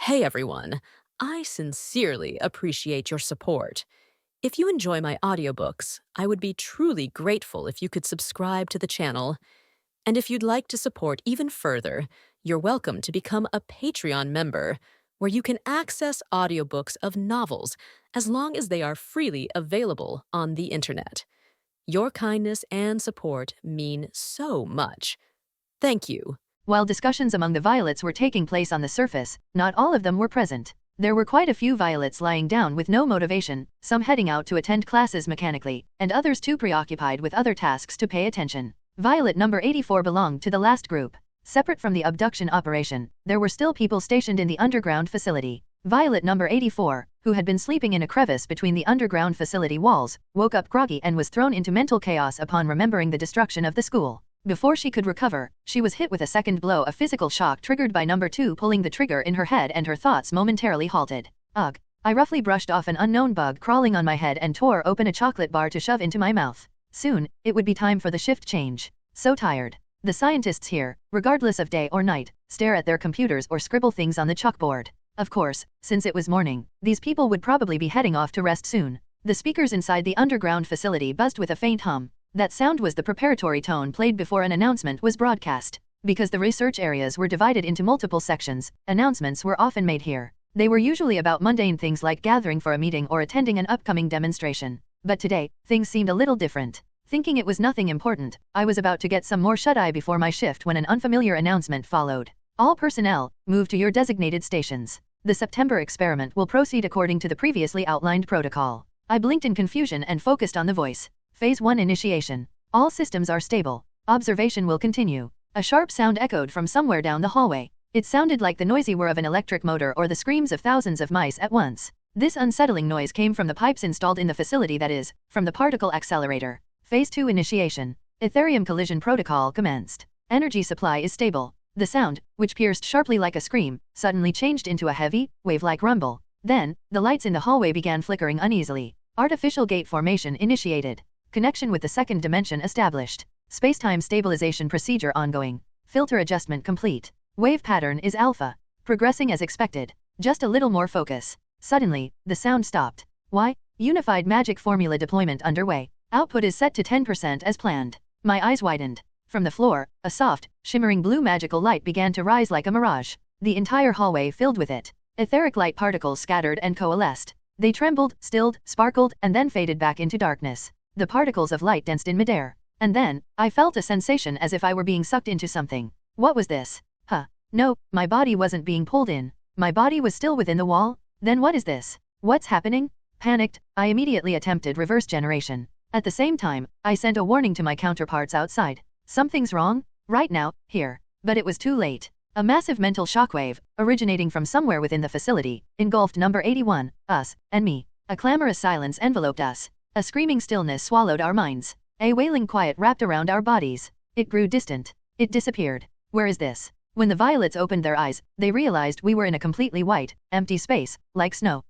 Hey everyone, I sincerely appreciate your support. If you enjoy my audiobooks, I would be truly grateful if you could subscribe to the channel. And if you'd like to support even further, you're welcome to become a Patreon member, where you can access audiobooks of novels as long as they are freely available on the internet. Your kindness and support mean so much. Thank you. While discussions among the violets were taking place on the surface, not all of them were present. There were quite a few violets lying down with no motivation, some heading out to attend classes mechanically, and others too preoccupied with other tasks to pay attention. Violet number 84 belonged to the last group. Separate from the abduction operation, there were still people stationed in the underground facility. Violet number 84, who had been sleeping in a crevice between the underground facility walls, woke up groggy and was thrown into mental chaos upon remembering the destruction of the school. Before she could recover, she was hit with a second blow, a physical shock triggered by number 2 pulling the trigger in her head, and her thoughts momentarily halted. Ugh. I roughly brushed off an unknown bug crawling on my head and tore open a chocolate bar to shove into my mouth. Soon, it would be time for the shift change. So tired. The scientists here, regardless of day or night, stare at their computers or scribble things on the chalkboard. Of course, since it was morning, these people would probably be heading off to rest soon. The speakers inside the underground facility buzzed with a faint hum. That sound was the preparatory tone played before an announcement was broadcast. Because the research areas were divided into multiple sections, announcements were often made here. They were usually about mundane things like gathering for a meeting or attending an upcoming demonstration. But today, things seemed a little different. Thinking it was nothing important, I was about to get some more shut-eye before my shift when an unfamiliar announcement followed. All personnel, move to your designated stations. The September experiment will proceed according to the previously outlined protocol. I blinked in confusion and focused on the voice. Phase 1 initiation. All systems are stable. Observation will continue. A sharp sound echoed from somewhere down the hallway. It sounded like the noisy whir of an electric motor or the screams of thousands of mice at once. This unsettling noise came from the pipes installed in the facility, that is, from the particle accelerator. Phase 2 initiation. Ethereum collision protocol commenced. Energy supply is stable. The sound, which pierced sharply like a scream, suddenly changed into a heavy, wave-like rumble. Then, the lights in the hallway began flickering uneasily. Artificial gate formation initiated. Connection with the second dimension established. Space-time stabilization procedure ongoing. Filter adjustment complete. Wave pattern is alpha. Progressing as expected. Just a little more focus. Suddenly, the sound stopped. Why? Unified magic formula deployment underway. Output is set to 10% as planned. My eyes widened. From the floor, a soft, shimmering blue magical light began to rise like a mirage. The entire hallway filled with it. Etheric light particles scattered and coalesced. They trembled, stilled, sparkled, and then faded back into darkness. The particles of light danced in midair. And then, I felt a sensation as if I were being sucked into something. What was this? No, my body wasn't being pulled in. My body was still within the wall. Then what is this? What's happening? Panicked, I immediately attempted reverse generation. At the same time, I sent a warning to my counterparts outside. Something's wrong, right now, here. But it was too late. A massive mental shockwave, originating from somewhere within the facility, engulfed number 81, us, and me. A clamorous silence enveloped us. A screaming stillness swallowed our minds. A wailing quiet wrapped around our bodies. It grew distant. It disappeared. Where is this? When the violets opened their eyes, they realized we were in a completely white, empty space, like snow.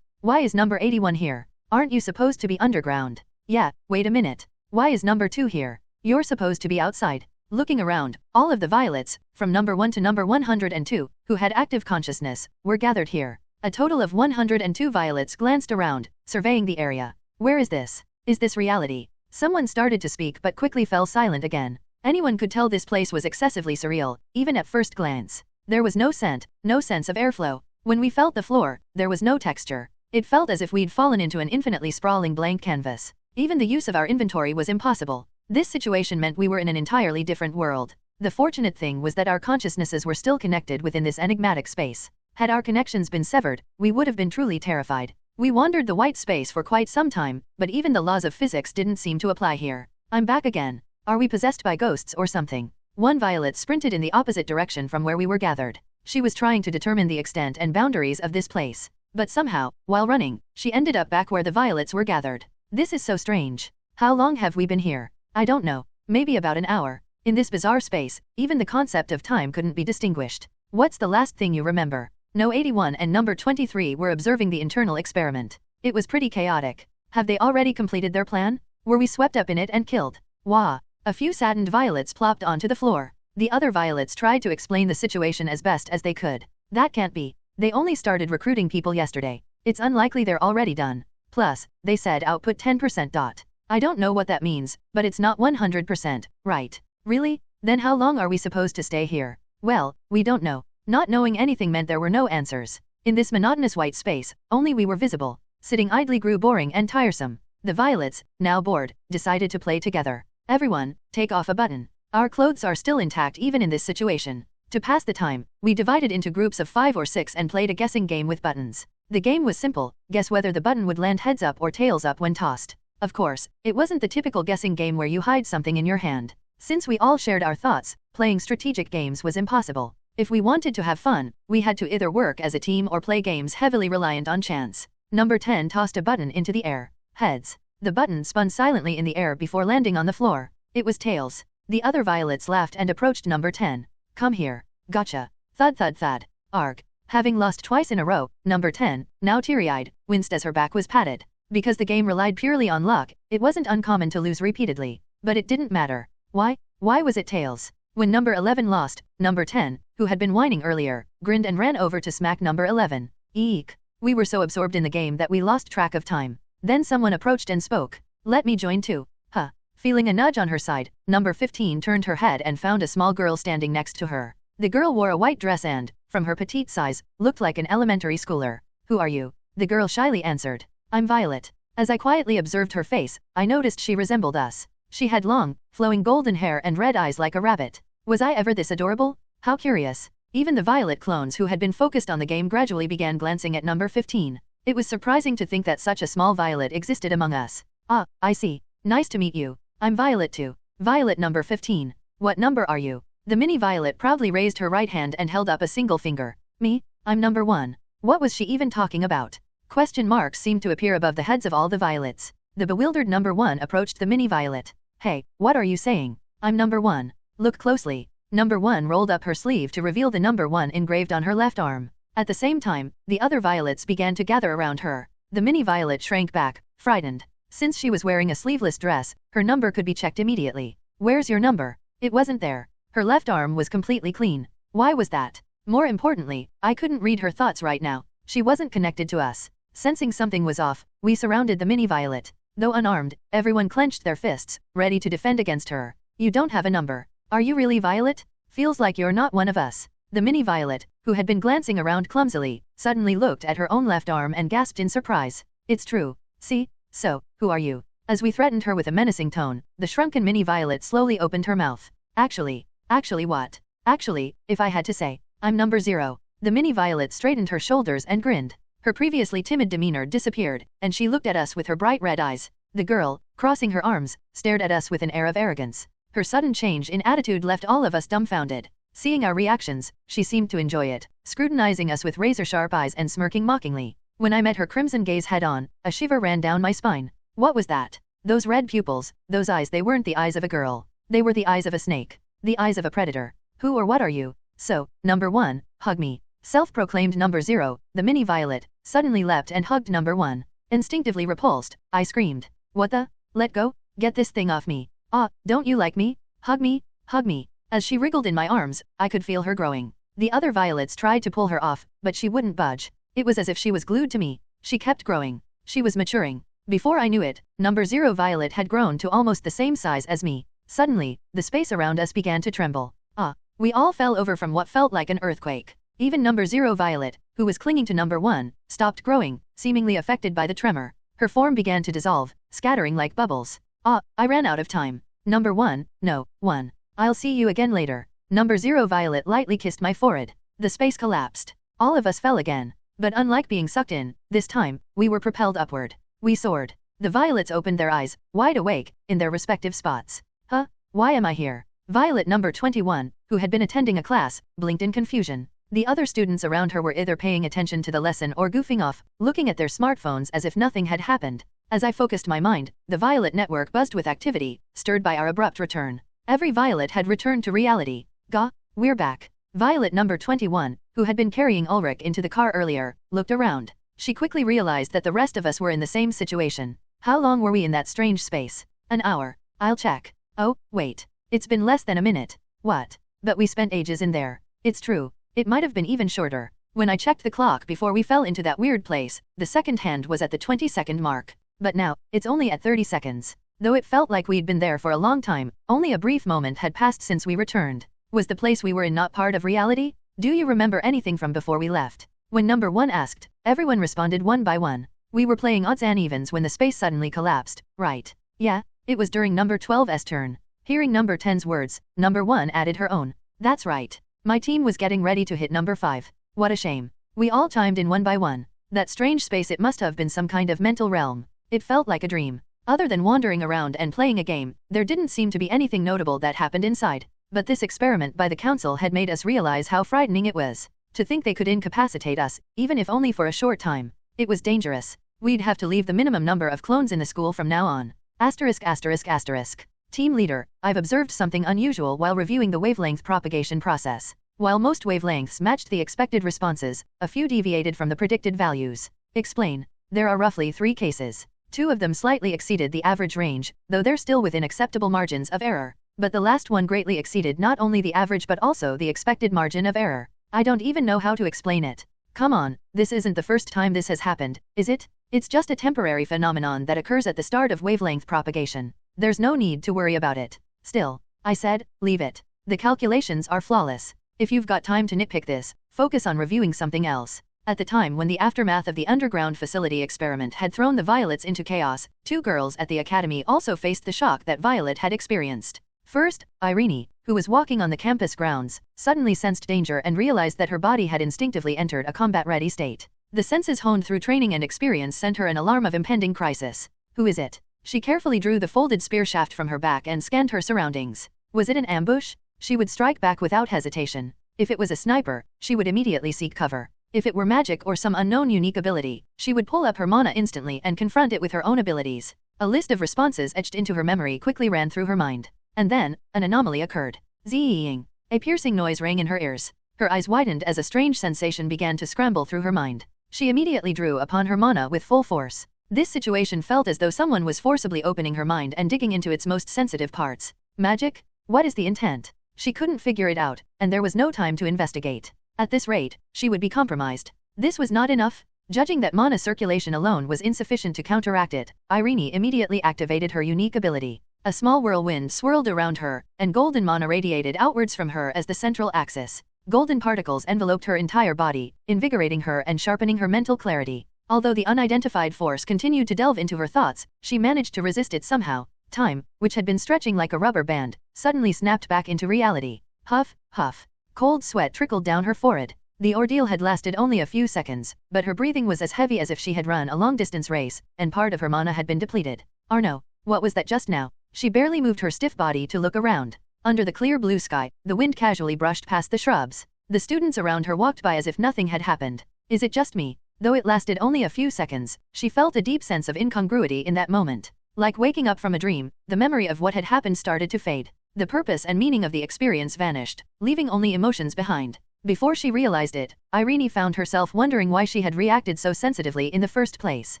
Why is number 81 here? Aren't you supposed to be underground? Yeah, wait a minute. Why is number 2 here? You're supposed to be outside. Looking around, all of the violets, from number 1 to number 102, who had active consciousness, were gathered here. A total of 102 violets glanced around, surveying the area. Where is this? Is this reality? Someone started to speak but quickly fell silent again. Anyone could tell this place was excessively surreal, even at first glance. There was no scent, no sense of airflow. When we felt the floor, there was no texture. It felt as if we'd fallen into an infinitely sprawling blank canvas. Even the use of our inventory was impossible. This situation meant we were in an entirely different world. The fortunate thing was that our consciousnesses were still connected within this enigmatic space. Had our connections been severed, we would have been truly terrified. We wandered the white space for quite some time, but even the laws of physics didn't seem to apply here. I'm back again. Are we possessed by ghosts or something? One violet sprinted in the opposite direction from where we were gathered. She was trying to determine the extent and boundaries of this place. But somehow, while running, she ended up back where the violets were gathered. This is so strange. How long have we been here? I don't know. Maybe about an hour. In this bizarre space, even the concept of time couldn't be distinguished. What's the last thing you remember? No 81 and number 23 were observing the internal experiment. It was pretty chaotic. Have they already completed their plan? Were we swept up in it and killed? Wah! A few saddened violets plopped onto the floor. The other violets tried to explain the situation as best as they could. That can't be. They only started recruiting people yesterday. It's unlikely they're already done. Plus, they said output 10%. I don't know what that means, but it's not 100%, right? Really? Then how long are we supposed to stay here? Well, we don't know. Not knowing anything meant there were no answers. In this monotonous white space, only we were visible. Sitting idly grew boring and tiresome. The violets, now bored, decided to play together. Everyone, take off a button. Our clothes are still intact even in this situation. To pass the time, we divided into groups of 5 or 6 and played a guessing game with buttons. The game was simple, guess whether the button would land heads up or tails up when tossed. Of course, it wasn't the typical guessing game where you hide something in your hand. Since we all shared our thoughts, playing strategic games was impossible. If we wanted to have fun, we had to either work as a team or play games heavily reliant on chance. Number 10 tossed a button into the air. Heads. The button spun silently in the air before landing on the floor. It was tails. The other violets laughed and approached number 10. Come here. Gotcha. Thud thud thud. Arg. Having lost twice in a row, number 10, now teary-eyed, winced as her back was patted. Because the game relied purely on luck, it wasn't uncommon to lose repeatedly. But it didn't matter. Why? Why was it tails? When number 11 lost, number 10, who had been whining earlier, grinned and ran over to smack number 11. Eek. We were so absorbed in the game that we lost track of time. Then someone approached and spoke. Let me join too. Huh. Feeling a nudge on her side, number 15 turned her head and found a small girl standing next to her. The girl wore a white dress and, from her petite size, looked like an elementary schooler. Who are you? The girl shyly answered. I'm Violet. As I quietly observed her face, I noticed she resembled us. She had long, flowing golden hair and red eyes like a rabbit. Was I ever this adorable? How curious. Even the Violet clones who had been focused on the game gradually began glancing at number 15. It was surprising to think that such a small Violet existed among us. Ah, I see. Nice to meet you. I'm Violet too. Violet number 15. What number are you? The mini Violet proudly raised her right hand and held up a single finger. Me? I'm number 1. What was she even talking about? Question marks seemed to appear above the heads of all the Violets. The bewildered number 1 approached the mini Violet. Hey, what are you saying? I'm number 1. Look closely. Number 1 rolled up her sleeve to reveal the number 1 engraved on her left arm. At the same time, the other Violets began to gather around her. The mini Violet shrank back, frightened. Since she was wearing a sleeveless dress, her number could be checked immediately. Where's your number? It wasn't there. Her left arm was completely clean. Why was that? More importantly, I couldn't read her thoughts right now. She wasn't connected to us. Sensing something was off, we surrounded the mini Violet. Though unarmed, everyone clenched their fists, ready to defend against her. You don't have a number. Are you really Violet? Feels like you're not one of us. The mini Violet, who had been glancing around clumsily, suddenly looked at her own left arm and gasped in surprise. It's true. See? So, who are you? As we threatened her with a menacing tone, the shrunken mini Violet slowly opened her mouth. Actually what? Actually, if I had to say, I'm number 0. The mini Violet straightened her shoulders and grinned. Her previously timid demeanor disappeared, and she looked at us with her bright red eyes. The girl, crossing her arms, stared at us with an air of arrogance. Her sudden change in attitude left all of us dumbfounded. Seeing our reactions, she seemed to enjoy it, scrutinizing us with razor-sharp eyes and smirking mockingly. When I met her crimson gaze head-on, a shiver ran down my spine. What was that? Those red pupils, those eyes, they weren't the eyes of a girl. They were the eyes of a snake. The eyes of a predator. Who or what are you? So, number 1, hug me. Self-proclaimed number 0, the mini Violet, suddenly leapt and hugged number 1. Instinctively repulsed, I screamed. What the? Let go? Get this thing off me. Ah, don't you like me? Hug me, hug me. As she wriggled in my arms, I could feel her growing. The other Violets tried to pull her off, but she wouldn't budge. It was as if she was glued to me. She kept growing. She was maturing. Before I knew it, number 0 Violet had grown to almost the same size as me. Suddenly, the space around us began to tremble. Ah, we all fell over from what felt like an earthquake. Even number 0 Violet, who was clinging to number 1, stopped growing, seemingly affected by the tremor. Her form began to dissolve, scattering like bubbles. Ah, I ran out of time. Number 1, no, 1. I'll see you again later. Number 0 Violet lightly kissed my forehead. The space collapsed. All of us fell again. But unlike being sucked in, this time, we were propelled upward. We soared. The Violets opened their eyes, wide awake, in their respective spots. Huh? Why am I here? Violet number 21, who had been attending a class, blinked in confusion. The other students around her were either paying attention to the lesson or goofing off, looking at their smartphones as if nothing had happened. As I focused my mind, the Violet network buzzed with activity, stirred by our abrupt return. Every Violet had returned to reality. Gah, we're back. Violet number 21, who had been carrying Ulrich into the car earlier, looked around. She quickly realized that the rest of us were in the same situation. How long were we in that strange space? An hour. I'll check. Oh, wait. It's been less than a minute. What? But we spent ages in there. It's true. It might have been even shorter. When I checked the clock before we fell into that weird place, the second hand was at the 20-second mark. But now, it's only at 30 seconds. Though it felt like we'd been there for a long time, only a brief moment had passed since we returned. Was the place we were in not part of reality? Do you remember anything from before we left? When number 1 asked, everyone responded one by one. We were playing odds and evens when the space suddenly collapsed, right? Yeah, it was during number 12's turn. Hearing number 10's words, number 1 added her own. That's right. My team was getting ready to hit number 5. What a shame. We all chimed in one by one. That strange space, it must have been some kind of mental realm. It felt like a dream. Other than wandering around and playing a game, there didn't seem to be anything notable that happened inside. But this experiment by the council had made us realize how frightening it was. To think they could incapacitate us, even if only for a short time. It was dangerous. We'd have to leave the minimum number of clones in the school from now on. *****. Team leader, I've observed something unusual while reviewing the wavelength propagation process. While most wavelengths matched the expected responses, a few deviated from the predicted values. Explain. There are roughly 3 cases. 2 of them slightly exceeded the average range, though they're still within acceptable margins of error. But the last one greatly exceeded not only the average but also the expected margin of error. I don't even know how to explain it. Come on, this isn't the first time this has happened, is it? It's just a temporary phenomenon that occurs at the start of wavelength propagation. There's no need to worry about it. Still, I said, leave it. The calculations are flawless. If you've got time to nitpick this, focus on reviewing something else. At the time when the aftermath of the underground facility experiment had thrown the Violets into chaos, 2 girls at the academy also faced the shock that Violet had experienced. First, Irene, who was walking on the campus grounds, suddenly sensed danger and realized that her body had instinctively entered a combat-ready state. The senses honed through training and experience sent her an alarm of impending crisis. Who is it? She carefully drew the folded spear shaft from her back and scanned her surroundings. Was it an ambush? She would strike back without hesitation. If it was a sniper, she would immediately seek cover. If it were magic or some unknown unique ability, she would pull up her mana instantly and confront it with her own abilities. A list of responses etched into her memory quickly ran through her mind. And then, an anomaly occurred. Zing! A piercing noise rang in her ears. Her eyes widened as a strange sensation began to scramble through her mind. She immediately drew upon her mana with full force. This situation felt as though someone was forcibly opening her mind and digging into its most sensitive parts. Magic? What is the intent? She couldn't figure it out, and there was no time to investigate. At this rate, she would be compromised. This was not enough. Judging that mana circulation alone was insufficient to counteract it, Irene immediately activated her unique ability. A small whirlwind swirled around her, and golden mana radiated outwards from her as the central axis. Golden particles enveloped her entire body, invigorating her and sharpening her mental clarity. Although the unidentified force continued to delve into her thoughts, she managed to resist it somehow. Time, which had been stretching like a rubber band, suddenly snapped back into reality. Huff, huff. Cold sweat trickled down her forehead. The ordeal had lasted only a few seconds, but her breathing was as heavy as if she had run a long-distance race, and part of her mana had been depleted. Arno, what was that just now? She barely moved her stiff body to look around. Under the clear blue sky, the wind casually brushed past the shrubs. The students around her walked by as if nothing had happened. Is it just me? Though it lasted only a few seconds, she felt a deep sense of incongruity in that moment. Like waking up from a dream, the memory of what had happened started to fade. The purpose and meaning of the experience vanished, leaving only emotions behind. Before she realized it, Irene found herself wondering why she had reacted so sensitively in the first place.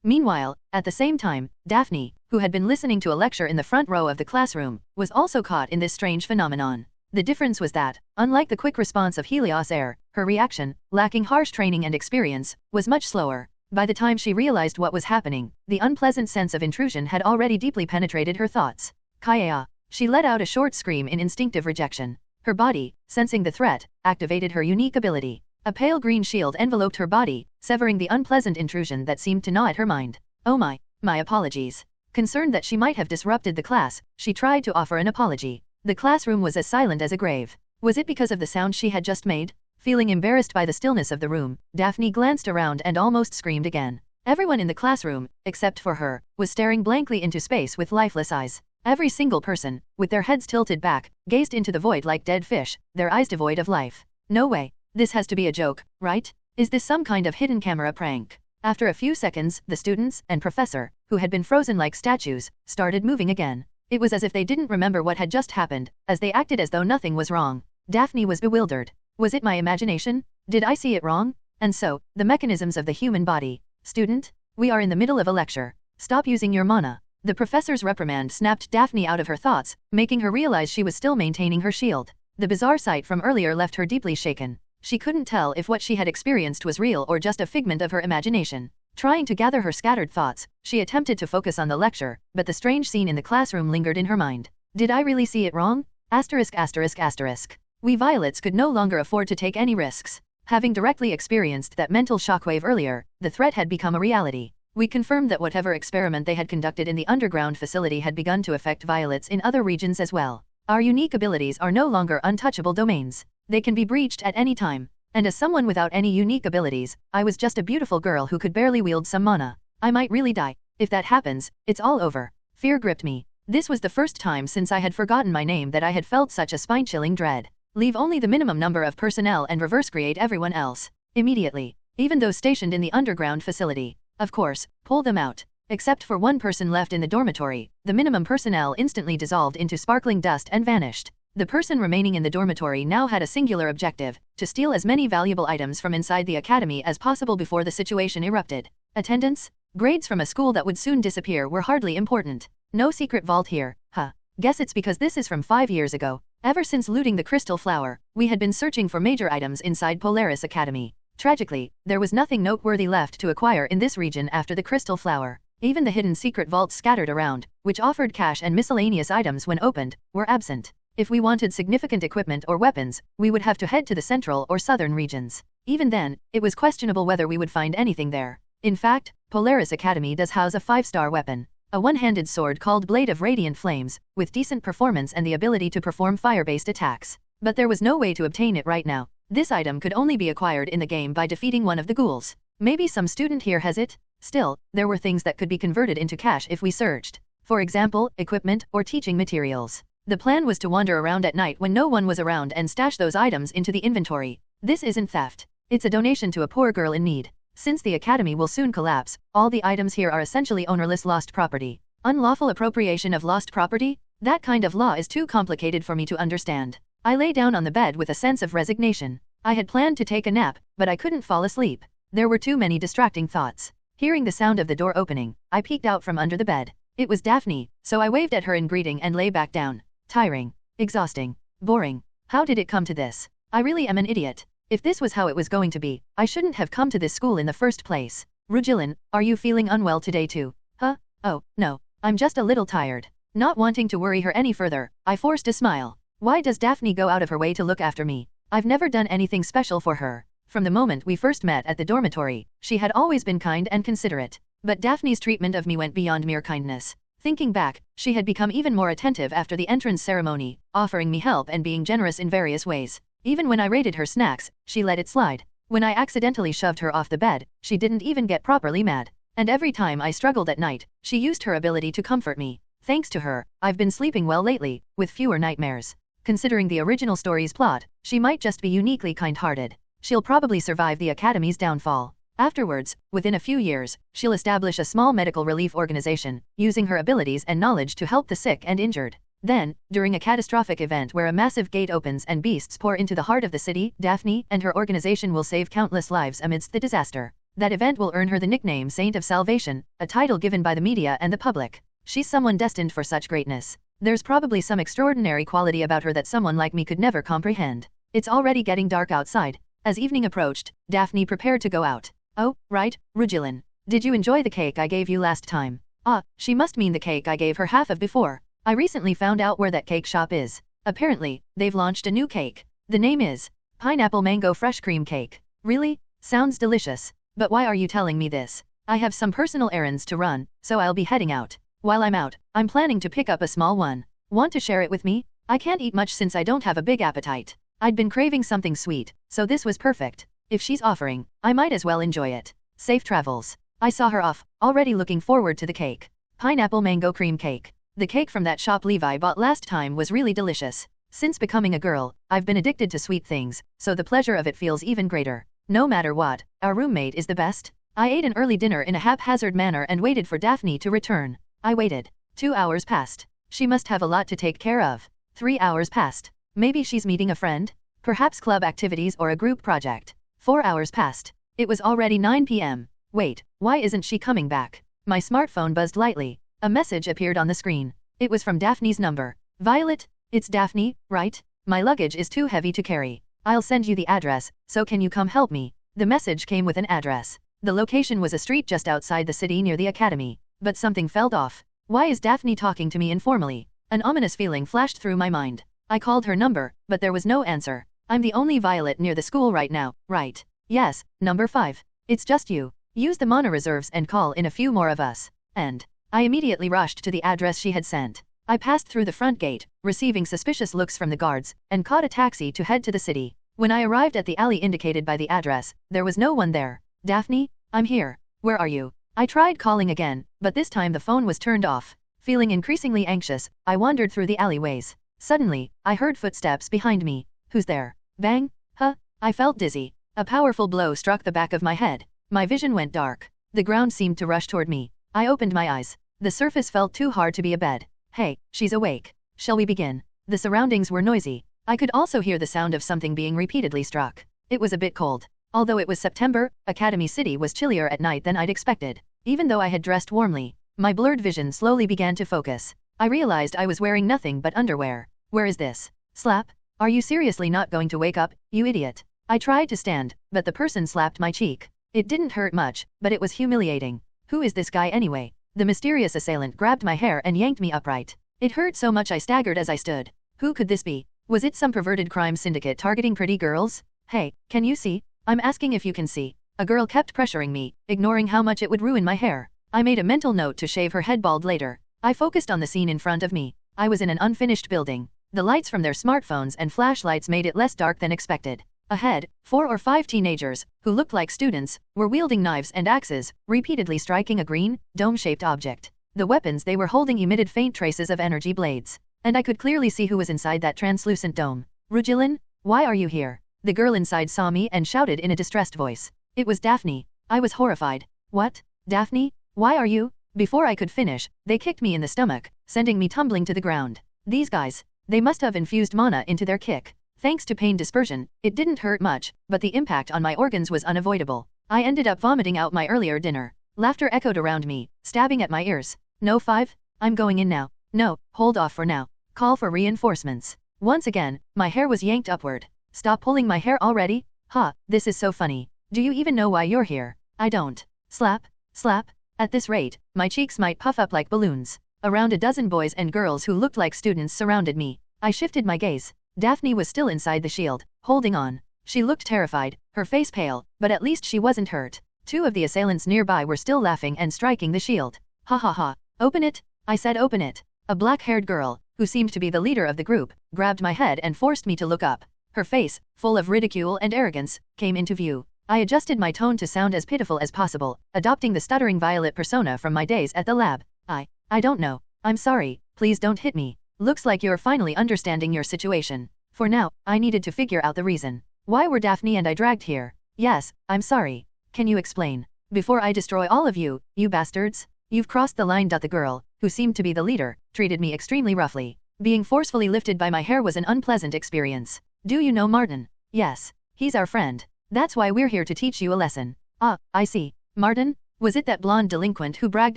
Meanwhile, at the same time, Daphne, who had been listening to a lecture in the front row of the classroom, was also caught in this strange phenomenon. The difference was that, unlike the quick response of Helios Air, her reaction, lacking harsh training and experience, was much slower. By the time she realized what was happening, the unpleasant sense of intrusion had already deeply penetrated her thoughts. Kaya! She let out a short scream in instinctive rejection. Her body, sensing the threat, activated her unique ability. A pale green shield enveloped her body, severing the unpleasant intrusion that seemed to gnaw at her mind. Oh my apologies. Concerned that she might have disrupted the class, she tried to offer an apology. The classroom was as silent as a grave. Was it because of the sound she had just made? Feeling embarrassed by the stillness of the room, Daphne glanced around and almost screamed again. Everyone in the classroom, except for her, was staring blankly into space with lifeless eyes. Every single person, with their heads tilted back, gazed into the void like dead fish, their eyes devoid of life. No way. This has to be a joke, right? Is this some kind of hidden camera prank? After a few seconds, the students and professor, who had been frozen like statues, started moving again. It was as if they didn't remember what had just happened, as they acted as though nothing was wrong. Daphne was bewildered. Was it my imagination? Did I see it wrong? And so, the mechanisms of the human body. Student, we are in the middle of a lecture. Stop using your mana. The professor's reprimand snapped Daphne out of her thoughts, making her realize she was still maintaining her shield. The bizarre sight from earlier left her deeply shaken. She couldn't tell if what she had experienced was real or just a figment of her imagination. Trying to gather her scattered thoughts, she attempted to focus on the lecture, but the strange scene in the classroom lingered in her mind. Did I really see it wrong? Asterisk asterisk asterisk. We violets could no longer afford to take any risks. Having directly experienced that mental shockwave earlier, the threat had become a reality. We confirmed that whatever experiment they had conducted in the underground facility had begun to affect violets in other regions as well. Our unique abilities are no longer untouchable domains. They can be breached at any time. And as someone without any unique abilities, I was just a beautiful girl who could barely wield some mana. I might really die. If that happens, it's all over. Fear gripped me. This was the first time since I had forgotten my name that I had felt such a spine-chilling dread. Leave only the minimum number of personnel and reverse create everyone else. Immediately. Even those stationed in the underground facility. Of course, pull them out. Except for one person left in the dormitory, the minimum personnel instantly dissolved into sparkling dust and vanished. The person remaining in the dormitory now had a singular objective, to steal as many valuable items from inside the academy as possible before the situation erupted. Attendance? Grades from a school that would soon disappear were hardly important. No secret vault here, huh? Guess it's because this is from 5 years ago. Ever since looting the crystal flower, we had been searching for major items inside Polaris Academy. Tragically, there was nothing noteworthy left to acquire in this region after the crystal flower. Even the hidden secret vaults scattered around, which offered cash and miscellaneous items when opened, were absent. If we wanted significant equipment or weapons, we would have to head to the central or southern regions. Even then, it was questionable whether we would find anything there. In fact, Polaris Academy does house a 5-star weapon. A one-handed sword called Blade of Radiant Flames, with decent performance and the ability to perform fire-based attacks. But there was no way to obtain it right now. This item could only be acquired in the game by defeating one of the ghouls. Maybe some student here has it? Still, there were things that could be converted into cash if we searched. For example, equipment or teaching materials. The plan was to wander around at night when no one was around and stash those items into the inventory. This isn't theft. It's a donation to a poor girl in need. Since the academy will soon collapse, all the items here are essentially ownerless lost property. Unlawful appropriation of lost property? That kind of law is too complicated for me to understand. I lay down on the bed with a sense of resignation. I had planned to take a nap, but I couldn't fall asleep. There were too many distracting thoughts. Hearing the sound of the door opening, I peeked out from under the bed. It was Daphne, so I waved at her in greeting and lay back down. Tiring. Exhausting. Boring. How did it come to this? I really am an idiot. If this was how it was going to be, I shouldn't have come to this school in the first place. Rugilin, are you feeling unwell today too? Huh? Oh, no. I'm just a little tired. Not wanting to worry her any further, I forced a smile. Why does Daphne go out of her way to look after me? I've never done anything special for her. From the moment we first met at the dormitory, she had always been kind and considerate. But Daphne's treatment of me went beyond mere kindness. Thinking back, she had become even more attentive after the entrance ceremony, offering me help and being generous in various ways. Even when I raided her snacks, she let it slide. When I accidentally shoved her off the bed, she didn't even get properly mad. And every time I struggled at night, she used her ability to comfort me. Thanks to her, I've been sleeping well lately, with fewer nightmares. Considering the original story's plot, she might just be uniquely kind-hearted. She'll probably survive the academy's downfall. Afterwards, within a few years, she'll establish a small medical relief organization, using her abilities and knowledge to help the sick and injured. Then, during a catastrophic event where a massive gate opens and beasts pour into the heart of the city, Daphne and her organization will save countless lives amidst the disaster. That event will earn her the nickname Saint of Salvation, a title given by the media and the public. She's someone destined for such greatness. There's probably some extraordinary quality about her that someone like me could never comprehend. It's already getting dark outside. As evening approached, Daphne prepared to go out. Oh, right, Rugilin. Did you enjoy the cake I gave you last time? Ah, she must mean the cake I gave her half of before. I recently found out where that cake shop is. Apparently, they've launched a new cake. The name is Pineapple Mango Fresh Cream Cake. Really? Sounds delicious. But why are you telling me this? I have some personal errands to run, so I'll be heading out. While I'm out, I'm planning to pick up a small one. Want to share it with me? I can't eat much since I don't have a big appetite. I'd been craving something sweet, so this was perfect. If she's offering, I might as well enjoy it. Safe travels. I saw her off, already looking forward to the cake. Pineapple Mango Cream Cake. The cake from that shop Levi bought last time was really delicious. Since becoming a girl, I've been addicted to sweet things, so the pleasure of it feels even greater. No matter what, our roommate is the best. I ate an early dinner in a haphazard manner and waited for Daphne to return. I waited. 2 hours passed. She must have a lot to take care of. 3 hours passed. Maybe she's meeting a friend? Perhaps club activities or a group project. 4 hours passed. It was already 9 p.m. Wait, why isn't she coming back? My smartphone buzzed lightly. A message appeared on the screen. It was from Daphne's number. Violet? It's Daphne, right? My luggage is too heavy to carry. I'll send you the address, so can you come help me? The message came with an address. The location was a street just outside the city near the academy. But something felt off. Why is Daphne talking to me informally? An ominous feeling flashed through my mind. I called her number, but there was no answer. I'm the only Violet near the school right now, right? Yes, number 5. It's just you. Use the mana reserves and call in a few more of us. And I immediately rushed to the address she had sent. I passed through the front gate, receiving suspicious looks from the guards, and caught a taxi to head to the city. When I arrived at the alley indicated by the address, there was no one there. Daphne? I'm here. Where are you? I tried calling again, but this time the phone was turned off. Feeling increasingly anxious, I wandered through the alleyways. Suddenly, I heard footsteps behind me. Who's there? Bang? Huh? I felt dizzy. A powerful blow struck the back of my head. My vision went dark. The ground seemed to rush toward me. I opened my eyes. The surface felt too hard to be a bed. Hey, she's awake. Shall we begin? The surroundings were noisy. I could also hear the sound of something being repeatedly struck. It was a bit cold. Although it was September, Academy City was chillier at night than I'd expected. Even though I had dressed warmly, my blurred vision slowly began to focus. I realized I was wearing nothing but underwear. Where is this? Slap? Are you seriously not going to wake up, you idiot? I tried to stand, but the person slapped my cheek. It didn't hurt much, but it was humiliating. Who is this guy anyway? The mysterious assailant grabbed my hair and yanked me upright. It hurt so much I staggered as I stood. Who could this be? Was it some perverted crime syndicate targeting pretty girls? Hey, can you see? I'm asking if you can see. A girl kept pressuring me, ignoring how much it would ruin my hair. I made a mental note to shave her head bald later. I focused on the scene in front of me. I was in an unfinished building. The lights from their smartphones and flashlights made it less dark than expected. Ahead, 4 or 5 teenagers, who looked like students, were wielding knives and axes, repeatedly striking a green, dome-shaped object. The weapons they were holding emitted faint traces of energy blades. And I could clearly see who was inside that translucent dome. Rugilin, why are you here? The girl inside saw me and shouted in a distressed voice. It was Daphne. I was horrified. What? Daphne? Why are you? Before I could finish, they kicked me in the stomach, sending me tumbling to the ground. These guys. They must have infused mana into their kick. Thanks to pain dispersion, it didn't hurt much, but the impact on my organs was unavoidable. I ended up vomiting out my earlier dinner. Laughter echoed around me, stabbing at my ears. No 5? I'm going in now. No, hold off for now. Call for reinforcements. Once again, my hair was yanked upward. Stop pulling my hair already? Ha, this is so funny. Do you even know why you're here? I don't. Slap, slap. At this rate, my cheeks might puff up like balloons. Around a dozen boys and girls who looked like students surrounded me. I shifted my gaze. Daphne was still inside the shield, holding on. She looked terrified, her face pale, but at least she wasn't hurt. 2 of the assailants nearby were still laughing and striking the shield. Ha ha ha. Open it? I said open it. A black-haired girl, who seemed to be the leader of the group, grabbed my head and forced me to look up. Her face, full of ridicule and arrogance, came into view. I adjusted my tone to sound as pitiful as possible, adopting the stuttering Violet persona from my days at the lab. I don't know. I'm sorry, please don't hit me. Looks like you're finally understanding your situation. For now, I needed to figure out the reason. Why were Daphne and I dragged here? Yes, I'm sorry. Can you explain? Before I destroy all of you, you bastards? You've crossed the line. The girl, who seemed to be the leader, treated me extremely roughly. Being forcefully lifted by my hair was an unpleasant experience. Do you know Martin? Yes. He's our friend. That's why we're here to teach you a lesson. Ah, I see. Martin? Was it that blonde delinquent who bragged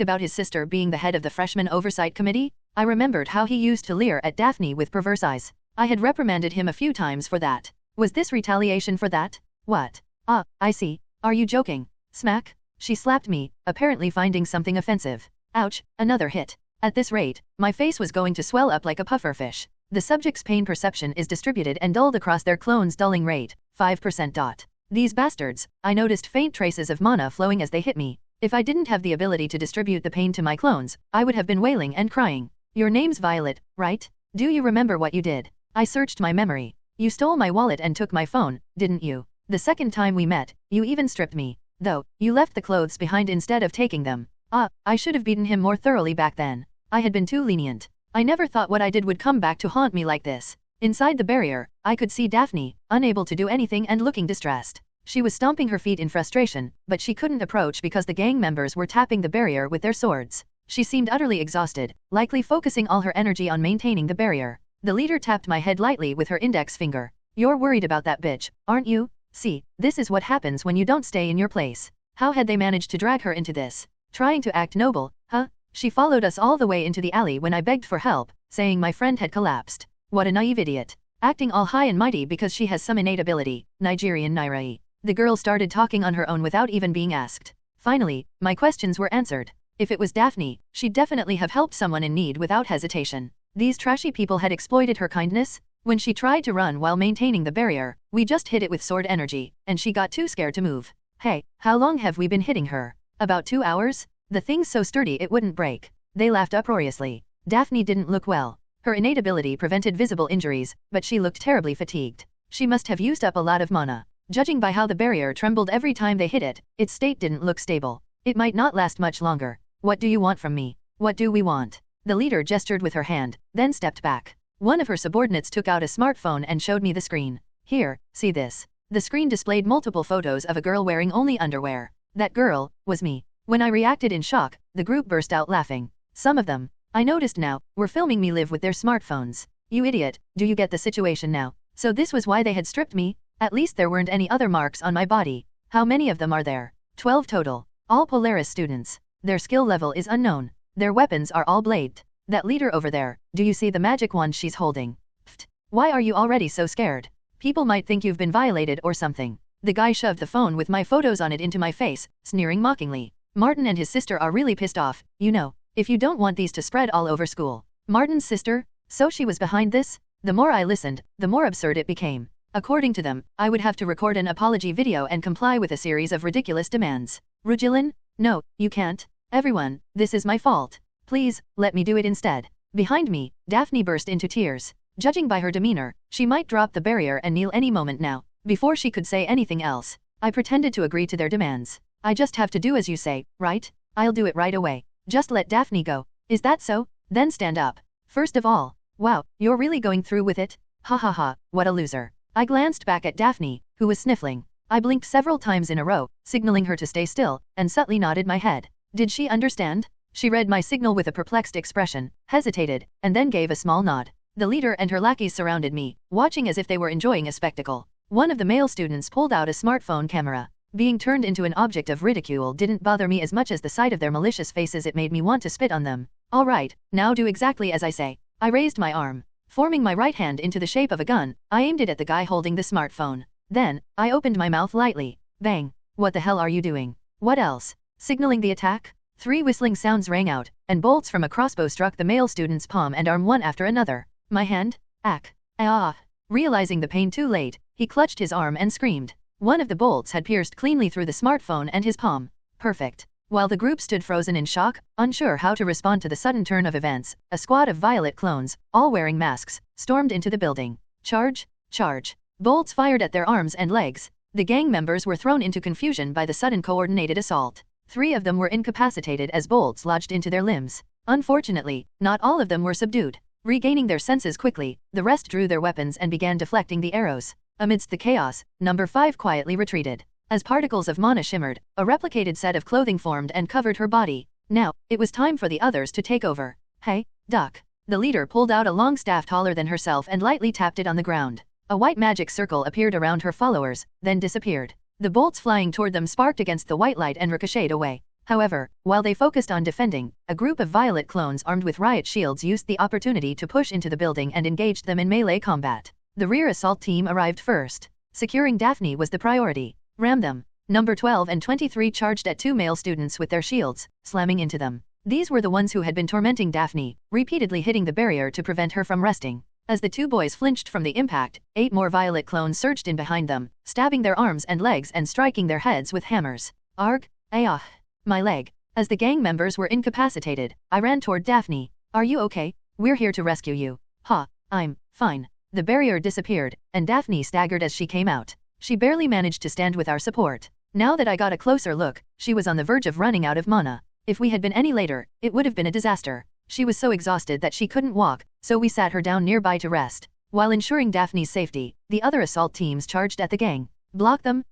about his sister being the head of the freshman oversight committee? I remembered how he used to leer at Daphne with perverse eyes. I had reprimanded him a few times for that. Was this retaliation for that? What? Ah, I see. Are you joking? Smack. She slapped me, apparently finding something offensive. Ouch, another hit. At this rate, my face was going to swell up like a pufferfish. The subject's pain perception is distributed and dulled across their clone's dulling rate, 5%. These bastards, I noticed faint traces of mana flowing as they hit me. If I didn't have the ability to distribute the pain to my clones, I would have been wailing and crying. Your name's Violet, right? Do you remember what you did? I searched my memory. You stole my wallet and took my phone, didn't you? The second time we met, you even stripped me. Though, you left the clothes behind instead of taking them. Ah, I should have beaten him more thoroughly back then. I had been too lenient. I never thought what I did would come back to haunt me like this. Inside the barrier, I could see Daphne, unable to do anything and looking distressed. She was stomping her feet in frustration, but she couldn't approach because the gang members were tapping the barrier with their swords. She seemed utterly exhausted, likely focusing all her energy on maintaining the barrier. The leader tapped my head lightly with her index finger. You're worried about that bitch, aren't you? See, this is what happens when you don't stay in your place. How had they managed to drag her into this? Trying to act noble, huh? She followed us all the way into the alley when I begged for help, saying my friend had collapsed. What a naive idiot. acting all high and mighty because she has some innate ability, Nigerian Nairai. The girl started talking on her own without even being asked. Finally, my questions were answered. If it was Daphne, she'd definitely have helped someone in need without hesitation. These trashy people had exploited her kindness. When she tried to run while maintaining the barrier, we just hit it with sword energy, and she got too scared to move. Hey, how long have we been hitting her? About 2 hours? The thing's so sturdy it wouldn't break. They laughed uproariously. Daphne didn't look well. Her innate ability prevented visible injuries, but she looked terribly fatigued. She must have used up a lot of mana. Judging by how the barrier trembled every time they hit it, its state didn't look stable. It might not last much longer. What do you want from me? What do we want? The leader gestured with her hand, then stepped back. One of her subordinates took out a smartphone and showed me the screen. Here, see this. The screen displayed multiple photos of a girl wearing only underwear. That girl was me. When I reacted in shock, the group burst out laughing. Some of them, I noticed now, were filming me live with their smartphones. You idiot, do you get the situation now? So this was why they had stripped me? At least there weren't any other marks on my body. How many of them are there? 12 total. All Polaris students. Their skill level is unknown. Their weapons are all bladed. That leader over there, do you see the magic wand she's holding? Pfft. Why are you already so scared? People might think you've been violated or something. The guy shoved the phone with my photos on it into my face, sneering mockingly. Martin and his sister are really pissed off, you know, if you don't want these to spread all over school. Martin's sister? So she was behind this? The more I listened, the more absurd it became. According to them, I would have to record an apology video and comply with a series of ridiculous demands. Rugilin? No, you can't. Everyone, this is my fault. Please, let me do it instead. Behind me, Daphne burst into tears. Judging by her demeanor, she might drop the barrier and kneel any moment now. Before she could say anything else, I pretended to agree to their demands. I just have to do as you say, right? I'll do it right away. Just let Daphne go. Is that so? Then stand up. First of all, wow, you're really going through with it? Ha ha ha, what a loser. I glanced back at Daphne, who was sniffling. I blinked several times in a row, signaling her to stay still, and subtly nodded my head. Did she understand? She read my signal with a perplexed expression, hesitated, and then gave a small nod. The leader and her lackeys surrounded me, watching as if they were enjoying a spectacle. One of the male students pulled out a smartphone camera. Being turned into an object of ridicule didn't bother me as much as the sight of their malicious faces. It made me want to spit on them. All right, now do exactly as I say. I raised my arm. Forming my right hand into the shape of a gun, I aimed it at the guy holding the smartphone. Then, I opened my mouth lightly. Bang. What the hell are you doing? What else? Signaling the attack? 3 whistling sounds rang out, and bolts from a crossbow struck the male student's palm and arm one after another. My hand? Ack. Ah. Realizing the pain too late, he clutched his arm and screamed. One of the bolts had pierced cleanly through the smartphone and his palm. Perfect. While the group stood frozen in shock, unsure how to respond to the sudden turn of events, a squad of Violet clones, all wearing masks, stormed into the building. Charge! Charge! Bolts fired at their arms and legs. The gang members were thrown into confusion by the sudden coordinated assault. 3 of them were incapacitated as bolts lodged into their limbs. Unfortunately, not all of them were subdued. Regaining their senses quickly, the rest drew their weapons and began deflecting the arrows. Amidst the chaos, number 5 quietly retreated. As particles of mana shimmered, a replicated set of clothing formed and covered her body. Now, it was time for the others to take over. Hey, duck. The leader pulled out a long staff taller than herself and lightly tapped it on the ground. A white magic circle appeared around her followers, then disappeared. The bolts flying toward them sparked against the white light and ricocheted away. However, while they focused on defending, a group of Violet clones armed with riot shields used the opportunity to push into the building and engaged them in melee combat. The rear assault team arrived first. Securing Daphne was the priority. Ram them. Number 12 and 23 charged at 2 male students with their shields, slamming into them. These were the ones who had been tormenting Daphne, repeatedly hitting the barrier to prevent her from resting. As the 2 boys flinched from the impact, 8 more Violet clones surged in behind them, stabbing their arms and legs and striking their heads with hammers. Arg! Ayah! My leg. As the gang members were incapacitated, I ran toward Daphne. Are you okay? We're here to rescue you. Ha, I'm fine. The barrier disappeared, and Daphne staggered as she came out. She barely managed to stand with our support. Now that I got a closer look, she was on the verge of running out of mana. If we had been any later, it would have been a disaster. She was so exhausted that she couldn't walk, so we sat her down nearby to rest. While ensuring Daphne's safety, the other assault teams charged at the gang. Block them,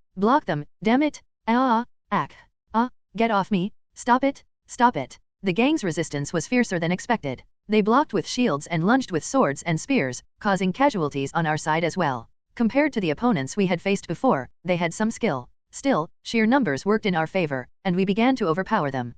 damn it. Get off me, stop it. The gang's resistance was fiercer than expected. They blocked with shields and lunged with swords and spears, causing casualties on our side as well. Compared to the opponents we had faced before, they had some skill. Still, sheer numbers worked in our favor, and we began to overpower them.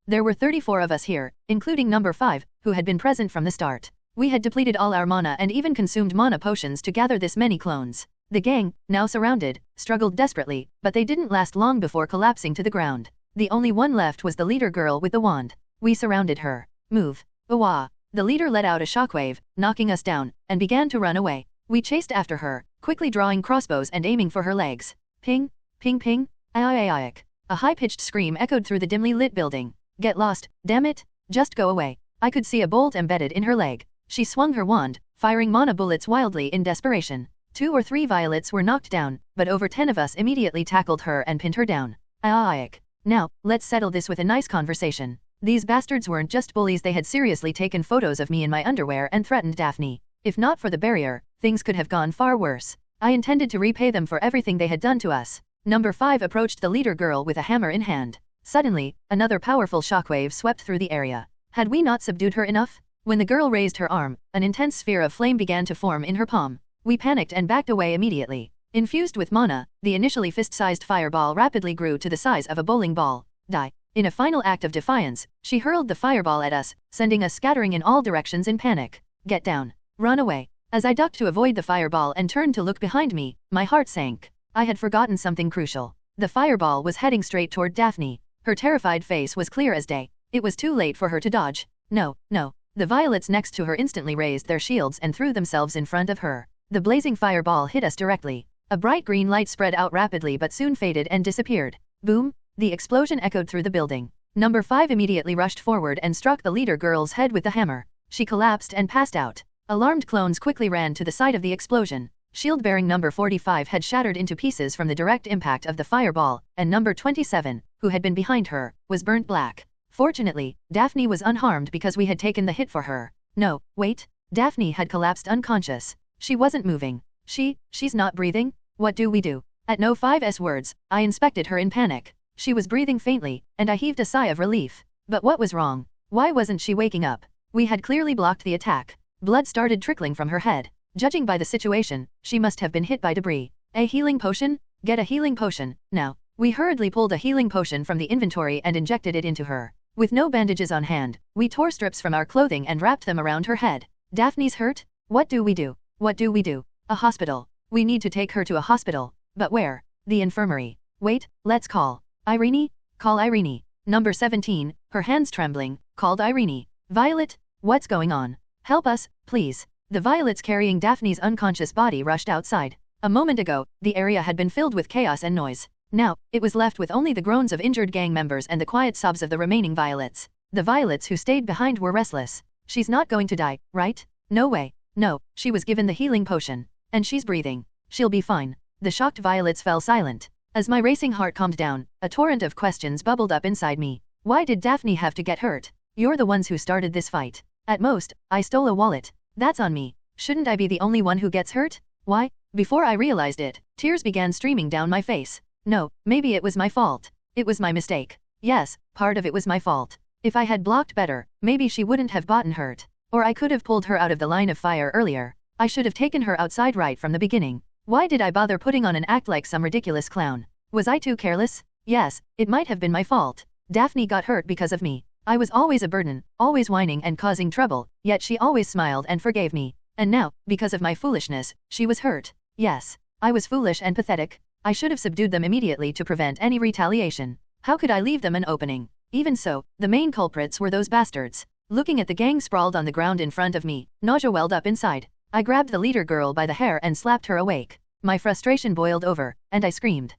There were 34 of us here, including number 5, who had been present from the start. We had depleted all our mana and even consumed mana potions to gather this many clones. The gang, now surrounded, struggled desperately, but they didn't last long before collapsing to the ground. The only one left was the leader girl with the wand. We surrounded her. Move. Wah. The leader let out a shockwave, knocking us down, and began to run away. We chased after her, quickly drawing crossbows and aiming for her legs. Ping, ping ping, aik. A high-pitched scream echoed through the dimly lit building. Get lost, damn it, just go away. I could see a bolt embedded in her leg. She swung her wand, firing mana bullets wildly in desperation. 2 or 3 violets were knocked down, but over 10 of us immediately tackled her and pinned her down. Aik. Now, let's settle this with a nice conversation. These bastards weren't just bullies, they had seriously taken photos of me in my underwear and threatened Daphne. If not for the barrier, things could have gone far worse. I intended to repay them for everything they had done to us. Number 5 approached the leader girl with a hammer in hand. Suddenly, another powerful shockwave swept through the area. Had we not subdued her enough? When the girl raised her arm, an intense sphere of flame began to form in her palm. We panicked and backed away immediately. Infused with mana, the initially fist-sized fireball rapidly grew to the size of a bowling ball. Die. In a final act of defiance, she hurled the fireball at us, sending us scattering in all directions in panic. Get down. Run away. As I ducked to avoid the fireball and turned to look behind me, my heart sank. I had forgotten something crucial. The fireball was heading straight toward Daphne. Her terrified face was clear as day. It was too late for her to dodge. No, no. The violets next to her instantly raised their shields and threw themselves in front of her. The blazing fireball hit us directly. A bright green light spread out rapidly but soon faded and disappeared. Boom! The explosion echoed through the building. Number 5 immediately rushed forward and struck the leader girl's head with the hammer. She collapsed and passed out. Alarmed clones quickly ran to the site of the explosion. Shield-bearing number 45 had shattered into pieces from the direct impact of the fireball, and number 27, who had been behind her, was burnt black. Fortunately, Daphne was unharmed because we had taken the hit for her. No, wait. Daphne had collapsed unconscious. She wasn't moving. She's not breathing? What do we do? At no 5's words, I inspected her in panic. She was breathing faintly, and I heaved a sigh of relief. But what was wrong? Why wasn't she waking up? We had clearly blocked the attack. Blood started trickling from her head. Judging by the situation, she must have been hit by debris. A healing potion? Get a healing potion, now. We hurriedly pulled a healing potion from the inventory and injected it into her. With no bandages on hand, we tore strips from our clothing and wrapped them around her head. Daphne's hurt? What do we do? What do we do? A hospital. We need to take her to a hospital. But where? The infirmary. Wait, let's call. Irene? Call Irene. Number 17, her hands trembling, called Irene. Violet? What's going on? Help us, please. The violets carrying Daphne's unconscious body rushed outside. A moment ago, the area had been filled with chaos and noise. Now, it was left with only the groans of injured gang members and the quiet sobs of the remaining violets. The violets who stayed behind were restless. She's not going to die, right? No way. No, she was given the healing potion. And she's breathing. She'll be fine. The shocked violets fell silent. As my racing heart calmed down, a torrent of questions bubbled up inside me. Why did Daphne have to get hurt? You're the ones who started this fight. At most, I stole a wallet. That's on me. Shouldn't I be the only one who gets hurt? Why? Before I realized it, tears began streaming down my face. No, maybe it was my fault. It was my mistake. Yes, part of it was my fault. If I had blocked better, maybe she wouldn't have gotten hurt. Or I could have pulled her out of the line of fire earlier. I should have taken her outside right from the beginning. Why did I bother putting on an act like some ridiculous clown? Was I too careless? Yes, it might have been my fault. Daphne got hurt because of me. I was always a burden, always whining and causing trouble, yet she always smiled and forgave me. And now, because of my foolishness, she was hurt. Yes, I was foolish and pathetic. I should have subdued them immediately to prevent any retaliation. How could I leave them an opening? Even so, the main culprits were those bastards. Looking at the gang sprawled on the ground in front of me, nausea welled up inside. I grabbed the leader girl by the hair and slapped her awake. My frustration boiled over, and I screamed.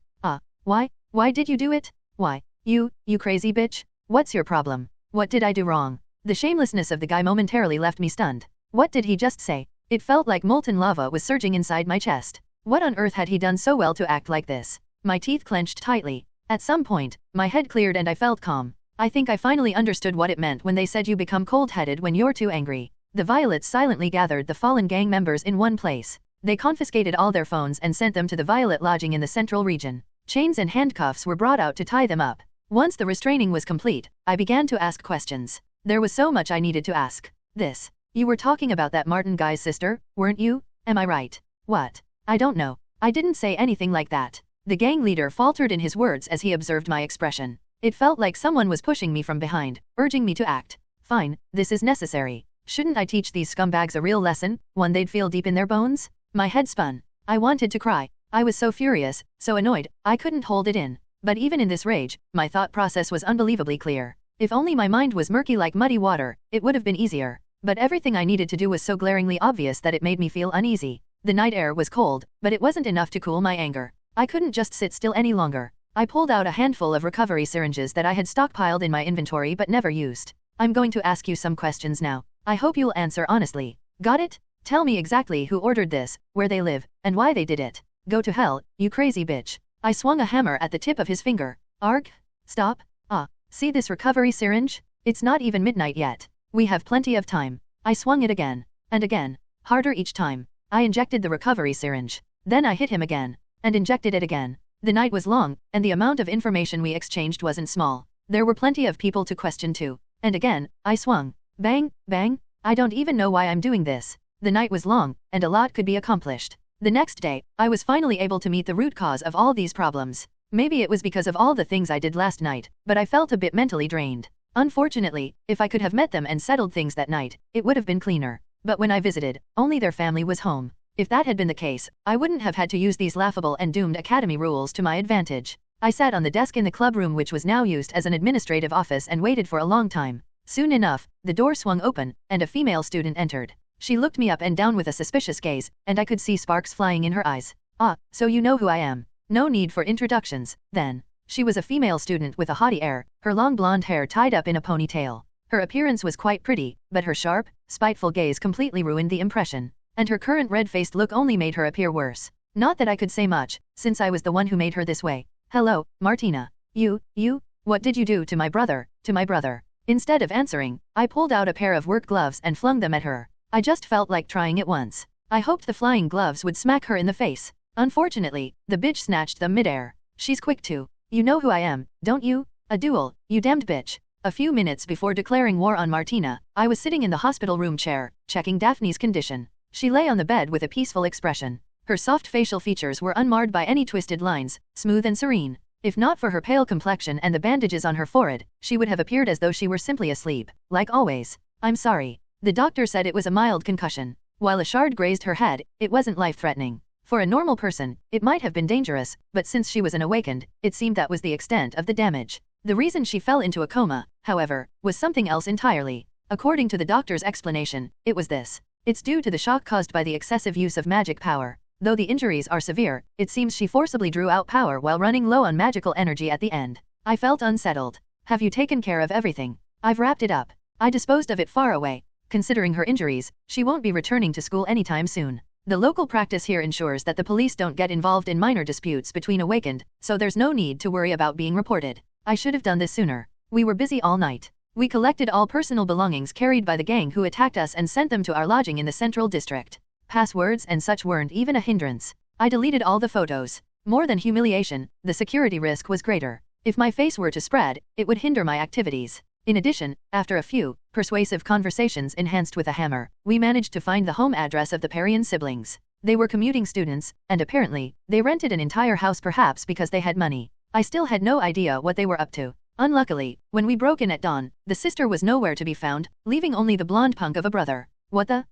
Why did you do it? Why? You crazy bitch? What's your problem? What did I do wrong? The shamelessness of the guy momentarily left me stunned. What did he just say? It felt like molten lava was surging inside my chest. What on earth had he done so well to act like this? My teeth clenched tightly. At some point, my head cleared and I felt calm. I think I finally understood what it meant when they said you become cold-headed when you're too angry. The violets silently gathered the fallen gang members in one place. They confiscated all their phones and sent them to the violet lodging in the central region. Chains and handcuffs were brought out to tie them up. Once the restraining was complete, I began to ask questions. There was so much I needed to ask. You were talking about that Martin guy's sister, weren't you? Am I right? What? I don't know. I didn't say anything like that. The gang leader faltered in his words as he observed my expression. It felt like someone was pushing me from behind, urging me to act. Fine, this is necessary. Shouldn't I teach these scumbags a real lesson, one they'd feel deep in their bones? My head spun. I wanted to cry. I was so furious, so annoyed, I couldn't hold it in. But even in this rage, my thought process was unbelievably clear. If only my mind was murky like muddy water, it would have been easier. But everything I needed to do was so glaringly obvious that it made me feel uneasy. The night air was cold, but it wasn't enough to cool my anger. I couldn't just sit still any longer. I pulled out a handful of recovery syringes that I had stockpiled in my inventory but never used. I'm going to ask you some questions now. I hope you'll answer honestly. Got it? Tell me exactly who ordered this, where they live, and why they did it. Go to hell, you crazy bitch. I swung a hammer at the tip of his finger. Arg? Stop. See this recovery syringe? It's not even midnight yet. We have plenty of time. I swung it again. And again. Harder each time. I injected the recovery syringe. Then I hit him again. And injected it again. The night was long, and the amount of information we exchanged wasn't small. There were plenty of people to question too. And again, I swung. Bang, bang. I don't even know why I'm doing this. The night was long, and a lot could be accomplished. The next day, I was finally able to meet the root cause of all these problems. Maybe it was because of all the things I did last night, but I felt a bit mentally drained. Unfortunately, if I could have met them and settled things that night, it would have been cleaner. But when I visited, only their family was home. If that had been the case, I wouldn't have had to use these laughable and doomed academy rules to my advantage. I sat on the desk in the club room, which was now used as an administrative office, and waited for a long time. Soon enough, the door swung open, and a female student entered. She looked me up and down with a suspicious gaze, and I could see sparks flying in her eyes. Ah, so you know who I am. No need for introductions, then. She was a female student with a haughty air, her long blonde hair tied up in a ponytail. Her appearance was quite pretty, but her sharp, spiteful gaze completely ruined the impression. And her current red-faced look only made her appear worse. Not that I could say much, since I was the one who made her this way. Hello, Martina. You, what did you do to my brother, Instead of answering, I pulled out a pair of work gloves and flung them at her. I just felt like trying it once. I hoped the flying gloves would smack her in the face. Unfortunately, the bitch snatched them midair. She's quick too. You know who I am, don't you? A Duel, you damned bitch. A few minutes before declaring war on Martina, I was sitting in the hospital room chair, checking Daphne's condition. She lay on the bed with a peaceful expression. Her soft facial features were unmarred by any twisted lines, smooth and serene. If not for her pale complexion and the bandages on her forehead, she would have appeared as though she were simply asleep, like always. I'm sorry. The doctor said it was a mild concussion. While a shard grazed her head, it wasn't life-threatening. For a normal person, it might have been dangerous, but since she was unawakened, it seemed that was the extent of the damage. The reason she fell into a coma, however, was something else entirely. According to the doctor's explanation, it was this. It's due to the shock caused by the excessive use of magic power. Though the injuries are severe, it seems she forcibly drew out power while running low on magical energy at the end. I felt unsettled. Have you taken care of everything? I've wrapped it up. I disposed of it far away. Considering her injuries, she won't be returning to school anytime soon. The local practice here ensures that the police don't get involved in minor disputes between awakened, so there's no need to worry about being reported. I should have done this sooner. We were busy all night. We collected all personal belongings carried by the gang who attacked us and sent them to our lodging in the central district. Passwords and such weren't even a hindrance. I deleted all the photos. More than humiliation, the security risk was greater. If my face were to spread, it would hinder my activities. In addition, after a few persuasive conversations enhanced with a hammer, we managed to find the home address of the Parian siblings. They were commuting students, and apparently, they rented an entire house, perhaps because they had money. I still had no idea what they were up to. Unluckily, when we broke in at dawn, the sister was nowhere to be found, leaving only the blonde punk of a brother. What the?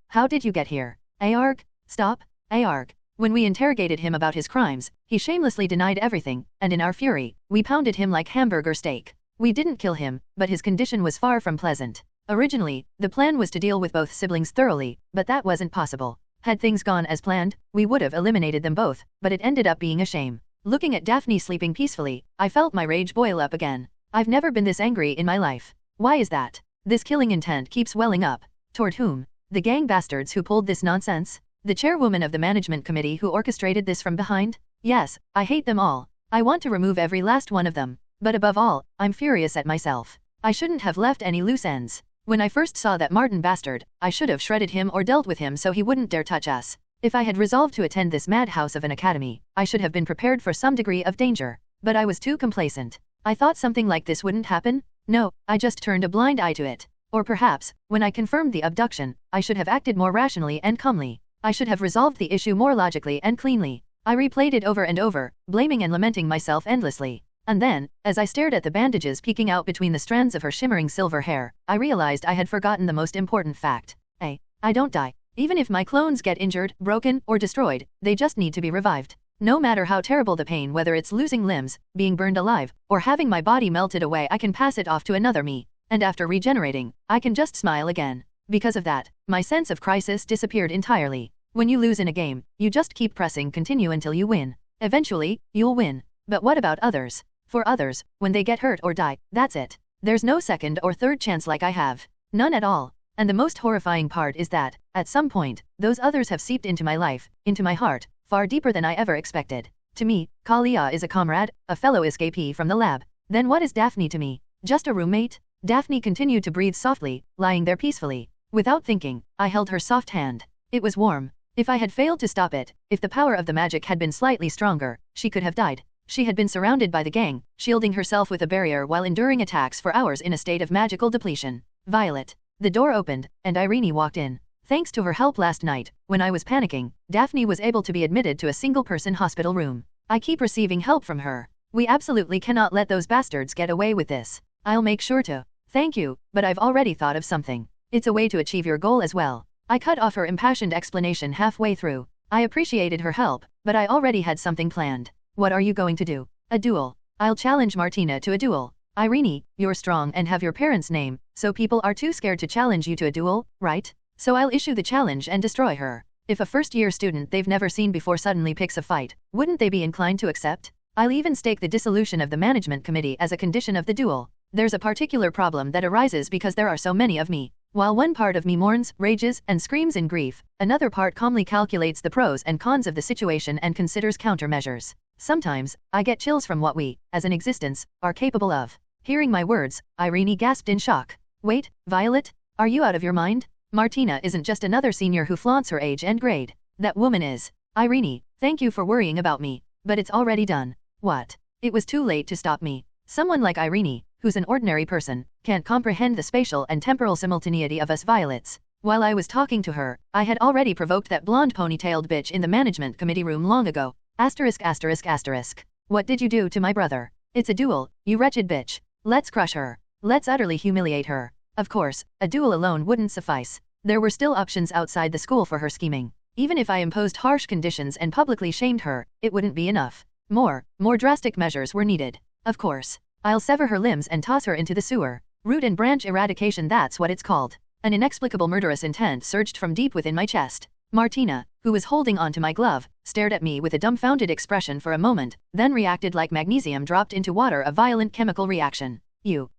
How did you get here? Arg? Stop. Arg. When we interrogated him about his crimes, he shamelessly denied everything, and in our fury, we pounded him like hamburger steak. We didn't kill him, but his condition was far from pleasant. Originally, the plan was to deal with both siblings thoroughly, but that wasn't possible. Had things gone as planned, we would have eliminated them both, but it ended up being a shame. Looking at Daphne sleeping peacefully, I felt my rage boil up again. I've never been this angry in my life. Why is that? This killing intent keeps welling up. Toward whom? The gang bastards who pulled this nonsense? The chairwoman of the management committee who orchestrated this from behind? Yes, I hate them all. I want to remove every last one of them. But above all, I'm furious at myself. I shouldn't have left any loose ends. When I first saw that Martin bastard, I should have shredded him or dealt with him so he wouldn't dare touch us. If I had resolved to attend this madhouse of an academy, I should have been prepared for some degree of danger. But I was too complacent. I thought something like this wouldn't happen? No, I just turned a blind eye to it. Or perhaps, when I confirmed the abduction, I should have acted more rationally and calmly. I should have resolved the issue more logically and cleanly. I replayed it over and over, blaming and lamenting myself endlessly. And then, as I stared at the bandages peeking out between the strands of her shimmering silver hair, I realized I had forgotten the most important fact. I don't die. Even if my clones get injured, broken, or destroyed, they just need to be revived. No matter how terrible the pain, whether it's losing limbs, being burned alive, or having my body melted away, I can pass it off to another me. And after regenerating, I can just smile again. Because of that, my sense of crisis disappeared entirely. When you lose in a game, you just keep pressing continue until you win. Eventually, you'll win. But what about others? For others, when they get hurt or die, that's it. There's no second or third chance like I have. None at all. And the most horrifying part is that, at some point, those others have seeped into my life, into my heart, far deeper than I ever expected. To me, Kalia is a comrade, a fellow escapee from the lab. Then what is Daphne to me? Just a roommate? Daphne continued to breathe softly, lying there peacefully. Without thinking, I held her soft hand. It was warm. If I had failed to stop it, if the power of the magic had been slightly stronger, she could have died. She had been surrounded by the gang, shielding herself with a barrier while enduring attacks for hours in a state of magical depletion. Violet. The door opened, and Irene walked in. Thanks to her help last night, when I was panicking, Daphne was able to be admitted to a single-person hospital room. I keep receiving help from her. We absolutely cannot let those bastards get away with this. I'll make sure to. Thank you, but I've already thought of something. It's a way to achieve your goal as well. I cut off her impassioned explanation halfway through. I appreciated her help, but I already had something planned. What are you going to do? A duel. I'll challenge Martina to a duel. Irene, you're strong and have your parents' name, so people are too scared to challenge you to a duel, right? So I'll issue the challenge and destroy her. If a first-year student they've never seen before suddenly picks a fight, wouldn't they be inclined to accept? I'll even stake the dissolution of the management committee as a condition of the duel. There's a particular problem that arises because there are so many of me. While one part of me mourns, rages, and screams in grief, another part calmly calculates the pros and cons of the situation and considers countermeasures. Sometimes, I get chills from what we, as an existence, are capable of. Hearing my words, Irene gasped in shock. Wait, Violet? Are you out of your mind? Martina isn't just another senior who flaunts her age and grade. That woman is. Irene, thank you for worrying about me, but it's already done. What? It was too late to stop me. Someone like Irene, who's an ordinary person, can't comprehend the spatial and temporal simultaneity of us Violets. While I was talking to her, I had already provoked that blonde ponytailed bitch in the management committee room long ago. Asterisk asterisk asterisk. What did you do to my brother? It's a duel, you wretched bitch. Let's crush her. Let's utterly humiliate her. Of course, a duel alone wouldn't suffice. There were still options outside the school for her scheming. Even if I imposed harsh conditions and publicly shamed her, it wouldn't be enough. More drastic measures were needed. Of course. I'll sever her limbs and toss her into the sewer. Root and branch eradication, that's what it's called. An inexplicable murderous intent surged from deep within my chest. Martina, who was holding onto my glove, stared at me with a dumbfounded expression for a moment, then reacted like magnesium dropped into water, a violent chemical reaction.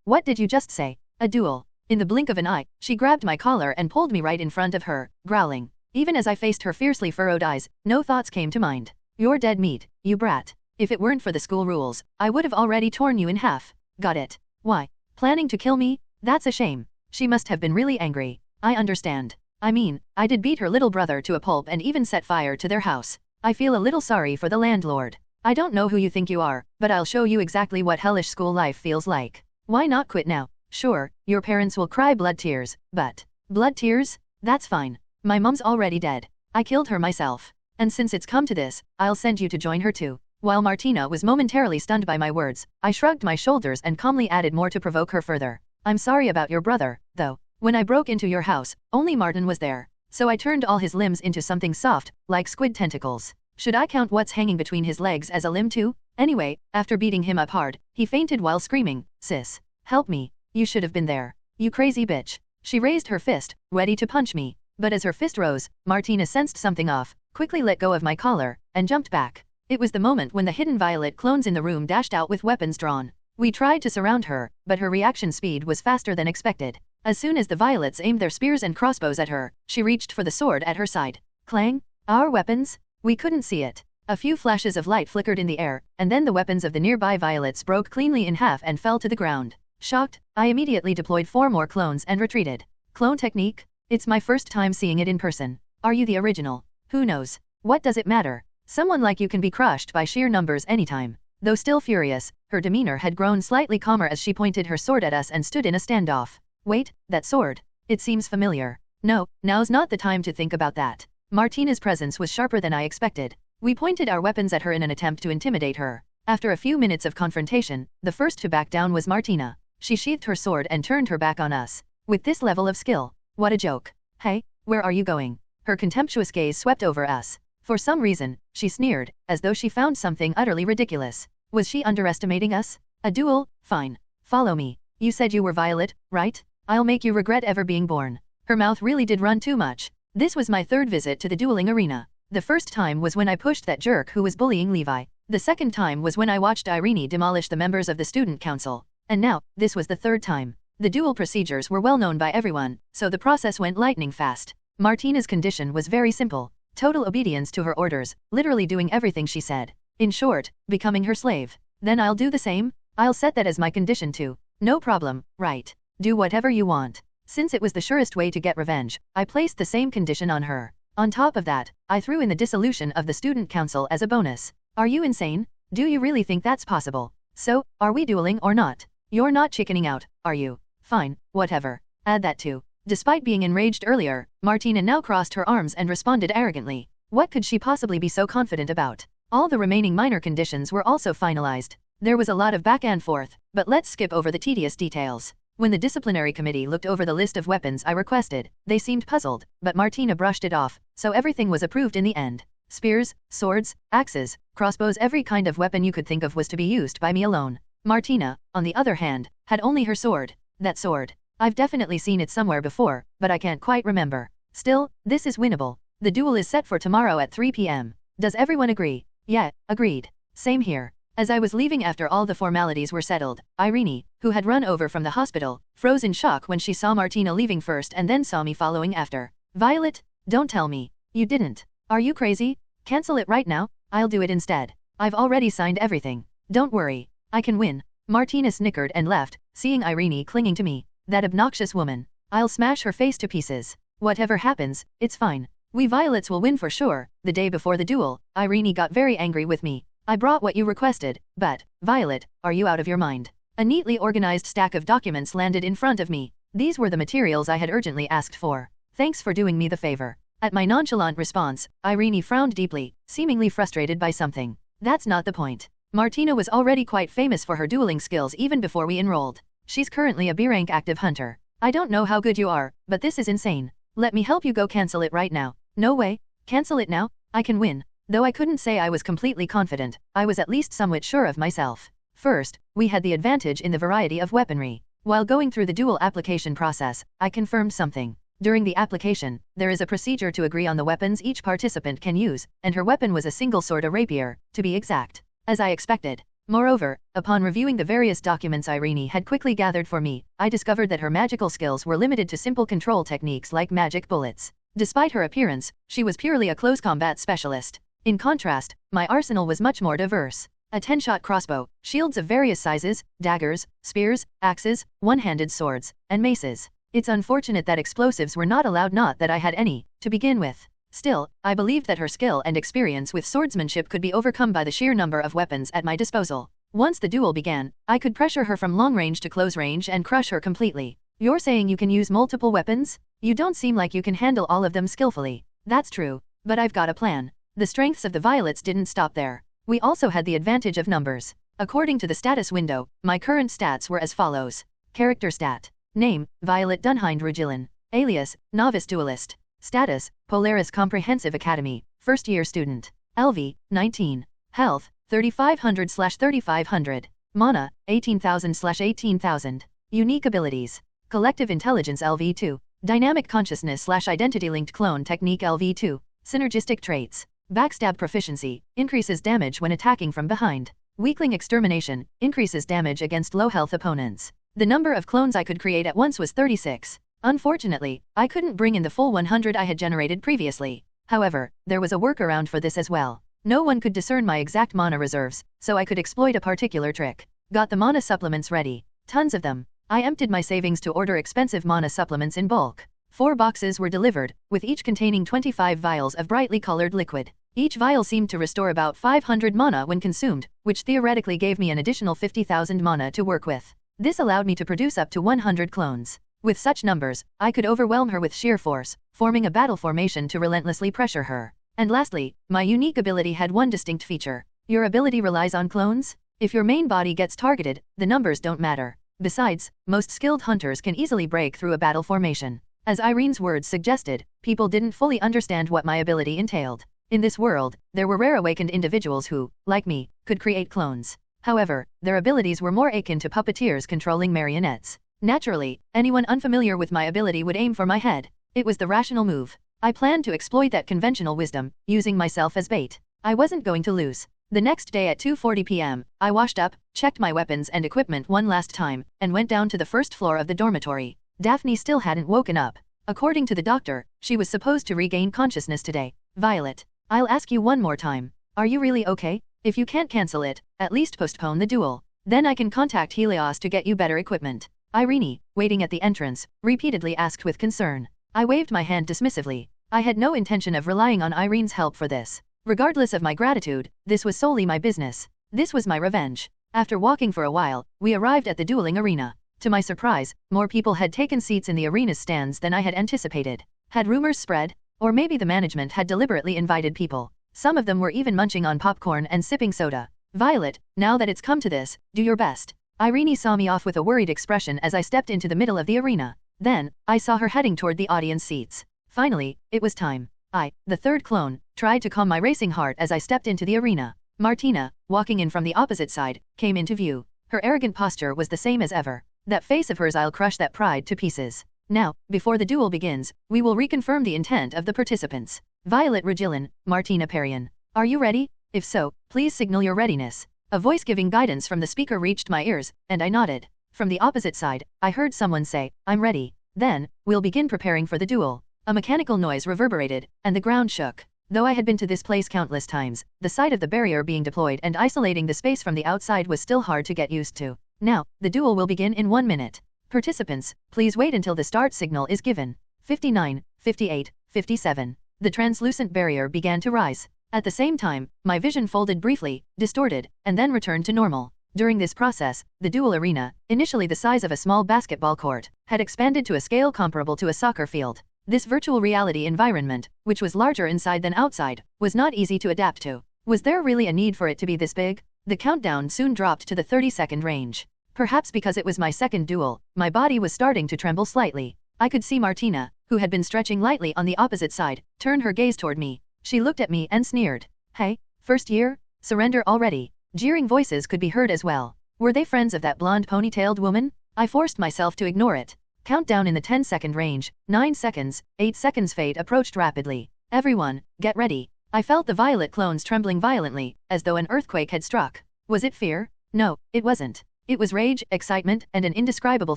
What did you just say? A duel. In the blink of an eye, she grabbed my collar and pulled me right in front of her, growling. Even as I faced her fiercely furrowed eyes, no thoughts came to mind. You're dead meat, you brat. If it weren't for the school rules, I would have already torn you in half. Got it. Why? Planning to kill me? That's a shame. She must have been really angry. I understand. I mean, I did beat her little brother to a pulp and even set fire to their house. I feel a little sorry for the landlord. I don't know who you think you are, but I'll show you exactly what hellish school life feels like. Why not quit now? Sure, your parents will cry blood tears, but... Blood tears? That's fine. My mom's already dead. I killed her myself. And since it's come to this, I'll send you to join her too. While Martina was momentarily stunned by my words, I shrugged my shoulders and calmly added more to provoke her further. I'm sorry about your brother, though. When I broke into your house, only Martin was there. So I turned all his limbs into something soft, like squid tentacles. Should I count what's hanging between his legs as a limb too? Anyway, after beating him up hard, he fainted while screaming, "Sis, help me. You should have been there. You crazy bitch." She raised her fist, ready to punch me. But as her fist rose, Martina sensed something off, quickly let go of my collar, and jumped back. It was the moment when the hidden Violet clones in the room dashed out with weapons drawn. We tried to surround her, but her reaction speed was faster than expected. As soon as the Violets aimed their spears and crossbows at her, she reached for the sword at her side. Clang! Our weapons? We couldn't see it. A few flashes of light flickered in the air, and then the weapons of the nearby Violets broke cleanly in half and fell to the ground. Shocked, I immediately deployed 4 more clones and retreated. Clone technique? It's my first time seeing it in person. Are you the original? Who knows? What does it matter? Someone like you can be crushed by sheer numbers anytime. Though still furious, her demeanor had grown slightly calmer as she pointed her sword at us and stood in a standoff. Wait, that sword. It seems familiar. No, now's not the time to think about that. Martina's presence was sharper than I expected. We pointed our weapons at her in an attempt to intimidate her. After a few minutes of confrontation, the first to back down was Martina. She sheathed her sword and turned her back on us. With this level of skill, what a joke. Hey, where are you going? Her contemptuous gaze swept over us. For some reason, she sneered, as though she found something utterly ridiculous. Was she underestimating us? A duel? Fine. Follow me. You said you were Violet, right? I'll make you regret ever being born. Her mouth really did run too much. This was my third visit to the dueling arena. The first time was when I pushed that jerk who was bullying Levi. The second time was when I watched Irene demolish the members of the student council. And now, this was the third time. The duel procedures were well known by everyone, so the process went lightning fast. Martina's condition was very simple. Total obedience to her orders, literally doing everything she said. In short, becoming her slave. Then I'll do the same? I'll set that as my condition too. No problem, right. Do whatever you want. Since it was the surest way to get revenge, I placed the same condition on her. On top of that, I threw in the dissolution of the student council as a bonus. Are you insane? Do you really think that's possible? So, are we dueling or not? You're not chickening out, are you? Fine, whatever. Add that too. Despite being enraged earlier, Martina now crossed her arms and responded arrogantly. What could she possibly be so confident about? All the remaining minor conditions were also finalized. There was a lot of back and forth, but let's skip over the tedious details. When the disciplinary committee looked over the list of weapons I requested, they seemed puzzled, but Martina brushed it off, so everything was approved in the end. Spears, swords, axes, crossbows, every kind of weapon you could think of was to be used by me alone. Martina, on the other hand, had only her sword. That sword. I've definitely seen it somewhere before, but I can't quite remember. Still, this is winnable. The duel is set for tomorrow at 3 p.m. Does everyone agree? Yeah, agreed. Same here. As I was leaving after all the formalities were settled, Irene, who had run over from the hospital, froze in shock when she saw Martina leaving first and then saw me following after. Violet, don't tell me. You didn't. Are you crazy? Cancel it right now, I'll do it instead. I've already signed everything. Don't worry. I can win. Martina snickered and left, seeing Irene clinging to me. That obnoxious woman. I'll smash her face to pieces. Whatever happens, it's fine. We Violets will win for sure. The day before the duel, Irene got very angry with me. I brought what you requested, but, Violet, are you out of your mind? A neatly organized stack of documents landed in front of me. These were the materials I had urgently asked for. Thanks for doing me the favor. At my nonchalant response, Irene frowned deeply, seemingly frustrated by something. That's not the point. Martina was already quite famous for her dueling skills even before we enrolled. She's currently a B-rank active hunter. I don't know how good you are, but this is insane. Let me help you go cancel it right now. No way. Cancel it now? I can win. Though I couldn't say I was completely confident, I was at least somewhat sure of myself. First, we had the advantage in the variety of weaponry. While going through the duel application process, I confirmed something. During the application, there is a procedure to agree on the weapons each participant can use, and her weapon was a single sword, a rapier, to be exact. As I expected. Moreover, upon reviewing the various documents Irene had quickly gathered for me, I discovered that her magical skills were limited to simple control techniques like magic bullets. Despite her appearance, she was purely a close combat specialist. In contrast, my arsenal was much more diverse. A 10-shot crossbow, shields of various sizes, daggers, spears, axes, one-handed swords, and maces. It's unfortunate that explosives were not allowed, not that I had any, to begin with. Still, I believed that her skill and experience with swordsmanship could be overcome by the sheer number of weapons at my disposal. Once the duel began, I could pressure her from long range to close range and crush her completely. You're saying you can use multiple weapons? You don't seem like you can handle all of them skillfully. That's true, but I've got a plan. The strengths of the Violets didn't stop there. We also had the advantage of numbers. According to the status window, my current stats were as follows. Character stat. Name, Violet Dunhind Rugilin. Alias, Novice Duelist. Status, Polaris Comprehensive Academy, first year student. LV, 19. Health, 3500/3500. Mana, 18,000/18,000. Unique abilities. Collective Intelligence LV2. Dynamic Consciousness/Identity Linked Clone Technique LV2. Synergistic traits. Backstab proficiency, increases damage when attacking from behind. Weakling Extermination, increases damage against low health opponents. The number of clones I could create at once was 36. Unfortunately, I couldn't bring in the full 100 I had generated previously. However, there was a workaround for this as well. No one could discern my exact mana reserves, so I could exploit a particular trick. Got the mana supplements ready. Tons of them. I emptied my savings to order expensive mana supplements in bulk. 4 boxes were delivered, with each containing 25 vials of brightly colored liquid. Each vial seemed to restore about 500 mana when consumed, which theoretically gave me an additional 50,000 mana to work with. This allowed me to produce up to 100 clones. With such numbers, I could overwhelm her with sheer force, forming a battle formation to relentlessly pressure her. And lastly, my unique ability had one distinct feature. Your ability relies on clones? If your main body gets targeted, the numbers don't matter. Besides, most skilled hunters can easily break through a battle formation. As Irene's words suggested, people didn't fully understand what my ability entailed. In this world, there were rare awakened individuals who, like me, could create clones. However, their abilities were more akin to puppeteers controlling marionettes. Naturally, anyone unfamiliar with my ability would aim for my head. It was the rational move. I planned to exploit that conventional wisdom, using myself as bait. I wasn't going to lose. The next day at 2:40 p.m., I washed up, checked my weapons and equipment one last time, and went down to the first floor of the dormitory. Daphne still hadn't woken up. According to the doctor, she was supposed to regain consciousness today. Violet, I'll ask you one more time. Are you really okay? If you can't cancel it, at least postpone the duel. Then I can contact Helios to get you better equipment. Irene, waiting at the entrance, repeatedly asked with concern. I waved my hand dismissively. I had no intention of relying on Irene's help for this. Regardless of my gratitude, this was solely my business. This was my revenge. After walking for a while, we arrived at the dueling arena. To my surprise, more people had taken seats in the arena's stands than I had anticipated. Had rumors spread? Or maybe the management had deliberately invited people. Some of them were even munching on popcorn and sipping soda. Violet, now that it's come to this, do your best. Irene saw me off with a worried expression as I stepped into the middle of the arena. Then, I saw her heading toward the audience seats. Finally, it was time. I, the third clone, tried to calm my racing heart as I stepped into the arena. Martina, walking in from the opposite side, came into view. Her arrogant posture was the same as ever. That face of hers, I'll crush that pride to pieces. Now, before the duel begins, we will reconfirm the intent of the participants. Violet Regillin, Martina Perian. Are you ready? If so, please signal your readiness. A voice giving guidance from the speaker reached my ears, and I nodded. From the opposite side, I heard someone say, I'm ready. Then, we'll begin preparing for the duel. A mechanical noise reverberated, and the ground shook. Though I had been to this place countless times, the sight of the barrier being deployed and isolating the space from the outside was still hard to get used to. Now, the duel will begin in 1 minute. Participants, please wait until the start signal is given. 59, 58, 57. The translucent barrier began to rise. At the same time, my vision folded briefly, distorted, and then returned to normal. During this process, the duel arena, initially the size of a small basketball court, had expanded to a scale comparable to a soccer field. This virtual reality environment, which was larger inside than outside, was not easy to adapt to. Was there really a need for it to be this big? The countdown soon dropped to the 30-second range. Perhaps because it was my second duel, my body was starting to tremble slightly. I could see Martina, who had been stretching lightly on the opposite side, turn her gaze toward me. She looked at me and sneered. Hey, first year? Surrender already. Jeering voices could be heard as well. Were they friends of that blonde ponytailed woman? I forced myself to ignore it. Countdown in the 10-second range, 9 seconds, 8 seconds. Fate approached rapidly. Everyone, get ready. I felt the violet clones trembling violently, as though an earthquake had struck. Was it fear? No, it wasn't. It was rage, excitement, and an indescribable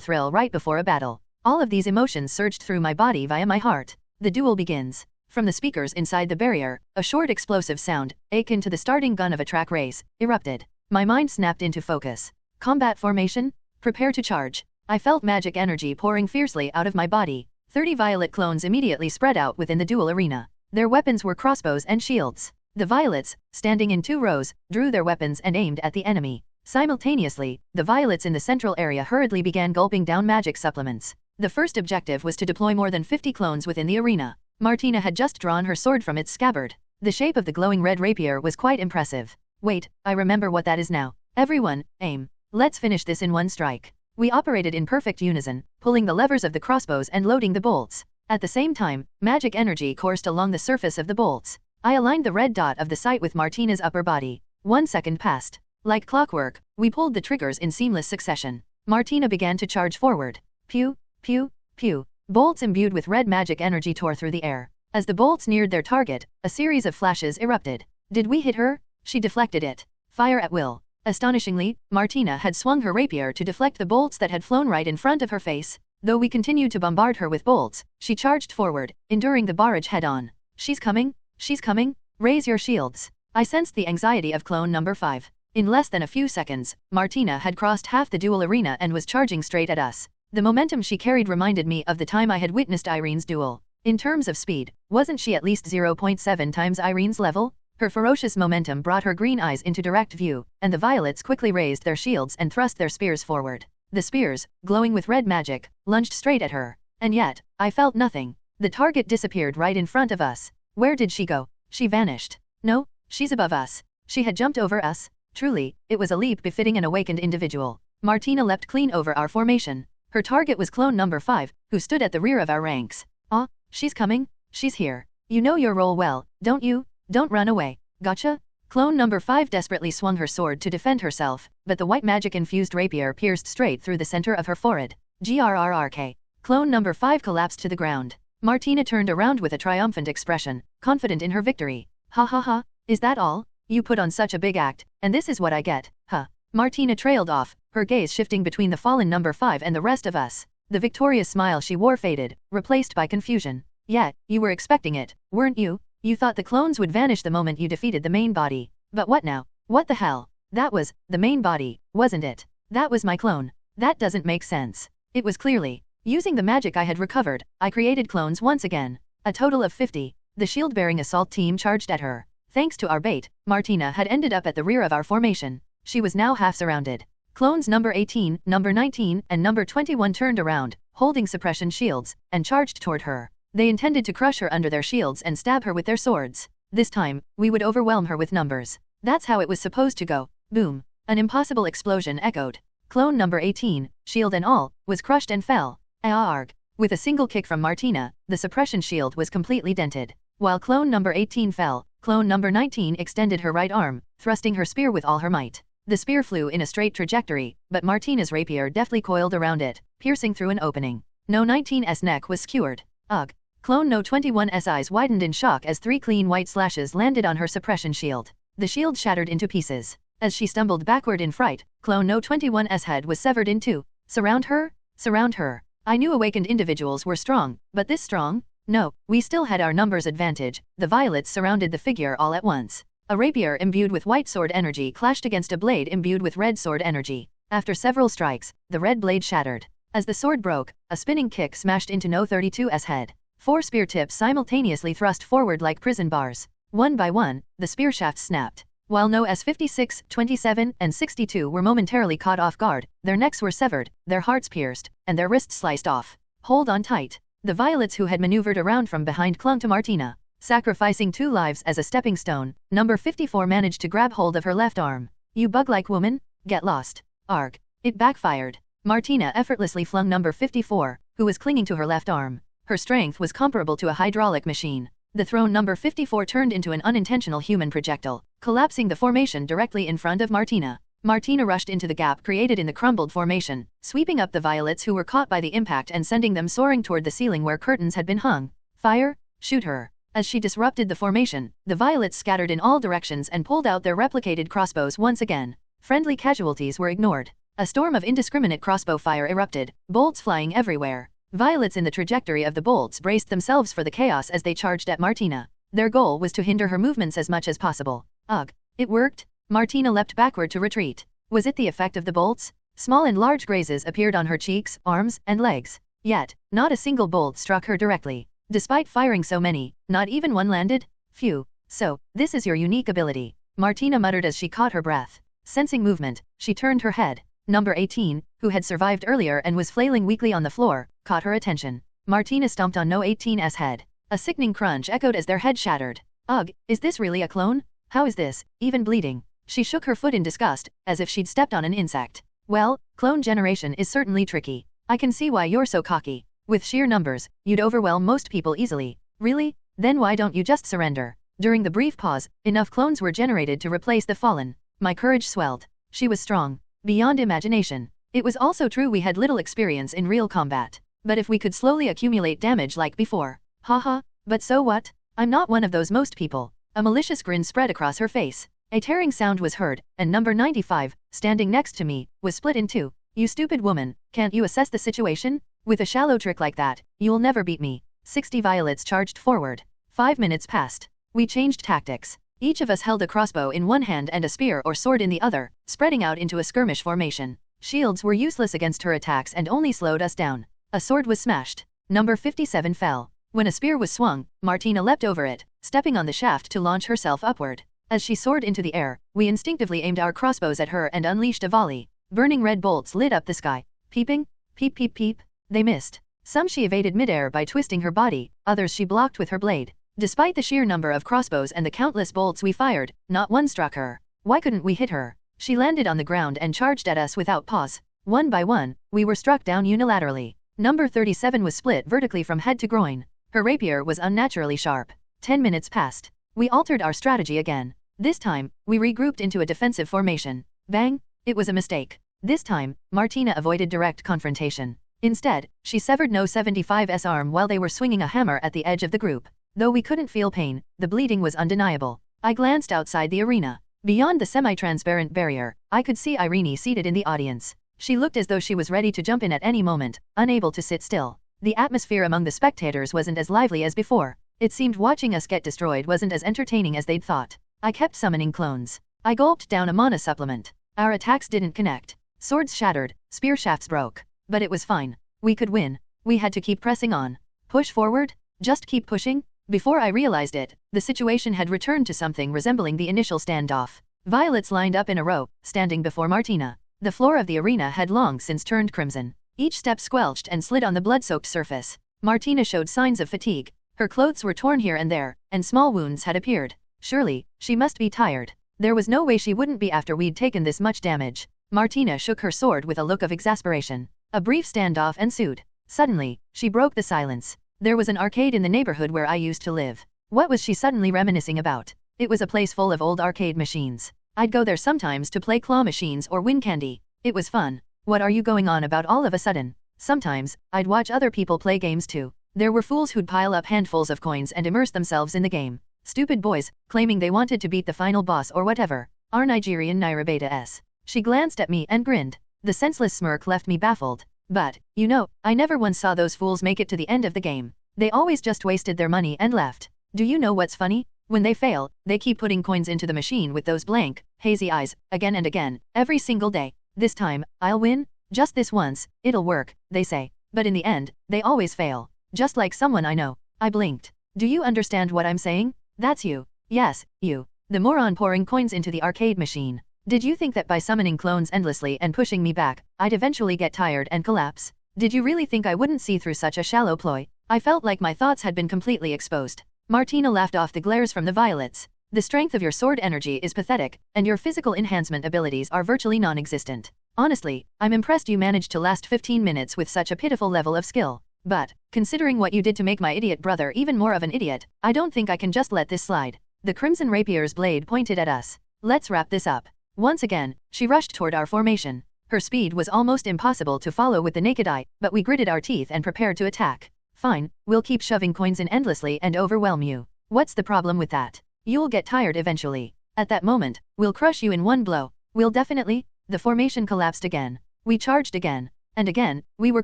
thrill right before a battle. All of these emotions surged through my body via my heart. The duel begins. From the speakers inside the barrier, a short explosive sound, akin to the starting gun of a track race, erupted. My mind snapped into focus. Combat formation? Prepare to charge. I felt magic energy pouring fiercely out of my body. 30 violet clones immediately spread out within the duel arena. Their weapons were crossbows and shields. The violets, standing in 2 rows, drew their weapons and aimed at the enemy. Simultaneously, the violets in the central area hurriedly began gulping down magic supplements. The first objective was to deploy more than 50 clones within the arena. Martina had just drawn her sword from its scabbard. The shape of the glowing red rapier was quite impressive. Wait, I remember what that is now. Everyone, aim. Let's finish this in one strike. We operated in perfect unison, pulling the levers of the crossbows and loading the bolts. At the same time, magic energy coursed along the surface of the bolts. I aligned the red dot of the sight with Martina's upper body. 1 second passed. Like clockwork, we pulled the triggers in seamless succession. Martina began to charge forward. Pew, pew, pew. Bolts imbued with red magic energy tore through the air. As the bolts neared their target, a series of flashes erupted. Did we hit her? She deflected it. Fire at will. Astonishingly, Martina had swung her rapier to deflect the bolts that had flown right in front of her face. Though we continued to bombard her with bolts, she charged forward, enduring the barrage head-on. She's coming? She's coming? Raise your shields. I sensed the anxiety of clone number 5. In less than a few seconds, Martina had crossed half the duel arena and was charging straight at us. The momentum she carried reminded me of the time I had witnessed Irene's duel. In terms of speed, wasn't she at least 0.7 times Irene's level? Her ferocious momentum brought her green eyes into direct view, and the violets quickly raised their shields and thrust their spears forward. The spears, glowing with red magic, lunged straight at her. And yet, I felt nothing. The target disappeared right in front of us. Where did she go? She vanished. No, she's above us. She had jumped over us. Truly, it was a leap befitting an awakened individual. Martina leapt clean over our formation. Her target was clone number 5, who stood at the rear of our ranks. Ah, she's coming. She's here. You know your role well, don't you? Don't run away. Gotcha? Clone number 5 desperately swung her sword to defend herself, but the white magic-infused rapier pierced straight through the center of her forehead. Grrrk. Clone number 5 collapsed to the ground. Martina turned around with a triumphant expression, confident in her victory. Ha ha ha, is that all? You put on such a big act, and this is what I get, huh? Martina trailed off, her gaze shifting between the fallen number 5 and the rest of us. The victorious smile she wore faded, replaced by confusion. Yeah, you were expecting it, weren't you? You thought the clones would vanish the moment you defeated the main body. But what now? What the hell? That was the main body, wasn't it? That was my clone. That doesn't make sense. It was clearly. Using the magic I had recovered, I created clones once again. A total of 50. The shield-bearing assault team charged at her. Thanks to our bait, Martina had ended up at the rear of our formation. She was now half surrounded. Clones number 18, number 19, and number 21 turned around, holding suppression shields, and charged toward her. They intended to crush her under their shields and stab her with their swords. This time, we would overwhelm her with numbers. That's how it was supposed to go. Boom. An impossible explosion echoed. Clone number 18, shield and all, was crushed and fell. Arg. With a single kick from Martina, the suppression shield was completely dented. While clone number 18 fell, clone number 19 extended her right arm, thrusting her spear with all her might. The spear flew in a straight trajectory, but Martina's rapier deftly coiled around it, piercing through an opening. No 19's neck was skewered. Ugh. Clone No 21's eyes widened in shock as 3 clean white slashes landed on her suppression shield. The shield shattered into pieces. As she stumbled backward in fright, Clone No 21's head was severed in two. Surround her? Surround her. I knew awakened individuals were strong, but this strong? No, we still had our numbers advantage. The violets surrounded the figure all at once. A rapier imbued with white sword energy clashed against a blade imbued with red sword energy. After several strikes, the red blade shattered. As the sword broke, a spinning kick smashed into No 32's head. 4 spear tips simultaneously thrust forward like prison bars. One by one, the spear shafts snapped. While No's 56, 27, and 62 were momentarily caught off guard, their necks were severed, their hearts pierced, and their wrists sliced off. Hold on tight. The violets who had maneuvered around from behind clung to Martina. Sacrificing 2 lives as a stepping stone, number 54 managed to grab hold of her left arm. You bug-like woman? Get lost. Arg. It backfired. Martina effortlessly flung number 54, who was clinging to her left arm. Her strength was comparable to a hydraulic machine. The thrown number 54 turned into an unintentional human projectile, collapsing the formation directly in front of Martina. Martina rushed into the gap created in the crumbled formation, sweeping up the violets who were caught by the impact and sending them soaring toward the ceiling where curtains had been hung. Fire! Shoot her! As she disrupted the formation, the violets scattered in all directions and pulled out their replicated crossbows once again. Friendly casualties were ignored. A storm of indiscriminate crossbow fire erupted, bolts flying everywhere. Violets in the trajectory of the bolts braced themselves for the chaos as they charged at Martina. Their goal was to hinder her movements as much as possible. Ugh. It worked? Martina leapt backward to retreat. Was it the effect of the bolts? Small and large grazes appeared on her cheeks, arms, and legs. Yet, not a single bolt struck her directly. Despite firing so many, not even one landed? Phew. So, this is your unique ability, Martina muttered as she caught her breath. Sensing movement, she turned her head. Number 18, who had survived earlier and was flailing weakly on the floor, caught her attention. Martina stomped on No 18's head. A sickening crunch echoed as their head shattered. Ugh, is this really a clone? How is this, even bleeding? She shook her foot in disgust, as if she'd stepped on an insect. Well, clone generation is certainly tricky. I can see why you're so cocky. With sheer numbers, you'd overwhelm most people easily. Really? Then why don't you just surrender? During the brief pause, enough clones were generated to replace the fallen. My courage swelled. She was strong. Beyond imagination. It was also true we had little experience in real combat. But if we could slowly accumulate damage like before. Haha, but so what? I'm not one of those most people. A malicious grin spread across her face. A tearing sound was heard, and number 95, standing next to me, was split in two. You stupid woman, can't you assess the situation? With a shallow trick like that, you'll never beat me. 60 violets charged forward. 5 minutes passed. We changed tactics. Each of us held a crossbow in one hand and a spear or sword in the other, spreading out into a skirmish formation. Shields were useless against her attacks and only slowed us down. A sword was smashed. Number 57 fell. When a spear was swung, Martina leapt over it, stepping on the shaft to launch herself upward. As she soared into the air, we instinctively aimed our crossbows at her and unleashed a volley. Burning red bolts lit up the sky. Peeping? Peep peep peep. They missed. Some she evaded midair by twisting her body, others she blocked with her blade. Despite the sheer number of crossbows and the countless bolts we fired, not one struck her. Why couldn't we hit her? She landed on the ground and charged at us without pause. One by one, we were struck down unilaterally. Number 37 was split vertically from head to groin. Her rapier was unnaturally sharp. 10 minutes passed. We altered our strategy again. This time, we regrouped into a defensive formation. Bang! It was a mistake. This time, Martina avoided direct confrontation. Instead, she severed No 75's arm while they were swinging a hammer at the edge of the group. Though we couldn't feel pain, the bleeding was undeniable. I glanced outside the arena. Beyond the semi-transparent barrier, I could see Irene seated in the audience. She looked as though she was ready to jump in at any moment, unable to sit still. The atmosphere among the spectators wasn't as lively as before. It seemed watching us get destroyed wasn't as entertaining as they'd thought. I kept summoning clones. I gulped down a mana supplement. Our attacks didn't connect. Swords shattered, spear shafts broke. But it was fine. We could win. We had to keep pressing on. Push forward? Just keep pushing? Before I realized it, the situation had returned to something resembling the initial standoff. Violets lined up in a row, standing before Martina. The floor of the arena had long since turned crimson. Each step squelched and slid on the blood-soaked surface. Martina showed signs of fatigue. Her clothes were torn here and there, and small wounds had appeared. Surely, she must be tired. There was no way she wouldn't be after we'd taken this much damage. Martina shook her sword with a look of exasperation. A brief standoff ensued. Suddenly, she broke the silence. There was an arcade in the neighborhood where I used to live. What was she suddenly reminiscing about? It was a place full of old arcade machines. I'd go there sometimes to play claw machines or win candy. It was fun. What are you going on about all of a sudden? Sometimes, I'd watch other people play games too. There were fools who'd pile up handfuls of coins and immerse themselves in the game. Stupid boys, claiming they wanted to beat the final boss or whatever. Our Nigerian Naira Beta S. She glanced at me and grinned. The senseless smirk left me baffled. But, you know, I never once saw those fools make it to the end of the game. They always just wasted their money and left. Do you know what's funny? When they fail, they keep putting coins into the machine with those blank, hazy eyes, again and again, every single day. This time, I'll win? Just this once, it'll work, they say. But in the end, they always fail. Just like someone I know. I blinked. Do you understand what I'm saying? That's you. Yes, you. The moron pouring coins into the arcade machine. Did you think that by summoning clones endlessly and pushing me back, I'd eventually get tired and collapse? Did you really think I wouldn't see through such a shallow ploy? I felt like my thoughts had been completely exposed. Martina laughed off the glares from the violets. The strength of your sword energy is pathetic, and your physical enhancement abilities are virtually non-existent. Honestly, I'm impressed you managed to last 15 minutes with such a pitiful level of skill. But, considering what you did to make my idiot brother even more of an idiot, I don't think I can just let this slide. The crimson rapier's blade pointed at us. Let's wrap this up. Once again, she rushed toward our formation. Her speed was almost impossible to follow with the naked eye, but we gritted our teeth and prepared to attack. Fine, we'll keep shoving coins in endlessly and overwhelm you. What's the problem with that? You'll get tired eventually. At that moment, we'll crush you in one blow. We'll definitely. The formation collapsed again. We charged again. And again, we were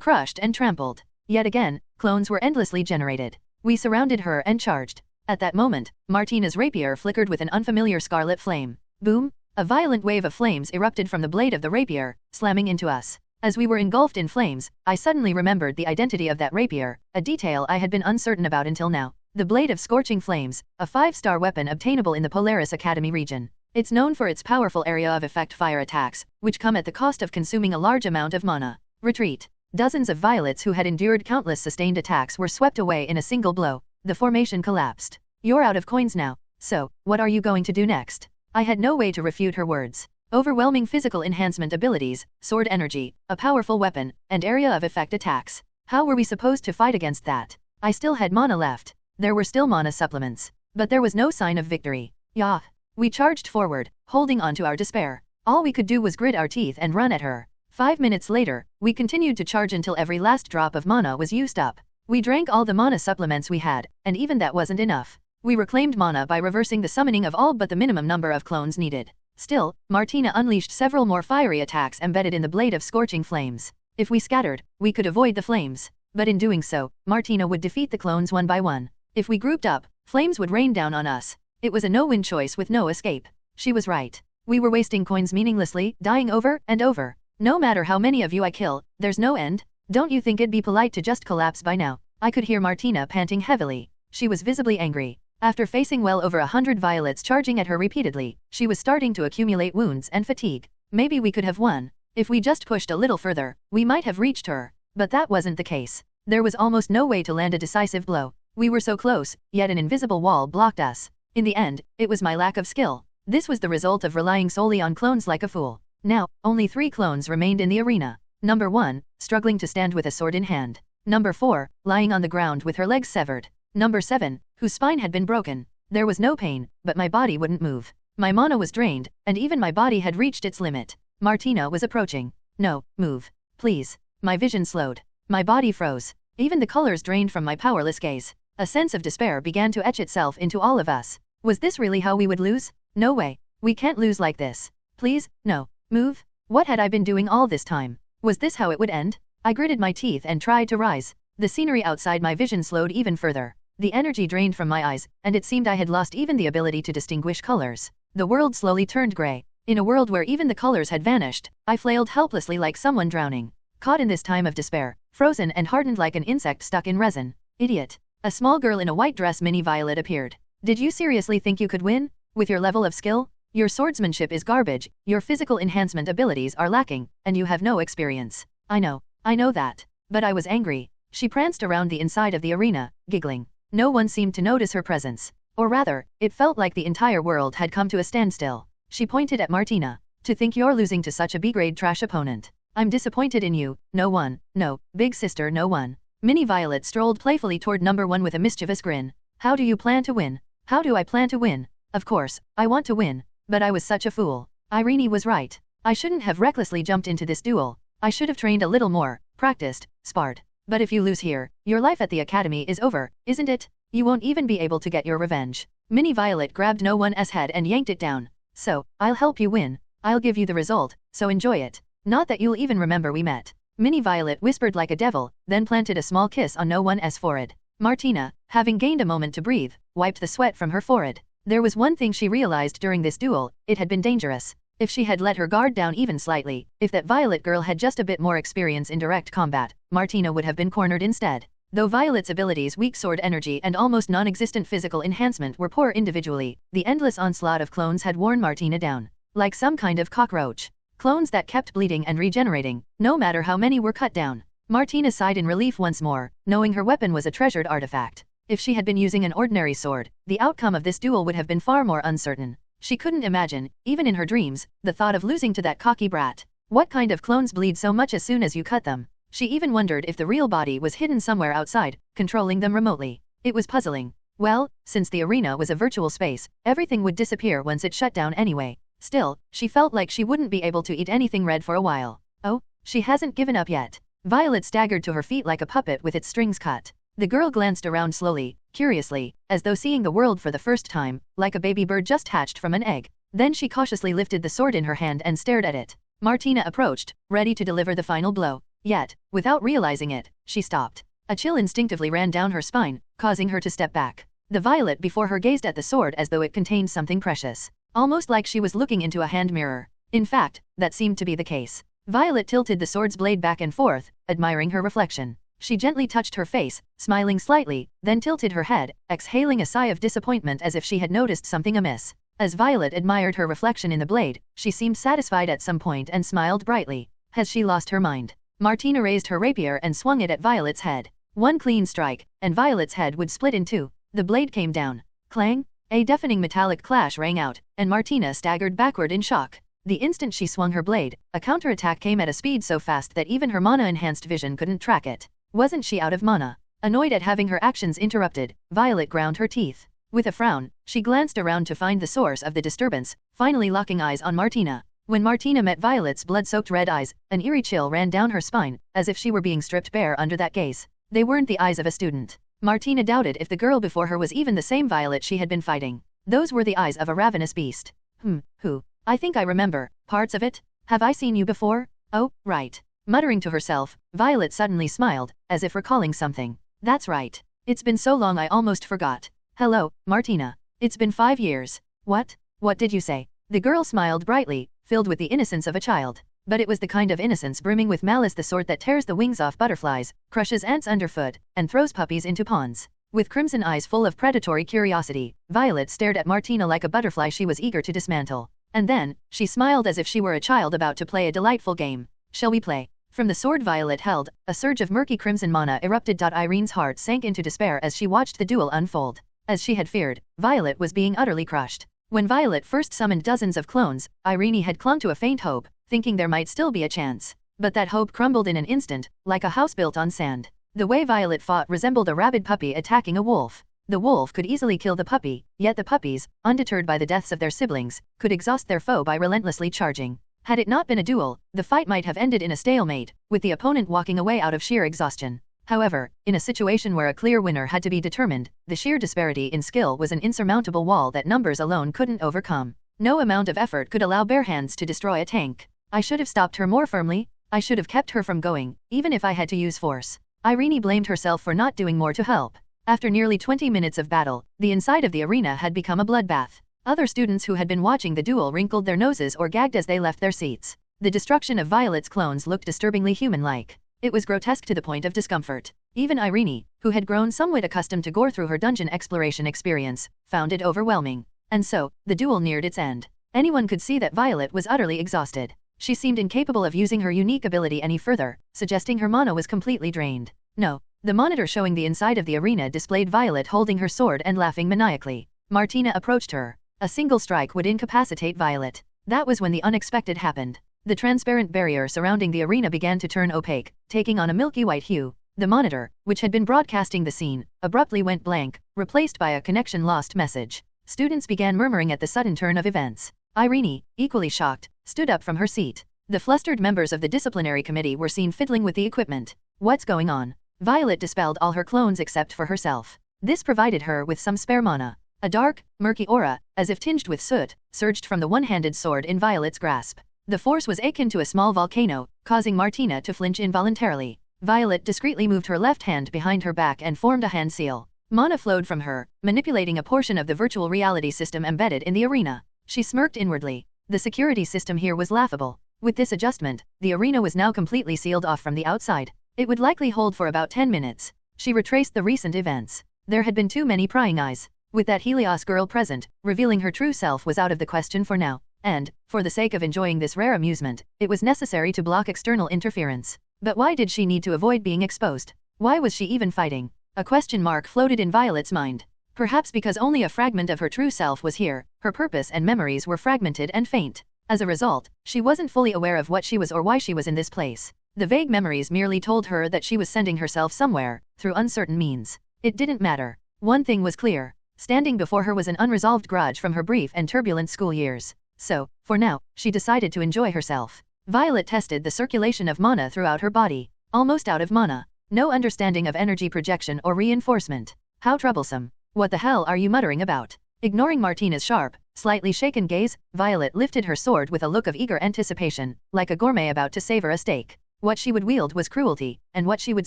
crushed and trampled. Yet again, clones were endlessly generated. We surrounded her and charged. At that moment, Martina's rapier flickered with an unfamiliar scarlet flame. Boom! A violent wave of flames erupted from the blade of the rapier, slamming into us. As we were engulfed in flames, I suddenly remembered the identity of that rapier, a detail I had been uncertain about until now. The Blade of Scorching Flames, a 5-star weapon obtainable in the Polaris Academy region. It's known for its powerful area of effect fire attacks, which come at the cost of consuming a large amount of mana. Retreat. Dozens of violets who had endured countless sustained attacks were swept away in a single blow. The formation collapsed. You're out of coins now, so, what are you going to do next? I had no way to refute her words. Overwhelming physical enhancement abilities, sword energy, a powerful weapon, and area of effect attacks. How were we supposed to fight against that? I still had mana left. There were still mana supplements. But there was no sign of victory. Yah! We charged forward, holding on to our despair. All we could do was grit our teeth and run at her. 5 minutes later, we continued to charge until every last drop of mana was used up. We drank all the mana supplements we had, and even that wasn't enough. We reclaimed mana by reversing the summoning of all but the minimum number of clones needed. Still, Martina unleashed several more fiery attacks embedded in the Blade of Scorching Flames. If we scattered, we could avoid the flames. But in doing so, Martina would defeat the clones one by one. If we grouped up, flames would rain down on us. It was a no-win choice with no escape. She was right. We were wasting coins meaninglessly, dying over and over. No matter how many of you I kill, there's no end. Don't you think it'd be polite to just collapse by now? I could hear Martina panting heavily. She was visibly angry. After facing well over 100 violets charging at her repeatedly, she was starting to accumulate wounds and fatigue. Maybe we could have won. If we just pushed a little further, we might have reached her. But that wasn't the case. There was almost no way to land a decisive blow. We were so close, yet an invisible wall blocked us. In the end, it was my lack of skill. This was the result of relying solely on clones like a fool. Now, only 3 clones remained in the arena. Number 1, struggling to stand with a sword in hand. Number 4, lying on the ground with her legs severed. Number 7, whose spine had been broken. There was no pain, but my body wouldn't move. My mana was drained, and even my body had reached its limit. Martina was approaching. No, move. Please. My vision slowed. My body froze. Even the colors drained from my powerless gaze. A sense of despair began to etch itself into all of us. Was this really how we would lose? No way. We can't lose like this. Please, no. Move. What had I been doing all this time? Was this how it would end? I gritted my teeth and tried to rise. The scenery outside my vision slowed even further. The energy drained from my eyes, and it seemed I had lost even the ability to distinguish colors. The world slowly turned gray. In a world where even the colors had vanished, I flailed helplessly like someone drowning. Caught in this time of despair, frozen and hardened like an insect stuck in resin. Idiot. A small girl in a white dress, Mini Violet, appeared. Did you seriously think you could win? With your level of skill? Your swordsmanship is garbage, your physical enhancement abilities are lacking, and you have no experience. I know that. But I was angry. She pranced around the inside of the arena, giggling. No one seemed to notice her presence. Or rather, it felt like the entire world had come to a standstill. She pointed at Martina. To think you're losing to such a B-grade trash opponent. I'm disappointed in you. No, big sister, no one. Mini Violet strolled playfully toward number 1 with a mischievous grin. How do you plan to win? How do I plan to win? Of course, I want to win. But I was such a fool. Irene was right. I shouldn't have recklessly jumped into this duel. I should have trained a little more, practiced, sparred. But if you lose here, your life at the academy is over, isn't it? You won't even be able to get your revenge. Mini Violet grabbed no one's head and yanked it down. So, I'll help you win. I'll give you the result, so enjoy it. Not that you'll even remember we met. Mini Violet whispered like a devil, then planted a small kiss on no one's forehead. Martina, having gained a moment to breathe, wiped the sweat from her forehead. There was one thing she realized during this duel, it had been dangerous. If she had let her guard down even slightly, if that Violet girl had just a bit more experience in direct combat, Martina would have been cornered instead. Though Violet's abilities, weak sword energy and almost non-existent physical enhancement were poor individually, the endless onslaught of clones had worn Martina down. Like some kind of cockroach. Clones that kept bleeding and regenerating, no matter how many were cut down. Martina sighed in relief once more, knowing her weapon was a treasured artifact. If she had been using an ordinary sword, the outcome of this duel would have been far more uncertain. She couldn't imagine, even in her dreams, the thought of losing to that cocky brat. What kind of clones bleed so much as soon as you cut them? She even wondered if the real body was hidden somewhere outside, controlling them remotely. It was puzzling. Well, since the arena was a virtual space, everything would disappear once it shut down anyway. Still, she felt like she wouldn't be able to eat anything red for a while. Oh, she hasn't given up yet. Violet staggered to her feet like a puppet with its strings cut. The girl glanced around slowly, curiously, as though seeing the world for the first time, like a baby bird just hatched from an egg. Then she cautiously lifted the sword in her hand and stared at it. Martina approached, ready to deliver the final blow. Yet, without realizing it, she stopped. A chill instinctively ran down her spine, causing her to step back. The Violet before her gazed at the sword as though it contained something precious. Almost like she was looking into a hand mirror. In fact, that seemed to be the case. Violet tilted the sword's blade back and forth, admiring her reflection. She gently touched her face, smiling slightly, then tilted her head, exhaling a sigh of disappointment as if she had noticed something amiss. As Violet admired her reflection in the blade, she seemed satisfied at some point and smiled brightly. Has she lost her mind? Martina raised her rapier and swung it at Violet's head. One clean strike, and Violet's head would split in two. The blade came down. Clang! A deafening metallic clash rang out, and Martina staggered backward in shock. The instant she swung her blade, a counterattack came at a speed so fast that even her mana-enhanced vision couldn't track it. Wasn't she out of mana? Annoyed at having her actions interrupted, Violet ground her teeth. With a frown, she glanced around to find the source of the disturbance, finally locking eyes on Martina. When Martina met Violet's blood-soaked red eyes, an eerie chill ran down her spine, as if she were being stripped bare under that gaze. They weren't the eyes of a student. Martina doubted if the girl before her was even the same Violet she had been fighting. Those were the eyes of a ravenous beast. Who? I think I remember. Parts of it? Have I seen you before? Oh, right. Muttering to herself, Violet suddenly smiled, as if recalling something. That's right. It's been so long I almost forgot. Hello, Martina. It's been 5 years. What? What did you say? The girl smiled brightly, filled with the innocence of a child. But it was the kind of innocence brimming with malice, the sort that tears the wings off butterflies, crushes ants underfoot, and throws puppies into ponds. With crimson eyes full of predatory curiosity, Violet stared at Martina like a butterfly she was eager to dismantle. And then, she smiled as if she were a child about to play a delightful game. Shall we play? From the sword Violet held, a surge of murky crimson mana erupted. Irene's heart sank into despair as she watched the duel unfold. As she had feared, Violet was being utterly crushed. When Violet first summoned dozens of clones, Irene had clung to a faint hope, thinking there might still be a chance. But that hope crumbled in an instant, like a house built on sand. The way Violet fought resembled a rabid puppy attacking a wolf. The wolf could easily kill the puppy, yet the puppies, undeterred by the deaths of their siblings, could exhaust their foe by relentlessly charging. Had it not been a duel, the fight might have ended in a stalemate, with the opponent walking away out of sheer exhaustion. However, in a situation where a clear winner had to be determined, the sheer disparity in skill was an insurmountable wall that numbers alone couldn't overcome. No amount of effort could allow bare hands to destroy a tank. I should have stopped her more firmly. I should have kept her from going, even if I had to use force. Irene blamed herself for not doing more to help. After nearly 20 minutes of battle, the inside of the arena had become a bloodbath. Other students who had been watching the duel wrinkled their noses or gagged as they left their seats. The destruction of Violet's clones looked disturbingly human-like. It was grotesque to the point of discomfort. Even Irene, who had grown somewhat accustomed to gore through her dungeon exploration experience, found it overwhelming. And so, the duel neared its end. Anyone could see that Violet was utterly exhausted. She seemed incapable of using her unique ability any further, suggesting her mana was completely drained. No, the monitor showing the inside of the arena displayed Violet holding her sword and laughing maniacally. Martina approached her. A single strike would incapacitate Violet. That was when the unexpected happened. The transparent barrier surrounding the arena began to turn opaque, taking on a milky white hue. The monitor, which had been broadcasting the scene, abruptly went blank, replaced by a connection lost message. Students began murmuring at the sudden turn of events. Irene, equally shocked, stood up from her seat. The flustered members of the disciplinary committee were seen fiddling with the equipment. What's going on? Violet dispelled all her clones except for herself. This provided her with some spare mana. A dark, murky aura, as if tinged with soot, surged from the one-handed sword in Violet's grasp. The force was akin to a small volcano, causing Martina to flinch involuntarily. Violet discreetly moved her left hand behind her back and formed a hand seal. Mana flowed from her, manipulating a portion of the virtual reality system embedded in the arena. She smirked inwardly. The security system here was laughable. With this adjustment, the arena was now completely sealed off from the outside. It would likely hold for about 10 minutes. She retraced the recent events. There had been too many prying eyes. With that Helios girl present, revealing her true self was out of the question for now. And, for the sake of enjoying this rare amusement, it was necessary to block external interference. But why did she need to avoid being exposed? Why was she even fighting? A question mark floated in Violet's mind. Perhaps because only a fragment of her true self was here, her purpose and memories were fragmented and faint. As a result, she wasn't fully aware of what she was or why she was in this place. The vague memories merely told her that she was sending herself somewhere, through uncertain means. It didn't matter. One thing was clear. Standing before her was an unresolved grudge from her brief and turbulent school years. So, for now, she decided to enjoy herself. Violet tested the circulation of mana throughout her body. Almost out of mana. No understanding of energy projection or reinforcement. How troublesome. What the hell are you muttering about? Ignoring Martina's sharp, slightly shaken gaze, Violet lifted her sword with a look of eager anticipation, like a gourmet about to savor a steak. What she would wield was cruelty, and what she would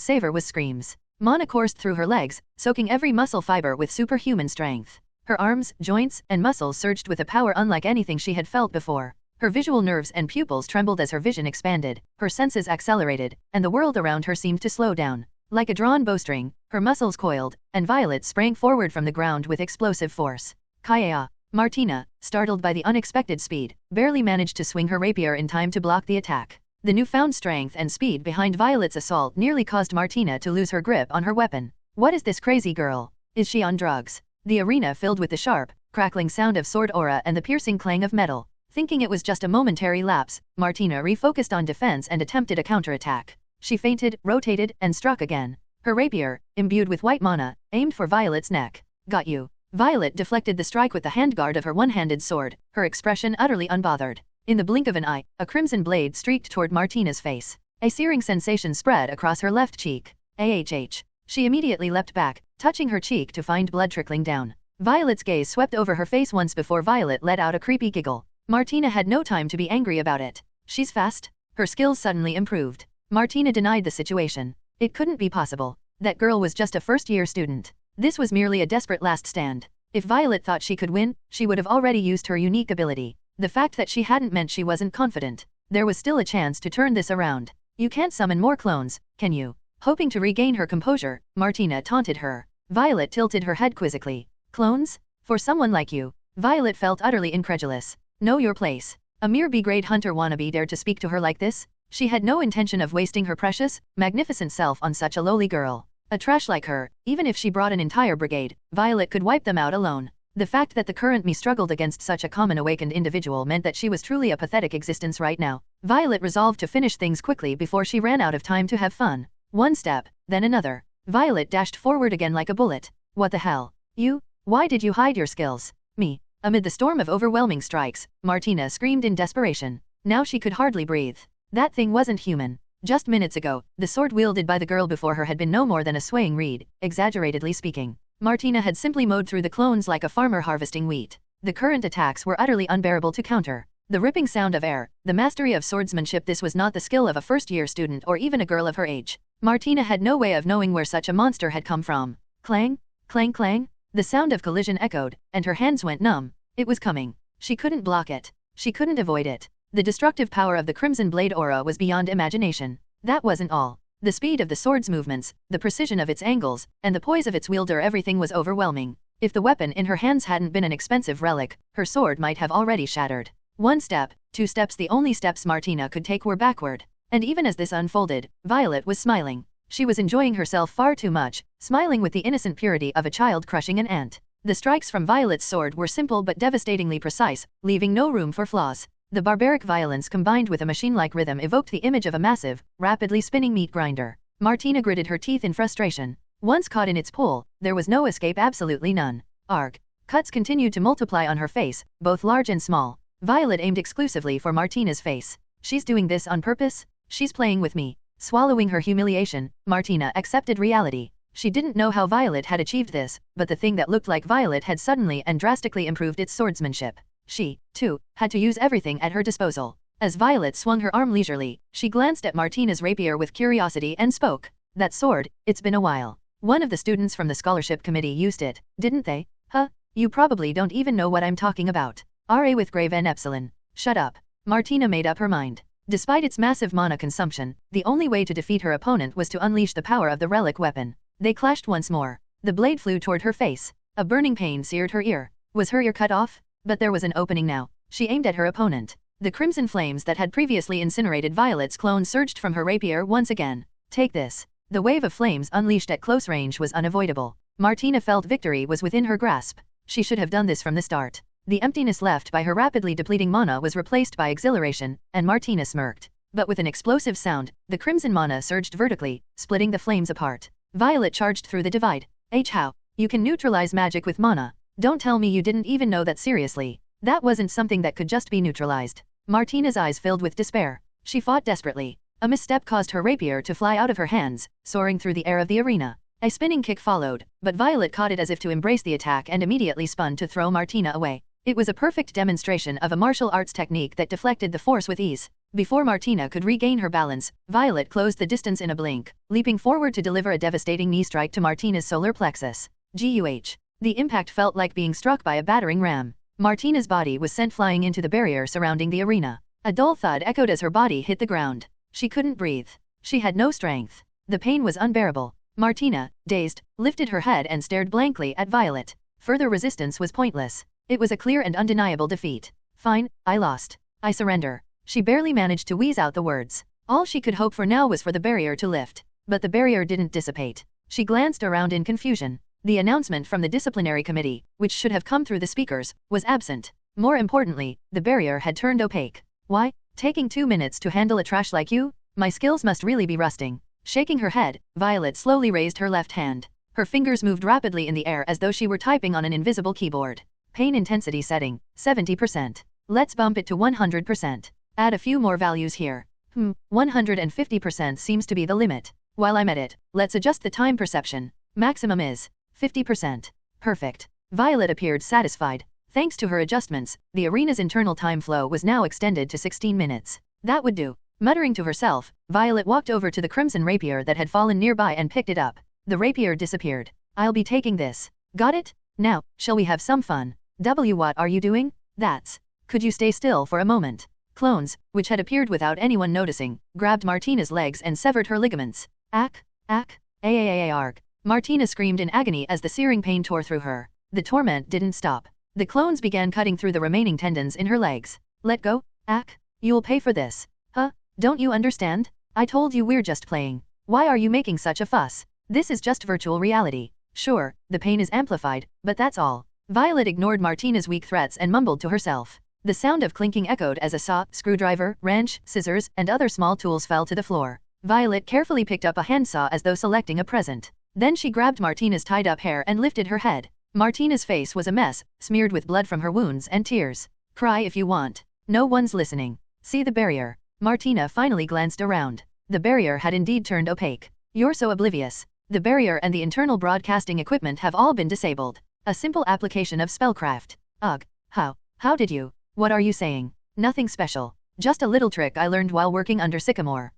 savor was screams. Mana coursed through her legs, soaking every muscle fiber with superhuman strength. Her arms, joints, and muscles surged with a power unlike anything she had felt before. Her visual nerves and pupils trembled as her vision expanded, her senses accelerated, and the world around her seemed to slow down. Like a drawn bowstring, her muscles coiled, and Violet sprang forward from the ground with explosive force. Kaya! Martina, startled by the unexpected speed, barely managed to swing her rapier in time to block the attack. The newfound strength and speed behind Violet's assault nearly caused Martina to lose her grip on her weapon. What is this crazy girl? Is she on drugs? The arena filled with the sharp, crackling sound of sword aura and the piercing clang of metal. Thinking it was just a momentary lapse, Martina refocused on defense and attempted a counterattack. She feinted, rotated, and struck again. Her rapier, imbued with white mana, aimed for Violet's neck. Got you. Violet deflected the strike with the handguard of her one-handed sword, her expression utterly unbothered. In the blink of an eye, a crimson blade streaked toward Martina's face. A searing sensation spread across her left cheek. AHH. She immediately leapt back, touching her cheek to find blood trickling down. Violet's gaze swept over her face once before Violet let out a creepy giggle. Martina had no time to be angry about it. She's fast? Her skills suddenly improved. Martina denied the situation. It couldn't be possible. That girl was just a first-year student. This was merely a desperate last stand. If Violet thought she could win, she would have already used her unique ability. The fact that she hadn't meant she wasn't confident. There was still a chance to turn this around. You can't summon more clones, can you? Hoping to regain her composure, Martina taunted her. Violet tilted her head quizzically. Clones? For someone like you. Violet felt utterly incredulous. Know your place. A mere B-grade hunter wannabe dared to speak to her like this? She had no intention of wasting her precious, magnificent self on such a lowly girl. A trash like her, even if she brought an entire brigade, Violet could wipe them out alone. The fact that the current me struggled against such a common awakened individual meant that she was truly a pathetic existence right now. Violet resolved to finish things quickly before she ran out of time to have fun. One step, then another. Violet dashed forward again like a bullet. What the hell? You? Why did you hide your skills? Me. Amid the storm of overwhelming strikes, Martina screamed in desperation. Now she could hardly breathe. That thing wasn't human. Just minutes ago, the sword wielded by the girl before her had been no more than a swaying reed, exaggeratedly speaking. Martina had simply mowed through the clones like a farmer harvesting wheat. The current attacks were utterly unbearable to counter. The ripping sound of air, the mastery of swordsmanship. This was not the skill of a first-year student or even a girl of her age. Martina had no way of knowing where such a monster had come from. Clang, clang, clang. The sound of collision echoed, and her hands went numb. It was coming. She couldn't block it. She couldn't avoid it. The destructive power of the Crimson Blade aura was beyond imagination. That wasn't all. The speed of the sword's movements, the precision of its angles, and the poise of its wielder, everything was overwhelming. If the weapon in her hands hadn't been an expensive relic, her sword might have already shattered. One step, two steps, the only steps Martina could take were backward. And even as this unfolded, Violet was smiling. She was enjoying herself far too much, smiling with the innocent purity of a child crushing an ant. The strikes from Violet's sword were simple but devastatingly precise, leaving no room for flaws. The barbaric violence combined with a machine-like rhythm evoked the image of a massive, rapidly spinning meat grinder. Martina gritted her teeth in frustration. Once caught in its pull, there was no escape, absolutely none. Arg. Cuts continued to multiply on her face, both large and small. Violet aimed exclusively for Martina's face. She's doing this on purpose? She's playing with me. Swallowing her humiliation, Martina accepted reality. She didn't know how Violet had achieved this, but the thing that looked like Violet had suddenly and drastically improved its swordsmanship. She, too, had to use everything at her disposal. As Violet swung her arm leisurely, she glanced at Martina's rapier with curiosity and spoke. That sword, it's been a while. One of the students from the scholarship committee used it, didn't they? Huh? You probably don't even know what I'm talking about. RA with grave N epsilon. Shut up. Martina made up her mind. Despite its massive mana consumption, the only way to defeat her opponent was to unleash the power of the relic weapon. They clashed once more. The blade flew toward her face. A burning pain seared her ear. Was her ear cut off? But there was an opening now. She aimed at her opponent. The crimson flames that had previously incinerated Violet's clone surged from her rapier once again. Take this. The wave of flames unleashed at close range was unavoidable. Martina felt victory was within her grasp. She should have done this from the start. The emptiness left by her rapidly depleting mana was replaced by exhilaration, and Martina smirked. But with an explosive sound, the crimson mana surged vertically, splitting the flames apart. Violet charged through the divide. How? You can neutralize magic with mana. Don't tell me you didn't even know that. Seriously. That wasn't something that could just be neutralized. Martina's eyes filled with despair. She fought desperately. A misstep caused her rapier to fly out of her hands, soaring through the air of the arena. A spinning kick followed, but Violet caught it as if to embrace the attack and immediately spun to throw Martina away. It was a perfect demonstration of a martial arts technique that deflected the force with ease. Before Martina could regain her balance, Violet closed the distance in a blink, leaping forward to deliver a devastating knee strike to Martina's solar plexus. GUH. The impact felt like being struck by a battering ram. Martina's body was sent flying into the barrier surrounding the arena. A dull thud echoed as her body hit the ground. She couldn't breathe. She had no strength. The pain was unbearable. Martina, dazed, lifted her head and stared blankly at Violet. Further resistance was pointless. It was a clear and undeniable defeat. Fine, I lost. I surrender. She barely managed to wheeze out the words. All she could hope for now was for the barrier to lift. But the barrier didn't dissipate. She glanced around in confusion. The announcement from the disciplinary committee, which should have come through the speakers, was absent. More importantly, the barrier had turned opaque. Why? Taking 2 minutes to handle a trash like you? My skills must really be rusting. Shaking her head, Violet slowly raised her left hand. Her fingers moved rapidly in the air as though she were typing on an invisible keyboard. Pain intensity setting, 70%. Let's bump it to 100%. Add a few more values here. 150% seems to be the limit. While I'm at it, let's adjust the time perception. Maximum is 50%. Perfect. Violet appeared satisfied. Thanks to her adjustments, the arena's internal time flow was now extended to 16 minutes. That would do. Muttering to herself, Violet walked over to the crimson rapier that had fallen nearby and picked it up. The rapier disappeared. I'll be taking this. Got it? Now, shall we have some fun? What are you doing? That's. Could you stay still for a moment? Clones, which had appeared without anyone noticing, grabbed Martina's legs and severed her ligaments. Ack. Aarg. Martina screamed in agony as the searing pain tore through her. The torment didn't stop. The clones began cutting through the remaining tendons in her legs. Let go. Ack. You'll pay for this. Huh? Don't you understand? I told you we're just playing. Why are you making such a fuss? This is just virtual reality. Sure, the pain is amplified, but that's all. Violet ignored Martina's weak threats and mumbled to herself. The sound of clinking echoed as a saw, screwdriver, wrench, scissors, and other small tools fell to the floor. Violet carefully picked up a handsaw as though selecting a present. Then she grabbed Martina's tied-up hair and lifted her head. Martina's face was a mess, smeared with blood from her wounds and tears. Cry if you want. No one's listening. See the barrier. Martina finally glanced around. The barrier had indeed turned opaque. You're so oblivious. The barrier and the internal broadcasting equipment have all been disabled. A simple application of spellcraft. Ugh. How did you? What are you saying? Nothing special. Just a little trick I learned while working under Sycamore.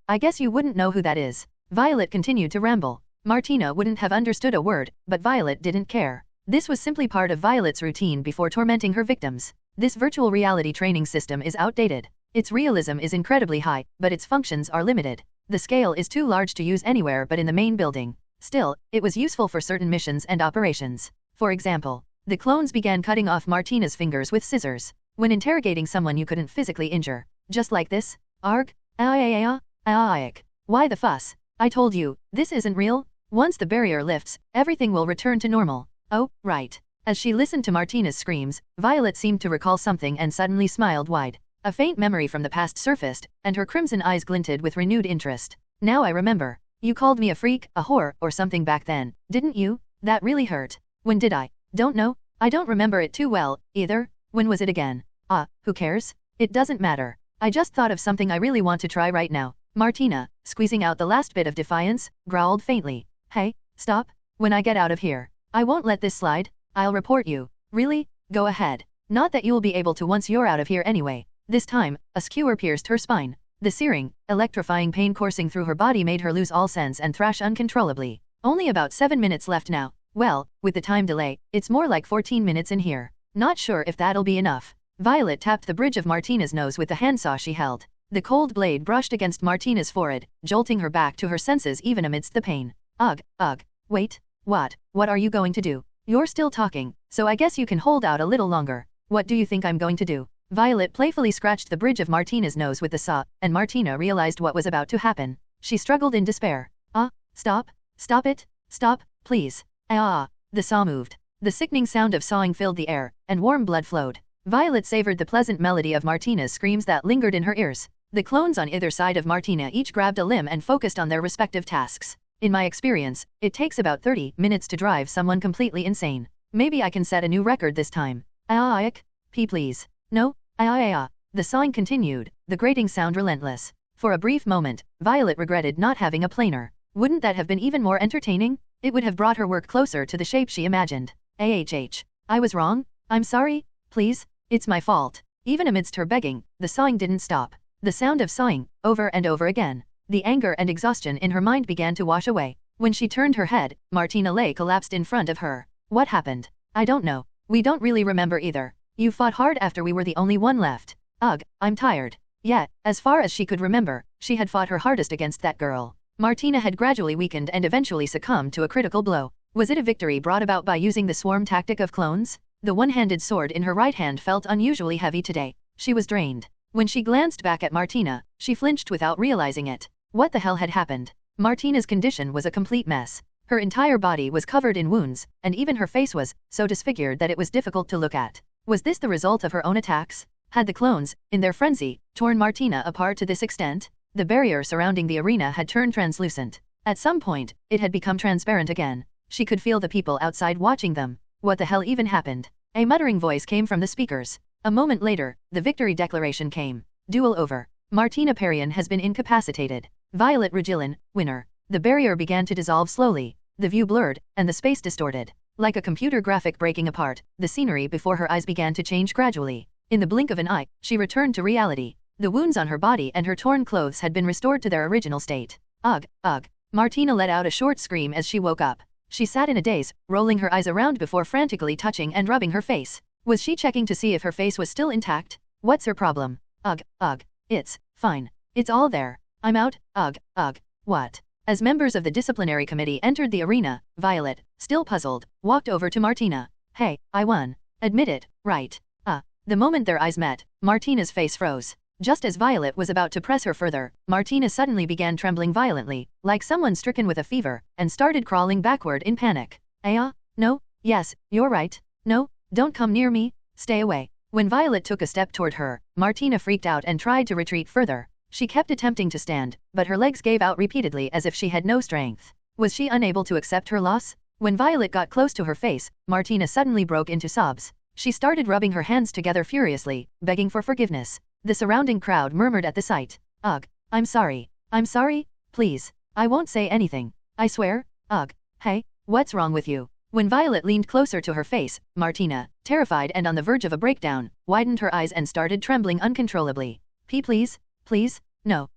I guess you wouldn't know who that is. Violet continued to ramble. Martina wouldn't have understood a word, but Violet didn't care. This was simply part of Violet's routine before tormenting her victims. This virtual reality training system is outdated. Its realism is incredibly high, but its functions are limited. The scale is too large to use anywhere but in the main building. Still, it was useful for certain missions and operations. For example, the clones began cutting off Martina's fingers with scissors. When interrogating someone you couldn't physically injure. Just like this. Arg? Why the fuss? I told you, this isn't real. Once the barrier lifts, everything will return to normal. Oh, right. As she listened to Martina's screams, Violet seemed to recall something and suddenly smiled wide. A faint memory from the past surfaced, and her crimson eyes glinted with renewed interest. Now I remember. You called me a freak, a whore, or something back then, didn't you? That really hurt. When did I? Don't know. I don't remember it too well, either. When was it again? Who cares? It doesn't matter. I just thought of something I really want to try right now. Martina, squeezing out the last bit of defiance, growled faintly. Hey, stop. When I get out of here, I won't let this slide. I'll report you. Really? Go ahead. Not that you'll be able to once you're out of here anyway. This time, a skewer pierced her spine. The searing, electrifying pain coursing through her body made her lose all sense and thrash uncontrollably. Only about 7 minutes left now. Well, with the time delay, it's more like 14 minutes in here. Not sure if that'll be enough. Violet tapped the bridge of Martina's nose with the handsaw she held. The cold blade brushed against Martina's forehead, jolting her back to her senses even amidst the pain. Ugh. Wait. What are you going to do? You're still talking, so I guess you can hold out a little longer. What do you think I'm going to do? Violet playfully scratched the bridge of Martina's nose with the saw, and Martina realized what was about to happen. She struggled in despair. Stop. Stop it. Stop, please. The saw moved. The sickening sound of sawing filled the air, and warm blood flowed. Violet savored the pleasant melody of Martina's screams that lingered in her ears. The clones on either side of Martina each grabbed a limb and focused on their respective tasks. In my experience, it takes about 30 minutes to drive someone completely insane. Maybe I can set a new record this time. Please. No. The sawing continued, the grating sound relentless. For a brief moment, Violet regretted not having a planer. Wouldn't that have been even more entertaining? It would have brought her work closer to the shape she imagined. I was wrong. I'm sorry. Please. It's my fault. Even amidst her begging, the sawing didn't stop. The sound of sawing, over and over again. The anger and exhaustion in her mind began to wash away. When she turned her head, Martina lay collapsed in front of her. What happened? I don't know. We don't really remember either. You fought hard after we were the only one left. Ugh, I'm tired. Yet, as far as she could remember, she had fought her hardest against that girl. Martina had gradually weakened and eventually succumbed to a critical blow. Was it a victory brought about by using the swarm tactic of clones? The one-handed sword in her right hand felt unusually heavy today. She was drained. When she glanced back at Martina, she flinched without realizing it. What the hell had happened? Martina's condition was a complete mess. Her entire body was covered in wounds, and even her face was so disfigured that it was difficult to look at. Was this the result of her own attacks? Had the clones, in their frenzy, torn Martina apart to this extent? The barrier surrounding the arena had turned translucent. At some point, it had become transparent again. She could feel the people outside watching them. What the hell even happened? A muttering voice came from the speakers. A moment later, the victory declaration came. Duel over. Martina Perian has been incapacitated. Violet Regillin, winner. The barrier began to dissolve slowly. The view blurred, and the space distorted. Like a computer graphic breaking apart, the scenery before her eyes began to change gradually. In the blink of an eye, she returned to reality. The wounds on her body and her torn clothes had been restored to their original state. Ugh. Martina let out a short scream as she woke up. She sat in a daze, rolling her eyes around before frantically touching and rubbing her face. Was she checking to see if her face was still intact? What's her problem? It's fine. It's all there. I'm out. What? As members of the disciplinary committee entered the arena, Violet, still puzzled, walked over to Martina. Hey, I won. Admit it, right? The moment their eyes met, Martina's face froze. Just as Violet was about to press her further, Martina suddenly began trembling violently, like someone stricken with a fever, and started crawling backward in panic. No, yes, you're right. No, don't come near me, stay away. When Violet took a step toward her, Martina freaked out and tried to retreat further. She kept attempting to stand, but her legs gave out repeatedly as if she had no strength. Was she unable to accept her loss? When Violet got close to her face, Martina suddenly broke into sobs. She started rubbing her hands together furiously, begging for forgiveness. The surrounding crowd murmured at the sight. Ugh, I'm sorry. I'm sorry? Please. I won't say anything. I swear. Ugh. Hey, what's wrong with you? When Violet leaned closer to her face, Martina, terrified and on the verge of a breakdown, widened her eyes and started trembling uncontrollably. Please? Please? No.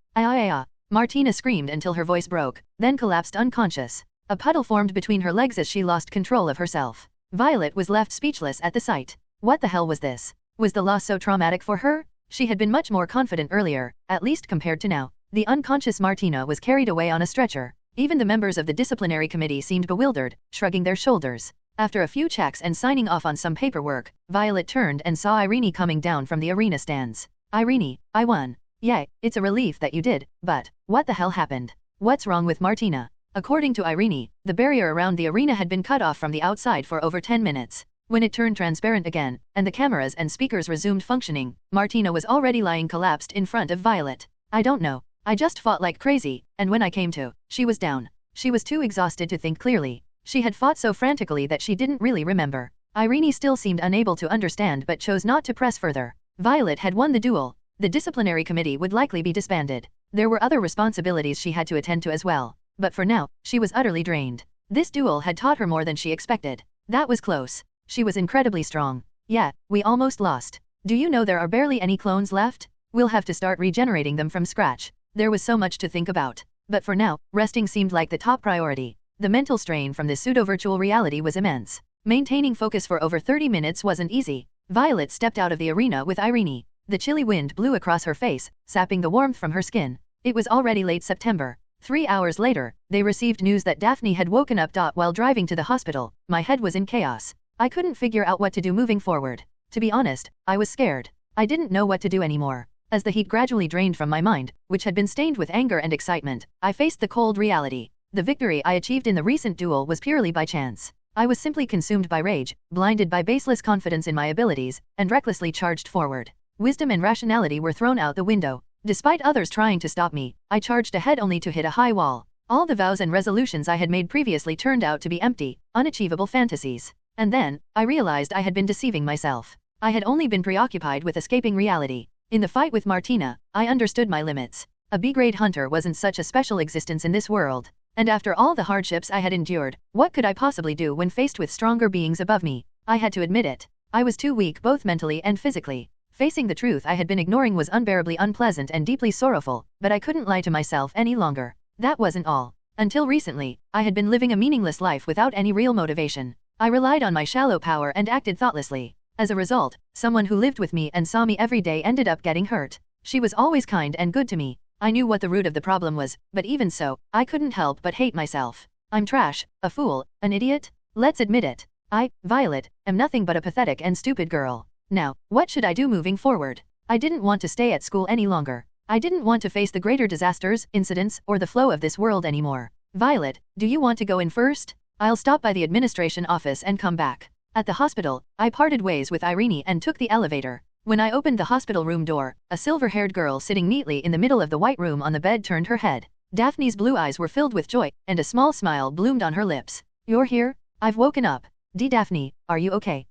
Martina screamed until her voice broke, then collapsed unconscious. A puddle formed between her legs as she lost control of herself. Violet was left speechless at the sight. What the hell was this? Was the loss so traumatic for her? She had been much more confident earlier, at least compared to now. The unconscious Martina was carried away on a stretcher. Even the members of the disciplinary committee seemed bewildered, shrugging their shoulders. After a few checks and signing off on some paperwork, Violet turned and saw Irene coming down from the arena stands. Irene, I won. Yay, it's a relief that you did, but what the hell happened? What's wrong with Martina? According to Irene, the barrier around the arena had been cut off from the outside for over 10 minutes. When it turned transparent again, and the cameras and speakers resumed functioning, Martina was already lying collapsed in front of Violet. I don't know. I just fought like crazy, and when I came to, she was down. She was too exhausted to think clearly. She had fought so frantically that she didn't really remember. Irene still seemed unable to understand but chose not to press further. Violet had won the duel. The disciplinary committee would likely be disbanded. There were other responsibilities she had to attend to as well. But for now, she was utterly drained. This duel had taught her more than she expected. That was close. She was incredibly strong. Yeah, we almost lost. Do you know there are barely any clones left? We'll have to start regenerating them from scratch. There was so much to think about. But for now, resting seemed like the top priority. The mental strain from this pseudo-virtual reality was immense. Maintaining focus for over 30 minutes wasn't easy. Violet stepped out of the arena with Irene. The chilly wind blew across her face, sapping the warmth from her skin. It was already late September. 3 hours later, they received news that Daphne had woken up. While driving to the hospital, my head was in chaos. I couldn't figure out what to do moving forward. To be honest, I was scared. I didn't know what to do anymore. As the heat gradually drained from my mind, which had been stained with anger and excitement, I faced the cold reality. The victory I achieved in the recent duel was purely by chance. I was simply consumed by rage, blinded by baseless confidence in my abilities, and recklessly charged forward. Wisdom and rationality were thrown out the window. Despite others trying to stop me, I charged ahead only to hit a high wall. All the vows and resolutions I had made previously turned out to be empty, unachievable fantasies. And then, I realized I had been deceiving myself. I had only been preoccupied with escaping reality. In the fight with Martina, I understood my limits. A B-grade hunter wasn't such a special existence in this world. And after all the hardships I had endured, what could I possibly do when faced with stronger beings above me? I had to admit it. I was too weak both mentally and physically. Facing the truth I had been ignoring was unbearably unpleasant and deeply sorrowful, but I couldn't lie to myself any longer. That wasn't all. Until recently, I had been living a meaningless life without any real motivation. I relied on my shallow power and acted thoughtlessly. As a result, someone who lived with me and saw me every day ended up getting hurt. She was always kind and good to me. I knew what the root of the problem was, but even so, I couldn't help but hate myself. I'm trash, a fool, an idiot. Let's admit it. I, Violet, am nothing but a pathetic and stupid girl. Now, what should I do moving forward? I didn't want to stay at school any longer. I didn't want to face the greater disasters, incidents, or the flow of this world anymore. Violet, do you want to go in first? I'll stop by the administration office and come back. At the hospital, I parted ways with Irene and took the elevator. When I opened the hospital room door, a silver-haired girl sitting neatly in the middle of the white room on the bed turned her head. Daphne's blue eyes were filled with joy, and a small smile bloomed on her lips. You're here? I've woken up. Daphne, are you okay?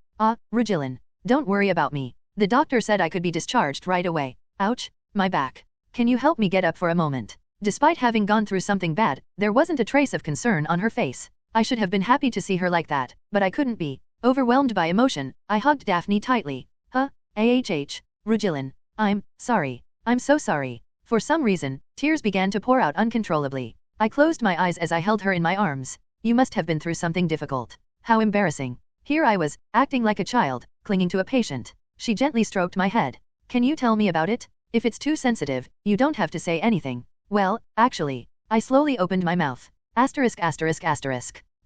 Regillan. Don't worry about me. The doctor said I could be discharged right away. Ouch, my back. Can you help me get up for a moment? Despite having gone through something bad, there wasn't a trace of concern on her face. I should have been happy to see her like that, but I couldn't be. Overwhelmed by emotion, I hugged Daphne tightly. Regillan. I'm sorry. I'm so sorry. For some reason, tears began to pour out uncontrollably. I closed my eyes as I held her in my arms. You must have been through something difficult. How embarrassing. Here I was, acting like a child, clinging to a patient. She gently stroked my head. Can you tell me about it? If it's too sensitive, you don't have to say anything. Well, actually. I slowly opened my mouth. A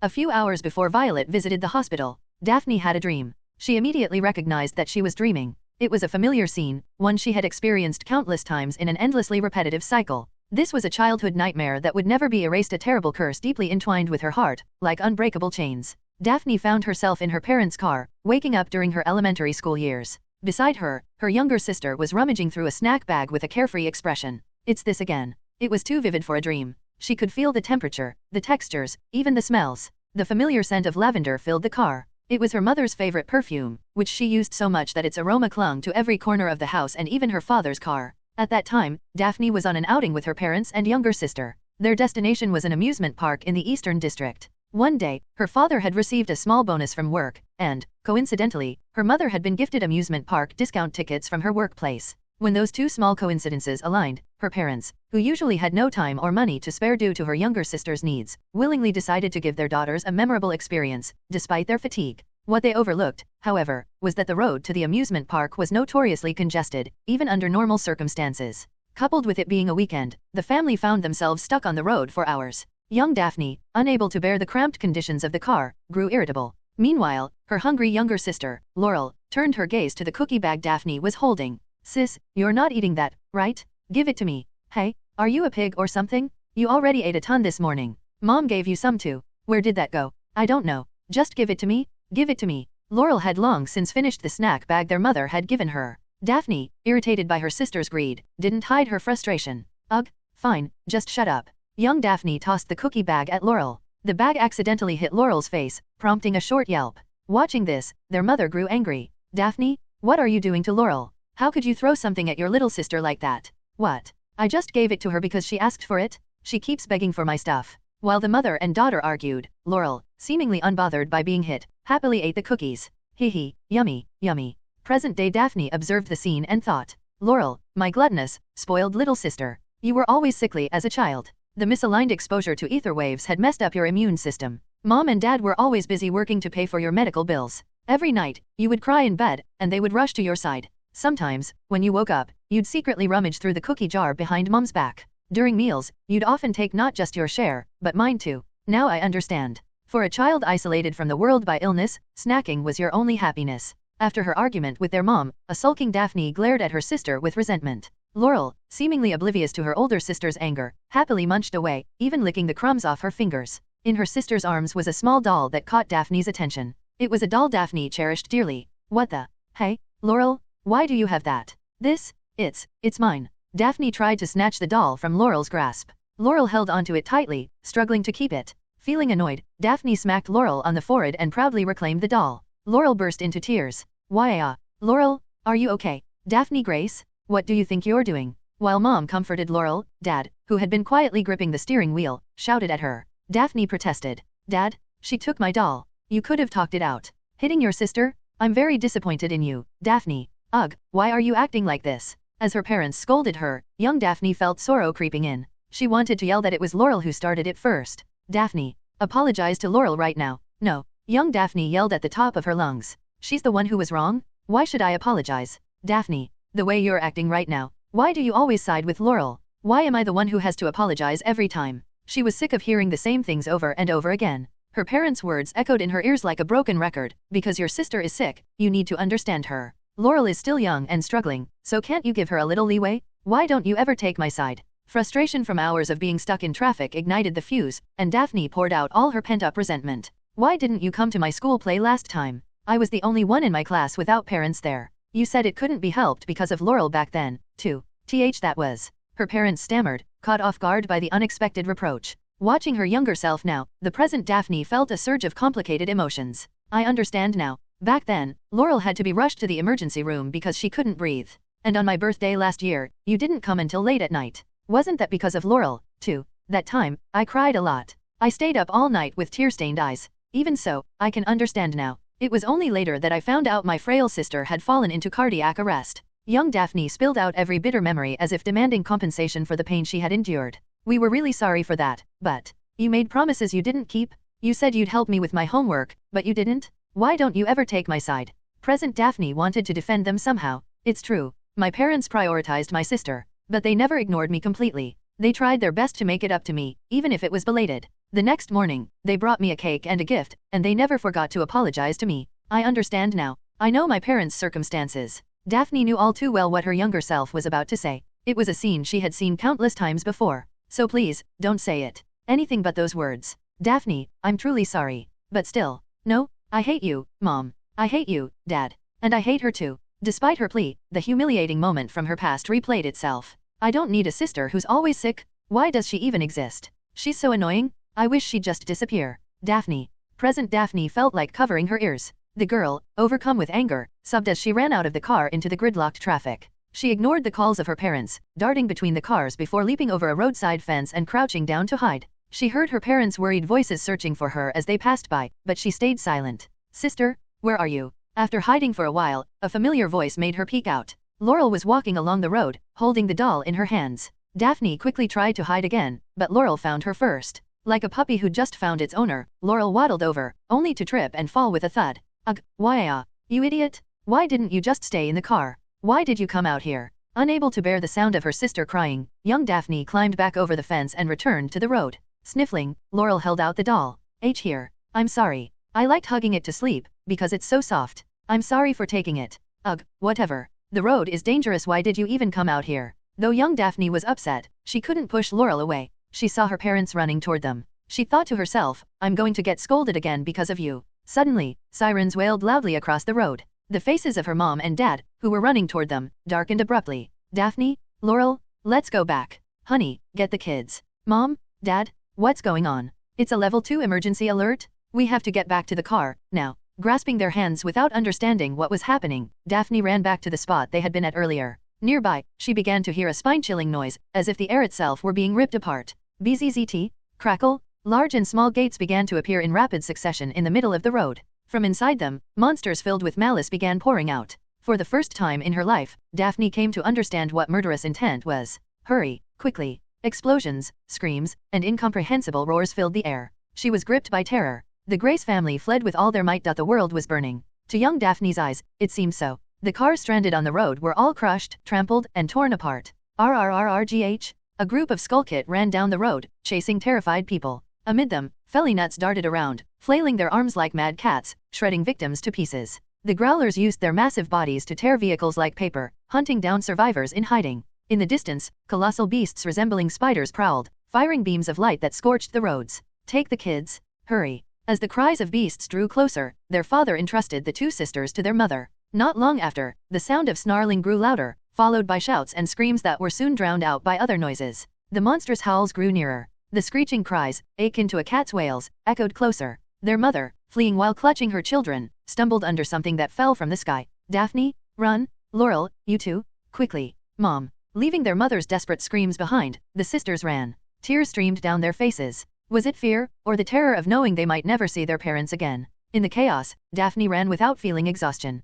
few hours before Violet visited the hospital, Daphne had a dream. She immediately recognized that she was dreaming. It was a familiar scene, one she had experienced countless times in an endlessly repetitive cycle. This was a childhood nightmare that would never be erased, a terrible curse deeply entwined with her heart, like unbreakable chains. Daphne found herself in her parents' car, waking up during her elementary school years. Beside her, her younger sister was rummaging through a snack bag with a carefree expression. It's this again. It was too vivid for a dream. She could feel the temperature, the textures, even the smells. The familiar scent of lavender filled the car. It was her mother's favorite perfume, which she used so much that its aroma clung to every corner of the house and even her father's car. At that time, Daphne was on an outing with her parents and younger sister. Their destination was an amusement park in the Eastern District. One day, her father had received a small bonus from work, and, coincidentally, her mother had been gifted amusement park discount tickets from her workplace. When those two small coincidences aligned, her parents, who usually had no time or money to spare due to her younger sister's needs, willingly decided to give their daughters a memorable experience, despite their fatigue. What they overlooked, however, was that the road to the amusement park was notoriously congested, even under normal circumstances. Coupled with it being a weekend, the family found themselves stuck on the road for hours. Young Daphne, unable to bear the cramped conditions of the car, grew irritable. Meanwhile, her hungry younger sister, Laurel, turned her gaze to the cookie bag Daphne was holding. Sis, you're not eating that, right? Give it to me. Hey, are you a pig or something? You already ate a ton this morning. Mom gave you some too. Where did that go? I don't know. Just give it to me. Give it to me. Laurel had long since finished the snack bag their mother had given her. Daphne, irritated by her sister's greed, didn't hide her frustration. Ugh, fine, just shut up. Young Daphne tossed the cookie bag at Laurel. The bag accidentally hit Laurel's face, prompting a short yelp. Watching this, their mother grew angry. Daphne, what are you doing to Laurel? How could you throw something at your little sister like that? What? I just gave it to her because she asked for it? She keeps begging for my stuff. While the mother and daughter argued, Laurel, seemingly unbothered by being hit, happily ate the cookies. Hee, yummy, yummy. Present-day Daphne observed the scene and thought, Laurel, my gluttonous, spoiled little sister. You were always sickly as a child. The misaligned exposure to ether waves had messed up your immune system. Mom and Dad were always busy working to pay for your medical bills. Every night, you would cry in bed, and they would rush to your side. Sometimes, when you woke up, you'd secretly rummage through the cookie jar behind Mom's back. During meals, you'd often take not just your share, but mine too. Now I understand. For a child isolated from the world by illness, snacking was your only happiness. After her argument with their mom, a sulking Daphne glared at her sister with resentment. Laurel, seemingly oblivious to her older sister's anger, happily munched away, even licking the crumbs off her fingers. In her sister's arms was a small doll that caught Daphne's attention. It was a doll Daphne cherished dearly. What the? Hey, Laurel? Why do you have that? This? It's mine. Daphne tried to snatch the doll from Laurel's grasp. Laurel held onto it tightly, struggling to keep it. Feeling annoyed, Daphne smacked Laurel on the forehead and proudly reclaimed the doll. Laurel burst into tears. Why Laurel, are you okay? Daphne Grace, what do you think you're doing? While Mom comforted Laurel, Dad, who had been quietly gripping the steering wheel, shouted at her. Daphne protested. Dad, she took my doll. You could have talked it out. Hitting your sister? I'm very disappointed in you, Daphne. Ugh, why are you acting like this? As her parents scolded her, young Daphne felt sorrow creeping in. She wanted to yell that it was Laurel who started it first. Daphne, apologize to Laurel right now. No, young Daphne yelled at the top of her lungs. She's the one who was wrong? Why should I apologize? Daphne, the way you're acting right now. Why do you always side with Laurel? Why am I the one who has to apologize every time? She was sick of hearing the same things over and over again. Her parents' words echoed in her ears like a broken record. Because your sister is sick, you need to understand her. Laurel is still young and struggling, so can't you give her a little leeway? Why don't you ever take my side? Frustration from hours of being stuck in traffic ignited the fuse, and Daphne poured out all her pent-up resentment. Why didn't you come to my school play last time? I was the only one in my class without parents there. You said it couldn't be helped because of Laurel back then, too. That was. Her parents stammered, caught off guard by the unexpected reproach. Watching her younger self now, the present Daphne felt a surge of complicated emotions. I understand now. Back then, Laurel had to be rushed to the emergency room because she couldn't breathe. And on my birthday last year, you didn't come until late at night. Wasn't that because of Laurel, too? That time, I cried a lot. I stayed up all night with tear-stained eyes. Even so, I can understand now. It was only later that I found out my frail sister had fallen into cardiac arrest. Young Daphne spilled out every bitter memory as if demanding compensation for the pain she had endured. We were really sorry for that, but you made promises you didn't keep. You said you'd help me with my homework, but you didn't? Why don't you ever take my side? Present Daphne wanted to defend them somehow. It's true. My parents prioritized my sister, but they never ignored me completely. They tried their best to make it up to me, even if it was belated. The next morning, they brought me a cake and a gift, and they never forgot to apologize to me. I understand now. I know my parents' circumstances. Daphne knew all too well what her younger self was about to say. It was a scene she had seen countless times before. So please, don't say it. Anything but those words. Daphne, I'm truly sorry. But still. No, I hate you, Mom. I hate you, Dad. And I hate her too. Despite her plea, the humiliating moment from her past replayed itself. I don't need a sister who's always sick. Why does she even exist? She's so annoying. I wish she'd just disappear. Daphne. Present Daphne felt like covering her ears. The girl, overcome with anger, sobbed as she ran out of the car into the gridlocked traffic. She ignored the calls of her parents, darting between the cars before leaping over a roadside fence and crouching down to hide. She heard her parents' worried voices searching for her as they passed by, but she stayed silent. Sister, where are you? After hiding for a while, a familiar voice made her peek out. Laurel was walking along the road, holding the doll in her hands. Daphne quickly tried to hide again, but Laurel found her first. Like a puppy who just found its owner, Laurel waddled over, only to trip and fall with a thud. Ugh, why you idiot? Why didn't you just stay in the car? Why did you come out here? Unable to bear the sound of her sister crying, young Daphne climbed back over the fence and returned to the road. Sniffling, Laurel held out the doll. Here. I'm sorry. I liked hugging it to sleep, because it's so soft. I'm sorry for taking it. Ugh, whatever. The road is dangerous. Why did you even come out here? Though young Daphne was upset, she couldn't push Laurel away. She saw her parents running toward them. She thought to herself, I'm going to get scolded again because of you. Suddenly, sirens wailed loudly across the road. The faces of her mom and dad, who were running toward them, darkened abruptly. Daphne? Laurel? Let's go back. Honey, get the kids. Mom? Dad? What's going on? It's a level 2 emergency alert? We have to get back to the car, now. Grasping their hands without understanding what was happening, Daphne ran back to the spot they had been at earlier. Nearby, she began to hear a spine-chilling noise, as if the air itself were being ripped apart. Bzzzt? Crackle? Large and small gates began to appear in rapid succession in the middle of the road. From inside them, monsters filled with malice began pouring out. For the first time in her life, Daphne came to understand what murderous intent was. Hurry, quickly. Explosions, screams, and incomprehensible roars filled the air. She was gripped by terror. The Grace family fled with all their might. The world was burning. To young Daphne's eyes, it seemed so. The cars stranded on the road were all crushed, trampled, and torn apart. RRRRGH? A group of Skullkit ran down the road, chasing terrified people. Amid them, felly nuts darted around, flailing their arms like mad cats, shredding victims to pieces. The Growlers used their massive bodies to tear vehicles like paper, hunting down survivors in hiding. In the distance, colossal beasts resembling spiders prowled, firing beams of light that scorched the roads. Take the kids. Hurry. As the cries of beasts drew closer, their father entrusted the two sisters to their mother. Not long after, the sound of snarling grew louder, followed by shouts and screams that were soon drowned out by other noises. The monstrous howls grew nearer. The screeching cries, akin to a cat's wails, echoed closer. Their mother, fleeing while clutching her children, stumbled under something that fell from the sky. Daphne, run! Laurel, you too! Quickly! Mom! Leaving their mother's desperate screams behind, the sisters ran. Tears streamed down their faces. Was it fear, or the terror of knowing they might never see their parents again? In the chaos, Daphne ran without feeling exhaustion.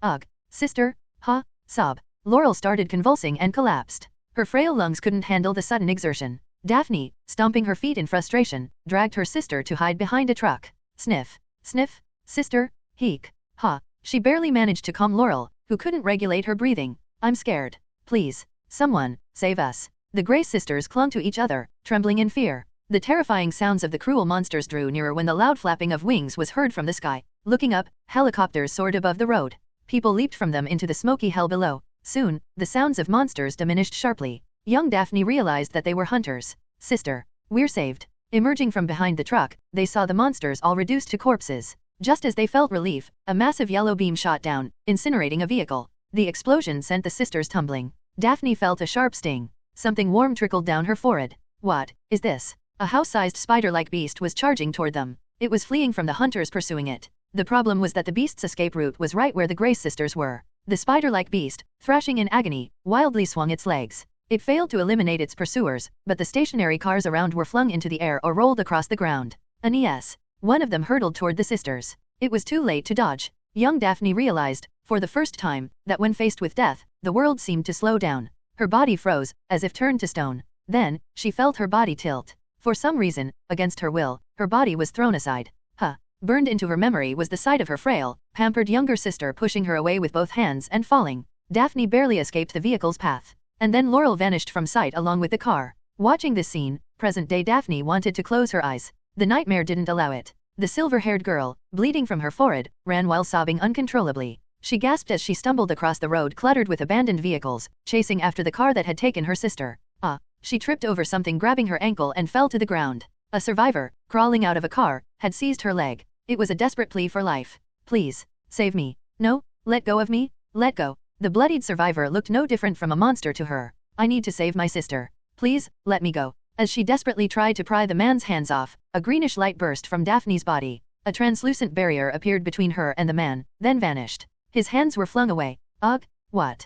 Ugh, sister, sob. Laurel started convulsing and collapsed. Her frail lungs couldn't handle the sudden exertion. Daphne, stomping her feet in frustration, dragged her sister to hide behind a truck. Sniff, sniff, sister, heek, ha. She barely managed to calm Laurel, who couldn't regulate her breathing. I'm scared. Please, someone, save us. The Grace sisters clung to each other, trembling in fear. The terrifying sounds of the cruel monsters drew nearer when the loud flapping of wings was heard from the sky. Looking up, helicopters soared above the road. People leaped from them into the smoky hell below. Soon, the sounds of monsters diminished sharply. Young Daphne realized that they were hunters. Sister, we're saved. Emerging from behind the truck, they saw the monsters all reduced to corpses. Just as they felt relief, a massive yellow beam shot down, incinerating a vehicle. The explosion sent the sisters tumbling. Daphne felt a sharp sting. Something warm trickled down her forehead. What is this? A house-sized spider-like beast was charging toward them. It was fleeing from the hunters pursuing it. The problem was that the beast's escape route was right where the Grace sisters were. The spider-like beast, thrashing in agony, wildly swung its legs. It failed to eliminate its pursuers, but the stationary cars around were flung into the air or rolled across the ground. One of them hurtled toward the sisters. It was too late to dodge. Young Daphne realized, for the first time, that when faced with death, the world seemed to slow down. Her body froze, as if turned to stone. Then, she felt her body tilt. For some reason, against her will, her body was thrown aside. Burned into her memory was the sight of her frail, pampered younger sister pushing her away with both hands and falling. Daphne barely escaped the vehicle's path. And then Laurel vanished from sight along with the car. Watching this scene, present-day Daphne wanted to close her eyes. The nightmare didn't allow it. The silver-haired girl, bleeding from her forehead, ran while sobbing uncontrollably. She gasped as she stumbled across the road cluttered with abandoned vehicles, chasing after the car that had taken her sister. She tripped over something grabbing her ankle and fell to the ground. A survivor, crawling out of a car, had seized her leg. It was a desperate plea for life. Please, save me. No, let go of me, let go. The bloodied survivor looked no different from a monster to her. I need to save my sister. Please, let me go. As she desperately tried to pry the man's hands off, a greenish light burst from Daphne's body. A translucent barrier appeared between her and the man, then vanished. His hands were flung away. Ugh, what?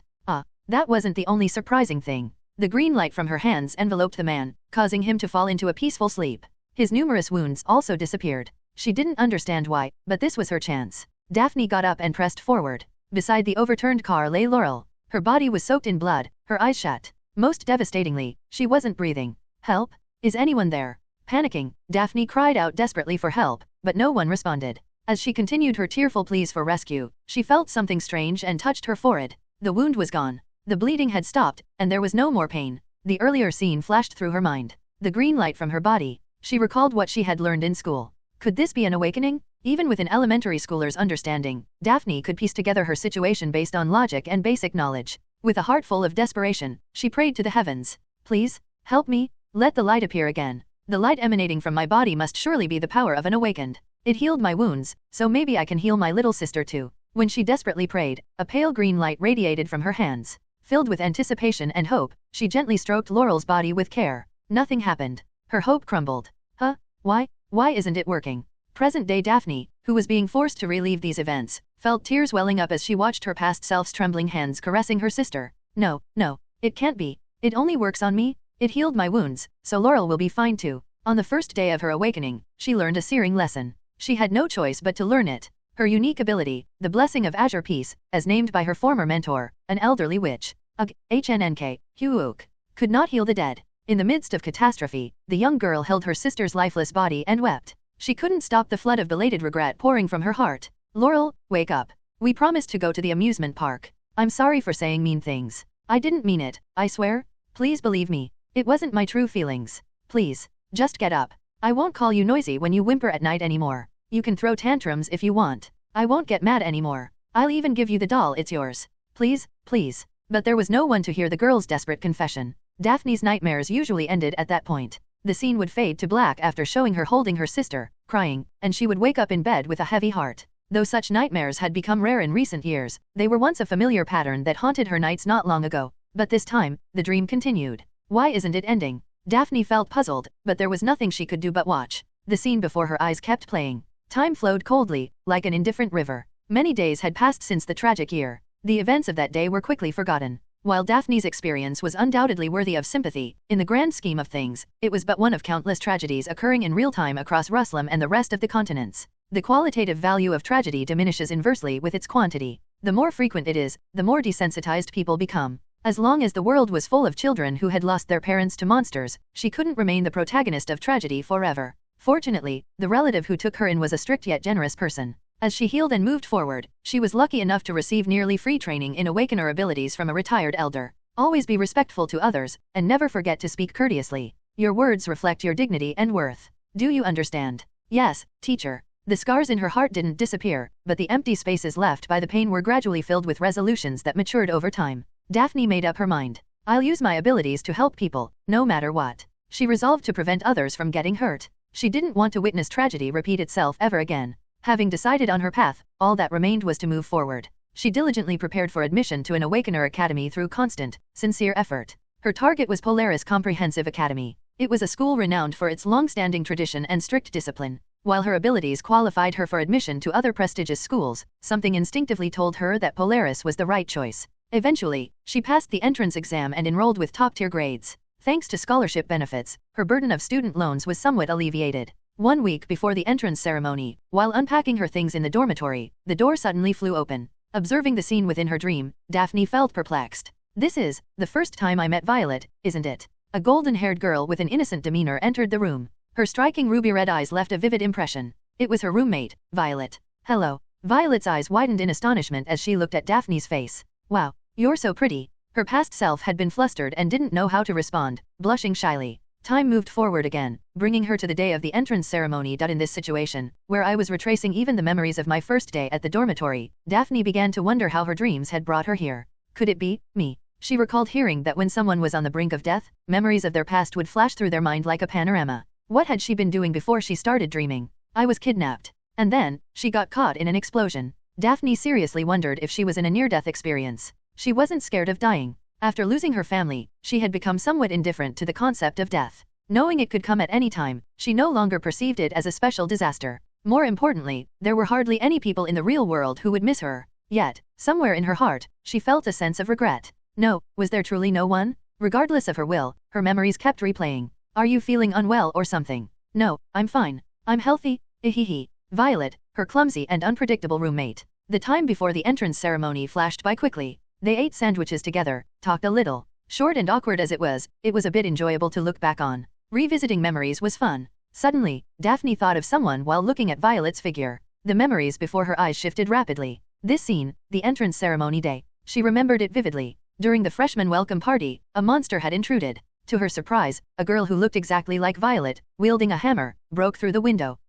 That wasn't the only surprising thing. The green light from her hands enveloped the man, causing him to fall into a peaceful sleep. His numerous wounds also disappeared. She didn't understand why, but this was her chance. Daphne got up and pressed forward. Beside the overturned car lay Laurel. Her body was soaked in blood, her eyes shut. Most devastatingly, she wasn't breathing. Help? Is anyone there? Panicking, Daphne cried out desperately for help, but no one responded. As she continued her tearful pleas for rescue, she felt something strange and touched her forehead. The wound was gone. The bleeding had stopped, and there was no more pain. The earlier scene flashed through her mind. The green light from her body. She recalled what she had learned in school. Could this be an awakening? Even with an elementary schooler's understanding, Daphne could piece together her situation based on logic and basic knowledge. With a heart full of desperation, she prayed to the heavens. Please, help me, let the light appear again. The light emanating from my body must surely be the power of an awakened. It healed my wounds, so maybe I can heal my little sister too. When she desperately prayed, a pale green light radiated from her hands. Filled with anticipation and hope, she gently stroked Laurel's body with care. Nothing happened. Her hope crumbled. Why isn't it working? Present-day Daphne, who was being forced to relive these events, felt tears welling up as she watched her past self's trembling hands caressing her sister. No, it can't be. It only works on me. It healed my wounds, so Laurel will be fine too. On the first day of her awakening, she learned a searing lesson. She had no choice but to learn it. Her unique ability, the Blessing of Azure Peace, as named by her former mentor, an elderly witch, Hnk, Huuk, could not heal the dead. In the midst of catastrophe, the young girl held her sister's lifeless body and wept. She couldn't stop the flood of belated regret pouring from her heart. Laurel, wake up. We promised to go to the amusement park. I'm sorry for saying mean things. I didn't mean it, I swear. Please believe me. It wasn't my true feelings. Please, just get up. I won't call you noisy when you whimper at night anymore. You can throw tantrums if you want. I won't get mad anymore. I'll even give you the doll, it's yours. Please, please. But there was no one to hear the girl's desperate confession. Daphne's nightmares usually ended at that point. The scene would fade to black after showing her holding her sister, crying, and she would wake up in bed with a heavy heart. Though such nightmares had become rare in recent years, they were once a familiar pattern that haunted her nights not long ago. But this time, the dream continued. Why isn't it ending? Daphne felt puzzled, but there was nothing she could do but watch. The scene before her eyes kept playing. Time flowed coldly, like an indifferent river. Many days had passed since the tragic year. The events of that day were quickly forgotten. While Daphne's experience was undoubtedly worthy of sympathy, in the grand scheme of things, it was but one of countless tragedies occurring in real time across Ruslam and the rest of the continents. The qualitative value of tragedy diminishes inversely with its quantity. The more frequent it is, the more desensitized people become. As long as the world was full of children who had lost their parents to monsters, she couldn't remain the protagonist of tragedy forever. Fortunately, the relative who took her in was a strict yet generous person. As she healed and moved forward, she was lucky enough to receive nearly free training in awakener abilities from a retired elder. Always be respectful to others, and never forget to speak courteously. Your words reflect your dignity and worth. Do you understand? Yes, teacher. The scars in her heart didn't disappear, but the empty spaces left by the pain were gradually filled with resolutions that matured over time. Daphne made up her mind. I'll use my abilities to help people, no matter what. She resolved to prevent others from getting hurt. She didn't want to witness tragedy repeat itself ever again. Having decided on her path, all that remained was to move forward. She diligently prepared for admission to an Awakener Academy through constant, sincere effort. Her target was Polaris Comprehensive Academy. It was a school renowned for its long-standing tradition and strict discipline. While her abilities qualified her for admission to other prestigious schools, something instinctively told her that Polaris was the right choice. Eventually, she passed the entrance exam and enrolled with top-tier grades. Thanks to scholarship benefits, her burden of student loans was somewhat alleviated. 1 week before the entrance ceremony, while unpacking her things in the dormitory, the door suddenly flew open. Observing the scene within her dream, Daphne felt perplexed. This is the first time I met Violet, isn't it? A golden-haired girl with an innocent demeanor entered the room. Her striking ruby-red eyes left a vivid impression. It was her roommate, Violet. Hello. Violet's eyes widened in astonishment as she looked at Daphne's face. Wow, you're so pretty. Her past self had been flustered and didn't know how to respond, blushing shyly. Time moved forward again, bringing her to the day of the entrance ceremony. In this situation, where I was retracing even the memories of my first day at the dormitory, Daphne began to wonder how her dreams had brought her here. Could it be me? She recalled hearing that when someone was on the brink of death, memories of their past would flash through their mind like a panorama. What had she been doing before she started dreaming? I was kidnapped. And then, she got caught in an explosion. Daphne seriously wondered if she was in a near-death experience. She wasn't scared of dying. After losing her family, she had become somewhat indifferent to the concept of death. Knowing it could come at any time, she no longer perceived it as a special disaster. More importantly, there were hardly any people in the real world who would miss her. Yet, somewhere in her heart, she felt a sense of regret. No, was there truly no one? Regardless of her will, her memories kept replaying. Are you feeling unwell or something? No, I'm fine. I'm healthy. Ihihi. Violet, her clumsy and unpredictable roommate. The time before the entrance ceremony flashed by quickly. They ate sandwiches together, talked a little. Short and awkward as it was a bit enjoyable to look back on. Revisiting memories was fun. Suddenly, Daphne thought of someone while looking at Violet's figure. The memories before her eyes shifted rapidly. This scene, the entrance ceremony day. She remembered it vividly. During the freshman welcome party, a monster had intruded. To her surprise, a girl who looked exactly like Violet, wielding a hammer, broke through the window.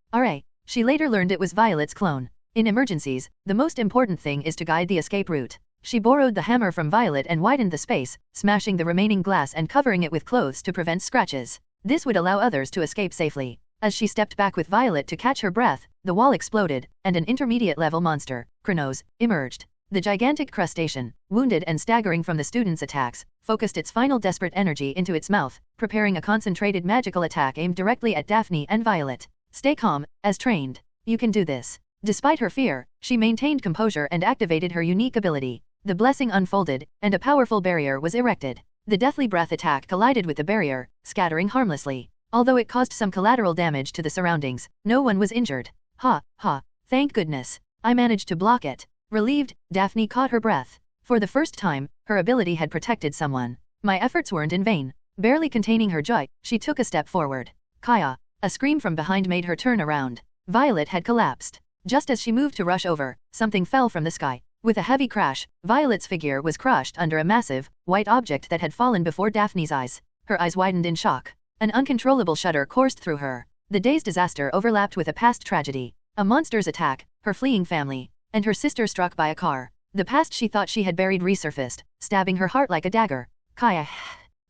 She later learned it was Violet's clone. In emergencies, the most important thing is to guide the escape route. She borrowed the hammer from Violet and widened the space, smashing the remaining glass and covering it with clothes to prevent scratches. This would allow others to escape safely. As she stepped back with Violet to catch her breath, the wall exploded, and an intermediate-level monster, Kronos, emerged. The gigantic crustacean, wounded and staggering from the students' attacks, focused its final desperate energy into its mouth, preparing a concentrated magical attack aimed directly at Daphne and Violet. Stay calm, as trained. You can do this. Despite her fear, she maintained composure and activated her unique ability. The blessing unfolded, and a powerful barrier was erected. The deathly breath attack collided with the barrier, scattering harmlessly. Although it caused some collateral damage to the surroundings, no one was injured. Ha, ha, thank goodness. I managed to block it. Relieved, Daphne caught her breath. For the first time, her ability had protected someone. My efforts weren't in vain. Barely containing her joy, she took a step forward. Kaya! A scream from behind made her turn around. Violet had collapsed. Just as she moved to rush over, something fell from the sky. With a heavy crash, Violet's figure was crushed under a massive, white object that had fallen before Daphne's eyes. Her eyes widened in shock. An uncontrollable shudder coursed through her. The day's disaster overlapped with a past tragedy. A monster's attack, her fleeing family, and her sister struck by a car. The past she thought she had buried resurfaced, stabbing her heart like a dagger. Kaya!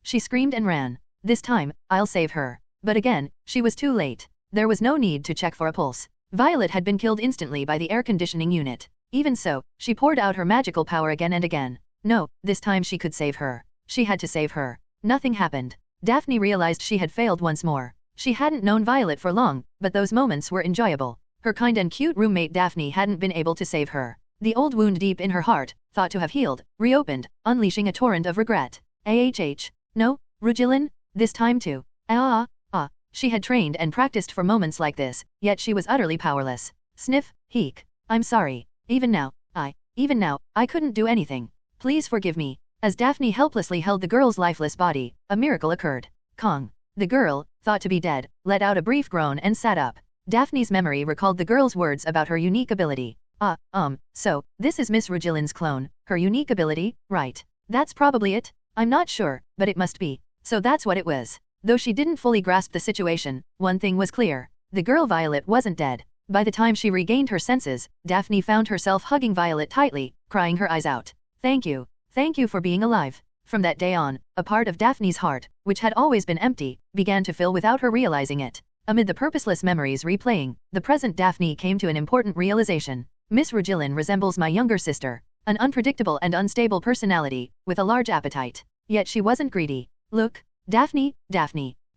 She screamed and ran. This time, I'll save her. But again, she was too late. There was no need to check for a pulse. Violet had been killed instantly by the air conditioning unit. Even so, she poured out her magical power again and again. No, this time she could save her. She had to save her. Nothing happened. Daphne realized she had failed once more. She hadn't known Violet for long, but those moments were enjoyable. Her kind and cute roommate Daphne hadn't been able to save her. The old wound deep in her heart, thought to have healed, reopened, unleashing a torrent of regret. No, Rugilin? This time too. She had trained and practiced for moments like this, yet she was utterly powerless. Sniff, heek. I'm sorry. Even now, I couldn't do anything. Please forgive me. As Daphne helplessly held the girl's lifeless body, a miracle occurred. Kong. The girl, thought to be dead, let out a brief groan and sat up. Daphne's memory recalled the girl's words about her unique ability. So, this is Miss Rugilin's clone, her unique ability, right? That's probably it? I'm not sure, but it must be. So that's what it was. Though she didn't fully grasp the situation, one thing was clear. The girl Violet wasn't dead. By the time she regained her senses, Daphne found herself hugging Violet tightly, crying her eyes out. Thank you for being alive. From that day on, a part of Daphne's heart, which had always been empty, began to fill without her realizing it. Amid the purposeless memories replaying, the present Daphne came to an important realization. Miss Rugilin resembles my younger sister, an unpredictable and unstable personality, with a large appetite. Yet she wasn't greedy. Look, Daphne,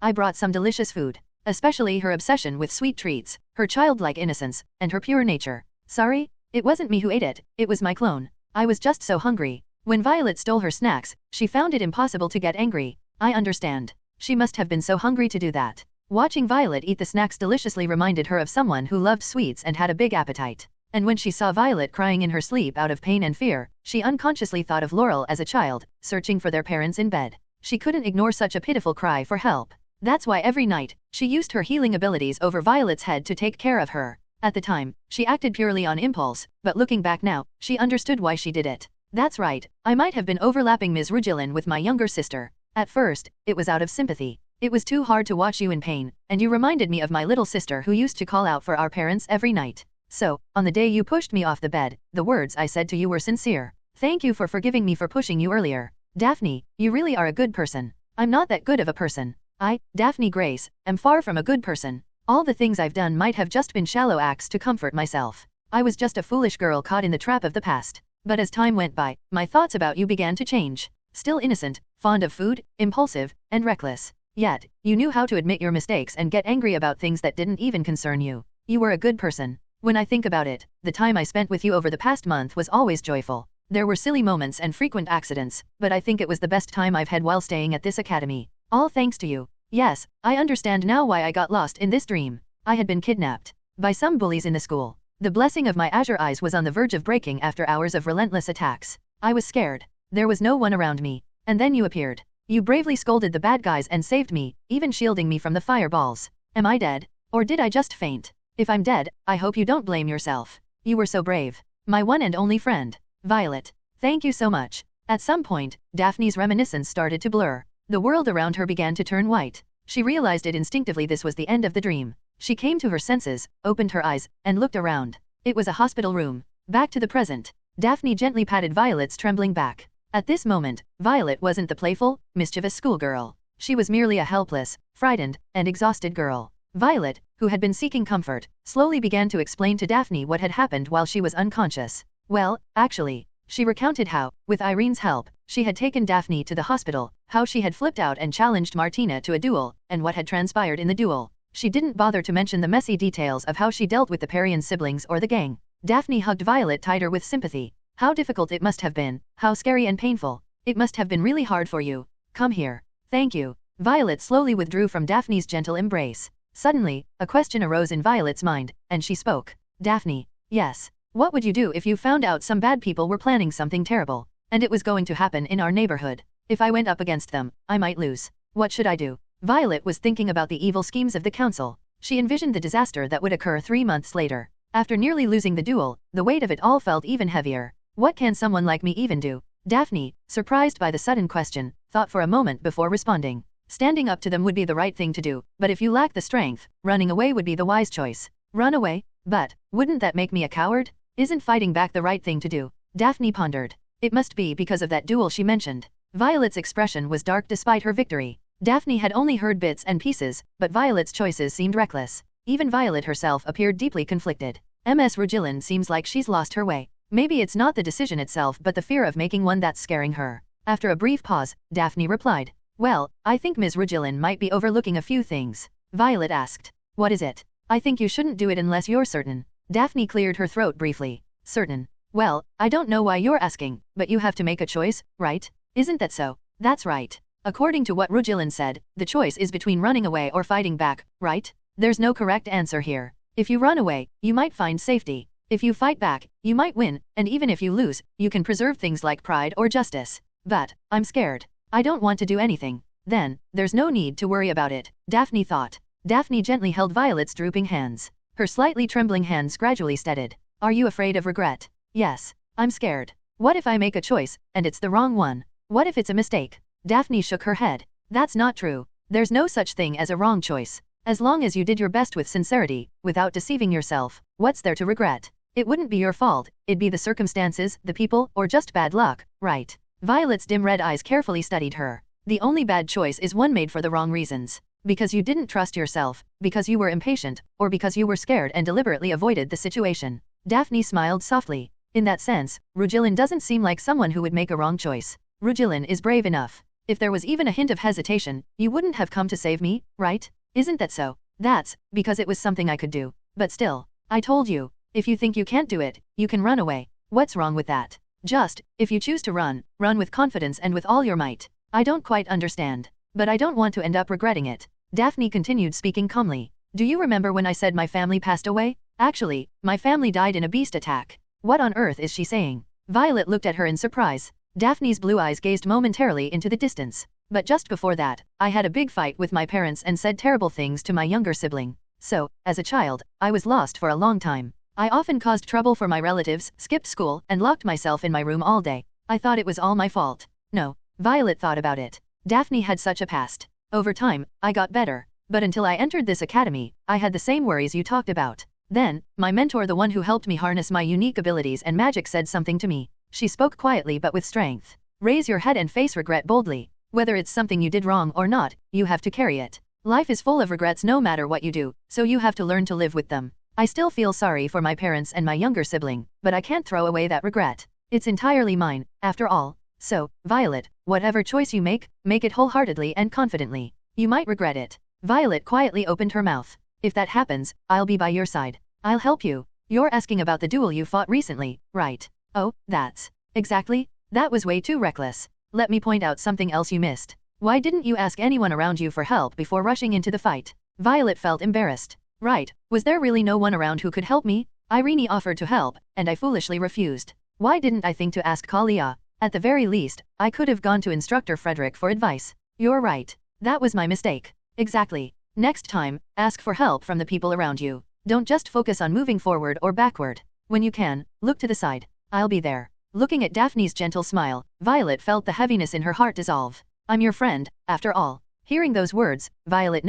I brought some delicious food. Especially her obsession with sweet treats, her childlike innocence, and her pure nature. Sorry, it wasn't me who ate it, it was my clone. I was just so hungry. When Violet stole her snacks, she found it impossible to get angry. I understand. She must have been so hungry to do that. Watching Violet eat the snacks deliciously reminded her of someone who loved sweets and had a big appetite. And when she saw Violet crying in her sleep out of pain and fear, she unconsciously thought of Laurel as a child, searching for their parents in bed. She couldn't ignore such a pitiful cry for help. That's why every night, she used her healing abilities over Violet's head to take care of her. At the time, she acted purely on impulse, but looking back now, she understood why she did it. That's right, I might have been overlapping Ms. Rugilin with my younger sister. At first, it was out of sympathy. It was too hard to watch you in pain, and you reminded me of my little sister who used to call out for our parents every night. So, on the day you pushed me off the bed, the words I said to you were sincere. Thank you for forgiving me for pushing you earlier. Daphne, you really are a good person. I'm not that good of a person. I, Daphne Grace, am far from a good person. All the things I've done might have just been shallow acts to comfort myself. I was just a foolish girl caught in the trap of the past. But as time went by, my thoughts about you began to change. Still innocent, fond of food, impulsive, and reckless. Yet, you knew how to admit your mistakes and get angry about things that didn't even concern you. You were a good person. When I think about it, the time I spent with you over the past month was always joyful. There were silly moments and frequent accidents, but I think it was the best time I've had while staying at this academy. All thanks to you. Yes, I understand now why I got lost in this dream. I had been kidnapped by some bullies in the school. The blessing of my azure eyes was on the verge of breaking after hours of relentless attacks. I was scared. There was no one around me. And then you appeared. You bravely scolded the bad guys and saved me, even shielding me from the fireballs. Am I dead? Or did I just faint? If I'm dead, I hope you don't blame yourself. You were so brave. My one and only friend. Violet. Thank you so much. At some point, Daphne's reminiscence started to blur. The world around her began to turn white. She realized it instinctively this was the end of the dream. She came to her senses, opened her eyes, and looked around. It was a hospital room. Back to the present. Daphne gently patted Violet's trembling back. At this moment, Violet wasn't the playful, mischievous schoolgirl. She was merely a helpless, frightened, and exhausted girl. Violet, who had been seeking comfort, slowly began to explain to Daphne what had happened while she was unconscious. Well, actually, she recounted how, with Irene's help, she had taken Daphne to the hospital, how she had flipped out and challenged Martina to a duel, and what had transpired in the duel. She didn't bother to mention the messy details of how she dealt with the Parian siblings or the gang. Daphne hugged Violet tighter with sympathy. How difficult it must have been, how scary and painful. It must have been really hard for you. Come here. Thank you. Violet slowly withdrew from Daphne's gentle embrace. Suddenly, a question arose in Violet's mind, and she spoke. Daphne. Yes. What would you do if you found out some bad people were planning something terrible, and it was going to happen in our neighborhood? If I went up against them, I might lose. What should I do? Violet was thinking about the evil schemes of the council. She envisioned the disaster that would occur 3 months later. After nearly losing the duel, the weight of it all felt even heavier. What can someone like me even do? Daphne, surprised by the sudden question, thought for a moment before responding. Standing up to them would be the right thing to do, but if you lack the strength, running away would be the wise choice. Run away? But, wouldn't that make me a coward? Isn't fighting back the right thing to do? Daphne pondered. It must be because of that duel she mentioned. Violet's expression was dark despite her victory. Daphne had only heard bits and pieces, but Violet's choices seemed reckless. Even Violet herself appeared deeply conflicted. Ms. Rugilin seems like she's lost her way. Maybe it's not the decision itself but the fear of making one that's scaring her. After a brief pause, Daphne replied. Well, I think Ms. Rugilin might be overlooking a few things. Violet asked. What is it? I think you shouldn't do it unless you're certain. Daphne cleared her throat briefly. Certain. Well, I don't know why you're asking, but you have to make a choice, right? Isn't that so? That's right. According to what Rugilin said, the choice is between running away or fighting back, right? There's no correct answer here. If you run away, you might find safety. If you fight back, you might win, and even if you lose, you can preserve things like pride or justice. But, I'm scared. I don't want to do anything. Then, there's no need to worry about it, Daphne thought. Daphne gently held Violet's drooping hands. Her slightly trembling hands gradually steadied. Are you afraid of regret? Yes. I'm scared. What if I make a choice, and it's the wrong one? What if it's a mistake? Daphne shook her head. That's not true. There's no such thing as a wrong choice. As long as you did your best with sincerity, without deceiving yourself, what's there to regret? It wouldn't be your fault, it'd be the circumstances, the people, or just bad luck, right? Violet's dim red eyes carefully studied her. The only bad choice is one made for the wrong reasons. Because you didn't trust yourself, because you were impatient, or because you were scared and deliberately avoided the situation. Daphne smiled softly. In that sense, Rugilin doesn't seem like someone who would make a wrong choice. Rugilin is brave enough. If there was even a hint of hesitation, you wouldn't have come to save me, right? Isn't that so? That's because it was something I could do. But still, I told you, if you think you can't do it, you can run away. What's wrong with that? Just, if you choose to run, run with confidence and with all your might. I don't quite understand. But I don't want to end up regretting it. Daphne continued speaking calmly. Do you remember when I said my family passed away? Actually, my family died in a beast attack. What on earth is she saying? Violet looked at her in surprise. Daphne's blue eyes gazed momentarily into the distance. But just before that, I had a big fight with my parents and said terrible things to my younger sibling. So, as a child, I was lost for a long time. I often caused trouble for my relatives, skipped school, and locked myself in my room all day. I thought it was all my fault. No. Violet thought about it. Daphne had such a past. Over time, I got better. But until I entered this academy, I had the same worries you talked about. Then, my mentor, the one who helped me harness my unique abilities and magic, said something to me. She spoke quietly but with strength. Raise your head and face regret boldly. Whether it's something you did wrong or not, you have to carry it. Life is full of regrets no matter what you do, so you have to learn to live with them. I still feel sorry for my parents and my younger sibling, but I can't throw away that regret. It's entirely mine, after all. So, Violet, whatever choice you make it wholeheartedly and confidently. You might regret it. Violet quietly opened her mouth. If that happens, I'll be by your side. I'll help you. You're asking about the duel you fought recently, right? Oh, that's... Exactly. That was way too reckless. Let me point out something else you missed. Why didn't you ask anyone around you for help before rushing into the fight? Violet felt embarrassed. Right, was there really no one around who could help me? Irene offered to help, and I foolishly refused. Why didn't I think to ask Kalia? At the very least, I could have gone to Instructor Frederick for advice. You're right. That was my mistake. Exactly. Next time, ask for help from the people around you. Don't just focus on moving forward or backward. When you can, look to the side. I'll be there. Looking at Daphne's gentle smile, Violet felt the heaviness in her heart dissolve. I'm your friend, after all. Hearing those words, Violet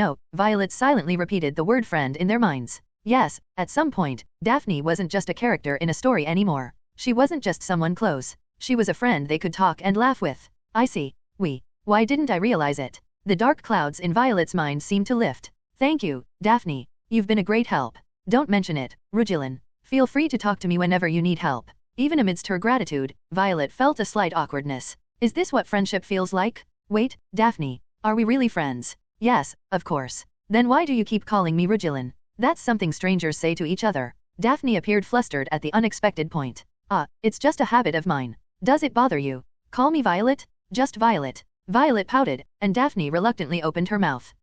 silently repeated the word friend in their minds. Yes, at some point, Daphne wasn't just a character in a story anymore. She wasn't just someone close. She was a friend they could talk and laugh with. I see. Why didn't I realize it? The dark clouds in Violet's mind seemed to lift. Thank you, Daphne. You've been a great help. Don't mention it, Rugilin. Feel free to talk to me whenever you need help. Even amidst her gratitude, Violet felt a slight awkwardness. Is this what friendship feels like? Wait, Daphne, are we really friends? Yes, of course. Then why do you keep calling me Rugilin? That's something strangers say to each other. Daphne appeared flustered at the unexpected point. It's just a habit of mine. Does it bother you? Call me Violet? Just Violet. Violet pouted, and Daphne reluctantly opened her mouth.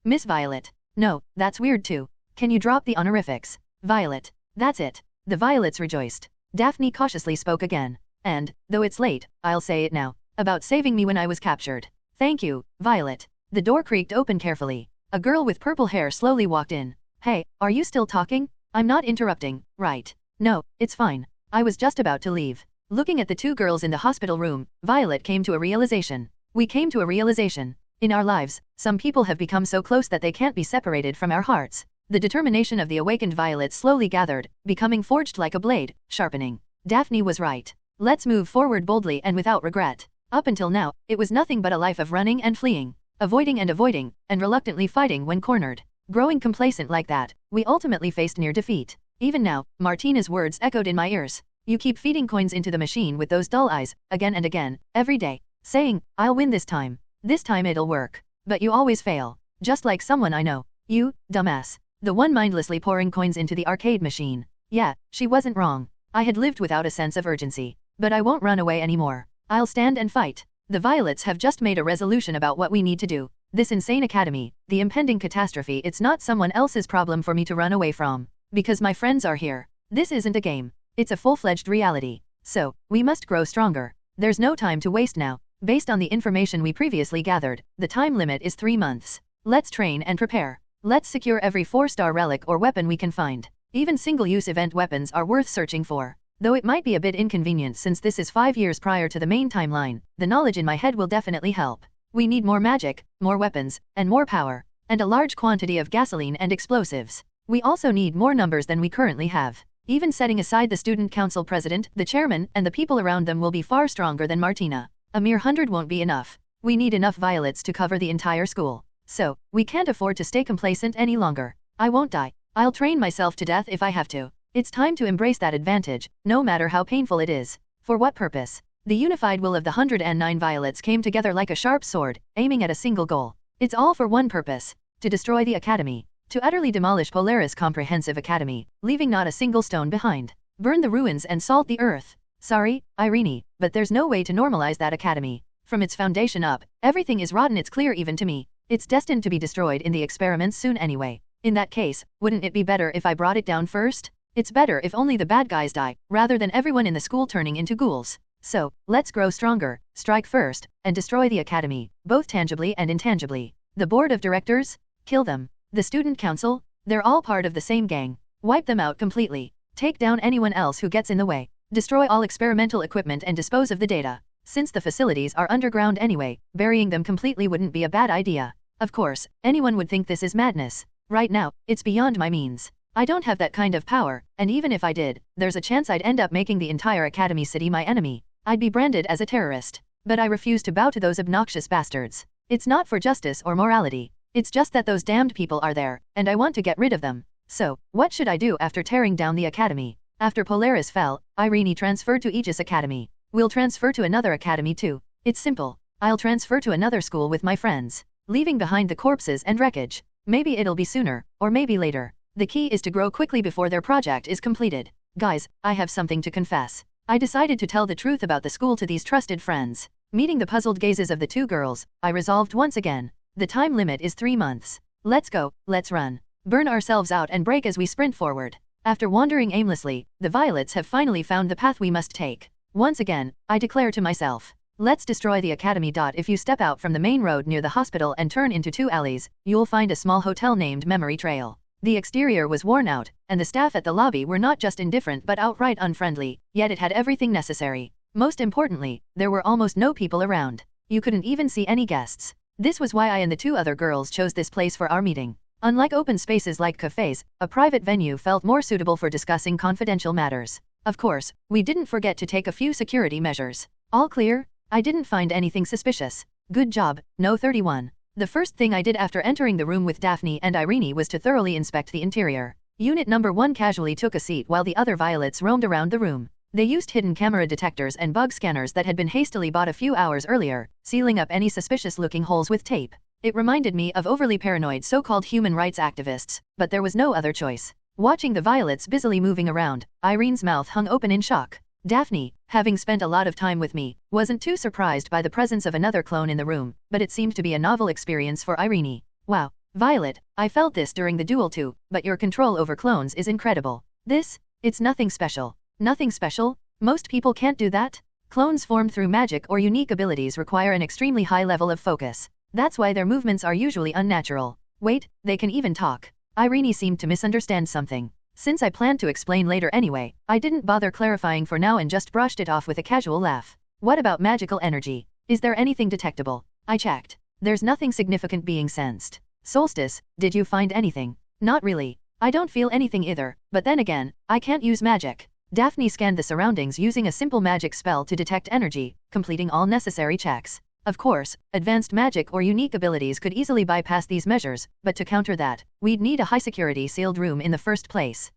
Miss Violet. No, that's weird too. Can you drop the honorifics? Violet. That's it. The Violets rejoiced. Daphne cautiously spoke again. And, though it's late, I'll say it now. About saving me when I was captured. Thank you, Violet. The door creaked open carefully. A girl with purple hair slowly walked in. Hey, are you still talking? I'm not interrupting, right? No, it's fine. I was just about to leave. Looking at the two girls in the hospital room, Violet came to a realization. We came to a realization. In our lives, some people have become so close that they can't be separated from our hearts. The determination of the awakened Violet slowly gathered, becoming forged like a blade, sharpening. Daphne was right. Let's move forward boldly and without regret. Up until now, it was nothing but a life of running and fleeing, avoiding and reluctantly fighting when cornered. Growing complacent like that, we ultimately faced near defeat. Even now, Martina's words echoed in my ears. You keep feeding coins into the machine with those dull eyes, again and again, every day, saying, I'll win this time. This time it'll work. But you always fail. Just like someone I know. You, dumbass. The one mindlessly pouring coins into the arcade machine. Yeah, she wasn't wrong. I had lived without a sense of urgency. But I won't run away anymore. I'll stand and fight. The Violets have just made a resolution about what we need to do. This insane academy, the impending catastrophe, it's not someone else's problem for me to run away from. Because my friends are here. This isn't a game. It's a full-fledged reality. So, we must grow stronger. There's no time to waste now. Based on the information we previously gathered, the time limit is 3 months. Let's train and prepare. Let's secure every 4-star relic or weapon we can find. Even single-use event weapons are worth searching for. Though it might be a bit inconvenient since this is 5 years prior to the main timeline, the knowledge in my head will definitely help. We need more magic, more weapons, and more power, and a large quantity of gasoline and explosives. We also need more numbers than we currently have. Even setting aside the student council president, the chairman, and the people around them will be far stronger than Martina. A mere 100 won't be enough. We need enough Violets to cover the entire school. So, we can't afford to stay complacent any longer. I won't die. I'll train myself to death if I have to. It's time to embrace that advantage, no matter how painful it is. For what purpose? The unified will of the 109 Violets came together like a sharp sword, aiming at a single goal. It's all for one purpose. To destroy the academy. To utterly demolish Polaris Comprehensive Academy, leaving not a single stone behind. Burn the ruins and salt the earth. Sorry, Irene, but there's no way to normalize that academy. From its foundation up, everything is rotten. It's clear even to me. It's destined to be destroyed in the experiments soon anyway. In that case, wouldn't it be better if I brought it down first? It's better if only the bad guys die, rather than everyone in the school turning into ghouls. So, let's grow stronger, strike first, and destroy the academy, both tangibly and intangibly. The board of directors? Kill them. The student council? They're all part of the same gang. Wipe them out completely. Take down anyone else who gets in the way. Destroy all experimental equipment and dispose of the data. Since the facilities are underground anyway, burying them completely wouldn't be a bad idea. Of course, anyone would think this is madness. Right now, it's beyond my means. I don't have that kind of power, and even if I did, there's a chance I'd end up making the entire Academy City my enemy. I'd be branded as a terrorist. But I refuse to bow to those obnoxious bastards. It's not for justice or morality. It's just that those damned people are there, and I want to get rid of them. So, what should I do after tearing down the Academy? After Polaris fell, Irene transferred to Aegis Academy. We'll transfer to another academy too. It's simple. I'll transfer to another school with my friends, leaving behind the corpses and wreckage. Maybe it'll be sooner, or maybe later. The key is to grow quickly before their project is completed. Guys, I have something to confess. I decided to tell the truth about the school to these trusted friends. Meeting the puzzled gazes of the two girls, I resolved once again. The time limit is 3 months. Let's go, let's run. Burn ourselves out and break as we sprint forward. After wandering aimlessly, the violets have finally found the path we must take. Once again, I declare to myself, let's destroy the academy. If you step out from the main road near the hospital and turn into 2 alleys, you'll find a small hotel named Memory Trail. The exterior was worn out, and the staff at the lobby were not just indifferent but outright unfriendly, yet it had everything necessary. Most importantly, there were almost no people around. You couldn't even see any guests. This was why I and the 2 other girls chose this place for our meeting. Unlike open spaces like cafes, a private venue felt more suitable for discussing confidential matters. Of course, we didn't forget to take a few security measures. All clear? I didn't find anything suspicious. Good job, No 31. The first thing I did after entering the room with Daphne and Irene was to thoroughly inspect the interior. Unit number 1 casually took a seat while the other violets roamed around the room. They used hidden camera detectors and bug scanners that had been hastily bought a few hours earlier, sealing up any suspicious-looking holes with tape. It reminded me of overly paranoid so-called human rights activists, but there was no other choice. Watching the violets busily moving around, Irene's mouth hung open in shock. Daphne, having spent a lot of time with me, wasn't too surprised by the presence of another clone in the room, but it seemed to be a novel experience for Irene. Wow, Violet, I felt this during the duel too, but your control over clones is incredible. It's nothing special. Nothing special? Most people can't do that? Clones formed through magic or unique abilities require an extremely high level of focus. That's why their movements are usually unnatural. Wait, they can even talk. Irene seemed to misunderstand something. Since I planned to explain later anyway, I didn't bother clarifying for now and just brushed it off with a casual laugh. What about magical energy? Is there anything detectable? I checked. There's nothing significant being sensed. Solstice, did you find anything? Not really. I don't feel anything either, but then again, I can't use magic. Daphne scanned the surroundings using a simple magic spell to detect energy, completing all necessary checks. Of course, advanced magic or unique abilities could easily bypass these measures, but to counter that, we'd need a high-security sealed room in the first place.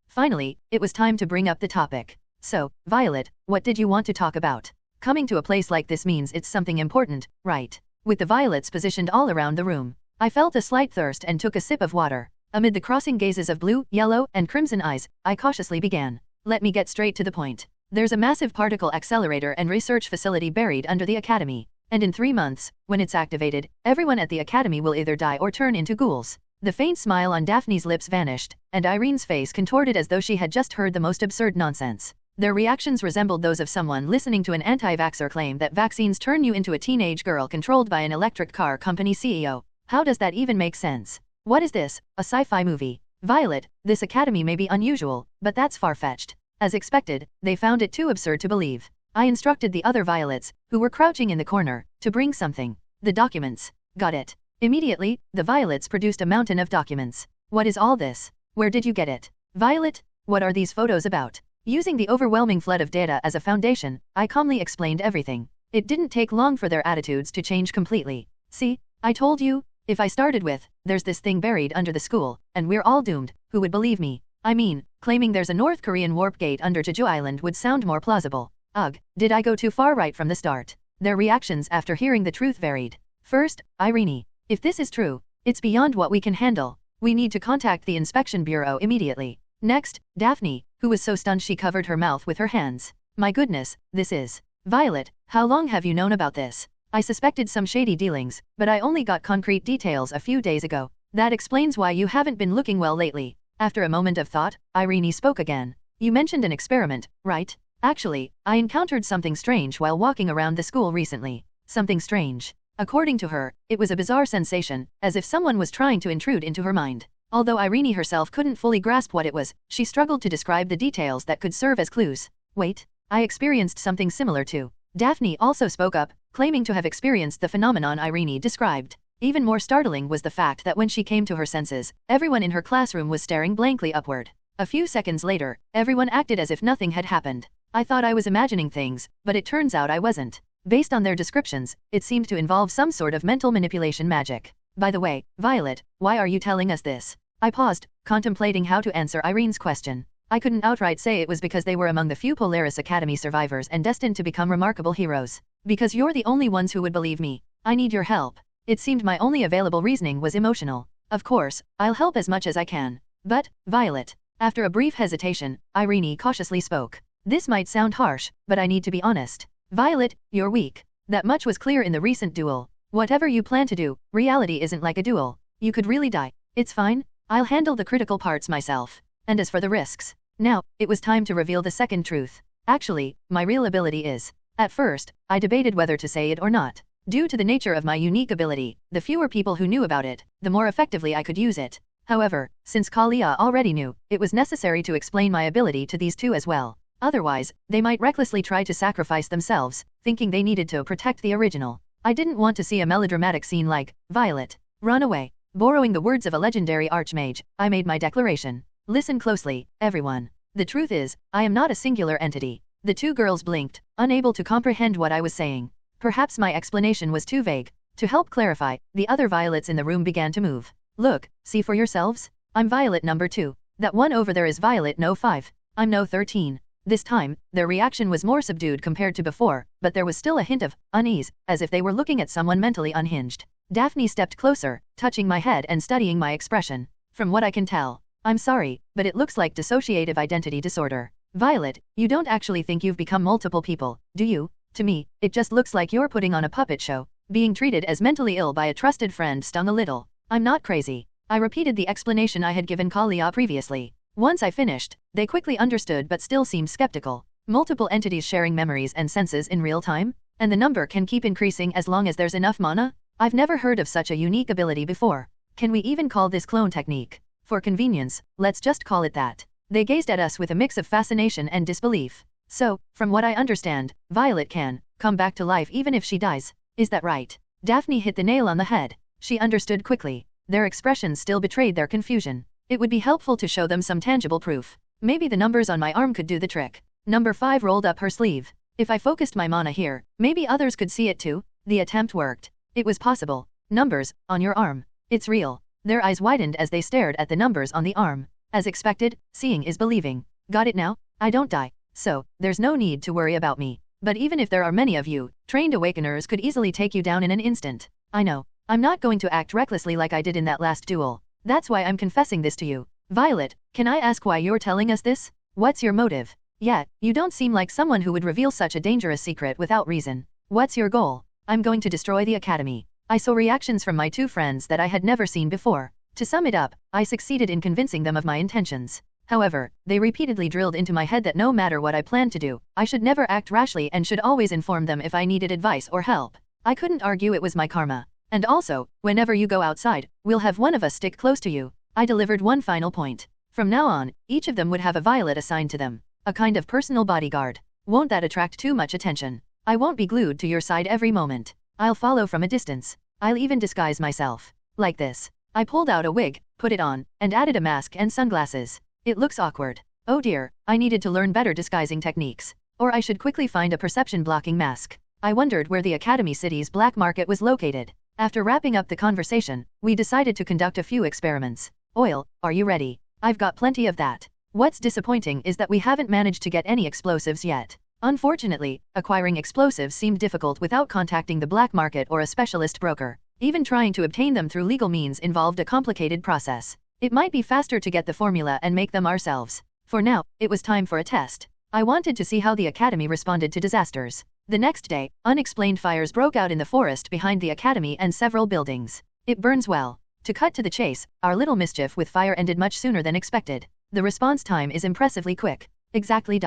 Finally, it was time to bring up the topic. So, Violet, what did you want to talk about? Coming to a place like this means it's something important, right? With the violets positioned all around the room, I felt a slight thirst and took a sip of water. Amid the crossing gazes of blue, yellow, and crimson eyes, I cautiously began. Let me get straight to the point. There's a massive particle accelerator and research facility buried under the academy. And in 3 months, when it's activated, everyone at the academy will either die or turn into ghouls. The faint smile on Daphne's lips vanished, and Irene's face contorted as though she had just heard the most absurd nonsense. Their reactions resembled those of someone listening to an anti-vaxxer claim that vaccines turn you into a teenage girl controlled by an electric car company CEO. How does that even make sense? What is this, a sci-fi movie? Violet, this academy may be unusual, but that's far-fetched. As expected, they found it too absurd to believe. I instructed the other violets, who were crouching in the corner, to bring something. The documents. Got it. Immediately, the violets produced a mountain of documents. What is all this? Where did you get it? Violet, what are these photos about? Using the overwhelming flood of data as a foundation, I calmly explained everything. It didn't take long for their attitudes to change completely. See, I told you, if I started with, there's this thing buried under the school, and we're all doomed, who would believe me? I mean, claiming there's a North Korean warp gate under Jeju Island would sound more plausible. Ugh, did I go too far right from the start? Their reactions after hearing the truth varied. First, Irene. If this is true, it's beyond what we can handle. We need to contact the Inspection Bureau immediately. Next, Daphne, who was so stunned she covered her mouth with her hands. My goodness, this is. Violet, how long have you known about this? I suspected some shady dealings, but I only got concrete details a few days ago. That explains why you haven't been looking well lately. After a moment of thought, Irene spoke again. You mentioned an experiment, right? Actually, I encountered something strange while walking around the school recently. Something strange. According to her, it was a bizarre sensation, as if someone was trying to intrude into her mind. Although Irene herself couldn't fully grasp what it was, she struggled to describe the details that could serve as clues. Wait, I experienced something similar too. Daphne also spoke up, claiming to have experienced the phenomenon Irene described. Even more startling was the fact that when she came to her senses, everyone in her classroom was staring blankly upward. A few seconds later, everyone acted as if nothing had happened. I thought I was imagining things, but it turns out I wasn't. Based on their descriptions, it seemed to involve some sort of mental manipulation magic. By the way, Violet, why are you telling us this? I paused, contemplating how to answer Irene's question. I couldn't outright say it was because they were among the few Polaris Academy survivors and destined to become remarkable heroes. Because you're the only ones who would believe me. I need your help. It seemed my only available reasoning was emotional. Of course, I'll help as much as I can. But, Violet. After a brief hesitation, Irene cautiously spoke. This might sound harsh, but I need to be honest. Violet, you're weak. That much was clear in the recent duel. Whatever you plan to do, reality isn't like a duel. You could really die. It's fine. I'll handle the critical parts myself. And as for the risks. Now, it was time to reveal the second truth. Actually, my real ability is. At first, I debated whether to say it or not. Due to the nature of my unique ability, the fewer people who knew about it, the more effectively I could use it. However, since Kalia already knew, it was necessary to explain my ability to these two as well. Otherwise, they might recklessly try to sacrifice themselves, thinking they needed to protect the original. I didn't want to see a melodramatic scene like, Violet, run away. Borrowing the words of a legendary archmage, I made my declaration. Listen closely, everyone. The truth is, I am not a singular entity. The two girls blinked, unable to comprehend what I was saying. Perhaps my explanation was too vague. To help clarify, the other Violets in the room began to move. Look, see for yourselves? I'm Violet number 2. That one over there is Violet no 5. I'm no 13. This time, their reaction was more subdued compared to before, but there was still a hint of unease, as if they were looking at someone mentally unhinged. Daphne stepped closer, touching my head and studying my expression. From what I can tell, I'm sorry, but it looks like dissociative identity disorder. Violet, you don't actually think you've become multiple people, do you? To me, it just looks like you're putting on a puppet show. Being treated as mentally ill by a trusted friend stung a little. I'm not crazy. I repeated the explanation I had given Kalia previously. Once I finished, they quickly understood but still seemed skeptical. Multiple entities sharing memories and senses in real time? And the number can keep increasing as long as there's enough mana? I've never heard of such a unique ability before. Can we even call this clone technique? For convenience, let's just call it that. They gazed at us with a mix of fascination and disbelief. So, from what I understand, Violet can come back to life even if she dies. Is that right? Daphne hit the nail on the head. She understood quickly. Their expressions still betrayed their confusion. It would be helpful to show them some tangible proof. Maybe the numbers on my arm could do the trick. Number 5 rolled up her sleeve. If I focused my mana here, maybe others could see it too. The attempt worked. It was possible. Numbers, on your arm. It's real. Their eyes widened as they stared at the numbers on the arm. As expected, seeing is believing. Got it now? I don't die. So, there's no need to worry about me. But even if there are many of you, trained awakeners could easily take you down in an instant. I know. I'm not going to act recklessly like I did in that last duel. That's why I'm confessing this to you. Violet, can I ask why you're telling us this? What's your motive? Yeah, you don't seem like someone who would reveal such a dangerous secret without reason. What's your goal? I'm going to destroy the academy. I saw reactions from my two friends that I had never seen before. To sum it up, I succeeded in convincing them of my intentions. However, they repeatedly drilled into my head that no matter what I planned to do, I should never act rashly and should always inform them if I needed advice or help. I couldn't argue it was my karma. And also, whenever you go outside, we'll have one of us stick close to you. I delivered one final point. From now on, each of them would have a Violet assigned to them. A kind of personal bodyguard. Won't that attract too much attention? I won't be glued to your side every moment. I'll follow from a distance. I'll even disguise myself. Like this. I pulled out a wig, put it on, and added a mask and sunglasses. It looks awkward. Oh dear, I needed to learn better disguising techniques. Or I should quickly find a perception-blocking mask. I wondered where the Academy City's black market was located. After wrapping up the conversation, we decided to conduct a few experiments. Oil, are you ready? I've got plenty of that. What's disappointing is that we haven't managed to get any explosives yet. Unfortunately, acquiring explosives seemed difficult without contacting the black market or a specialist broker. Even trying to obtain them through legal means involved a complicated process. It might be faster to get the formula and make them ourselves. For now, it was time for a test. I wanted to see how the Academy responded to disasters. The next day, unexplained fires broke out in the forest behind the Academy and several buildings. It burns well. To cut to the chase, our little mischief with fire ended much sooner than expected. The response time is impressively quick. Exactly.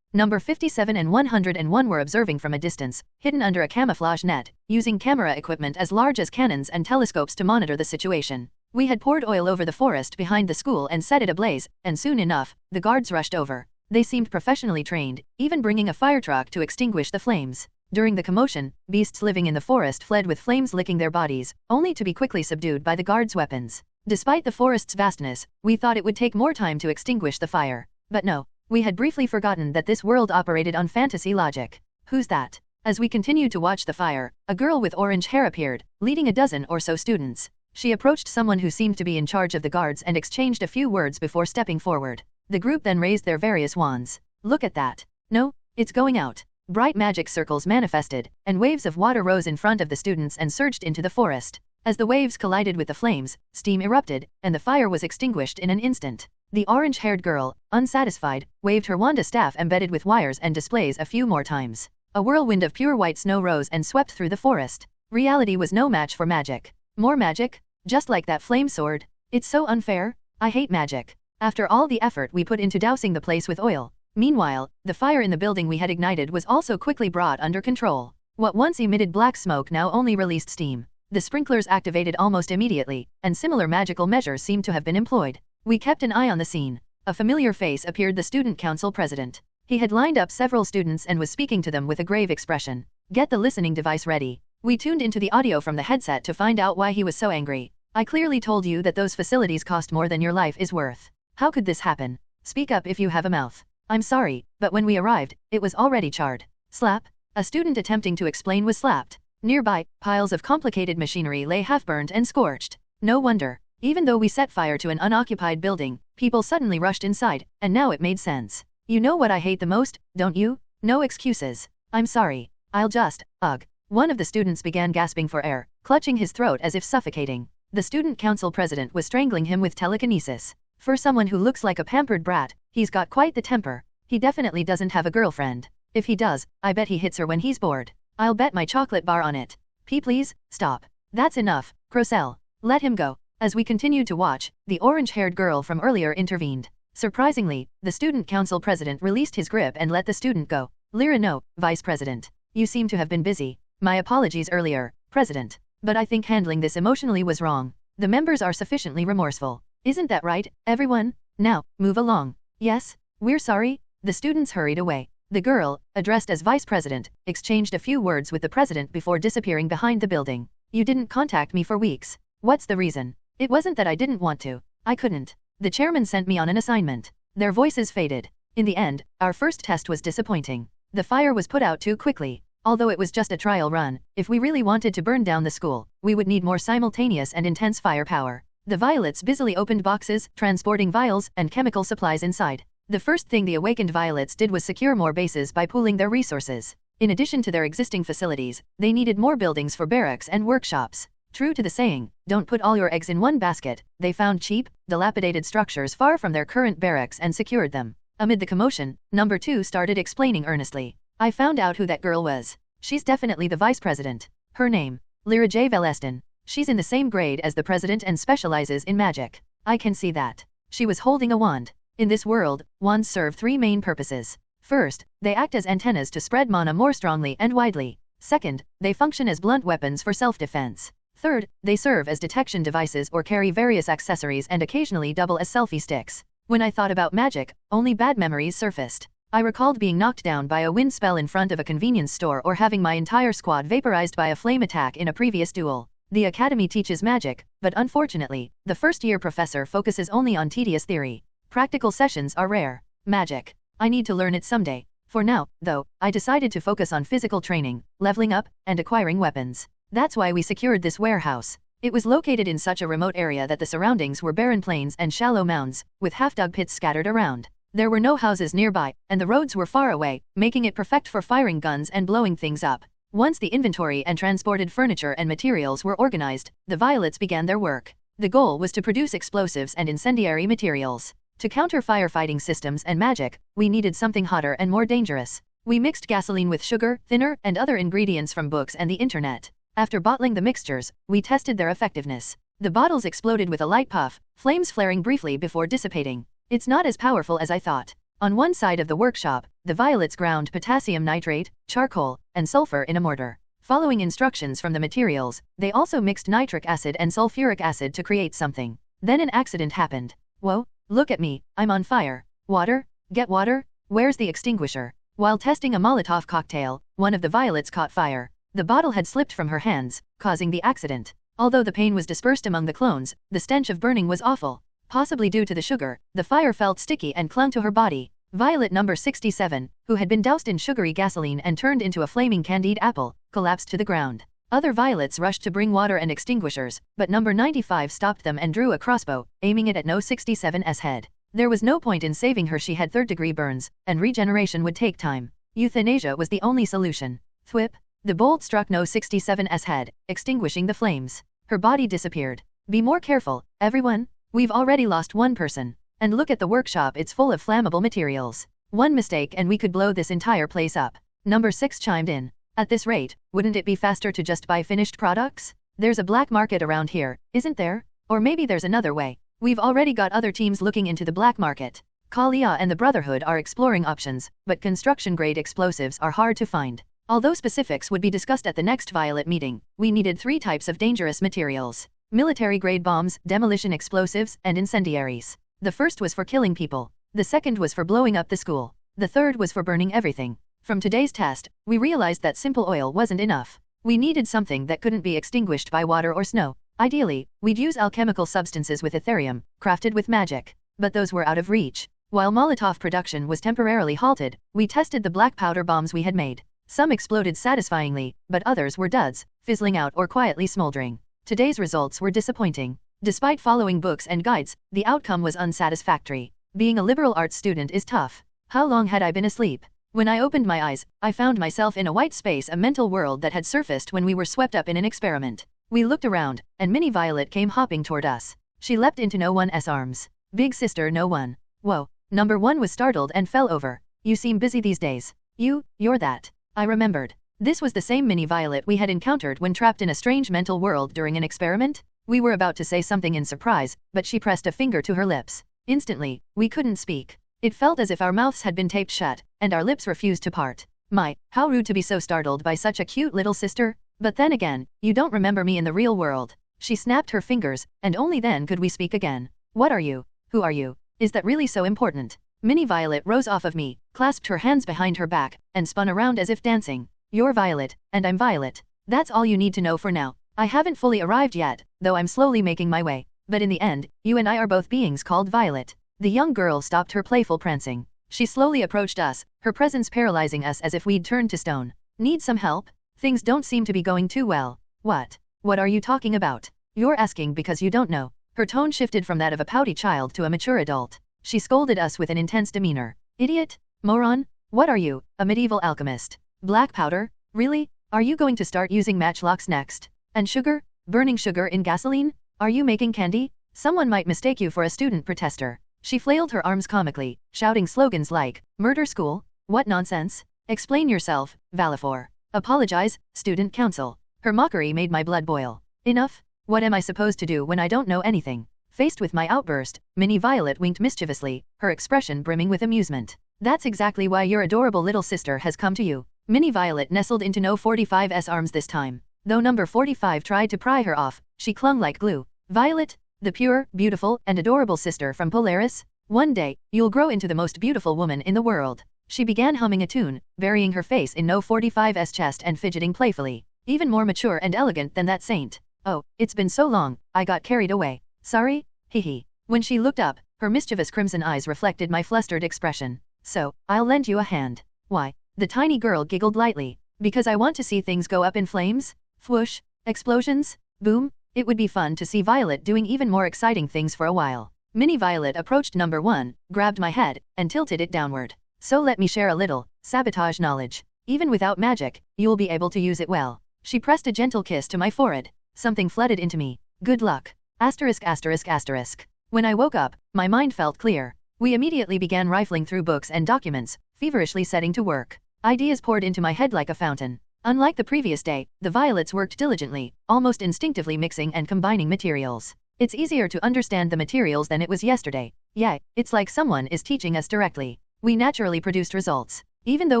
Number 57 and 101 were observing from a distance, hidden under a camouflage net, using camera equipment as large as cannons and telescopes to monitor the situation. We had poured oil over the forest behind the school and set it ablaze, and soon enough, the guards rushed over. They seemed professionally trained, even bringing a fire truck to extinguish the flames. During the commotion, beasts living in the forest fled with flames licking their bodies, only to be quickly subdued by the guards' weapons. Despite the forest's vastness, we thought it would take more time to extinguish the fire. But no, we had briefly forgotten that this world operated on fantasy logic. Who's that? As we continued to watch the fire, a girl with orange hair appeared, leading a dozen or so students. She approached someone who seemed to be in charge of the guards and exchanged a few words before stepping forward. The group then raised their various wands. Look at that. No, it's going out. Bright magic circles manifested, and waves of water rose in front of the students and surged into the forest. As the waves collided with the flames, steam erupted, and the fire was extinguished in an instant. The orange-haired girl, unsatisfied, waved her wand, a staff embedded with wires and displays, a few more times. A whirlwind of pure white snow rose and swept through the forest. Reality was no match for magic. More magic? Just like that flame sword? It's so unfair. I hate magic. After all the effort we put into dousing the place with oil. Meanwhile, the fire in the building we had ignited was also quickly brought under control. What once emitted black smoke now only released steam. The sprinklers activated almost immediately, and similar magical measures seemed to have been employed. We kept an eye on the scene. A familiar face appeared, the student council president. He had lined up several students and was speaking to them with a grave expression. Get the listening device ready. We tuned into the audio from the headset to find out why he was so angry. I clearly told you that those facilities cost more than your life is worth. How could this happen? Speak up if you have a mouth. I'm sorry, but when we arrived, it was already charred. Slap. A student attempting to explain was slapped. Nearby, piles of complicated machinery lay half-burned and scorched. No wonder. Even though we set fire to an unoccupied building, people suddenly rushed inside, and now it made sense. You know what I hate the most, don't you? No excuses. I'm sorry. I'll just, ugh. One of the students began gasping for air, clutching his throat as if suffocating. The student council president was strangling him with telekinesis. For someone who looks like a pampered brat, he's got quite the temper. He definitely doesn't have a girlfriend. If he does, I bet he hits her when he's bored. I'll bet my chocolate bar on it. Please, stop. That's enough, Crocell. Let him go. As we continued to watch, the orange-haired girl from earlier intervened. Surprisingly, the student council president released his grip and let the student go. Lyra, no, vice president. You seem to have been busy. My apologies earlier, president. But I think handling this emotionally was wrong. The members are sufficiently remorseful. Isn't that right, everyone? Now, move along. Yes, we're sorry. The students hurried away. The girl, addressed as vice president, exchanged a few words with the president before disappearing behind the building. You didn't contact me for weeks. What's the reason? It wasn't that I didn't want to. I couldn't. The chairman sent me on an assignment. Their voices faded. In the end, our first test was disappointing. The fire was put out too quickly. Although it was just a trial run, if we really wanted to burn down the school, we would need more simultaneous and intense firepower. The violets busily opened boxes, transporting vials and chemical supplies inside. The first thing the awakened violets did was secure more bases by pooling their resources. In addition to their existing facilities, they needed more buildings for barracks and workshops. True to the saying, don't put all your eggs in one basket, they found cheap, dilapidated structures far from their current barracks and secured them. Amid the commotion, number 2 started explaining earnestly. I found out who that girl was. She's definitely the vice president. Her name, Lyra J. Veleston. She's in the same grade as the president and specializes in magic. I can see that. She was holding a wand. In this world, wands serve 3 main purposes. First, they act as antennas to spread mana more strongly and widely. Second, they function as blunt weapons for self-defense. Third, they serve as detection devices or carry various accessories and occasionally double as selfie sticks. When I thought about magic, only bad memories surfaced. I recalled being knocked down by a wind spell in front of a convenience store or having my entire squad vaporized by a flame attack in a previous duel. The academy teaches magic, but unfortunately, the first-year professor focuses only on tedious theory. Practical sessions are rare. Magic. I need to learn it someday. For now, though, I decided to focus on physical training, leveling up, and acquiring weapons. That's why we secured this warehouse. It was located in such a remote area that the surroundings were barren plains and shallow mounds, with half-dug pits scattered around. There were no houses nearby, and the roads were far away, making it perfect for firing guns and blowing things up. Once the inventory and transported furniture and materials were organized, the violets began their work. The goal was to produce explosives and incendiary materials. To counter firefighting systems and magic, we needed something hotter and more dangerous. We mixed gasoline with sugar, thinner, and other ingredients from books and the internet. After bottling the mixtures, we tested their effectiveness. The bottles exploded with a light puff, flames flaring briefly before dissipating. It's not as powerful as I thought. On one side of the workshop, the violets ground potassium nitrate, charcoal, and sulfur in a mortar. Following instructions from the materials, they also mixed nitric acid and sulfuric acid to create something. Then an accident happened. Whoa, look at me, I'm on fire. Water? Get water? Where's the extinguisher? While testing a Molotov cocktail, one of the violets caught fire. The bottle had slipped from her hands, causing the accident. Although the pain was dispersed among the clones, the stench of burning was awful. Possibly due to the sugar, the fire felt sticky and clung to her body. Violet number 67, who had been doused in sugary gasoline and turned into a flaming candied apple, collapsed to the ground. Other violets rushed to bring water and extinguishers, but number 95 stopped them and drew a crossbow, aiming it at No 67's head. There was no point in saving her. She had third-degree burns, and regeneration would take time. Euthanasia was the only solution. Thwip! The bolt struck No 67's head, extinguishing the flames. Her body disappeared. Be more careful, everyone. We've already lost one person. And look at the workshop, it's full of flammable materials. One mistake and we could blow this entire place up. Number 6 chimed in. At this rate, wouldn't it be faster to just buy finished products? There's a black market around here, isn't there? Or maybe there's another way. We've already got other teams looking into the black market. Kalia and the Brotherhood are exploring options, but construction-grade explosives are hard to find. Although specifics would be discussed at the next Violet meeting, we needed 3 types of dangerous materials: military-grade bombs, demolition explosives, and incendiaries. The first was for killing people. The second was for blowing up the school. The third was for burning everything. From today's test, we realized that simple oil wasn't enough. We needed something that couldn't be extinguished by water or snow. Ideally, we'd use alchemical substances with Ethereum, crafted with magic. But those were out of reach. While Molotov production was temporarily halted, we tested the black powder bombs we had made. Some exploded satisfyingly, but others were duds, fizzling out or quietly smoldering. Today's results were disappointing. Despite following books and guides, the outcome was unsatisfactory. Being a liberal arts student is tough. How long had I been asleep? When I opened my eyes, I found myself in a white space, a mental world that had surfaced when we were swept up in an experiment. We looked around, and Mini Violet came hopping toward us. She leapt into No 1's arms. Big sister No 1. Whoa. Number 1 was startled and fell over. You seem busy these days. You're that. I remembered. This was the same Mini Violet we had encountered when trapped in a strange mental world during an experiment. We were about to say something in surprise, but she pressed a finger to her lips. Instantly, we couldn't speak. It felt as if our mouths had been taped shut, and our lips refused to part. My, how rude to be so startled by such a cute little sister. But then again, you don't remember me in the real world. She snapped her fingers, and only then could we speak again. What are you? Who are you? Is that really so important? Mini Violet rose off of me, clasped her hands behind her back, and spun around as if dancing. You're Violet, and I'm Violet. That's all you need to know for now. I haven't fully arrived yet, though I'm slowly making my way. But in the end, you and I are both beings called Violet. The young girl stopped her playful prancing. She slowly approached us, her presence paralyzing us as if we'd turned to stone. Need some help? Things don't seem to be going too well. What? What are you talking about? You're asking because you don't know. Her tone shifted from that of a pouty child to a mature adult. She scolded us with an intense demeanor. Idiot? Moron? What are you, a medieval alchemist? Black powder? Really? Are you going to start using matchlocks next? And sugar? Burning sugar in gasoline? Are you making candy? Someone might mistake you for a student protester. She flailed her arms comically, shouting slogans like, "Murder school? What nonsense? Explain yourself, Valifor. Apologize, student council." Her mockery made my blood boil. Enough? What am I supposed to do when I don't know anything? Faced with my outburst, Mini Violet winked mischievously, her expression brimming with amusement. That's exactly why your adorable little sister has come to you. Mini Violet nestled into No 45's arms this time. Though number 45 tried to pry her off, she clung like glue. Violet, the pure, beautiful, and adorable sister from Polaris? One day, you'll grow into the most beautiful woman in the world. She began humming a tune, burying her face in No 45's chest and fidgeting playfully. Even more mature and elegant than that saint. Oh, it's been so long, I got carried away. Sorry? Hee. When she looked up, her mischievous crimson eyes reflected my flustered expression. So, I'll lend you a hand. Why? The tiny girl giggled lightly. Because I want to see things go up in flames? Whoosh! Explosions? Boom! It would be fun to see Violet doing even more exciting things for a while. Mini Violet approached number 1, grabbed my head, and tilted it downward. So let me share a little sabotage knowledge. Even without magic, you'll be able to use it well. She pressed a gentle kiss to my forehead. Something flooded into me. Good luck. Asterisk asterisk asterisk. When I woke up, my mind felt clear. We immediately began rifling through books and documents, feverishly setting to work. Ideas poured into my head like a fountain. Unlike the previous day, the Violets worked diligently, almost instinctively mixing and combining materials. It's easier to understand the materials than it was yesterday. Yeah, it's like someone is teaching us directly. We naturally produced results. Even though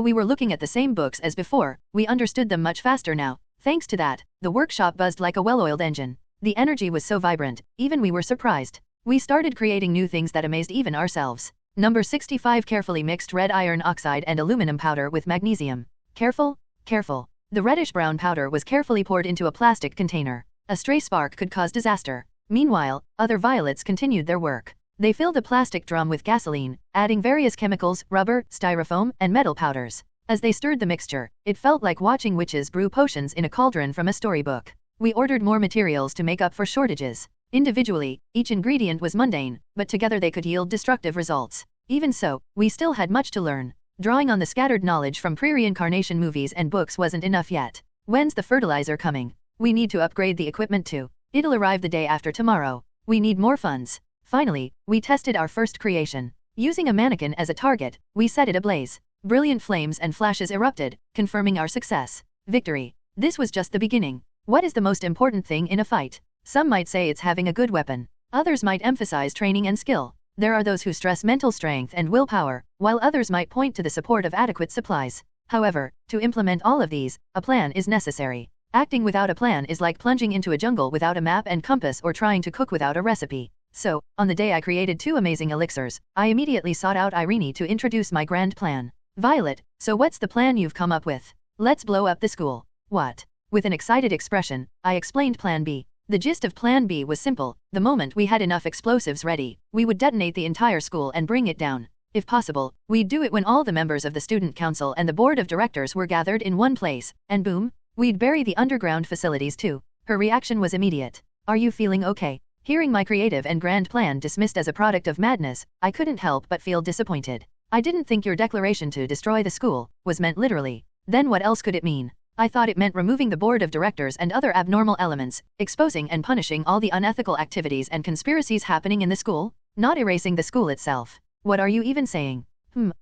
we were looking at the same books as before, we understood them much faster now. Thanks to that, the workshop buzzed like a well-oiled engine. The energy was so vibrant, even we were surprised. We started creating new things that amazed even ourselves. Number 65. Carefully mixed red iron oxide and aluminum powder with magnesium. Careful, careful. The reddish-brown powder was carefully poured into a plastic container. A stray spark could cause disaster. Meanwhile, other violets continued their work. They filled a plastic drum with gasoline, adding various chemicals, rubber, styrofoam, and metal powders. As they stirred the mixture, it felt like watching witches brew potions in a cauldron from a storybook. We ordered more materials to make up for shortages. Individually, each ingredient was mundane, but together they could yield destructive results. Even so, we still had much to learn. Drawing on the scattered knowledge from pre-reincarnation movies and books wasn't enough yet. When's the fertilizer coming? We need to upgrade the equipment too. It'll arrive the day after tomorrow. We need more funds. Finally, we tested our first creation. Using a mannequin as a target, we set it ablaze. Brilliant flames and flashes erupted, confirming our success. Victory. This was just the beginning. What is the most important thing in a fight? Some might say it's having a good weapon. Others might emphasize training and skill. There are those who stress mental strength and willpower, while others might point to the support of adequate supplies. However, to implement all of these, a plan is necessary. Acting without a plan is like plunging into a jungle without a map and compass or trying to cook without a recipe. So, on the day I created 2 amazing elixirs, I immediately sought out Irene to introduce my grand plan. Violet, so what's the plan you've come up with? Let's blow up the school. What? With an excited expression, I explained Plan B. The gist of Plan B was simple. The moment we had enough explosives ready, we would detonate the entire school and bring it down. If possible, we'd do it when all the members of the student council and the board of directors were gathered in one place, and boom, we'd bury the underground facilities too. Her reaction was immediate. Are you feeling okay? Hearing my creative and grand plan dismissed as a product of madness, I couldn't help but feel disappointed. I didn't think your declaration to destroy the school was meant literally. Then what else could it mean? I thought it meant removing the board of directors and other abnormal elements, exposing and punishing all the unethical activities and conspiracies happening in the school, not erasing the school itself. What are you even saying?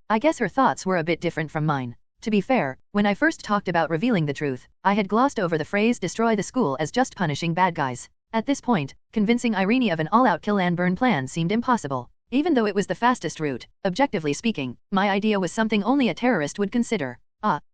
I guess her thoughts were a bit different from mine. To be fair, when I first talked about revealing the truth, I had glossed over the phrase destroy the school as just punishing bad guys. At this point, convincing Irene of an all-out kill and burn plan seemed impossible. Even though it was the fastest route, objectively speaking, my idea was something only a terrorist would consider.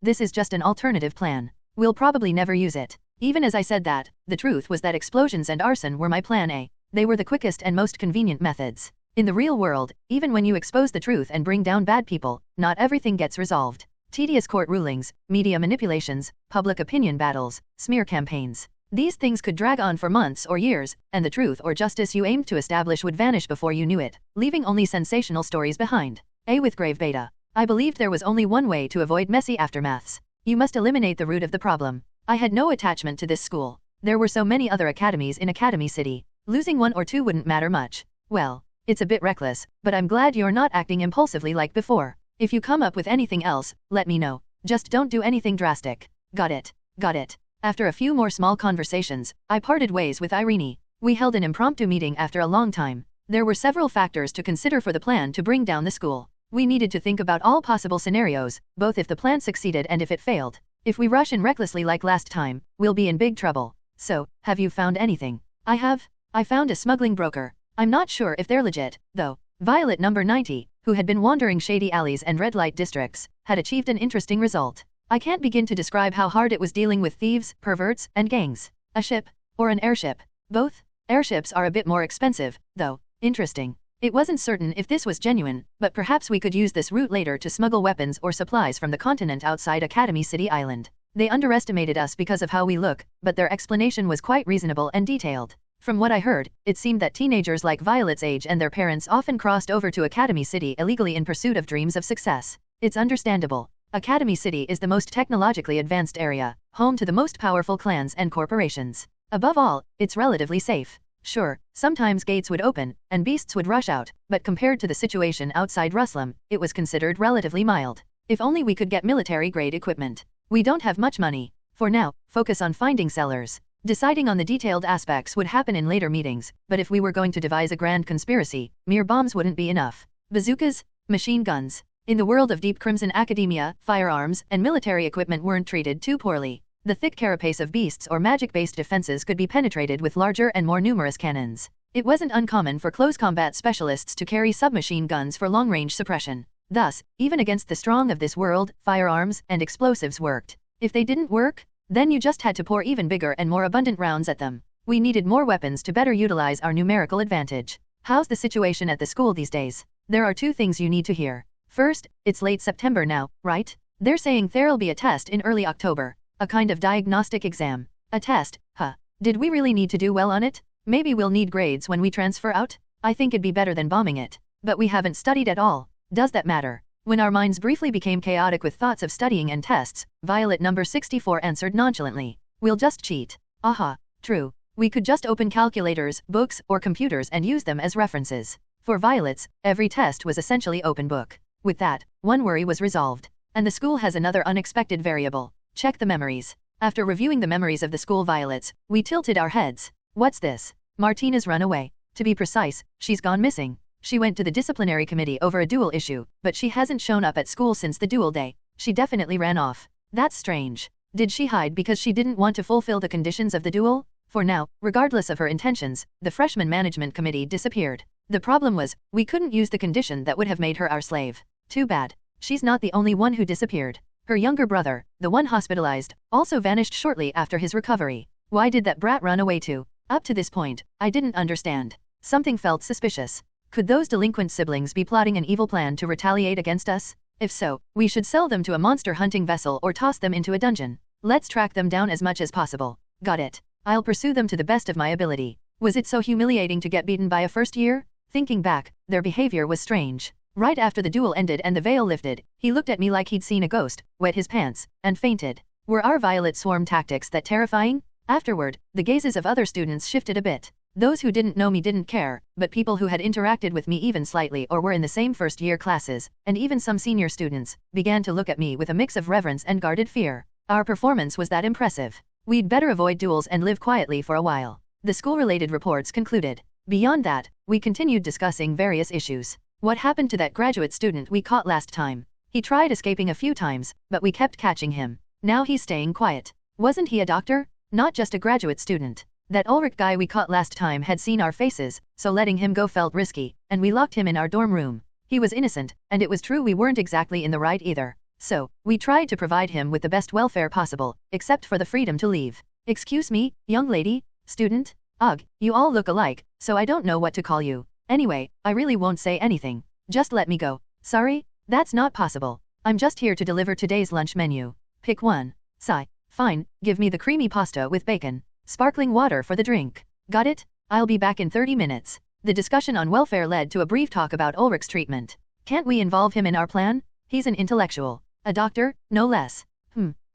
This is just an alternative plan. We'll probably never use it. Even as I said that, the truth was that explosions and arson were my plan A. They were the quickest and most convenient methods. In the real world, even when you expose the truth and bring down bad people, not everything gets resolved. Tedious court rulings, media manipulations, public opinion battles, smear campaigns. These things could drag on for months or years, and the truth or justice you aimed to establish would vanish before you knew it, leaving only sensational stories behind. With grave beta. I believed there was only one way to avoid messy aftermaths. You must eliminate the root of the problem. I had no attachment to this school. There were so many other academies in Academy City. Losing 1 or 2 wouldn't matter much. Well, it's a bit reckless, but I'm glad you're not acting impulsively like before. If you come up with anything else, let me know. Just don't do anything drastic. Got it. Got it. After a few more small conversations, I parted ways with Irene. We held an impromptu meeting after a long time. There were several factors to consider for the plan to bring down the school. We needed to think about all possible scenarios, both if the plan succeeded and if it failed. If we rush in recklessly like last time, we'll be in big trouble. So, have you found anything? I have. I found a smuggling broker. I'm not sure if they're legit, though. Violet number 90, who had been wandering shady alleys and red light districts, had achieved an interesting result. I can't begin to describe how hard it was dealing with thieves, perverts, and gangs. A ship, or an airship. Both. Airships are a bit more expensive, though. Interesting. It wasn't certain if this was genuine, but perhaps we could use this route later to smuggle weapons or supplies from the continent outside Academy City Island. They underestimated us because of how we look, but their explanation was quite reasonable and detailed. From what I heard, it seemed that teenagers like Violet's age and their parents often crossed over to Academy City illegally in pursuit of dreams of success. It's understandable. Academy City is the most technologically advanced area, home to the most powerful clans and corporations. Above all, it's relatively safe. Sure, sometimes gates would open, and beasts would rush out, but compared to the situation outside Ruslam, it was considered relatively mild. If only we could get military-grade equipment. We don't have much money. For now, focus on finding sellers. Deciding on the detailed aspects would happen in later meetings, but if we were going to devise a grand conspiracy, mere bombs wouldn't be enough. Bazookas, machine guns. In the world of Deep Crimson Academia, firearms and military equipment weren't treated too poorly. The thick carapace of beasts or magic-based defenses could be penetrated with larger and more numerous cannons. It wasn't uncommon for close combat specialists to carry submachine guns for long-range suppression. Thus, even against the strong of this world, firearms and explosives worked. If they didn't work, then you just had to pour even bigger and more abundant rounds at them. We needed more weapons to better utilize our numerical advantage. How's the situation at the school these days? There are two things you need to hear. First, it's late September now, right? They're saying there'll be a test in early October. A kind of diagnostic exam. A test, huh? Did we really need to do well on it? Maybe we'll need grades when we transfer out? I think it'd be better than bombing it. But we haven't studied at all. Does that matter? When our minds briefly became chaotic with thoughts of studying and tests, Violet number 64 answered nonchalantly. We'll just cheat. Aha, true. We could just open calculators, books, or computers and use them as references. For Violets, every test was essentially open book. With that, one worry was resolved. And the school has another unexpected variable. Check the memories. After reviewing the memories of the school Violets, we tilted our heads. What's this? Martina's run away. To be precise, she's gone missing. She went to the disciplinary committee over a duel issue, but she hasn't shown up at school since the duel day. She definitely ran off. That's strange. Did she hide because she didn't want to fulfill the conditions of the duel? For now, regardless of her intentions, the freshman management committee disappeared. The problem was, we couldn't use the condition that would have made her our slave. Too bad. She's not the only one who disappeared. Her younger brother, the one hospitalized, also vanished shortly after his recovery. Why did that brat run away too? Up to this point, I didn't understand. Something felt suspicious. Could those delinquent siblings be plotting an evil plan to retaliate against us? If so, we should sell them to a monster hunting vessel or toss them into a dungeon. Let's track them down as much as possible. Got it. I'll pursue them to the best of my ability. Was it so humiliating to get beaten by a first year? Thinking back, their behavior was strange. Right after the duel ended and the veil lifted, he looked at me like he'd seen a ghost, wet his pants, and fainted. Were our Violet swarm tactics that terrifying? Afterward, the gazes of other students shifted a bit. Those who didn't know me didn't care, but people who had interacted with me even slightly or were in the same first-year classes, and even some senior students, began to look at me with a mix of reverence and guarded fear. Our performance was that impressive. We'd better avoid duels and live quietly for a while. The school-related reports concluded. Beyond that, we continued discussing various issues. What happened to that graduate student we caught last time? He tried escaping a few times, but we kept catching him. Now he's staying quiet. Wasn't he a doctor? Not just a graduate student. That Ulrich guy we caught last time had seen our faces, so letting him go felt risky, and we locked him in our dorm room. He was innocent, and it was true we weren't exactly in the right either. So, we tried to provide him with the best welfare possible, except for the freedom to leave. Excuse me, young lady? Student? Ugh, you all look alike, so I don't know what to call you. Anyway, I really won't say anything. Just let me go. Sorry? That's not possible. I'm just here to deliver today's lunch menu. Pick one. Sigh. Fine, give me the creamy pasta with bacon. Sparkling water for the drink. Got it? I'll be back in 30 minutes. The discussion on welfare led to a brief talk about Ulrich's treatment. Can't we involve him in our plan? He's an intellectual. A doctor, no less.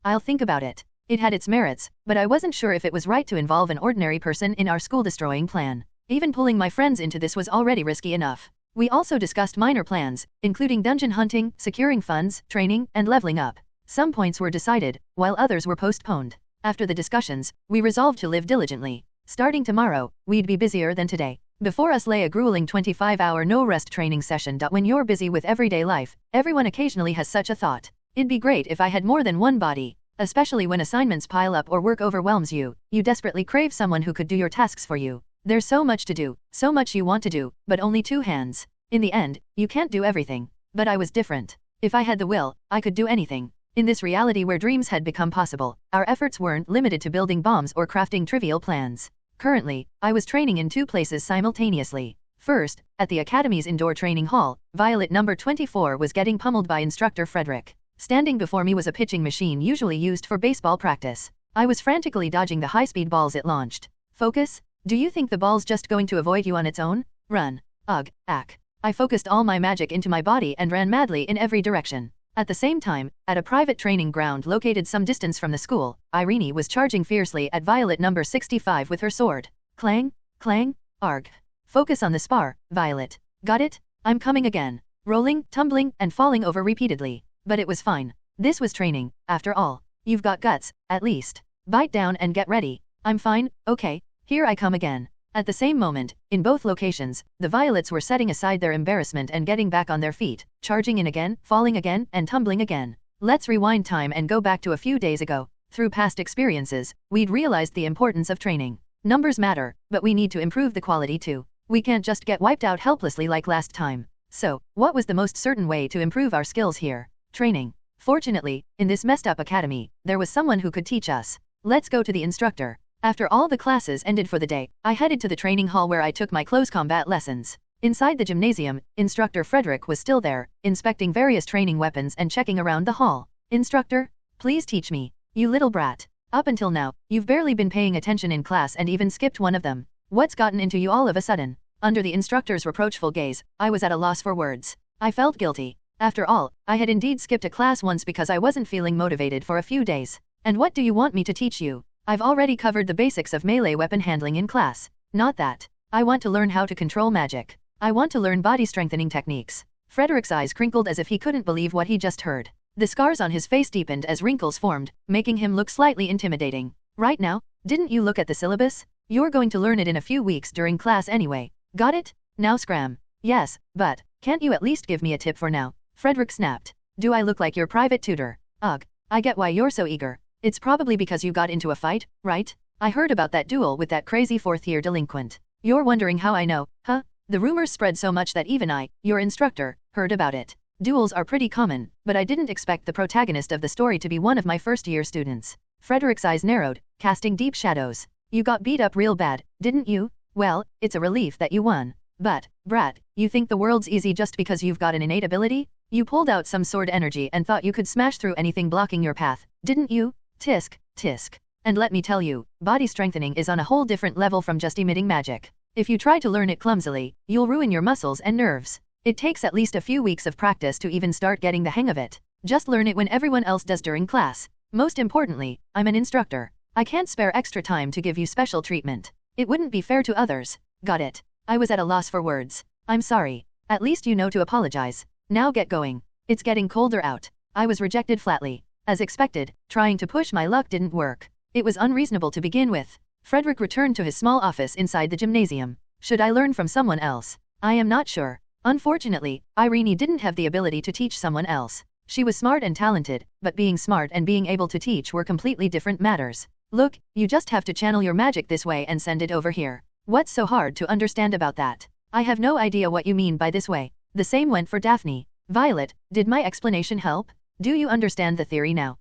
I'll think about it. It had its merits, but I wasn't sure if it was right to involve an ordinary person in our school-destroying plan. Even pulling my friends into this was already risky enough. We also discussed minor plans, including dungeon hunting, securing funds, training, and leveling up. Some points were decided, while others were postponed. After the discussions, we resolved to live diligently. Starting tomorrow, we'd be busier than today. Before us lay a grueling 25-hour no-rest training session. When you're busy with everyday life, everyone occasionally has such a thought. It'd be great if I had more than one body. Especially when assignments pile up or work overwhelms you, you desperately crave someone who could do your tasks for you. There's so much to do, so much you want to do, but only two hands. In the end, you can't do everything. But I was different. If I had the will, I could do anything. In this reality where dreams had become possible, our efforts weren't limited to building bombs or crafting trivial plans. Currently, I was training in two places simultaneously. First, at the Academy's indoor training hall, Violet number 24 was getting pummeled by instructor Frederick. Standing before me was a pitching machine usually used for baseball practice. I was frantically dodging the high-speed balls it launched. Focus? Do you think the ball's just going to avoid you on its own? Run. Ugh, ack. I focused all my magic into my body and ran madly in every direction. At the same time, at a private training ground located some distance from the school, Irene was charging fiercely at Violet number 65 with her sword. Clang, clang, arg. Focus on the spar, Violet. Got it? I'm coming again. Rolling, tumbling, and falling over repeatedly. But it was fine. This was training, after all. You've got guts, at least. Bite down and get ready. I'm fine, okay, here I come again. At the same moment, in both locations, the Violets were setting aside their embarrassment and getting back on their feet, charging in again, falling again, and tumbling again. Let's rewind time and go back to a few days ago. Through past experiences, we'd realized the importance of training. Numbers matter, but we need to improve the quality too. We can't just get wiped out helplessly like last time. So, what was the most certain way to improve our skills here? Training. Fortunately, in this messed up academy, there was someone who could teach us. Let's go to the instructor. After all the classes ended for the day, I headed to the training hall where I took my close combat lessons. Inside the gymnasium, Instructor Frederick was still there, inspecting various training weapons and checking around the hall. Instructor, please teach me. You little brat. Up until now, you've barely been paying attention in class and even skipped one of them. What's gotten into you all of a sudden? Under the instructor's reproachful gaze, I was at a loss for words. I felt guilty. After all, I had indeed skipped a class once because I wasn't feeling motivated for a few days. And what do you want me to teach you? I've already covered the basics of melee weapon handling in class. Not that. I want to learn how to control magic. I want to learn body strengthening techniques. Frederick's eyes crinkled as if he couldn't believe what he just heard. The scars on his face deepened as wrinkles formed, making him look slightly intimidating. Right now, didn't you look at the syllabus? You're going to learn it in a few weeks during class anyway. Got it? Now scram. Yes, but, can't you at least give me a tip for now? Frederick snapped. Do I look like your private tutor? Ugh, I get why you're so eager. It's probably because you got into a fight, right? I heard about that duel with that crazy fourth-year delinquent. You're wondering how I know, huh? The rumors spread so much that even I, your instructor, heard about it. Duels are pretty common, but I didn't expect the protagonist of the story to be one of my first-year students. Frederick's eyes narrowed, casting deep shadows. You got beat up real bad, didn't you? Well, it's a relief that you won. But, brat, you think the world's easy just because you've got an innate ability? You pulled out some sword energy and thought you could smash through anything blocking your path, didn't you? Tisk, tisk. And let me tell you, body strengthening is on a whole different level from just emitting magic. If you try to learn it clumsily, you'll ruin your muscles and nerves. It takes at least a few weeks of practice to even start getting the hang of it. Just learn it when everyone else does during class. Most importantly, I'm an instructor. I can't spare extra time to give you special treatment. It wouldn't be fair to others. Got it. I was at a loss for words. I'm sorry. At least you know to apologize. Now get going. It's getting colder out. I was rejected flatly. As expected, trying to push my luck didn't work. It was unreasonable to begin with. Frederick returned to his small office inside the gymnasium. Should I learn from someone else? I am not sure. Unfortunately, Irene didn't have the ability to teach someone else. She was smart and talented, but being smart and being able to teach were completely different matters. Look, you just have to channel your magic this way and send it over here. What's so hard to understand about that? I have no idea what you mean by this way. The same went for Daphne. Violet, did my explanation help? Do you understand the theory now?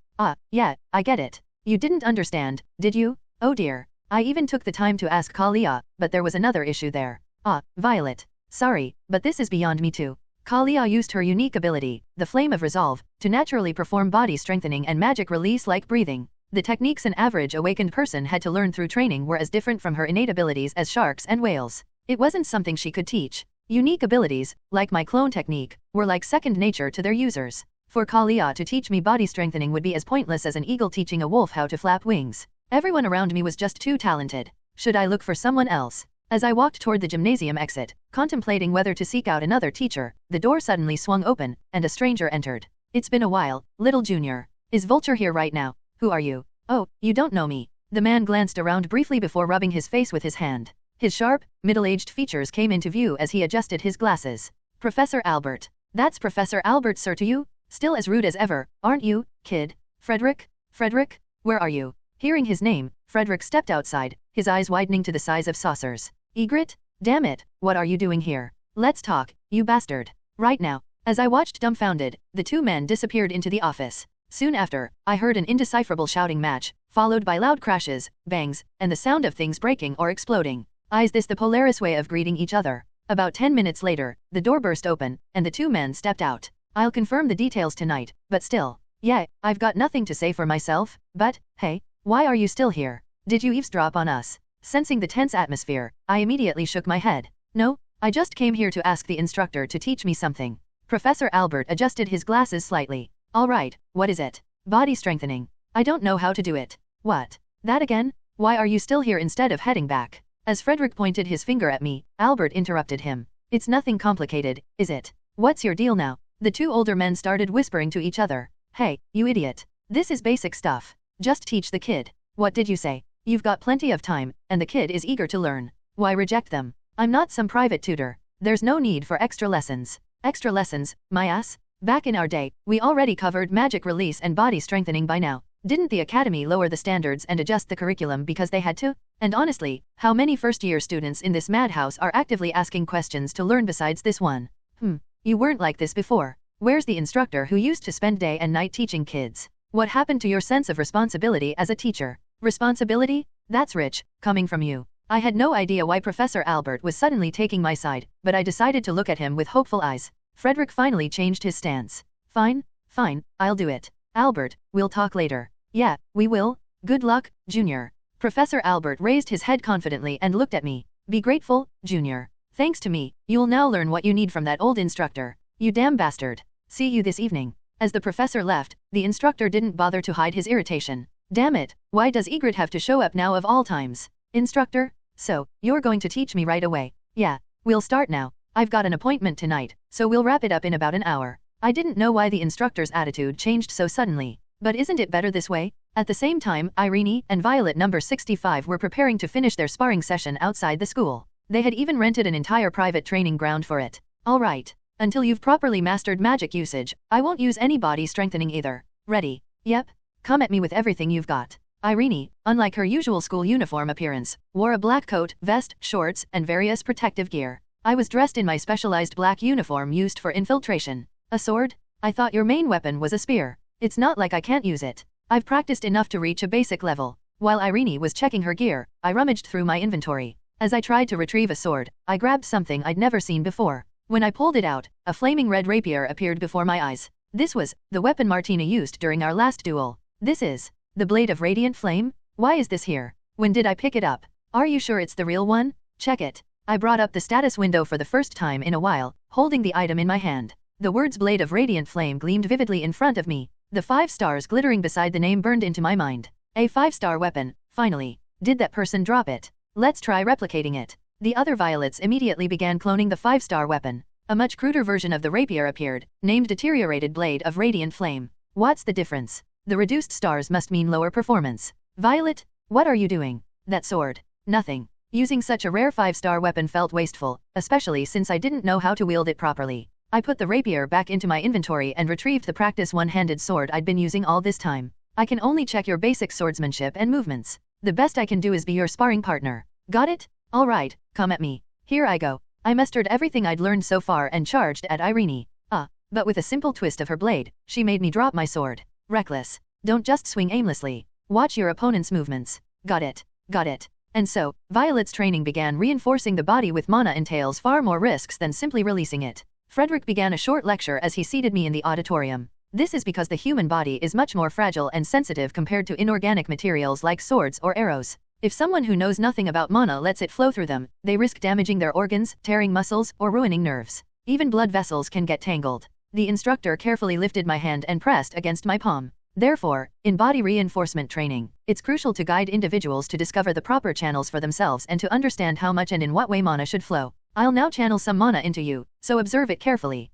Yeah, I get it. You didn't understand, did you? Oh dear. I even took the time to ask Kalia, but there was another issue there. Violet. Sorry, but this is beyond me too. Kalia used her unique ability, the Flame of Resolve, to naturally perform body strengthening and magic release like breathing. The techniques an average awakened person had to learn through training were as different from her innate abilities as sharks and whales. It wasn't something she could teach. Unique abilities, like my clone technique, were like second nature to their users. For Kalia to teach me body strengthening would be as pointless as an eagle teaching a wolf how to flap wings. Everyone around me was just too talented. Should I look for someone else? As I walked toward the gymnasium exit, contemplating whether to seek out another teacher, the door suddenly swung open, and a stranger entered. It's been a while, little junior. Is Vulture here right now? Who are you? Oh, you don't know me. The man glanced around briefly before rubbing his face with his hand. His sharp, middle-aged features came into view as he adjusted his glasses. Professor Albert. That's Professor Albert, sir, to you? Still as rude as ever, aren't you, kid? Frederick? Frederick? Where are you? Hearing his name, Frederick stepped outside, his eyes widening to the size of saucers. Egret? Damn it, what are you doing here? Let's talk, you bastard. Right now. As I watched dumbfounded, the two men disappeared into the office. Soon after, I heard an indecipherable shouting match, followed by loud crashes, bangs, and the sound of things breaking or exploding. Is this the Polaris way of greeting each other? About 10 minutes later, the door burst open, and the two men stepped out. I'll confirm the details tonight, but still. Yeah, I've got nothing to say for myself, but, hey, why are you still here? Did you eavesdrop on us? Sensing the tense atmosphere, I immediately shook my head. No, I just came here to ask the instructor to teach me something. Professor Albert adjusted his glasses slightly. All right, what is it? Body strengthening. I don't know how to do it. What? That again? Why are you still here instead of heading back? As Frederick pointed his finger at me, Albert interrupted him. It's nothing complicated, is it? What's your deal now? The two older men started whispering to each other. Hey, you idiot. This is basic stuff. Just teach the kid. What did you say? You've got plenty of time, and the kid is eager to learn. Why reject them? I'm not some private tutor. There's no need for extra lessons. Extra lessons, my ass? Back in our day, we already covered magic release and body strengthening by now. Didn't the academy lower the standards and adjust the curriculum because they had to? And honestly, how many first-year students in this madhouse are actively asking questions to learn besides this one? You weren't like this before. Where's the instructor who used to spend day and night teaching kids? What happened to your sense of responsibility as a teacher? Responsibility? That's rich, coming from you. I had no idea why Professor Albert was suddenly taking my side, but I decided to look at him with hopeful eyes. Frederick finally changed his stance. Fine, I'll do it. Albert, we'll talk later. Yeah, we will. Good luck, Junior. Professor Albert raised his head confidently and looked at me. Be grateful, Junior. Thanks to me, you'll now learn what you need from that old instructor. You damn bastard. See you this evening. As the professor left, the instructor didn't bother to hide his irritation. Damn it, why does Egret have to show up now of all times? Instructor? So, you're going to teach me right away. Yeah, we'll start now. I've got an appointment tonight, so we'll wrap it up in about an hour. I didn't know why the instructor's attitude changed so suddenly. But isn't it better this way? At the same time, Irene and Violet number 65 were preparing to finish their sparring session outside the school. They had even rented an entire private training ground for it. Alright. Until you've properly mastered magic usage, I won't use any body strengthening either. Ready? Yep. Come at me with everything you've got. Irene, unlike her usual school uniform appearance, wore a black coat, vest, shorts, and various protective gear. I was dressed in my specialized black uniform used for infiltration. A sword? I thought your main weapon was a spear. It's not like I can't use it. I've practiced enough to reach a basic level. While Irene was checking her gear, I rummaged through my inventory. As I tried to retrieve a sword, I grabbed something I'd never seen before. When I pulled it out, a flaming red rapier appeared before my eyes. This was the weapon Martina used during our last duel. This is the blade of radiant flame? Why is this here? When did I pick it up? Are you sure it's the real one? Check it. I brought up the status window for the first time in a while, holding the item in my hand. The words blade of radiant flame gleamed vividly in front of me. The 5 stars glittering beside the name burned into my mind. A 5-star weapon, finally. Did that person drop it? Let's try replicating it. The other violets immediately began cloning the 5-star weapon. A much cruder version of the rapier appeared, named Deteriorated Blade of Radiant Flame. What's the difference? The reduced stars must mean lower performance. Violet, what are you doing? That sword. Nothing. Using such a rare 5-star weapon felt wasteful, especially since I didn't know how to wield it properly. I put the rapier back into my inventory and retrieved the practice one-handed sword I'd been using all this time. I can only check your basic swordsmanship and movements. The best I can do is be your sparring partner. Got it? Alright, come at me. Here I go. I mustered everything I'd learned so far and charged at Irene. But with a simple twist of her blade, she made me drop my sword. Reckless. Don't just swing aimlessly. Watch your opponent's movements. Got it. Got it. And so, Violet's training began. Reinforcing the body with mana entails far more risks than simply releasing it. Frederick began a short lecture as he seated me in the auditorium. This is because the human body is much more fragile and sensitive compared to inorganic materials like swords or arrows. If someone who knows nothing about mana lets it flow through them, they risk damaging their organs, tearing muscles, or ruining nerves. Even blood vessels can get tangled. The instructor carefully lifted my hand and pressed against my palm. Therefore, in body reinforcement training, it's crucial to guide individuals to discover the proper channels for themselves and to understand how much and in what way mana should flow. I'll now channel some mana into you, so observe it carefully.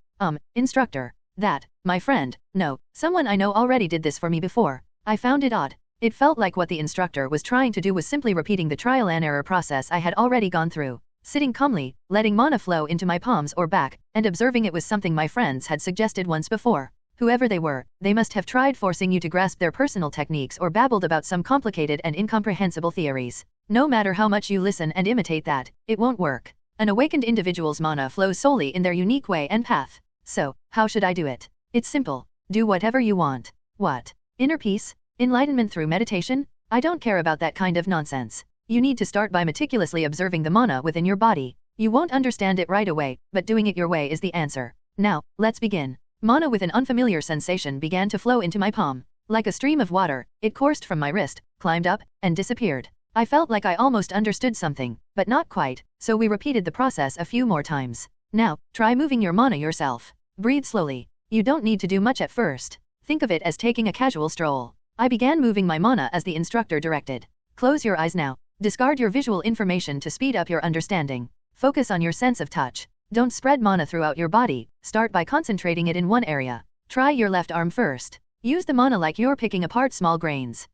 Instructor. That, my friend, no, someone I know already did this for me before. I found it odd. It felt like what the instructor was trying to do was simply repeating the trial and error process I had already gone through. Sitting calmly, letting mana flow into my palms or back, and observing it was something my friends had suggested once before. Whoever they were, they must have tried forcing you to grasp their personal techniques or babbled about some complicated and incomprehensible theories. No matter how much you listen and imitate that, it won't work. An awakened individual's mana flows solely in their unique way and path. So, how should I do it? It's simple. Do whatever you want. What? Inner peace? Enlightenment through meditation? I don't care about that kind of nonsense. You need to start by meticulously observing the mana within your body. You won't understand it right away, but doing it your way is the answer. Now, let's begin. Mana with an unfamiliar sensation began to flow into my palm. Like a stream of water, it coursed from my wrist, climbed up, and disappeared. I felt like I almost understood something, but not quite, so we repeated the process a few more times. Now, try moving your mana yourself. Breathe slowly. You don't need to do much at first. Think of it as taking a casual stroll. I began moving my mana as the instructor directed. Close your eyes now. Discard your visual information to speed up your understanding. Focus on your sense of touch. Don't spread mana throughout your body. Start by concentrating it in one area. Try your left arm first. Use the mana like you're picking apart small grains.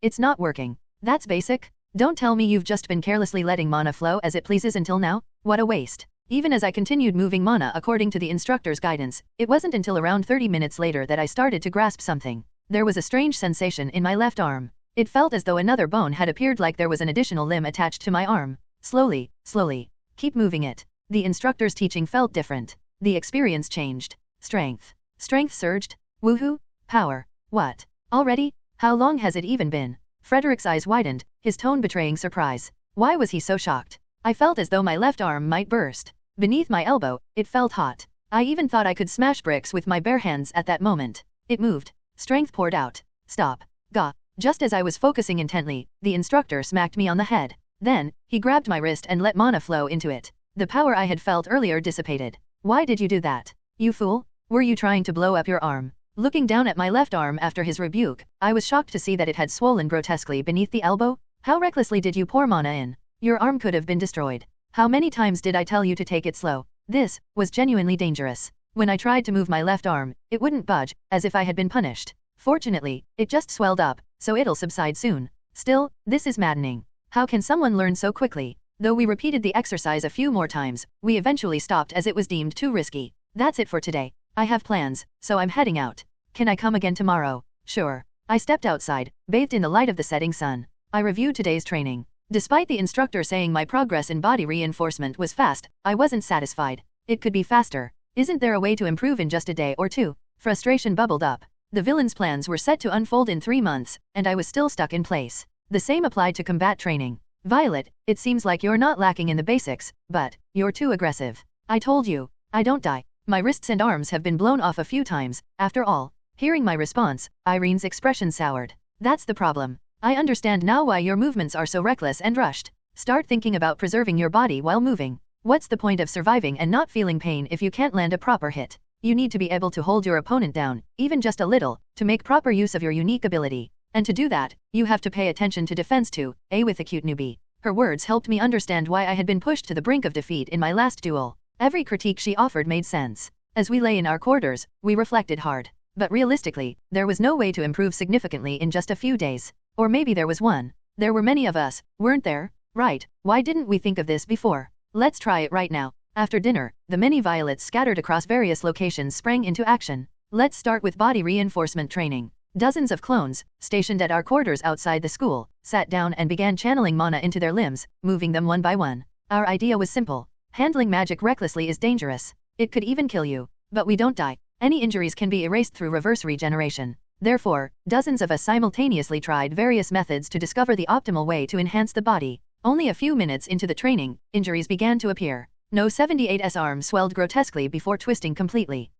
It's not working. That's basic. Don't tell me you've just been carelessly letting mana flow as it pleases until now. What a waste. Even as I continued moving mana according to the instructor's guidance, it wasn't until around 30 minutes later that I started to grasp something. There was a strange sensation in my left arm. It felt as though another bone had appeared, like there was an additional limb attached to my arm. Slowly, slowly. Keep moving it. The instructor's teaching felt different. The experience changed. Strength. Strength surged. Woohoo. Power. What? Already? How long has it even been? Frederick's eyes widened, his tone betraying surprise. Why was he so shocked? I felt as though my left arm might burst. Beneath my elbow, it felt hot. I even thought I could smash bricks with my bare hands at that moment. It moved. Strength poured out. Stop. Gah. Just as I was focusing intently, the instructor smacked me on the head. Then, he grabbed my wrist and let mana flow into it. The power I had felt earlier dissipated. Why did you do that? You fool? Were you trying to blow up your arm? Looking down at my left arm after his rebuke, I was shocked to see that it had swollen grotesquely beneath the elbow. How recklessly did you pour mana in? Your arm could have been destroyed. How many times did I tell you to take it slow? This was genuinely dangerous. When I tried to move my left arm, it wouldn't budge, as if I had been punished. Fortunately, it just swelled up, so it'll subside soon. Still, this is maddening. How can someone learn so quickly? Though we repeated the exercise a few more times, we eventually stopped as it was deemed too risky. That's it for today. I have plans, so I'm heading out. Can I come again tomorrow? Sure. I stepped outside, bathed in the light of the setting sun. I reviewed today's training. Despite the instructor saying my progress in body reinforcement was fast, I wasn't satisfied. It could be faster. Isn't there a way to improve in just a day or two? Frustration bubbled up. The villain's plans were set to unfold in 3 months, and I was still stuck in place. The same applied to combat training. Violet, it seems like you're not lacking in the basics, but you're too aggressive. I told you, I don't die. My wrists and arms have been blown off a few times, after all. Hearing my response, Irene's expression soured. That's the problem. I understand now why your movements are so reckless and rushed. Start thinking about preserving your body while moving. What's the point of surviving and not feeling pain if you can't land a proper hit? You need to be able to hold your opponent down, even just a little, to make proper use of your unique ability. And to do that, you have to pay attention to defense too, with a cute newbie. Her words helped me understand why I had been pushed to the brink of defeat in my last duel. Every critique she offered made sense. As we lay in our quarters, we reflected hard. But realistically, there was no way to improve significantly in just a few days. Or maybe there was one. There were many of us, weren't there? Right, why didn't we think of this before? Let's try it right now. After dinner, the many violets scattered across various locations sprang into action. Let's start with body reinforcement training. Dozens of clones, stationed at our quarters outside the school, sat down and began channeling mana into their limbs, moving them one by one. Our idea was simple. Handling magic recklessly is dangerous. It could even kill you. But we don't die. Any injuries can be erased through reverse regeneration. Therefore, dozens of us simultaneously tried various methods to discover the optimal way to enhance the body. Only a few minutes into the training, injuries began to appear. No 78's arm swelled grotesquely before twisting completely.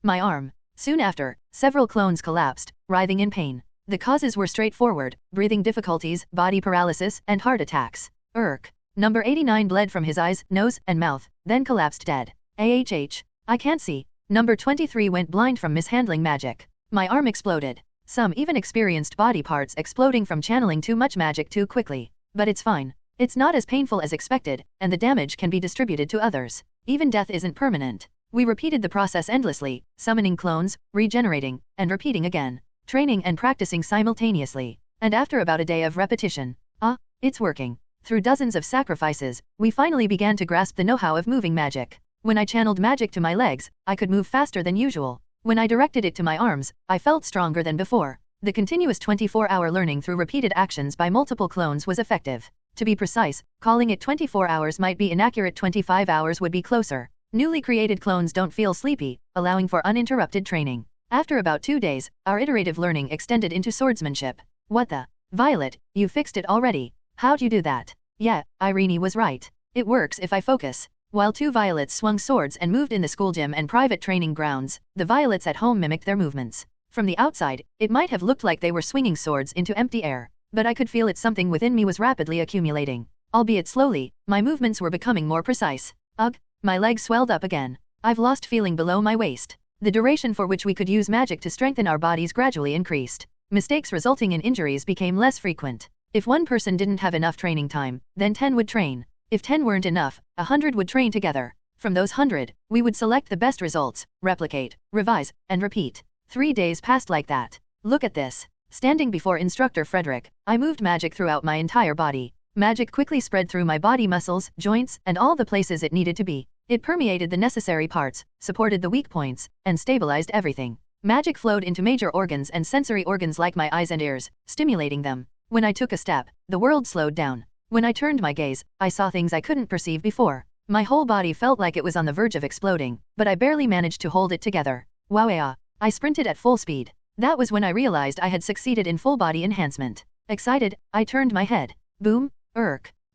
My arm. Soon after, several clones collapsed, writhing in pain. The causes were straightforward: breathing difficulties, body paralysis, and heart attacks. Number 89 bled from his eyes, nose, and mouth, then collapsed dead. I can't see. Number 23 went blind from mishandling magic. My arm exploded. Some even experienced body parts exploding from channeling too much magic too quickly. But it's fine. It's not as painful as expected, and the damage can be distributed to others. Even death isn't permanent. We repeated the process endlessly, summoning clones, regenerating, and repeating again. Training and practicing simultaneously. And after about a day of repetition, it's working. Through dozens of sacrifices, we finally began to grasp the know-how of moving magic. When I channeled magic to my legs, I could move faster than usual. When I directed it to my arms, I felt stronger than before. The continuous 24-hour learning through repeated actions by multiple clones was effective. To be precise, calling it 24 hours might be inaccurate. 25 hours would be closer. Newly created clones don't feel sleepy, allowing for uninterrupted training. After about 2 days, our iterative learning extended into swordsmanship. What the? Violet, you fixed it already. How'd you do that? Yeah, Irene was right. It works if I focus. While 2 violets swung swords and moved in the school gym and private training grounds, the violets at home mimicked their movements. From the outside, it might have looked like they were swinging swords into empty air. But I could feel it. Something within me was rapidly accumulating. Albeit slowly, my movements were becoming more precise. Ugh, my legs swelled up again. I've lost feeling below my waist. The duration for which we could use magic to strengthen our bodies gradually increased. Mistakes resulting in injuries became less frequent. If one person didn't have enough training time, then 10 would train. If 10 weren't enough, 100 would train together. From those 100, we would select the best results, replicate, revise, and repeat. 3 days passed like that. Look at this. Standing before Instructor Frederick, I moved magic throughout my entire body. Magic quickly spread through my body muscles, joints, and all the places it needed to be. It permeated the necessary parts, supported the weak points, and stabilized everything. Magic flowed into major organs and sensory organs like my eyes and ears, stimulating them. When I took a step, the world slowed down. When I turned my gaze, I saw things I couldn't perceive before. My whole body felt like it was on the verge of exploding, but I barely managed to hold it together. Wow! I sprinted at full speed. That was when I realized I had succeeded in full body enhancement. Excited, I turned my head. Boom!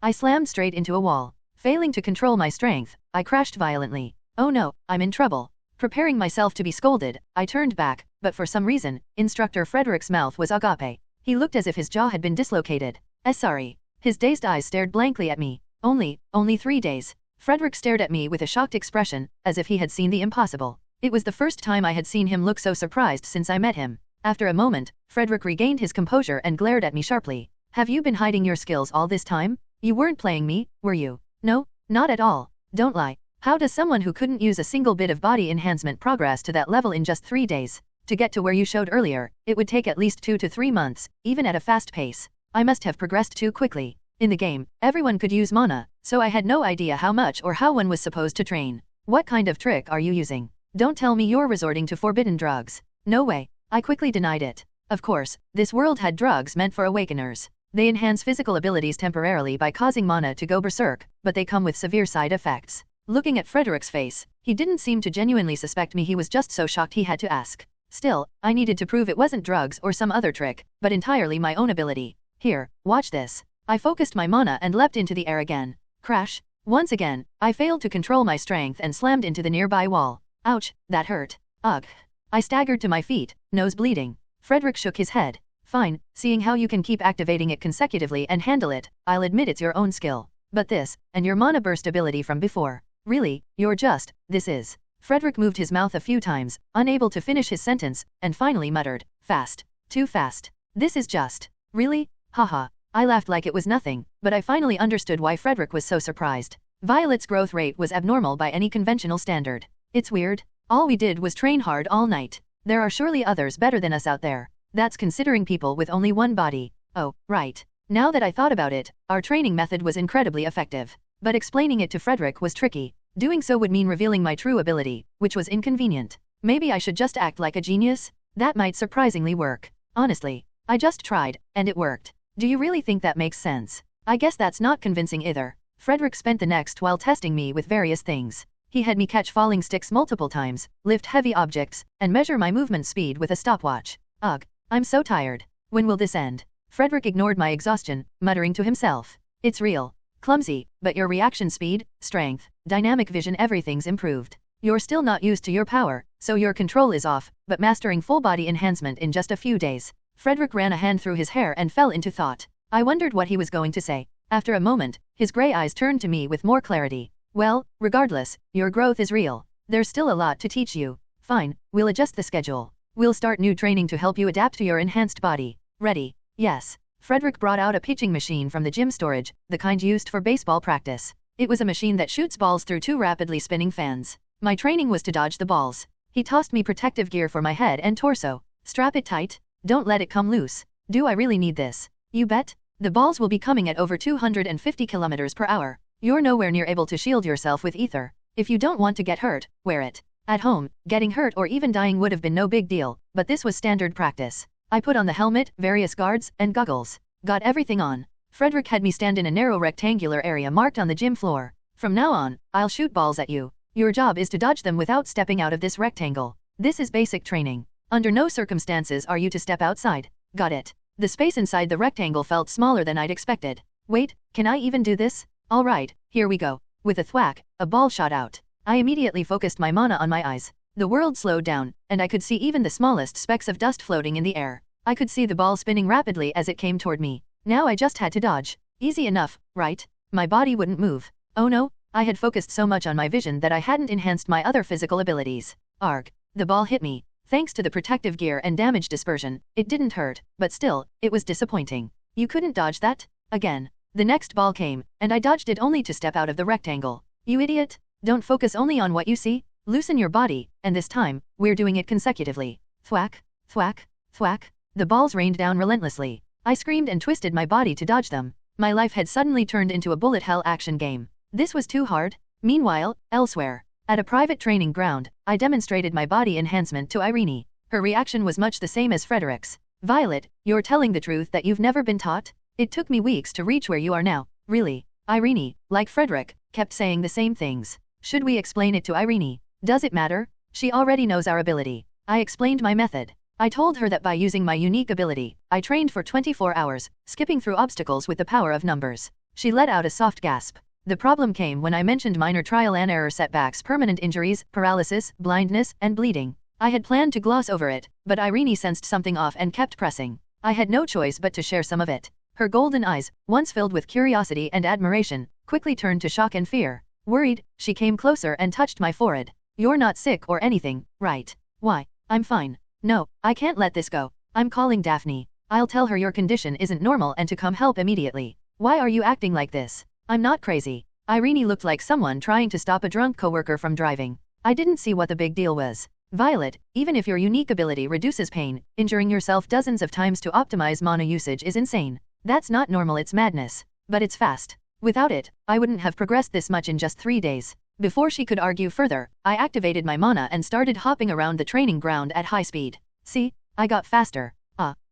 I slammed straight into a wall. Failing to control my strength, I crashed violently. Oh no, I'm in trouble. Preparing myself to be scolded, I turned back, but for some reason, Instructor Frederick's mouth was agape. He looked as if his jaw had been dislocated. Sorry. His dazed eyes stared blankly at me. Only 3 days. Frederick stared at me with a shocked expression, as if he had seen the impossible. It was the first time I had seen him look so surprised since I met him. After a moment, Frederick regained his composure and glared at me sharply. Have you been hiding your skills all this time? You weren't playing me, were you? No, not at all. Don't lie. How does someone who couldn't use a single bit of body enhancement progress to that level in just 3 days? To get to where you showed earlier, it would take at least 2 to 3 months, even at a fast pace. I must have progressed too quickly. In the game, everyone could use mana, so I had no idea how much or how one was supposed to train. What kind of trick are you using? Don't tell me you're resorting to forbidden drugs. No way. I quickly denied it. Of course, this world had drugs meant for awakeners. They enhance physical abilities temporarily by causing mana to go berserk, but they come with severe side effects. Looking at Frederick's face, he didn't seem to genuinely suspect me. He was just so shocked he had to ask. Still, I needed to prove it wasn't drugs or some other trick, but entirely my own ability. Here, watch this. I focused my mana and leapt into the air again. Crash. Once again, I failed to control my strength and slammed into the nearby wall. Ouch, that hurt. Ugh. I staggered to my feet, nose bleeding. Frederick shook his head. Fine, seeing how you can keep activating it consecutively and handle it, I'll admit it's your own skill. But this, and your mana burst ability from before. Really, this is. Frederick moved his mouth a few times, unable to finish his sentence, and finally muttered, fast. Too fast. This is just. Really? Haha. I laughed like it was nothing, but I finally understood why Frederick was so surprised. Violet's growth rate was abnormal by any conventional standard. It's weird. All we did was train hard all night. There are surely others better than us out there. That's considering people with only one body. Oh, right. Now that I thought about it, our training method was incredibly effective. But explaining it to Frederick was tricky. Doing so would mean revealing my true ability, which was inconvenient. Maybe I should just act like a genius? That might surprisingly work. Honestly, I just tried, and it worked. Do you really think that makes sense? I guess that's not convincing either. Frederick spent the next while testing me with various things. He had me catch falling sticks multiple times, lift heavy objects, and measure my movement speed with a stopwatch. Ugh, I'm so tired. When will this end? Frederick ignored my exhaustion, muttering to himself. It's real. Clumsy, but your reaction speed, strength, dynamic vision, everything's improved. You're still not used to your power, so your control is off, but mastering full body enhancement in just a few days. Frederick ran a hand through his hair and fell into thought. I wondered what he was going to say. After a moment, his gray eyes turned to me with more clarity. Well, regardless, your growth is real. There's still a lot to teach you. Fine, we'll adjust the schedule. We'll start new training to help you adapt to your enhanced body. Ready? Yes. Frederick brought out a pitching machine from the gym storage, the kind used for baseball practice. It was a machine that shoots balls through 2 rapidly spinning fans. My training was to dodge the balls. He tossed me protective gear for my head and torso. Strap it tight. Don't let it come loose. Do I really need this? You bet. The balls will be coming at over 250 kilometers per hour. You're nowhere near able to shield yourself with ether. If you don't want to get hurt, wear it. At home, getting hurt or even dying would have been no big deal, but this was standard practice. I put on the helmet, various guards, and goggles. Got everything on. Frederick had me stand in a narrow rectangular area marked on the gym floor. From now on, I'll shoot balls at you. Your job is to dodge them without stepping out of this rectangle. This is basic training. Under no circumstances are you to step outside. Got it. The space inside the rectangle felt smaller than I'd expected. Wait, can I even do this? Alright, here we go. With a thwack, a ball shot out. I immediately focused my mana on my eyes. The world slowed down, and I could see even the smallest specks of dust floating in the air. I could see the ball spinning rapidly as it came toward me. Now I just had to dodge. Easy enough, right? My body wouldn't move. Oh no, I had focused so much on my vision that I hadn't enhanced my other physical abilities. Arg. The ball hit me. Thanks to the protective gear and damage dispersion, it didn't hurt, but still, it was disappointing. You couldn't dodge that? Again. The next ball came, and I dodged it only to step out of the rectangle. You idiot! Don't focus only on what you see. Loosen your body, and this time, we're doing it consecutively. Thwack, thwack, thwack. The balls rained down relentlessly. I screamed and twisted my body to dodge them. My life had suddenly turned into a bullet hell action game. This was too hard. Meanwhile, elsewhere, at a private training ground, I demonstrated my body enhancement to Irene. Her reaction was much the same as Frederick's. Violet, you're telling the truth that you've never been taught? It took me weeks to reach where you are now. Really? Irene, like Frederick, kept saying the same things. Should we explain it to Irene? Does it matter? She already knows our ability. I explained my method. I told her that by using my unique ability, I trained for 24 hours, skipping through obstacles with the power of numbers. She let out a soft gasp. The problem came when I mentioned minor trial and error setbacks, permanent injuries, paralysis, blindness, and bleeding. I had planned to gloss over it, but Irene sensed something off and kept pressing. I had no choice but to share some of it. Her golden eyes, once filled with curiosity and admiration, quickly turned to shock and fear. Worried, she came closer and touched my forehead. You're not sick or anything, right? Why? I'm fine. No, I can't let this go. I'm calling Daphne. I'll tell her your condition isn't normal and to come help immediately. Why are you acting like this? I'm not crazy. Irene looked like someone trying to stop a drunk coworker from driving. I didn't see what the big deal was. Violet, even if your unique ability reduces pain, injuring yourself dozens of times to optimize mana usage is insane. That's not normal, it's madness. But it's fast. Without it, I wouldn't have progressed this much in just 3 days. Before she could argue further, I activated my mana and started hopping around the training ground at high speed. See? I got faster.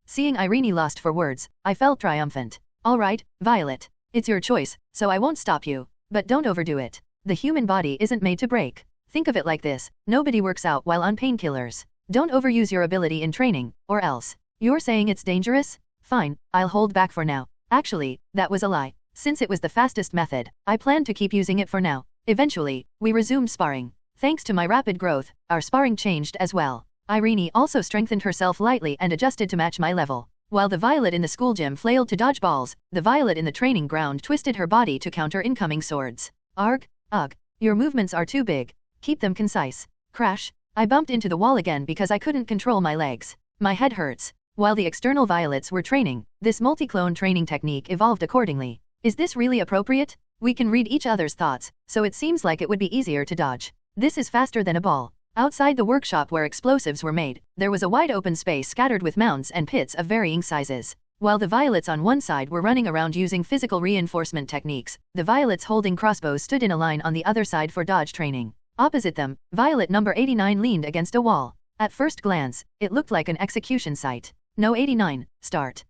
Seeing Irene lost for words, I felt triumphant. Alright, Violet. It's your choice, so I won't stop you. But don't overdo it. The human body isn't made to break. Think of it like this, nobody works out while on painkillers. Don't overuse your ability in training, or else. You're saying it's dangerous? Fine, I'll hold back for now. Actually, that was a lie. Since it was the fastest method, I planned to keep using it for now. Eventually, we resumed sparring. Thanks to my rapid growth, our sparring changed as well. Irene also strengthened herself lightly and adjusted to match my level. While the Violet in the school gym flailed to dodge balls, the Violet in the training ground twisted her body to counter incoming swords. Arg, ugh, your movements are too big. Keep them concise. Crash. I bumped into the wall again because I couldn't control my legs. My head hurts. While the external Violets were training, this multi-clone training technique evolved accordingly. Is this really appropriate? We can read each other's thoughts, so it seems like it would be easier to dodge. This is faster than a ball. Outside the workshop where explosives were made, there was a wide open space scattered with mounds and pits of varying sizes. While the Violets on one side were running around using physical reinforcement techniques, the Violets holding crossbows stood in a line on the other side for dodge training. Opposite them, Violet number 89 leaned against a wall. At first glance, it looked like an execution site. No 89, start.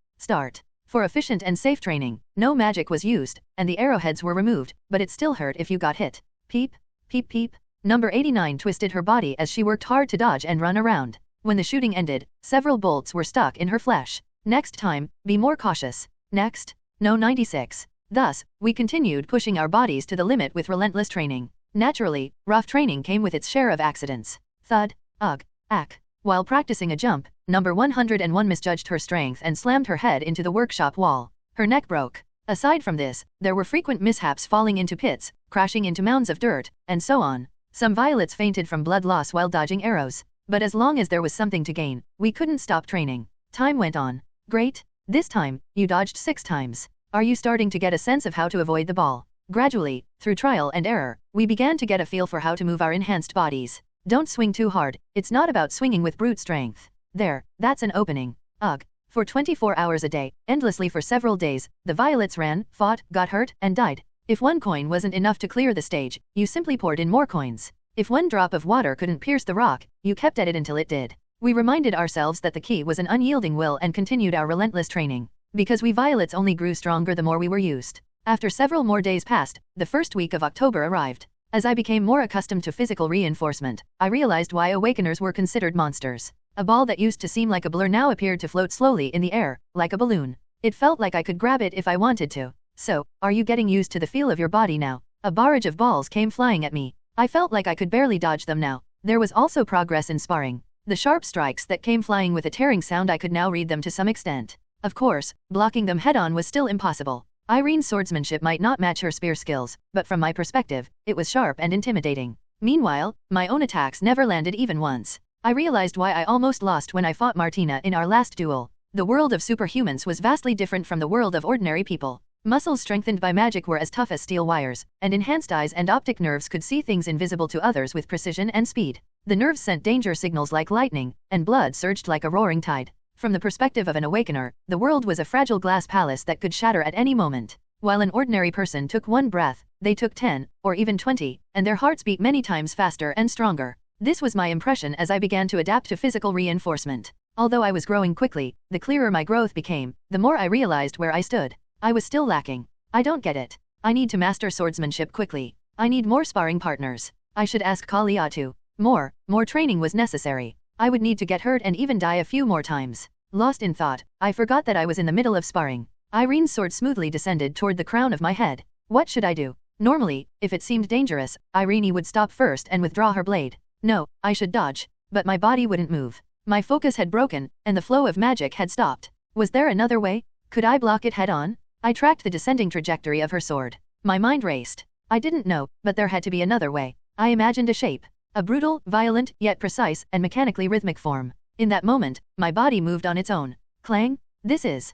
For efficient and safe training, no magic was used, and the arrowheads were removed, but it still hurt if you got hit. Peep, peep peep. Number 89 twisted her body as she worked hard to dodge and run around. When the shooting ended, several bolts were stuck in her flesh. Next time, be more cautious. Next, no 96. Thus, we continued pushing our bodies to the limit with relentless training. Naturally, rough training came with its share of accidents. Thud, ugh, ack. While practicing a jump, number 101 misjudged her strength and slammed her head into the workshop wall. Her neck broke. Aside from this, there were frequent mishaps, falling into pits, crashing into mounds of dirt, and so on. Some Violets fainted from blood loss while dodging arrows. But as long as there was something to gain, we couldn't stop training. Time went on. Great. This time, you dodged 6 times. Are you starting to get a sense of how to avoid the ball? Gradually, through trial and error, we began to get a feel for how to move our enhanced bodies. Don't swing too hard, it's not about swinging with brute strength. There, that's an opening. Ugh. For 24 hours a day, endlessly for several days, the Violets ran, fought, got hurt, and died. If 1 coin wasn't enough to clear the stage, you simply poured in more coins. If 1 drop of water couldn't pierce the rock, you kept at it until it did. We reminded ourselves that the key was an unyielding will and continued our relentless training. Because we Violets only grew stronger the more we were used. After several more days passed, the first week of October arrived. As I became more accustomed to physical reinforcement, I realized why Awakeners were considered monsters. A ball that used to seem like a blur now appeared to float slowly in the air, like a balloon. It felt like I could grab it if I wanted to. So, are you getting used to the feel of your body now? A barrage of balls came flying at me. I felt like I could barely dodge them now. There was also progress in sparring. The sharp strikes that came flying with a tearing sound, I could now read them to some extent. Of course, blocking them head-on was still impossible. Irene's swordsmanship might not match her spear skills, but from my perspective, it was sharp and intimidating. Meanwhile, my own attacks never landed even once. I realized why I almost lost when I fought Martina in our last duel. The world of superhumans was vastly different from the world of ordinary people. Muscles strengthened by magic were as tough as steel wires, and enhanced eyes and optic nerves could see things invisible to others with precision and speed. The nerves sent danger signals like lightning, and blood surged like a roaring tide. From the perspective of an Awakener, the world was a fragile glass palace that could shatter at any moment. While an ordinary person took 1 breath, they took 10, or even 20, and their hearts beat many times faster and stronger. This was my impression as I began to adapt to physical reinforcement. Although I was growing quickly, the clearer my growth became, the more I realized where I stood. I was still lacking. I don't get it. I need to master swordsmanship quickly. I need more sparring partners. I should ask Kalia to. More training was necessary. I would need to get hurt and even die a few more times. Lost in thought, I forgot that I was in the middle of sparring. Irene's sword smoothly descended toward the crown of my head. What should I do? Normally, if it seemed dangerous, Irene would stop first and withdraw her blade. No, I should dodge. But my body wouldn't move. My focus had broken, and the flow of magic had stopped. Was there another way? Could I block it head-on? I tracked the descending trajectory of her sword. My mind raced. I didn't know, but there had to be another way. I imagined a shape. A brutal, violent, yet precise, and mechanically rhythmic form. In that moment, my body moved on its own. Clang? This is...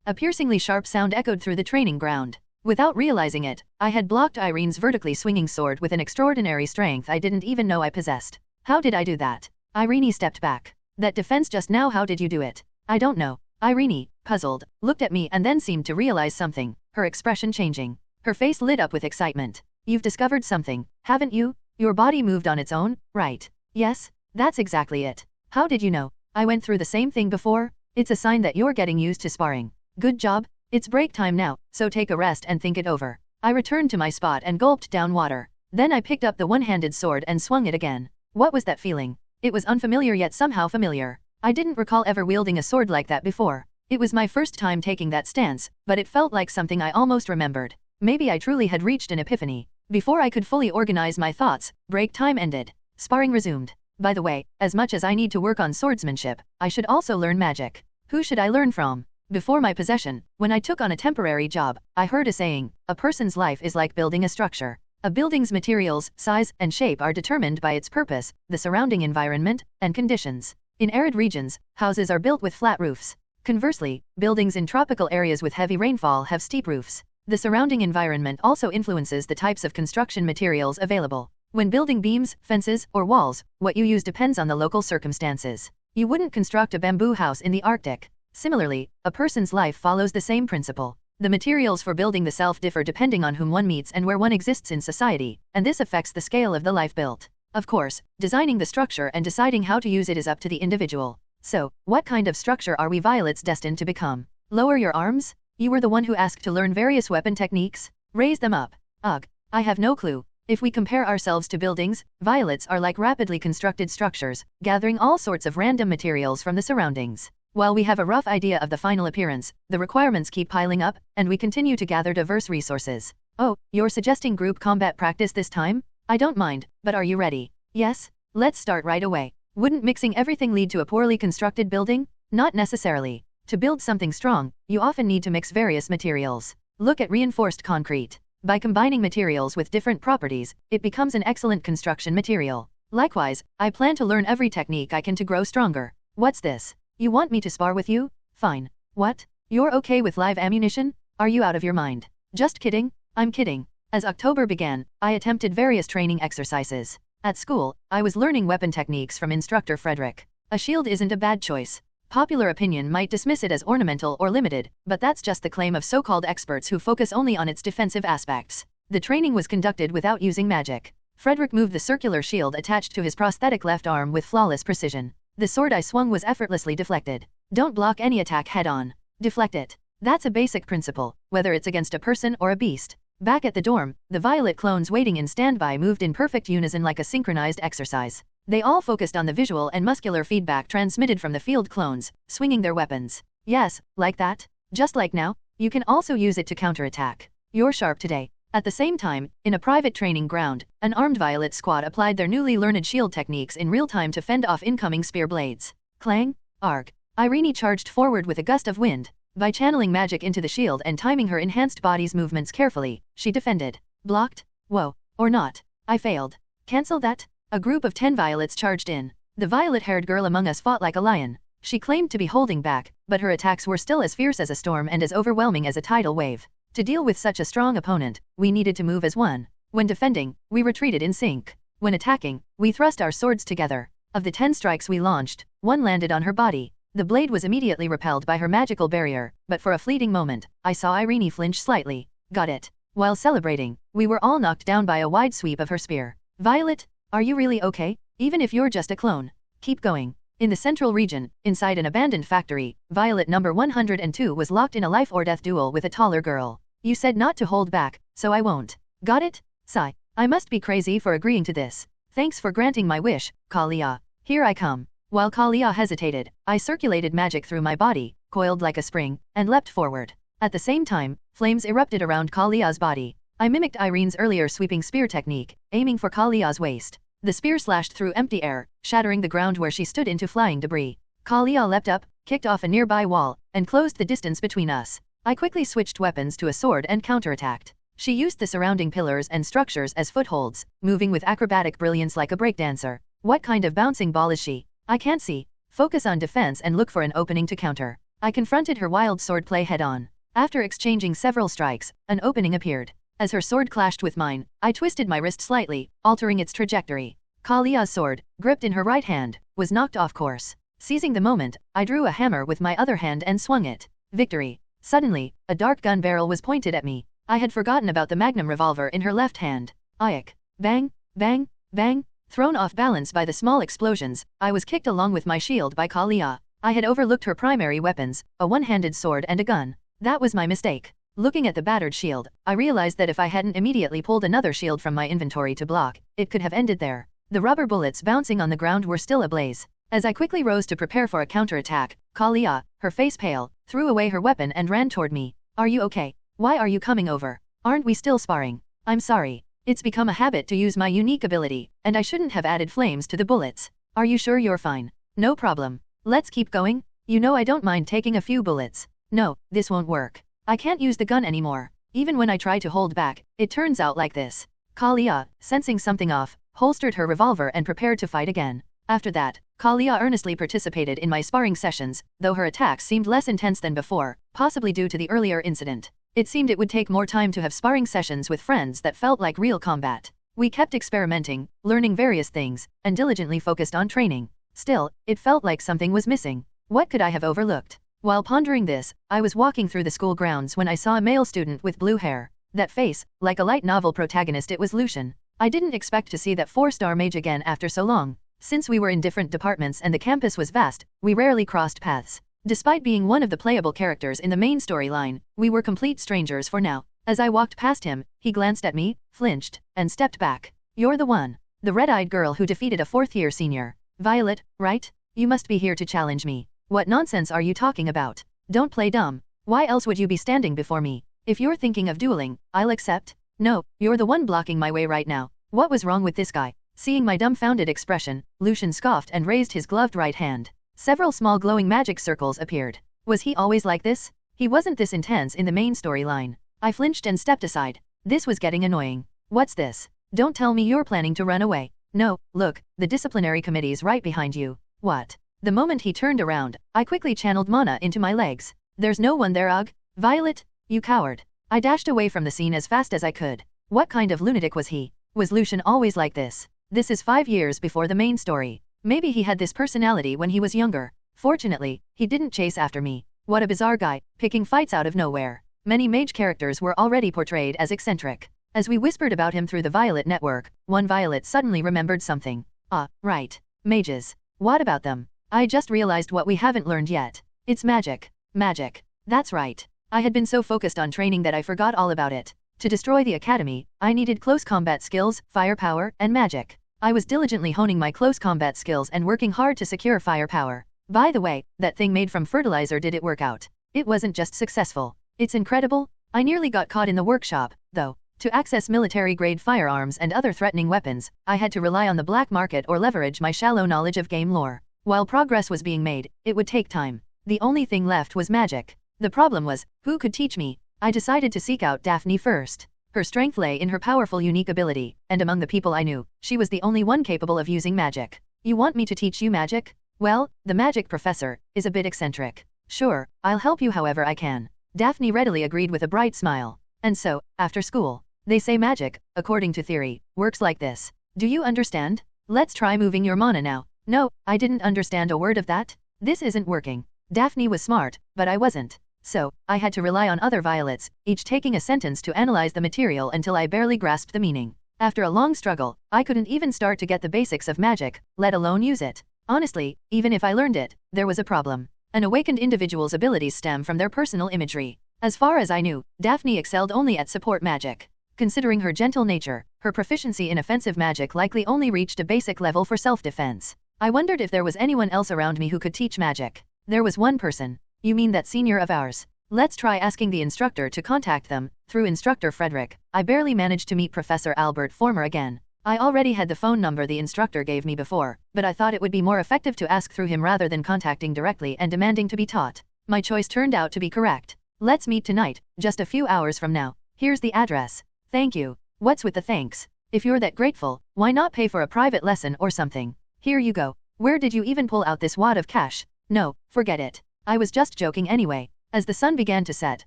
A piercingly sharp sound echoed through the training ground. Without realizing it, I had blocked Irene's vertically swinging sword with an extraordinary strength I didn't even know I possessed. How did I do that? Irene stepped back. That defense just now, how did you do it? I don't know. Irene, puzzled, looked at me and then seemed to realize something, her expression changing. Her face lit up with excitement. You've discovered something, haven't you? Your body moved on its own, right? Yes, that's exactly it. How did you know? I went through the same thing before. It's a sign that you're getting used to sparring. Good job. It's break time now, so take a rest and think it over. I returned to my spot and gulped down water. Then I picked up the one-handed sword and swung it again. What was that feeling? It was unfamiliar yet somehow familiar. I didn't recall ever wielding a sword like that before. It was my first time taking that stance, but it felt like something I almost remembered. Maybe I truly had reached an epiphany. Before I could fully organize my thoughts, break time ended. Sparring resumed. By the way, as much as I need to work on swordsmanship, I should also learn magic. Who should I learn from? Before my possession, when I took on a temporary job, I heard a saying, a person's life is like building a structure. A building's materials, size, and shape are determined by its purpose, the surrounding environment, and conditions. In arid regions, houses are built with flat roofs. Conversely, buildings in tropical areas with heavy rainfall have steep roofs. The surrounding environment also influences the types of construction materials available. When building beams, fences, or walls, what you use depends on the local circumstances. You wouldn't construct a bamboo house in the Arctic. Similarly, a person's life follows the same principle. The materials for building the self differ depending on whom one meets and where one exists in society, and this affects the scale of the life built. Of course, designing the structure and deciding how to use it is up to the individual. So, what kind of structure are we violets destined to become? Lower your arms? You were the one who asked to learn various weapon techniques? Raise them up. Ugh, I have no clue. If we compare ourselves to buildings, violets are like rapidly constructed structures, gathering all sorts of random materials from the surroundings. While we have a rough idea of the final appearance, the requirements keep piling up, and we continue to gather diverse resources. Oh, you're suggesting group combat practice this time? I don't mind, but are you ready? Yes? Let's start right away. Wouldn't mixing everything lead to a poorly constructed building? Not necessarily. To build something strong, you often need to mix various materials. Look at reinforced concrete. By combining materials with different properties, it becomes an excellent construction material. Likewise, I plan to learn every technique I can to grow stronger. What's this? You want me to spar with you? Fine. What? You're okay with live ammunition? Are you out of your mind? Just kidding? I'm kidding. As October began, I attempted various training exercises. At school, I was learning weapon techniques from instructor Frederick. A shield isn't a bad choice. Popular opinion might dismiss it as ornamental or limited, but that's just the claim of so-called experts who focus only on its defensive aspects. The training was conducted without using magic. Frederick moved the circular shield attached to his prosthetic left arm with flawless precision. The sword I swung was effortlessly deflected. Don't block any attack head-on. Deflect it. That's a basic principle, whether it's against a person or a beast. Back at the dorm, the violet clones waiting in standby moved in perfect unison like a synchronized exercise. They all focused on the visual and muscular feedback transmitted from the field clones, swinging their weapons. Yes, like that. Just like now, you can also use it to counterattack. You're sharp today. At the same time, in a private training ground, an armed violet squad applied their newly learned shield techniques in real time to fend off incoming spear blades. Clang, arg. Irene charged forward with a gust of wind. By channeling magic into the shield and timing her enhanced body's movements carefully, she defended. Blocked? Whoa. Or not. I failed. Cancel that? A group of 10 violets charged in. The violet-haired girl among us fought like a lion. She claimed to be holding back, but her attacks were still as fierce as a storm and as overwhelming as a tidal wave. To deal with such a strong opponent, we needed to move as one. When defending, we retreated in sync. When attacking, we thrust our swords together. Of the 10 strikes we launched, one landed on her body. The blade was immediately repelled by her magical barrier, but for a fleeting moment, I saw Irene flinch slightly. Got it. While celebrating, we were all knocked down by a wide sweep of her spear. Violet, are you really okay? Even if you're just a clone. Keep going. In the central region, inside an abandoned factory, Violet number 102 was locked in a life-or-death duel with a taller girl. You said not to hold back, so I won't. Got it? Sigh. I must be crazy for agreeing to this. Thanks for granting my wish, Kalia. Here I come. While Kalia hesitated, I circulated magic through my body, coiled like a spring, and leapt forward. At the same time, flames erupted around Kalia's body. I mimicked Irene's earlier sweeping spear technique, aiming for Kalia's waist. The spear slashed through empty air, shattering the ground where she stood into flying debris. Kalia leapt up, kicked off a nearby wall, and closed the distance between us. I quickly switched weapons to a sword and counterattacked. She used the surrounding pillars and structures as footholds, moving with acrobatic brilliance like a breakdancer. What kind of bouncing ball is she? I can't see. Focus on defense and look for an opening to counter. I confronted her wild swordplay head-on. After exchanging several strikes, an opening appeared. As her sword clashed with mine, I twisted my wrist slightly, altering its trajectory. Kalia's sword, gripped in her right hand, was knocked off course. Seizing the moment, I drew a hammer with my other hand and swung it. Victory! Suddenly, a dark gun barrel was pointed at me. I had forgotten about the magnum revolver in her left hand. Ayek! Bang! Bang! Bang! Thrown off balance by the small explosions, I was kicked along with my shield by Kalia. I had overlooked her primary weapons, a one-handed sword and a gun. That was my mistake. Looking at the battered shield, I realized that if I hadn't immediately pulled another shield from my inventory to block, it could have ended there. The rubber bullets bouncing on the ground were still ablaze. As I quickly rose to prepare for a counterattack, Kalia, her face pale, threw away her weapon and ran toward me. Are you okay? Why are you coming over? Aren't we still sparring? I'm sorry. It's become a habit to use my unique ability, and I shouldn't have added flames to the bullets. Are you sure you're fine? No problem. Let's keep going. You know I don't mind taking a few bullets. No, this won't work. I can't use the gun anymore. Even when I try to hold back, it turns out like this. Kalia, sensing something off, holstered her revolver and prepared to fight again. After that, Kalia earnestly participated in my sparring sessions, though her attacks seemed less intense than before, possibly due to the earlier incident. It seemed it would take more time to have sparring sessions with friends that felt like real combat. We kept experimenting, learning various things, and diligently focused on training. Still, it felt like something was missing. What could I have overlooked? While pondering this, I was walking through the school grounds when I saw a male student with blue hair. That face, like a light novel protagonist, it was Lucian. I didn't expect to see that 4-star mage again after so long. Since we were in different departments and the campus was vast, we rarely crossed paths. Despite being one of the playable characters in the main storyline, we were complete strangers for now. As I walked past him, he glanced at me, flinched, and stepped back. You're the one. The red-eyed girl who defeated a 4th-year senior. Violet, right? You must be here to challenge me. What nonsense are you talking about? Don't play dumb. Why else would you be standing before me? If you're thinking of dueling, I'll accept. No, you're the one blocking my way right now. What was wrong with this guy? Seeing my dumbfounded expression, Lucian scoffed and raised his gloved right hand. Several small glowing magic circles appeared. Was he always like this? He wasn't this intense in the main storyline. I flinched and stepped aside. This was getting annoying. What's this? Don't tell me you're planning to run away. No, look, the disciplinary committee's right behind you. What? The moment he turned around, I quickly channeled mana into my legs. There's no one there, ugh. Violet, you coward. I dashed away from the scene as fast as I could. What kind of lunatic was he? Was Lucian always like this? This is 5 years before the main story. Maybe he had this personality when he was younger. Fortunately, he didn't chase after me. What a bizarre guy, picking fights out of nowhere. Many mage characters were already portrayed as eccentric. As we whispered about him through the Violet network, one Violet suddenly remembered something. Ah, right. Mages. What about them? I just realized what we haven't learned yet. It's magic. Magic. That's right. I had been so focused on training that I forgot all about it. To destroy the academy, I needed close combat skills, firepower, and magic. I was diligently honing my close combat skills and working hard to secure firepower. By the way, that thing made from fertilizer, did it work out? It wasn't just successful. It's incredible. I nearly got caught in the workshop, though. To access military-grade firearms and other threatening weapons, I had to rely on the black market or leverage my shallow knowledge of game lore. While progress was being made, it would take time. The only thing left was magic. The problem was, who could teach me? I decided to seek out Daphne first. Her strength lay in her powerful unique ability, and among the people I knew, she was the only one capable of using magic. You want me to teach you magic? Well, the magic professor is a bit eccentric. Sure, I'll help you however I can. Daphne readily agreed with a bright smile. And so, after school, they say magic, according to theory, works like this. Do you understand? Let's try moving your mana now. No, I didn't understand a word of that. This isn't working. Daphne was smart, but I wasn't. So, I had to rely on other Violets, each taking a sentence to analyze the material until I barely grasped the meaning. After a long struggle, I couldn't even start to get the basics of magic, let alone use it. Honestly, even if I learned it, there was a problem. An awakened individual's abilities stem from their personal imagery. As far as I knew, Daphne excelled only at support magic. Considering her gentle nature, her proficiency in offensive magic likely only reached a basic level for self-defense. I wondered if there was anyone else around me who could teach magic. There was one person. You mean that senior of ours? Let's try asking the instructor to contact them. Through instructor Frederick, I barely managed to meet Professor Albert Former again. I already had the phone number the instructor gave me before, but I thought it would be more effective to ask through him rather than contacting directly and demanding to be taught. My choice turned out to be correct. Let's meet tonight, just a few hours from now. Here's the address. Thank you. What's with the thanks? If you're that grateful, why not pay for a private lesson or something? Here you go. Where did you even pull out this wad of cash? No, forget it. I was just joking anyway. As the sun began to set,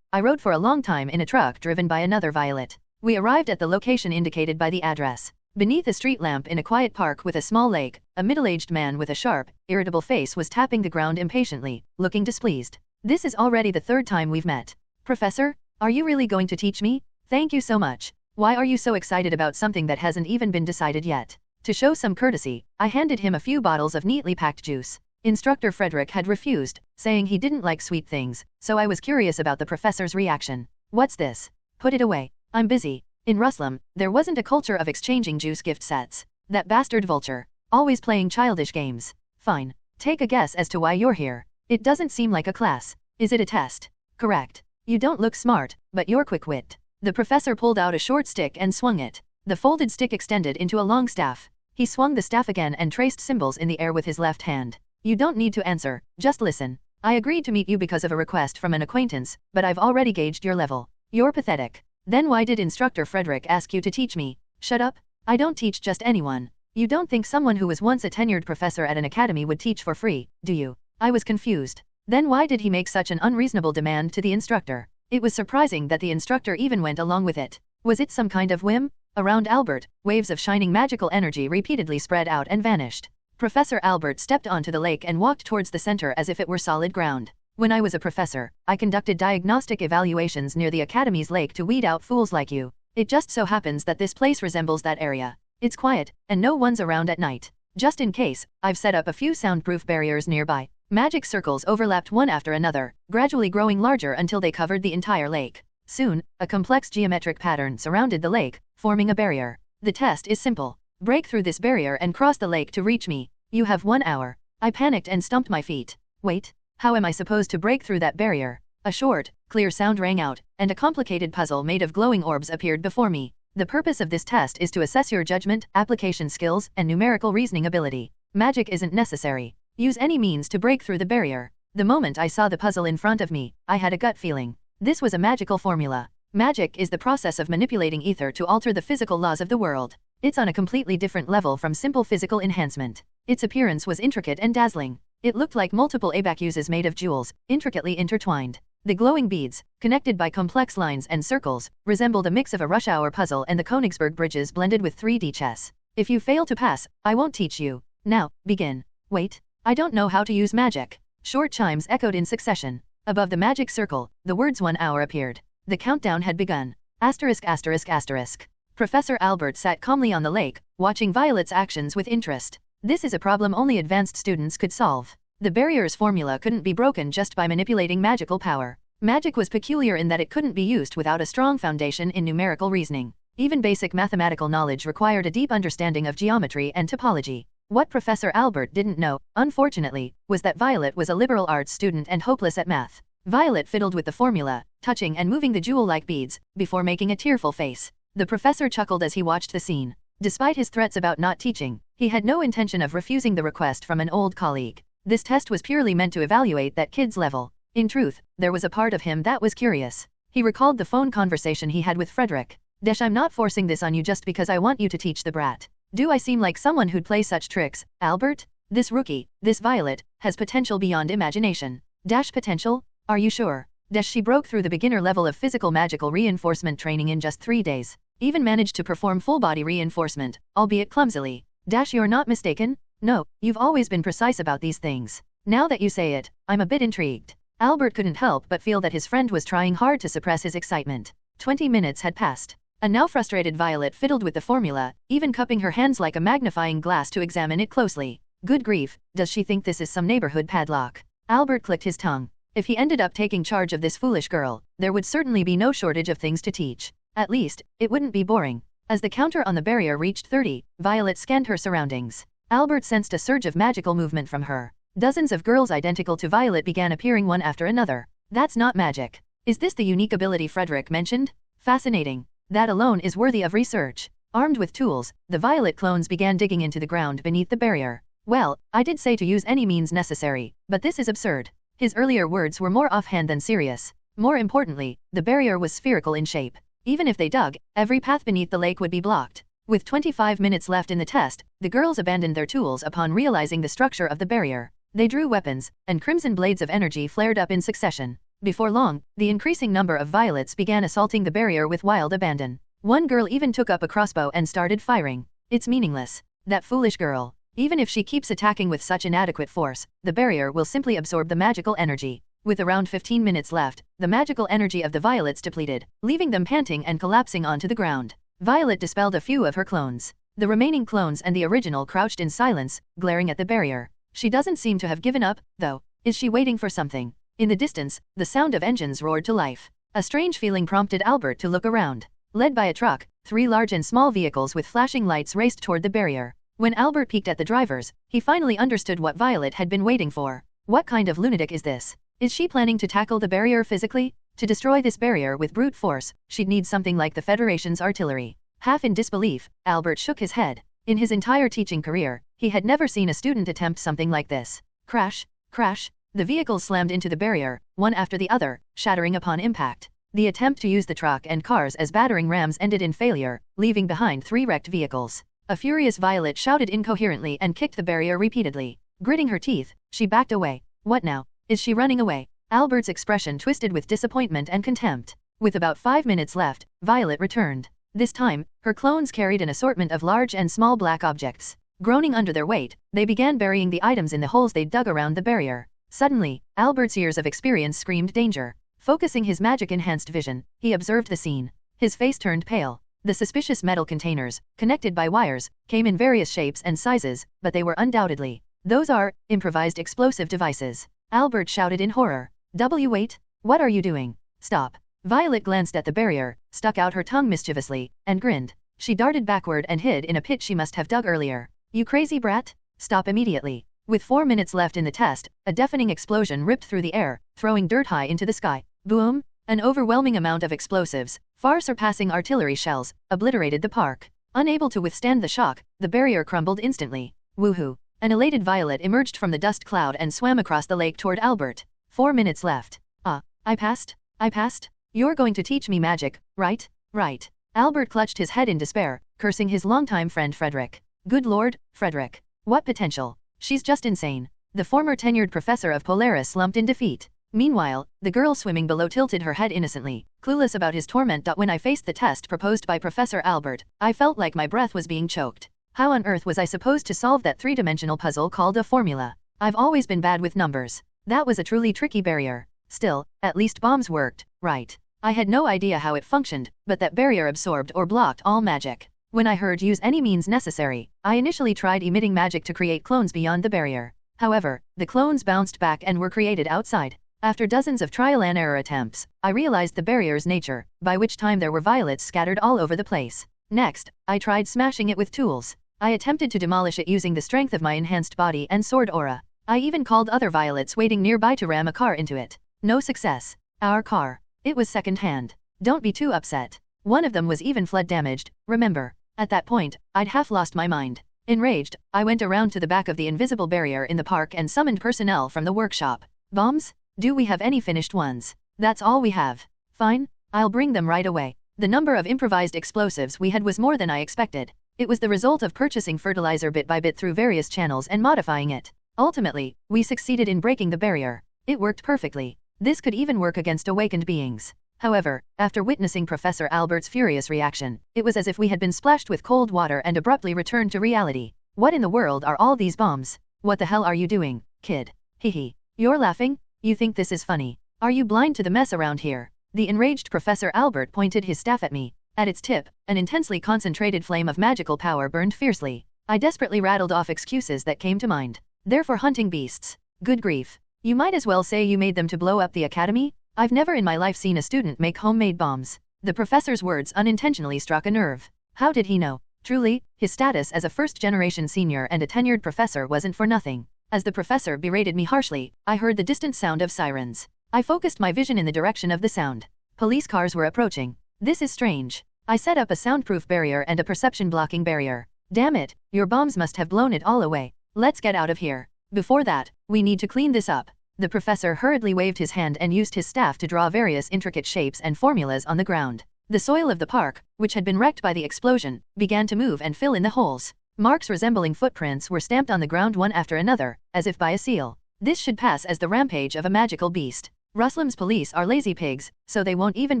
I rode for a long time in a truck driven by another Violet. We arrived at the location indicated by the address. Beneath a street lamp in a quiet park with a small lake, a middle-aged man with a sharp, irritable face was tapping the ground impatiently, looking displeased. This is already the third time we've met. Professor, are you really going to teach me? Thank you so much. Why are you so excited about something that hasn't even been decided yet? To show some courtesy, I handed him a few bottles of neatly packed juice. Instructor Frederick had refused, saying he didn't like sweet things, so I was curious about the professor's reaction. What's this? Put it away. I'm busy. In Ruslam, there wasn't a culture of exchanging juice gift sets. That bastard Vulture. Always playing childish games. Fine. Take a guess as to why you're here. It doesn't seem like a class. Is it a test? Correct. You don't look smart, but you're quick-wit. The professor pulled out a short stick and swung it. The folded stick extended into a long staff. He swung the staff again and traced symbols in the air with his left hand. You don't need to answer, just listen. I agreed to meet you because of a request from an acquaintance, but I've already gauged your level. You're pathetic. Then why did Instructor Frederick ask you to teach me? Shut up. I don't teach just anyone. You don't think someone who was once a tenured professor at an academy would teach for free, do you? I was confused. Then why did he make such an unreasonable demand to the instructor? It was surprising that the instructor even went along with it. Was it some kind of whim? Around Albert, waves of shining magical energy repeatedly spread out and vanished. Professor Albert stepped onto the lake and walked towards the center as if it were solid ground. When I was a professor, I conducted diagnostic evaluations near the Academy's lake to weed out fools like you. It just so happens that this place resembles that area. It's quiet, and no one's around at night. Just in case, I've set up a few soundproof barriers nearby. Magic circles overlapped one after another, gradually growing larger until they covered the entire lake. Soon, a complex geometric pattern surrounded the lake, forming a barrier. The test is simple. Break through this barrier and cross the lake to reach me. You have 1 hour. I panicked and stomped my feet. Wait, how am I supposed to break through that barrier? A short, clear sound rang out, and a complicated puzzle made of glowing orbs appeared before me. The purpose of this test is to assess your judgment, application skills, and numerical reasoning ability. Magic isn't necessary. Use any means to break through the barrier. The moment I saw the puzzle in front of me, I had a gut feeling. This was a magical formula. Magic is the process of manipulating ether to alter the physical laws of the world. It's on a completely different level from simple physical enhancement. Its appearance was intricate and dazzling. It looked like multiple abacuses made of jewels, intricately intertwined. The glowing beads, connected by complex lines and circles, resembled a mix of a rush hour puzzle and the Königsberg bridges blended with 3D chess. If you fail to pass, I won't teach you. Now, begin. Wait, I don't know how to use magic. Short chimes echoed in succession. Above the magic circle, the words 1 hour appeared. The countdown had begun. Asterisk asterisk asterisk. Professor Albert sat calmly on the lake, watching Violet's actions with interest. This is a problem only advanced students could solve. The barrier's formula couldn't be broken just by manipulating magical power. Magic was peculiar in that it couldn't be used without a strong foundation in numerical reasoning. Even basic mathematical knowledge required a deep understanding of geometry and topology. What Professor Albert didn't know, unfortunately, was that Violet was a liberal arts student and hopeless at math. Violet fiddled with the formula, touching and moving the jewel-like beads, before making a tearful face. The professor chuckled as he watched the scene. Despite his threats about not teaching, he had no intention of refusing the request from an old colleague. This test was purely meant to evaluate that kid's level. In truth, there was a part of him that was curious. He recalled the phone conversation he had with Frederick. I'm not forcing this on you just because I want you to teach the brat. Do I seem like someone who'd play such tricks, Albert? This rookie, this Violet, has potential beyond imagination. Potential? Are you sure? She broke through the beginner level of physical magical reinforcement training in just 3 days. Even managed to perform full-body reinforcement, albeit clumsily. You're not mistaken? No, you've always been precise about these things. Now that you say it, I'm a bit intrigued. Albert couldn't help but feel that his friend was trying hard to suppress his excitement. 20 minutes had passed. A now frustrated Violet fiddled with the formula, even cupping her hands like a magnifying glass to examine it closely. Good grief, does she think this is some neighborhood padlock? Albert clicked his tongue. If he ended up taking charge of this foolish girl, there would certainly be no shortage of things to teach. At least, it wouldn't be boring. As the counter on the barrier reached 30, Violet scanned her surroundings. Albert sensed a surge of magical movement from her. Dozens of girls identical to Violet began appearing one after another. That's not magic. Is this the unique ability Frederick mentioned? Fascinating. That alone is worthy of research. Armed with tools, the violet clones began digging into the ground beneath the barrier. Well, I did say to use any means necessary, but this is absurd. His earlier words were more offhand than serious. More importantly, the barrier was spherical in shape. Even if they dug, every path beneath the lake would be blocked. With 25 minutes left in the test, the girls abandoned their tools upon realizing the structure of the barrier. They drew weapons, and crimson blades of energy flared up in succession. Before long, the increasing number of violets began assaulting the barrier with wild abandon. One girl even took up a crossbow and started firing. It's meaningless. That foolish girl. Even if she keeps attacking with such inadequate force, the barrier will simply absorb the magical energy. With around 15 minutes left, the magical energy of the violets depleted, leaving them panting and collapsing onto the ground. Violet dispelled a few of her clones. The remaining clones and the original crouched in silence, glaring at the barrier. She doesn't seem to have given up, though. Is she waiting for something? In the distance, the sound of engines roared to life. A strange feeling prompted Albert to look around. Led by a truck, 3 large and small vehicles with flashing lights raced toward the barrier. When Albert peeked at the drivers, he finally understood what Violet had been waiting for. What kind of lunatic is this? Is she planning to tackle the barrier physically? To destroy this barrier with brute force, she'd need something like the Federation's artillery. Half in disbelief, Albert shook his head. In his entire teaching career, he had never seen a student attempt something like this. Crash, crash. The vehicles slammed into the barrier, one after the other, shattering upon impact. The attempt to use the truck and cars as battering rams ended in failure, leaving behind 3 wrecked vehicles. A furious Violet shouted incoherently and kicked the barrier repeatedly. Gritting her teeth, she backed away. What now? Is she running away? Albert's expression twisted with disappointment and contempt. With about 5 minutes left, Violet returned. This time, her clones carried an assortment of large and small black objects. Groaning under their weight, they began burying the items in the holes they'd dug around the barrier. Suddenly, Albert's years of experience screamed danger. Focusing his magic-enhanced vision, he observed the scene. His face turned pale. The suspicious metal containers, connected by wires, came in various shapes and sizes, but they were undoubtedly. Those are improvised explosive devices. Albert shouted in horror. Wait, what are you doing? Stop. Violet glanced at the barrier, stuck out her tongue mischievously, and grinned. She darted backward and hid in a pit she must have dug earlier. You crazy brat? Stop immediately. With 4 minutes left in the test, a deafening explosion ripped through the air, throwing dirt high into the sky. Boom! An overwhelming amount of explosives, far surpassing artillery shells, obliterated the park. Unable to withstand the shock, the barrier crumbled instantly. Woohoo! An elated Violet emerged from the dust cloud and swam across the lake toward Albert. 4 minutes left. I passed? I passed? You're going to teach me magic, right? Right. Albert clutched his head in despair, cursing his longtime friend Frederick. Good lord, Frederick. What potential? She's just insane. The former tenured professor of Polaris slumped in defeat. Meanwhile, the girl swimming below tilted her head innocently, clueless about his torment. When I faced the test proposed by Professor Albert, I felt like my breath was being choked. How on earth was I supposed to solve that 3-dimensional puzzle called a formula? I've always been bad with numbers. That was a truly tricky barrier. Still, at least bombs worked, right? I had no idea how it functioned, but that barrier absorbed or blocked all magic. When I heard use any means necessary, I initially tried emitting magic to create clones beyond the barrier. However, the clones bounced back and were created outside. After dozens of trial and error attempts, I realized the barrier's nature, by which time there were violets scattered all over the place. Next, I tried smashing it with tools. I attempted to demolish it using the strength of my enhanced body and sword aura. I even called other violets waiting nearby to ram a car into it. No success. Our car. It was second-hand. Don't be too upset. One of them was even flood damaged, remember. At that point, I'd half lost my mind. Enraged, I went around to the back of the invisible barrier in the park and summoned personnel from the workshop. Bombs? Do we have any finished ones? That's all we have. Fine, I'll bring them right away. The number of improvised explosives we had was more than I expected. It was the result of purchasing fertilizer bit by bit through various channels and modifying it. Ultimately, we succeeded in breaking the barrier. It worked perfectly. This could even work against awakened beings. However, after witnessing Professor Albert's furious reaction, it was as if we had been splashed with cold water and abruptly returned to reality. What in the world are all these bombs? What the hell are you doing, kid? Hehe. You're laughing? You think this is funny? Are you blind to the mess around here? The enraged Professor Albert pointed his staff at me. At its tip, an intensely concentrated flame of magical power burned fiercely. I desperately rattled off excuses that came to mind. They're for hunting beasts. Good grief. You might as well say you made them to blow up the academy? I've never in my life seen a student make homemade bombs. The professor's words unintentionally struck a nerve. How did he know? Truly, his status as a first-generation senior and a tenured professor wasn't for nothing. As the professor berated me harshly, I heard the distant sound of sirens. I focused my vision in the direction of the sound. Police cars were approaching. This is strange. I set up a soundproof barrier and a perception blocking barrier. Damn it, your bombs must have blown it all away. Let's get out of here. Before that, we need to clean this up. The professor hurriedly waved his hand and used his staff to draw various intricate shapes and formulas on the ground. The soil of the park, which had been wrecked by the explosion, began to move and fill in the holes. Marks resembling footprints were stamped on the ground one after another, as if by a seal. This should pass as the rampage of a magical beast. Ruslam's police are lazy pigs, so they won't even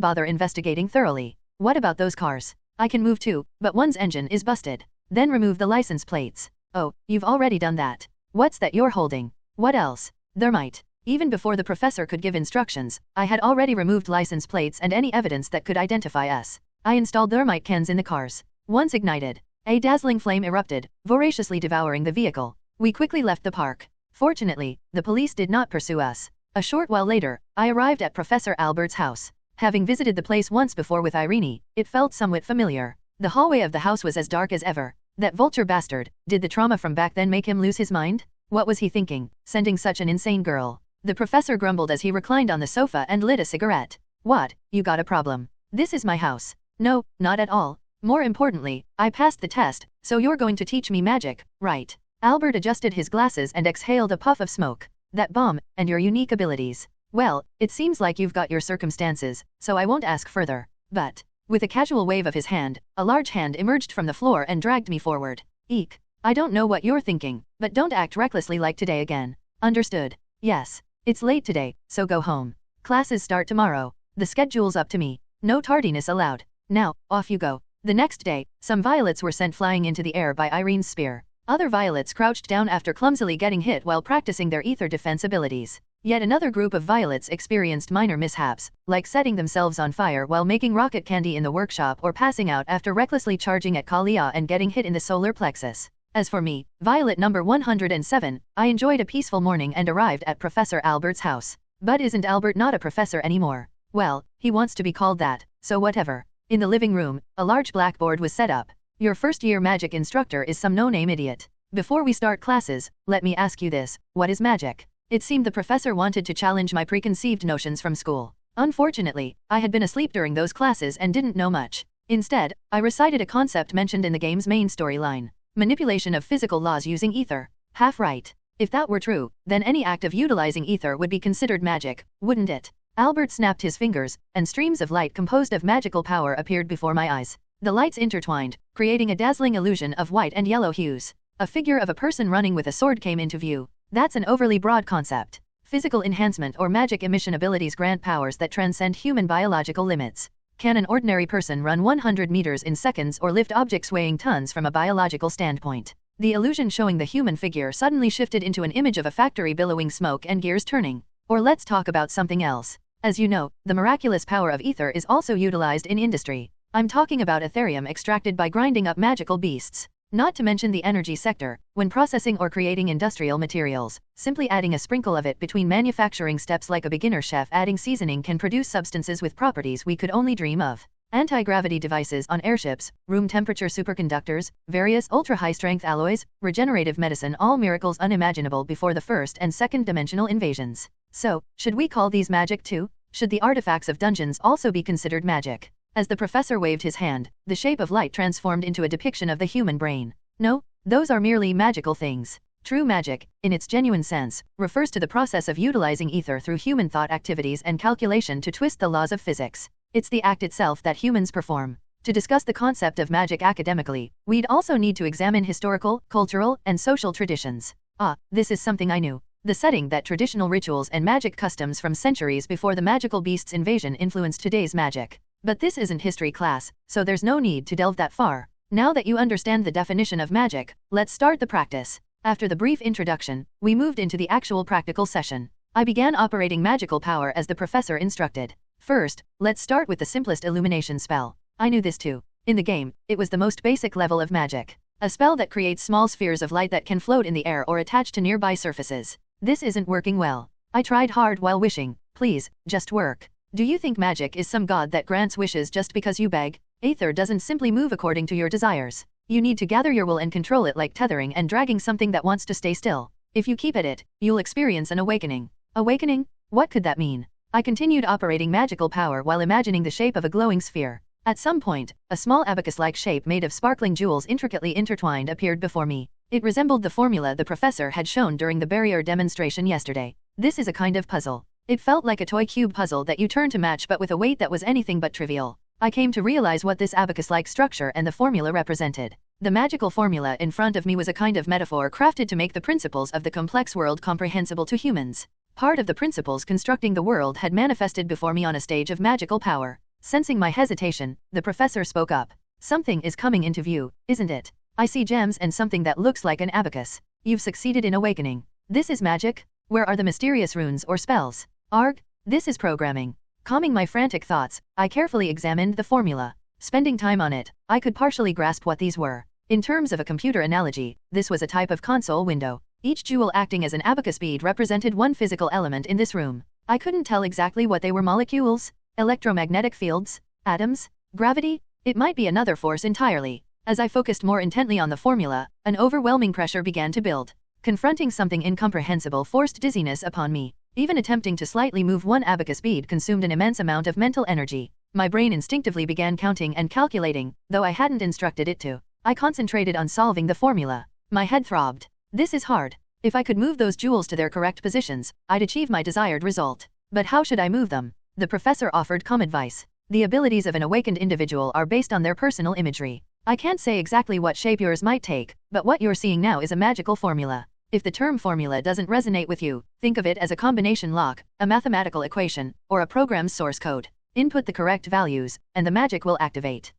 bother investigating thoroughly. What about those cars? I can move too, but one's engine is busted. Then remove the license plates. Oh, you've already done that. What's that you're holding? What else? Thermite. Even before the professor could give instructions, I had already removed license plates and any evidence that could identify us. I installed thermite cans in the cars. Once ignited, a dazzling flame erupted, voraciously devouring the vehicle. We quickly left the park. Fortunately, the police did not pursue us. A short while later, I arrived at Professor Albert's house. Having visited the place once before with Irene, it felt somewhat familiar. The hallway of the house was as dark as ever. That vulture bastard, did the trauma from back then make him lose his mind? What was he thinking, sending such an insane girl? The professor grumbled as he reclined on the sofa and lit a cigarette. What, you got a problem? This is my house. No, not at all. More importantly, I passed the test, so you're going to teach me magic, right? Albert adjusted his glasses and exhaled a puff of smoke. That bomb, and your unique abilities. Well, it seems like you've got your circumstances, so I won't ask further. But, with a casual wave of his hand, a large hand emerged from the floor and dragged me forward. Eek. I don't know what you're thinking, but don't act recklessly like today again. Understood? Yes. It's late today, so go home. Classes start tomorrow. The schedule's up to me. No tardiness allowed. Now, off you go. The next day, some violets were sent flying into the air by Irene's spear. Other violets crouched down after clumsily getting hit while practicing their ether defense abilities. Yet another group of violets experienced minor mishaps, like setting themselves on fire while making rocket candy in the workshop or passing out after recklessly charging at Kalia and getting hit in the solar plexus. As for me, Violet number 107, I enjoyed a peaceful morning and arrived at Professor Albert's house. But isn't Albert not a professor anymore? Well, he wants to be called that, so whatever. In the living room, a large blackboard was set up. Your first-year magic instructor is some no-name idiot. Before we start classes, let me ask you this, what is magic? It seemed the professor wanted to challenge my preconceived notions from school. Unfortunately, I had been asleep during those classes and didn't know much. Instead, I recited a concept mentioned in the game's main storyline. Manipulation of physical laws using ether. Half right. If that were true, then any act of utilizing ether would be considered magic, wouldn't it? Albert snapped his fingers, and streams of light composed of magical power appeared before my eyes. The lights intertwined, creating a dazzling illusion of white and yellow hues. A figure of a person running with a sword came into view. That's an overly broad concept. Physical enhancement or magic emission abilities grant powers that transcend human biological limits. Can an ordinary person run 100 meters in seconds or lift objects weighing tons from a biological standpoint? The illusion showing the human figure suddenly shifted into an image of a factory billowing smoke and gears turning. Or let's talk about something else. As you know, the miraculous power of ether is also utilized in industry. I'm talking about Ethereum extracted by grinding up magical beasts. Not to mention the energy sector, when processing or creating industrial materials, simply adding a sprinkle of it between manufacturing steps like a beginner chef adding seasoning can produce substances with properties we could only dream of. Anti-gravity devices on airships, room temperature superconductors, various ultra-high-strength alloys, regenerative medicine, all miracles unimaginable before the first and second dimensional invasions. So, should we call these magic too? Should the artifacts of dungeons also be considered magic? As the professor waved his hand, the shape of light transformed into a depiction of the human brain. No, those are merely magical things. True magic, in its genuine sense, refers to the process of utilizing ether through human thought activities and calculation to twist the laws of physics. It's the act itself that humans perform. To discuss the concept of magic academically, we'd also need to examine historical, cultural, and social traditions. Ah, this is something I knew. The setting that traditional rituals and magic customs from centuries before the magical beast's invasion influenced today's magic. But this isn't history class, so there's no need to delve that far. Now that you understand the definition of magic, let's start the practice. After the brief introduction, we moved into the actual practical session. I began operating magical power as the professor instructed. First, let's start with the simplest illumination spell. I knew this too. In the game, it was the most basic level of magic. A spell that creates small spheres of light that can float in the air or attach to nearby surfaces. This isn't working well. I tried hard while wishing, please, just work. Do you think magic is some god that grants wishes just because you beg? Aether doesn't simply move according to your desires. You need to gather your will and control it like tethering and dragging something that wants to stay still. If you keep at it, you'll experience an awakening. Awakening? What could that mean? I continued operating magical power while imagining the shape of a glowing sphere. At some point, a small abacus-like shape made of sparkling jewels intricately intertwined appeared before me. It resembled the formula the professor had shown during the barrier demonstration yesterday. This is a kind of puzzle. It felt like a toy cube puzzle that you turn to match but with a weight that was anything but trivial. I came to realize what this abacus-like structure and the formula represented. The magical formula in front of me was a kind of metaphor crafted to make the principles of the complex world comprehensible to humans. Part of the principles constructing the world had manifested before me on a stage of magical power. Sensing my hesitation, the professor spoke up. Something is coming into view, isn't it? I see gems and something that looks like an abacus. You've succeeded in awakening. This is magic? Where are the mysterious runes or spells? Arg, this is programming. Calming my frantic thoughts, I carefully examined the formula. Spending time on it, I could partially grasp what these were. In terms of a computer analogy, this was a type of console window. Each jewel acting as an abacus bead represented one physical element in this room. I couldn't tell exactly what they were: molecules, electromagnetic fields, atoms, gravity. It might be another force entirely. As I focused more intently on the formula, an overwhelming pressure began to build. Confronting something incomprehensible forced dizziness upon me. Even attempting to slightly move one abacus bead consumed an immense amount of mental energy. My brain instinctively began counting and calculating, though I hadn't instructed it to. I concentrated on solving the formula. My head throbbed. This is hard. If I could move those jewels to their correct positions, I'd achieve my desired result. But how should I move them? The professor offered calm advice. The abilities of an awakened individual are based on their personal imagery. I can't say exactly what shape yours might take, but what you're seeing now is a magical formula. If the term formula doesn't resonate with you, think of it as a combination lock, a mathematical equation, or a program's source code. Input the correct values, and the magic will activate.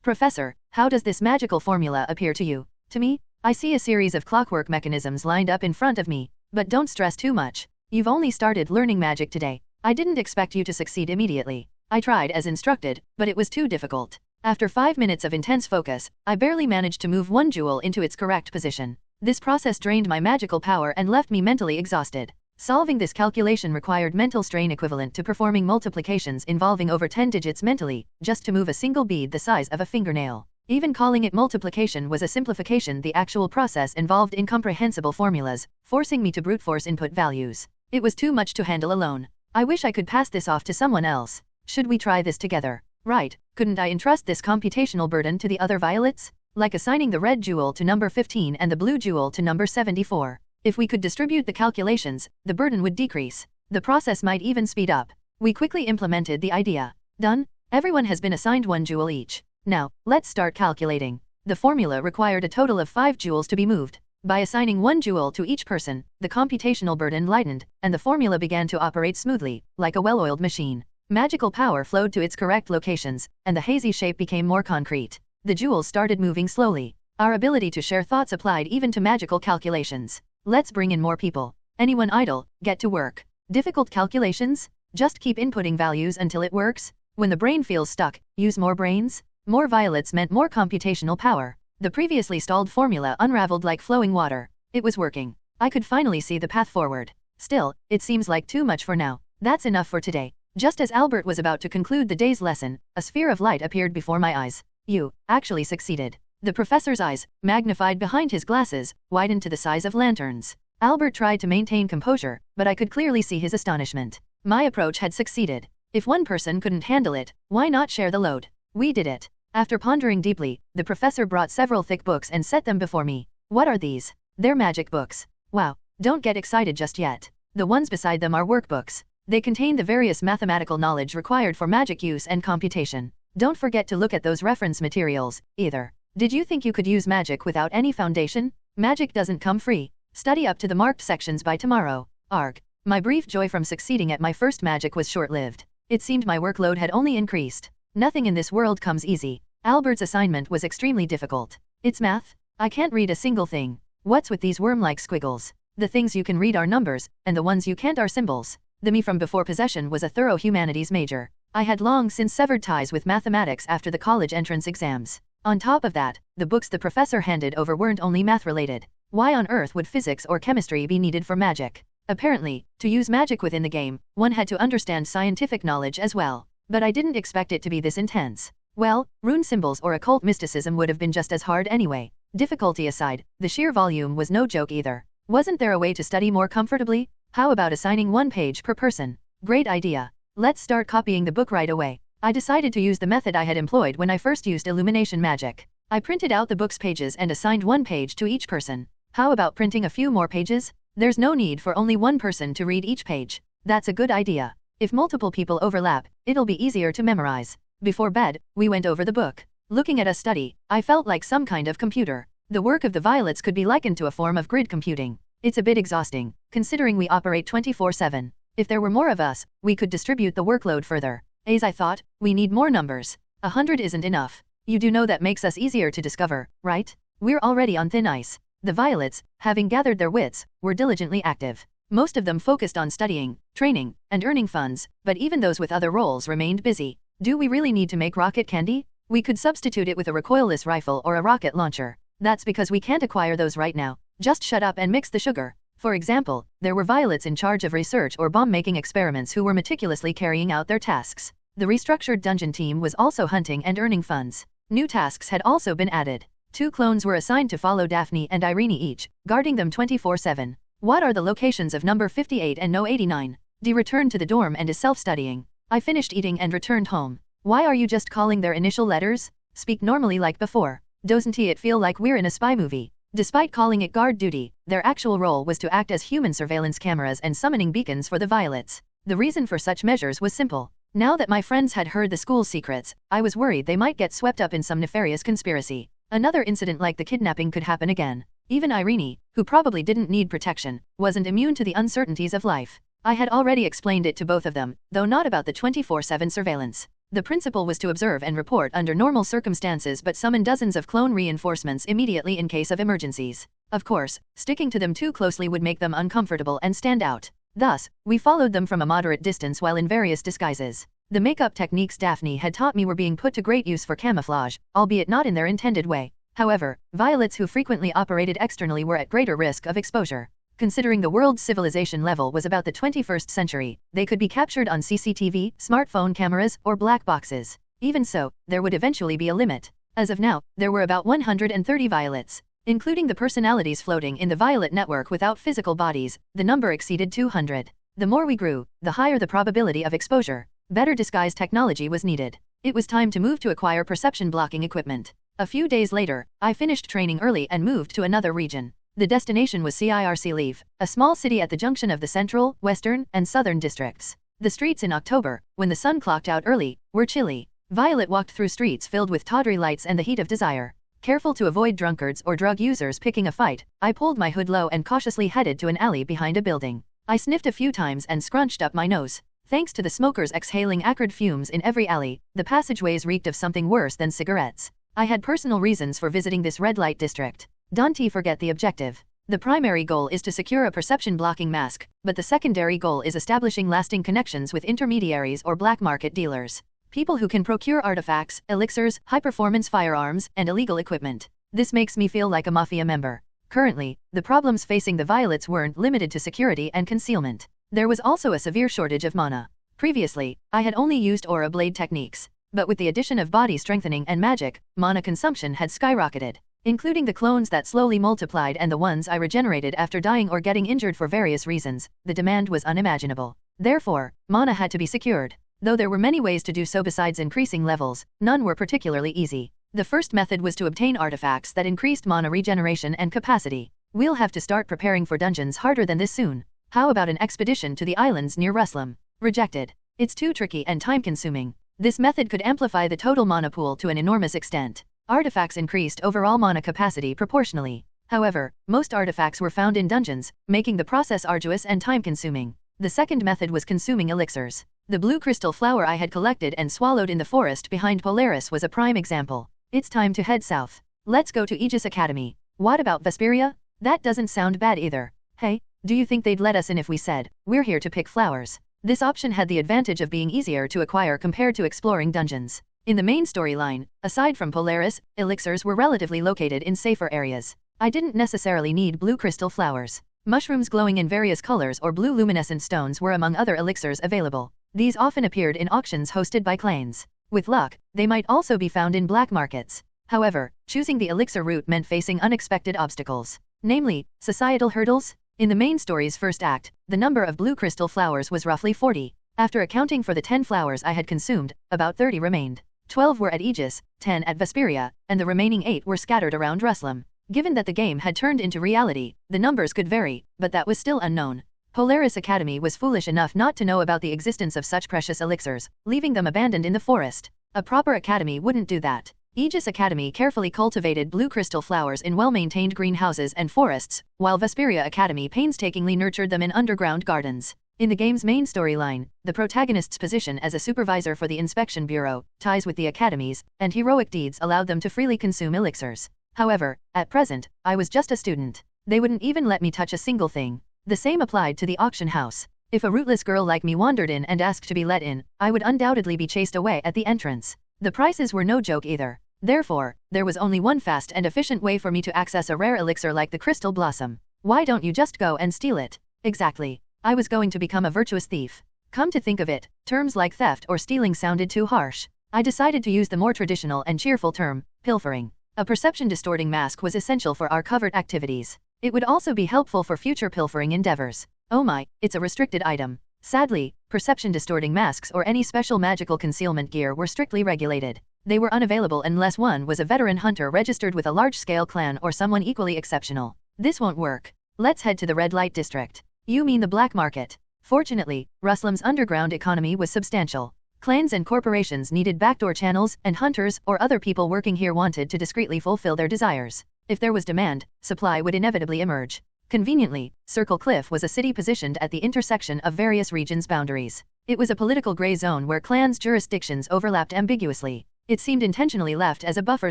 Professor, how does this magical formula appear to you? To me, I see a series of clockwork mechanisms lined up in front of me. But don't stress too much. You've only started learning magic today. I didn't expect you to succeed immediately. I tried as instructed, but it was too difficult. After 5 minutes of intense focus, I barely managed to move one jewel into its correct position. This process drained my magical power and left me mentally exhausted. Solving this calculation required mental strain equivalent to performing multiplications involving over 10 digits mentally, just to move a single bead the size of a fingernail. Even calling it multiplication was a simplification. The actual process involved incomprehensible formulas, forcing me to brute force input values. It was too much to handle alone. I wish I could pass this off to someone else. Should we try this together? Right, couldn't I entrust this computational burden to the other violets? Like assigning the red jewel to number 15 and the blue jewel to number 74. If we could distribute the calculations, the burden would decrease. The process might even speed up. We quickly implemented the idea. Done? Everyone has been assigned one jewel each. Now, let's start calculating. The formula required a total of 5 jewels to be moved. By assigning one jewel to each person, the computational burden lightened, and the formula began to operate smoothly, like a well-oiled machine. Magical power flowed to its correct locations, and the hazy shape became more concrete. The jewels started moving slowly. Our ability to share thoughts applied even to magical calculations. Let's bring in more people. Anyone idle, get to work. Difficult calculations? Just keep inputting values until it works. When the brain feels stuck, use more brains. More violets meant more computational power. The previously stalled formula unraveled like flowing water. It was working. I could finally see the path forward. Still, it seems like too much for now. That's enough for today. Just as Albert was about to conclude the day's lesson, a sphere of light appeared before my eyes. You actually succeeded. The professor's eyes, magnified behind his glasses, widened to the size of lanterns. Albert tried to maintain composure, but I could clearly see his astonishment. My approach had succeeded. If one person couldn't handle it, why not share the load? We did it. After pondering deeply, the professor brought several thick books and set them before me. What are these? They're magic books. Wow, don't get excited just yet. The ones beside them are workbooks. They contain the various mathematical knowledge required for magic use and computation. Don't forget to look at those reference materials, either. Did you think you could use magic without any foundation? Magic doesn't come free. Study up to the marked sections by tomorrow. Arg. My brief joy from succeeding at my first magic was short-lived. It seemed my workload had only increased. Nothing in this world comes easy. Albert's assignment was extremely difficult. It's math? I can't read a single thing. What's with these worm-like squiggles? The things you can read are numbers, and the ones you can't are symbols. The me from before possession was a thorough humanities major. I had long since severed ties with mathematics after the college entrance exams. On top of that, the books the professor handed over weren't only math-related. Why on earth would physics or chemistry be needed for magic? Apparently, to use magic within the game, one had to understand scientific knowledge as well. But I didn't expect it to be this intense. Well, rune symbols or occult mysticism would have been just as hard anyway. Difficulty aside, the sheer volume was no joke either. Wasn't there a way to study more comfortably? How about assigning one page per person? Great idea. Let's start copying the book right away. I decided to use the method I had employed when I first used illumination magic. I printed out the book's pages and assigned one page to each person. How about printing a few more pages? There's no need for only one person to read each page. That's a good idea. If multiple people overlap, it'll be easier to memorize. Before bed, we went over the book. Looking at us study, I felt like some kind of computer. The work of the violets could be likened to a form of grid computing. It's a bit exhausting, considering we operate 24/7. If there were more of us, we could distribute the workload further. As I thought, we need more numbers. 100 isn't enough. You do know that makes us easier to discover, right? We're already on thin ice. The violets, having gathered their wits, were diligently active. Most of them focused on studying, training, and earning funds, but even those with other roles remained busy. Do we really need to make rocket candy? We could substitute it with a recoilless rifle or a rocket launcher. That's because we can't acquire those right now. Just shut up and mix the sugar. For example, there were violets in charge of research or bomb-making experiments who were meticulously carrying out their tasks. The restructured dungeon team was also hunting and earning funds. New tasks had also been added. 2 clones were assigned to follow Daphne and Irene each, guarding them 24/7. What are the locations of number 58 and no 89? Dee returned to the dorm and is self-studying. I finished eating and returned home. Why are you just calling their initial letters? Speak normally like before. Doesn't it feel like we're in a spy movie? Despite calling it guard duty, their actual role was to act as human surveillance cameras and summoning beacons for the violets. The reason for such measures was simple. Now that my friends had heard the school's secrets, I was worried they might get swept up in some nefarious conspiracy. Another incident like the kidnapping could happen again. Even Irene, who probably didn't need protection, wasn't immune to the uncertainties of life. I had already explained it to both of them, though not about the 24/7 surveillance. The principle was to observe and report under normal circumstances but summon dozens of clone reinforcements immediately in case of emergencies. Of course, sticking to them too closely would make them uncomfortable and stand out. Thus, we followed them from a moderate distance while in various disguises. The makeup techniques Daphne had taught me were being put to great use for camouflage, albeit not in their intended way. However, violets who frequently operated externally were at greater risk of exposure. Considering the world's civilization level was about the 21st century, they could be captured on CCTV, smartphone cameras, or black boxes. Even so, there would eventually be a limit. As of now, there were about 130 violets. Including the personalities floating in the violet network without physical bodies, the number exceeded 200. The more we grew, the higher the probability of exposure. Better disguise technology was needed. It was time to move to acquire perception blocking equipment. A few days later, I finished training early and moved to another region. The destination was CIRC Leave, a small city at the junction of the central, western, and southern districts. The streets in October, when the sun clocked out early, were chilly. Violet walked through streets filled with tawdry lights and the heat of desire. Careful to avoid drunkards or drug users picking a fight, I pulled my hood low and cautiously headed to an alley behind a building. I sniffed a few times and scrunched up my nose. Thanks to the smokers exhaling acrid fumes in every alley, the passageways reeked of something worse than cigarettes. I had personal reasons for visiting this red light district. Don't forget the objective. The primary goal is to secure a perception blocking mask, but the secondary goal is establishing lasting connections with intermediaries or black market dealers. People who can procure artifacts, elixirs, high-performance firearms, and illegal equipment. This makes me feel like a mafia member. Currently, the problems facing the violets weren't limited to security and concealment. There was also a severe shortage of mana. Previously, I had only used aura blade techniques, but with the addition of body strengthening and magic, mana consumption had skyrocketed. Including the clones that slowly multiplied and the ones I regenerated after dying or getting injured for various reasons, the demand was unimaginable. Therefore, mana had to be secured. Though there were many ways to do so besides increasing levels, none were particularly easy. The first method was to obtain artifacts that increased mana regeneration and capacity. We'll have to start preparing for dungeons harder than this soon. How about an expedition to the islands near Ruslam? Rejected. It's too tricky and time-consuming. This method could amplify the total mana pool to an enormous extent. Artifacts increased overall mana capacity proportionally. However, most artifacts were found in dungeons, making the process arduous and time-consuming. The second method was consuming elixirs. The blue crystal flower I had collected and swallowed in the forest behind Polaris was a prime example. It's time to head south. Let's go to Aegis Academy. What about Vesperia? That doesn't sound bad either. Hey, do you think they'd let us in if we said, we're here to pick flowers? This option had the advantage of being easier to acquire compared to exploring dungeons. In the main storyline, aside from Polaris, elixirs were relatively located in safer areas. I didn't necessarily need blue crystal flowers. Mushrooms glowing in various colors or blue luminescent stones were among other elixirs available. These often appeared in auctions hosted by clans. With luck, they might also be found in black markets. However, choosing the elixir route meant facing unexpected obstacles. Namely, societal hurdles. In the main story's first act, the number of blue crystal flowers was roughly 40. After accounting for the 10 flowers I had consumed, about 30 remained. 12 were at Aegis, 10 at Vesperia, and the remaining 8 were scattered around Ruslam. Given that the game had turned into reality, the numbers could vary, but that was still unknown. Polaris Academy was foolish enough not to know about the existence of such precious elixirs, leaving them abandoned in the forest. A proper academy wouldn't do that. Aegis Academy carefully cultivated blue crystal flowers in well-maintained greenhouses and forests, while Vesperia Academy painstakingly nurtured them in underground gardens. In the game's main storyline, the protagonist's position as a supervisor for the Inspection Bureau, ties with the academies, and heroic deeds allowed them to freely consume elixirs. However, at present, I was just a student. They wouldn't even let me touch a single thing. The same applied to the auction house. If a rootless girl like me wandered in and asked to be let in, I would undoubtedly be chased away at the entrance. The prices were no joke either. Therefore, there was only one fast and efficient way for me to access a rare elixir like the Crystal Blossom. Why don't you just go and steal it? Exactly. I was going to become a virtuous thief. Come to think of it, terms like theft or stealing sounded too harsh. I decided to use the more traditional and cheerful term, pilfering. A perception-distorting mask was essential for our covert activities. It would also be helpful for future pilfering endeavors. Oh my, it's a restricted item. Sadly, perception-distorting masks or any special magical concealment gear were strictly regulated. They were unavailable unless one was a veteran hunter registered with a large-scale clan or someone equally exceptional. This won't work. Let's head to the red light district. You mean the black market. Fortunately, Ruslam's underground economy was substantial. Clans and corporations needed backdoor channels, and hunters or other people working here wanted to discreetly fulfill their desires. If there was demand, supply would inevitably emerge. Conveniently, Circle Cliff was a city positioned at the intersection of various regions' boundaries. It was a political gray zone where clans' jurisdictions overlapped ambiguously. It seemed intentionally left as a buffer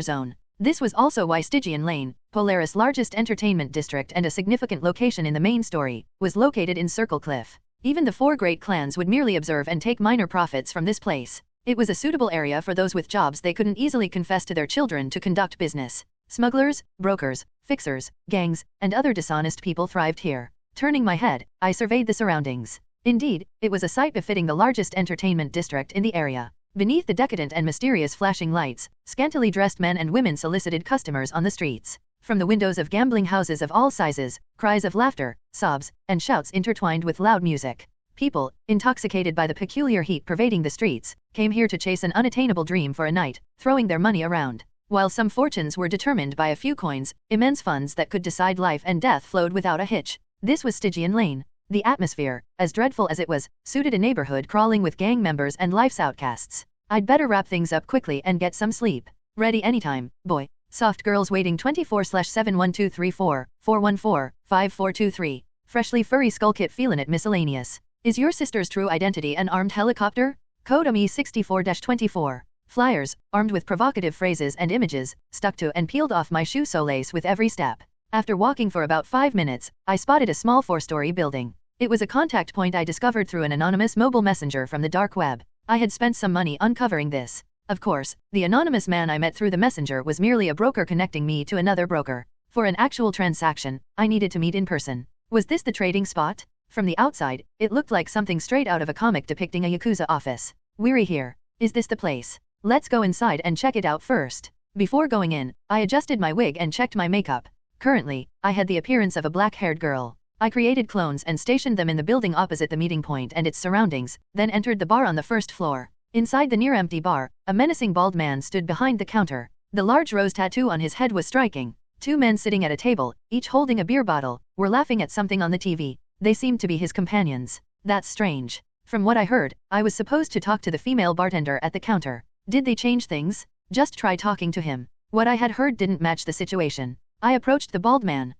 zone. This was also why Stygian Lane, Polaris' largest entertainment district and a significant location in the main story, was located in Circle Cliff. Even the 4 great clans would merely observe and take minor profits from this place. It was a suitable area for those with jobs they couldn't easily confess to their children to conduct business. Smugglers, brokers, fixers, gangs, and other dishonest people thrived here. Turning my head, I surveyed the surroundings. Indeed, it was a sight befitting the largest entertainment district in the area. Beneath the decadent and mysterious flashing lights, scantily dressed men and women solicited customers on the streets. From the windows of gambling houses of all sizes, cries of laughter, sobs, and shouts intertwined with loud music. People, intoxicated by the peculiar heat pervading the streets, came here to chase an unattainable dream for a night, throwing their money around. While some fortunes were determined by a few coins, immense funds that could decide life and death flowed without a hitch. This was Stygian Lane. The atmosphere, as dreadful as it was, suited a neighborhood crawling with gang members and life's outcasts. I'd better wrap things up quickly and get some sleep. Ready anytime, boy. Soft girls waiting 24/71234-414-5423. Freshly furry skull kit feelin' it miscellaneous. Is your sister's true identity an armed helicopter? Code ME 64-24. Flyers, armed with provocative phrases and images, stuck to and peeled off my shoe soles with every step. After walking for about 5 minutes, I spotted a small 4-story building. It was a contact point I discovered through an anonymous mobile messenger from the dark web. I had spent some money uncovering this. Of course, the anonymous man I met through the messenger was merely a broker connecting me to another broker. For an actual transaction, I needed to meet in person. Was this the trading spot? From the outside, it looked like something straight out of a comic depicting a Yakuza office. Weary here. Is this the place? Let's go inside and check it out first. Before going in, I adjusted my wig and checked my makeup. Currently, I had the appearance of a black-haired girl. I created clones and stationed them in the building opposite the meeting point and its surroundings, then entered the bar on the first floor. Inside the near-empty bar, a menacing bald man stood behind the counter. The large rose tattoo on his head was striking. 2 men sitting at a table, each holding a beer bottle, were laughing at something on the TV. They seemed to be his companions. That's strange. From what I heard, I was supposed to talk to the female bartender at the counter. Did they change things? Just try talking to him. What I had heard didn't match the situation. I approached the bald man.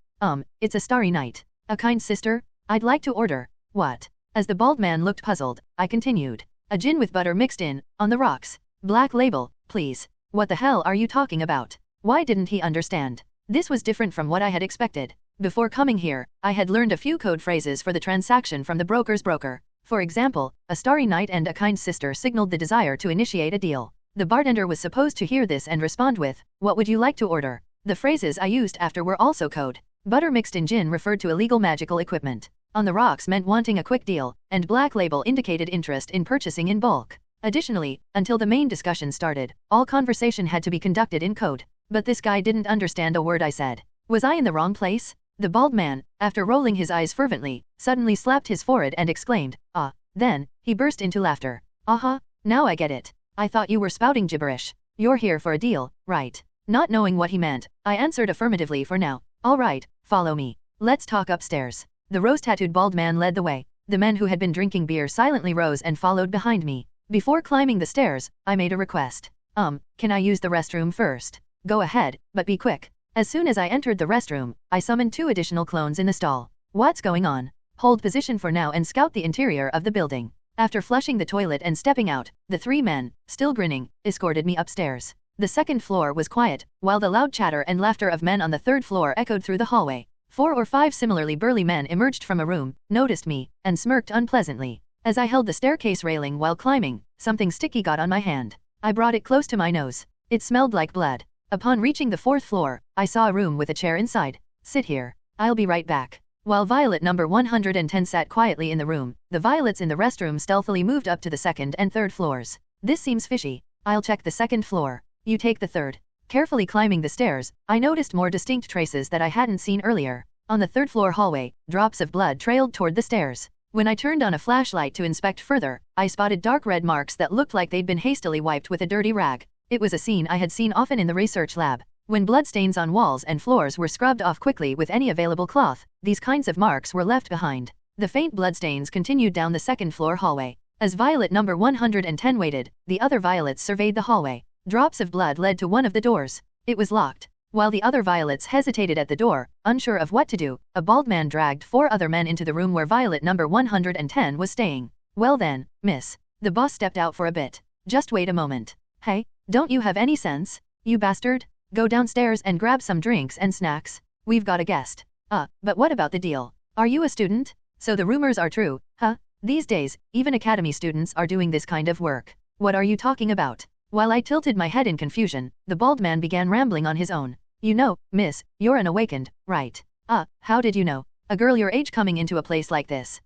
It's a starry night. A kind sister? I'd like to order. What? As the bald man looked puzzled, I continued. A gin with butter mixed in, on the rocks. Black label, please. What the hell are you talking about? Why didn't he understand? This was different from what I had expected. Before coming here, I had learned a few code phrases for the transaction from the broker's broker. For example, a starry night and a kind sister signaled the desire to initiate a deal. The bartender was supposed to hear this and respond with, "What would you like to order?" The phrases I used after were also code. Butter mixed in gin referred to illegal magical equipment. On the rocks meant wanting a quick deal, and black label indicated interest in purchasing in bulk. Additionally, until the main discussion started, all conversation had to be conducted in code. But this guy didn't understand a word I said. Was I in the wrong place? The bald man, after rolling his eyes fervently, suddenly slapped his forehead and exclaimed, "Ah." Then, He burst into laughter. Aha, now I get it. I thought you were spouting gibberish. You're here for a deal, right? Not knowing what he meant, I answered affirmatively for now. All right, follow me. Let's talk upstairs. The rose-tattooed bald man led the way. The men who had been drinking beer silently rose and followed behind me. Before climbing the stairs, I made a request. Can I use the restroom first? Go ahead, but be quick. As soon as I entered the restroom, I summoned 2 additional clones in the stall. What's going on? Hold position for now and scout the interior of the building. After flushing the toilet and stepping out, the 3 men, still grinning, escorted me upstairs. The second floor was quiet, while the loud chatter and laughter of men on the 3rd floor echoed through the hallway. 4 or 5 similarly burly men emerged from a room, noticed me, and smirked unpleasantly. As I held the staircase railing while climbing, something sticky got on my hand. I brought it close to my nose. It smelled like blood. Upon reaching the 4th floor, I saw a room with a chair inside. Sit here. I'll be right back. While Violet number 110 sat quietly in the room, the Violets in the restroom stealthily moved up to the 2nd and 3rd floors. This seems fishy. I'll check the 2nd floor. You take the 3rd. Carefully climbing the stairs, I noticed more distinct traces that I hadn't seen earlier. On the 3rd floor hallway, drops of blood trailed toward the stairs. When I turned on a flashlight to inspect further, I spotted dark red marks that looked like they'd been hastily wiped with a dirty rag. It was a scene I had seen often in the research lab. When bloodstains on walls and floors were scrubbed off quickly with any available cloth, these kinds of marks were left behind. The faint bloodstains continued down the 2nd floor hallway. As Violet number 110 waited, the other Violets surveyed the hallway. Drops of blood led to one of the doors. It was locked. While the other Violets hesitated at the door, unsure of what to do, a bald man dragged 4 other men into the room where Violet number 110 was staying. Well then, miss. The boss stepped out for a bit. Just wait a moment. Hey, don't you have any sense? You bastard? Go downstairs and grab some drinks and snacks. We've got a guest. But what about the deal? Are you a student? So the rumors are true, huh? These days, even academy students are doing this kind of work. What are you talking about? While I tilted my head in confusion, the bald man began rambling on his own. You know, miss, you're an awakened, right? How did you know? A girl your age coming into a place like this.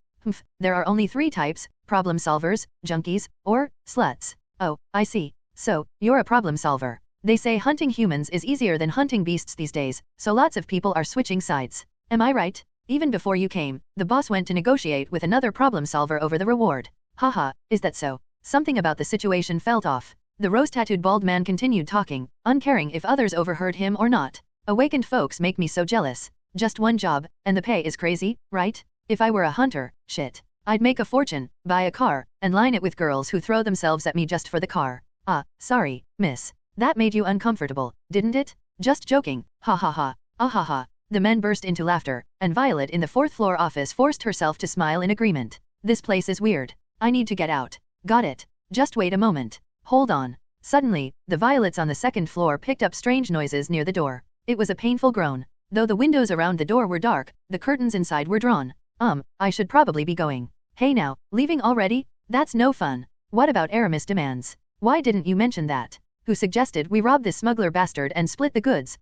There are only 3 types, problem solvers, junkies, or sluts. Oh, I see. So, you're a problem solver. They say hunting humans is easier than hunting beasts these days, so lots of people are switching sides. Am I right? Even before you came, the boss went to negotiate with another problem solver over the reward. Haha, is that so? Something about the situation felt off. The rose-tattooed bald man continued talking, uncaring if others overheard him or not. Awakened folks make me so jealous. Just one job, and the pay is crazy, right? If I were a hunter, shit. I'd make a fortune, buy a car, and line it with girls who throw themselves at me just for the car. Sorry, miss. That made you uncomfortable, didn't it? Just joking, ha ha ha, ahaha. The men burst into laughter, and Violet in the 4th floor office forced herself to smile in agreement. This place is weird. I need to get out. Got it. Just wait a moment. Hold on. Suddenly, the Violets on the 2nd floor picked up strange noises near the door. It was a painful groan. Though the windows around the door were dark, the curtains inside were drawn. I should probably be going. Hey now, leaving already? That's no fun. What about Aramis' demands? Why didn't you mention that? Who suggested we rob this smuggler bastard and split the goods?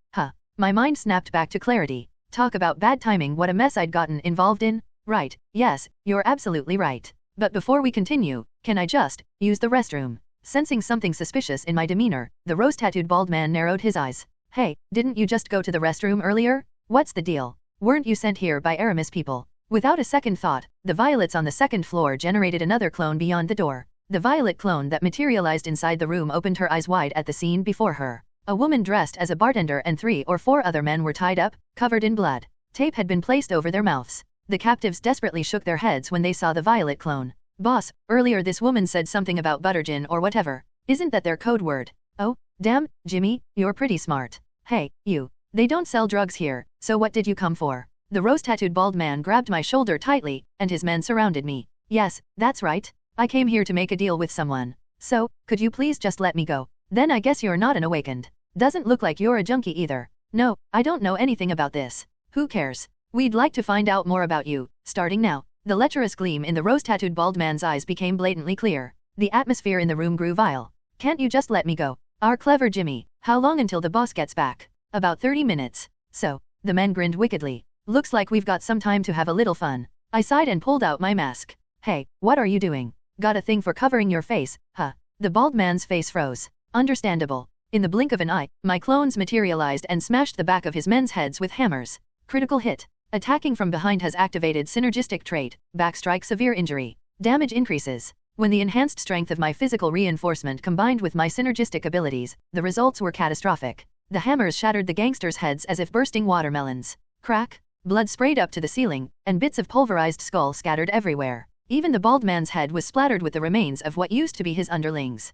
My mind snapped back to clarity. Talk about bad timing, what a mess I'd gotten involved in. Right, yes, you're absolutely right. But before we continue, can I just use the restroom? Sensing something suspicious in my demeanor, the rose-tattooed bald man narrowed his eyes. Hey, didn't you just go to the restroom earlier? What's the deal? Weren't you sent here by Aramis people? Without a second thought, the Violets on the 2nd floor generated another clone beyond the door. The Violet clone that materialized inside the room opened her eyes wide at the scene before her. A woman dressed as a bartender and 3 or 4 other men were tied up, covered in blood. Tape had been placed over their mouths. The captives desperately shook their heads when they saw the Violet clone. Boss, earlier this woman said something about buttergin or whatever. Isn't that their code word? Oh, damn, Jimmy, you're pretty smart. Hey, you. They don't sell drugs here, so what did you come for? The rose-tattooed bald man grabbed my shoulder tightly, and his men surrounded me. Yes, that's right. I came here to make a deal with someone. So, could you please just let me go? Then I guess you're not an awakened. Doesn't look like you're a junkie either. No, I don't know anything about this. Who cares? We'd like to find out more about you, starting now. The lecherous gleam in the rose-tattooed bald man's eyes became blatantly clear. The atmosphere in the room grew vile. Can't you just let me go? Our clever Jimmy. How long until the boss gets back? About 30 minutes. So, the men grinned wickedly. Looks like we've got some time to have a little fun. I sighed and pulled out my mask. Hey, what are you doing? Got a thing for covering your face, huh? The bald man's face froze. Understandable. In the blink of an eye, my clones materialized and smashed the back of his men's heads with hammers. Critical hit. Attacking from behind has activated synergistic trait, backstrike severe injury. Damage increases. When the enhanced strength of my physical reinforcement combined with my synergistic abilities, the results were catastrophic. The hammers shattered the gangsters' heads as if bursting watermelons. Crack! Blood sprayed up to the ceiling, and bits of pulverized skull scattered everywhere. Even the bald man's head was splattered with the remains of what used to be his underlings.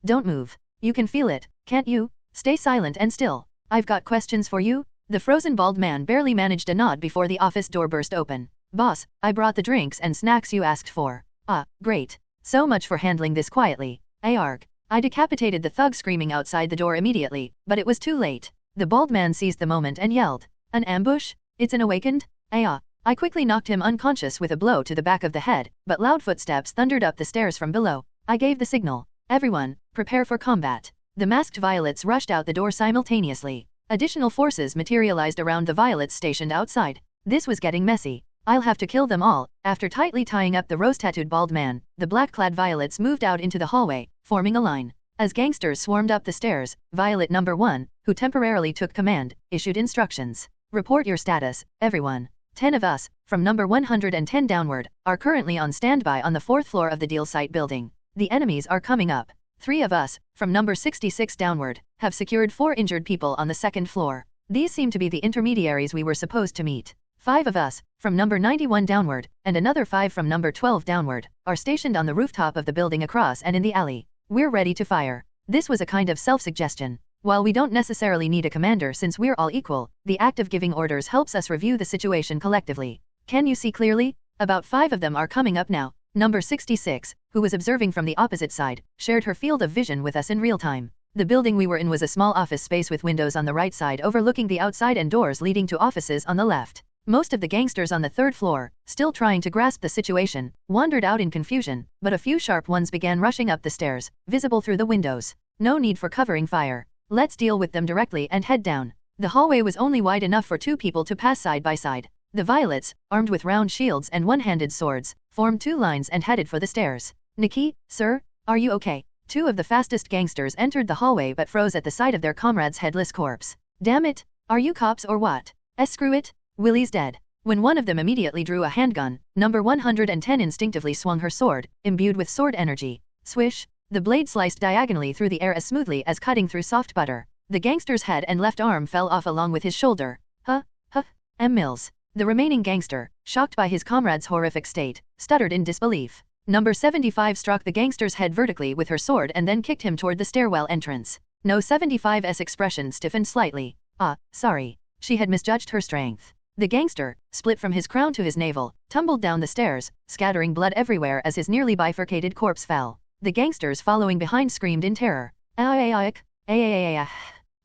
Don't move. You can feel it, can't you? Stay silent and still. I've got questions for you. The frozen bald man barely managed a nod before the office door burst open. Boss, I brought the drinks and snacks you asked for. Great. So much for handling this quietly. Arg. I decapitated the thug screaming outside the door immediately, but it was too late. The bald man seized the moment and yelled. An ambush? It's an awakened? I quickly knocked him unconscious with a blow to the back of the head, but loud footsteps thundered up the stairs from below. I gave the signal. Everyone, prepare for combat. The masked violets rushed out the door simultaneously. Additional forces materialized around the violets stationed outside. This was getting messy. I'll have to kill them all. After tightly tying up the rose-tattooed bald man, the black-clad violets moved out into the hallway, forming a line. As gangsters swarmed up the stairs, Violet number 1, who temporarily took command, issued instructions. Report your status, everyone. 10 of us, from number 110 downward, are currently on standby on the 4th floor of the deal site building. The enemies are coming up. 3 of us, from number 66 downward, have secured 4 injured people on the 2nd floor. These seem to be the intermediaries we were supposed to meet. 5 of us, from number 91 downward, and another 5 from number 12 downward, are stationed on the rooftop of the building across and in the alley. We're ready to fire. This was a kind of self-suggestion. While we don't necessarily need a commander since we're all equal, the act of giving orders helps us review the situation collectively. Can you see clearly? About 5 of them are coming up now. Number 66, who was observing from the opposite side, shared her field of vision with us in real time. The building we were in was a small office space with windows on the right side overlooking the outside and doors leading to offices on the left. Most of the gangsters on the 3rd floor, still trying to grasp the situation, wandered out in confusion, but a few sharp ones began rushing up the stairs, visible through the windows. No need for covering fire. Let's deal with them directly and head down. The hallway was only wide enough for 2 people to pass side by side. The violets, armed with round shields and one-handed swords, formed 2 lines and headed for the stairs. Nikki, sir, are you okay? 2 of the fastest gangsters entered the hallway but froze at the sight of their comrade's headless corpse. Damn it, are you cops or what? Screw it, Willie's dead. When one of them immediately drew a handgun, number 110 instinctively swung her sword, imbued with sword energy. Swish, the blade sliced diagonally through the air as smoothly as cutting through soft butter. The gangster's head and left arm fell off along with his shoulder. M. Mills. The remaining gangster, shocked by his comrade's horrific state, stuttered in disbelief. Number 75 struck the gangster's head vertically with her sword and then kicked him toward the stairwell entrance. No 75's expression stiffened slightly. Sorry. She had misjudged her strength. The gangster, split from his crown to his navel, tumbled down the stairs, scattering blood everywhere as his nearly bifurcated corpse fell. The gangsters following behind screamed in terror.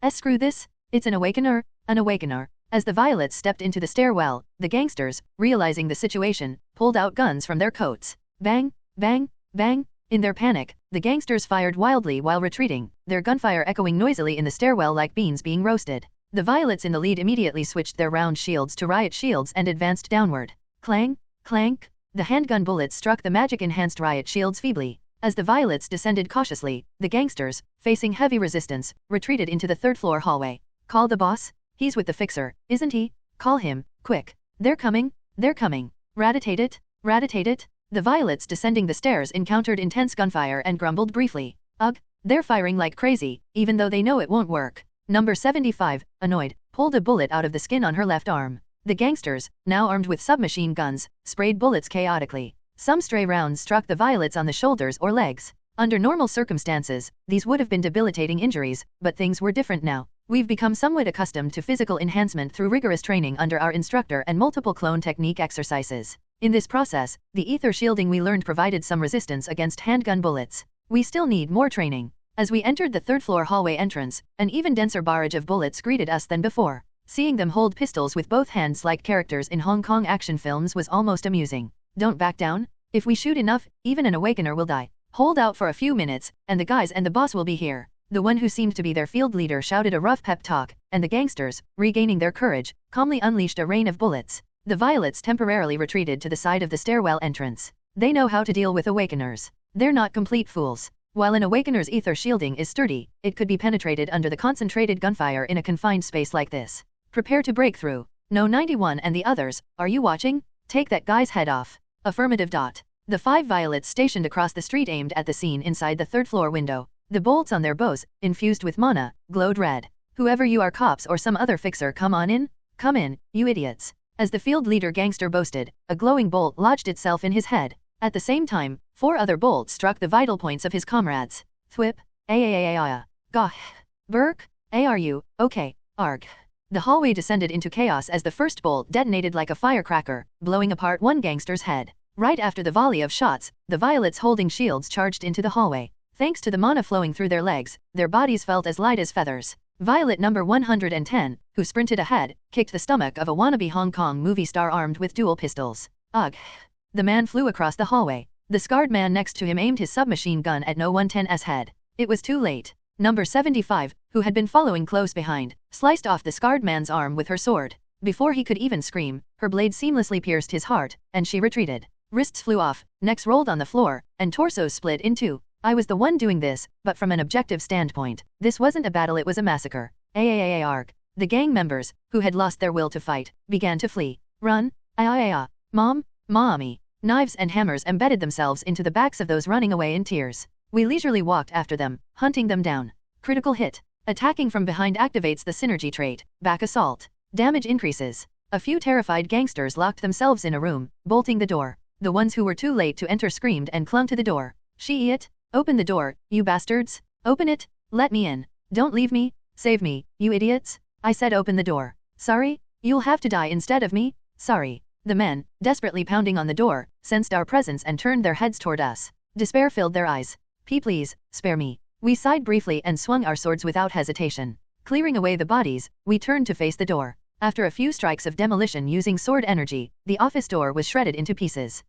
Screw this, it's an awakener, an awakener. As the violets stepped into the stairwell, the gangsters, realizing the situation, pulled out guns from their coats. Bang, bang, bang. In their panic, the gangsters fired wildly while retreating, their gunfire echoing noisily in the stairwell like beans being roasted. The violets in the lead immediately switched their round shields to riot shields and advanced downward. Clang, clank. The handgun bullets struck the magic-enhanced riot shields feebly. As the violets descended cautiously, the gangsters, facing heavy resistance, retreated into the 3rd floor hallway. Call the boss? He's with the fixer, isn't he? Call him, quick. They're coming, they're coming. Rat-a-tate-it, rat-a-tate-it. The violets descending the stairs encountered intense gunfire and grumbled briefly. Ugh, they're firing like crazy, even though they know it won't work. Number 75, annoyed, pulled a bullet out of the skin on her left arm. The gangsters, now armed with submachine guns, sprayed bullets chaotically. Some stray rounds struck the violets on the shoulders or legs. Under normal circumstances, these would have been debilitating injuries, but things were different now. We've become somewhat accustomed to physical enhancement through rigorous training under our instructor and multiple clone technique exercises. In this process, the ether shielding we learned provided some resistance against handgun bullets. We still need more training. As we entered the 3rd floor hallway entrance, an even denser barrage of bullets greeted us than before. Seeing them hold pistols with both hands like characters in Hong Kong action films was almost amusing. Don't back down. If we shoot enough, even an awakener will die. Hold out for a few minutes, and the guys and the boss will be here. The one who seemed to be their field leader shouted a rough pep talk, and the gangsters, regaining their courage, calmly unleashed a rain of bullets. The violets temporarily retreated to the side of the stairwell entrance. They know how to deal with awakeners. They're not complete fools. While an awakener's ether shielding is sturdy, it could be penetrated under the concentrated gunfire in a confined space like this. Prepare to break through. No 91 and the others, are you watching? Take that guy's head off. Affirmative. The 5 violets stationed across the street aimed at the scene inside the 3rd floor window. The bolts on their bows, infused with mana, glowed red. Whoever you are, cops or some other fixer, come on in? Come in, you idiots. As the field leader gangster boasted, a glowing bolt lodged itself in his head. At the same time, 4 other bolts struck the vital points of his comrades. Thwip, aaaaaa, goh, Burk, aru, okay, arg. The hallway descended into chaos as the first bolt detonated like a firecracker, blowing apart one gangster's head. Right after the volley of shots, the violets holding shields charged into the hallway. Thanks to the mana flowing through their legs, their bodies felt as light as feathers. Violet number 110, who sprinted ahead, kicked the stomach of a wannabe Hong Kong movie star armed with dual pistols. Ugh. The man flew across the hallway. The scarred man next to him aimed his submachine gun at No 110's head. It was too late. Number 75, who had been following close behind, sliced off the scarred man's arm with her sword. Before he could even scream, her blade seamlessly pierced his heart, and she retreated. Wrists flew off, necks rolled on the floor, and torsos split in two. I was the one doing this, but from an objective standpoint, this wasn't a battle, it was a massacre. Arg. The gang members, who had lost their will to fight, began to flee. Run. Mom, mommy. Knives and hammers embedded themselves into the backs of those running away in tears. We leisurely walked after them, hunting them down. Critical hit. Attacking from behind activates the synergy trait, back assault. Damage increases. A few terrified gangsters locked themselves in a room, bolting the door. The ones who were too late to enter screamed and clung to the door. It? Open the door, you bastards! Open it! Let me in! Don't leave me! Save me, you idiots! I said open the door. Sorry? You'll have to die instead of me? Sorry. The men, desperately pounding on the door, sensed our presence and turned their heads toward us. Despair filled their eyes. Please, spare me. We sighed briefly and swung our swords without hesitation. Clearing away the bodies, we turned to face the door. After a few strikes of demolition using sword energy, the office door was shredded into pieces.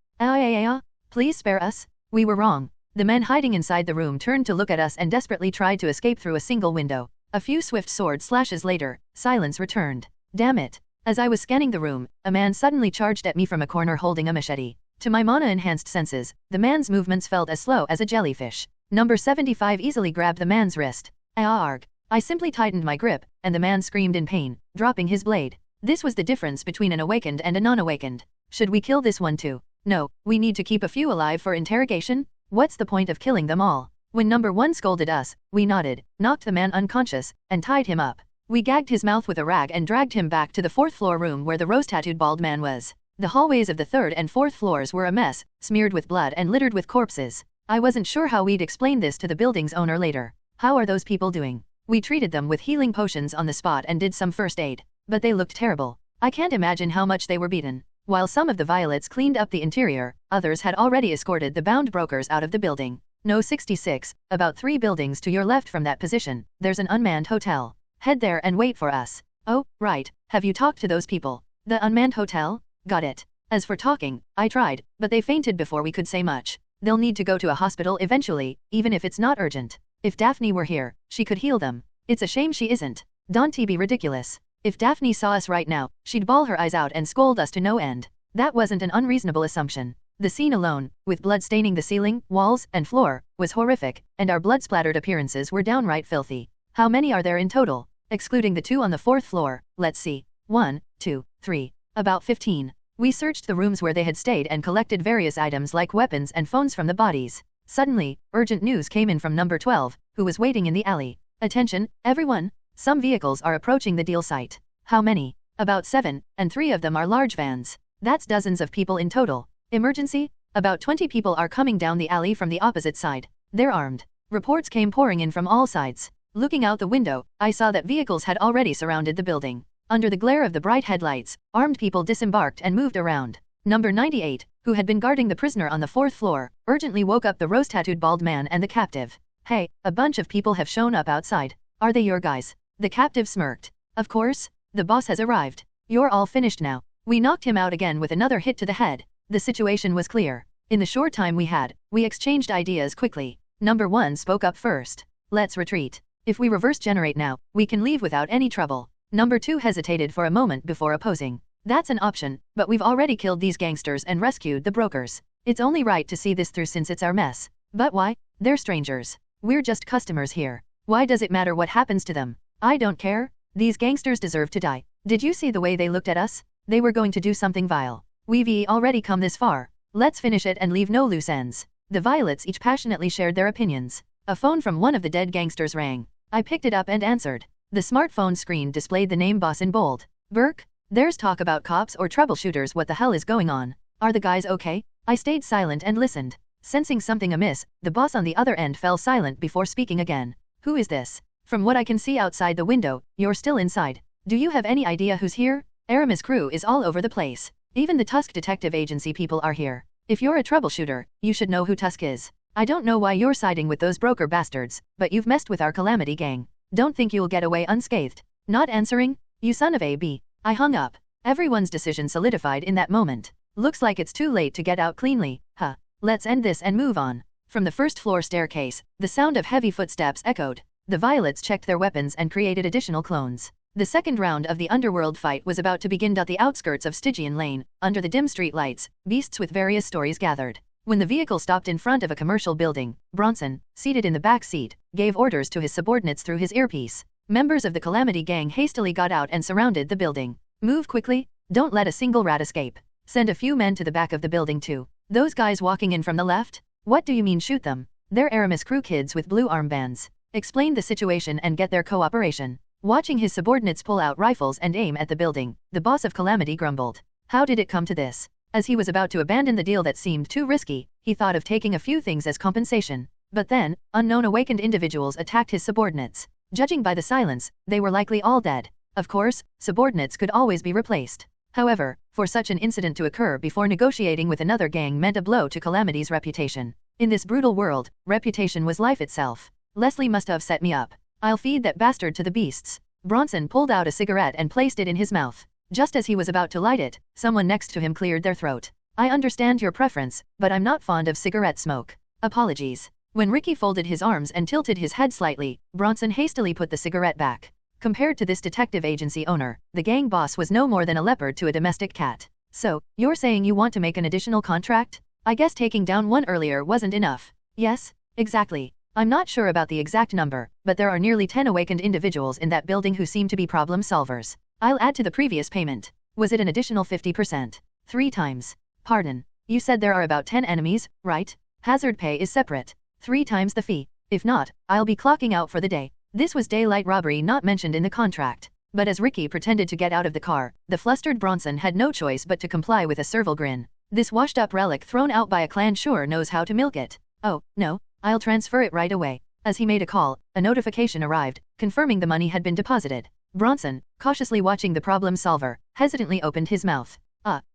Please spare us. We were wrong. The men hiding inside the room turned to look at us and desperately tried to escape through a single window. A few swift sword slashes later, silence returned. Damn it. As I was scanning the room, a man suddenly charged at me from a corner holding a machete. To my mana-enhanced senses, the man's movements felt as slow as a jellyfish. Number 75 easily grabbed the man's wrist. Arg. I simply tightened my grip, and the man screamed in pain, dropping his blade. This was the difference between an awakened and a non-awakened. Should we kill this one too? No, we need to keep a few alive for interrogation? What's the point of killing them all? When number 1 scolded us, we nodded, knocked the man unconscious, and tied him up. We gagged his mouth with a rag and dragged him back to the 4th floor room where the rose-tattooed bald man was. The hallways of the 3rd and 4th floors were a mess, smeared with blood and littered with corpses. I wasn't sure how we'd explain this to the building's owner later. How are those people doing? We treated them with healing potions on the spot and did some first aid. But they looked terrible. I can't imagine how much they were beaten. While some of the violets cleaned up the interior, others had already escorted the bound brokers out of the building. No 66, about 3 buildings to your left from that position, there's an unmanned hotel. Head there and wait for us. Oh, right, have you talked to those people? The unmanned hotel? Got it. As for talking, I tried, but they fainted before we could say much. They'll need to go to a hospital eventually, even if it's not urgent. If Daphne were here, she could heal them. It's a shame she isn't. Don't be ridiculous. If Daphne saw us right now, she'd bawl her eyes out and scold us to no end. That wasn't an unreasonable assumption. The scene alone, with blood staining the ceiling, walls, and floor, was horrific, and our blood-splattered appearances were downright filthy. How many are there in total? Excluding the 2 on the 4th floor, let's see. 1, 2, 3. About 15. We searched the rooms where they had stayed and collected various items like weapons and phones from the bodies. Suddenly, urgent news came in from number 12, who was waiting in the alley. Attention, everyone! Some vehicles are approaching the deal site. How many? About 7, and 3 of them are large vans. That's dozens of people in total. Emergency? About 20 people are coming down the alley from the opposite side. They're armed. Reports came pouring in from all sides. Looking out the window, I saw that vehicles had already surrounded the building. Under the glare of the bright headlights, armed people disembarked and moved around. Number 98, who had been guarding the prisoner on the 4th floor, urgently woke up the rose-tattooed bald man and the captive. Hey, a bunch of people have shown up outside. Are they your guys? The captive smirked. Of course. The boss has arrived. You're all finished now. We knocked him out again with another hit to the head. The situation was clear. In the short time we had, we exchanged ideas quickly. Number 1 spoke up first. Let's retreat. If we reverse generate now, we can leave without any trouble. Number 2 hesitated for a moment before opposing. That's an option, but we've already killed these gangsters and rescued the brokers. It's only right to see this through since it's our mess. But why? They're strangers. We're just customers here. Why does it matter what happens to them? I don't care. These gangsters deserve to die. Did you see the way they looked at us? They were going to do something vile. We've already come this far. Let's finish it and leave no loose ends. The violets each passionately shared their opinions. A phone from one of the dead gangsters rang. I picked it up and answered. The smartphone screen displayed the name Boss in bold. Burke? There's talk about cops or troubleshooters. What the hell is going on? Are the guys okay? I stayed silent and listened. Sensing something amiss, the boss on the other end fell silent before speaking again. Who is this? From what I can see outside the window, you're still inside. Do you have any idea who's here? Aramis' crew is all over the place. Even the Tusk Detective Agency people are here. If you're a troubleshooter, you should know who Tusk is. I don't know why you're siding with those broker bastards, but you've messed with our Calamity gang. Don't think you'll get away unscathed. Not answering? You son of a b. I hung up. Everyone's decision solidified in that moment. Looks like it's too late to get out cleanly, huh? Let's end this and move on. From the first floor staircase, the sound of heavy footsteps echoed. The violets checked their weapons and created additional clones. The second round of the underworld fight was about to begin at the outskirts of Stygian Lane. Under the dim street lights, beasts with various stories gathered. When the vehicle stopped in front of a commercial building, Bronson, seated in the back seat, gave orders to his subordinates through his earpiece. Members of the Calamity gang hastily got out and surrounded the building. Move quickly, don't let a single rat escape. Send a few men to the back of the building too. Those guys walking in from the left? What do you mean shoot them? They're Aramis crew kids with blue armbands. Explain the situation and get their cooperation. Watching his subordinates pull out rifles and aim at the building, the boss of Calamity grumbled. How did it come to this? As he was about to abandon the deal that seemed too risky, he thought of taking a few things as compensation. But then, unknown awakened individuals attacked his subordinates. Judging by the silence, they were likely all dead. Of course, subordinates could always be replaced. However, for such an incident to occur before negotiating with another gang meant a blow to Calamity's reputation. In this brutal world, reputation was life itself. Leslie must have set me up. I'll feed that bastard to the beasts. Bronson pulled out a cigarette and placed it in his mouth. Just as he was about to light it, someone next to him cleared their throat. I understand your preference, but I'm not fond of cigarette smoke. Apologies. When Ricky folded his arms and tilted his head slightly, Bronson hastily put the cigarette back. Compared to this detective agency owner, the gang boss was no more than a leopard to a domestic cat. So, you're saying you want to make an additional contract? I guess taking down one earlier wasn't enough. Yes, exactly. I'm not sure about the exact number, but there are nearly 10 awakened individuals in that building who seem to be problem solvers. I'll add to the previous payment. Was it an additional 50%? 3 times. Pardon. You said there are about 10 enemies, right? Hazard pay is separate. 3 times the fee. If not, I'll be clocking out for the day. This was daylight robbery not mentioned in the contract. But as Ricky pretended to get out of the car, the flustered Bronson had no choice but to comply with a servile grin. This washed-up relic thrown out by a clan sure knows how to milk it. Oh, no, I'll transfer it right away. As he made a call, a notification arrived, confirming the money had been deposited. Bronson, cautiously watching the problem solver, hesitantly opened his mouth.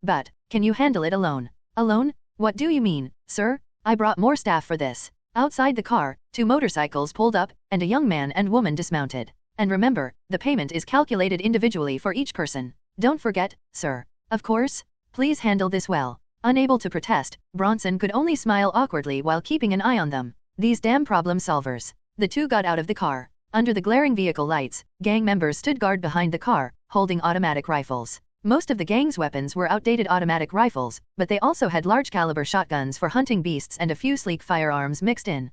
But, can you handle it alone? Alone? What do you mean, sir? I brought more staff for this. Outside the car, 2 motorcycles pulled up, and a young man and woman dismounted. And remember, the payment is calculated individually for each person. Don't forget, sir. Of course. Please handle this well. Unable to protest, Bronson could only smile awkwardly while keeping an eye on them. These damn problem solvers. The 2 got out of the car. Under the glaring vehicle lights, gang members stood guard behind the car, holding automatic rifles. Most of the gang's weapons were outdated automatic rifles, but they also had large-caliber shotguns for hunting beasts and a few sleek firearms mixed in.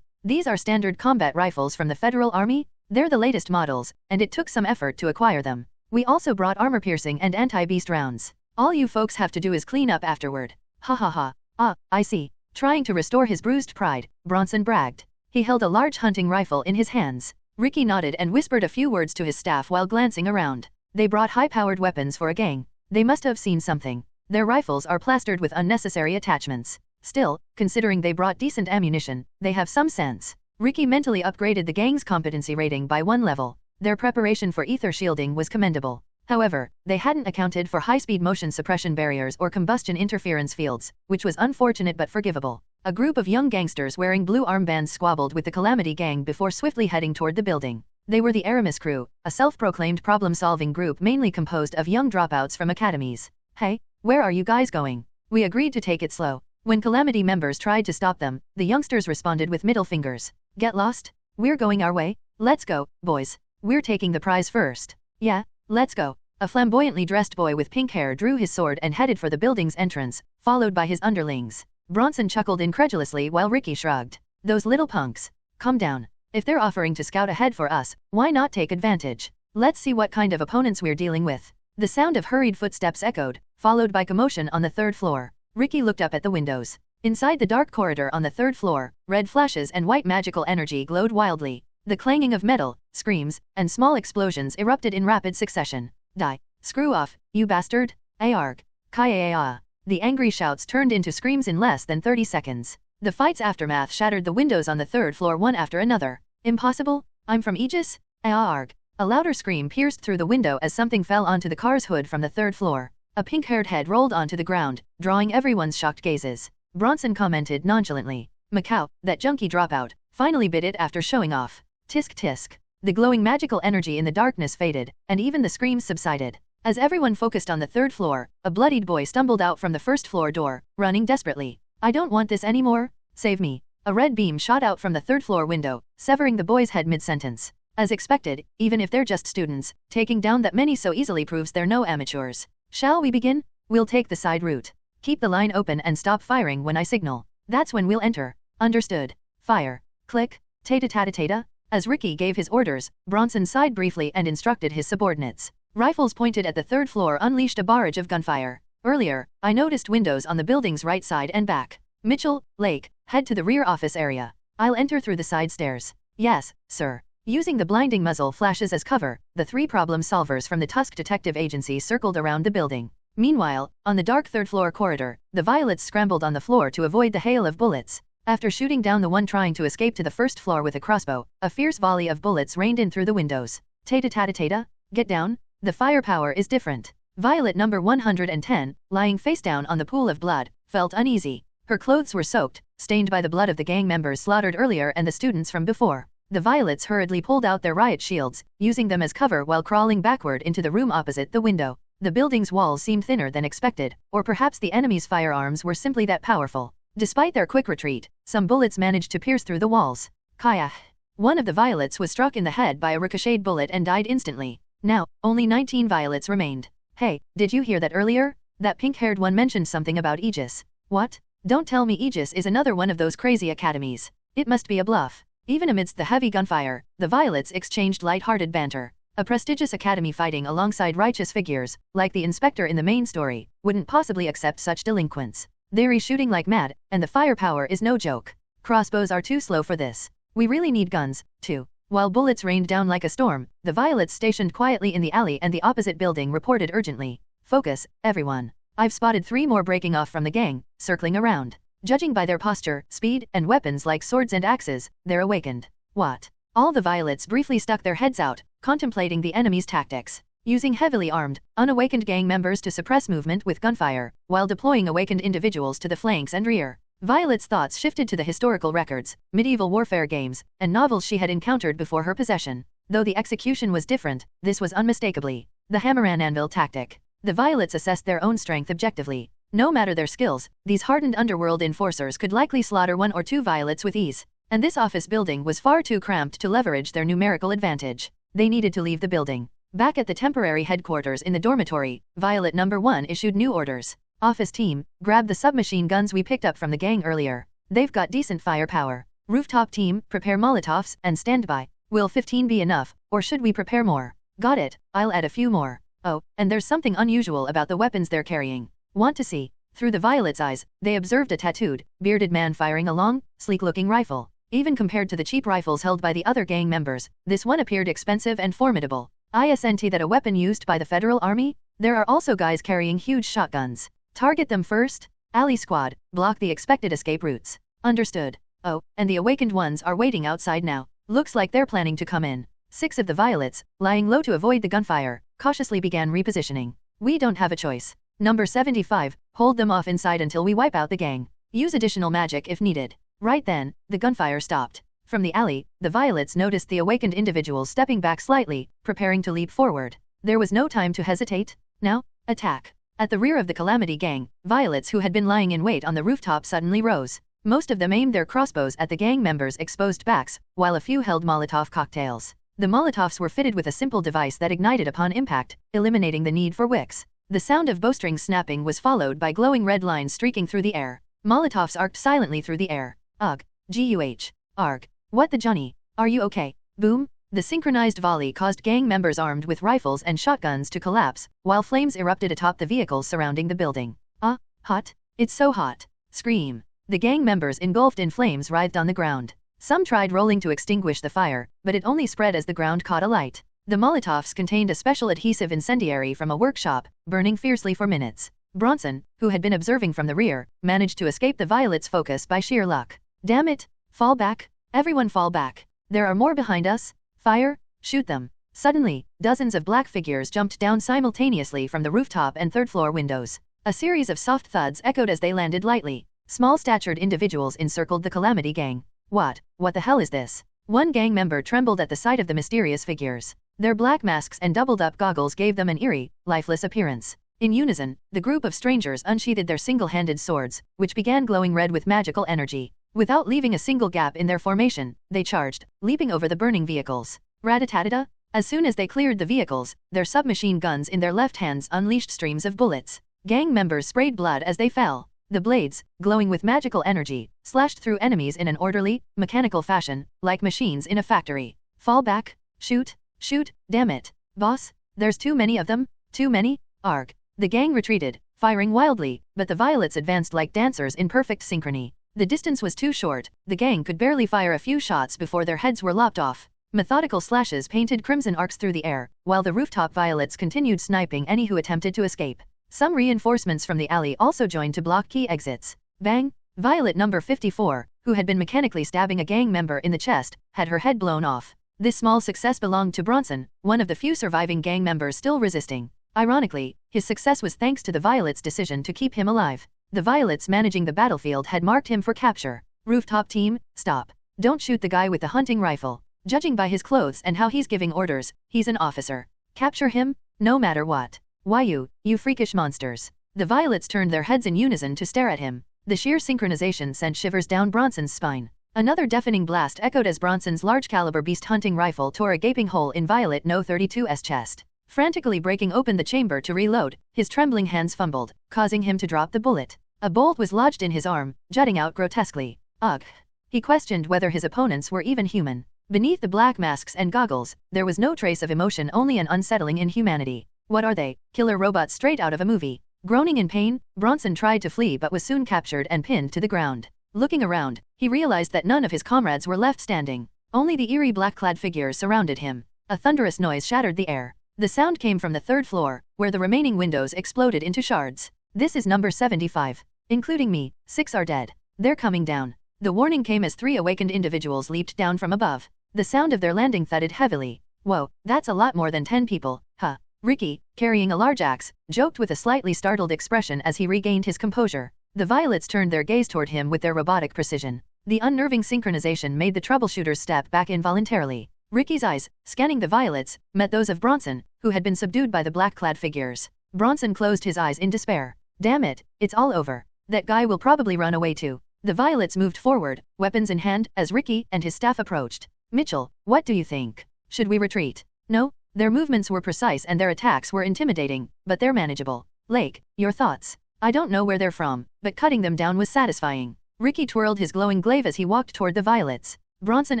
These are standard combat rifles from the Federal Army? They're the latest models, and it took some effort to acquire them. We also brought armor-piercing and anti-beast rounds. All you folks have to do is clean up afterward. Ha ha ha. Ah, I see. Trying to restore his bruised pride, Bronson bragged. He held a large hunting rifle in his hands. Ricky nodded and whispered a few words to his staff while glancing around. They brought high-powered weapons for a gang. They must have seen something. Their rifles are plastered with unnecessary attachments. Still, considering they brought decent ammunition, they have some sense. Ricky mentally upgraded the gang's competency rating by 1 level. Their preparation for ether shielding was commendable. However, they hadn't accounted for high-speed motion suppression barriers or combustion interference fields, which was unfortunate but forgivable. A group of young gangsters wearing blue armbands squabbled with the Calamity gang before swiftly heading toward the building. They were the Aramis crew, a self-proclaimed problem-solving group mainly composed of young dropouts from academies. Hey, where are you guys going? We agreed to take it slow. When Calamity members tried to stop them, the youngsters responded with middle fingers. Get lost? We're going our way? Let's go, boys. We're taking the prize first. Yeah, let's go. A flamboyantly dressed boy with pink hair drew his sword and headed for the building's entrance, followed by his underlings. Bronson chuckled incredulously while Ricky shrugged. Those little punks. Calm down. If they're offering to scout ahead for us, why not take advantage? Let's see what kind of opponents we're dealing with. The sound of hurried footsteps echoed, followed by commotion on the 3rd floor. Ricky looked up at the windows. Inside the dark corridor on the third floor, red flashes and white magical energy glowed wildly. The clanging of metal, screams, and small explosions erupted in rapid succession. Die. Screw off, you bastard. Arg. Kaya. The angry shouts turned into screams in less than 30 seconds. The fight's aftermath shattered the windows on the third floor one after another. Impossible? I'm from Aegis? Arg. A louder scream pierced through the window as something fell onto the car's hood from the third floor. A pink-haired head rolled onto the ground, drawing everyone's shocked gazes. Bronson commented nonchalantly. Macau, that junkie dropout, finally bit it after showing off. Tisk tisk. The glowing magical energy in the darkness faded, and even the screams subsided. As everyone focused on the third floor, a bloodied boy stumbled out from the first floor door, running desperately. I don't want this anymore. Save me. A red beam shot out from the third floor window, severing the boy's head mid-sentence. As expected, even if they're just students, taking down that many so easily proves they're no amateurs. Shall we begin? We'll take the side route. Keep the line open and stop firing when I signal. That's when we'll enter. Understood. Fire. Click. Tata-tata-tata. As Ricky gave his orders, Bronson sighed briefly and instructed his subordinates. Rifles pointed at the third floor unleashed a barrage of gunfire. Earlier, I noticed windows on the building's right side and back. Mitchell, Lake, head to the rear office area. I'll enter through the side stairs. Yes, sir. Using the blinding muzzle flashes as cover, the three problem solvers from the Tusk Detective Agency circled around the building. Meanwhile, on the dark third-floor corridor, the Violets scrambled on the floor to avoid the hail of bullets. After shooting down the one trying to escape to the first floor with a crossbow, a fierce volley of bullets rained in through the windows. Tata-tata-tata, get down. The firepower is different. Violet number 110, lying face down on the pool of blood, felt uneasy. Her clothes were soaked, stained by the blood of the gang members slaughtered earlier and the students from before. The Violets hurriedly pulled out their riot shields, using them as cover while crawling backward into the room opposite the window. The building's walls seemed thinner than expected, or perhaps the enemy's firearms were simply that powerful. Despite their quick retreat, some bullets managed to pierce through the walls. Kaya. One of the Violets was struck in the head by a ricocheted bullet and died instantly. Now, only 19 Violets remained. Hey, did you hear that earlier? That pink-haired one mentioned something about Aegis. What? Don't tell me Aegis is another one of those crazy academies. It must be a bluff. Even amidst the heavy gunfire, the Violets exchanged light-hearted banter. A prestigious academy fighting alongside righteous figures, like the inspector in the main story, wouldn't possibly accept such delinquents. They're shooting like mad, and the firepower is no joke. Crossbows are too slow for this. We really need guns, too. While bullets rained down like a storm, the Violets stationed quietly in the alley and the opposite building reported urgently. Focus, everyone. I've spotted 3 more breaking off from the gang, circling around. Judging by their posture, speed, and weapons like swords and axes, they're awakened. What? All the Violets briefly stuck their heads out, contemplating the enemy's tactics. Using heavily armed, unawakened gang members to suppress movement with gunfire, while deploying awakened individuals to the flanks and rear. Violet's thoughts shifted to the historical records, medieval warfare games, and novels she had encountered before her possession. Though the execution was different, this was unmistakably the hammer and anvil tactic. The Violets assessed their own strength objectively. No matter their skills, these hardened underworld enforcers could likely slaughter 1 or 2 Violets with ease. And this office building was far too cramped to leverage their numerical advantage. They needed to leave the building. Back at the temporary headquarters in the dormitory, Violet number 1 issued new orders. Office team, grab the submachine guns we picked up from the gang earlier. They've got decent firepower. Rooftop team, prepare Molotovs and stand by. Will 15 be enough, or should we prepare more? Got it, I'll add a few more. Oh, and there's something unusual about the weapons they're carrying. Want to see? Through the Violet's eyes, they observed a tattooed, bearded man firing a long, sleek-looking rifle. Even compared to the cheap rifles held by the other gang members, this one appeared expensive and formidable. Isn't that a weapon used by the Federal Army? There are also guys carrying huge shotguns. Target them first? Alley squad, block the expected escape routes. Understood. Oh, and the awakened ones are waiting outside now. Looks like they're planning to come in. 6 of the Violets, lying low to avoid the gunfire, cautiously began repositioning. We don't have a choice. Number 75, hold them off inside until we wipe out the gang. Use additional magic if needed. Right then, the gunfire stopped. From the alley, the Violets noticed the awakened individuals stepping back slightly, preparing to leap forward. There was no time to hesitate. Now, attack. At the rear of the Calamity gang, Violets who had been lying in wait on the rooftop suddenly rose. Most of them aimed their crossbows at the gang members' exposed backs, while a few held Molotov cocktails. The Molotovs were fitted with a simple device that ignited upon impact, eliminating the need for wicks. The sound of bowstrings snapping was followed by glowing red lines streaking through the air. Molotovs arced silently through the air. Ugh. Guh. Arg. What the Johnny? Are you okay? Boom. The synchronized volley caused gang members armed with rifles and shotguns to collapse, while flames erupted atop the vehicles surrounding the building. Hot. It's so hot. Scream. The gang members engulfed in flames writhed on the ground. Some tried rolling to extinguish the fire, but it only spread as the ground caught alight. The Molotovs contained a special adhesive incendiary from a workshop, burning fiercely for minutes. Bronson, who had been observing from the rear, managed to escape the Violet's focus by sheer luck. Damn it! Fall back! Everyone fall back! There are more behind us! Fire! Shoot them! Suddenly, dozens of black figures jumped down simultaneously from the rooftop and third-floor windows. A series of soft thuds echoed as they landed lightly. Small-statured individuals encircled the Calamity Gang. What the hell is this? One gang member trembled at the sight of the mysterious figures. Their black masks and doubled-up goggles gave them an eerie, lifeless appearance. In unison, the group of strangers unsheathed their single-handed swords, which began glowing red with magical energy. Without leaving a single gap in their formation, they charged, leaping over the burning vehicles. Rat-a-tat-a-ta! As soon as they cleared the vehicles, their submachine guns in their left hands unleashed streams of bullets. Gang members sprayed blood as they fell. The blades, glowing with magical energy, slashed through enemies in an orderly, mechanical fashion, like machines in a factory. Fall back! Shoot! Shoot! Damn it! Boss, there's too many of them? Too many? Arg. The gang retreated, firing wildly, but the Violets advanced like dancers in perfect synchrony. The distance was too short, the gang could barely fire a few shots before their heads were lopped off. Methodical slashes painted crimson arcs through the air, while the rooftop Violets continued sniping any who attempted to escape. Some reinforcements from the alley also joined to block key exits. Bang! Violet number 54, who had been mechanically stabbing a gang member in the chest, had her head blown off. This small success belonged to Bronson, one of the few surviving gang members still resisting. Ironically, his success was thanks to the Violets' decision to keep him alive. The Violets managing the battlefield had marked him for capture. Rooftop team, stop. Don't shoot the guy with the hunting rifle. Judging by his clothes and how he's giving orders, he's an officer. Capture him, no matter what. Why you freakish monsters. The Violets turned their heads in unison to stare at him. The sheer synchronization sent shivers down Bronson's spine. Another deafening blast echoed as Bronson's large-caliber beast hunting rifle tore a gaping hole in Violet No. 32's chest. Frantically breaking open the chamber to reload, his trembling hands fumbled, causing him to drop the bullet. A bolt was lodged in his arm, jutting out grotesquely. Ugh. He questioned whether his opponents were even human. Beneath the black masks and goggles, there was no trace of emotion, only an unsettling inhumanity. What are they? Killer robots straight out of a movie. Groaning in pain, Bronson tried to flee but was soon captured and pinned to the ground. Looking around, he realized that none of his comrades were left standing. Only the eerie black-clad figures surrounded him. A thunderous noise shattered the air. The sound came from the third floor, where the remaining windows exploded into shards. This is number 75. Including me, 6 are dead. They're coming down. The warning came as 3 awakened individuals leaped down from above. The sound of their landing thudded heavily. Whoa, that's a lot more than 10 people, huh? Ricky, carrying a large axe, joked with a slightly startled expression as he regained his composure. The Violets turned their gaze toward him with their robotic precision. The unnerving synchronization made the troubleshooters step back involuntarily. Ricky's eyes, scanning the Violets, met those of Bronson, who had been subdued by the black-clad figures. Bronson closed his eyes in despair. Damn it, it's all over. That guy will probably run away too. The Violets moved forward, weapons in hand, as Ricky and his staff approached. Mitchell, what do you think? Should we retreat? No? Their movements were precise and their attacks were intimidating, but they're manageable. Lake, your thoughts? I don't know where they're from, but cutting them down was satisfying. Ricky twirled his glowing glaive as he walked toward the Violets. Bronson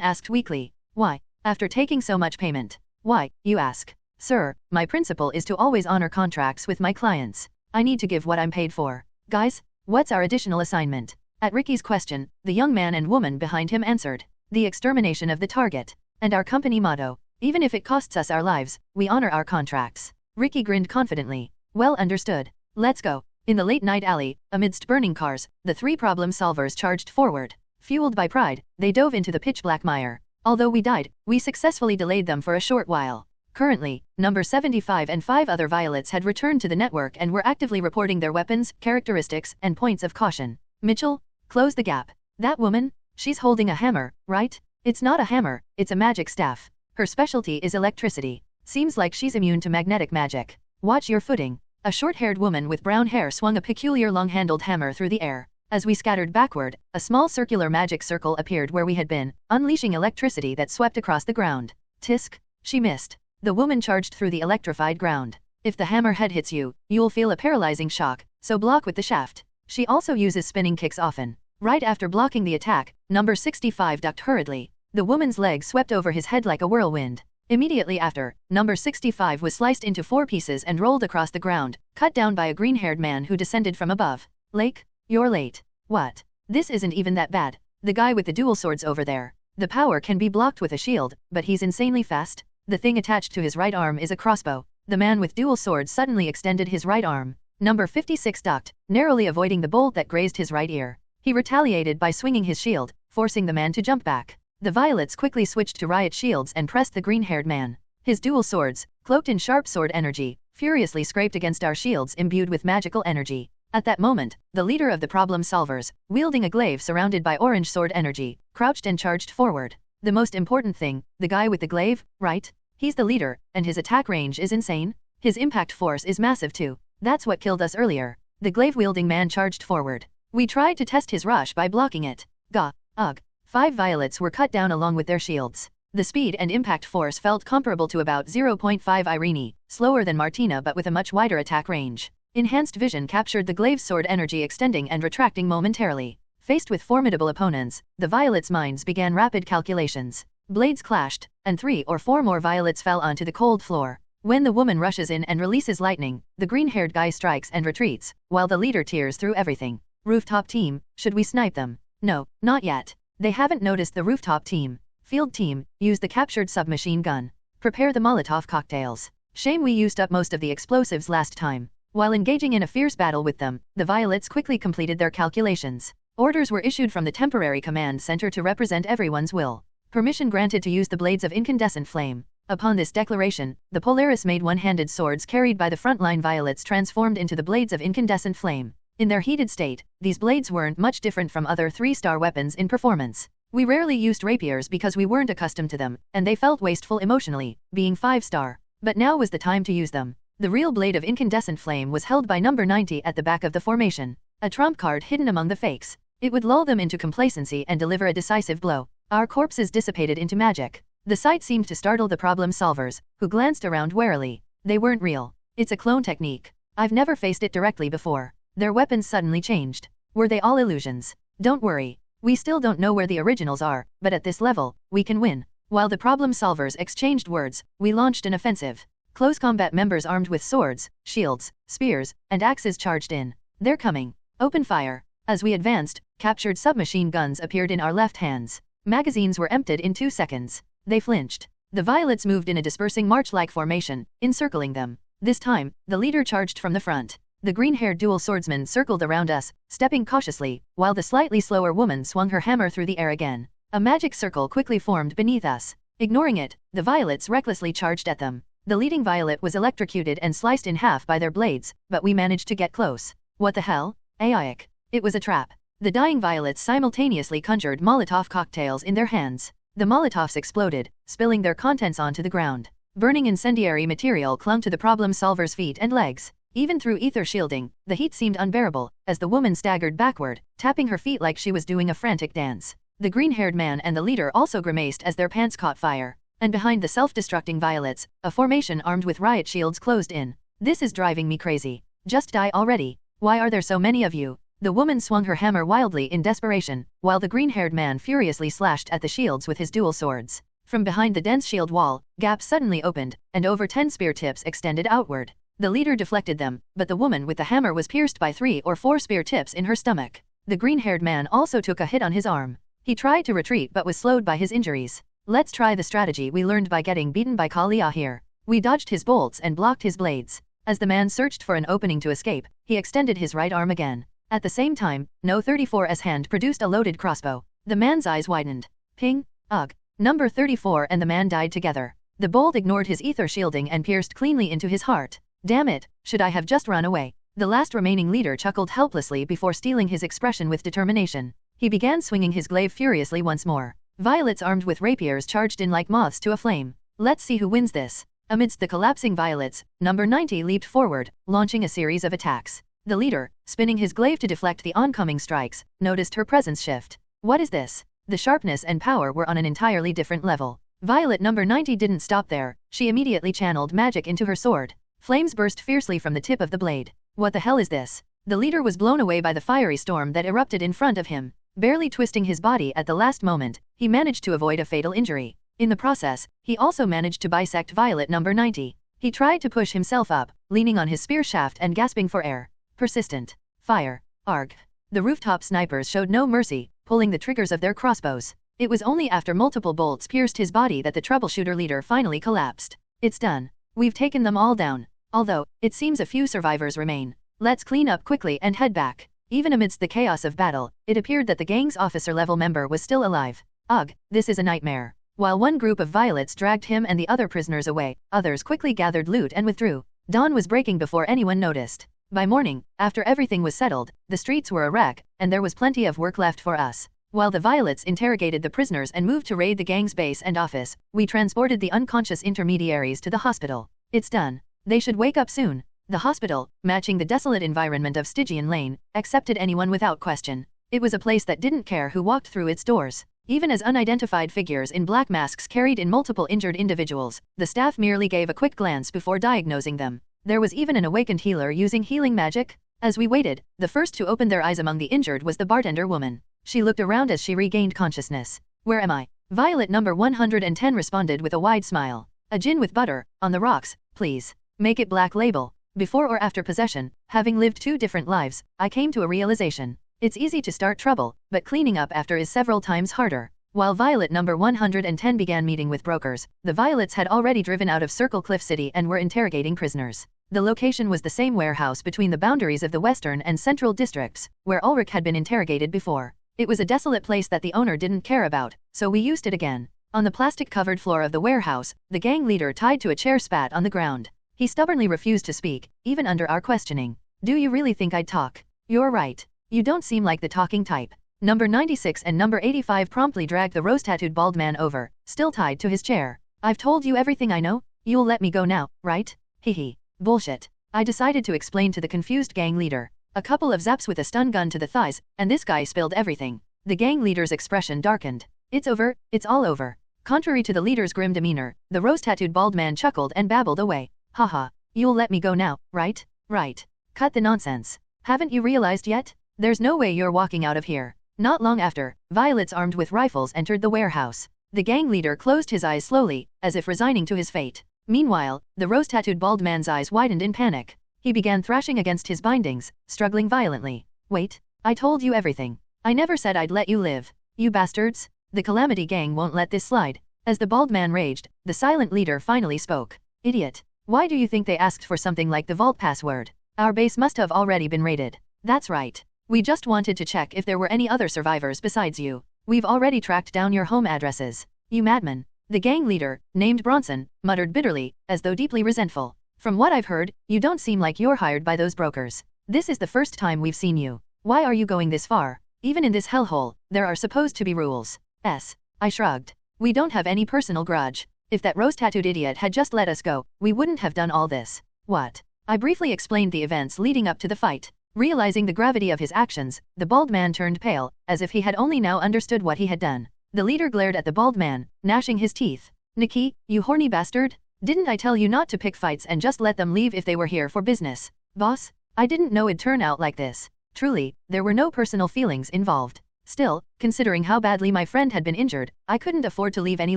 asked weakly. Why? After taking so much payment. Why, you ask? Sir, my principle is to always honor contracts with my clients. I need to give what I'm paid for. Guys, what's our additional assignment? At Ricky's question, the young man and woman behind him answered. The extermination of the target. And our company motto. Even if it costs us our lives, we honor our contracts. Ricky grinned confidently. Well understood. Let's go. In the late-night alley, amidst burning cars, the 3 problem solvers charged forward. Fueled by pride, they dove into the pitch-black mire. Although we died, we successfully delayed them for a short while. Currently, number 75 and 5 other Violets had returned to the network and were actively reporting their weapons, characteristics, and points of caution. Mitchell, close the gap. That woman, she's holding a hammer, right? It's not a hammer, it's a magic staff. Her specialty is electricity. Seems like she's immune to magnetic magic. Watch your footing. A short-haired woman with brown hair swung a peculiar long-handled hammer through the air. As we scattered backward, a small circular magic circle appeared where we had been, unleashing electricity that swept across the ground. Tisk, she missed. The woman charged through the electrified ground. If the hammerhead hits you, you'll feel a paralyzing shock, so block with the shaft. She also uses spinning kicks often. Right after blocking the attack, number 65 ducked hurriedly. The woman's leg swept over his head like a whirlwind. Immediately after, number 65 was sliced into 4 pieces and rolled across the ground, cut down by a green-haired man who descended from above. Lake, You're late. What? This isn't even that bad. The guy with the dual swords over there. The power can be blocked with a shield, but he's insanely fast. The thing attached to his right arm is a crossbow. The man with dual swords suddenly extended his right arm. Number 56 ducked, narrowly avoiding the bolt that grazed his right ear. He retaliated by swinging his shield, forcing the man to jump back. The violets quickly switched to riot shields and pressed the green-haired man. His dual swords, cloaked in sharp sword energy, furiously scraped against our shields imbued with magical energy. At that moment, the leader of the problem solvers, wielding a glaive surrounded by orange sword energy, crouched and charged forward. The most important thing, the guy with the glaive, right? He's the leader, and his attack range is insane. His impact force is massive too. That's what killed us earlier. The glaive-wielding man charged forward. We tried to test his rush by blocking it. Gah, ugh. 5 violets were cut down along with their shields. The speed and impact force felt comparable to about 0.5 Irene, slower than Martina but with a much wider attack range. Enhanced vision captured the glaive sword energy extending and retracting momentarily. Faced with formidable opponents, the violets' minds began rapid calculations. Blades clashed, and 3 or 4 more violets fell onto the cold floor. When the woman rushes in and releases lightning, the green-haired guy strikes and retreats, while the leader tears through everything. Rooftop team, should we snipe them? No, not yet. They haven't noticed the rooftop team. Field team, use the captured submachine gun. Prepare the Molotov cocktails. Shame we used up most of the explosives last time. While engaging in a fierce battle with them, the violets quickly completed their calculations. Orders were issued from the temporary command center to represent everyone's will. Permission granted to use the blades of incandescent flame. Upon this declaration, the Polaris-made one-handed swords carried by the frontline violets transformed into the blades of incandescent flame. In their heated state, these blades weren't much different from other 3-star weapons in performance. We rarely used rapiers because we weren't accustomed to them, and they felt wasteful emotionally, being 5-star. But now was the time to use them. The real blade of incandescent flame was held by number 90 at the back of the formation, a trump card hidden among the fakes. It would lull them into complacency and deliver a decisive blow. Our corpses dissipated into magic. The sight seemed to startle the problem solvers, who glanced around warily. They weren't real. It's a clone technique. I've never faced it directly before. Their weapons suddenly changed. Were they all illusions? Don't worry. We still don't know where the originals are, but at this level, we can win. While the problem solvers exchanged words, we launched an offensive. Close combat members armed with swords, shields, spears, and axes charged in. They're coming. Open fire. As we advanced, captured submachine guns appeared in our left hands. Magazines were emptied in 2 seconds. They flinched. The violets moved in a dispersing march-like formation, encircling them. This time, the leader charged from the front. The green-haired dual swordsman circled around us, stepping cautiously, while the slightly slower woman swung her hammer through the air again. A magic circle quickly formed beneath us. Ignoring it, the violets recklessly charged at them. The leading violet was electrocuted and sliced in half by their blades, but we managed to get close. What the hell? Aiic. It was a trap. The dying violets simultaneously conjured Molotov cocktails in their hands. The Molotovs exploded, spilling their contents onto the ground. Burning incendiary material clung to the problem solver's feet and legs. Even through ether shielding, the heat seemed unbearable, as the woman staggered backward, tapping her feet like she was doing a frantic dance. The green-haired man and the leader also grimaced as their pants caught fire. And behind the self-destructing violets, a formation armed with riot shields closed in. This is driving me crazy. Just die already. Why are there so many of you? The woman swung her hammer wildly in desperation, while the green-haired man furiously slashed at the shields with his dual swords. From behind the dense shield wall, gaps suddenly opened, and over 10 spear tips extended outward. The leader deflected them, but the woman with the hammer was pierced by 3 or 4 spear tips in her stomach. The green-haired man also took a hit on his arm. He tried to retreat but was slowed by his injuries. Let's try the strategy we learned by getting beaten by Kalia here. We dodged his bolts and blocked his blades. As the man searched for an opening to escape, he extended his right arm again. At the same time, No 34's hand produced a loaded crossbow. The man's eyes widened. Ping, ugh. Number 34 and the man died together. The bolt ignored his ether shielding and pierced cleanly into his heart. Damn it, should I have just run away? The last remaining leader chuckled helplessly before stealing his expression with determination. He began swinging his glaive furiously once more. Violets armed with rapiers charged in like moths to a flame. Let's see who wins this. Amidst the collapsing violets, number 90 leaped forward, launching a series of attacks. The leader, spinning his glaive to deflect the oncoming strikes, noticed her presence shift. What is this? The sharpness and power were on an entirely different level. Violet number 90 didn't stop there. She immediately channeled magic into her sword. Flames burst fiercely from the tip of the blade. What the hell is this? The leader was blown away by the fiery storm that erupted in front of him. Barely twisting his body at the last moment, he managed to avoid a fatal injury. In the process, he also managed to bisect Violet number 90. He tried to push himself up, leaning on his spear shaft and gasping for air. Persistent. Fire. Arg. The rooftop snipers showed no mercy, pulling the triggers of their crossbows. It was only after multiple bolts pierced his body that the troubleshooter leader finally collapsed. It's done. We've taken them all down. Although, it seems a few survivors remain. Let's clean up quickly and head back. Even amidst the chaos of battle, it appeared that the gang's officer-level member was still alive. Ugh, this is a nightmare. While one group of violets dragged him and the other prisoners away, others quickly gathered loot and withdrew. Dawn was breaking before anyone noticed. By morning, after everything was settled, the streets were a wreck, and there was plenty of work left for us. While the violets interrogated the prisoners and moved to raid the gang's base and office, we transported the unconscious intermediaries to the hospital. It's done. They should wake up soon. The hospital, matching the desolate environment of Stygian Lane, accepted anyone without question. It was a place that didn't care who walked through its doors. Even as unidentified figures in black masks carried in multiple injured individuals, the staff merely gave a quick glance before diagnosing them. There was even an awakened healer using healing magic. As we waited, the first to open their eyes among the injured was the bartender woman. She looked around as she regained consciousness. Where am I? Violet number 110 responded with a wide smile. A gin with butter, on the rocks, please. Make it Black Label. Before or after possession, having lived 2 different lives, I came to a realization. It's easy to start trouble, but cleaning up after is several times harder. While Violet number 110 began meeting with brokers, the Violets had already driven out of Circle Cliff City and were interrogating prisoners. The location was the same warehouse between the boundaries of the Western and Central districts, where Ulrich had been interrogated before. It was a desolate place that the owner didn't care about, so we used it again. On the plastic-covered floor of the warehouse, the gang leader tied to a chair spat on the ground. He stubbornly refused to speak, even under our questioning. Do you really think I'd talk? You're right. You don't seem like the talking type. Number 96 and number 85 promptly dragged the rose-tattooed bald man over, still tied to his chair. I've told you everything I know? You'll let me go now, right? Hehe. Bullshit. I decided to explain to the confused gang leader. A couple of zaps with a stun gun to the thighs, and this guy spilled everything. The gang leader's expression darkened. It's over, it's all over. Contrary to the leader's grim demeanor, the rose-tattooed bald man chuckled and babbled away. Haha, you'll let me go now, right? Right. Cut the nonsense. Haven't you realized yet? There's no way you're walking out of here. Not long after, Violets armed with rifles entered the warehouse. The gang leader closed his eyes slowly, as if resigning to his fate. Meanwhile, the rose-tattooed bald man's eyes widened in panic. He began thrashing against his bindings, struggling violently. Wait, I told you everything. I never said I'd let you live. You bastards. The Calamity Gang won't let this slide. As the bald man raged, the silent leader finally spoke. Idiot. Why do you think they asked for something like the vault password? Our base must have already been raided. That's right. We just wanted to check if there were any other survivors besides you. We've already tracked down your home addresses. You madman. The gang leader, named Bronson, muttered bitterly, as though deeply resentful. From what I've heard, you don't seem like you're hired by those brokers. This is the first time we've seen you. Why are you going this far? Even in this hellhole, there are supposed to be rules. I shrugged. We don't have any personal grudge. If that rose-tattooed idiot had just let us go, we wouldn't have done all this. What? I briefly explained the events leading up to the fight. Realizing the gravity of his actions, the bald man turned pale, as if he had only now understood what he had done. The leader glared at the bald man, gnashing his teeth. Nikki, you horny bastard? Didn't I tell you not to pick fights and just let them leave if they were here for business? Boss? I didn't know it'd turn out like this. Truly, there were no personal feelings involved. Still, considering how badly my friend had been injured, I couldn't afford to leave any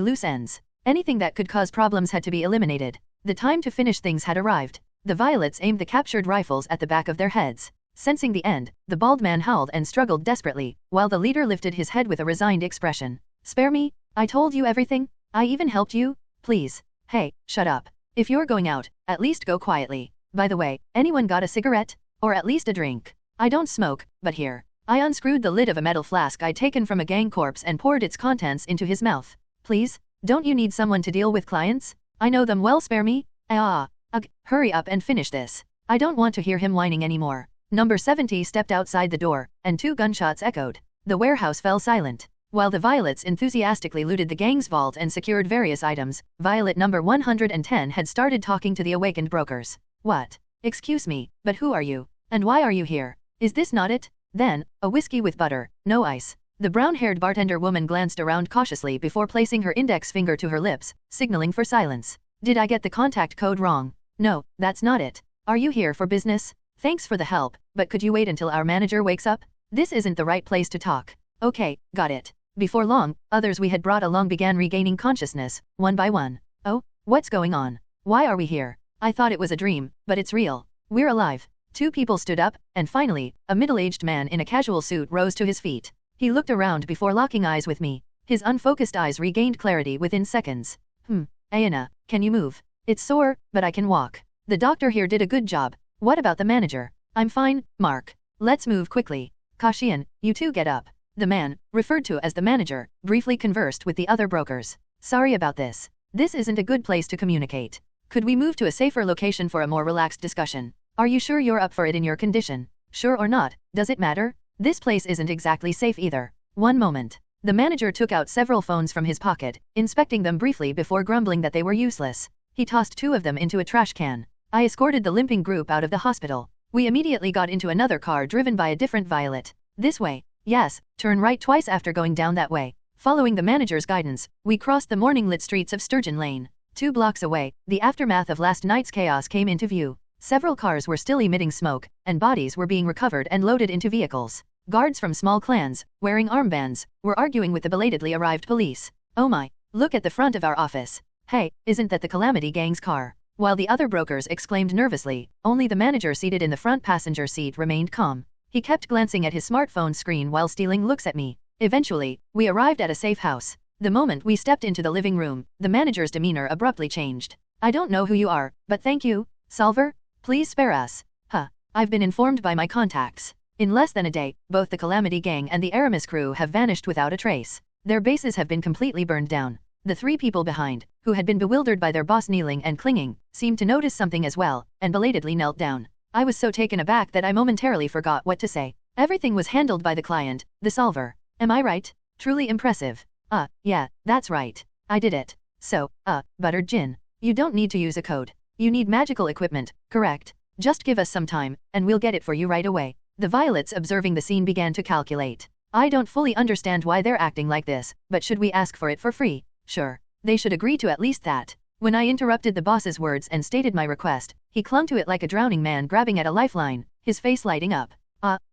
loose ends. Anything that could cause problems had to be eliminated. The time to finish things had arrived. The Violets aimed the captured rifles at the back of their heads. Sensing the end, the bald man howled and struggled desperately, while the leader lifted his head with a resigned expression. Spare me? I told you everything? I even helped you? Please. Hey, shut up. If you're going out, at least go quietly. By the way, anyone got a cigarette? Or at least a drink? I don't smoke, but here. I unscrewed the lid of a metal flask I'd taken from a gang corpse and poured its contents into his mouth. Please? Don't you need someone to deal with clients? I know them well, spare me? Hurry up and finish this. I don't want to hear him whining anymore. Number 70 stepped outside the door, and 2 gunshots echoed. The warehouse fell silent. While the Violets enthusiastically looted the gang's vault and secured various items, Violet number 110 had started talking to the awakened brokers. What? Excuse me, but who are you? And why are you here? Is this not it? Then, a whiskey with butter, no ice. The brown-haired bartender woman glanced around cautiously before placing her index finger to her lips, signaling for silence. Did I get the contact code wrong? No, that's not it. Are you here for business? Thanks for the help, but could you wait until our manager wakes up? This isn't the right place to talk. Okay, got it. Before long, others we had brought along began regaining consciousness, one by one. Oh, what's going on? Why are we here? I thought it was a dream, but it's real. We're alive. 2 people stood up, and finally, a middle-aged man in a casual suit rose to his feet. He looked around before locking eyes with me. His unfocused eyes regained clarity within seconds. Ayana, can you move? It's sore, but I can walk. The doctor here did a good job. What about the manager? I'm fine, Mark. Let's move quickly. Kashian, you two get up. The man, referred to as the manager, briefly conversed with the other brokers. Sorry about this. This isn't a good place to communicate. Could we move to a safer location for a more relaxed discussion? Are you sure you're up for it in your condition? Sure or not, does it matter? This place isn't exactly safe either. One moment. The manager took out several phones from his pocket, inspecting them briefly before grumbling that they were useless. He tossed 2 of them into a trash can. I escorted the limping group out of the hospital. We immediately got into another car driven by a different Violet. This way. Yes, turn right twice after going down that way. Following the manager's guidance, we crossed the morning-lit streets of Sturgeon Lane. 2 blocks away, the aftermath of last night's chaos came into view. Several cars were still emitting smoke, and bodies were being recovered and loaded into vehicles. Guards from small clans, wearing armbands, were arguing with the belatedly arrived police. Oh my, look at the front of our office. Hey, isn't that the Calamity Gang's car? While the other brokers exclaimed nervously, only the manager seated in the front passenger seat remained calm. He kept glancing at his smartphone screen while stealing looks at me. Eventually, we arrived at a safe house. The moment we stepped into the living room, the manager's demeanor abruptly changed. I don't know who you are, but thank you, Solver. Please spare us. I've been informed by my contacts. In less than a day, both the Calamity Gang and the Aramis crew have vanished without a trace. Their bases have been completely burned down. The 3 people behind, who had been bewildered by their boss kneeling and clinging, seemed to notice something as well, and belatedly knelt down. I was so taken aback that I momentarily forgot what to say. Everything was handled by the client, the solver. Am I right? Truly impressive. Yeah, that's right. I did it. So, buttered gin. You don't need to use a code. You need magical equipment, correct? Just give us some time, and we'll get it for you right away. The Violets observing the scene began to calculate. I don't fully understand why they're acting like this, but should we ask for it for free? Sure. They should agree to at least that. When I interrupted the boss's words and stated my request, he clung to it like a drowning man grabbing at a lifeline, his face lighting up.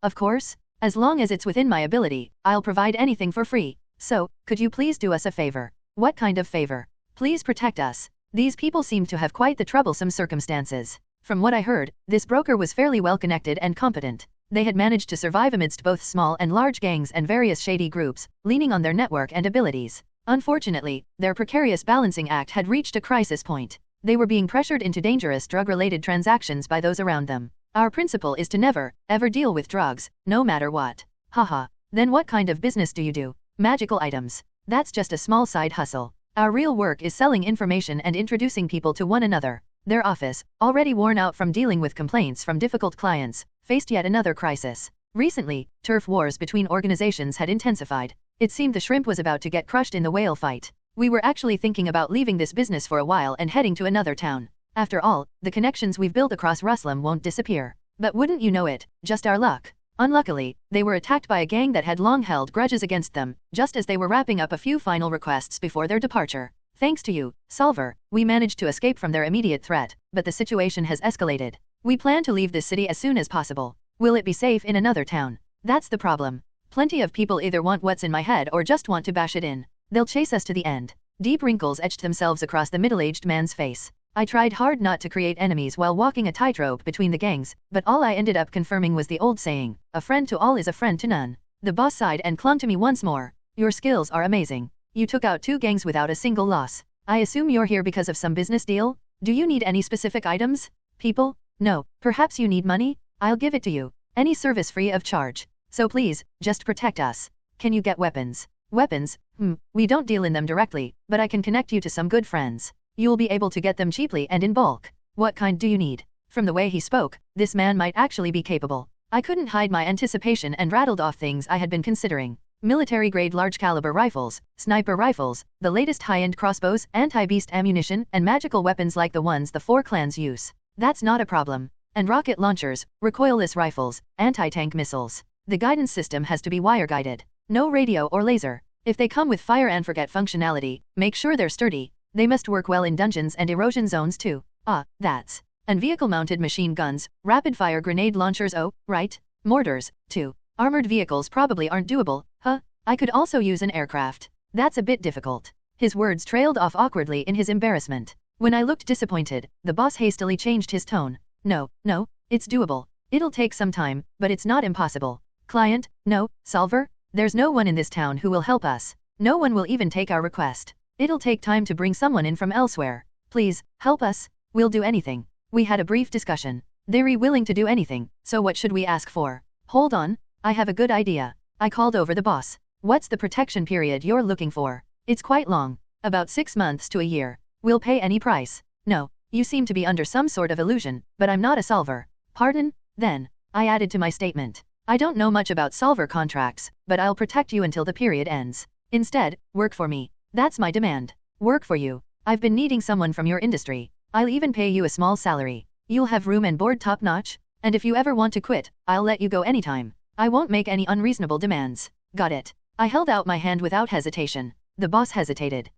Of course. As long as it's within my ability, I'll provide anything for free. So, could you please do us a favor? What kind of favor? Please protect us. These people seem to have quite the troublesome circumstances. From what I heard, this broker was fairly well connected and competent. They had managed to survive amidst both small and large gangs and various shady groups, leaning on their network and abilities. Unfortunately, their precarious balancing act had reached a crisis point. They were being pressured into dangerous drug-related transactions by those around them. Our principle is to never, ever deal with drugs, no matter what. Haha. Then what kind of business do you do? Magical items. That's just a small side hustle. Our real work is selling information and introducing people to one another. Their office, already worn out from dealing with complaints from difficult clients, faced yet another crisis. Recently, turf wars between organizations had intensified. It seemed the shrimp was about to get crushed in the whale fight. We were actually thinking about leaving this business for a while and heading to another town. After all, the connections we've built across Ruslam won't disappear. But wouldn't you know it, just our luck. Unluckily, they were attacked by a gang that had long held grudges against them, just as they were wrapping up a few final requests before their departure. Thanks to you, Solver, we managed to escape from their immediate threat, but the situation has escalated. We plan to leave this city as soon as possible. Will it be safe in another town? That's the problem. Plenty of people either want what's in my head or just want to bash it in. They'll chase us to the end. Deep wrinkles etched themselves across the middle-aged man's face. I tried hard not to create enemies while walking a tightrope between the gangs, but all I ended up confirming was the old saying, a friend to all is a friend to none. The boss sighed and clung to me once more. Your skills are amazing. You took out 2 gangs without a single loss. I assume you're here because of some business deal? Do you need any specific items? People? No. Perhaps you need money? I'll give it to you. Any service free of charge. So please, just protect us. Can you get weapons? Weapons? We don't deal in them directly, but I can connect you to some good friends. You'll be able to get them cheaply and in bulk. What kind do you need? From the way he spoke, this man might actually be capable. I couldn't hide my anticipation and rattled off things I had been considering. Military-grade large-caliber rifles, sniper rifles, the latest high-end crossbows, anti-beast ammunition, and magical weapons like the ones the 4 clans use. That's not a problem. And rocket launchers, recoilless rifles, anti-tank missiles. The guidance system has to be wire-guided. No radio or laser. If they come with fire and forget functionality, make sure they're sturdy. They must work well in dungeons and erosion zones too. That's. And vehicle-mounted machine guns, rapid-fire grenade launchers, oh, right. Mortars, too. Armored vehicles probably aren't doable, huh? I could also use an aircraft. That's a bit difficult. His words trailed off awkwardly in his embarrassment. When I looked disappointed, the boss hastily changed his tone. No, it's doable. It'll take some time, but it's not impossible. Client, no, solver, there's no one in this town who will help us. No one will even take our request. It'll take time to bring someone in from elsewhere. Please, help us. We'll do anything. We had a brief discussion. They're willing to do anything, so what should we ask for? Hold on, I have a good idea. I called over the boss. What's the protection period you're looking for? It's quite long. About 6 months to a year. We'll pay any price. No, you seem to be under some sort of illusion, but I'm not a solver. Pardon? Then, I added to my statement. I don't know much about solver contracts, but I'll protect you until the period ends. Instead, work for me. That's my demand. Work for you. I've been needing someone from your industry. I'll even pay you a small salary. You'll have room and board top-notch, and if you ever want to quit, I'll let you go anytime. I won't make any unreasonable demands. Got it. I held out my hand without hesitation. The boss hesitated.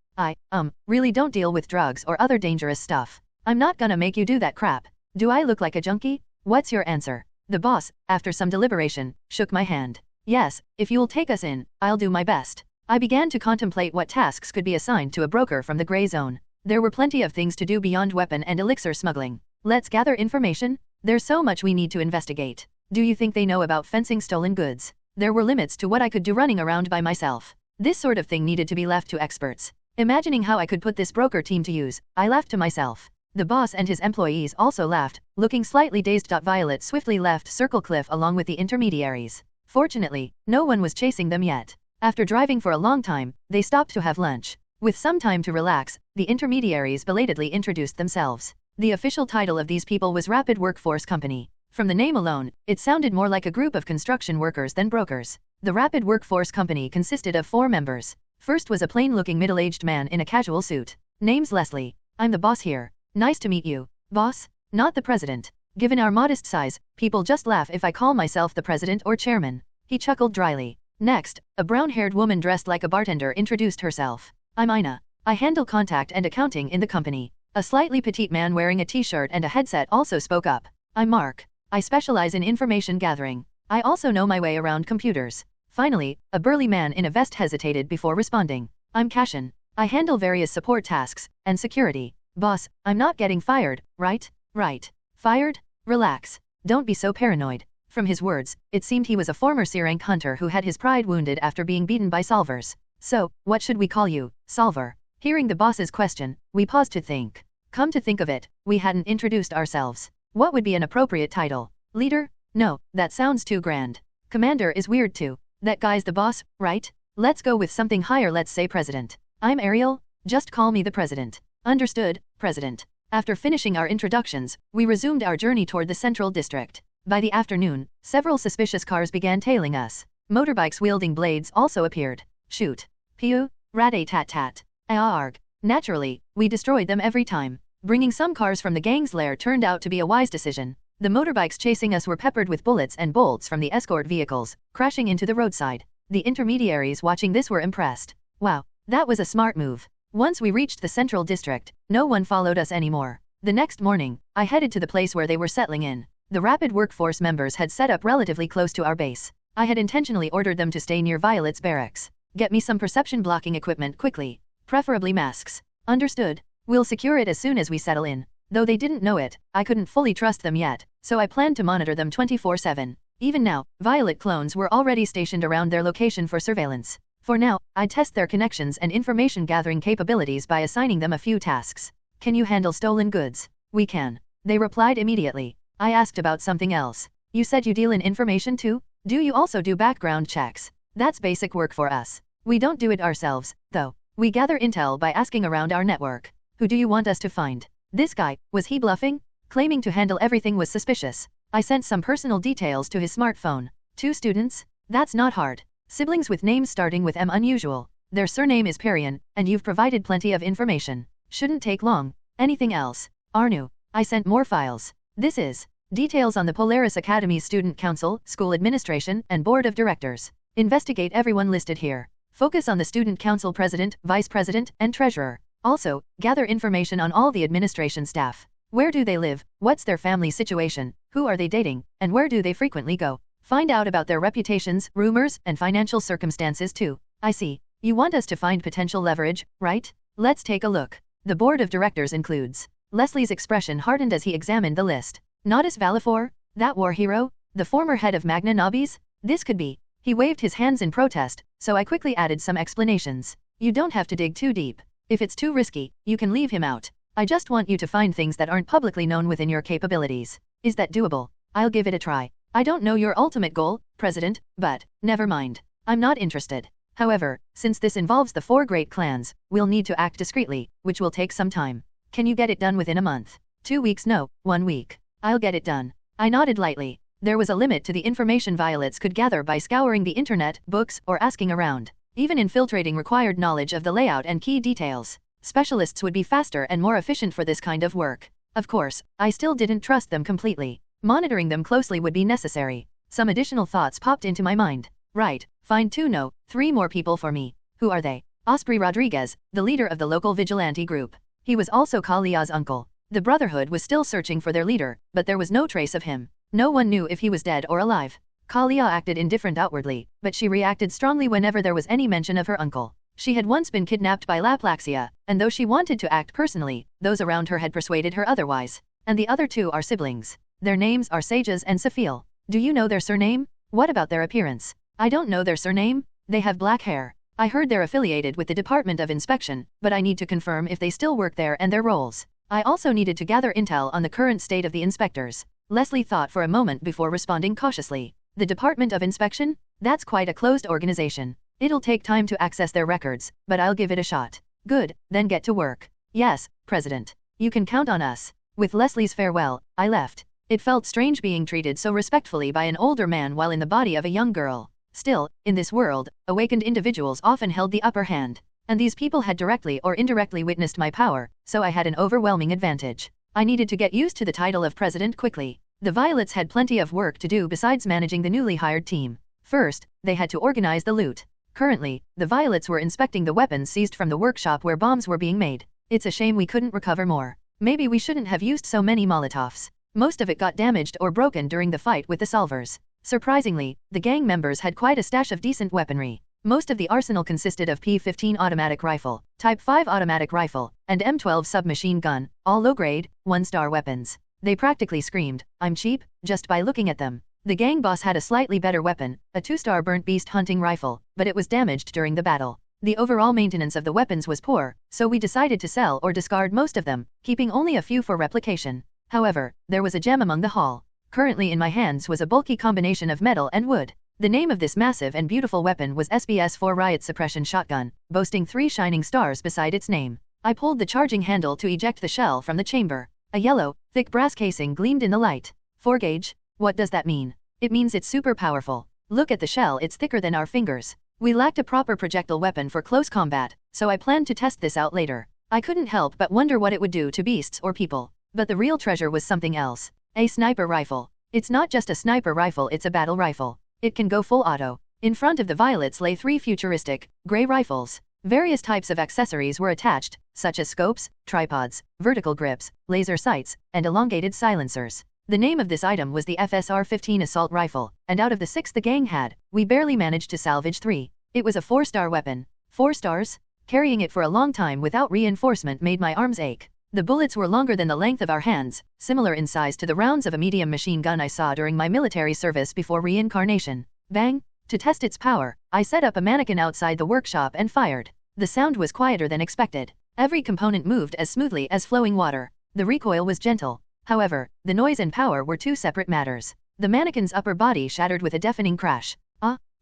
Really don't deal with drugs or other dangerous stuff. I'm not gonna make you do that crap. Do I look like a junkie? What's your answer? The boss, after some deliberation, shook my hand. Yes, if you'll take us in, I'll do my best. I began to contemplate what tasks could be assigned to a broker from the gray zone. There were plenty of things to do beyond weapon and elixir smuggling. Let's gather information. There's so much we need to investigate. Do you think they know about fencing stolen goods? There were limits to what I could do running around by myself. This sort of thing needed to be left to experts. Imagining how I could put this broker team to use, I laughed to myself. The boss and his employees also laughed, looking slightly dazed. Violet swiftly left Circle Cliff along with the intermediaries. Fortunately, no one was chasing them yet. After driving for a long time, they stopped to have lunch. With some time to relax, the intermediaries belatedly introduced themselves. The official title of these people was Rapid Workforce Company. From the name alone, it sounded more like a group of construction workers than brokers. The Rapid Workforce Company consisted of 4 members. First was a plain-looking middle-aged man in a casual suit. Name's Leslie. I'm the boss here. Nice to meet you. Boss? Not the president. Given our modest size, people just laugh if I call myself the president or chairman. He chuckled dryly. Next, a brown-haired woman dressed like a bartender introduced herself. I'm Ina. I handle contact and accounting in the company. A slightly petite man wearing a t-shirt and a headset also spoke up. I'm Mark. I specialize in information gathering. I also know my way around computers. Finally, a burly man in a vest hesitated before responding. I'm Cashin. I handle various support tasks and security. Boss, I'm not getting fired, right? Right. Fired? Relax. Don't be so paranoid. From his words, it seemed he was a former C-rank hunter who had his pride wounded after being beaten by solvers. So, what should we call you, solver? Hearing the boss's question, we paused to think. Come to think of it, we hadn't introduced ourselves. What would be an appropriate title? Leader? No, that sounds too grand. Commander is weird too. That guy's the boss, right? Let's go with something higher, let's say president. I'm Ariel, just call me the president. Understood, president. After finishing our introductions, we resumed our journey toward the central district. By the afternoon, several suspicious cars began tailing us. Motorbikes wielding blades also appeared. Shoot. Pew, rat-a-tat-tat. Arg. Naturally, we destroyed them every time. Bringing some cars from the gang's lair turned out to be a wise decision. The motorbikes chasing us were peppered with bullets and bolts from the escort vehicles, crashing into the roadside. The intermediaries watching this were impressed. Wow, that was a smart move. Once we reached the central district, no one followed us anymore. The next morning, I headed to the place where they were settling in. The Rapid Workforce members had set up relatively close to our base. I had intentionally ordered them to stay near Violet's barracks. Get me some perception blocking equipment quickly. Preferably masks. Understood. We'll secure it as soon as we settle in. Though they didn't know it, I couldn't fully trust them yet, so I planned to monitor them 24/7. Even now, Violet clones were already stationed around their location for surveillance. For now, I'd test their connections and information gathering capabilities by assigning them a few tasks. Can you handle stolen goods? We can. They replied immediately. I asked about something else. You said you deal in information too? Do you also do background checks? That's basic work for us. We don't do it ourselves, though. We gather intel by asking around our network. Who do you want us to find? This guy, was he bluffing? Claiming to handle everything was suspicious. I sent some personal details to his smartphone. 2 students? That's not hard. Siblings with names starting with M unusual. Their surname is Perian, and you've provided plenty of information. Shouldn't take long. Anything else? Arnu. I sent more files. This is details on the Polaris Academy's Student Council, School Administration, and Board of Directors. Investigate everyone listed here. Focus on the Student Council President, Vice President, and Treasurer. Also, gather information on all the administration staff. Where do they live? What's their family situation? Who are they dating? And where do they frequently go? Find out about their reputations, rumors, and financial circumstances too. I see. You want us to find potential leverage, right? Let's take a look. The Board of Directors includes. Leslie's expression hardened as he examined the list. Nodus Valifor, That war hero? The former head of Magna Nobis? This could be. He waved his hands in protest, so I quickly added some explanations. You don't have to dig too deep. If it's too risky, you can leave him out. I just want you to find things that aren't publicly known within your capabilities. Is that doable? I'll give it a try. I don't know your ultimate goal, President, but never mind. I'm not interested. However, since this involves the 4 great clans, we'll need to act discreetly, which will take some time. Can you get it done within a month? 2 weeks? No, 1 week. I'll get it done. I nodded lightly. There was a limit to the information violets could gather by scouring the internet, books, or asking around. Even infiltrating required knowledge of the layout and key details. Specialists would be faster and more efficient for this kind of work. Of course, I still didn't trust them completely. Monitoring them closely would be necessary. Some additional thoughts popped into my mind. Right, find 2 no, 3 more people for me. Who are they? Osprey Rodriguez, the leader of the local vigilante group. He was also Kalia's uncle. The Brotherhood was still searching for their leader, but there was no trace of him. No one knew if he was dead or alive. Kalia acted indifferent outwardly, but she reacted strongly whenever there was any mention of her uncle. She had once been kidnapped by Laplaxia, and though she wanted to act personally, those around her had persuaded her otherwise. And the other 2 are siblings. Their names are Sages and Safil. Do you know their surname? What about their appearance? I don't know their surname. They have black hair. I heard they're affiliated with the Department of Inspection, but I need to confirm if they still work there and their roles. I also needed to gather intel on the current state of the inspectors. Leslie thought for a moment before responding cautiously. The Department of Inspection? That's quite a closed organization. It'll take time to access their records, but I'll give it a shot. Good, then get to work. Yes, President. You can count on us. With Leslie's farewell, I left. It felt strange being treated so respectfully by an older man while in the body of a young girl. Still, in this world, awakened individuals often held the upper hand. And these people had directly or indirectly witnessed my power, so I had an overwhelming advantage. I needed to get used to the title of president quickly. The Violets had plenty of work to do besides managing the newly hired team. First, they had to organize the loot. Currently, the Violets were inspecting the weapons seized from the workshop where bombs were being made. It's a shame we couldn't recover more. Maybe we shouldn't have used so many Molotovs. Most of it got damaged or broken during the fight with the Solvers. Surprisingly, the gang members had quite a stash of decent weaponry. Most of the arsenal consisted of P-15 automatic rifle, Type 5 automatic rifle, and M12 submachine gun, all low-grade, 1-star weapons. They practically screamed, "I'm cheap," just by looking at them. The gang boss had a slightly better weapon, a 2-star burnt beast hunting rifle, but it was damaged during the battle. The overall maintenance of the weapons was poor, so we decided to sell or discard most of them, keeping only a few for replication. However, there was a gem among the haul. Currently in my hands was a bulky combination of metal and wood. The name of this massive and beautiful weapon was SBS-4 Riot Suppression Shotgun, boasting 3 shining stars beside its name. I pulled the charging handle to eject the shell from the chamber. A yellow, thick brass casing gleamed in the light. 4-gauge? What does that mean? It means it's super powerful. Look at the shell, it's thicker than our fingers. We lacked a proper projectile weapon for close combat, so I planned to test this out later. I couldn't help but wonder what it would do to beasts or people. But the real treasure was something else. A sniper rifle. It's not just a sniper rifle, it's a battle rifle. It can go full auto. In front of the Violets lay 3 futuristic, gray rifles. Various types of accessories were attached, such as scopes, tripods, vertical grips, laser sights, and elongated silencers. The name of this item was the FSR-15 assault rifle, and out of the 6 the gang had, we barely managed to salvage 3. It was a 4-star weapon. 4 stars? Carrying it for a long time without reinforcement made my arms ache. The bullets were longer than the length of our hands, similar in size to the rounds of a medium machine gun I saw during my military service before reincarnation. Bang! To test its power, I set up a mannequin outside the workshop and fired. The sound was quieter than expected. Every component moved as smoothly as flowing water. The recoil was gentle. However, the noise and power were 2 separate matters. The mannequin's upper body shattered with a deafening crash.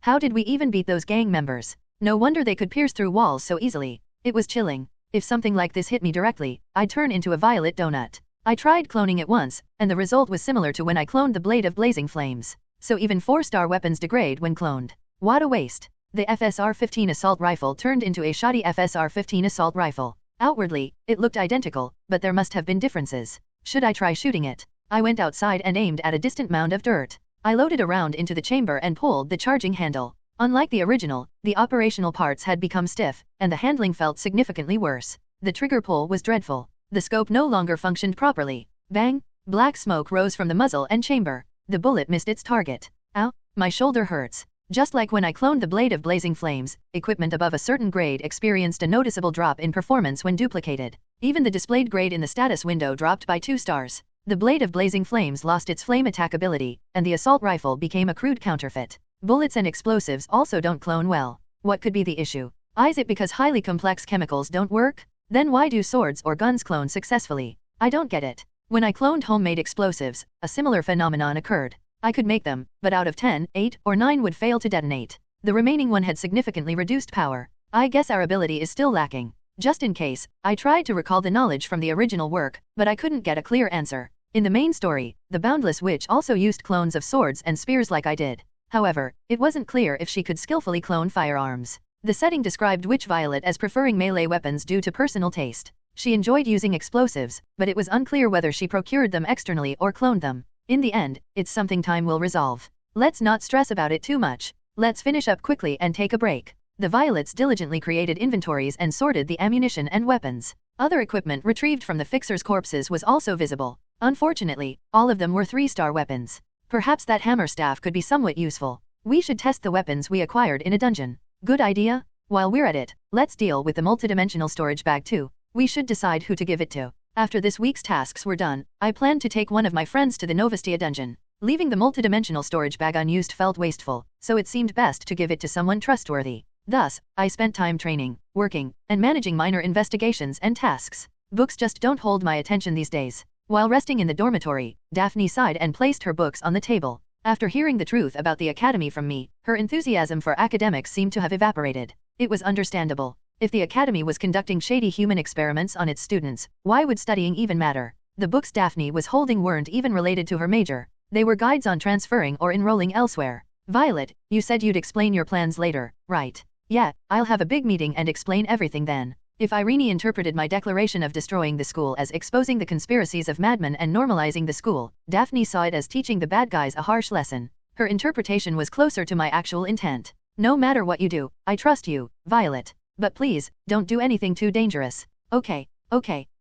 How did we even beat those gang members? No wonder they could pierce through walls so easily. It was chilling. If something like this hit me directly, I'd turn into a violet donut. I tried cloning it once, and the result was similar to when I cloned the Blade of Blazing Flames. So even 4-star weapons degrade when cloned. What a waste. The FSR-15 assault rifle turned into a shoddy FSR-15 assault rifle. Outwardly, it looked identical, but there must have been differences. Should I try shooting it? I went outside and aimed at a distant mound of dirt. I loaded a round into the chamber and pulled the charging handle. Unlike the original, the operational parts had become stiff, and the handling felt significantly worse. The trigger pull was dreadful. The scope no longer functioned properly. Bang! Black smoke rose from the muzzle and chamber. The bullet missed its target. Ow! My shoulder hurts. Just like when I cloned the Blade of Blazing Flames, equipment above a certain grade experienced a noticeable drop in performance when duplicated. Even the displayed grade in the status window dropped by 2 stars. The blade of blazing flames lost its flame attack ability, and the assault rifle became a crude counterfeit. Bullets and explosives also don't clone well. What could be the issue? Is it because highly complex chemicals don't work? Then why do swords or guns clone successfully? I don't get it. When I cloned homemade explosives, a similar phenomenon occurred. I could make them, but out of 10, 8 or 9 would fail to detonate. The remaining one had significantly reduced power. I guess our ability is still lacking. Just in case, I tried to recall the knowledge from the original work, but I couldn't get a clear answer. In the main story, the Boundless Witch also used clones of swords and spears like I did. However, it wasn't clear if she could skillfully clone firearms. The setting described Witch Violet as preferring melee weapons due to personal taste. She enjoyed using explosives, but it was unclear whether she procured them externally or cloned them. In the end, it's something time will resolve. Let's not stress about it too much. Let's finish up quickly and take a break. The Violets diligently created inventories and sorted the ammunition and weapons. Other equipment retrieved from the fixers' corpses was also visible. Unfortunately, all of them were 3-star weapons. Perhaps that hammer staff could be somewhat useful. We should test the weapons we acquired in a dungeon. Good idea? While we're at it, let's deal with the multidimensional storage bag too. We should decide who to give it to. After this week's tasks were done, I planned to take one of my friends to the Novastia dungeon. Leaving the multidimensional storage bag unused felt wasteful, so it seemed best to give it to someone trustworthy. Thus, I spent time training, working, and managing minor investigations and tasks. Books just don't hold my attention these days. While resting in the dormitory, Daphne sighed and placed her books on the table. After hearing the truth about the academy from me, her enthusiasm for academics seemed to have evaporated. It was understandable. If the academy was conducting shady human experiments on its students, why would studying even matter? The books Daphne was holding weren't even related to her major. They were guides on transferring or enrolling elsewhere. Violet, you said you'd explain your plans later, right? Yeah, I'll have a big meeting and explain everything then. If Irene interpreted my declaration of destroying the school as exposing the conspiracies of madmen and normalizing the school, Daphne saw it as teaching the bad guys a harsh lesson. Her interpretation was closer to my actual intent. No matter what you do, I trust you, Violet. But please, don't do anything too dangerous. Okay.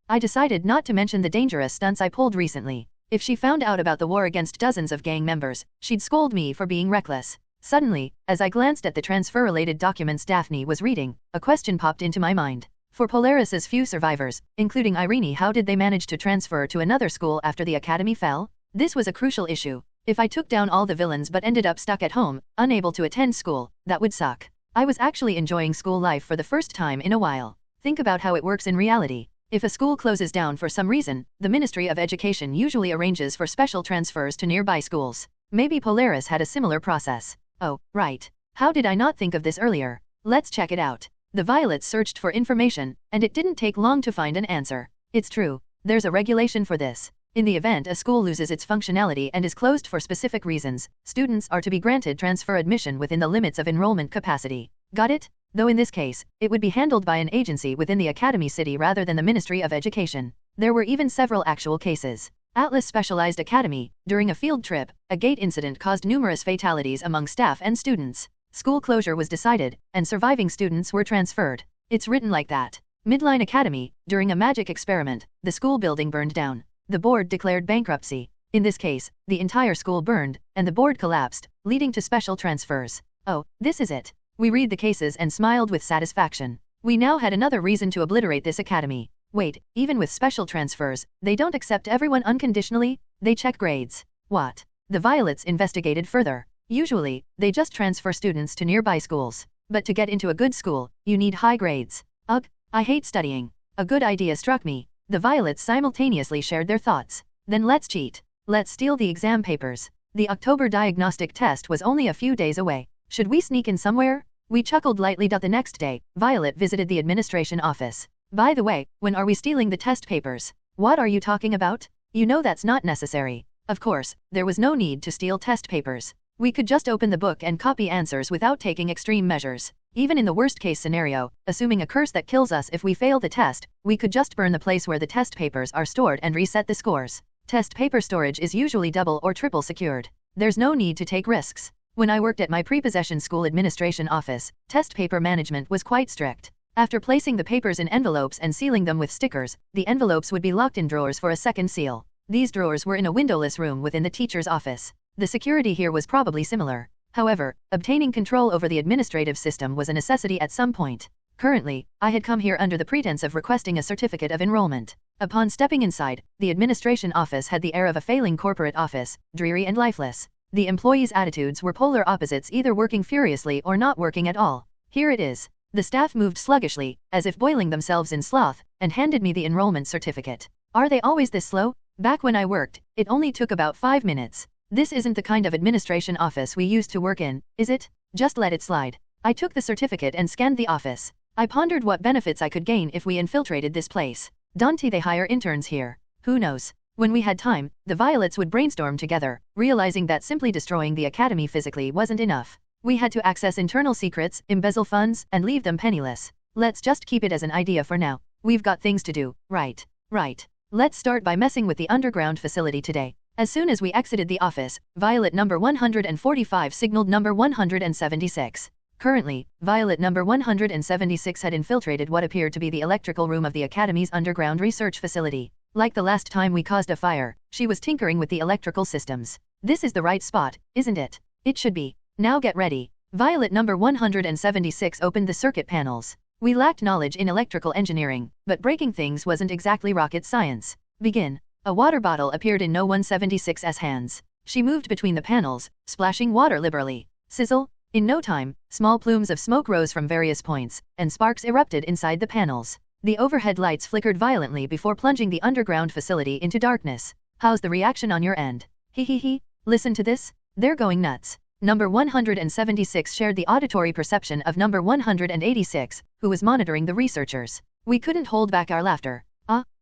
I decided not to mention the dangerous stunts I pulled recently. If she found out about the war against dozens of gang members, she'd scold me for being reckless. Suddenly, as I glanced at the transfer-related documents Daphne was reading, a question popped into my mind. For Polaris's few survivors, including Irene, how did they manage to transfer to another school after the academy fell? This was a crucial issue. If I took down all the villains but ended up stuck at home, unable to attend school, that would suck. I was actually enjoying school life for the first time in a while. Think about how it works in reality. If a school closes down for some reason, the Ministry of Education usually arranges for special transfers to nearby schools. Maybe Polaris had a similar process. Oh, right. How did I not think of this earlier? Let's check it out. The Violets searched for information, and it didn't take long to find an answer. It's true. There's a regulation for this. In the event a school loses its functionality and is closed for specific reasons, students are to be granted transfer admission within the limits of enrollment capacity. Got it? Though in this case, it would be handled by an agency within the Academy City rather than the Ministry of Education. There were even several actual cases. Atlas Specialized Academy, during a field trip, a gate incident caused numerous fatalities among staff and students. School closure was decided, and surviving students were transferred. It's written like that. Midline Academy, during a magic experiment, the school building burned down. The board declared bankruptcy. In this case, the entire school burned, and the board collapsed, leading to special transfers. Oh, this is it. We read the cases and smiled with satisfaction. We now had another reason to obliterate this academy. Wait, even with special transfers, they don't accept everyone unconditionally? They check grades. What? The Violets investigated further. Usually, they just transfer students to nearby schools. But to get into a good school, you need high grades. Ugh, I hate studying. A good idea struck me. The Violets simultaneously shared their thoughts. Then let's cheat. Let's steal the exam papers. The October diagnostic test was only a few days away. Should we sneak in somewhere? We chuckled lightly. The next day, Violet visited the administration office. By the way, when are we stealing the test papers? What are you talking about? You know that's not necessary. Of course, there was no need to steal test papers. We could just open the book and copy answers without taking extreme measures. Even in the worst-case scenario, assuming a curse that kills us if we fail the test, we could just burn the place where the test papers are stored and reset the scores. Test paper storage is usually double or triple secured. There's no need to take risks. When I worked at my prepossession school administration office, test paper management was quite strict. After placing the papers in envelopes and sealing them with stickers, the envelopes would be locked in drawers for a second seal. These drawers were in a windowless room within the teacher's office. The security here was probably similar. However, obtaining control over the administrative system was a necessity at some point. Currently, I had come here under the pretense of requesting a certificate of enrollment. Upon stepping inside, the administration office had the air of a failing corporate office, dreary and lifeless. The employees' attitudes were polar opposites, either working furiously or not working at all. Here it is. The staff moved sluggishly, as if boiling themselves in sloth, and handed me the enrollment certificate. Are they always this slow? Back when I worked, it only took about 5 minutes. This isn't the kind of administration office we used to work in, is it? Just let it slide. I took the certificate and scanned the office. I pondered what benefits I could gain if we infiltrated this place. Don't they hire interns here? Who knows? When we had time, the Violets would brainstorm together, realizing that simply destroying the academy physically wasn't enough. We had to access internal secrets, embezzle funds, and leave them penniless. Let's just keep it as an idea for now. We've got things to do, right? Right. Let's start by messing with the underground facility today. As soon as we exited the office, Violet number 145 signaled number 176. Currently, Violet number 176 had infiltrated what appeared to be the electrical room of the Academy's underground research facility. Like the last time we caused a fire, she was tinkering with the electrical systems. This is the right spot, isn't it? It should be. Now get ready. Violet number 176 opened the circuit panels. We lacked knowledge in electrical engineering, but breaking things wasn't exactly rocket science. Begin. A water bottle appeared in No 176's hands. She moved between the panels, splashing water liberally. Sizzle. In no time, small plumes of smoke rose from various points, and sparks erupted inside the panels. The overhead lights flickered violently before plunging the underground facility into darkness. How's the reaction on your end? Hee. Listen to this? They're going nuts. Number 176 shared the auditory perception of number 186, who was monitoring the researchers. We couldn't hold back our laughter.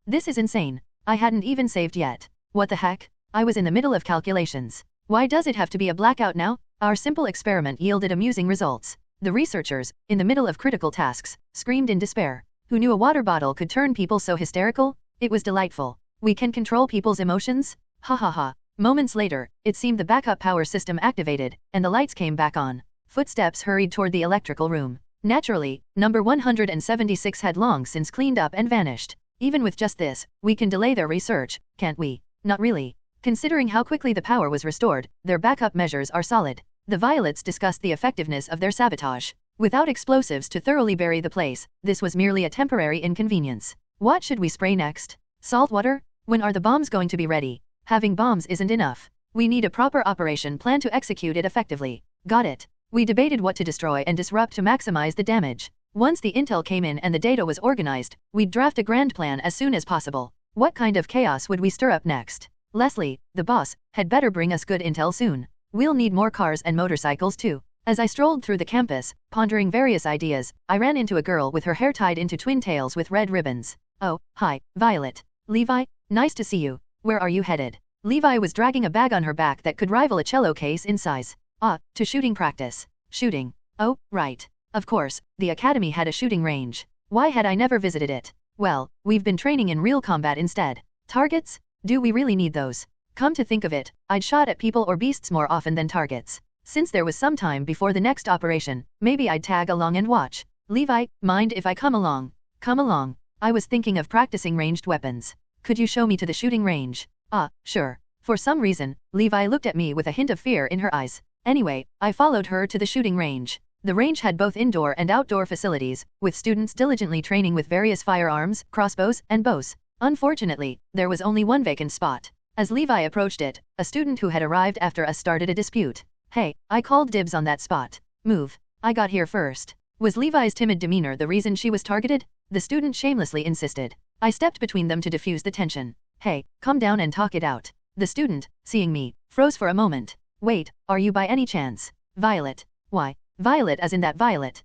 This is insane. I hadn't even saved yet. What the heck? I was in the middle of calculations. Why does it have to be a blackout now? Our simple experiment yielded amusing results. The researchers, in the middle of critical tasks, screamed in despair. Who knew a water bottle could turn people so hysterical? It was delightful. We can control people's emotions? Ha. Moments later, it seemed the backup power system activated, and the lights came back on. Footsteps hurried toward the electrical room. Naturally, number 176 had long since cleaned up and vanished. Even with just this, we can delay their research, can't we? Not really. Considering how quickly the power was restored, their backup measures are solid. The Violets discussed the effectiveness of their sabotage. Without explosives to thoroughly bury the place, this was merely a temporary inconvenience. What should we spray next? Salt water? When are the bombs going to be ready? Having bombs isn't enough. We need a proper operation plan to execute it effectively. Got it. We debated what to destroy and disrupt to maximize the damage. Once the intel came in and the data was organized, we'd draft a grand plan as soon as possible. What kind of chaos would we stir up next? Leslie, the boss, had better bring us good intel soon. We'll need more cars and motorcycles too. As I strolled through the campus, pondering various ideas, I ran into a girl with her hair tied into twin tails with red ribbons. Oh, hi, Violet. Levi, nice to see you. Where are you headed? Levi was dragging a bag on her back that could rival a cello case in size. To shooting practice. Shooting. Oh, right. Of course, the academy had a shooting range. Why had I never visited it? Well, we've been training in real combat instead. Targets? Do we really need those? Come to think of it, I'd shot at people or beasts more often than targets. Since there was some time before the next operation, maybe I'd tag along and watch. Levi, mind if I come along? Come along. I was thinking of practicing ranged weapons. Could you show me to the shooting range? Sure. For some reason, Levi looked at me with a hint of fear in her eyes. Anyway, I followed her to the shooting range. The range had both indoor and outdoor facilities, with students diligently training with various firearms, crossbows, and bows. Unfortunately, there was only one vacant spot. As Levi approached it, a student who had arrived after us started a dispute. Hey, I called dibs on that spot. Move. I got here first. Was Levi's timid demeanor the reason she was targeted? The student shamelessly insisted. I stepped between them to diffuse the tension. Hey, come down and talk it out. The student, seeing me, froze for a moment. Wait, are you by any chance Violet? Why, Violet as in that Violet.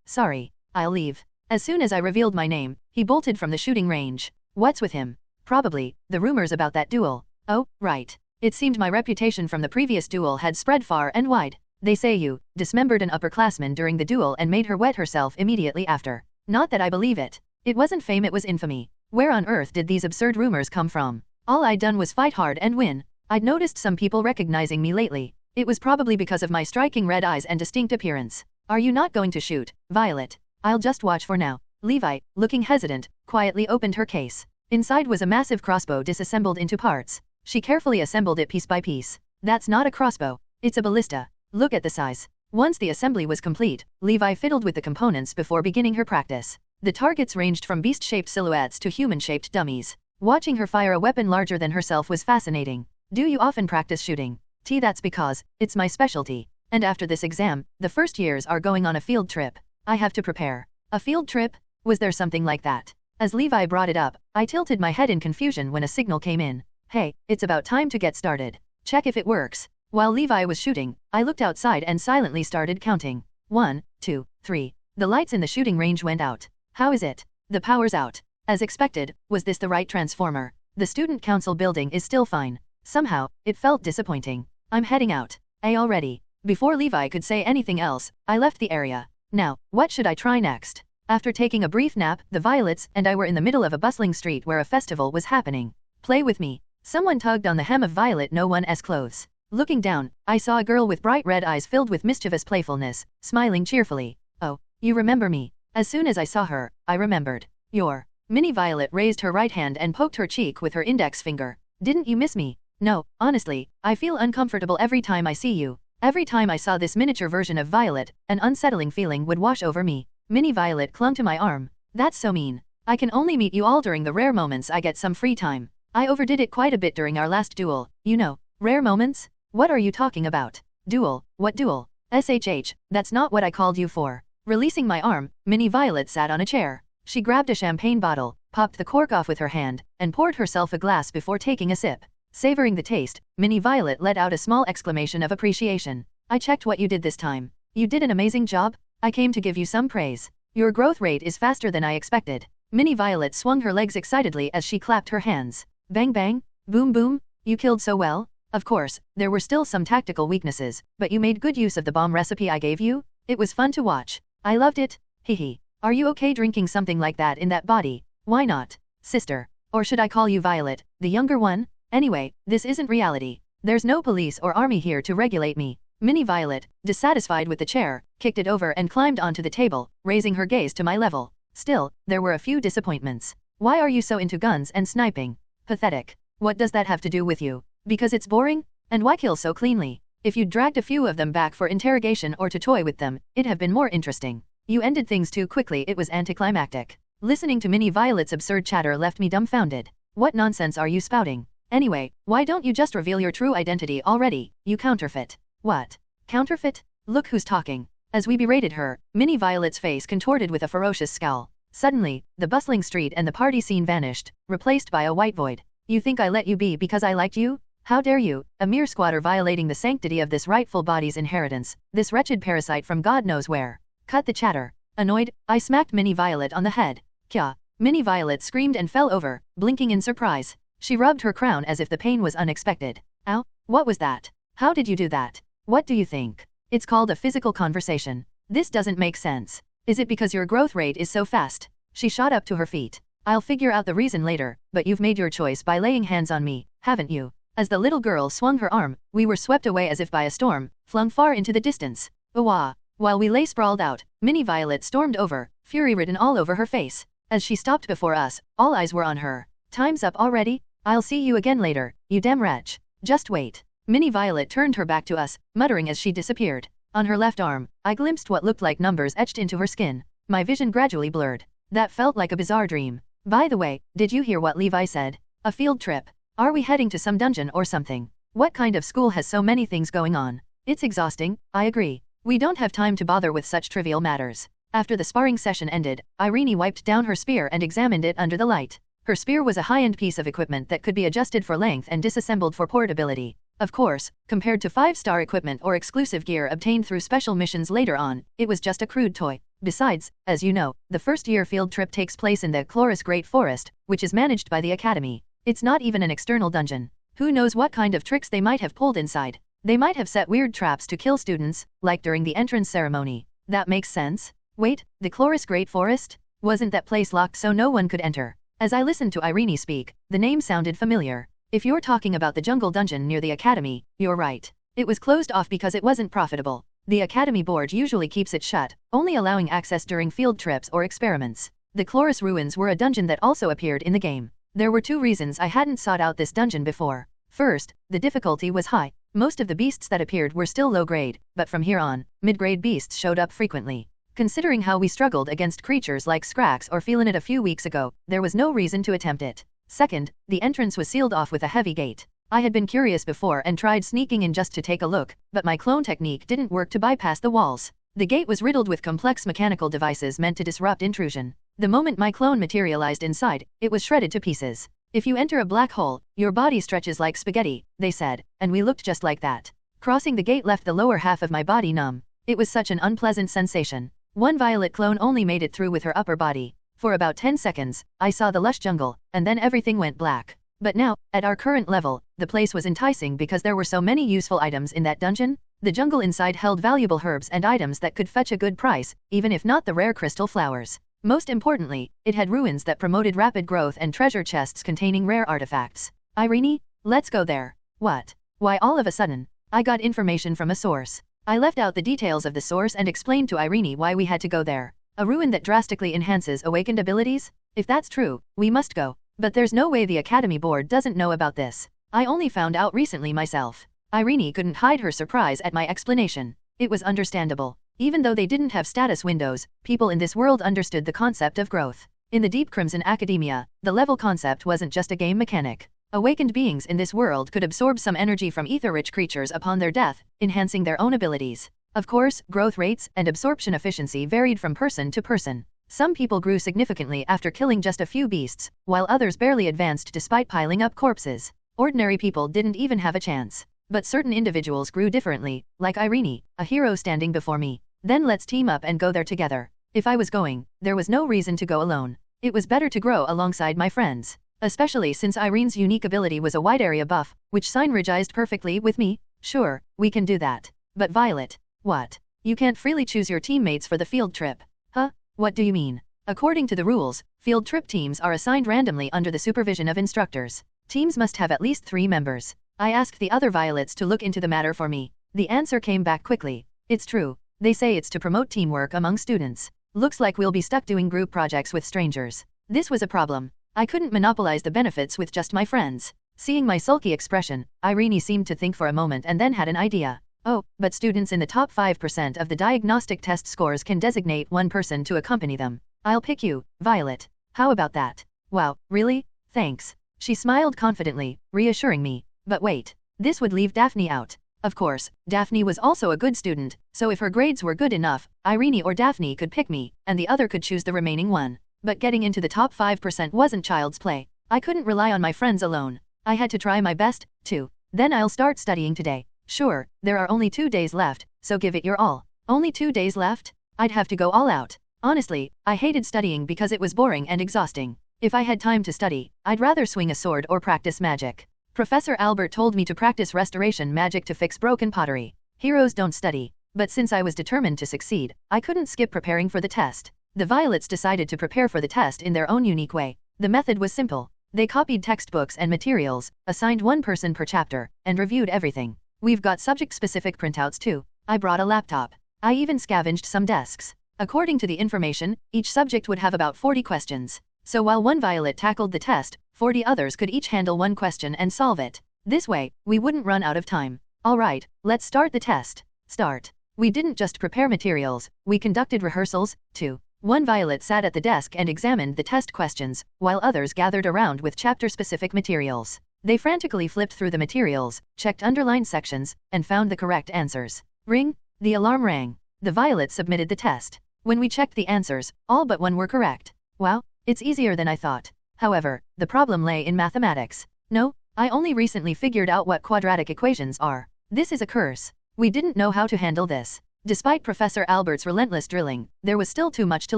Sorry. I'll leave. As soon as I revealed my name, he bolted from the shooting range. What's with him? Probably the rumors about that duel. Oh, right. It seemed my reputation from the previous duel had spread far and wide. They say you dismembered an upperclassman during the duel and made her wet herself immediately after. Not that I believe it. It wasn't fame, it was infamy. Where on earth did these absurd rumors come from? All I'd done was fight hard and win. I'd noticed some people recognizing me lately. It was probably because of my striking red eyes and distinct appearance. Are you not going to shoot, Violet? I'll just watch for now. Levi, looking hesitant, quietly opened her case. Inside was a massive crossbow disassembled into parts. She carefully assembled it piece by piece. That's not a crossbow. It's a ballista. Look at the size. Once the assembly was complete, Levi fiddled with the components before beginning her practice. The targets ranged from beast-shaped silhouettes to human-shaped dummies. Watching her fire a weapon larger than herself was fascinating. Do you often practice shooting? That's because it's my specialty. And after this exam, the first years are going on a field trip. I have to prepare. A field trip? Was there something like that? As Levi brought it up, I tilted my head in confusion when a signal came in. Hey, it's about time to get started. Check if it works. While Levi was shooting, I looked outside and silently started counting. 1, 2, 3. The lights in the shooting range went out. How is it? The power's out. As expected, was this the right transformer? The student council building is still fine. Somehow, it felt disappointing. I'm heading out. Already. Before Levi could say anything else, I left the area. Now, what should I try next? After taking a brief nap, the Violets and I were in the middle of a bustling street where a festival was happening. Play with me. Someone tugged on the hem of Violet No One's clothes. Looking down, I saw a girl with bright red eyes filled with mischievous playfulness, smiling cheerfully. Oh, you remember me. As soon as I saw her, I remembered. You're. Minnie Violet raised her right hand and poked her cheek with her index finger. Didn't you miss me? No, honestly, I feel uncomfortable every time I see you. Every time I saw this miniature version of Violet, an unsettling feeling would wash over me. Minnie Violet clung to my arm. That's so mean. I can only meet you all during the rare moments I get some free time. I overdid it quite a bit during our last duel, you know. Rare moments? What are you talking about? Duel? What duel? SHH, that's not what I called you for. Releasing my arm, Minnie Violet sat on a chair. She grabbed a champagne bottle, popped the cork off with her hand, and poured herself a glass before taking a sip. Savoring the taste, Minnie Violet let out a small exclamation of appreciation. I checked what you did this time. You did an amazing job. I came to give you some praise. Your growth rate is faster than I expected. Minnie Violet swung her legs excitedly as she clapped her hands. Bang bang, boom boom, you killed so well. Of course, there were still some tactical weaknesses, but you made good use of the bomb recipe I gave you. It was fun to watch. I loved it. Hehe. Are you okay drinking something like that in that body? Why not? Sister. Or should I call you Violet, the younger one? Anyway, this isn't reality. There's no police or army here to regulate me. Minnie Violet, dissatisfied with the chair, kicked it over and climbed onto the table, raising her gaze to my level. Still, there were a few disappointments. Why are you so into guns and sniping? Pathetic. What does that have to do with you? Because it's boring? And why kill so cleanly? If you'd dragged a few of them back for interrogation or to toy with them, it'd have been more interesting. You ended things too quickly, it was anticlimactic. Listening to Minnie Violet's absurd chatter left me dumbfounded. What nonsense are you spouting? Anyway, why don't you just reveal your true identity already, you counterfeit? What? Counterfeit? Look who's talking. As we berated her, Minnie Violet's face contorted with a ferocious scowl. Suddenly, the bustling street and the party scene vanished, replaced by a white void. You think I let you be because I liked you? How dare you, a mere squatter violating the sanctity of this rightful body's inheritance, this wretched parasite from God knows where. Cut the chatter. Annoyed, I smacked Minnie Violet on the head. Kya. Minnie Violet screamed and fell over, blinking in surprise. She rubbed her crown as if the pain was unexpected. Ow, what was that? How did you do that? What do you think? It's called a physical conversation. This doesn't make sense. Is it because your growth rate is so fast? She shot up to her feet. I'll figure out the reason later, but you've made your choice by laying hands on me, haven't you? As the little girl swung her arm, we were swept away as if by a storm, flung far into the distance. Wah! While we lay sprawled out, Minnie Violet stormed over, fury written all over her face. As she stopped before us, all eyes were on her. Time's up already? I'll see you again later, you damn wretch. Just wait. Minnie Violet turned her back to us, muttering as she disappeared. On her left arm, I glimpsed what looked like numbers etched into her skin. My vision gradually blurred. That felt like a bizarre dream. By the way, did you hear what Levi said? A field trip. Are we heading to some dungeon or something? What kind of school has so many things going on? It's exhausting, I agree. We don't have time to bother with such trivial matters. After the sparring session ended, Irene wiped down her spear and examined it under the light. Her spear was a high-end piece of equipment that could be adjusted for length and disassembled for portability. Of course, compared to 5-star equipment or exclusive gear obtained through special missions later on, it was just a crude toy. Besides, as you know, the first-year field trip takes place in the Chloris Great Forest, which is managed by the Academy. It's not even an external dungeon. Who knows what kind of tricks they might have pulled inside. They might have set weird traps to kill students, like during the entrance ceremony. That makes sense. Wait, the Chloris Great Forest? Wasn't that place locked so no one could enter? As I listened to Irene speak, the name sounded familiar. If you're talking about the jungle dungeon near the Academy, you're right. It was closed off because it wasn't profitable. The Academy board usually keeps it shut, only allowing access during field trips or experiments. The Chloris ruins were a dungeon that also appeared in the game. There were 2 reasons I hadn't sought out this dungeon before. First, the difficulty was high. Most of the beasts that appeared were still low grade, but from here on, mid-grade beasts showed up frequently. Considering how we struggled against creatures like Scrax or Felinit a few weeks ago, there was no reason to attempt it. Second, the entrance was sealed off with a heavy gate. I had been curious before and tried sneaking in just to take a look, but my clone technique didn't work to bypass the walls. The gate was riddled with complex mechanical devices meant to disrupt intrusion. The moment my clone materialized inside, it was shredded to pieces. If you enter a black hole, your body stretches like spaghetti, they said, and we looked just like that. Crossing the gate left the lower half of my body numb. It was such an unpleasant sensation. One violet clone only made it through with her upper body. For about 10 seconds, I saw the lush jungle, and then everything went black. But now, at our current level, the place was enticing because there were so many useful items in that dungeon. The jungle inside held valuable herbs and items that could fetch a good price, even if not the rare crystal flowers. Most importantly, it had ruins that promoted rapid growth and treasure chests containing rare artifacts. Irene, let's go there. What? Why all of a sudden? I got information from a source. I left out the details of the source and explained to Irene why we had to go there. A ruin that drastically enhances awakened abilities? If that's true, we must go. But there's no way the Academy board doesn't know about this. I only found out recently myself. Irene couldn't hide her surprise at my explanation. It was understandable. Even though they didn't have status windows, people in this world understood the concept of growth. In the Deep Crimson Academia, the level concept wasn't just a game mechanic. Awakened beings in this world could absorb some energy from ether-rich creatures upon their death, enhancing their own abilities. Of course, growth rates and absorption efficiency varied from person to person. Some people grew significantly after killing just a few beasts, while others barely advanced despite piling up corpses. Ordinary people didn't even have a chance. But certain individuals grew differently, like Irene, a hero standing before me. Then let's team up and go there together. If I was going, there was no reason to go alone. It was better to grow alongside my friends. Especially since Irene's unique ability was a wide area buff, which synergized perfectly with me. Sure, we can do that. But Violet, what? You can't freely choose your teammates for the field trip. Huh? What do you mean? According to the rules, field trip teams are assigned randomly under the supervision of instructors. Teams must have at least 3 members. I asked the other Violets to look into the matter for me. The answer came back quickly. It's true. They say it's to promote teamwork among students. Looks like we'll be stuck doing group projects with strangers. This was a problem. I couldn't monopolize the benefits with just my friends. Seeing my sulky expression, Irene seemed to think for a moment and then had an idea. Oh, but students in the top 5% of the diagnostic test scores can designate one person to accompany them. I'll pick you, Violet. How about that? Wow, really? Thanks. She smiled confidently, reassuring me. But wait, this would leave Daphne out. Of course, Daphne was also a good student, so if her grades were good enough, Irene or Daphne could pick me, and the other could choose the remaining one. But getting into the top 5% wasn't child's play. I couldn't rely on my friends alone. I had to try my best, too. Then I'll start studying today. Sure, there are only 2 days left, so give it your all. Only 2 days left? I'd have to go all out. Honestly, I hated studying because it was boring and exhausting. If I had time to study, I'd rather swing a sword or practice magic. Professor Albert told me to practice restoration magic to fix broken pottery. Heroes don't study. But since I was determined to succeed, I couldn't skip preparing for the test. The Violets decided to prepare for the test in their own unique way. The method was simple. They copied textbooks and materials, assigned one person per chapter, and reviewed everything. We've got subject-specific printouts too. I brought a laptop. I even scavenged some desks. According to the information, each subject would have about 40 questions. So while one Violet tackled the test, 40 others could each handle one question and solve it. This way, we wouldn't run out of time. Alright, let's start the test. Start. We didn't just prepare materials, we conducted rehearsals, too. One Violet sat at the desk and examined the test questions, while others gathered around with chapter-specific materials. They frantically flipped through the materials, checked underlined sections, and found the correct answers. Ring! The alarm rang. The Violet submitted the test. When we checked the answers, all but one were correct. Wow, it's easier than I thought. However, the problem lay in mathematics. No, I only recently figured out what quadratic equations are. This is a curse. We didn't know how to handle this. Despite Professor Albert's relentless drilling, there was still too much to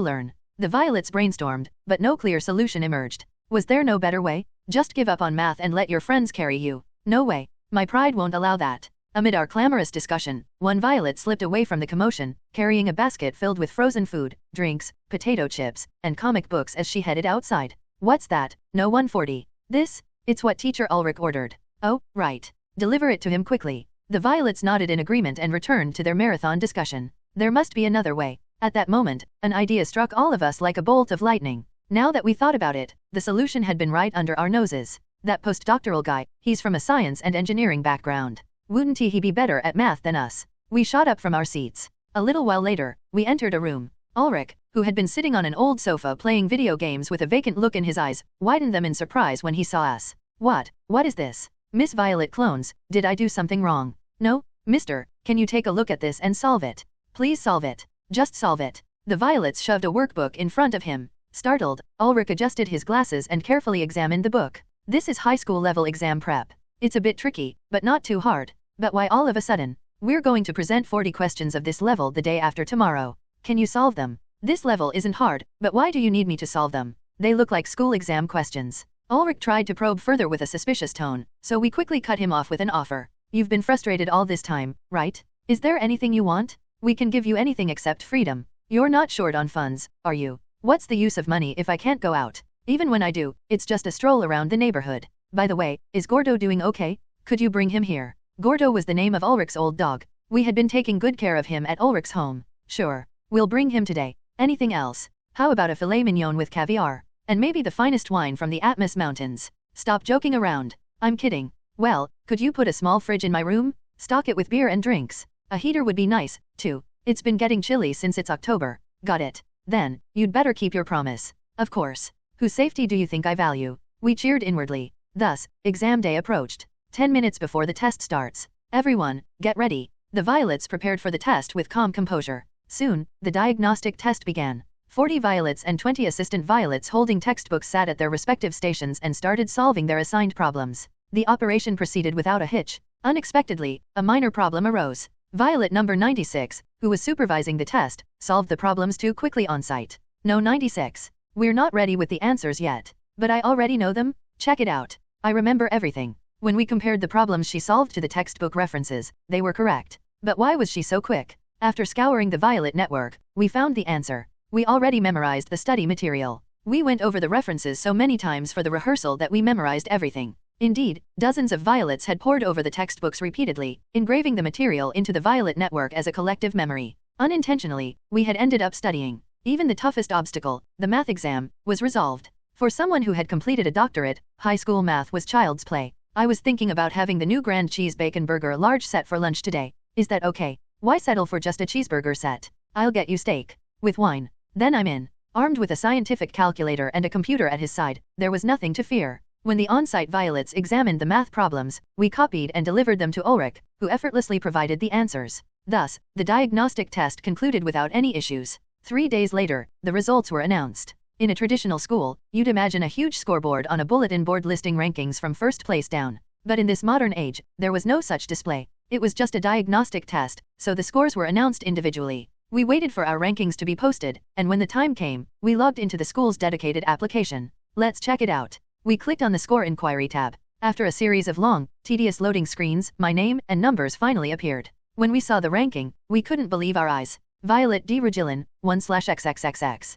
learn. The Violets brainstormed, but no clear solution emerged. Was there no better way? Just give up on math and let your friends carry you. No way. My pride won't allow that. Amid our clamorous discussion, one Violet slipped away from the commotion, carrying a basket filled with frozen food, drinks, potato chips, and comic books as she headed outside. What's that? No 140. This? It's what Teacher Ulrich ordered. Oh, right. Deliver it to him quickly. The Violets nodded in agreement and returned to their marathon discussion. There must be another way. At that moment, an idea struck all of us like a bolt of lightning. Now that we thought about it, the solution had been right under our noses. That postdoctoral guy, he's from a science and engineering background. Wouldn't he be better at math than us? We shot up from our seats. A little while later, we entered a room. Ulrich, who had been sitting on an old sofa playing video games with a vacant look in his eyes, widened them in surprise when he saw us. What is this? Miss Violet clones, did I do something wrong? No, mister, can you take a look at this and solve it? Please solve it. Just solve it. The Violets shoved a workbook in front of him. Startled, Ulrich adjusted his glasses and carefully examined the book. This is high school level exam prep. It's a bit tricky, but not too hard. But why all of a sudden? We're going to present 40 questions of this level the day after tomorrow. Can you solve them? This level isn't hard, but why do you need me to solve them? They look like school exam questions. Ulrich tried to probe further with a suspicious tone, so we quickly cut him off with an offer. You've been frustrated all this time, right? Is there anything you want? We can give you anything except freedom. You're not short on funds, are you? What's the use of money if I can't go out? Even when I do, it's just a stroll around the neighborhood. By the way, is Gordo doing okay? Could you bring him here? Gordo was the name of Ulrich's old dog. We had been taking good care of him at Ulrich's home. Sure. We'll bring him today. Anything else? How about a filet mignon with caviar? And maybe the finest wine from the Atmos Mountains. Stop joking around. I'm kidding. Well, could you put a small fridge in my room? Stock it with beer and drinks. A heater would be nice, too. It's been getting chilly since it's October. Got it. Then, you'd better keep your promise. Of course. Whose safety do you think I value? We cheered inwardly. Thus, exam day approached. 10 minutes before the test starts. Everyone, get ready. The Violets prepared for the test with calm composure. Soon, the diagnostic test began. 40 Violets and 20 assistant Violets holding textbooks sat at their respective stations and started solving their assigned problems. The operation proceeded without a hitch. Unexpectedly, a minor problem arose. Violet number 96, who was supervising the test, solved the problems too quickly on site. No 96. We're not ready with the answers yet. But I already know them? Check it out. I remember everything. When we compared the problems she solved to the textbook references, they were correct. But why was she so quick? After scouring the Violet network, we found the answer. We already memorized the study material. We went over the references so many times for the rehearsal that we memorized everything. Indeed, dozens of Violets had pored over the textbooks repeatedly, engraving the material into the Violet network as a collective memory. Unintentionally, we had ended up studying. Even the toughest obstacle, the math exam, was resolved. For someone who had completed a doctorate, high school math was child's play. I was thinking about having the new Grand Cheese Bacon Burger large set for lunch today. Is that okay? Why settle for just a cheeseburger set? I'll get you steak. With wine. Then I'm in. Armed with a scientific calculator and a computer at his side, there was nothing to fear. When the on-site Violets examined the math problems, we copied and delivered them to Ulrich, who effortlessly provided the answers. Thus, the diagnostic test concluded without any issues. 3 days later, the results were announced. In a traditional school, you'd imagine a huge scoreboard on a bulletin board listing rankings from first place down. But in this modern age, there was no such display. It was just a diagnostic test, so the scores were announced individually. We waited for our rankings to be posted, and when the time came, we logged into the school's dedicated application. Let's check it out. We clicked on the Score Inquiry tab. After a series of long, tedious loading screens, my name and numbers finally appeared. When we saw the ranking, we couldn't believe our eyes. Violet D. Regillin, 1/XXXX.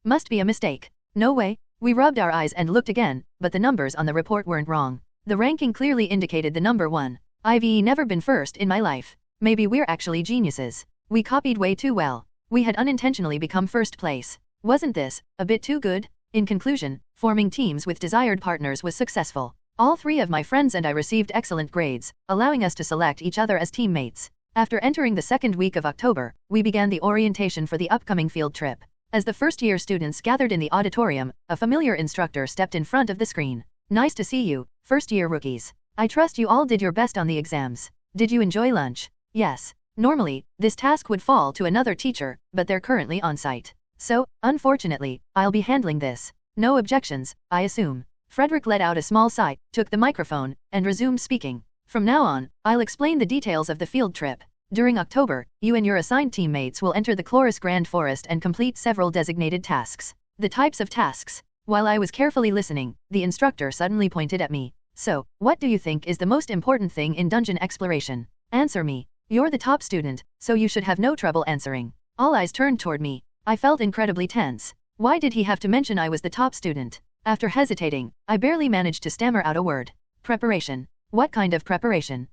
Must be a mistake. No way. We rubbed our eyes and looked again, but the numbers on the report weren't wrong. The ranking clearly indicated the number 1. I've never been first in my life. Maybe we're actually geniuses. We copied way too well. We had unintentionally become first place. Wasn't this a bit too good? In conclusion, forming teams with desired partners was successful. All 3 of my friends and I received excellent grades, allowing us to select each other as teammates. After entering the second week of October, we began the orientation for the upcoming field trip. As the first-year students gathered in the auditorium, a familiar instructor stepped in front of the screen. Nice to see you, first-year rookies. I trust you all did your best on the exams. Did you enjoy lunch? Yes. Normally, this task would fall to another teacher, but they're currently on site. So, unfortunately, I'll be handling this. No objections, I assume. Frederick let out a small sigh, took the microphone, and resumed speaking. From now on, I'll explain the details of the field trip. During October, you and your assigned teammates will enter the Chloris Grand Forest and complete several designated tasks. The types of tasks. While I was carefully listening, the instructor suddenly pointed at me. So, what do you think is the most important thing in dungeon exploration? Answer me. You're the top student, so you should have no trouble answering. All eyes turned toward me. I felt incredibly tense. Why did he have to mention I was the top student? After hesitating, I barely managed to stammer out a word. Preparation. What kind of preparation?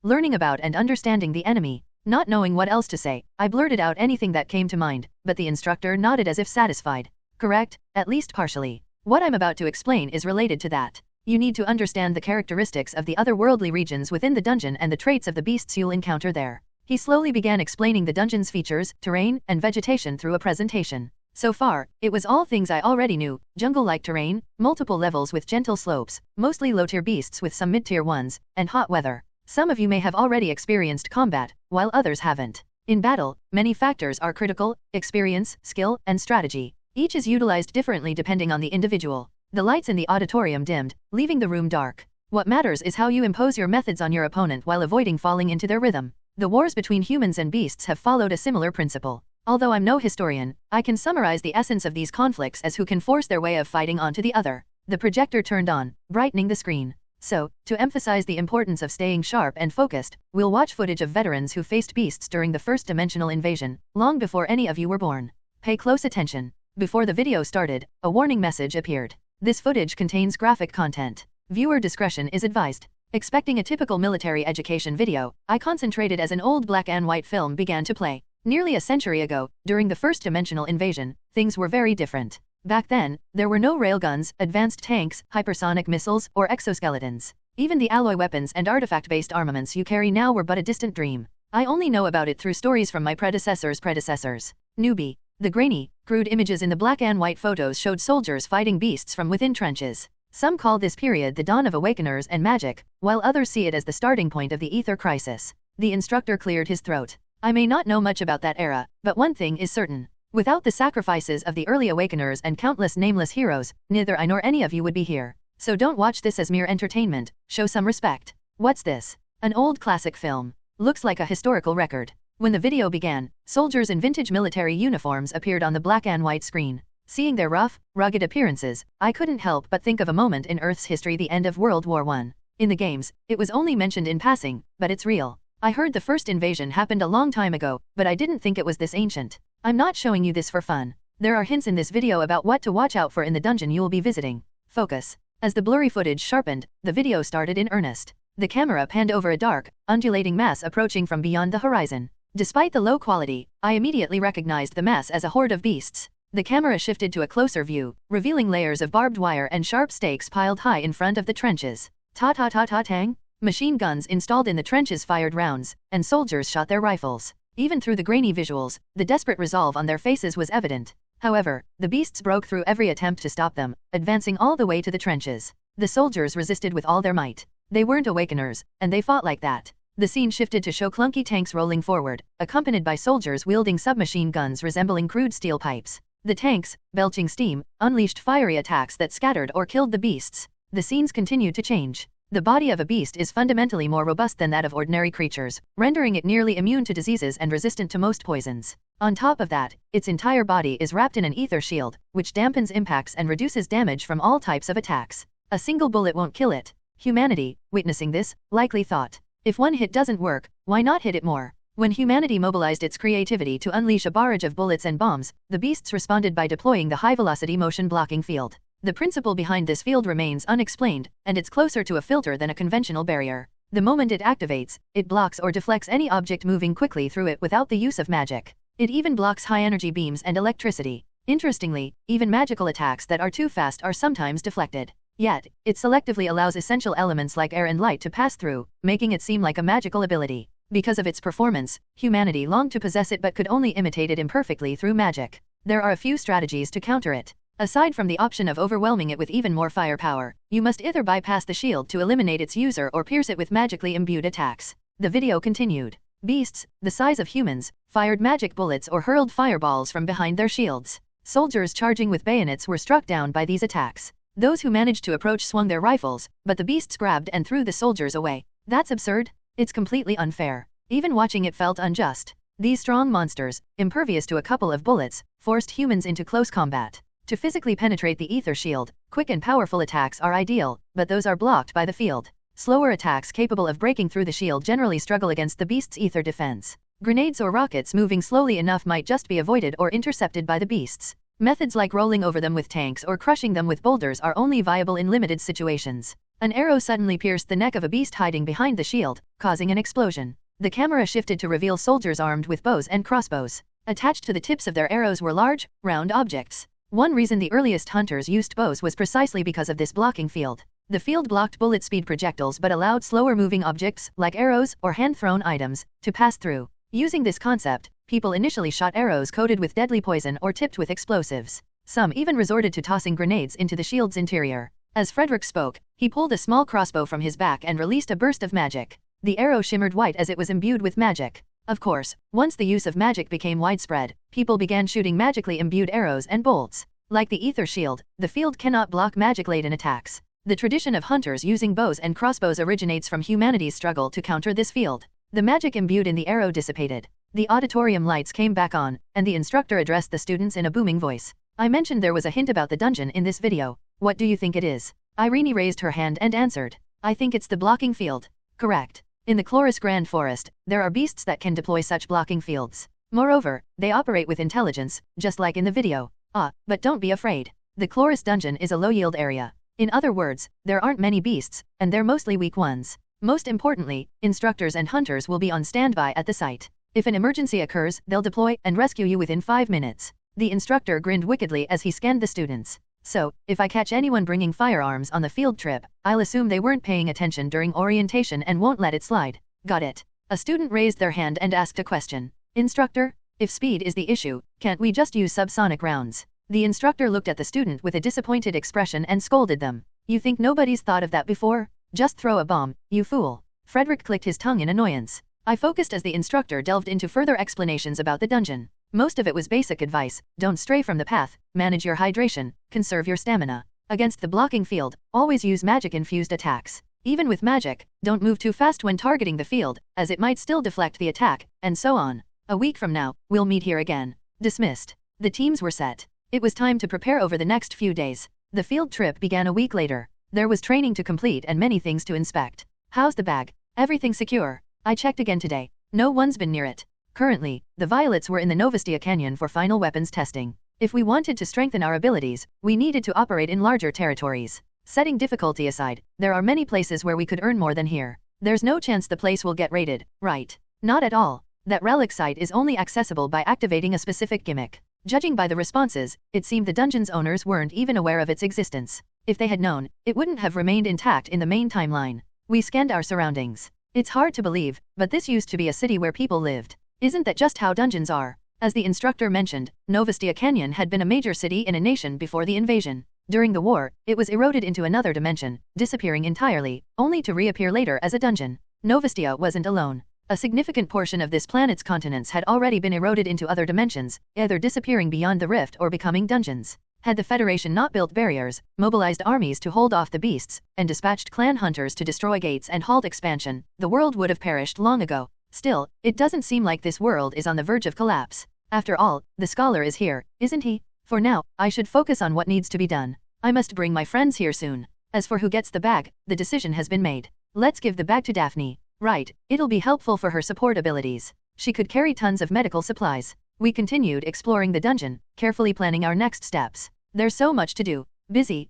Learning about and understanding the enemy. Not knowing what else to say, I blurted out anything that came to mind, but the instructor nodded as if satisfied. Correct, at least partially. What I'm about to explain is related to that. You need to understand the characteristics of the otherworldly regions within the dungeon and the traits of the beasts you'll encounter there. He slowly began explaining the dungeon's features, terrain, and vegetation through a presentation. So far, it was all things I already knew: jungle-like terrain, multiple levels with gentle slopes, mostly low-tier beasts with some mid-tier ones, and hot weather. Some of you may have already experienced combat, while others haven't. In battle, many factors are critical: experience, skill, and strategy. Each is utilized differently depending on the individual. The lights in the auditorium dimmed, leaving the room dark. What matters is how you impose your methods on your opponent while avoiding falling into their rhythm. The wars between humans and beasts have followed a similar principle. Although I'm no historian, I can summarize the essence of these conflicts as who can force their way of fighting onto the other. The projector turned on, brightening the screen. So, to emphasize the importance of staying sharp and focused, we'll watch footage of veterans who faced beasts during the first dimensional invasion, long before any of you were born. Pay close attention. Before the video started, a warning message appeared. This footage contains graphic content. Viewer discretion is advised. Expecting a typical military education video, I concentrated as an old black and white film began to play. Nearly a century ago, during the first dimensional invasion, things were very different. Back then, there were no railguns, advanced tanks, hypersonic missiles, or exoskeletons. Even the alloy weapons and artifact-based armaments you carry now were but a distant dream. I only know about it through stories from my predecessors' predecessors. Newbie. The grainy, crude images in the black and white photos showed soldiers fighting beasts from within trenches. Some call this period the dawn of awakeners and magic, while others see it as the starting point of the Ether Crisis. The instructor cleared his throat. I may not know much about that era, but one thing is certain. Without the sacrifices of the early awakeners and countless nameless heroes, neither I nor any of you would be here. So don't watch this as mere entertainment, show some respect. What's this? An old classic film. Looks like a historical record. When the video began, soldiers in vintage military uniforms appeared on the black and white screen. Seeing their rough, rugged appearances, I couldn't help but think of a moment in Earth's history: the end of World War I. In the games, it was only mentioned in passing, but it's real. I heard the first invasion happened a long time ago, but I didn't think it was this ancient. I'm not showing you this for fun. There are hints in this video about what to watch out for in the dungeon you'll be visiting. Focus. As the blurry footage sharpened, the video started in earnest. The camera panned over a dark, undulating mass approaching from beyond the horizon. Despite the low quality, I immediately recognized the mass as a horde of beasts. The camera shifted to a closer view, revealing layers of barbed wire and sharp stakes piled high in front of the trenches. Ta-ta-ta-ta-tang! Machine guns installed in the trenches fired rounds, and soldiers shot their rifles. Even through the grainy visuals, the desperate resolve on their faces was evident. However, the beasts broke through every attempt to stop them, advancing all the way to the trenches. The soldiers resisted with all their might. They weren't awakeners, and they fought like that. The scene shifted to show clunky tanks rolling forward, accompanied by soldiers wielding submachine guns resembling crude steel pipes. The tanks, belching steam, unleashed fiery attacks that scattered or killed the beasts. The scenes continued to change. The body of a beast is fundamentally more robust than that of ordinary creatures, rendering it nearly immune to diseases and resistant to most poisons. On top of that, its entire body is wrapped in an ether shield, which dampens impacts and reduces damage from all types of attacks. A single bullet won't kill it. Humanity, witnessing this, likely thought, if one hit doesn't work, why not hit it more? When humanity mobilized its creativity to unleash a barrage of bullets and bombs, the beasts responded by deploying the high-velocity motion-blocking field. The principle behind this field remains unexplained, and it's closer to a filter than a conventional barrier. The moment it activates, it blocks or deflects any object moving quickly through it without the use of magic. It even blocks high-energy beams and electricity. Interestingly, even magical attacks that are too fast are sometimes deflected. Yet, it selectively allows essential elements like air and light to pass through, making it seem like a magical ability. Because of its performance, humanity longed to possess it but could only imitate it imperfectly through magic. There are a few strategies to counter it. Aside from the option of overwhelming it with even more firepower, you must either bypass the shield to eliminate its user or pierce it with magically imbued attacks. The video continued. Beasts, the size of humans, fired magic bullets or hurled fireballs from behind their shields. Soldiers charging with bayonets were struck down by these attacks. Those who managed to approach swung their rifles, but the beasts grabbed and threw the soldiers away. That's absurd. It's completely unfair. Even watching it felt unjust. These strong monsters, impervious to a couple of bullets, forced humans into close combat. To physically penetrate the ether shield, quick and powerful attacks are ideal, but those are blocked by the field. Slower attacks capable of breaking through the shield generally struggle against the beast's ether defense. Grenades or rockets moving slowly enough might just be avoided or intercepted by the beasts. Methods like rolling over them with tanks or crushing them with boulders are only viable in limited situations. An arrow suddenly pierced the neck of a beast hiding behind the shield, causing an explosion. The camera shifted to reveal soldiers armed with bows and crossbows. Attached to the tips of their arrows were large, round objects. One reason the earliest hunters used bows was precisely because of this blocking field. The field blocked bullet speed projectiles but allowed slower moving objects, like arrows or hand-thrown items, to pass through. Using this concept, people initially shot arrows coated with deadly poison or tipped with explosives. Some even resorted to tossing grenades into the shield's interior. As Frederick spoke, he pulled a small crossbow from his back and released a burst of magic. The arrow shimmered white as it was imbued with magic. Of course, once the use of magic became widespread, people began shooting magically imbued arrows and bolts. Like the ether shield, the field cannot block magic-laden attacks. The tradition of hunters using bows and crossbows originates from humanity's struggle to counter this field. The magic imbued in the arrow dissipated. The auditorium lights came back on, and the instructor addressed the students in a booming voice. I mentioned there was a hint about the dungeon in this video. What do you think it is? Irene raised her hand and answered. I think it's the blocking field. Correct. In the Chloris Grand Forest, there are beasts that can deploy such blocking fields. Moreover, they operate with intelligence, just like in the video. But don't be afraid. The Chloris dungeon is a low-yield area. In other words, there aren't many beasts, and they're mostly weak ones. Most importantly, instructors and hunters will be on standby at the site. If an emergency occurs, they'll deploy and rescue you within 5 minutes. The instructor grinned wickedly as he scanned the students. So, if I catch anyone bringing firearms on the field trip, I'll assume they weren't paying attention during orientation and won't let it slide. Got it. A student raised their hand and asked a question. Instructor, if speed is the issue, can't we just use subsonic rounds? The instructor looked at the student with a disappointed expression and scolded them. You think nobody's thought of that before? Just throw a bomb, you fool. Frederick clicked his tongue in annoyance. I focused as the instructor delved into further explanations about the dungeon. Most of it was basic advice: don't stray from the path, manage your hydration, conserve your stamina. Against the blocking field, always use magic-infused attacks. Even with magic, don't move too fast when targeting the field, as it might still deflect the attack, and so on. A week from now, we'll meet here again. Dismissed. The teams were set. It was time to prepare over the next few days. The field trip began a week later. There was training to complete and many things to inspect. How's the bag? Everything secure? I checked again today. No one's been near it. Currently, the Violets were in the Novostia Canyon for final weapons testing. If we wanted to strengthen our abilities, we needed to operate in larger territories. Setting difficulty aside, there are many places where we could earn more than here. There's no chance the place will get raided, right? Not at all. That relic site is only accessible by activating a specific gimmick. Judging by the responses, it seemed the dungeon's owners weren't even aware of its existence. If they had known, it wouldn't have remained intact in the main timeline. We scanned our surroundings. It's hard to believe, but this used to be a city where people lived. Isn't that just how dungeons are? As the instructor mentioned, Novostia Canyon had been a major city in a nation before the invasion. During the war, it was eroded into another dimension, disappearing entirely, only to reappear later as a dungeon. Novostia wasn't alone. A significant portion of this planet's continents had already been eroded into other dimensions, either disappearing beyond the rift or becoming dungeons. Had the Federation not built barriers, mobilized armies to hold off the beasts, and dispatched clan hunters to destroy gates and halt expansion, the world would have perished long ago. Still, it doesn't seem like this world is on the verge of collapse. After all, the scholar is here, isn't he? For now, I should focus on what needs to be done. I must bring my friends here soon. As for who gets the bag, the decision has been made. Let's give the bag to Daphne. Right, it'll be helpful for her support abilities. She could carry tons of medical supplies. We continued exploring the dungeon, carefully planning our next steps. There's so much to do. Busy.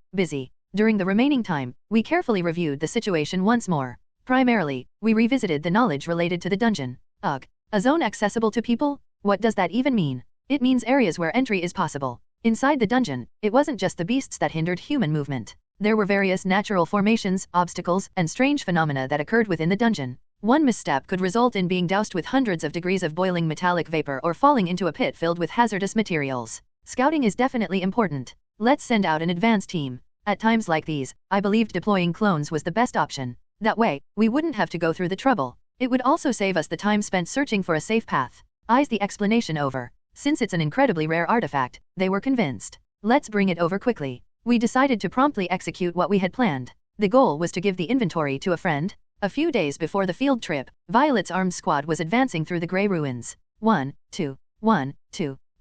During the remaining time, we carefully reviewed the situation once more. Primarily, we revisited the knowledge related to the dungeon. Ugh. A zone accessible to people? What does that even mean? It means areas where entry is possible. Inside the dungeon, it wasn't just the beasts that hindered human movement. There were various natural formations, obstacles, and strange phenomena that occurred within the dungeon. One misstep could result in being doused with hundreds of degrees of boiling metallic vapor or falling into a pit filled with hazardous materials. Scouting is definitely important. Let's send out an advance team. At times like these, I believed deploying clones was the best option. That way, we wouldn't have to go through the trouble. It would also save us the time spent searching for a safe path. Eyes the explanation over. Since it's an incredibly rare artifact, they were convinced. Let's bring it over quickly. We decided to promptly execute what we had planned. The goal was to give the inventory to a friend. A few days before the field trip, Violet's armed squad was advancing through the Grey Ruins. 1, 2.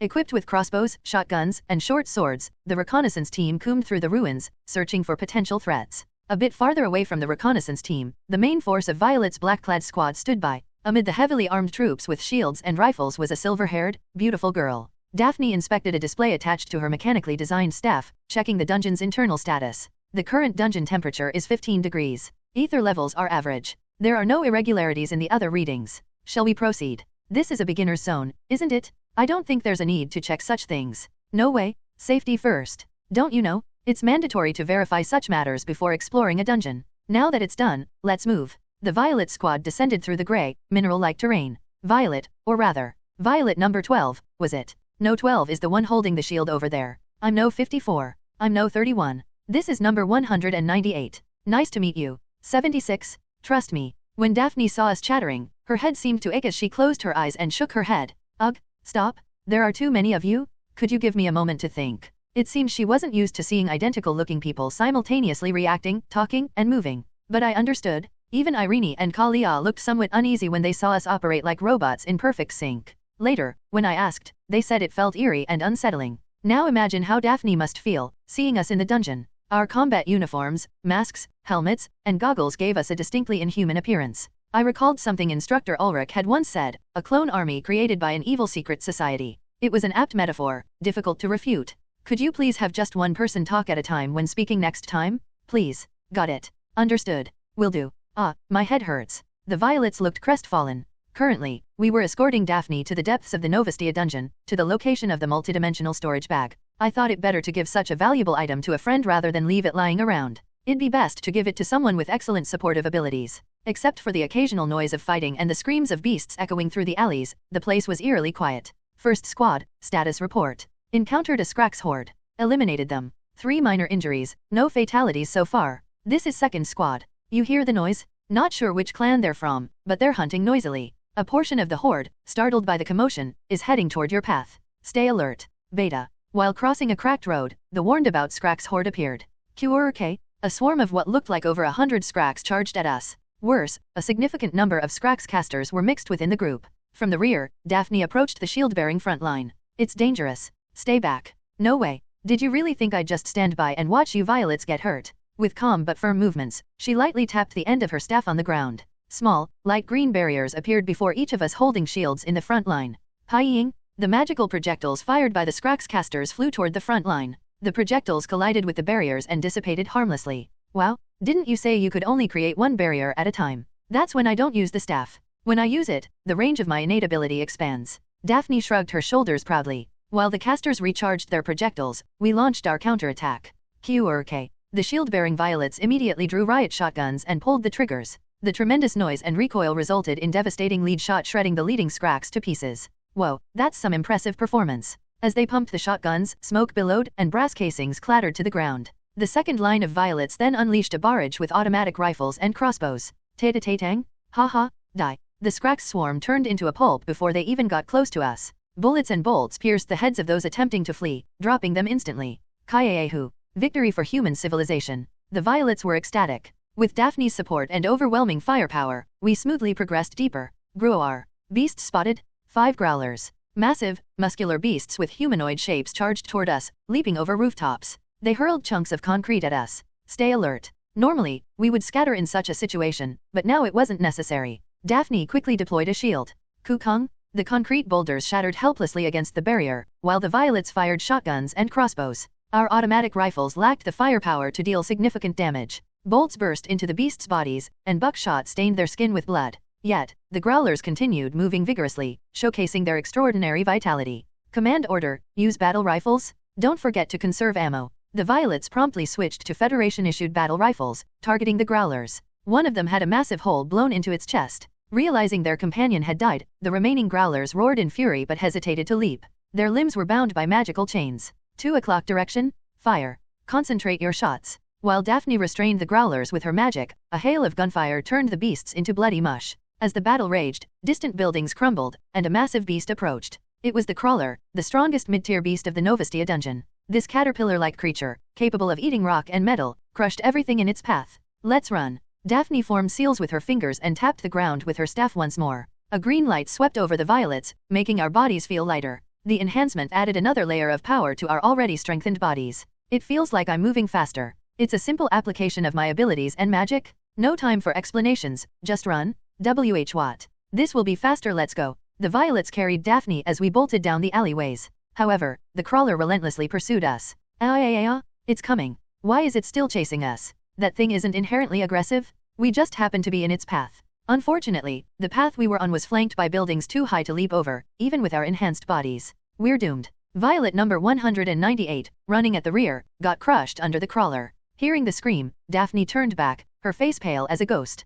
Equipped with crossbows, shotguns, and short swords, the reconnaissance team combed through the ruins, searching for potential threats. A bit farther away from the reconnaissance team, the main force of Violet's black-clad squad stood by. Amid the heavily armed troops with shields and rifles was a silver-haired, beautiful girl. Daphne inspected a display attached to her mechanically designed staff, checking the dungeon's internal status. The current dungeon temperature is 15 degrees. Ether levels are average. There are no irregularities in the other readings. Shall we proceed? This is a beginner's zone, isn't it? I don't think there's a need to check such things. No way. Safety first. Don't you know? It's mandatory to verify such matters before exploring a dungeon. Now that it's done, let's move. The Violet squad descended through the gray, mineral-like terrain. Violet, or rather, Violet number 12, was it? No, 12 is the one holding the shield over there. I'm no 54. I'm no 31. This is number 198. Nice to meet you. 76. Trust me. When Daphne saw us chattering, her head seemed to ache as she closed her eyes and shook her head. Ugh, stop. There are too many of you? Could you give me a moment to think? It seemed she wasn't used to seeing identical-looking people simultaneously reacting, talking, and moving. But I understood. Even Irene and Kalia looked somewhat uneasy when they saw us operate like robots in perfect sync. Later, when I asked, they said it felt eerie and unsettling. Now imagine how Daphne must feel, seeing us in the dungeon. Our combat uniforms, masks, helmets, and goggles gave us a distinctly inhuman appearance. I recalled something Instructor Ulrich had once said, a clone army created by an evil secret society. It was an apt metaphor, difficult to refute. Could you please have just one person talk at a time when speaking next time? Please. Got it. Understood. Will do. Ah, my head hurts. The Violets looked crestfallen. Currently, we were escorting Daphne to the depths of the Novastia dungeon, to the location of the multidimensional storage bag. I thought it better to give such a valuable item to a friend rather than leave it lying around. It'd be best to give it to someone with excellent supportive abilities. Except for the occasional noise of fighting and the screams of beasts echoing through the alleys, the place was eerily quiet. First squad, status report. Encountered a Scrax horde. Eliminated them. 3 minor injuries, no fatalities so far. This is second squad. You hear the noise? Not sure which clan they're from, but they're hunting noisily. A portion of the horde, startled by the commotion, is heading toward your path. Stay alert. Beta. While crossing a cracked road, the warned about Scrax horde appeared. QRK? A swarm of what looked like over 100 Scrax charged at us. Worse, a significant number of Scrax casters were mixed within the group. From the rear, Daphne approached the shield-bearing front line. It's dangerous. Stay back. No way. Did you really think I'd just stand by and watch you Violets get hurt? With calm but firm movements, she lightly tapped the end of her staff on the ground. Small, light green barriers appeared before each of us holding shields in the front line. Pieing, the magical projectiles fired by the Scrax casters flew toward the front line. The projectiles collided with the barriers and dissipated harmlessly. Wow, didn't you say you could only create one barrier at a time? That's when I don't use the staff. When I use it, the range of my innate ability expands. Daphne shrugged her shoulders proudly. While the casters recharged their projectiles, we launched our counterattack. QRK. The shield-bearing Violets immediately drew riot shotguns and pulled the triggers. The tremendous noise and recoil resulted in devastating lead shot shredding the leading Scrax to pieces. Whoa, that's some impressive performance. As they pumped the shotguns, smoke billowed, and brass casings clattered to the ground. The second line of Violets then unleashed a barrage with automatic rifles and crossbows. Tata-tatang? Ha-ha, die. The Scrax swarm turned into a pulp before they even got close to us. Bullets and bolts pierced the heads of those attempting to flee, dropping them instantly. Kayahu. Victory for human civilization. The Violets were ecstatic. With Daphne's support and overwhelming firepower, we smoothly progressed deeper. Gruar. Beast spotted? 5 growlers. Massive, muscular beasts with humanoid shapes charged toward us, leaping over rooftops. They hurled chunks of concrete at us. Stay alert. Normally, we would scatter in such a situation, but now it wasn't necessary. Daphne quickly deployed a shield. Kukung? The concrete boulders shattered helplessly against the barrier, while the Violets fired shotguns and crossbows. Our automatic rifles lacked the firepower to deal significant damage. Bolts burst into the beasts' bodies, and buckshot stained their skin with blood. Yet, the growlers continued moving vigorously, showcasing their extraordinary vitality. Command order, use battle rifles? Don't forget to conserve ammo. The Violets promptly switched to Federation-issued battle rifles, targeting the growlers. One of them had a massive hole blown into its chest. Realizing their companion had died, the remaining growlers roared in fury but hesitated to leap. Their limbs were bound by magical chains. 2 o'clock direction? Fire. Concentrate your shots. While Daphne restrained the growlers with her magic, a hail of gunfire turned the beasts into bloody mush. As the battle raged, distant buildings crumbled, and a massive beast approached. It was the Crawler, the strongest mid-tier beast of the Novastia dungeon. This caterpillar-like creature, capable of eating rock and metal, crushed everything in its path. Let's run. Daphne formed seals with her fingers and tapped the ground with her staff once more. A green light swept over the Violets, making our bodies feel lighter. The enhancement added another layer of power to our already strengthened bodies. It feels like I'm moving faster. It's a simple application of my abilities and magic. No time for explanations, just run. What? This will be faster, let's go. The Violets carried Daphne as we bolted down the alleyways. However, the Crawler relentlessly pursued us. It's coming. Why is it still chasing us? That thing isn't inherently aggressive? We just happened to be in its path. Unfortunately, the path we were on was flanked by buildings too high to leap over, even with our enhanced bodies. We're doomed. Violet number 198, running at the rear, got crushed under the crawler. Hearing the scream, Daphne turned back, her face pale as a ghost.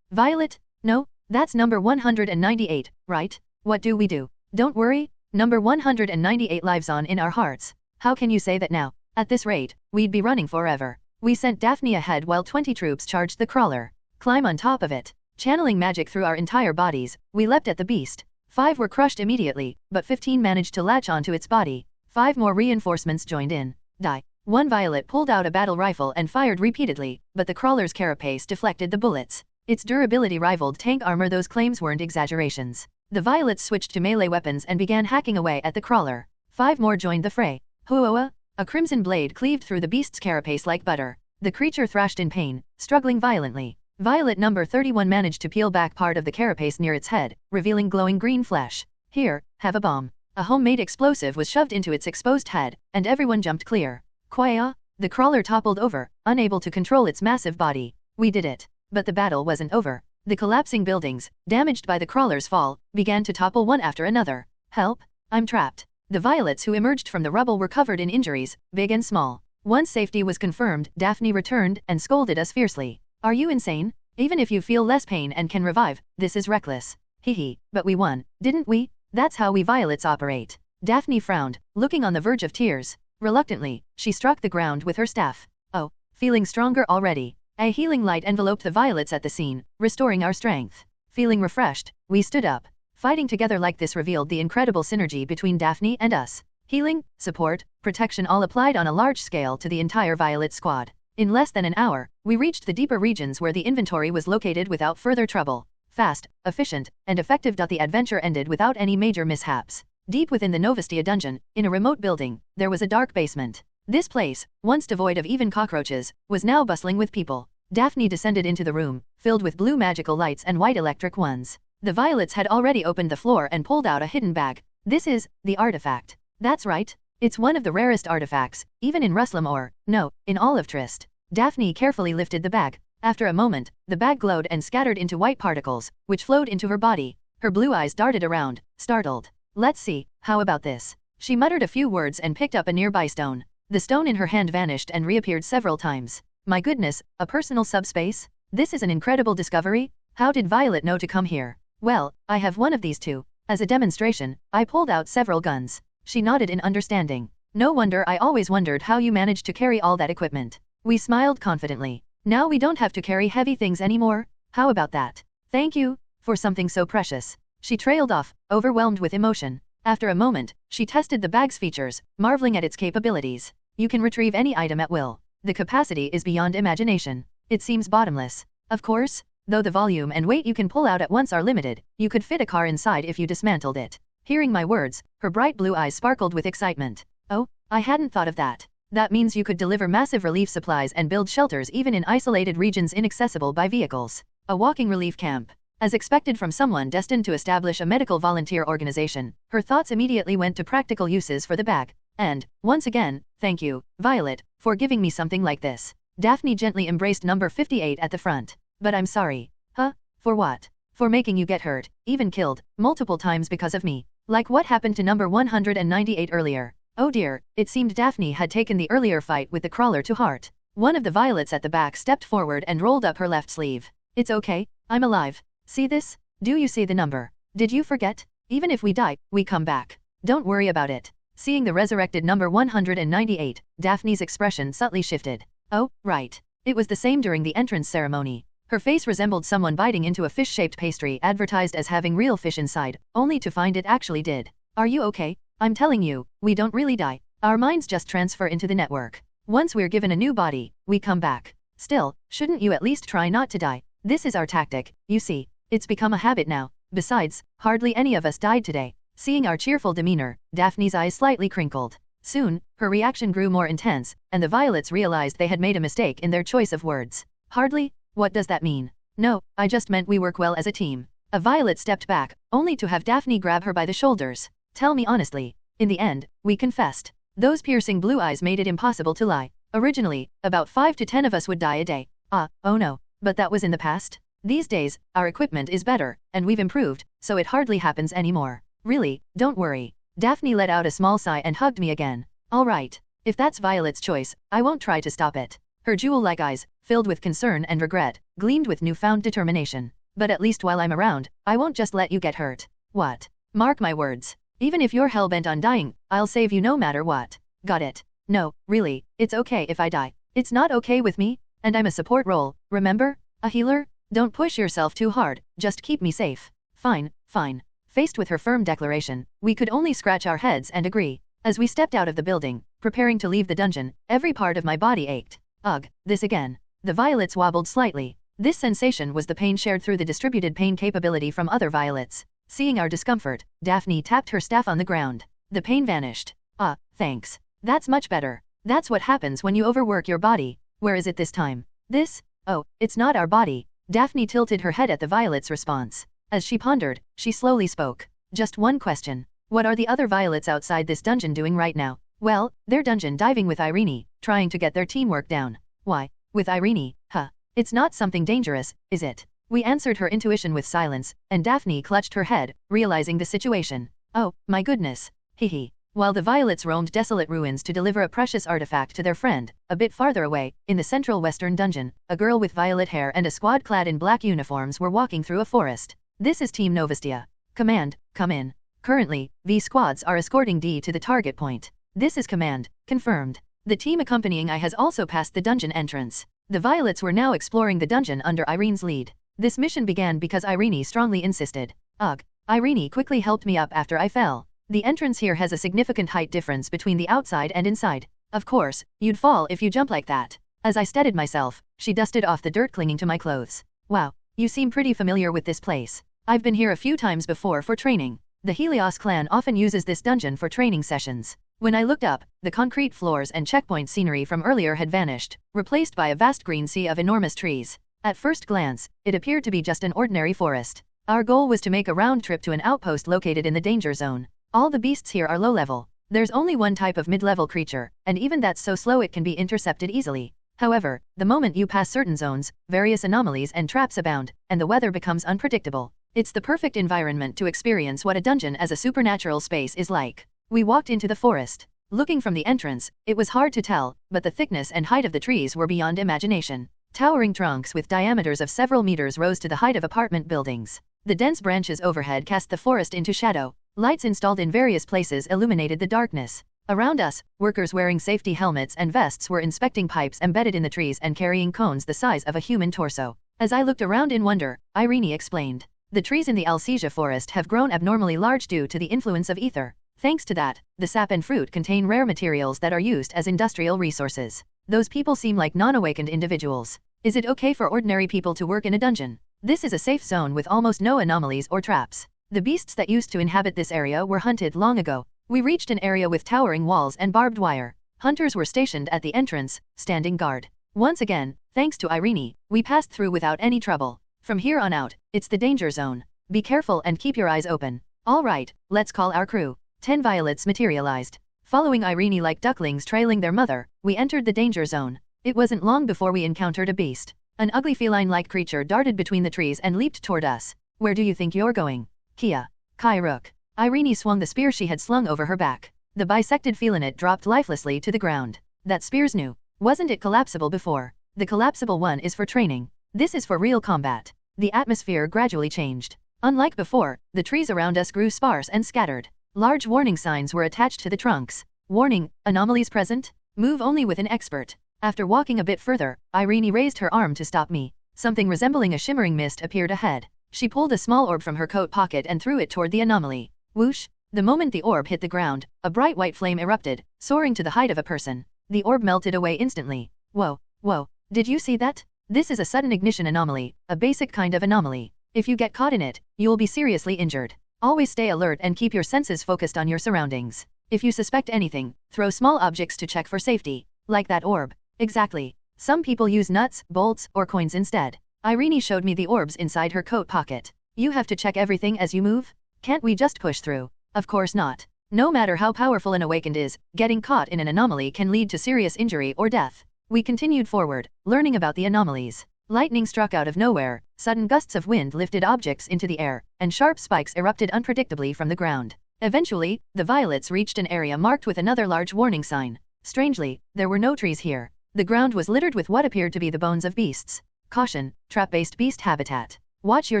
Violet? No, that's number 198, right? What do we do? Don't worry, number 198 lives on in our hearts. How can you say that now? At this rate, we'd be running forever. We sent Daphne ahead while 20 troops charged the crawler. Climb on top of it. Channeling magic through our entire bodies, we leapt at the beast. 5 were crushed immediately, but 15 managed to latch onto its body. 5 more reinforcements joined in. Die. One Violet pulled out a battle rifle and fired repeatedly, but the crawler's carapace deflected the bullets. Its durability rivaled tank armor. Those claims weren't exaggerations. The Violets switched to melee weapons and began hacking away at the crawler. 5 more joined the fray. Hooah! A crimson blade cleaved through the beast's carapace like butter. The creature thrashed in pain, struggling violently. Violet number 31 managed to peel back part of the carapace near its head, revealing glowing green flesh. Here, have a bomb. A homemade explosive was shoved into its exposed head, and everyone jumped clear. Quaya! The crawler toppled over, unable to control its massive body. We did it. But the battle wasn't over. The collapsing buildings, damaged by the crawler's fall, began to topple one after another. Help! I'm trapped. The Violets who emerged from the rubble were covered in injuries, big and small. Once safety was confirmed, Daphne returned and scolded us fiercely. Are you insane? Even if you feel less pain and can revive, this is reckless. Hehe, but we won, didn't we? That's how we Violets operate. Daphne frowned, looking on the verge of tears. Reluctantly, she struck the ground with her staff. Oh, feeling stronger already. A healing light enveloped the Violets at the scene, restoring our strength. Feeling refreshed, we stood up. Fighting together like this revealed the incredible synergy between Daphne and us. Healing, support, protection all applied on a large scale to the entire Violet squad. In less than an hour, we reached the deeper regions where the inventory was located without further trouble. Fast, efficient, and effective. The adventure ended without any major mishaps. Deep within the Novestia dungeon, in a remote building, there was a dark basement. This place, once devoid of even cockroaches, was now bustling with people. Daphne descended into the room, filled with blue magical lights and white electric ones. The Violets had already opened the floor and pulled out a hidden bag. This is the artifact. That's right. It's one of the rarest artifacts, even in Ruslam or, no, in all of Trist. Daphne carefully lifted the bag. After a moment, the bag glowed and scattered into white particles, which flowed into her body. Her blue eyes darted around, startled. Let's see, how about this? She muttered a few words and picked up a nearby stone. The stone in her hand vanished and reappeared several times. My goodness, a personal subspace? This is an incredible discovery. How did Violet know to come here? Well, I have one of these too. As a demonstration, I pulled out several guns. She nodded in understanding. No wonder I always wondered how you managed to carry all that equipment. We smiled confidently. Now we don't have to carry heavy things anymore. How about that? Thank you, for something so precious. She trailed off, overwhelmed with emotion. After a moment, she tested the bag's features, marveling at its capabilities. You can retrieve any item at will. The capacity is beyond imagination. It seems bottomless. Of course, though the volume and weight you can pull out at once are limited, you could fit a car inside if you dismantled it. Hearing my words, her bright blue eyes sparkled with excitement. Oh, I hadn't thought of that. That means you could deliver massive relief supplies and build shelters even in isolated regions inaccessible by vehicles. A walking relief camp. As expected from someone destined to establish a medical volunteer organization, her thoughts immediately went to practical uses for the bag. And, once again, thank you, Violet, for giving me something like this. Daphne gently embraced number 58 at the front. But I'm sorry. Huh? For what? For making you get hurt, even killed, multiple times because of me. Like what happened to number 198 earlier. Oh dear, it seemed Daphne had taken the earlier fight with the crawler to heart. One of the Violets at the back stepped forward and rolled up her left sleeve. It's okay, I'm alive. See this? Do you see the number? Did you forget? Even if we die, we come back. Don't worry about it. Seeing the resurrected number 198, Daphne's expression subtly shifted. Oh, right. It was the same during the entrance ceremony. Her face resembled someone biting into a fish-shaped pastry advertised as having real fish inside, only to find it actually did. Are you okay? I'm telling you, we don't really die. Our minds just transfer into the network. Once we're given a new body, we come back. Still, shouldn't you at least try not to die? This is our tactic, you see. It's become a habit now. Besides, hardly any of us died today. Seeing our cheerful demeanor, Daphne's eyes slightly crinkled. Soon, her reaction grew more intense, and the Violets realized they had made a mistake in their choice of words. Hardly? What does that mean? No, I just meant we work well as a team. A Violet stepped back, only to have Daphne grab her by the shoulders. Tell me honestly. In the end, we confessed. Those piercing blue eyes made it impossible to lie. Originally, about 5 to 10 of us would die a day. Oh no, but that was in the past. These days, our equipment is better, and we've improved, so it hardly happens anymore. Really, don't worry. Daphne let out a small sigh and hugged me again. All right. If that's Violet's choice, I won't try to stop it. Her jewel-like eyes, filled with concern and regret, gleamed with newfound determination. But at least while I'm around, I won't just let you get hurt. What? Mark my words. Even if you're hell-bent on dying, I'll save you no matter what. Got it? No, really, it's okay if I die. It's not okay with me, and I'm a support role, remember? A healer? Don't push yourself too hard, just keep me safe. Fine, fine. Faced with her firm declaration, we could only scratch our heads and agree. As we stepped out of the building, preparing to leave the dungeon, every part of my body ached. Ugh, this again. The violets wobbled slightly. This sensation was the pain shared through the distributed pain capability from other violets. Seeing our discomfort, Daphne tapped her staff on the ground. The pain vanished. Ah, thanks. That's much better. That's what happens when you overwork your body. Where is it this time? This? Oh, it's not our body. Daphne tilted her head at the violet's response. As she pondered, she slowly spoke. Just one question. What are the other violets outside this dungeon doing right now? Well, they're dungeon diving with Irene, trying to get their teamwork down. Why? With Irene? Huh. It's not something dangerous, is it? We answered her intuition with silence, and Daphne clutched her head, realizing the situation. Oh, my goodness. Hehe. While the violets roamed desolate ruins to deliver a precious artifact to their friend, a bit farther away, in the central western dungeon, a girl with violet hair and a squad clad in black uniforms were walking through a forest. This is Team Novestia. Command, come in. Currently, V squads are escorting D to the target point. This is Command, confirmed. The team accompanying I has also passed the dungeon entrance. The violets were now exploring the dungeon under Irene's lead. This mission began because Irene strongly insisted. Ugh. Irene quickly helped me up after I fell. The entrance here has a significant height difference between the outside and inside. Of course, you'd fall if you jump like that. As I steadied myself, she dusted off the dirt clinging to my clothes. Wow, you seem pretty familiar with this place. I've been here a few times before for training. The Helios clan often uses this dungeon for training sessions. When I looked up, the concrete floors and checkpoint scenery from earlier had vanished, replaced by a vast green sea of enormous trees. At first glance, it appeared to be just an ordinary forest. Our goal was to make a round trip to an outpost located in the danger zone. All the beasts here are low level. There's only one type of mid-level creature, and even that's so slow it can be intercepted easily. However, the moment you pass certain zones, various anomalies and traps abound, and the weather becomes unpredictable. It's the perfect environment to experience what a dungeon as a supernatural space is like. We walked into the forest. Looking from the entrance, it was hard to tell, but the thickness and height of the trees were beyond imagination. Towering trunks with diameters of several meters rose to the height of apartment buildings. The dense branches overhead cast the forest into shadow. Lights installed in various places illuminated the darkness. Around us, workers wearing safety helmets and vests were inspecting pipes embedded in the trees and carrying cones the size of a human torso. As I looked around in wonder, Irene explained. The trees in the Alcesia forest have grown abnormally large due to the influence of ether. Thanks to that, the sap and fruit contain rare materials that are used as industrial resources. Those people seem like non-awakened individuals. Is it okay for ordinary people to work in a dungeon? This is a safe zone with almost no anomalies or traps. The beasts that used to inhabit this area were hunted long ago. We reached an area with towering walls and barbed wire. Hunters were stationed at the entrance, standing guard. Once again, thanks to Irene, we passed through without any trouble. From here on out, it's the danger zone. Be careful and keep your eyes open. All right, let's call our crew. 10 violets materialized. Following Irene like ducklings trailing their mother, we entered the danger zone. It wasn't long before we encountered a beast. An ugly feline-like creature darted between the trees and leaped toward us. Where do you think you're going? Kia. Kai Rook. Irene swung the spear she had slung over her back. The bisected felinet dropped lifelessly to the ground. That spear's new. Wasn't it collapsible before? The collapsible one is for training. This is for real combat. The atmosphere gradually changed. Unlike before, the trees around us grew sparse and scattered. Large warning signs were attached to the trunks. Warning, anomalies present? Move only with an expert. After walking a bit further, Irene raised her arm to stop me. Something resembling a shimmering mist appeared ahead. She pulled a small orb from her coat pocket and threw it toward the anomaly. Whoosh! The moment the orb hit the ground, a bright white flame erupted, soaring to the height of a person. The orb melted away instantly. Whoa, whoa, did you see that? This is a sudden ignition anomaly, a basic kind of anomaly. If you get caught in it, you will be seriously injured. Always stay alert and keep your senses focused on your surroundings. If you suspect anything, throw small objects to check for safety. Like that orb. Exactly. Some people use nuts, bolts, or coins instead. Irene showed me the orbs inside her coat pocket. You have to check everything as you move? Can't we just push through? Of course not. No matter how powerful an awakened is, getting caught in an anomaly can lead to serious injury or death. We continued forward, learning about the anomalies. Lightning struck out of nowhere, sudden gusts of wind lifted objects into the air, and sharp spikes erupted unpredictably from the ground. Eventually, the violets reached an area marked with another large warning sign. Strangely, there were no trees here. The ground was littered with what appeared to be the bones of beasts. Caution, trap-based beast habitat. Watch your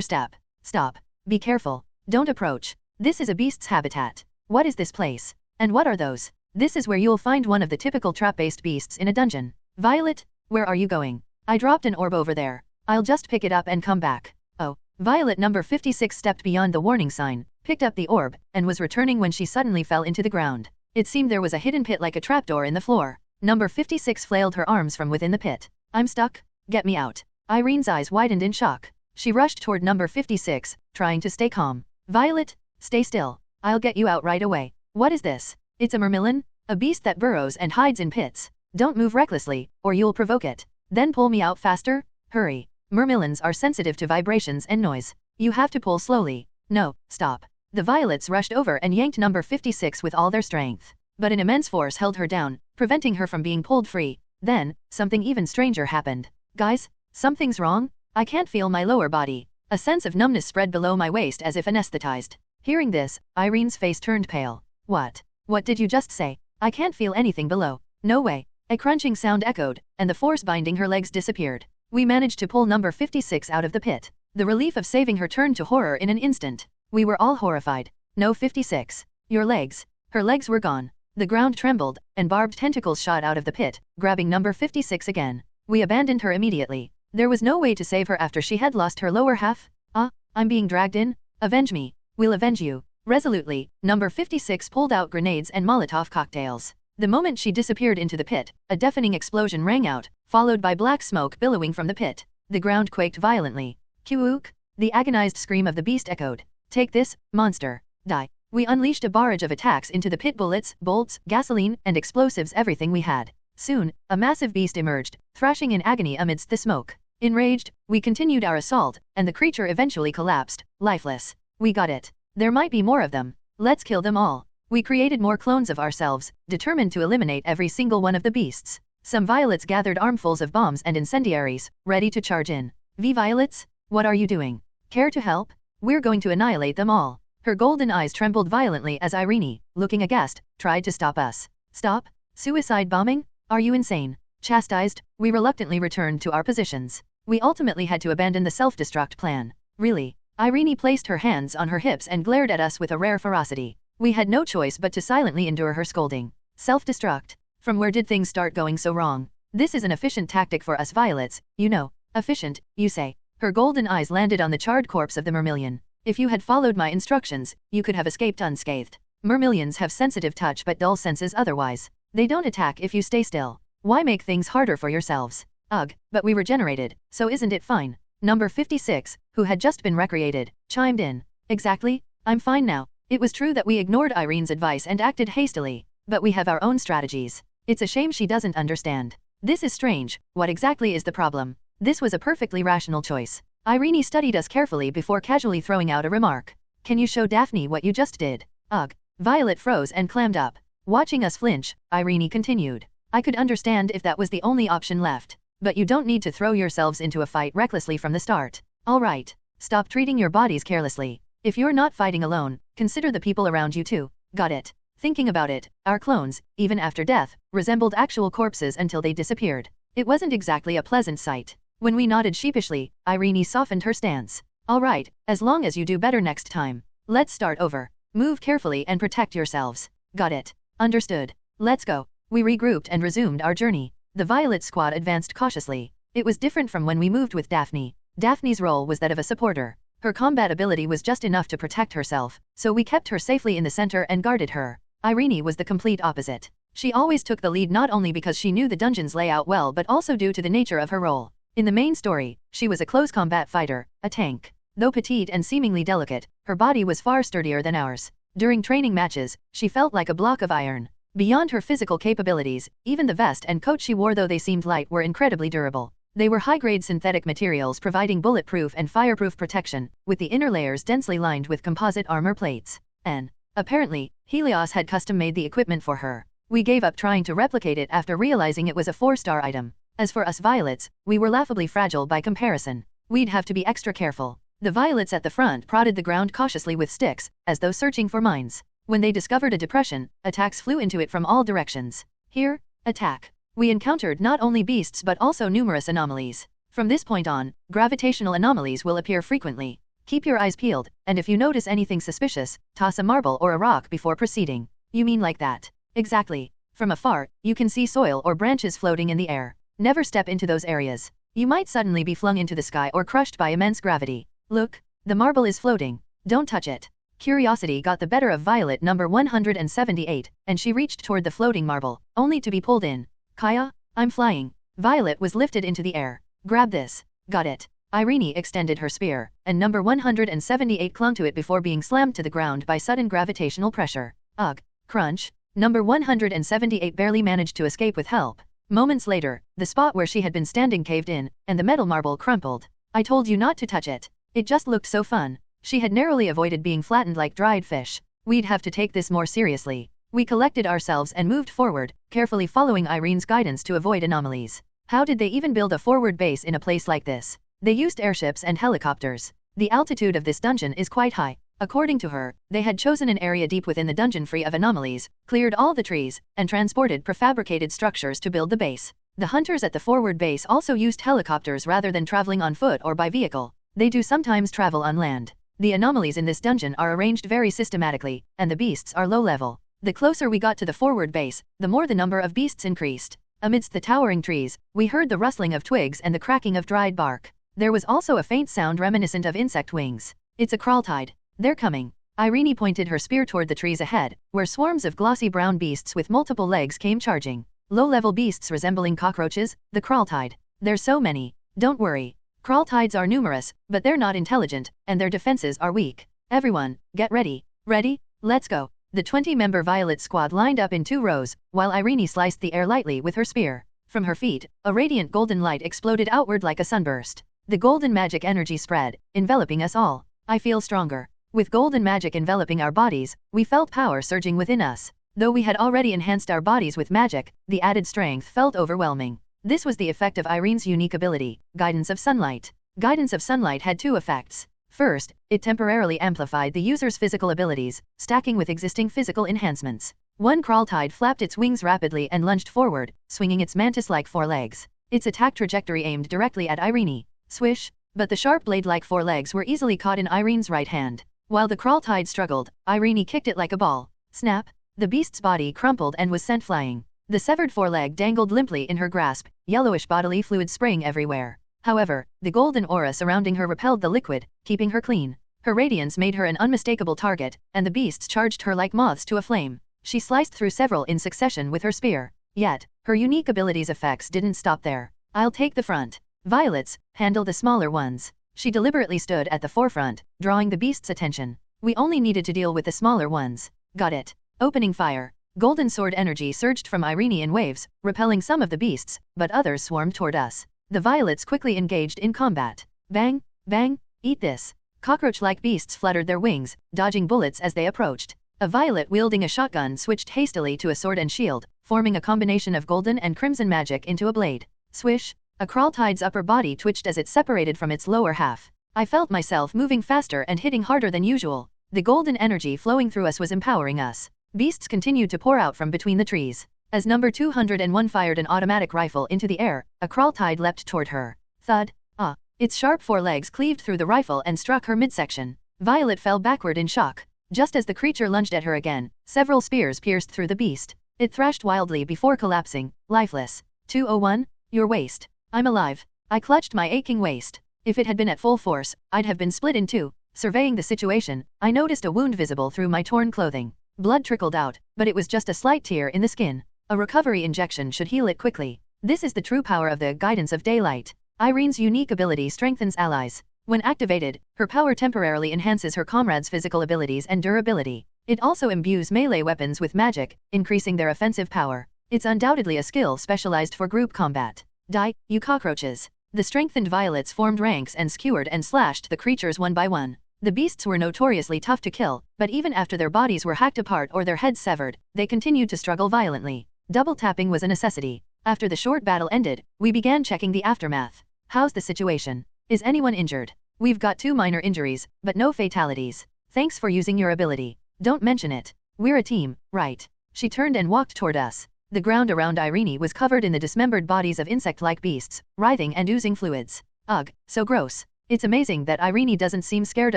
step. Stop. Be careful. Don't approach. This is a beast's habitat. What is this place? And what are those? This is where you'll find one of the typical trap-based beasts in a dungeon. Violet, where are you going? I dropped an orb over there. I'll just pick it up and come back. Oh. Violet number 56 stepped beyond the warning sign, picked up the orb, and was returning when she suddenly fell into the ground. It seemed there was a hidden pit like a trapdoor in the floor. Number 56 flailed her arms from within the pit. I'm stuck. Get me out. Irene's eyes widened in shock. She rushed toward number 56, trying to stay calm. Violet, stay still. I'll get you out right away. What is this? It's a mermillion? A beast that burrows and hides in pits. Don't move recklessly, or you'll provoke it. Then pull me out faster. Hurry. Mermillions are sensitive to vibrations and noise. You have to pull slowly. No, stop. The violets rushed over and yanked number 56 with all their strength. But an immense force held her down, preventing her from being pulled free. Then, something even stranger happened. Guys, something's wrong? I can't feel my lower body. A sense of numbness spread below my waist as if anesthetized. Hearing this, Irene's face turned pale. What? What did you just say? I can't feel anything below. No way. A crunching sound echoed, and the force binding her legs disappeared. We managed to pull number 56 out of the pit. The relief of saving her turned to horror in an instant. We were all horrified. No 56. Your legs. Her legs were gone. The ground trembled, and barbed tentacles shot out of the pit, grabbing number 56 again. We abandoned her immediately. There was no way to save her after she had lost her lower half. I'm being dragged in? Avenge me. We'll avenge you. Resolutely, number 56 pulled out grenades and Molotov cocktails. The moment she disappeared into the pit, a deafening explosion rang out, followed by black smoke billowing from the pit. The ground quaked violently. Kyuk! The agonized scream of the beast echoed. Take this, monster. Die. We unleashed a barrage of attacks into the pit, bullets, bolts, gasoline, and explosives, everything we had. Soon, a massive beast emerged, thrashing in agony amidst the smoke. Enraged, we continued our assault, and the creature eventually collapsed, lifeless. We got it. There might be more of them. Let's kill them all. We created more clones of ourselves, determined to eliminate every single one of the beasts. Some violets gathered armfuls of bombs and incendiaries, ready to charge in. Violets? What are you doing? Care to help? We're going to annihilate them all. Her golden eyes trembled violently as Irene, looking aghast, tried to stop us. Stop? Suicide bombing? Are you insane? Chastised, we reluctantly returned to our positions. We ultimately had to abandon the self-destruct plan. Really? Irene placed her hands on her hips and glared at us with a rare ferocity. We had no choice but to silently endure her scolding. Self-destruct? From where did things start going so wrong? This is an efficient tactic for us violets, you know. Efficient, you say. Her golden eyes landed on the charred corpse of the mermillion. If you had followed my instructions, you could have escaped unscathed. Mermillions have sensitive touch but dull senses otherwise. They don't attack if you stay still. Why make things harder for yourselves? Ugh, but we regenerated, so isn't it fine? Number 56, who had just been recreated, chimed in. Exactly, I'm fine now. It was true that we ignored Irene's advice and acted hastily, but we have our own strategies. It's a shame she doesn't understand. This is strange. What exactly is the problem? This was a perfectly rational choice. Irene studied us carefully before casually throwing out a remark. Can you show Daphne what you just did? Ugh. Violet froze and clammed up. Watching us flinch, Irene continued. I could understand if that was the only option left. But you don't need to throw yourselves into a fight recklessly from the start. All right. Stop treating your bodies carelessly. If you're not fighting alone, consider the people around you too. Got it. Thinking about it, our clones, even after death, resembled actual corpses until they disappeared. It wasn't exactly a pleasant sight. When we nodded sheepishly, Irene softened her stance. All right, as long as you do better next time. Let's start over. Move carefully and protect yourselves. Got it. Understood. Let's go. We regrouped and resumed our journey. The Violet squad advanced cautiously. It was different from when we moved with Daphne. Daphne's role was that of a supporter. Her combat ability was just enough to protect herself, so we kept her safely in the center and guarded her. Irene was the complete opposite. She always took the lead, not only because she knew the dungeon's layout well but also due to the nature of her role. In the main story, she was a close combat fighter, a tank. Though petite and seemingly delicate, her body was far sturdier than ours. During training matches, she felt like a block of iron. Beyond her physical capabilities, even the vest and coat she wore, though they seemed light, were incredibly durable. They were high-grade synthetic materials providing bulletproof and fireproof protection, with the inner layers densely lined with composite armor plates. And, apparently, Helios had custom-made the equipment for her. We gave up trying to replicate it after realizing it was a 4-star item. As for us violets, we were laughably fragile by comparison. We'd have to be extra careful. The violets at the front prodded the ground cautiously with sticks, as though searching for mines. When they discovered a depression, attacks flew into it from all directions. Here, attack. We encountered not only beasts but also numerous anomalies. From this point on, gravitational anomalies will appear frequently. Keep your eyes peeled, and if you notice anything suspicious, toss a marble or a rock before proceeding. You mean like that? Exactly. From afar, you can see soil or branches floating in the air. Never step into those areas. You might suddenly be flung into the sky or crushed by immense gravity. Look, the marble is floating. Don't touch it. Curiosity got the better of Violet number 178, and she reached toward the floating marble, only to be pulled in. Kaya, I'm flying. Violet was lifted into the air. Grab this. Got it. Irene extended her spear, and number 178 clung to it before being slammed to the ground by sudden gravitational pressure. Ugh. Crunch. Number 178 barely managed to escape with help. Moments later, the spot where she had been standing caved in, and the metal marble crumpled. I told you not to touch it. It just looked so fun. She had narrowly avoided being flattened like dried fish. We'd have to take this more seriously. We collected ourselves and moved forward, carefully following Irene's guidance to avoid anomalies. How did they even build a forward base in a place like this? They used airships and helicopters. The altitude of this dungeon is quite high. According to her, they had chosen an area deep within the dungeon free of anomalies, cleared all the trees, and transported prefabricated structures to build the base. The hunters at the forward base also used helicopters rather than traveling on foot or by vehicle. They do sometimes travel on land. The anomalies in this dungeon are arranged very systematically, and the beasts are low level. The closer we got to the forward base, the more the number of beasts increased. Amidst the towering trees, we heard the rustling of twigs and the cracking of dried bark. There was also a faint sound reminiscent of insect wings. It's a crawltide. They're coming. Irene pointed her spear toward the trees ahead, where swarms of glossy brown beasts with multiple legs came charging. Low-level beasts resembling cockroaches, the crawltide. There's so many. Don't worry. Crawltides are numerous, but they're not intelligent, and their defenses are weak. Everyone, get ready. Ready? Let's go. The 20-member Violet squad lined up in 2 rows, while Irene sliced the air lightly with her spear. From her feet, a radiant golden light exploded outward like a sunburst. The golden magic energy spread, enveloping us all. I feel stronger. With golden magic enveloping our bodies, we felt power surging within us. Though we had already enhanced our bodies with magic, the added strength felt overwhelming. This was the effect of Irene's unique ability, Guidance of Sunlight. Guidance of Sunlight had 2 effects. First, it temporarily amplified the user's physical abilities, stacking with existing physical enhancements. One crawltide flapped its wings rapidly and lunged forward, swinging its mantis-like forelegs. Its attack trajectory aimed directly at Irene. Swish! But the sharp blade-like forelegs were easily caught in Irene's right hand. While the crawltide struggled, Irene kicked it like a ball. Snap! The beast's body crumpled and was sent flying. The severed foreleg dangled limply in her grasp, yellowish bodily fluid spraying everywhere. However, the golden aura surrounding her repelled the liquid, keeping her clean. Her radiance made her an unmistakable target, and the beasts charged her like moths to a flame. She sliced through several in succession with her spear. Yet, her unique abilities' effects didn't stop there. I'll take the front. Violets, handle the smaller ones. She deliberately stood at the forefront, drawing the beast's attention. We only needed to deal with the smaller ones. Got it. Opening fire. Golden sword energy surged from Irene in waves, repelling some of the beasts, but others swarmed toward us. The violets quickly engaged in combat. Bang, bang, eat this. Cockroach-like beasts fluttered their wings, dodging bullets as they approached. A violet wielding a shotgun switched hastily to a sword and shield, forming a combination of golden and crimson magic into a blade. Swish! A crawltide's upper body twitched as it separated from its lower half. I felt myself moving faster and hitting harder than usual. The golden energy flowing through us was empowering us. Beasts continued to pour out from between the trees. As number 201 fired an automatic rifle into the air, a crawltide leapt toward her. Thud! Ah! Its sharp forelegs cleaved through the rifle and struck her midsection. Violet fell backward in shock. Just as the creature lunged at her again, several spears pierced through the beast. It thrashed wildly before collapsing, lifeless. 201? Your waist. I'm alive. I clutched my aching waist. If it had been at full force, I'd have been split in 2. Surveying the situation, I noticed a wound visible through my torn clothing. Blood trickled out, but it was just a slight tear in the skin. A recovery injection should heal it quickly. This is the true power of the Guidance of Daylight. Irene's unique ability strengthens allies. When activated, her power temporarily enhances her comrades' physical abilities and durability. It also imbues melee weapons with magic, increasing their offensive power. It's undoubtedly a skill specialized for group combat. Die, you cockroaches. The strengthened violets formed ranks and skewered and slashed the creatures one by one. The beasts were notoriously tough to kill, but even after their bodies were hacked apart or their heads severed, they continued to struggle violently. Double tapping was a necessity. After the short battle ended, we began checking the aftermath. How's the situation? Is anyone injured? We've got 2 minor injuries, but no fatalities. Thanks for using your ability. Don't mention it. We're a team, right? She turned and walked toward us. The ground around Irene was covered in the dismembered bodies of insect-like beasts, writhing and oozing fluids. Ugh, so gross. It's amazing that Irene doesn't seem scared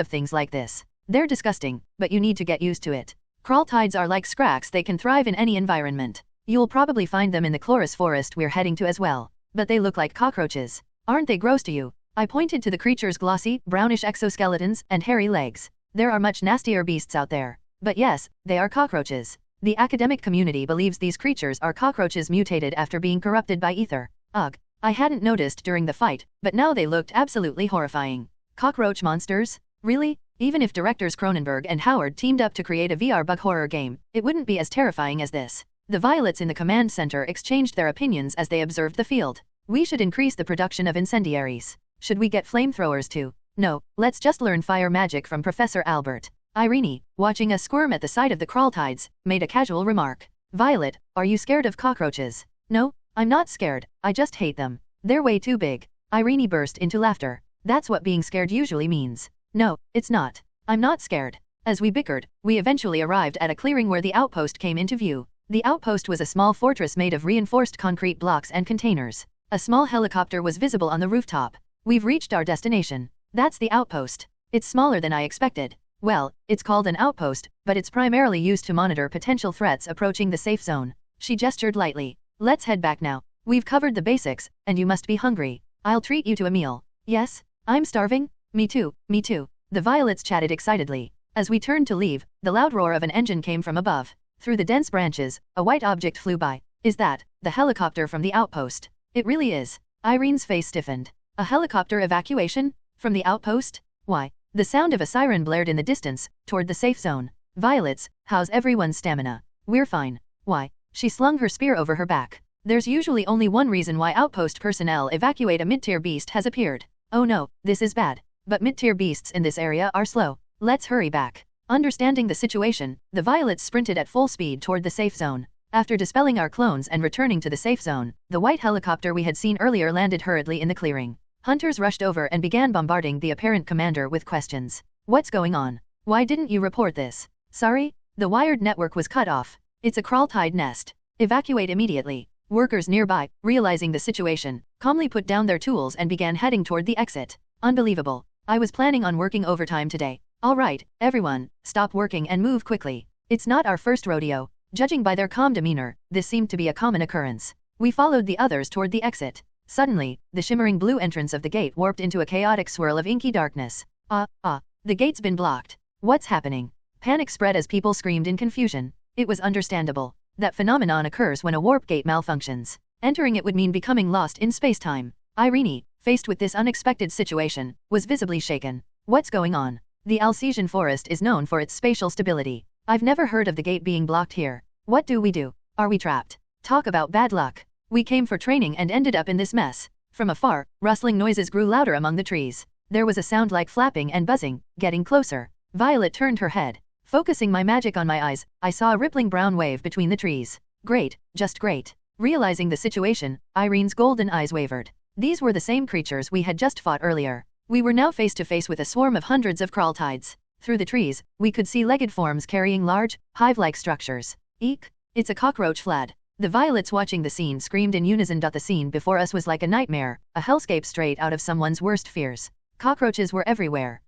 of things like this. They're disgusting, but you need to get used to it. Crawl tides are like scracks, they can thrive in any environment. You'll probably find them in the chloris forest we're heading to as well. But they look like cockroaches. Aren't they gross to you? I pointed to the creature's glossy, brownish exoskeletons and hairy legs. There are much nastier beasts out there. But yes, they are cockroaches. The academic community believes these creatures are cockroaches mutated after being corrupted by ether. Ugh. I hadn't noticed during the fight, but now they looked absolutely horrifying. Cockroach monsters? Really? Even if directors Cronenberg and Howard teamed up to create a VR bug horror game, it wouldn't be as terrifying as this. The violets in the command center exchanged their opinions as they observed the field. We should increase the production of incendiaries. Should we get flamethrowers too? No, let's just learn fire magic from Professor Albert. Irene, watching us squirm at the sight of the crawl tides, made a casual remark. Violet, are you scared of cockroaches? No, I'm not scared, I just hate them. They're way too big. Irene burst into laughter. That's what being scared usually means. No, it's not. I'm not scared. As we bickered, we eventually arrived at a clearing where the outpost came into view. The outpost was a small fortress made of reinforced concrete blocks and containers. A small helicopter was visible on the rooftop. We've reached our destination. That's the outpost. It's smaller than I expected. Well, it's called an outpost, but it's primarily used to monitor potential threats approaching the safe zone. She gestured lightly. Let's head back now. We've covered the basics, and you must be hungry. I'll treat you to a meal. Yes? I'm starving? Me too, me too. The violets chatted excitedly. As we turned to leave, the loud roar of an engine came from above. Through the dense branches, a white object flew by. Is that the helicopter from the outpost? It really is. Irene's face stiffened. A helicopter evacuation? From the outpost? Why? The sound of a siren blared in the distance, toward the safe zone. Violets, how's everyone's stamina? We're fine. Why? She slung her spear over her back. There's usually only one reason why outpost personnel evacuate. A mid-tier beast has appeared. Oh no, this is bad. But mid-tier beasts in this area are slow. Let's hurry back. Understanding the situation, the violets sprinted at full speed toward the safe zone. After dispelling our clones and returning to the safe zone, the white helicopter we had seen earlier landed hurriedly in the clearing. Hunters rushed over and began bombarding the apparent commander with questions. What's going on? Why didn't you report this? Sorry? The wired network was cut off. It's a crawl tide nest. Evacuate immediately. Workers nearby, realizing the situation, calmly put down their tools and began heading toward the exit. Unbelievable. I was planning on working overtime today. All right, everyone, stop working and move quickly. It's not our first rodeo. Judging by their calm demeanor, this seemed to be a common occurrence. We followed the others toward the exit. Suddenly, the shimmering blue entrance of the gate warped into a chaotic swirl of inky darkness. The gate's been blocked. What's happening? Panic spread as people screamed in confusion. It was understandable. That phenomenon occurs when a warp gate malfunctions. Entering it would mean becoming lost in space-time. Irene, faced with this unexpected situation, was visibly shaken. What's going on? The Alcesian forest is known for its spatial stability. I've never heard of the gate being blocked here. What do we do? Are we trapped? Talk about bad luck. We came for training and ended up in this mess. From afar, rustling noises grew louder among the trees. There was a sound like flapping and buzzing, getting closer. Violet turned her head. Focusing my magic on my eyes, I saw a rippling brown wave between the trees. Great, just great. Realizing the situation, Irene's golden eyes wavered. These were the same creatures we had just fought earlier. We were now face to face with a swarm of hundreds of crawl tides. Through the trees, we could see legged forms carrying large, hive-like structures. Eek! It's a cockroach flad. The violets watching the scene screamed in unison. The scene before us was like a nightmare, a hellscape straight out of someone's worst fears. Cockroaches were everywhere.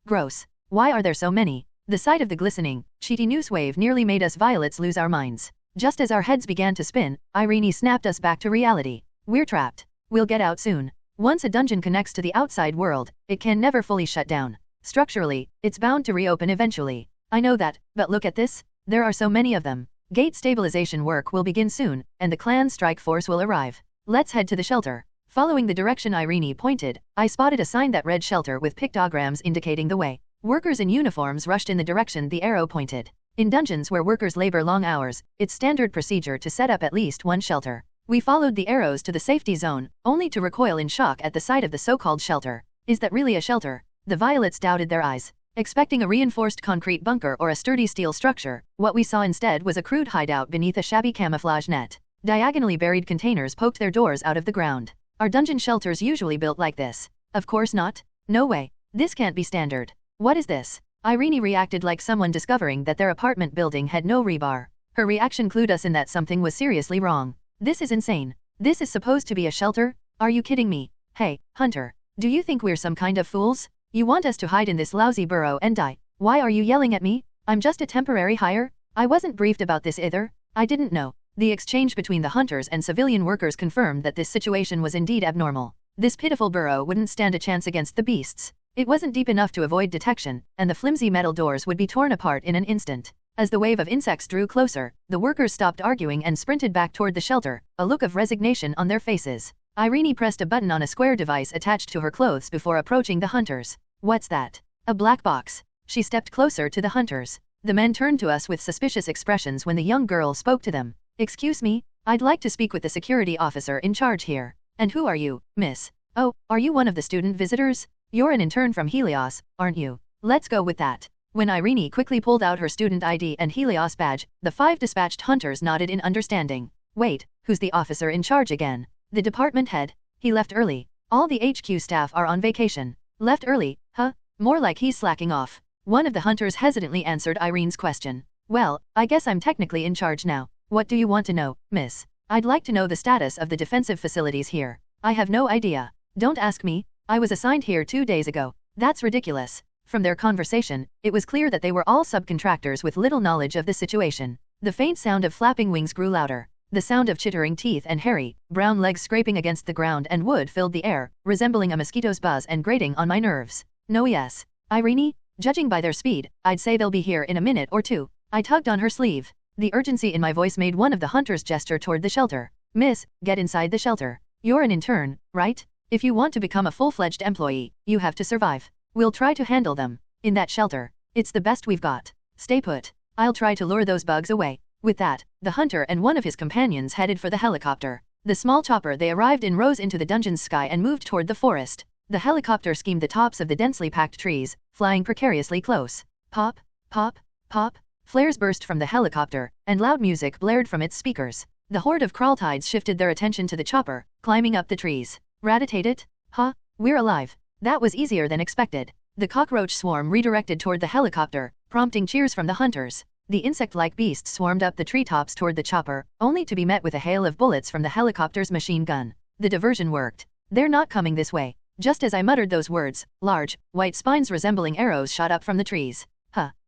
Gross. Why are there so many? The sight of the glistening, chitinous wave nearly made us violets lose our minds. Just as our heads began to spin, Irene snapped us back to reality. We're trapped. We'll get out soon. Once a dungeon connects to the outside world, it can never fully shut down. Structurally, it's bound to reopen eventually. I know that, but look at this. There are so many of them. Gate stabilization work will begin soon, and the clan's strike force will arrive. Let's head to the shelter. Following the direction Irene pointed, I spotted a sign that read shelter with pictograms indicating the way. Workers in uniforms rushed in the direction the arrow pointed. In dungeons where workers labor long hours, it's standard procedure to set up at least one shelter. We followed the arrows to the safety zone, only to recoil in shock at the sight of the so-called shelter. Is that really a shelter? The violets doubted their eyes. Expecting a reinforced concrete bunker or a sturdy steel structure, what we saw instead was a crude hideout beneath a shabby camouflage net. Diagonally buried containers poked their doors out of the ground. Are dungeon shelters usually built like this? Of course not. No way. This can't be standard. What is this? Irene reacted like someone discovering that their apartment building had no rebar. Her reaction clued us in that something was seriously wrong. This is insane. This is supposed to be a shelter? Are you kidding me? Hey, Hunter. Do you think we're some kind of fools? You want us to hide in this lousy burrow and die? Why are you yelling at me? I'm just a temporary hire. I wasn't briefed about this either. I didn't know. The exchange between the hunters and civilian workers confirmed that this situation was indeed abnormal. This pitiful burrow wouldn't stand a chance against the beasts. It wasn't deep enough to avoid detection, and the flimsy metal doors would be torn apart in an instant. As the wave of insects drew closer, the workers stopped arguing and sprinted back toward the shelter, a look of resignation on their faces. Irene pressed a button on a square device attached to her clothes before approaching the hunters. What's that? A black box. She stepped closer to the hunters. The men turned to us with suspicious expressions when the young girl spoke to them. Excuse me, I'd like to speak with the security officer in charge here. And who are you, miss? Oh, are you one of the student visitors? You're an intern from Helios, aren't you? Let's go with that. When Irene quickly pulled out her student ID and Helios badge, the 5 dispatched hunters nodded in understanding. Wait, who's the officer in charge again? The department head. He left early. All the HQ staff are on vacation. Left early, huh? More like he's slacking off. One of the hunters hesitantly answered Irene's question. Well, I guess I'm technically in charge now. What do you want to know, miss? I'd like to know the status of the defensive facilities here. I have no idea. Don't ask me. I was assigned here 2 days ago. That's ridiculous. From their conversation, it was clear that they were all subcontractors with little knowledge of the situation. The faint sound of flapping wings grew louder. The sound of chittering teeth and hairy, brown legs scraping against the ground and wood filled the air, resembling a mosquito's buzz and grating on my nerves. No, yes. Irene? Judging by their speed, I'd say they'll be here in a minute or two. I tugged on her sleeve. The urgency in my voice made one of the hunters gesture toward the shelter. Miss, get inside the shelter. You're an intern, right? If you want to become a full-fledged employee, you have to survive. We'll try to handle them. In that shelter. It's the best we've got. Stay put. I'll try to lure those bugs away. With that, the hunter and one of his companions headed for the helicopter. The small chopper they arrived in rose into the dungeon's sky and moved toward the forest. The helicopter schemed the tops of the densely packed trees, flying precariously close. Pop, pop, pop. Flares burst from the helicopter, and loud music blared from its speakers. The horde of crawltides shifted their attention to the chopper, climbing up the trees. Rat-a-tat-tat? Huh? We're alive. That was easier than expected. The cockroach swarm redirected toward the helicopter, prompting cheers from the hunters. The insect-like beasts swarmed up the treetops toward the chopper, only to be met with a hail of bullets from the helicopter's machine gun. The diversion worked. They're not coming this way. Just as I muttered those words, large, white spines resembling arrows shot up from the trees.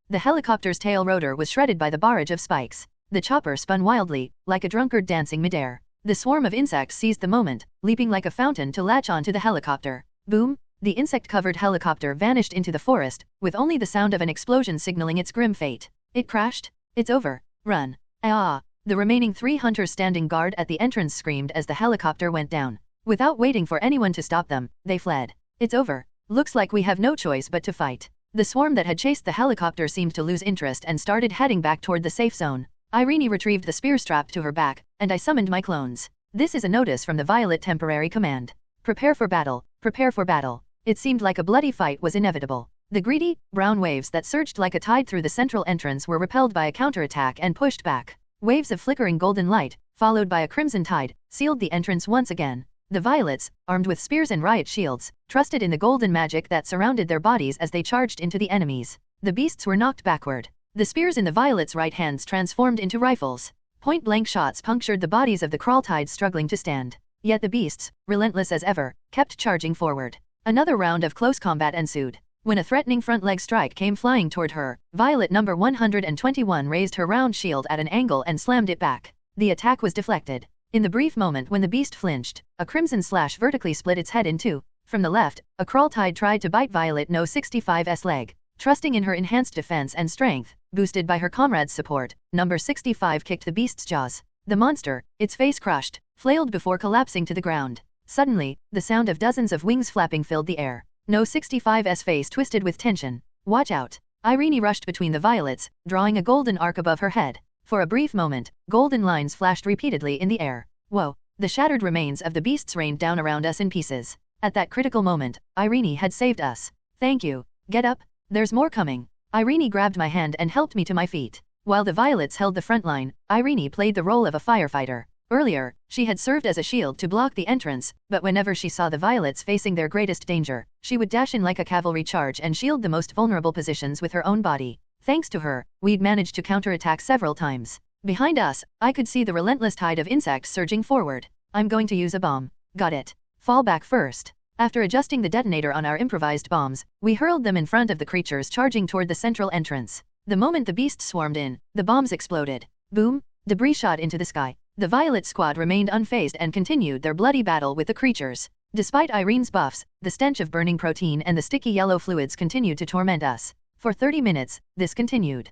The helicopter's tail rotor was shredded by the barrage of spikes. The chopper spun wildly, like a drunkard dancing midair. The swarm of insects seized the moment, leaping like a fountain to latch onto the helicopter. Boom! The insect-covered helicopter vanished into the forest, with only the sound of an explosion signaling its grim fate. It crashed. It's over. Run. Ah! The remaining 3 hunters standing guard at the entrance screamed as the helicopter went down. Without waiting for anyone to stop them, they fled. It's over. Looks like we have no choice but to fight. The swarm that had chased the helicopter seemed to lose interest and started heading back toward the safe zone. Irene retrieved the spear strapped to her back, and I summoned my clones. This is a notice from the Violet Temporary Command. Prepare for battle. Prepare for battle. It seemed like a bloody fight was inevitable. The greedy, brown waves that surged like a tide through the central entrance were repelled by a counterattack and pushed back. Waves of flickering golden light, followed by a crimson tide, sealed the entrance once again. The Violets, armed with spears and riot shields, trusted in the golden magic that surrounded their bodies as they charged into the enemies. The beasts were knocked backward. The spears in the Violets' right hands transformed into rifles. Point-blank shots punctured the bodies of the crawltides struggling to stand. Yet the beasts, relentless as ever, kept charging forward. Another round of close combat ensued. When a threatening front leg strike came flying toward her, Violet number 121 raised her round shield at an angle and slammed it back. The attack was deflected. In the brief moment when the beast flinched, a crimson slash vertically split its head in two. From the left, a crawltide tried to bite Violet No 65's leg. Trusting in her enhanced defense and strength, boosted by her comrade's support, number 65 kicked the beast's jaws. The monster, its face crushed, flailed before collapsing to the ground. Suddenly, the sound of dozens of wings flapping filled the air. No 65's face twisted with tension. Watch out! Irene rushed between the Violets, drawing a golden arc above her head. For a brief moment, golden lines flashed repeatedly in the air. Whoa! The shattered remains of the beasts rained down around us in pieces. At that critical moment, Irene had saved us. Thank you. Get up. There's more coming. Irene grabbed my hand and helped me to my feet. While the Violets held the front line, Irene played the role of a firefighter. Earlier, she had served as a shield to block the entrance, but whenever she saw the violets facing their greatest danger, she would dash in like a cavalry charge and shield the most vulnerable positions with her own body. Thanks to her, we'd managed to counterattack several times. Behind us, I could see the relentless tide of insects surging forward. I'm going to use a bomb. Got it. Fall back first. After adjusting the detonator on our improvised bombs, we hurled them in front of the creatures charging toward the central entrance. The moment the beasts swarmed in, the bombs exploded. Boom! Debris shot into the sky. The Violet squad remained unfazed and continued their bloody battle with the creatures. Despite Irene's buffs, the stench of burning protein and the sticky yellow fluids continued to torment us. For 30 minutes, this continued.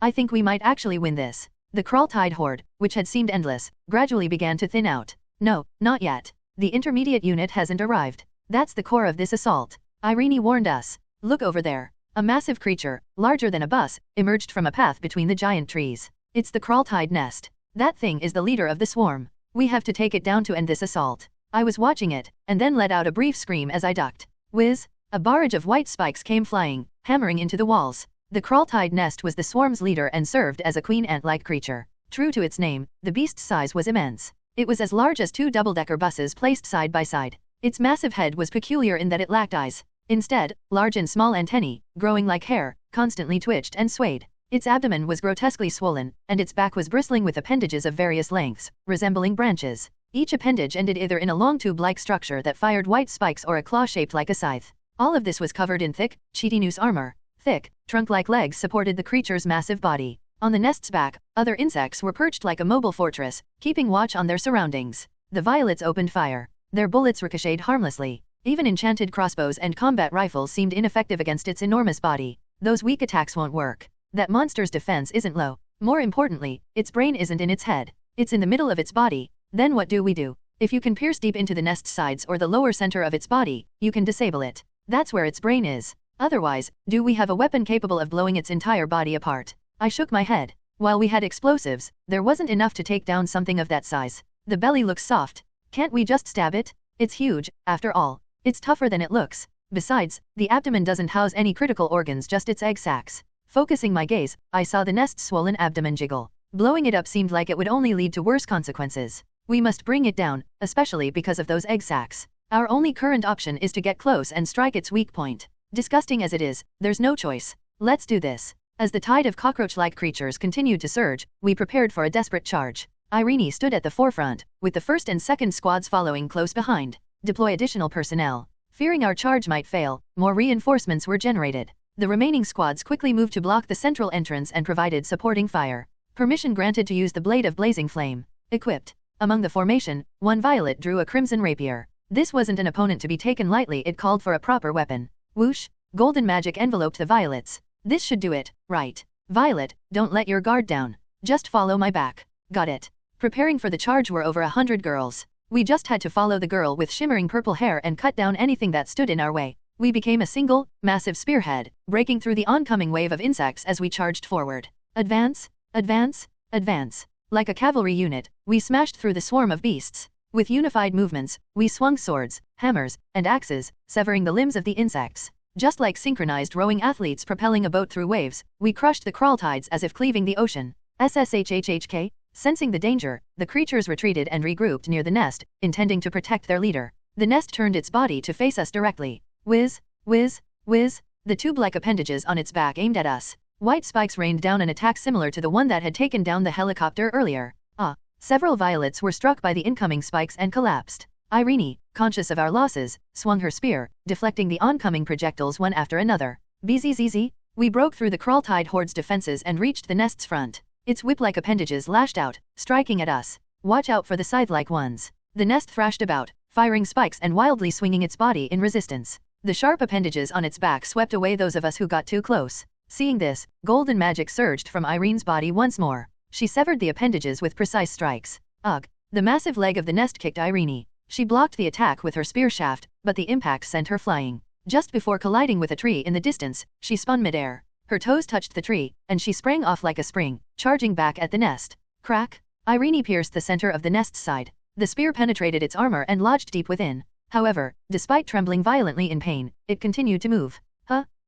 I think we might actually win this. The Kraltide horde, which had seemed endless, gradually began to thin out. No, not yet. The intermediate unit hasn't arrived. That's the core of this assault. Irene warned us. Look over there. A massive creature, larger than a bus, emerged from a path between the giant trees. It's the Kraltide nest. That thing is the leader of the swarm. We have to take it down to end this assault. I was watching it, and then let out a brief scream as I ducked. Whiz! A barrage of white spikes came flying, hammering into the walls. The Kraltide nest was the swarm's leader and served as a queen ant-like creature. True to its name, the beast's size was immense. It was as large as 2 double-decker buses placed side by side. Its massive head was peculiar in that it lacked eyes. Instead, large and small antennae, growing like hair, constantly twitched and swayed. Its abdomen was grotesquely swollen, and its back was bristling with appendages of various lengths, resembling branches. Each appendage ended either in a long tube-like structure that fired white spikes or a claw shaped like a scythe. All of this was covered in thick, chitinous armor. Thick, trunk-like legs supported the creature's massive body. On the nest's back, other insects were perched like a mobile fortress, keeping watch on their surroundings. The violets opened fire. Their bullets ricocheted harmlessly. Even enchanted crossbows and combat rifles seemed ineffective against its enormous body. Those weak attacks won't work. That monster's defense isn't low. More importantly, its brain isn't in its head. It's in the middle of its body. Then what do we do? If you can pierce deep into the nest's sides or the lower center of its body, you can disable it. That's where its brain is. Otherwise, do we have a weapon capable of blowing its entire body apart? I shook my head. While we had explosives, there wasn't enough to take down something of that size. The belly looks soft. Can't we just stab it? It's huge, after all. It's tougher than it looks. Besides, the abdomen doesn't house any critical organs, just its egg sacs. Focusing my gaze, I saw the nest's swollen abdomen jiggle. Blowing it up seemed like it would only lead to worse consequences. We must bring it down, especially because of those egg sacs. Our only current option is to get close and strike its weak point. Disgusting as it is, there's no choice. Let's do this. As the tide of cockroach-like creatures continued to surge, we prepared for a desperate charge. Irene stood at the forefront, with the first and second squads following close behind. Deploy additional personnel. Fearing our charge might fail, more reinforcements were generated. The remaining squads quickly moved to block the central entrance and provided supporting fire. Permission granted to use the blade of blazing flame. Equipped. Among the formation, one violet drew a crimson rapier. This wasn't an opponent to be taken lightly, it called for a proper weapon. Whoosh! Golden magic enveloped the violets. This should do it, right? Violet, don't let your guard down. Just follow my back. Got it. Preparing for the charge were over 100 girls. We just had to follow the girl with shimmering purple hair and cut down anything that stood in our way. We became a single, massive spearhead, breaking through the oncoming wave of insects as we charged forward. Advance, advance, advance. Like a cavalry unit, we smashed through the swarm of beasts. With unified movements, we swung swords, hammers, and axes, severing the limbs of the insects. Just like synchronized rowing athletes propelling a boat through waves, we crushed the Kraltides as if cleaving the ocean. SSHHHK? Sensing the danger, the creatures retreated and regrouped near the nest, intending to protect their leader. The nest turned its body to face us directly. Whiz, whiz, whiz, the tube-like appendages on its back aimed at us. White spikes rained down an attack similar to the one that had taken down the helicopter earlier. Several violets were struck by the incoming spikes and collapsed. Irene, conscious of our losses, swung her spear, deflecting the oncoming projectiles one after another. Bzzz, we broke through the Kraltide horde's defenses and reached the nest's front. Its whip-like appendages lashed out, striking at us. Watch out for the scythe-like ones. The nest thrashed about, firing spikes and wildly swinging its body in resistance. The sharp appendages on its back swept away those of us who got too close. Seeing this, golden magic surged from Irene's body once more. She severed the appendages with precise strikes. Ugh! The massive leg of the nest kicked Irene. She blocked the attack with her spear shaft, but the impact sent her flying. Just before colliding with a tree in the distance, she spun midair. Her toes touched the tree, and she sprang off like a spring, charging back at the nest. Crack! Irene pierced the center of the nest's side. The spear penetrated its armor and lodged deep within. However, despite trembling violently in pain, it continued to move.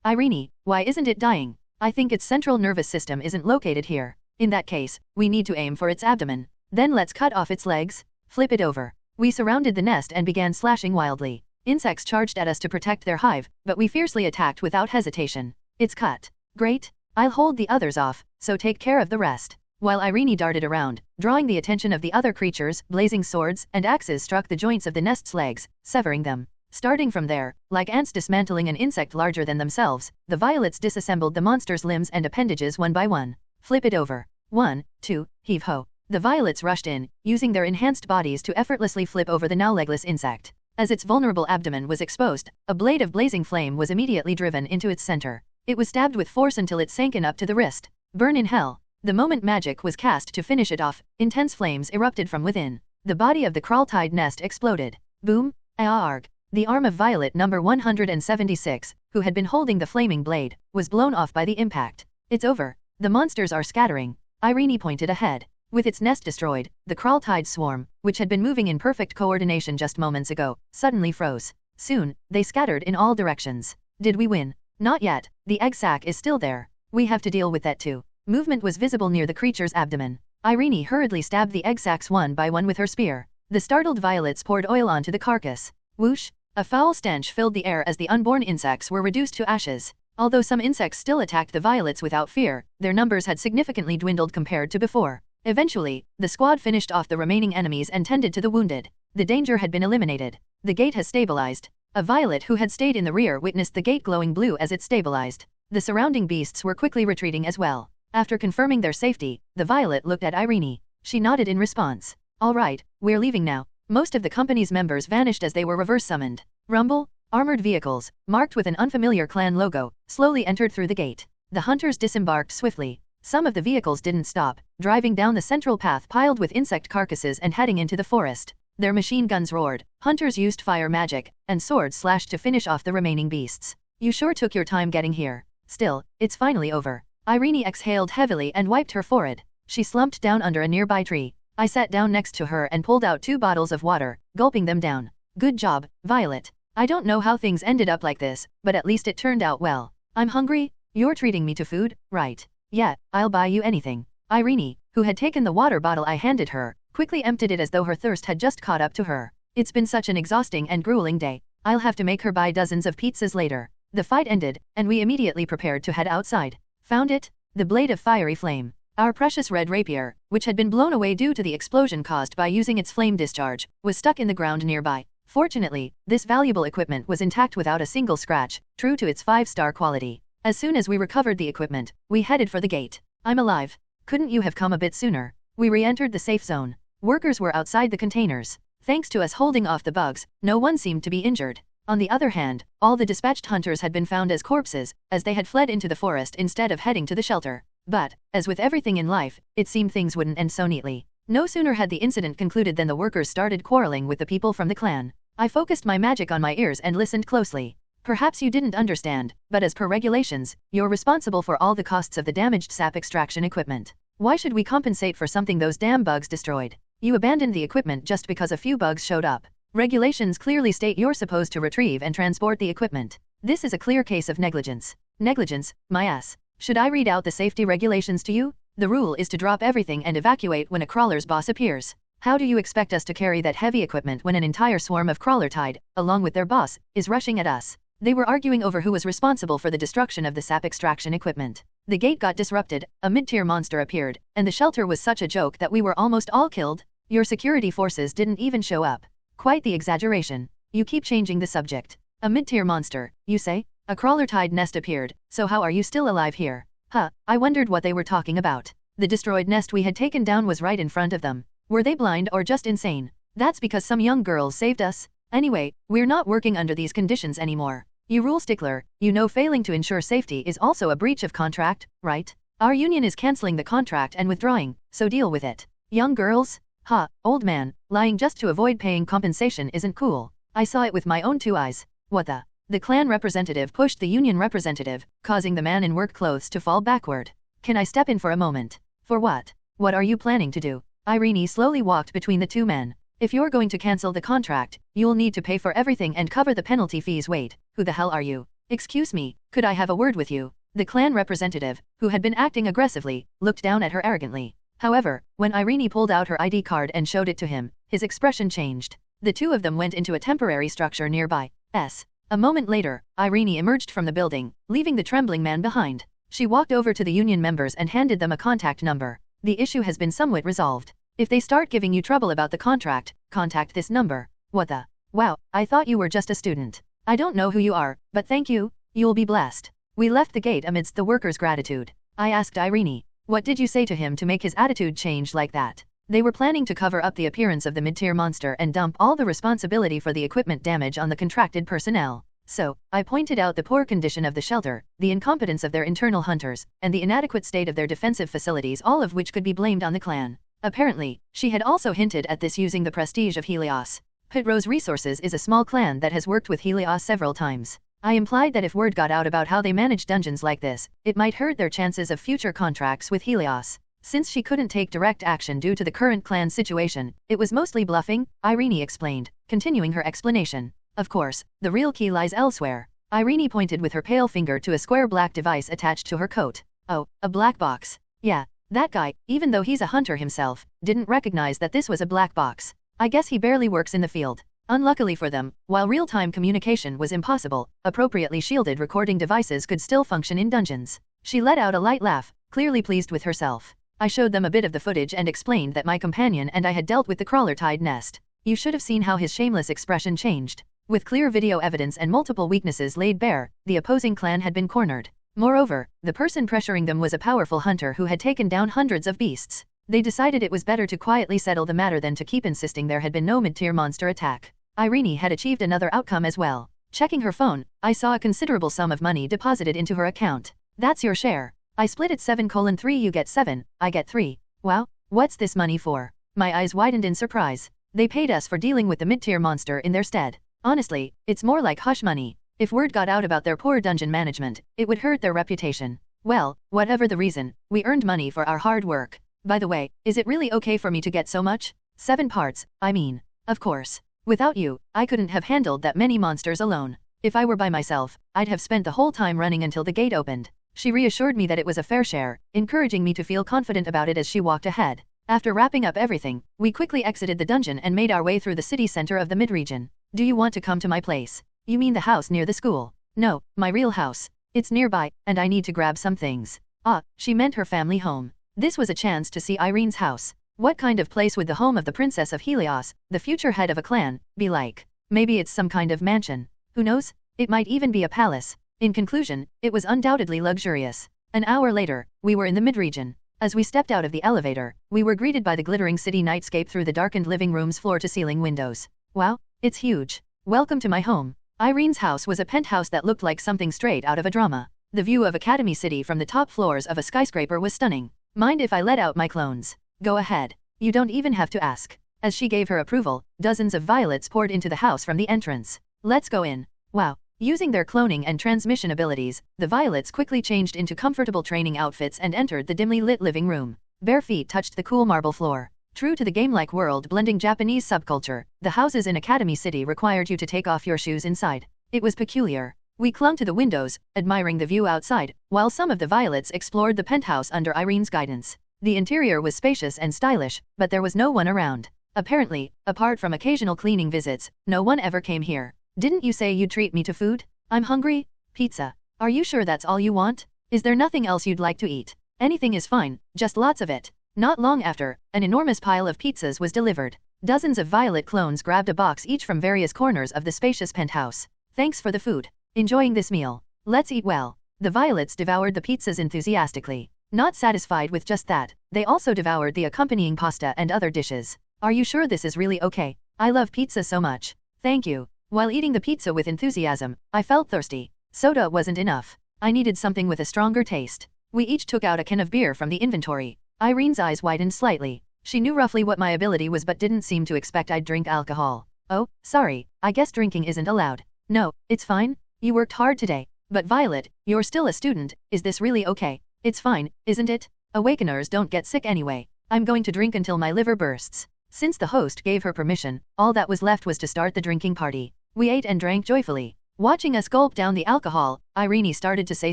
Irene, why isn't it dying? I think its central nervous system isn't located here. In that case, we need to aim for its abdomen. Then let's cut off its legs. Flip it over. We surrounded the nest and began slashing wildly. Insects charged at us to protect their hive, but we fiercely attacked without hesitation. It's cut. Great. I'll hold the others off, so take care of the rest. While Irene darted around, drawing the attention of the other creatures, blazing swords and axes struck the joints of the nest's legs, severing them. Starting from there, like ants dismantling an insect larger than themselves, the violets disassembled the monster's limbs and appendages one by one. Flip it over. 1, 2, heave-ho. The violets rushed in, using their enhanced bodies to effortlessly flip over the now legless insect. As its vulnerable abdomen was exposed, a blade of blazing flame was immediately driven into its center. It was stabbed with force until it sank in up to the wrist. Burn in hell. The moment magic was cast to finish it off, intense flames erupted from within. The body of the crawl-tied nest exploded. Boom. Aarg. The arm of Violet number 176, who had been holding the flaming blade, was blown off by the impact. It's over. The monsters are scattering. Irene pointed ahead. With its nest destroyed, the crawl-tied swarm, which had been moving in perfect coordination just moments ago, suddenly froze. Soon, they scattered in all directions. Did we win? Not yet. The egg sac is still there. We have to deal with that too. Movement was visible near the creature's abdomen. Irene hurriedly stabbed the egg sacs one by one with her spear. The startled violets poured oil onto the carcass. Whoosh! A foul stench filled the air as the unborn insects were reduced to ashes. Although some insects still attacked the violets without fear, their numbers had significantly dwindled compared to before. Eventually, the squad finished off the remaining enemies and tended to the wounded. The danger had been eliminated. The gate has stabilized. A violet who had stayed in the rear witnessed the gate glowing blue as it stabilized. The surrounding beasts were quickly retreating as well. After confirming their safety, the violet looked at Irene. She nodded in response. All right, we're leaving now. Most of the company's members vanished as they were reverse summoned. Rumble, armored vehicles, marked with an unfamiliar clan logo, slowly entered through the gate. The hunters disembarked swiftly. Some of the vehicles didn't stop, driving down the central path piled with insect carcasses and heading into the forest. Their machine guns roared, hunters used fire magic, and swords slashed to finish off the remaining beasts. You sure took your time getting here. Still, it's finally over. Irene exhaled heavily and wiped her forehead. She slumped down under a nearby tree. I sat down next to her and pulled out 2 bottles of water, gulping them down. Good job, Violet. I don't know how things ended up like this, but at least it turned out well. I'm hungry. You're treating me to food, right? Yeah, I'll buy you anything. Irene, who had taken the water bottle I handed her, quickly emptied it as though her thirst had just caught up to her. It's been such an exhausting and grueling day. I'll have to make her buy dozens of pizzas later. The fight ended, and we immediately prepared to head outside. Found it? The blade of fiery flame. Our precious red rapier, which had been blown away due to the explosion caused by using its flame discharge, was stuck in the ground nearby. Fortunately, this valuable equipment was intact without a single scratch, true to its 5-star quality. As soon as we recovered the equipment, we headed for the gate. I'm alive. Couldn't you have come a bit sooner? We re-entered the safe zone. Workers were outside the containers. Thanks to us holding off the bugs, no one seemed to be injured. On the other hand, all the dispatched hunters had been found as corpses, as they had fled into the forest instead of heading to the shelter. But, as with everything in life, it seemed things wouldn't end so neatly. No sooner had the incident concluded than the workers started quarreling with the people from the clan. I focused my magic on my ears and listened closely. Perhaps you didn't understand, but as per regulations, you're responsible for all the costs of the damaged sap extraction equipment. Why should we compensate for something those damn bugs destroyed? You abandoned the equipment just because a few bugs showed up. Regulations clearly state you're supposed to retrieve and transport the equipment. This is a clear case of negligence. Negligence, my ass. Should I read out the safety regulations to you? The rule is to drop everything and evacuate when a crawler's boss appears. How do you expect us to carry that heavy equipment when an entire swarm of crawler-tied, along with their boss, is rushing at us? They were arguing over who was responsible for the destruction of the sap extraction equipment. The gate got disrupted, a mid-tier monster appeared, and the shelter was such a joke that we were almost all killed. Your security forces didn't even show up. Quite the exaggeration. You keep changing the subject. A mid-tier monster, you say? A crawler-tied nest appeared, so how are you still alive here? Huh, I wondered what they were talking about. The destroyed nest we had taken down was right in front of them. Were they blind or just insane? That's because some young girls saved us. Anyway, we're not working under these conditions anymore. You rule stickler, you know failing to ensure safety is also a breach of contract, right? Our union is canceling the contract and withdrawing, so deal with it. Young girls? Ha, old man, lying just to avoid paying compensation isn't cool. I saw it with my own 2 eyes. What the? The clan representative pushed the union representative, causing the man in work clothes to fall backward. Can I step in for a moment? For what? What are you planning to do? Irene slowly walked between the 2 men. If you're going to cancel the contract, you'll need to pay for everything and cover the penalty fees. Wait, who the hell are you? Excuse me, could I have a word with you? The clan representative, who had been acting aggressively, looked down at her arrogantly. However, when Irene pulled out her ID card and showed it to him, his expression changed. The two of them went into a temporary structure nearby. A moment later, Irene emerged from the building, leaving the trembling man behind. She walked over to the union members and handed them a contact number. The issue has been somewhat resolved. If they start giving you trouble about the contract, contact this number. What the? Wow, I thought you were just a student. I don't know who you are, but thank you. You'll be blessed. We left the gate amidst the workers' gratitude. I asked Irene, what did you say to him to make his attitude change like that? They were planning to cover up the appearance of the mid-tier monster and dump all the responsibility for the equipment damage on the contracted personnel. So, I pointed out the poor condition of the shelter, the incompetence of their internal hunters, and the inadequate state of their defensive facilities, all of which could be blamed on the clan. Apparently, she had also hinted at this using the prestige of Helios. Pitrose Resources is a small clan that has worked with Helios several times. I implied that if word got out about how they manage dungeons like this, it might hurt their chances of future contracts with Helios. Since she couldn't take direct action due to the current clan situation, it was mostly bluffing, Irene explained, continuing her explanation. Of course, the real key lies elsewhere. Irene pointed with her pale finger to a square black device attached to her coat. Oh, a black box. Yeah, that guy, even though he's a hunter himself, didn't recognize that this was a black box. I guess he barely works in the field. Unluckily for them, while real-time communication was impossible, appropriately shielded recording devices could still function in dungeons. She let out a light laugh, clearly pleased with herself. I showed them a bit of the footage and explained that my companion and I had dealt with the crawler-tied nest. You should have seen how his shameless expression changed. With clear video evidence and multiple weaknesses laid bare, the opposing clan had been cornered. Moreover, the person pressuring them was a powerful hunter who had taken down hundreds of beasts. They decided it was better to quietly settle the matter than to keep insisting there had been no mid-tier monster attack. Irene had achieved another outcome as well. Checking her phone, I saw a considerable sum of money deposited into her account. That's your share. I split it 7:3, you get 7, I get 3. Wow, what's this money for? My eyes widened in surprise. They paid us for dealing with the mid-tier monster in their stead. Honestly, it's more like hush money. If word got out about their poor dungeon management, it would hurt their reputation. Well, whatever the reason, we earned money for our hard work. By the way, is it really okay for me to get so much? 7 parts, I mean. Of course. Without you, I couldn't have handled that many monsters alone. If I were by myself, I'd have spent the whole time running until the gate opened. She reassured me that it was a fair share, encouraging me to feel confident about it as she walked ahead. After wrapping up everything, we quickly exited the dungeon and made our way through the city center of the mid-region. Do you want to come to my place? You mean the house near the school? No, my real house. It's nearby, and I need to grab some things. Ah, she meant her family home. This was a chance to see Irene's house. What kind of place would the home of the Princess of Helios, the future head of a clan, be like? Maybe it's some kind of mansion. Who knows? It might even be a palace. In conclusion, it was undoubtedly luxurious. An hour later, we were in the mid-region. As we stepped out of the elevator, we were greeted by the glittering city nightscape through the darkened living room's floor-to-ceiling windows. Wow, it's huge. Welcome to my home. Irene's house was a penthouse that looked like something straight out of a drama. The view of Academy City from the top floors of a skyscraper was stunning. Mind if I let out my clones? Go ahead. You don't even have to ask. As she gave her approval, dozens of violets poured into the house from the entrance. Let's go in. Wow. Using their cloning and transmission abilities, the violets quickly changed into comfortable training outfits and entered the dimly lit living room. Bare feet touched the cool marble floor. True to the game-like world-blending Japanese subculture, the houses in Academy City required you to take off your shoes inside. It was peculiar. We clung to the windows, admiring the view outside, while some of the violets explored the penthouse under Irene's guidance. The interior was spacious and stylish, but there was no one around. Apparently, apart from occasional cleaning visits, no one ever came here. Didn't you say you'd treat me to food? I'm hungry. Pizza. Are you sure that's all you want? Is there nothing else you'd like to eat? Anything is fine, just lots of it. Not long after, an enormous pile of pizzas was delivered. Dozens of violet clones grabbed a box each from various corners of the spacious penthouse. Thanks for the food. Enjoying this meal. Let's eat well. The violets devoured the pizzas enthusiastically. Not satisfied with just that, they also devoured the accompanying pasta and other dishes. Are you sure this is really okay? I love pizza so much. Thank you. While eating the pizza with enthusiasm, I felt thirsty. Soda wasn't enough. I needed something with a stronger taste. We each took out a can of beer from the inventory. Irene's eyes widened slightly. She knew roughly what my ability was but didn't seem to expect I'd drink alcohol. Oh, sorry, I guess drinking isn't allowed. No, it's fine. You worked hard today. But Violet, you're still a student, is this really okay? It's fine, isn't it? Awakeners don't get sick anyway. I'm going to drink until my liver bursts. Since the host gave her permission, all that was left was to start the drinking party. We ate and drank joyfully. Watching us gulp down the alcohol, Irene started to say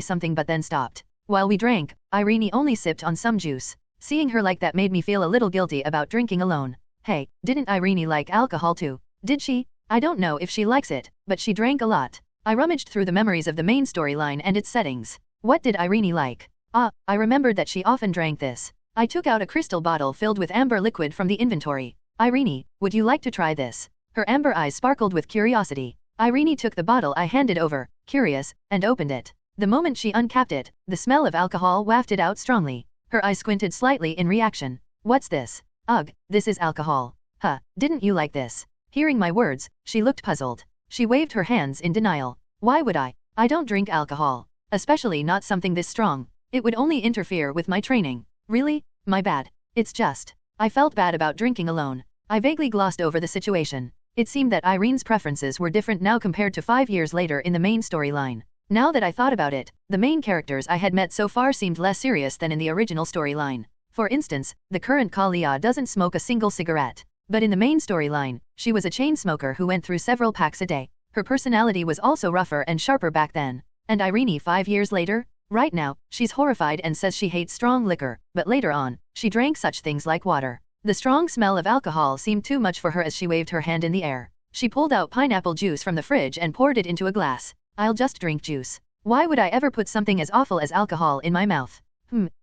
something but then stopped. While we drank, Irene only sipped on some juice. Seeing her like that made me feel a little guilty about drinking alone. Hey, didn't Irene like alcohol too? Did she? I don't know if she likes it, but she drank a lot. I rummaged through the memories of the main storyline and its settings. What did Irene like? I remembered that she often drank this. I took out a crystal bottle filled with amber liquid from the inventory. Irene, would you like to try this? Her amber eyes sparkled with curiosity. Irene took the bottle I handed over, curious, and opened it. The moment she uncapped it, the smell of alcohol wafted out strongly. Her eyes squinted slightly in reaction. What's this? Ugh, this is alcohol. Huh, didn't you like this? Hearing my words, she looked puzzled. She waved her hands in denial. Why would I? I don't drink alcohol. Especially not something this strong. It would only interfere with my training. Really? My bad. It's just. I felt bad about drinking alone. I vaguely glossed over the situation. It seemed that Irene's preferences were different now compared to 5 years later in the main storyline. Now that I thought about it, the main characters I had met so far seemed less serious than in the original storyline. For instance, the current Kalia doesn't smoke a single cigarette. But in the main storyline, she was a chain smoker who went through several packs a day. Her personality was also rougher and sharper back then. And Irene 5 years later? Right now, she's horrified and says she hates strong liquor, but later on, she drank such things like water. The strong smell of alcohol seemed too much for her as she waved her hand in the air. She pulled out pineapple juice from the fridge and poured it into a glass. I'll just drink juice. Why would I ever put something as awful as alcohol in my mouth?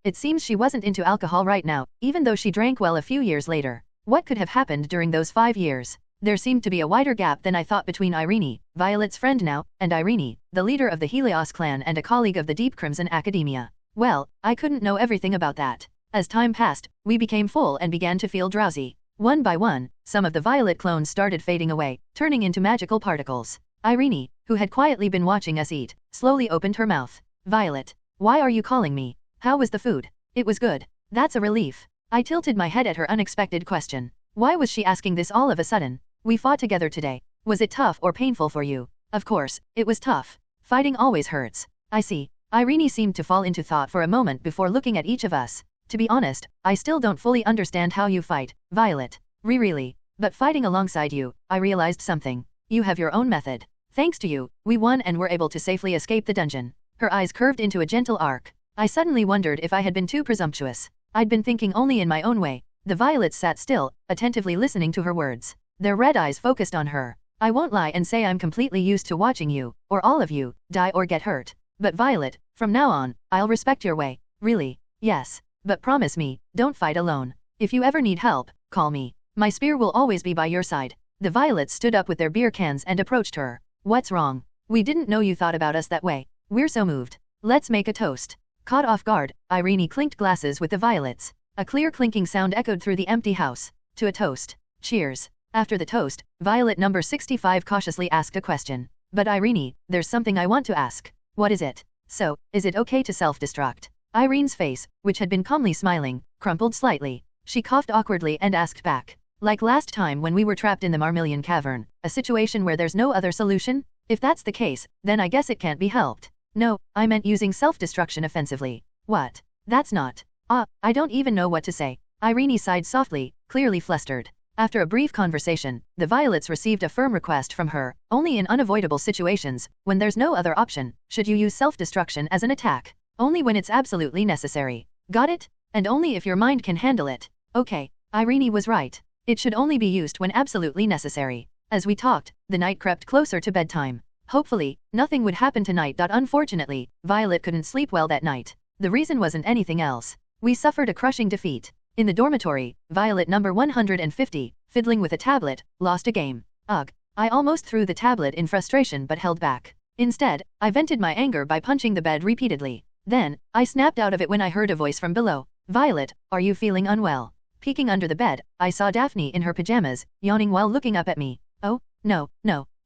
It seems she wasn't into alcohol right now, even though she drank well a few years later. What could have happened during those 5 years? There seemed to be a wider gap than I thought between Irene, Violet's friend now, and Irene, the leader of the Helios clan and a colleague of the Deep Crimson Academia. Well, I couldn't know everything about that. As time passed, we became full and began to feel drowsy. One by one, some of the Violet clones started fading away, turning into magical particles. Irene, who had quietly been watching us eat, slowly opened her mouth. Violet, why are you calling me? How was the food? It was good. That's a relief. I tilted my head at her unexpected question. Why was she asking this all of a sudden? We fought together today. Was it tough or painful for you? Of course, it was tough. Fighting always hurts. I see. Irene seemed to fall into thought for a moment before looking at each of us. To be honest, I still don't fully understand how you fight, Violet. Really. But fighting alongside you, I realized something. You have your own method. Thanks to you, we won and were able to safely escape the dungeon. Her eyes curved into a gentle arc. I suddenly wondered if I had been too presumptuous. I'd been thinking only in my own way. The Violets sat still, attentively listening to her words. Their red eyes focused on her. I won't lie and say I'm completely used to watching you, or all of you, die or get hurt. But Violet, from now on, I'll respect your way. Really? Yes. But promise me, don't fight alone. If you ever need help, call me. My spear will always be by your side. The Violets stood up with their beer cans and approached her. What's wrong? We didn't know you thought about us that way. We're so moved. Let's make a toast. Caught off guard, Irene clinked glasses with the Violets. A clear clinking sound echoed through the empty house. To a toast. Cheers. After the toast, Violet number 65 cautiously asked a question. But Irene, there's something I want to ask. What is it? So, is it okay to self-destruct? Irene's face, which had been calmly smiling, crumpled slightly. She coughed awkwardly and asked back. Like last time when we were trapped in the Marmillion Cavern, a situation where there's no other solution? If that's the case, then I guess it can't be helped. No, I meant using self-destruction offensively. What? That's not. I don't even know what to say. Irene sighed softly, clearly flustered. After a brief conversation, the Violets received a firm request from her. Only in unavoidable situations, when there's no other option, should you use self-destruction as an attack. Only when it's absolutely necessary. Got it? And only if your mind can handle it. Okay, Irene was right. It should only be used when absolutely necessary. As we talked, the night crept closer to bedtime. Hopefully, nothing would happen tonight. Unfortunately, Violet couldn't sleep well that night. The reason wasn't anything else. We suffered a crushing defeat. In the dormitory, Violet number 150, fiddling with a tablet, lost a game. Ugh. I almost threw the tablet in frustration but held back. Instead, I vented my anger by punching the bed repeatedly. Then, I snapped out of it when I heard a voice from below. Violet, are you feeling unwell? Peeking under the bed, I saw Daphne in her pajamas, yawning while looking up at me. Oh, no.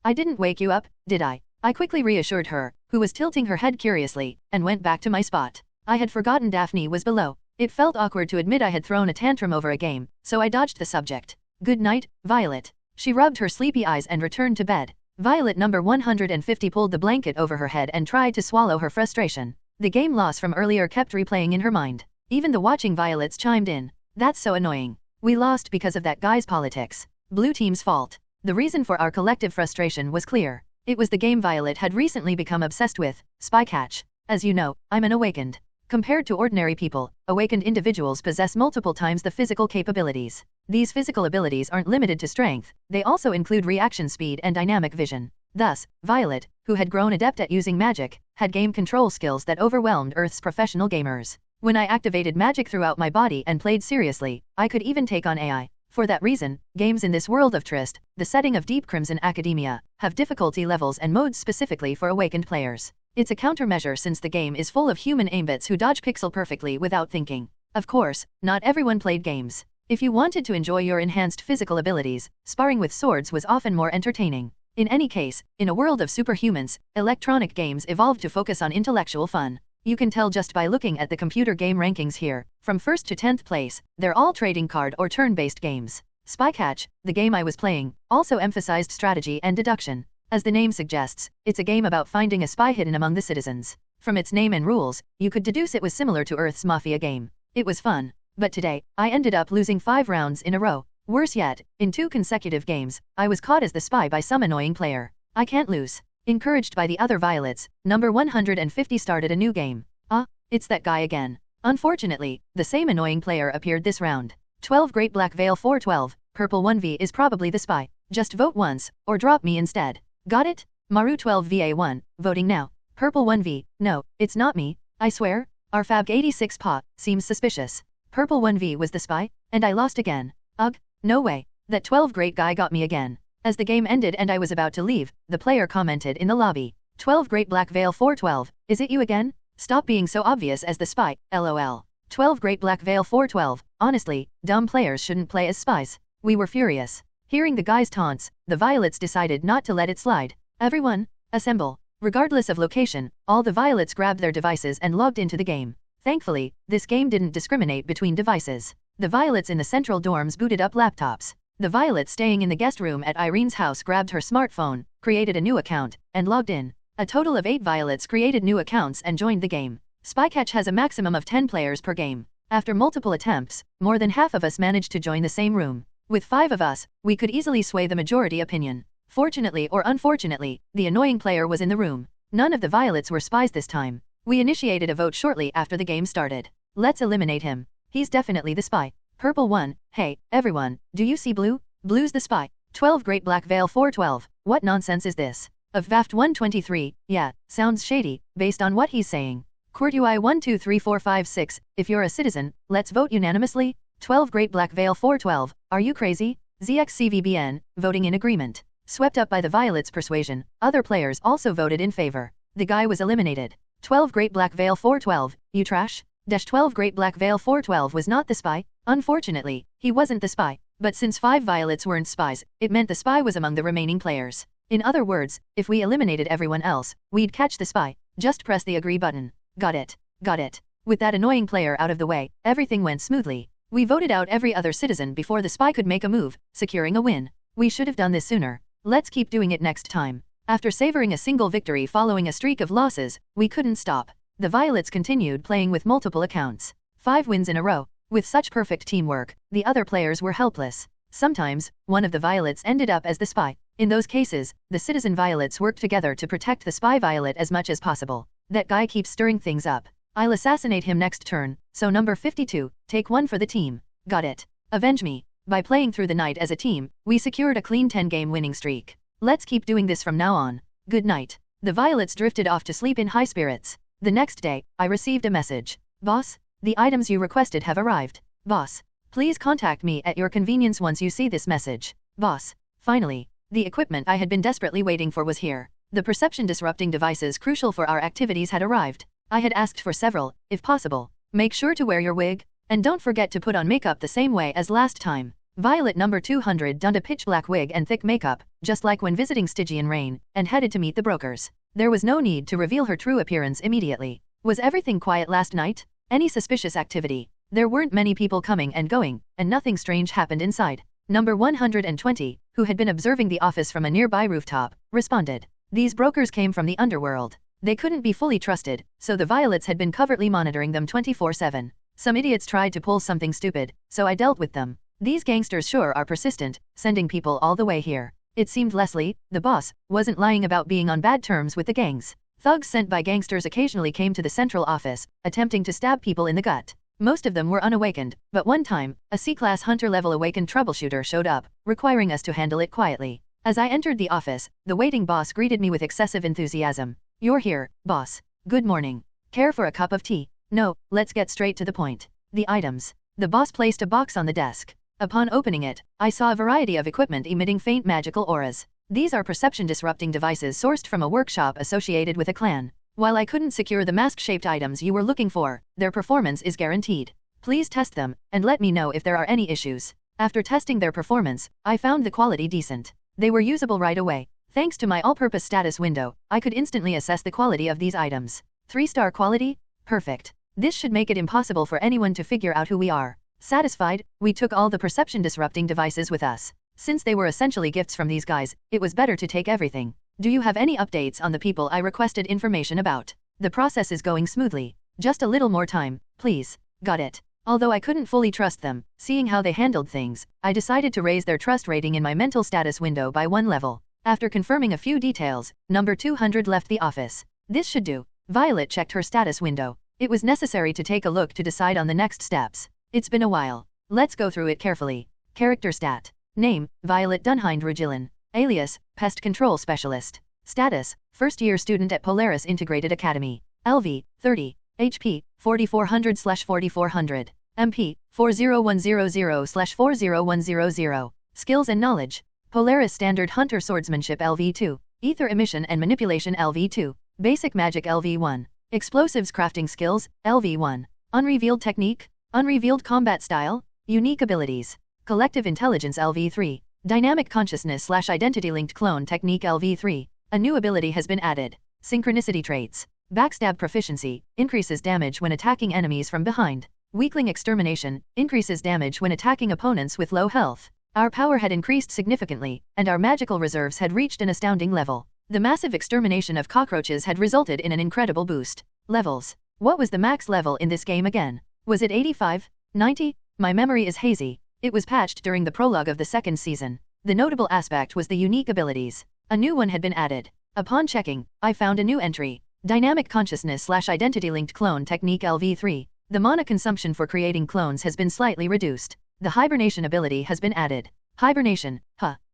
I didn't wake you up, did I? I quickly reassured her, who was tilting her head curiously, and went back to my spot. I had forgotten Daphne was below. It felt awkward to admit I had thrown a tantrum over a game, so I dodged the subject. Good night, Violet. She rubbed her sleepy eyes and returned to bed. Violet number 150 pulled the blanket over her head and tried to swallow her frustration. The game loss from earlier kept replaying in her mind. Even the watching Violets chimed in. That's so annoying. We lost because of that guy's politics. Blue team's fault. The reason for our collective frustration was clear. It was the game Violet had recently become obsessed with, Spycatch. As you know, I'm an awakened Compared to ordinary people, awakened individuals possess multiple times the physical capabilities. These physical abilities aren't limited to strength, they also include reaction speed and dynamic vision. Thus, Violet, who had grown adept at using magic, had game control skills that overwhelmed Earth's professional gamers. When I activated magic throughout my body and played seriously, I could even take on AI. For that reason, games in this world of Trist, the setting of Deep Crimson Academia, have difficulty levels and modes specifically for awakened players. It's a countermeasure since the game is full of human aimbits who dodge pixel perfectly without thinking. Of course, not everyone played games. If you wanted to enjoy your enhanced physical abilities, sparring with swords was often more entertaining. In any case, in a world of superhumans, electronic games evolved to focus on intellectual fun. You can tell just by looking at the computer game rankings here. From 1st to 10th place, they're all trading card or turn-based games. Spy Catch, the game I was playing, also emphasized strategy and deduction. As the name suggests, it's a game about finding a spy hidden among the citizens. From its name and rules, you could deduce it was similar to Earth's Mafia game. It was fun. But today, I ended up losing 5 rounds in a row. Worse yet, in 2 consecutive games, I was caught as the spy by some annoying player. I can't lose. Encouraged by the other Violets, number 150 started a new game. It's that guy again. Unfortunately, the same annoying player appeared this round. 12 Great Black Veil 412, Purple 1V is probably the spy. Just vote once, or drop me instead. Got it? Maru 12VA1, voting now. Purple 1V, no, it's not me, I swear. Our Fab 86 pot, seems suspicious. Purple 1V was the spy, and I lost again. Ugh, no way. That 12 great guy got me again. As the game ended and I was about to leave, the player commented in the lobby. 12 Great Black Veil 412, is it you again? Stop being so obvious as the spy, lol. 12 Great Black Veil 412, honestly, dumb players shouldn't play as spies. We were furious. Hearing the guy's taunts, the Violets decided not to let it slide. Everyone, assemble. Regardless of location, all the Violets grabbed their devices and logged into the game. Thankfully, this game didn't discriminate between devices. The Violets in the central dorms booted up laptops. The Violet staying in the guest room at Irene's house grabbed her smartphone, created a new account, and logged in. A total of 8 Violets created new accounts and joined the game. Spycatch has a maximum of 10 players per game. After multiple attempts, more than half of us managed to join the same room. With 5 of us, we could easily sway the majority opinion. Fortunately or unfortunately, the annoying player was in the room. None of the Violets were spies this time. We initiated a vote shortly after the game started. Let's eliminate him. He's definitely the spy. Purple 1, hey, everyone, do you see blue? Blue's the spy. 12 Great Black Veil 412, what nonsense is this? Of VAFT 123, yeah, sounds shady, based on what he's saying. Courtui 123456, if you're a citizen, let's vote unanimously. 12 Great Black Veil 412, are you crazy? ZXCVBN, voting in agreement. Swept up by the Violets' persuasion, other players also voted in favor. The guy was eliminated. 12 Great Black Veil 412, you trash? 12 Great Black Veil 412 was not the spy. Unfortunately, he wasn't the spy. But since 5 Violets weren't spies, it meant the spy was among the remaining players. In other words, if we eliminated everyone else, we'd catch the spy. Just press the agree button. Got it. Got it. With that annoying player out of the way, everything went smoothly. We voted out every other citizen before the spy could make a move, securing a win. We should have done this sooner. Let's keep doing it next time. After savoring a single victory following a streak of losses, we couldn't stop. The Violets continued playing with multiple accounts. 5 wins in a row. With such perfect teamwork, the other players were helpless. Sometimes, one of the Violets ended up as the spy. In those cases, the citizen Violets worked together to protect the spy Violet as much as possible. That guy keeps stirring things up. I'll assassinate him next turn, so number 52, take 1 for the team. Got it. Avenge me. By playing through the night as a team, we secured a clean 10-game winning streak. Let's keep doing this from now on. Good night. The Violets drifted off to sleep in high spirits. The next day, I received a message. Boss, the items you requested have arrived. Boss, please contact me at your convenience once you see this message. Boss, finally, the equipment I had been desperately waiting for was here. The perception-disrupting devices crucial for our activities had arrived. I had asked for several, if possible. Make sure to wear your wig, and don't forget to put on makeup the same way as last time. Violet number 200 donned a pitch-black wig and thick makeup, just like when visiting Stygian Rain, and headed to meet the brokers. There was no need to reveal her true appearance immediately. Was everything quiet last night? Any suspicious activity? There weren't many people coming and going, and nothing strange happened inside. Number 120, who had been observing the office from a nearby rooftop, responded. These brokers came from the underworld. They couldn't be fully trusted, so the Violets had been covertly monitoring them 24/7. Some idiots tried to pull something stupid, so I dealt with them. These gangsters sure are persistent, sending people all the way here. It seemed Leslie, the boss, wasn't lying about being on bad terms with the gangs. Thugs sent by gangsters occasionally came to the central office, attempting to stab people in the gut. Most of them were unawakened, but one time, a C-class hunter-level awakened troubleshooter showed up, requiring us to handle it quietly. As I entered the office, the waiting boss greeted me with excessive enthusiasm. "You're here, boss. Good morning. Care for a cup of tea?" "No, let's get straight to the point. The items." The boss placed a box on the desk. Upon opening it, I saw a variety of equipment emitting faint magical auras. These are perception-disrupting devices sourced from a workshop associated with a clan. While I couldn't secure the mask-shaped items you were looking for, their performance is guaranteed. Please test them, and let me know if there are any issues. After testing their performance, I found the quality decent. They were usable right away. Thanks to my all-purpose status window, I could instantly assess the quality of these items. 3-star quality? Perfect. This should make it impossible for anyone to figure out who we are. Satisfied, we took all the perception-disrupting devices with us. Since they were essentially gifts from these guys, it was better to take everything. Do you have any updates on the people I requested information about? The process is going smoothly. Just a little more time, please. Got it. Although I couldn't fully trust them, seeing how they handled things, I decided to raise their trust rating in my mental status window by 1 level. After confirming a few details, number 200 left the office. This should do. Violet checked her status window. It was necessary to take a look to decide on the next steps. It's been a while. Let's go through it carefully. Character stat. Name, Violet Dunhind Rugilin. Alias, Pest Control Specialist. Status, first-year student at Polaris Integrated Academy. LV, 30. HP, 4400/4400. MP, 40100/40100. Skills and knowledge. Polaris Standard Hunter Swordsmanship LV2. Ether Emission and Manipulation LV2. Basic Magic LV1. Explosives Crafting Skills, LV1. Unrevealed Technique. Unrevealed Combat Style. Unique Abilities. Collective Intelligence LV3. Dynamic Consciousness/Identity-Linked Clone Technique LV3. A new ability has been added. Synchronicity Traits. Backstab Proficiency, increases damage when attacking enemies from behind. Weakling Extermination, increases damage when attacking opponents with low health. Our power had increased significantly, and our magical reserves had reached an astounding level. The massive extermination of cockroaches had resulted in an incredible boost. Levels. What was the max level in this game again? Was it 85? 90? My memory is hazy. It was patched during the prologue of the second season. The notable aspect was the unique abilities. A new one had been added. Upon checking, I found a new entry. Dynamic Consciousness/Identity-Linked Clone Technique LV3. The mana consumption for creating clones has been slightly reduced. The Hibernation ability has been added. Hibernation,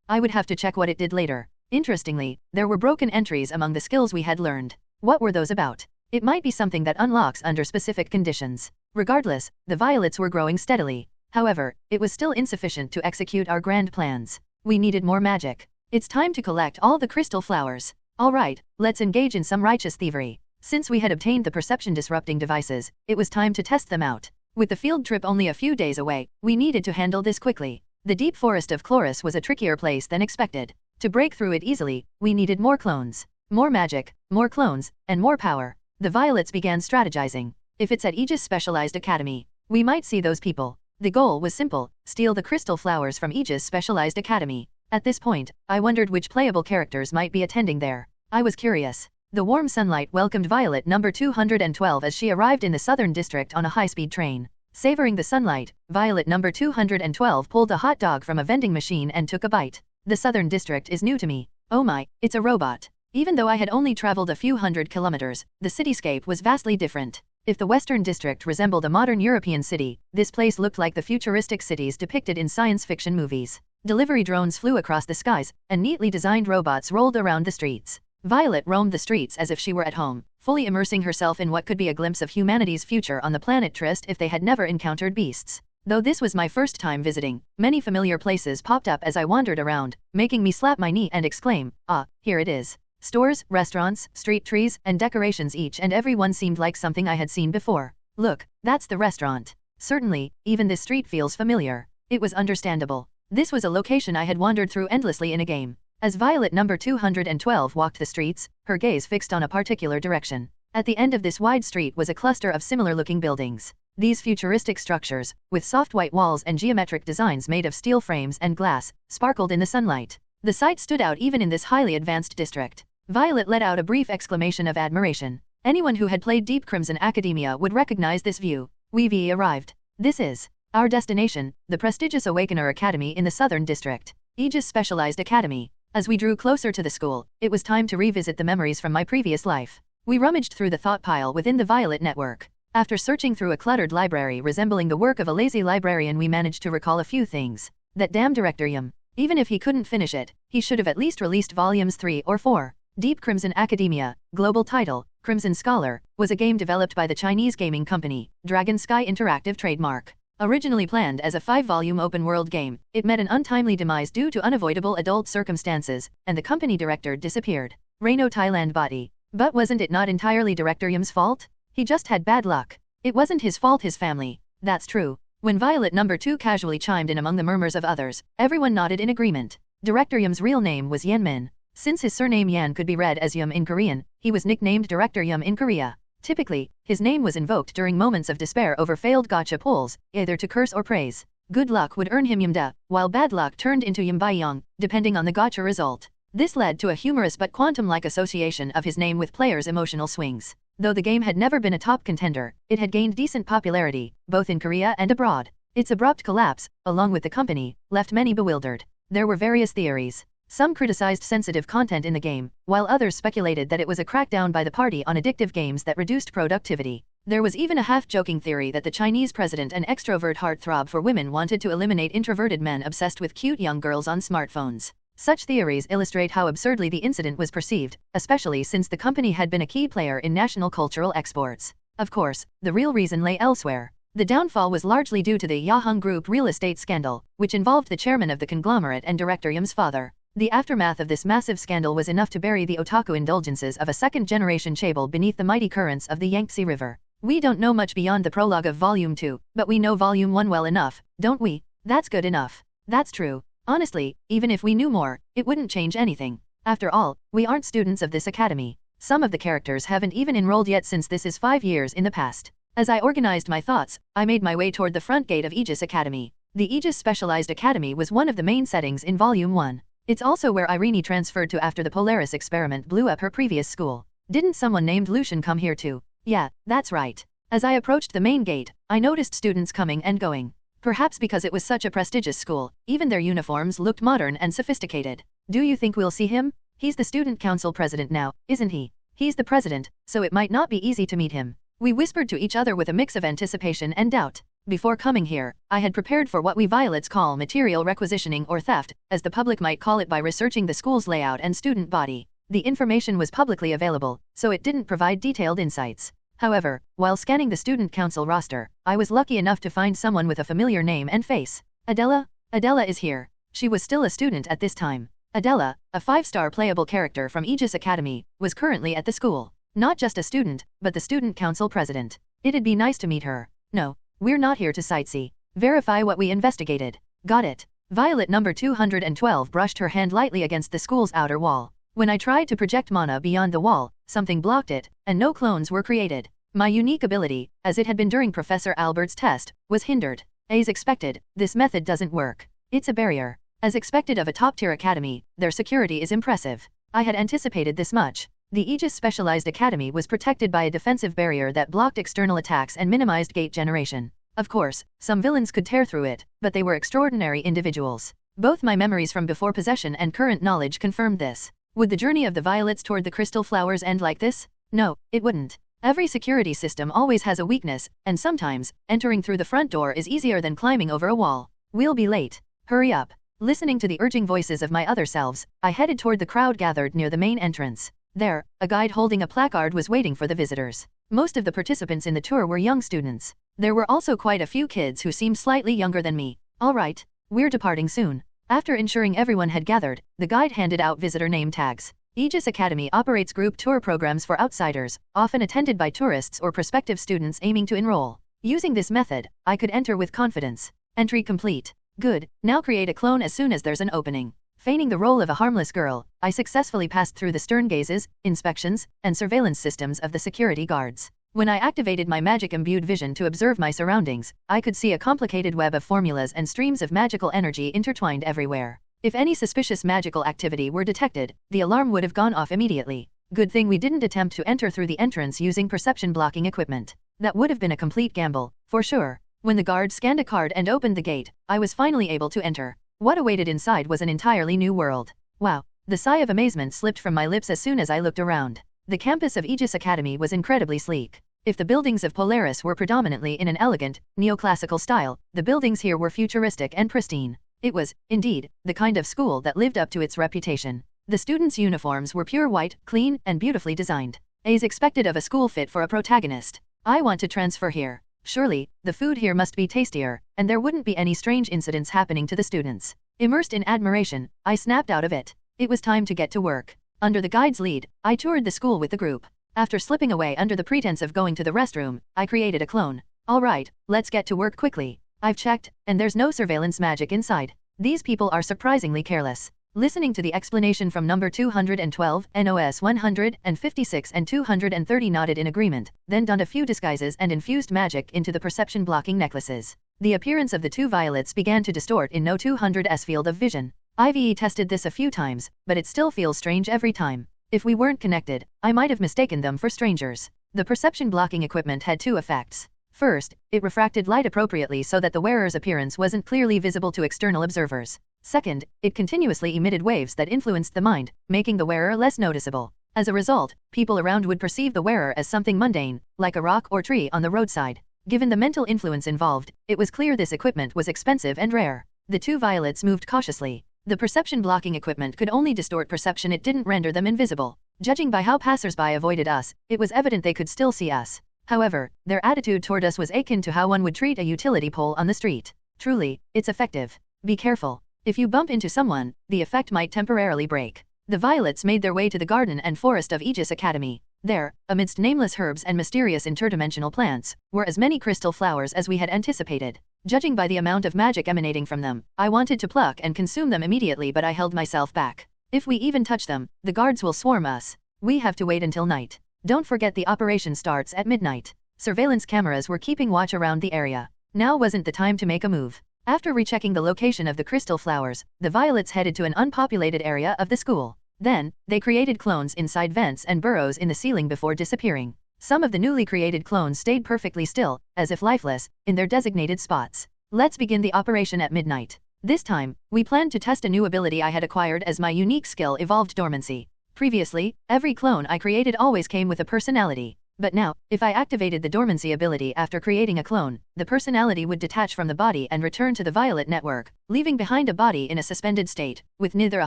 I would have to check what it did later. Interestingly, there were broken entries among the skills we had learned. What were those about? It might be something that unlocks under specific conditions. Regardless, the violets were growing steadily. However, it was still insufficient to execute our grand plans. We needed more magic. It's time to collect all the crystal flowers. Alright, let's engage in some righteous thievery. Since we had obtained the perception-disrupting devices, it was time to test them out. With the field trip only a few days away, we needed to handle this quickly. The deep forest of Chloris was a trickier place than expected. To break through it easily, we needed more clones. More magic, more clones, and more power. The violets began strategizing. If it's at Aegis Specialized Academy, we might see those people. The goal was simple, steal the crystal flowers from Aegis Specialized Academy. At this point, I wondered which playable characters might be attending there. I was curious. The warm sunlight welcomed Violet number 212 as she arrived in the Southern District on a high-speed train. Savoring the sunlight, Violet number 212 pulled a hot dog from a vending machine and took a bite. The Southern District is new to me. Oh my, it's a robot. Even though I had only traveled a few hundred kilometers, the cityscape was vastly different. If the Western District resembled a modern European city, this place looked like the futuristic cities depicted in science fiction movies. Delivery drones flew across the skies, and neatly designed robots rolled around the streets. Violet roamed the streets as if she were at home, fully immersing herself in what could be a glimpse of humanity's future on the planet Trist if they had never encountered beasts. Though this was my first time visiting, many familiar places popped up as I wandered around, making me slap my knee and exclaim, "Ah, here it is." Stores, restaurants, street trees, and decorations, each and every one seemed like something I had seen before. Look, that's the restaurant. Certainly, even this street feels familiar. It was understandable. This was a location I had wandered through endlessly in a game. As Violet number 212 walked the streets, her gaze fixed on a particular direction. At the end of this wide street was a cluster of similar-looking buildings. These futuristic structures, with soft white walls and geometric designs made of steel frames and glass, sparkled in the sunlight. The sight stood out even in this highly advanced district. Violet let out a brief exclamation of admiration. Anyone who had played Deep Crimson Academia would recognize this view. We've arrived. This is our destination, the prestigious Awakener Academy in the Southern District. Aegis Specialized Academy. As we drew closer to the school, it was time to revisit the memories from my previous life. We rummaged through the thought pile within the Violet network. After searching through a cluttered library resembling the work of a lazy librarian, we managed to recall a few things. That damn directorium. Even if he couldn't finish it, he should have at least released volumes 3 or 4. Deep Crimson Academia, global title, Crimson Scholar, was a game developed by the Chinese gaming company, Dragon Sky Interactive trademark. Originally planned as a 5-volume open-world game, it met an untimely demise due to unavoidable adult circumstances, and the company director disappeared. Reino Thailand Body. But wasn't it not entirely Directorium's fault? He just had bad luck. It wasn't his fault, his family. That's true. When Violet number 2 casually chimed in among the murmurs of others, everyone nodded in agreement. Directorium's real name was Yan Min. Since his surname Yan could be read as Yum in Korean, he was nicknamed Director Yum in Korea. Typically, his name was invoked during moments of despair over failed gacha pulls, either to curse or praise. Good luck would earn him Yumda, while bad luck turned into Yumbayong, depending on the gacha result. This led to a humorous but quantum-like association of his name with players' emotional swings. Though the game had never been a top contender, it had gained decent popularity, both in Korea and abroad. Its abrupt collapse, along with the company, left many bewildered. There were various theories. Some criticized sensitive content in the game, while others speculated that it was a crackdown by the party on addictive games that reduced productivity. There was even a half-joking theory that the Chinese president, an extrovert heartthrob for women, wanted to eliminate introverted men obsessed with cute young girls on smartphones. Such theories illustrate how absurdly the incident was perceived, especially since the company had been a key player in national cultural exports. Of course, the real reason lay elsewhere. The downfall was largely due to the Yahung Group real estate scandal, which involved the chairman of the conglomerate and Directorium's father. The aftermath of this massive scandal was enough to bury the otaku indulgences of a second-generation chaebol beneath the mighty currents of the Yangtze River. We don't know much beyond the prologue of Volume 2, but we know Volume 1 well enough, don't we? That's good enough. That's true. Honestly, even if we knew more, it wouldn't change anything. After all, we aren't students of this academy. Some of the characters haven't even enrolled yet since this is 5 years in the past. As I organized my thoughts, I made my way toward the front gate of Aegis Academy. The Aegis Specialized Academy was one of the main settings in Volume 1. It's also where Irene transferred to after the Polaris experiment blew up her previous school. Didn't someone named Lucian come here too? Yeah, that's right. As I approached the main gate, I noticed students coming and going. Perhaps because it was such a prestigious school, even their uniforms looked modern and sophisticated. Do you think we'll see him? He's the student council president now, isn't he? He's the president, so it might not be easy to meet him. We whispered to each other with a mix of anticipation and doubt. Before coming here, I had prepared for what we Violets call material requisitioning or theft, as the public might call it, by researching the school's layout and student body. The information was publicly available, so it didn't provide detailed insights. However, while scanning the student council roster, I was lucky enough to find someone with a familiar name and face. Adela? Adela is here. She was still a student at this time. Adela, a 5-star playable character from Aegis Academy, was currently at the school. Not just a student, but the student council president. It'd be nice to meet her. No, we're not here to sightsee. Verify what we investigated. Got it. Violet number 212 brushed her hand lightly against the school's outer wall. When I tried to project mana beyond the wall, something blocked it, and no clones were created. My unique ability, as it had been during Professor Albert's test, was hindered. As expected, this method doesn't work. It's a barrier. As expected of a top-tier academy, their security is impressive. I had anticipated this much. The Aegis Specialized Academy was protected by a defensive barrier that blocked external attacks and minimized gate generation. Of course, some villains could tear through it, but they were extraordinary individuals. Both my memories from before possession and current knowledge confirmed this. Would the journey of the Violets toward the crystal flowers end like this? No, it wouldn't. Every security system always has a weakness, and sometimes, entering through the front door is easier than climbing over a wall. We'll be late. Hurry up. Listening to the urging voices of my other selves, I headed toward the crowd gathered near the main entrance. There, a guide holding a placard was waiting for the visitors. Most of the participants in the tour were young students. There were also quite a few kids who seemed slightly younger than me. All right, we're departing soon. After ensuring everyone had gathered, the guide handed out visitor name tags. Aegis Academy operates group tour programs for outsiders, often attended by tourists or prospective students aiming to enroll. Using this method, I could enter with confidence. Entry complete. Good, now create a clone as soon as there's an opening. Feigning the role of a harmless girl, I successfully passed through the stern gazes, inspections, and surveillance systems of the security guards. When I activated my magic-imbued vision to observe my surroundings, I could see a complicated web of formulas and streams of magical energy intertwined everywhere. If any suspicious magical activity were detected, the alarm would have gone off immediately. Good thing we didn't attempt to enter through the entrance using perception-blocking equipment. That would have been a complete gamble, for sure. When the guard scanned a card and opened the gate, I was finally able to enter. What awaited inside was an entirely new world. Wow! The sigh of amazement slipped from my lips as soon as I looked around. The campus of Aegis Academy was incredibly sleek. If the buildings of Polaris were predominantly in an elegant, neoclassical style, the buildings here were futuristic and pristine. It was, indeed, the kind of school that lived up to its reputation. The students' uniforms were pure white, clean, and beautifully designed. As expected of a school fit for a protagonist. I want to transfer here. Surely, the food here must be tastier, and there wouldn't be any strange incidents happening to the students. Immersed in admiration, I snapped out of it. It was time to get to work. Under the guide's lead, I toured the school with the group. After slipping away under the pretense of going to the restroom, I created a clone. Alright, let's get to work quickly. I've checked, and there's no surveillance magic inside. These people are surprisingly careless. Listening to the explanation from number 212, NOS 156 and 230 nodded in agreement, then donned a few disguises and infused magic into the perception-blocking necklaces. The appearance of the two violets began to distort in no 200's field of vision. I've tested this a few times, but it still feels strange every time. If we weren't connected, I might have mistaken them for strangers. The perception-blocking equipment had two effects. First, it refracted light appropriately so that the wearer's appearance wasn't clearly visible to external observers. Second, it continuously emitted waves that influenced the mind, making the wearer less noticeable. As a result, people around would perceive the wearer as something mundane, like a rock or tree on the roadside. Given the mental influence involved, it was clear this equipment was expensive and rare. The two violets moved cautiously. The perception-blocking equipment could only distort perception, it didn't render them invisible. Judging by how passersby avoided us, it was evident they could still see us. However, their attitude toward us was akin to how one would treat a utility pole on the street. Truly, it's effective. Be careful. If you bump into someone, the effect might temporarily break. The violets made their way to the garden and forest of Aegis Academy. There, amidst nameless herbs and mysterious interdimensional plants, were as many crystal flowers as we had anticipated. Judging by the amount of magic emanating from them, I wanted to pluck and consume them immediately, but I held myself back. If we even touch them, the guards will swarm us. We have to wait until night. Don't forget the operation starts at midnight. Surveillance cameras were keeping watch around the area. Now wasn't the time to make a move. After rechecking the location of the crystal flowers, the violets headed to an unpopulated area of the school. Then, they created clones inside vents and burrows in the ceiling before disappearing. Some of the newly created clones stayed perfectly still, as if lifeless, in their designated spots. Let's begin the operation at midnight. This time, we planned to test a new ability I had acquired as my unique skill evolved dormancy. Previously, every clone I created always came with a personality. But now, if I activated the dormancy ability after creating a clone, the personality would detach from the body and return to the violet network, leaving behind a body in a suspended state, with neither a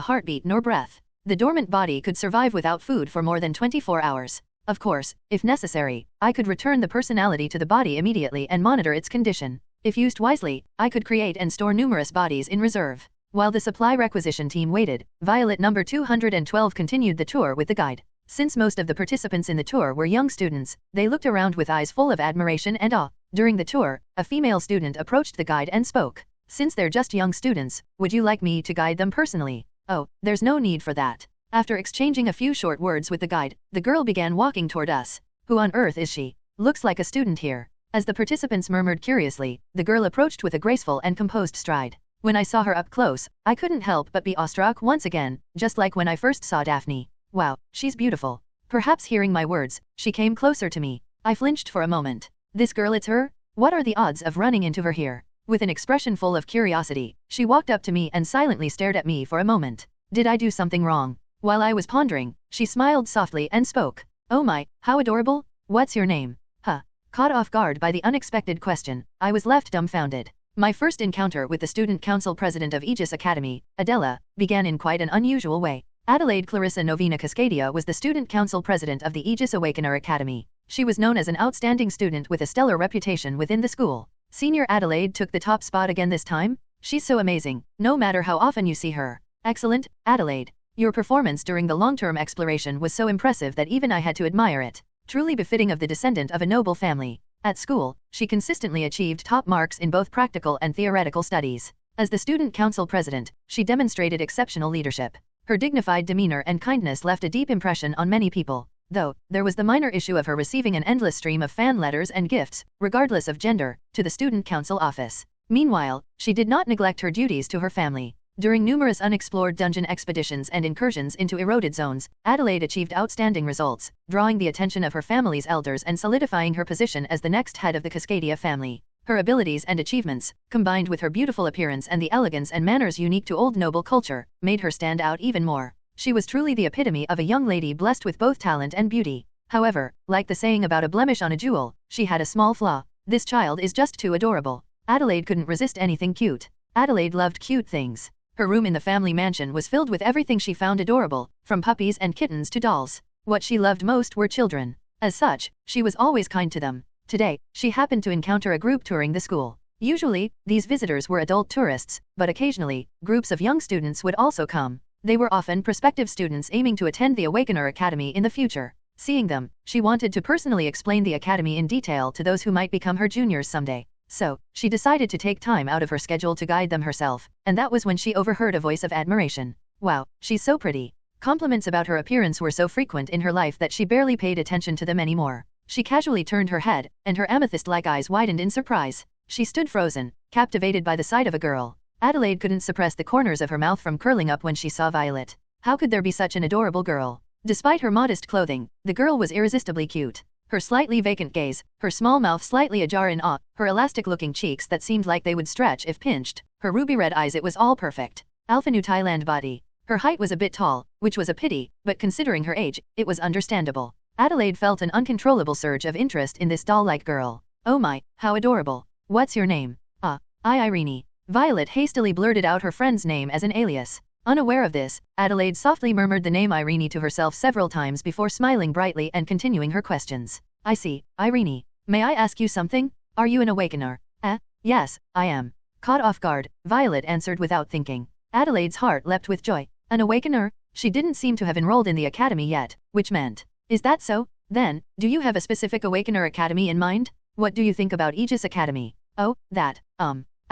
heartbeat nor breath. The dormant body could survive without food for more than 24 hours. Of course, if necessary, I could return the personality to the body immediately and monitor its condition. If used wisely, I could create and store numerous bodies in reserve. While the supply requisition team waited, Violet number 212 continued the tour with the guide. Since most of the participants in the tour were young students, they looked around with eyes full of admiration and awe. During the tour, a female student approached the guide and spoke. Since they're just young students, would you like me to guide them personally? Oh, there's no need for that. After exchanging a few short words with the guide, the girl began walking toward us. Who on earth is she? Looks like a student here. As the participants murmured curiously, the girl approached with a graceful and composed stride. When I saw her up close, I couldn't help but be awestruck once again, just like when I first saw Daphne. Wow, she's beautiful. Perhaps hearing my words, she came closer to me. I flinched for a moment. This girl, it's her? What are the odds of running into her here? With an expression full of curiosity, she walked up to me and silently stared at me for a moment. Did I do something wrong? While I was pondering, she smiled softly and spoke. Oh my, how adorable. What's your name? Huh. Caught off guard by the unexpected question, I was left dumbfounded. My first encounter with the student council president of Aegis Academy, Adela, began in quite an unusual way. Adelaide Clarissa Novena Cascadia was the student council president of the Aegis Awakener Academy. She was known as an outstanding student with a stellar reputation within the school. Senior Adelaide took the top spot again this time? She's so amazing, no matter how often you see her. Excellent, Adelaide. Your performance during the long-term exploration was so impressive that even I had to admire it. Truly befitting of the descendant of a noble family. At school, she consistently achieved top marks in both practical and theoretical studies. As the student council president, she demonstrated exceptional leadership. Her dignified demeanor and kindness left a deep impression on many people, though there was the minor issue of her receiving an endless stream of fan letters and gifts, regardless of gender, to the student council office. Meanwhile, she did not neglect her duties to her family. During numerous unexplored dungeon expeditions and incursions into eroded zones, Adelaide achieved outstanding results, drawing the attention of her family's elders and solidifying her position as the next head of the Cascadia family. Her abilities and achievements, combined with her beautiful appearance and the elegance and manners unique to old noble culture, made her stand out even more. She was truly the epitome of a young lady blessed with both talent and beauty. However, like the saying about a blemish on a jewel, she had a small flaw. This child is just too adorable. Adelaide couldn't resist anything cute. Adelaide loved cute things. Her room in the family mansion was filled with everything she found adorable, from puppies and kittens to dolls. What she loved most were children. As such, she was always kind to them. Today, she happened to encounter a group touring the school. Usually, these visitors were adult tourists, but occasionally, groups of young students would also come. They were often prospective students aiming to attend the Awakener Academy in the future. Seeing them, she wanted to personally explain the academy in detail to those who might become her juniors someday. So, she decided to take time out of her schedule to guide them herself, and that was when she overheard a voice of admiration. Wow, she's so pretty. Compliments about her appearance were so frequent in her life that she barely paid attention to them anymore. She casually turned her head, and her amethyst-like eyes widened in surprise. She stood frozen, captivated by the sight of a girl. Adelaide couldn't suppress the corners of her mouth from curling up when she saw Violet. How could there be such an adorable girl? Despite her modest clothing, the girl was irresistibly cute. Her slightly vacant gaze, her small mouth slightly ajar in awe, her elastic-looking cheeks that seemed like they would stretch if pinched, her ruby-red eyes, it was all perfect. Alpha New Thailand body. Her height was a bit tall, which was a pity, but considering her age, it was understandable. Adelaide felt an uncontrollable surge of interest in this doll-like girl. Oh my, how adorable. What's your name? Irene. Violet hastily blurted out her friend's name as an alias. Unaware of this, Adelaide softly murmured the name Irene to herself several times before smiling brightly and continuing her questions. I see, Irene. May I ask you something? Are you an Awakener? Yes, I am. Caught off guard, Violet answered without thinking. Adelaide's heart leapt with joy. An Awakener? She didn't seem to have enrolled in the academy yet, which meant. Is that so? Then, do you have a specific Awakener academy in mind? What do you think about Aegis Academy? Oh, that,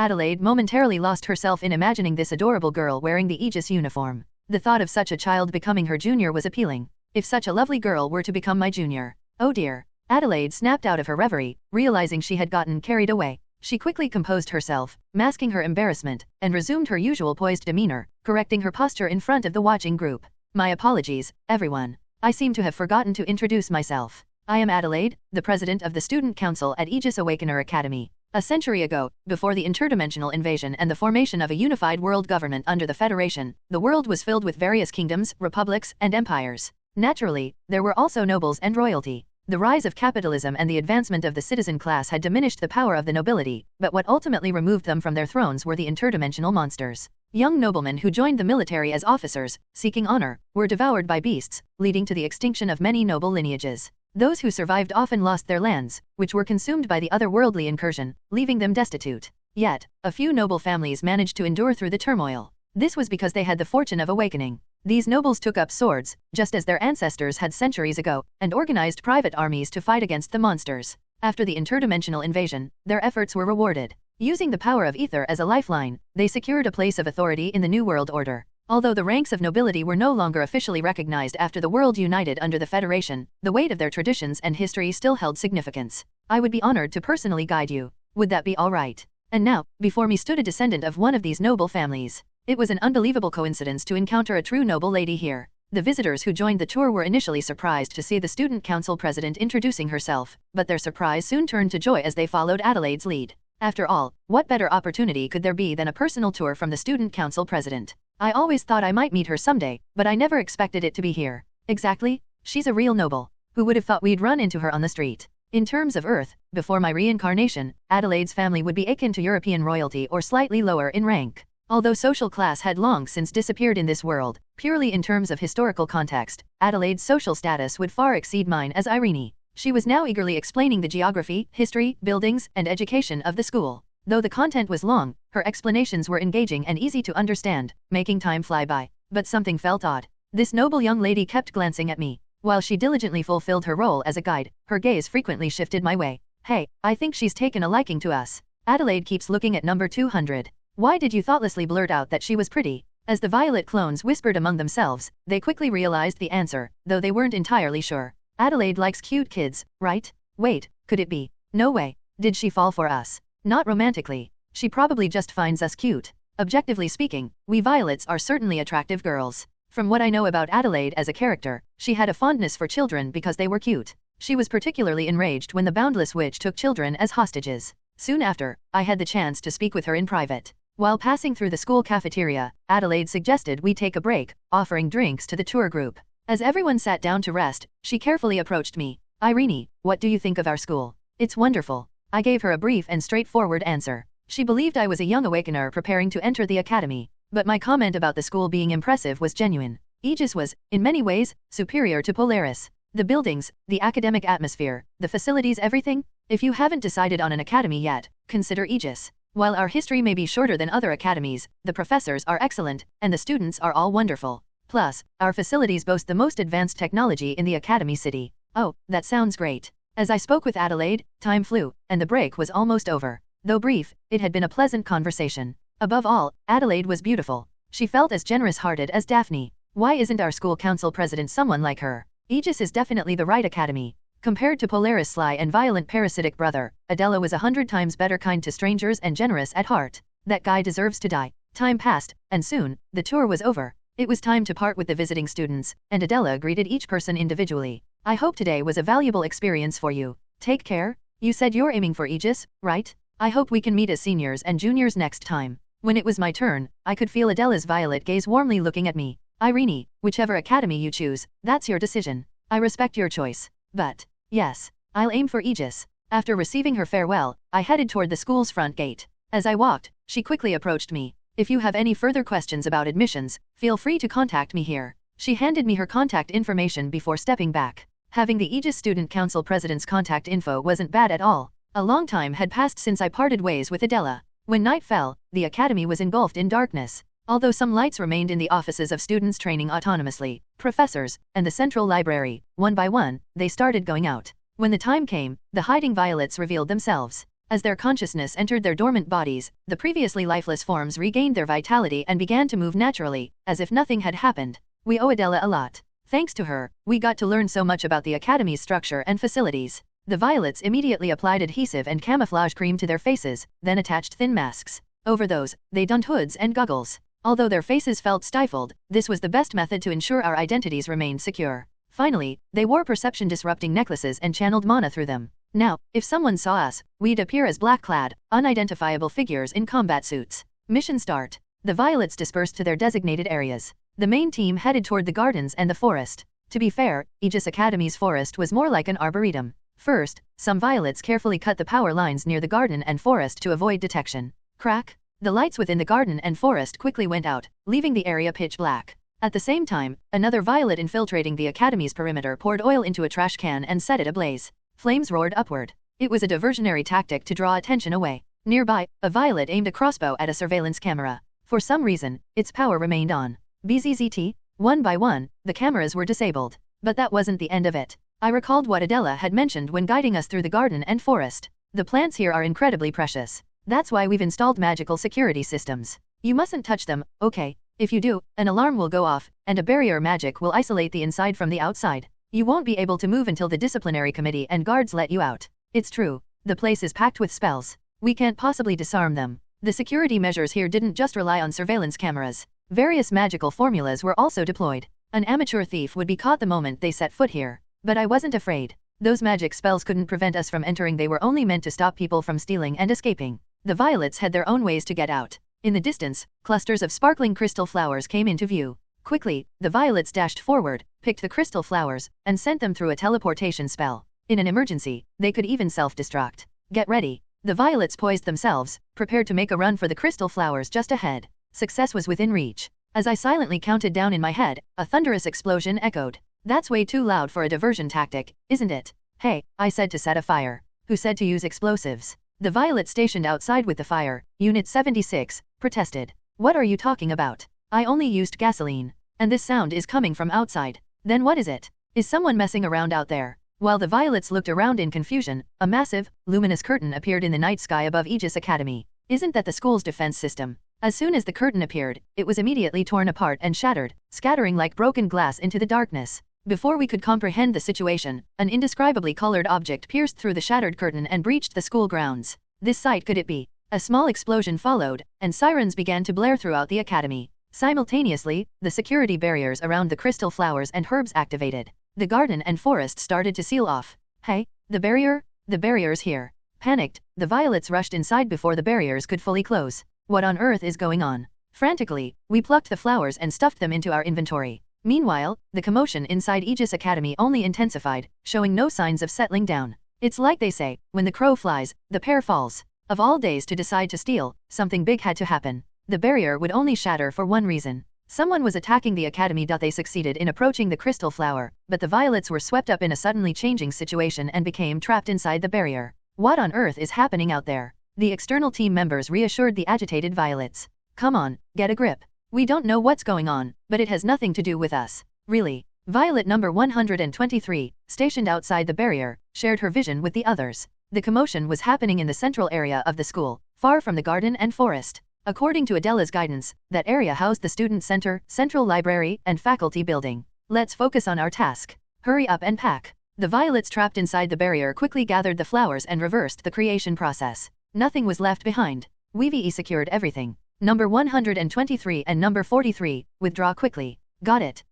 Adelaide momentarily lost herself in imagining this adorable girl wearing the Aegis uniform. The thought of such a child becoming her junior was appealing. If such a lovely girl were to become my junior. Oh dear. Adelaide snapped out of her reverie, realizing she had gotten carried away. She quickly composed herself, masking her embarrassment, and resumed her usual poised demeanor, correcting her posture in front of the watching group. My apologies, everyone. I seem to have forgotten to introduce myself. I am Adelaide, the president of the Student Council at Aegis Awakener Academy. A century ago, before the interdimensional invasion and the formation of a unified world government under the Federation, the world was filled with various kingdoms, republics, and empires. Naturally, there were also nobles and royalty. The rise of capitalism and the advancement of the citizen class had diminished the power of the nobility, but what ultimately removed them from their thrones were the interdimensional monsters. Young noblemen who joined the military as officers, seeking honor, were devoured by beasts, leading to the extinction of many noble lineages. Those who survived often lost their lands, which were consumed by the otherworldly incursion, leaving them destitute. Yet, a few noble families managed to endure through the turmoil. This was because they had the fortune of awakening. These nobles took up swords, just as their ancestors had centuries ago, and organized private armies to fight against the monsters. After the interdimensional invasion, their efforts were rewarded. Using the power of ether as a lifeline, they secured a place of authority in the New World Order. Although the ranks of nobility were no longer officially recognized after the world united under the Federation, the weight of their traditions and history still held significance. I would be honored to personally guide you. Would that be all right? And now, before me stood a descendant of one of these noble families. It was an unbelievable coincidence to encounter a true noble lady here. The visitors who joined the tour were initially surprised to see the student council president introducing herself, but their surprise soon turned to joy as they followed Adelaide's lead. After all, what better opportunity could there be than a personal tour from the student council president? I always thought I might meet her someday, but I never expected it to be here. Exactly, she's a real noble. Who would have thought we'd run into her on the street? In terms of Earth, before my reincarnation, Adelaide's family would be akin to European royalty or slightly lower in rank. Although social class had long since disappeared in this world, purely in terms of historical context, Adelaide's social status would far exceed mine as Irene. She was now eagerly explaining the geography, history, buildings, and education of the school. Though the content was long, her explanations were engaging and easy to understand, making time fly by. But something felt odd. This noble young lady kept glancing at me. While she diligently fulfilled her role as a guide, her gaze frequently shifted my way. Hey, I think she's taken a liking to us. Adelaide keeps looking at number 200. Why did you thoughtlessly blurt out that she was pretty? As the Violet clones whispered among themselves, they quickly realized the answer, though they weren't entirely sure. Adelaide likes cute kids, right? Wait, could it be? No way. Did she fall for us? Not romantically. She probably just finds us cute. Objectively speaking, we Violets are certainly attractive girls. From what I know about Adelaide as a character, she had a fondness for children because they were cute. She was particularly enraged when the Boundless Witch took children as hostages. Soon after, I had the chance to speak with her in private. While passing through the school cafeteria, Adelaide suggested we take a break, offering drinks to the tour group. As everyone sat down to rest, she carefully approached me. Irene, what do you think of our school? It's wonderful. I gave her a brief and straightforward answer. She believed I was a young awakener preparing to enter the academy, but my comment about the school being impressive was genuine. Aegis was, in many ways, superior to Polaris. The buildings, the academic atmosphere, the facilities, everything. If you haven't decided on an academy yet, consider Aegis. While our history may be shorter than other academies, the professors are excellent, and the students are all wonderful. Plus, our facilities boast the most advanced technology in the academy city. Oh, that sounds great. As I spoke with Adelaide, time flew, and the break was almost over. Though brief, it had been a pleasant conversation. Above all, Adelaide was beautiful. She felt as generous-hearted as Daphne. Why isn't our school council president someone like her? Aegis is definitely the right academy. Compared to Polaris' sly and violent parasitic brother, Adela was 100 times better, kind to strangers and generous at heart. That guy deserves to die. Time passed, and soon, the tour was over. It was time to part with the visiting students, and Adela greeted each person individually. I hope today was a valuable experience for you. Take care. You said you're aiming for Aegis, right? I hope we can meet as seniors and juniors next time. When it was my turn, I could feel Adela's violet gaze warmly looking at me. Irene, whichever academy you choose, that's your decision. I respect your choice. But, yes, I'll aim for Aegis. After receiving her farewell, I headed toward the school's front gate. As I walked, she quickly approached me. If you have any further questions about admissions, feel free to contact me here. She handed me her contact information before stepping back. Having the Aegis Student Council President's contact info wasn't bad at all. A long time had passed since I parted ways with Adela. When night fell, the academy was engulfed in darkness. Although some lights remained in the offices of students training autonomously, professors, and the central library, one by one, they started going out. When the time came, the hiding violets revealed themselves. As their consciousness entered their dormant bodies, the previously lifeless forms regained their vitality and began to move naturally, as if nothing had happened. We owe Adela a lot. Thanks to her, we got to learn so much about the academy's structure and facilities. The violets immediately applied adhesive and camouflage cream to their faces, then attached thin masks. Over those, they donned hoods and goggles. Although their faces felt stifled, this was the best method to ensure our identities remained secure. Finally, they wore perception-disrupting necklaces and channeled mana through them. Now, if someone saw us, we'd appear as black-clad, unidentifiable figures in combat suits. Mission start. The violets dispersed to their designated areas. The main team headed toward the gardens and the forest. To be fair, Aegis Academy's forest was more like an arboretum. First, some violets carefully cut the power lines near the garden and forest to avoid detection. Crack! The lights within the garden and forest quickly went out, leaving the area pitch black. At the same time, another violet infiltrating the academy's perimeter poured oil into a trash can and set it ablaze. Flames roared upward. It was a diversionary tactic to draw attention away. Nearby, a violet aimed a crossbow at a surveillance camera. For some reason, its power remained on. BZZT, one by one, the cameras were disabled. But that wasn't the end of it. I recalled what Adela had mentioned when guiding us through the garden and forest. The plants here are incredibly precious. That's why we've installed magical security systems. You mustn't touch them, okay? If you do, an alarm will go off, and a barrier magic will isolate the inside from the outside. You won't be able to move until the disciplinary committee and guards let you out. It's true. The place is packed with spells. We can't possibly disarm them. The security measures here didn't just rely on surveillance cameras. Various magical formulas were also deployed. An amateur thief would be caught the moment they set foot here. But I wasn't afraid. Those magic spells couldn't prevent us from entering. They were only meant to stop people from stealing and escaping. The violets had their own ways to get out. In the distance, clusters of sparkling crystal flowers came into view. Quickly, the violets dashed forward, picked the crystal flowers, and sent them through a teleportation spell. In an emergency, they could even self-destruct. Get ready. The violets poised themselves, prepared to make a run for the crystal flowers just ahead. Success was within reach. As I silently counted down in my head, a thunderous explosion echoed. That's way too loud for a diversion tactic, isn't it? Hey, I said to set a fire. Who said to use explosives? The violet stationed outside with the fire, Unit 76, protested. What are you talking about? I only used gasoline. And this sound is coming from outside. Then what is it? Is someone messing around out there? While the violets looked around in confusion, a massive, luminous curtain appeared in the night sky above Aegis Academy. Isn't that the school's defense system? As soon as the curtain appeared, it was immediately torn apart and shattered, scattering like broken glass into the darkness. Before we could comprehend the situation, an indescribably colored object pierced through the shattered curtain and breached the school grounds. This sight could it be? A small explosion followed, and sirens began to blare throughout the academy. Simultaneously, the security barriers around the crystal flowers and herbs activated. The garden and forest started to seal off. Hey, the barrier? The barrier's here. Panicked, the violets rushed inside before the barriers could fully close. What on earth is going on? Frantically, we plucked the flowers and stuffed them into our inventory. Meanwhile, the commotion inside Aegis Academy only intensified, showing no signs of settling down. It's like they say, when the crow flies, the pear falls. Of all days to decide to steal, something big had to happen. The barrier would only shatter for one reason. Someone was attacking the academy. They succeeded in approaching the crystal flower, but the violets were swept up in a suddenly changing situation and became trapped inside the barrier. What on earth is happening out there? The external team members reassured the agitated violets. Come on, get a grip. We don't know what's going on, but it has nothing to do with us. Really. Violet number 123, stationed outside the barrier, shared her vision with the others. The commotion was happening in the central area of the school, far from the garden and forest. According to Adela's guidance, that area housed the student center, central library, and faculty building. Let's focus on our task. Hurry up and pack. The violets trapped inside the barrier quickly gathered the flowers and reversed the creation process. Nothing was left behind. We've secured everything. Number 123 and number 43, withdraw quickly. Got it.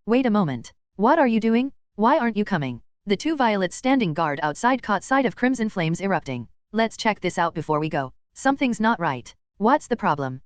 Wait a moment. What are you doing? Why aren't you coming? The two violets standing guard outside caught sight of crimson flames erupting. Let's check this out before we go. Something's not right. What's the problem?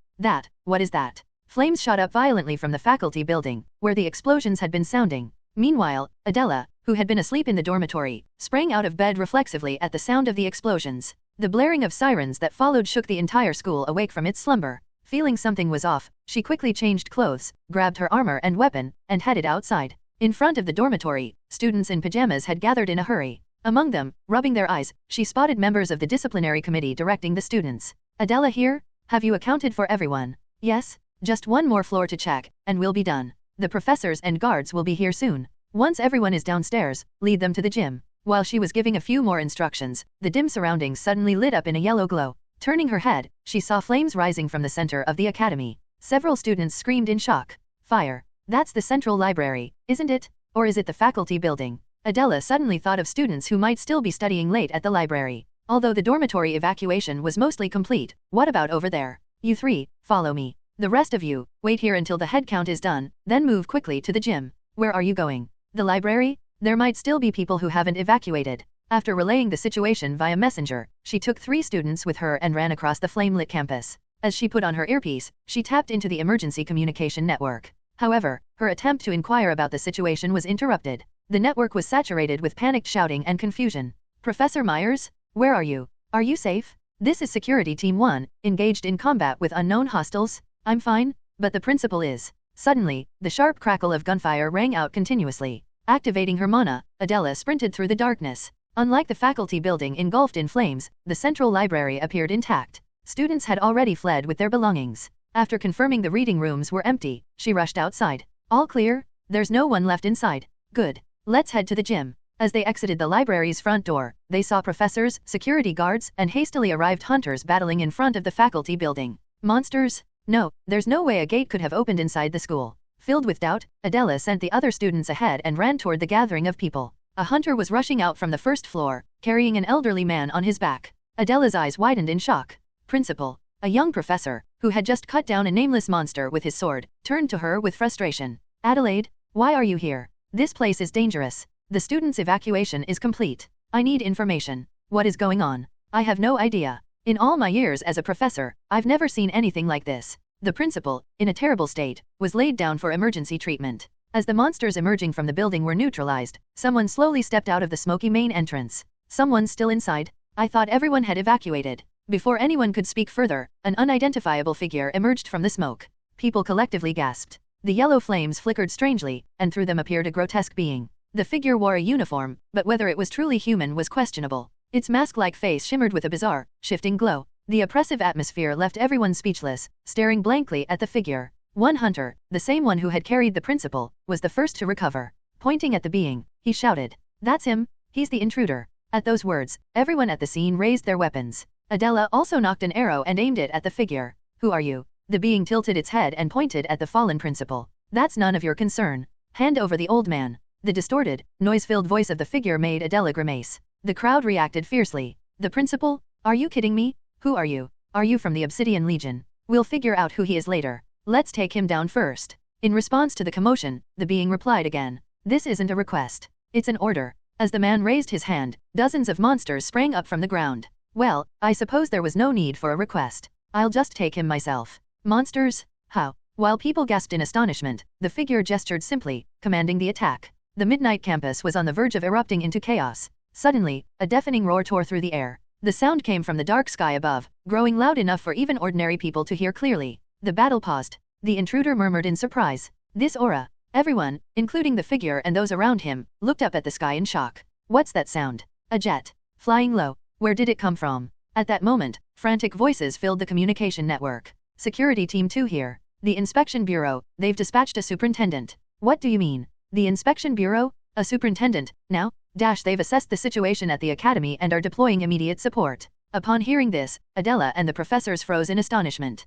What is that? Flames shot up violently from the faculty building, where the explosions had been sounding. Meanwhile, Adela, who had been asleep in the dormitory, sprang out of bed reflexively at the sound of the explosions. The blaring of sirens that followed shook the entire school awake from its slumber. Feeling something was off, she quickly changed clothes, grabbed her armor and weapon, and headed outside. In front of the dormitory, students in pajamas had gathered in a hurry. Among them, rubbing their eyes, she spotted members of the disciplinary committee directing the students. Adela here? Have you accounted for everyone? Yes? Just one more floor to check, and we'll be done. The professors and guards will be here soon. Once everyone is downstairs, lead them to the gym. While she was giving a few more instructions, the dim surroundings suddenly lit up in a yellow glow. Turning her head, she saw flames rising from the center of the academy. Several students screamed in shock. Fire. That's the central library, isn't it? Or is it the faculty building? Adela suddenly thought of students who might still be studying late at the library. Although the dormitory evacuation was mostly complete, what about over there? You three, follow me. The rest of you, wait here until the head count is done, then move quickly to the gym. Where are you going? The library? There might still be people who haven't evacuated. After relaying the situation via messenger, she took 3 students with her and ran across the flame-lit campus. As she put on her earpiece, she tapped into the emergency communication network. However, her attempt to inquire about the situation was interrupted. The network was saturated with panicked shouting and confusion. Professor Myers? Where are you? Are you safe? This is Security Team 1, engaged in combat with unknown hostiles. I'm fine, but the principal is. Suddenly, the sharp crackle of gunfire rang out continuously. Activating her mana, Adela sprinted through the darkness. Unlike the faculty building engulfed in flames, the central library appeared intact. Students had already fled with their belongings. After confirming the reading rooms were empty, she rushed outside. All clear? There's no one left inside. Good. Let's head to the gym. As they exited the library's front door, they saw professors, security guards, and hastily arrived hunters battling in front of the faculty building. Monsters? No, there's no way a gate could have opened inside the school. Filled with doubt, Adela sent the other students ahead and ran toward the gathering of people. A hunter was rushing out from the first floor, carrying an elderly man on his back. Adela's eyes widened in shock. Principal, a young professor, who had just cut down a nameless monster with his sword, turned to her with frustration. Adelaide, why are you here? This place is dangerous. The students' evacuation is complete. I need information. What is going on? I have no idea. In all my years as a professor, I've never seen anything like this. The principal, in a terrible state, was laid down for emergency treatment. As the monsters emerging from the building were neutralized, someone slowly stepped out of the smoky main entrance. Someone still inside? I thought everyone had evacuated. Before anyone could speak further, an unidentifiable figure emerged from the smoke. People collectively gasped. The yellow flames flickered strangely, and through them appeared a grotesque being. The figure wore a uniform, but whether it was truly human was questionable. Its mask-like face shimmered with a bizarre, shifting glow. The oppressive atmosphere left everyone speechless, staring blankly at the figure. One hunter, the same one who had carried the principal, was the first to recover. Pointing at the being, he shouted, "That's him, he's the intruder." At those words, everyone at the scene raised their weapons. Adela also knocked an arrow and aimed it at the figure. "Who are you?" The being tilted its head and pointed at the fallen principal. "That's none of your concern. Hand over the old man." The distorted, noise-filled voice of the figure made Adela grimace. The crowd reacted fiercely. "The principal? Are you kidding me? Who are you? Are you from the Obsidian Legion? We'll figure out who he is later. Let's take him down first." In response to the commotion, the being replied again. "This isn't a request. It's an order." As the man raised his hand, dozens of monsters sprang up from the ground. "Well, I suppose there was no need for a request. I'll just take him myself. Monsters? How? While people gasped in astonishment, the figure gestured simply, commanding the attack. The midnight campus was on the verge of erupting into chaos. Suddenly, a deafening roar tore through the air. The sound came from the dark sky above, growing loud enough for even ordinary people to hear clearly. The battle paused. The intruder murmured in surprise. This aura. Everyone, including the figure and those around him, looked up at the sky in shock. What's that sound? A jet. Flying low. Where did it come from? At that moment, frantic voices filled the communication network. Security Team 2 here. The Inspection Bureau, they've dispatched a superintendent. What do you mean? The Inspection Bureau? A superintendent, now? They've assessed the situation at the academy and are deploying immediate support. Upon hearing this, Adela and the professors froze in astonishment.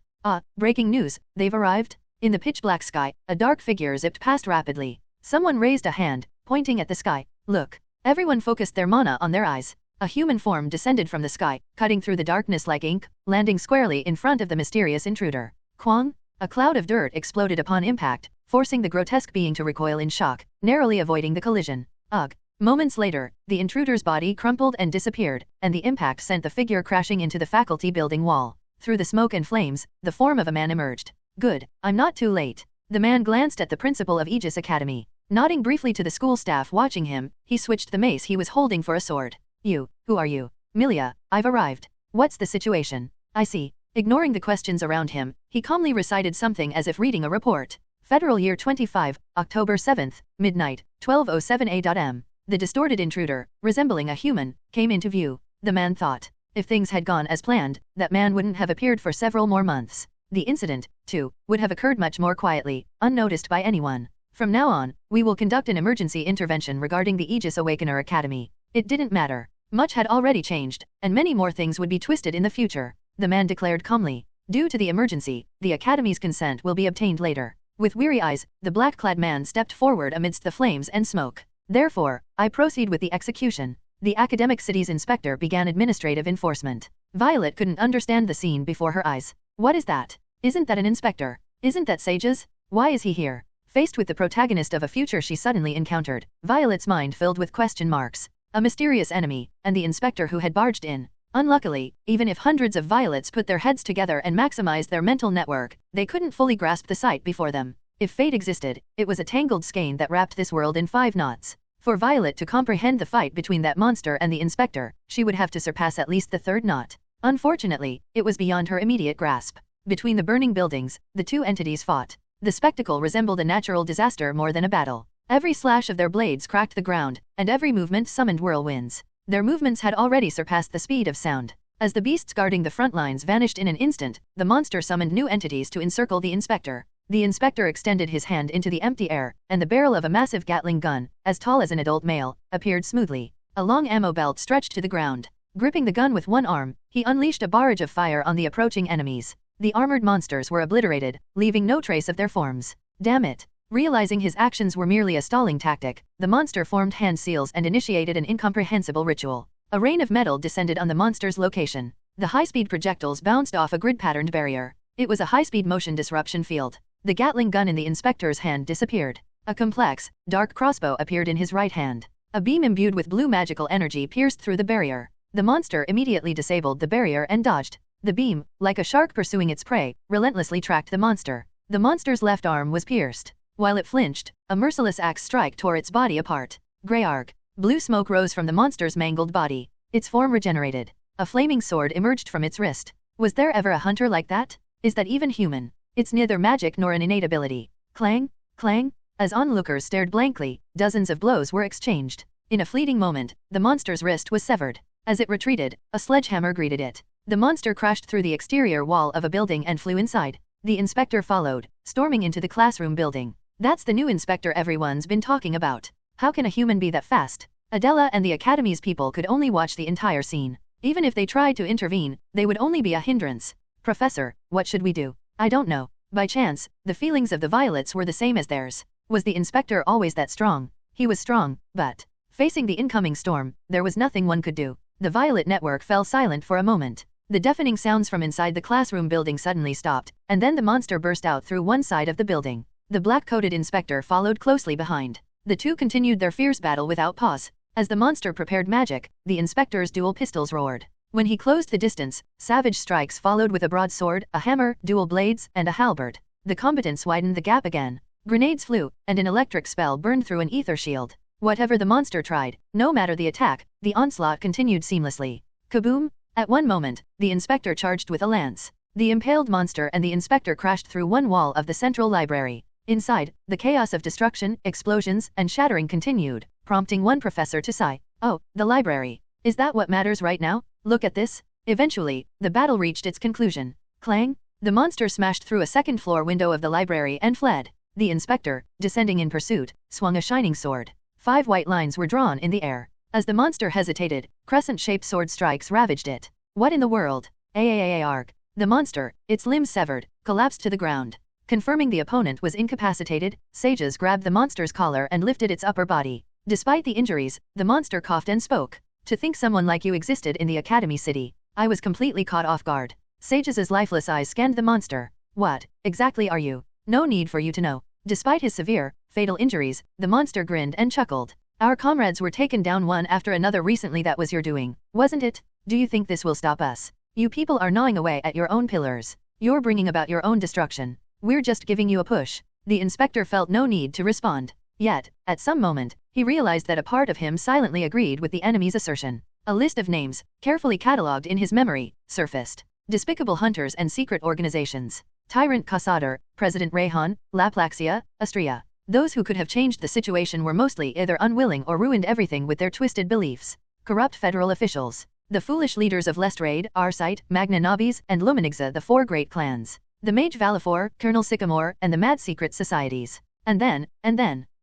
Breaking news, they've arrived? In the pitch-black sky, a dark figure zipped past rapidly. Someone raised a hand, pointing at the sky. Look. Everyone focused their mana on their eyes. A human form descended from the sky, cutting through the darkness like ink, landing squarely in front of the mysterious intruder. Kwang? A cloud of dirt exploded upon impact, forcing the grotesque being to recoil in shock, narrowly avoiding the collision. Ugh. Moments later, the intruder's body crumpled and disappeared, and the impact sent the figure crashing into the faculty building wall. Through the smoke and flames, the form of a man emerged. Good, I'm not too late. The man glanced at the principal of Aegis Academy. Nodding briefly to the school staff watching him, he switched the mace he was holding for a sword. Who are you? Milia, I've arrived. What's the situation? I see. Ignoring the questions around him, he calmly recited something as if reading a report. Federal Year 25, October 7th, midnight, 12:07 a.m. The distorted intruder, resembling a human, came into view. The man thought. If things had gone as planned, that man wouldn't have appeared for several more months. The incident, too, would have occurred much more quietly, unnoticed by anyone. From now on, we will conduct an emergency intervention regarding the Aegis Awakener Academy. It didn't matter. Much had already changed, and many more things would be twisted in the future. The man declared calmly. Due to the emergency, the Academy's consent will be obtained later. With weary eyes, the black-clad man stepped forward amidst the flames and smoke. Therefore, I proceed with the execution. The academic city's inspector began administrative enforcement. Violet couldn't understand the scene before her eyes. What is that? Isn't that an inspector? Isn't that Sage's? Why is he here? Faced with the protagonist of a future she suddenly encountered, Violet's mind filled with question marks. A mysterious enemy, and the inspector who had barged in. Unluckily, even if hundreds of Violets put their heads together and maximized their mental network, they couldn't fully grasp the sight before them. If fate existed, it was a tangled skein that wrapped this world in 5 knots. For Violet to comprehend the fight between that monster and the inspector, she would have to surpass at least the 3rd knot. Unfortunately, it was beyond her immediate grasp. Between the burning buildings, the two entities fought. The spectacle resembled a natural disaster more than a battle. Every slash of their blades cracked the ground, and every movement summoned whirlwinds. Their movements had already surpassed the speed of sound. As the beasts guarding the front lines vanished in an instant, the monster summoned new entities to encircle the inspector. The inspector extended his hand into the empty air, and the barrel of a massive Gatling gun, as tall as an adult male, appeared smoothly. A long ammo belt stretched to the ground. Gripping the gun with one arm, he unleashed a barrage of fire on the approaching enemies. The armored monsters were obliterated, leaving no trace of their forms. Damn it! Realizing his actions were merely a stalling tactic, the monster formed hand seals and initiated an incomprehensible ritual. A rain of metal descended on the monster's location. The high-speed projectiles bounced off a grid-patterned barrier. It was a high-speed motion disruption field. The Gatling gun in the inspector's hand disappeared. A complex, dark crossbow appeared in his right hand. A beam imbued with blue magical energy pierced through the barrier. The monster immediately disabled the barrier and dodged. The beam, like a shark pursuing its prey, relentlessly tracked the monster. The monster's left arm was pierced. While it flinched, a merciless axe strike tore its body apart. Greyarg. Blue smoke rose from the monster's mangled body. Its form regenerated. A flaming sword emerged from its wrist. Was there ever a hunter like that? Is that even human? It's neither magic nor an innate ability. Clang, clang. As onlookers stared blankly, dozens of blows were exchanged. In a fleeting moment, the monster's wrist was severed. As it retreated, a sledgehammer greeted it. The monster crashed through the exterior wall of a building and flew inside. The inspector followed, storming into the classroom building. That's the new inspector everyone's been talking about. How can a human be that fast? Adela and the Academy's people could only watch the entire scene. Even if they tried to intervene, they would only be a hindrance. Professor, what should we do? I don't know. By chance, the feelings of the Violets were the same as theirs. Was the inspector always that strong? He was strong, but facing the incoming storm, there was nothing one could do. The Violet network fell silent for a moment. The deafening sounds from inside the classroom building suddenly stopped, and then the monster burst out through one side of the building. The black-coated inspector followed closely behind. The two continued their fierce battle without pause. As the monster prepared magic, the inspector's dual pistols roared. When he closed the distance, savage strikes followed with a broadsword, a hammer, dual blades, and a halberd. The combatants widened the gap again. Grenades flew, and an electric spell burned through an ether shield. Whatever the monster tried, no matter the attack, the onslaught continued seamlessly. Kaboom! At one moment, the inspector charged with a lance. The impaled monster and the inspector crashed through one wall of the central library. Inside, the chaos of destruction, explosions, and shattering continued, prompting one professor to sigh. Oh, the library. Is that what matters right now? Look at this. Eventually, the battle reached its conclusion. Clang! The monster smashed through a second-floor window of the library and fled. The inspector, descending in pursuit, swung a shining sword. 5 white lines were drawn in the air. As the monster hesitated, crescent-shaped sword strikes ravaged it. What in the world? Arg. The monster, its limbs severed, collapsed to the ground. Confirming the opponent was incapacitated, sages grabbed the monster's collar and lifted its upper body. Despite the injuries, the monster coughed and spoke. To think someone like you existed in the Academy City. I was completely caught off guard. Sages' lifeless eyes scanned the monster. What, exactly are you? No need for you to know. Despite his severe, fatal injuries, the monster grinned and chuckled. Our comrades were taken down one after another recently. That was your doing, wasn't it? Do you think this will stop us? You people are gnawing away at your own pillars. You're bringing about your own destruction. We're just giving you a push. The inspector felt no need to respond. Yet, at some moment, he realized that a part of him silently agreed with the enemy's assertion. A list of names, carefully catalogued in his memory, surfaced. Despicable hunters and secret organizations. Tyrant Casador, President Rayhan, Laplaxia, Astria. Those who could have changed the situation were mostly either unwilling or ruined everything with their twisted beliefs. Corrupt federal officials. The foolish leaders of Lestrade, Arcite, Magna Nobis, and Luminigza, the 4 great clans. The Mage Valifor, Colonel Sycamore, and the mad secret societies. And then,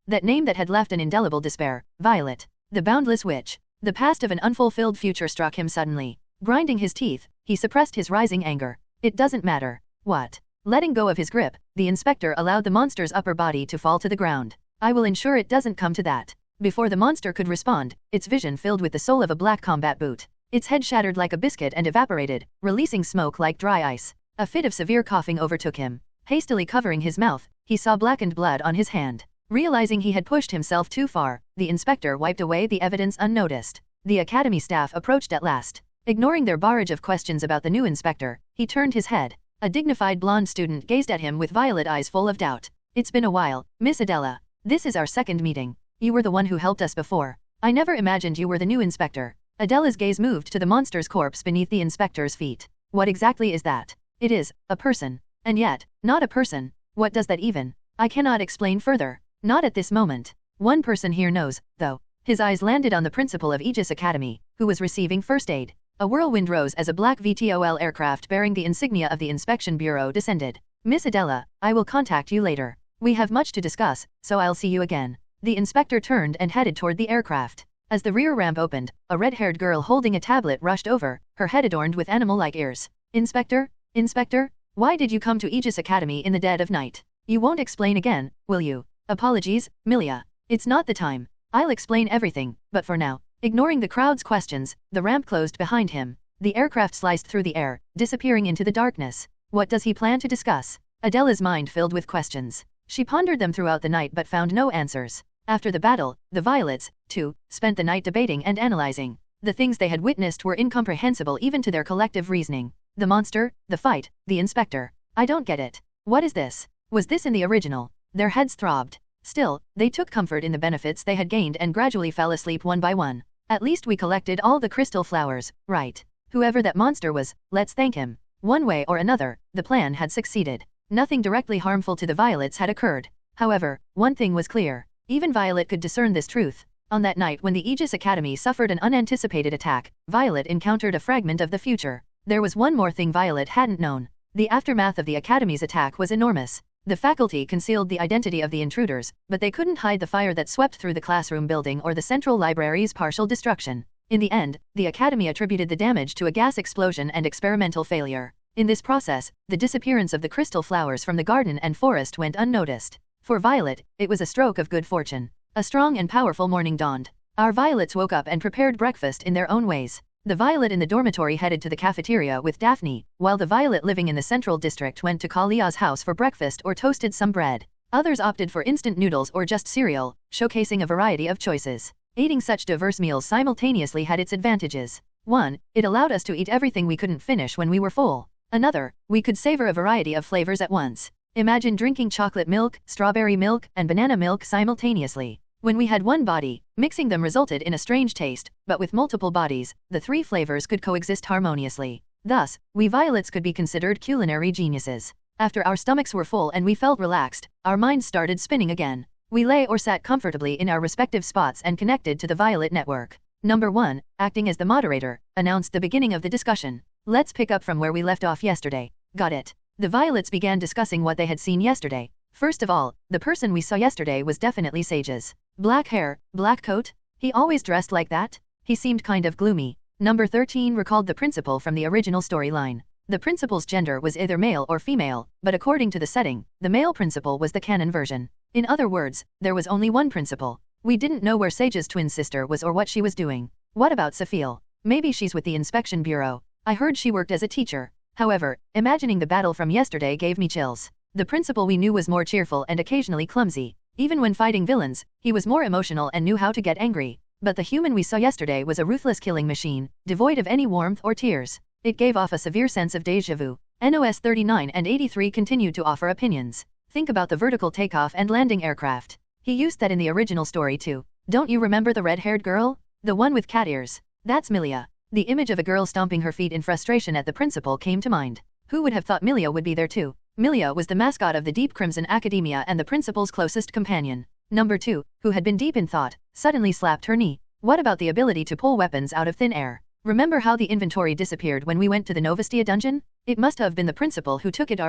that name that had left an indelible despair, Violet. The boundless witch. The past of an unfulfilled future struck him suddenly. Grinding his teeth, he suppressed his rising anger. It doesn't matter. What? Letting go of his grip, the inspector allowed the monster's upper body to fall to the ground. I will ensure it doesn't come to that. Before the monster could respond, its vision filled with the sole of a black combat boot. Its head shattered like a biscuit and evaporated, releasing smoke like dry ice. A fit of severe coughing overtook him. Hastily covering his mouth, he saw blackened blood on his hand. Realizing he had pushed himself too far, the inspector wiped away the evidence unnoticed. The academy staff approached at last. Ignoring their barrage of questions about the new inspector, he turned his head. A dignified blonde student gazed at him with violet eyes full of doubt. It's been a while, Miss Adela. This is our second meeting. You were the one who helped us before. I never imagined you were the new inspector. Adela's gaze moved to the monster's corpse beneath the inspector's feet. What exactly is that? It is a person. And yet, not a person. What does that even? I cannot explain further. Not at this moment. One person here knows, though. His eyes landed on the principal of Aegis Academy, who was receiving first aid. A whirlwind rose as a black VTOL aircraft bearing the insignia of the Inspection Bureau descended. Miss Adela, I will contact you later. We have much to discuss, so I'll see you again. The inspector turned and headed toward the aircraft. As the rear ramp opened, a red-haired girl holding a tablet rushed over, her head adorned with animal-like ears. Inspector? Inspector? Why did you come to Aegis Academy in the dead of night? You won't explain again, will you? Apologies, Milia. It's not the time. I'll explain everything, but for now. Ignoring the crowd's questions, the ramp closed behind him. The aircraft sliced through the air, disappearing into the darkness. What does he plan to discuss? Adela's mind filled with questions. She pondered them throughout the night but found no answers. After the battle, the Violets, too, spent the night debating and analyzing. The things they had witnessed were incomprehensible even to their collective reasoning. The monster, the fight, the inspector. I don't get it. What is this? Was this in the original? Their heads throbbed. Still, they took comfort in the benefits they had gained and gradually fell asleep one by one. At least we collected all the crystal flowers, right? Whoever that monster was, let's thank him. One way or another, the plan had succeeded. Nothing directly harmful to the Violets had occurred. However, one thing was clear. Even Violet could discern this truth. On that night when the Aegis Academy suffered an unanticipated attack, Violet encountered a fragment of the future. There was one more thing Violet hadn't known. The aftermath of the Academy's attack was enormous. The faculty concealed the identity of the intruders, but they couldn't hide the fire that swept through the classroom building or the central library's partial destruction. In the end, the Academy attributed the damage to a gas explosion and experimental failure. In this process, the disappearance of the crystal flowers from the garden and forest went unnoticed. For Violet, it was a stroke of good fortune. A strong and powerful morning dawned. Our Violets woke up and prepared breakfast in their own ways. The Violet in the dormitory headed to the cafeteria with Daphne, while the Violet living in the central district went to Kalia's house for breakfast or toasted some bread. Others opted for instant noodles or just cereal, showcasing a variety of choices. Eating such diverse meals simultaneously had its advantages. 1. It allowed us to eat everything we couldn't finish when we were full. Another, we could savor a variety of flavors at once. Imagine drinking chocolate milk, strawberry milk, and banana milk simultaneously. When we had one body, mixing them resulted in a strange taste, but with multiple bodies, the three flavors could coexist harmoniously. Thus, we violets could be considered culinary geniuses. After our stomachs were full and we felt relaxed, our minds started spinning again. We lay or sat comfortably in our respective spots and connected to the violet network. Number 1, acting as the moderator, announced the beginning of the discussion. Let's pick up from where we left off yesterday. Got it. The violets began discussing what they had seen yesterday. First of all, the person we saw yesterday was definitely Sage's. Black hair, black coat? He always dressed like that? He seemed kind of gloomy. Number 13 recalled the principal from the original storyline. The principal's gender was either male or female, but according to the setting, the male principal was the canon version. In other words, there was only one principal. We didn't know where Sage's twin sister was or what she was doing. What about Safil? Maybe she's with the inspection bureau. I heard she worked as a teacher. However, imagining the battle from yesterday gave me chills. The principal we knew was more cheerful and occasionally clumsy. Even when fighting villains, he was more emotional and knew how to get angry. But the human we saw yesterday was a ruthless killing machine, devoid of any warmth or tears. It gave off a severe sense of déjà vu. NOS 39 and 83 continued to offer opinions. Think about the vertical takeoff and landing aircraft. He used that in the original story too. Don't you remember the red-haired girl? The one with cat ears. That's Milia. The image of a girl stomping her feet in frustration at the principal came to mind. Who would have thought Milia would be there too? Milia was the mascot of the Deep Crimson Academia and the principal's closest companion. Number 2, who had been deep in thought, suddenly slapped her knee. What about the ability to pull weapons out of thin air? Remember how the inventory disappeared when we went to the Novastia dungeon? It must have been the principal who took it.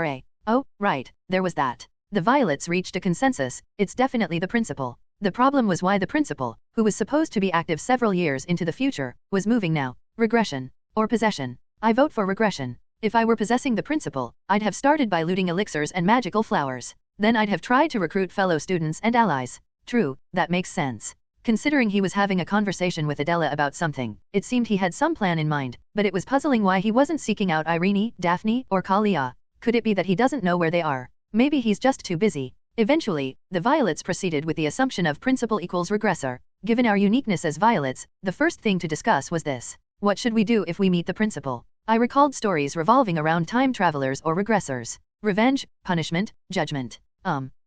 Oh, right, there was that. The violets reached a consensus, it's definitely the principal. The problem was why the principal, who was supposed to be active several years into the future, was moving now. Regression. Or possession. I vote for regression. If I were possessing the principal, I'd have started by looting elixirs and magical flowers. Then I'd have tried to recruit fellow students and allies. True, that makes sense. Considering he was having a conversation with Adela about something, it seemed he had some plan in mind, but it was puzzling why he wasn't seeking out Irene, Daphne, or Kalia. Could it be that he doesn't know where they are? Maybe he's just too busy. Eventually, the violets proceeded with the assumption of principal equals regressor. Given our uniqueness as violets, the first thing to discuss was this. What should we do if we meet the principal? I recalled stories revolving around time travelers or regressors. Revenge, punishment, judgment.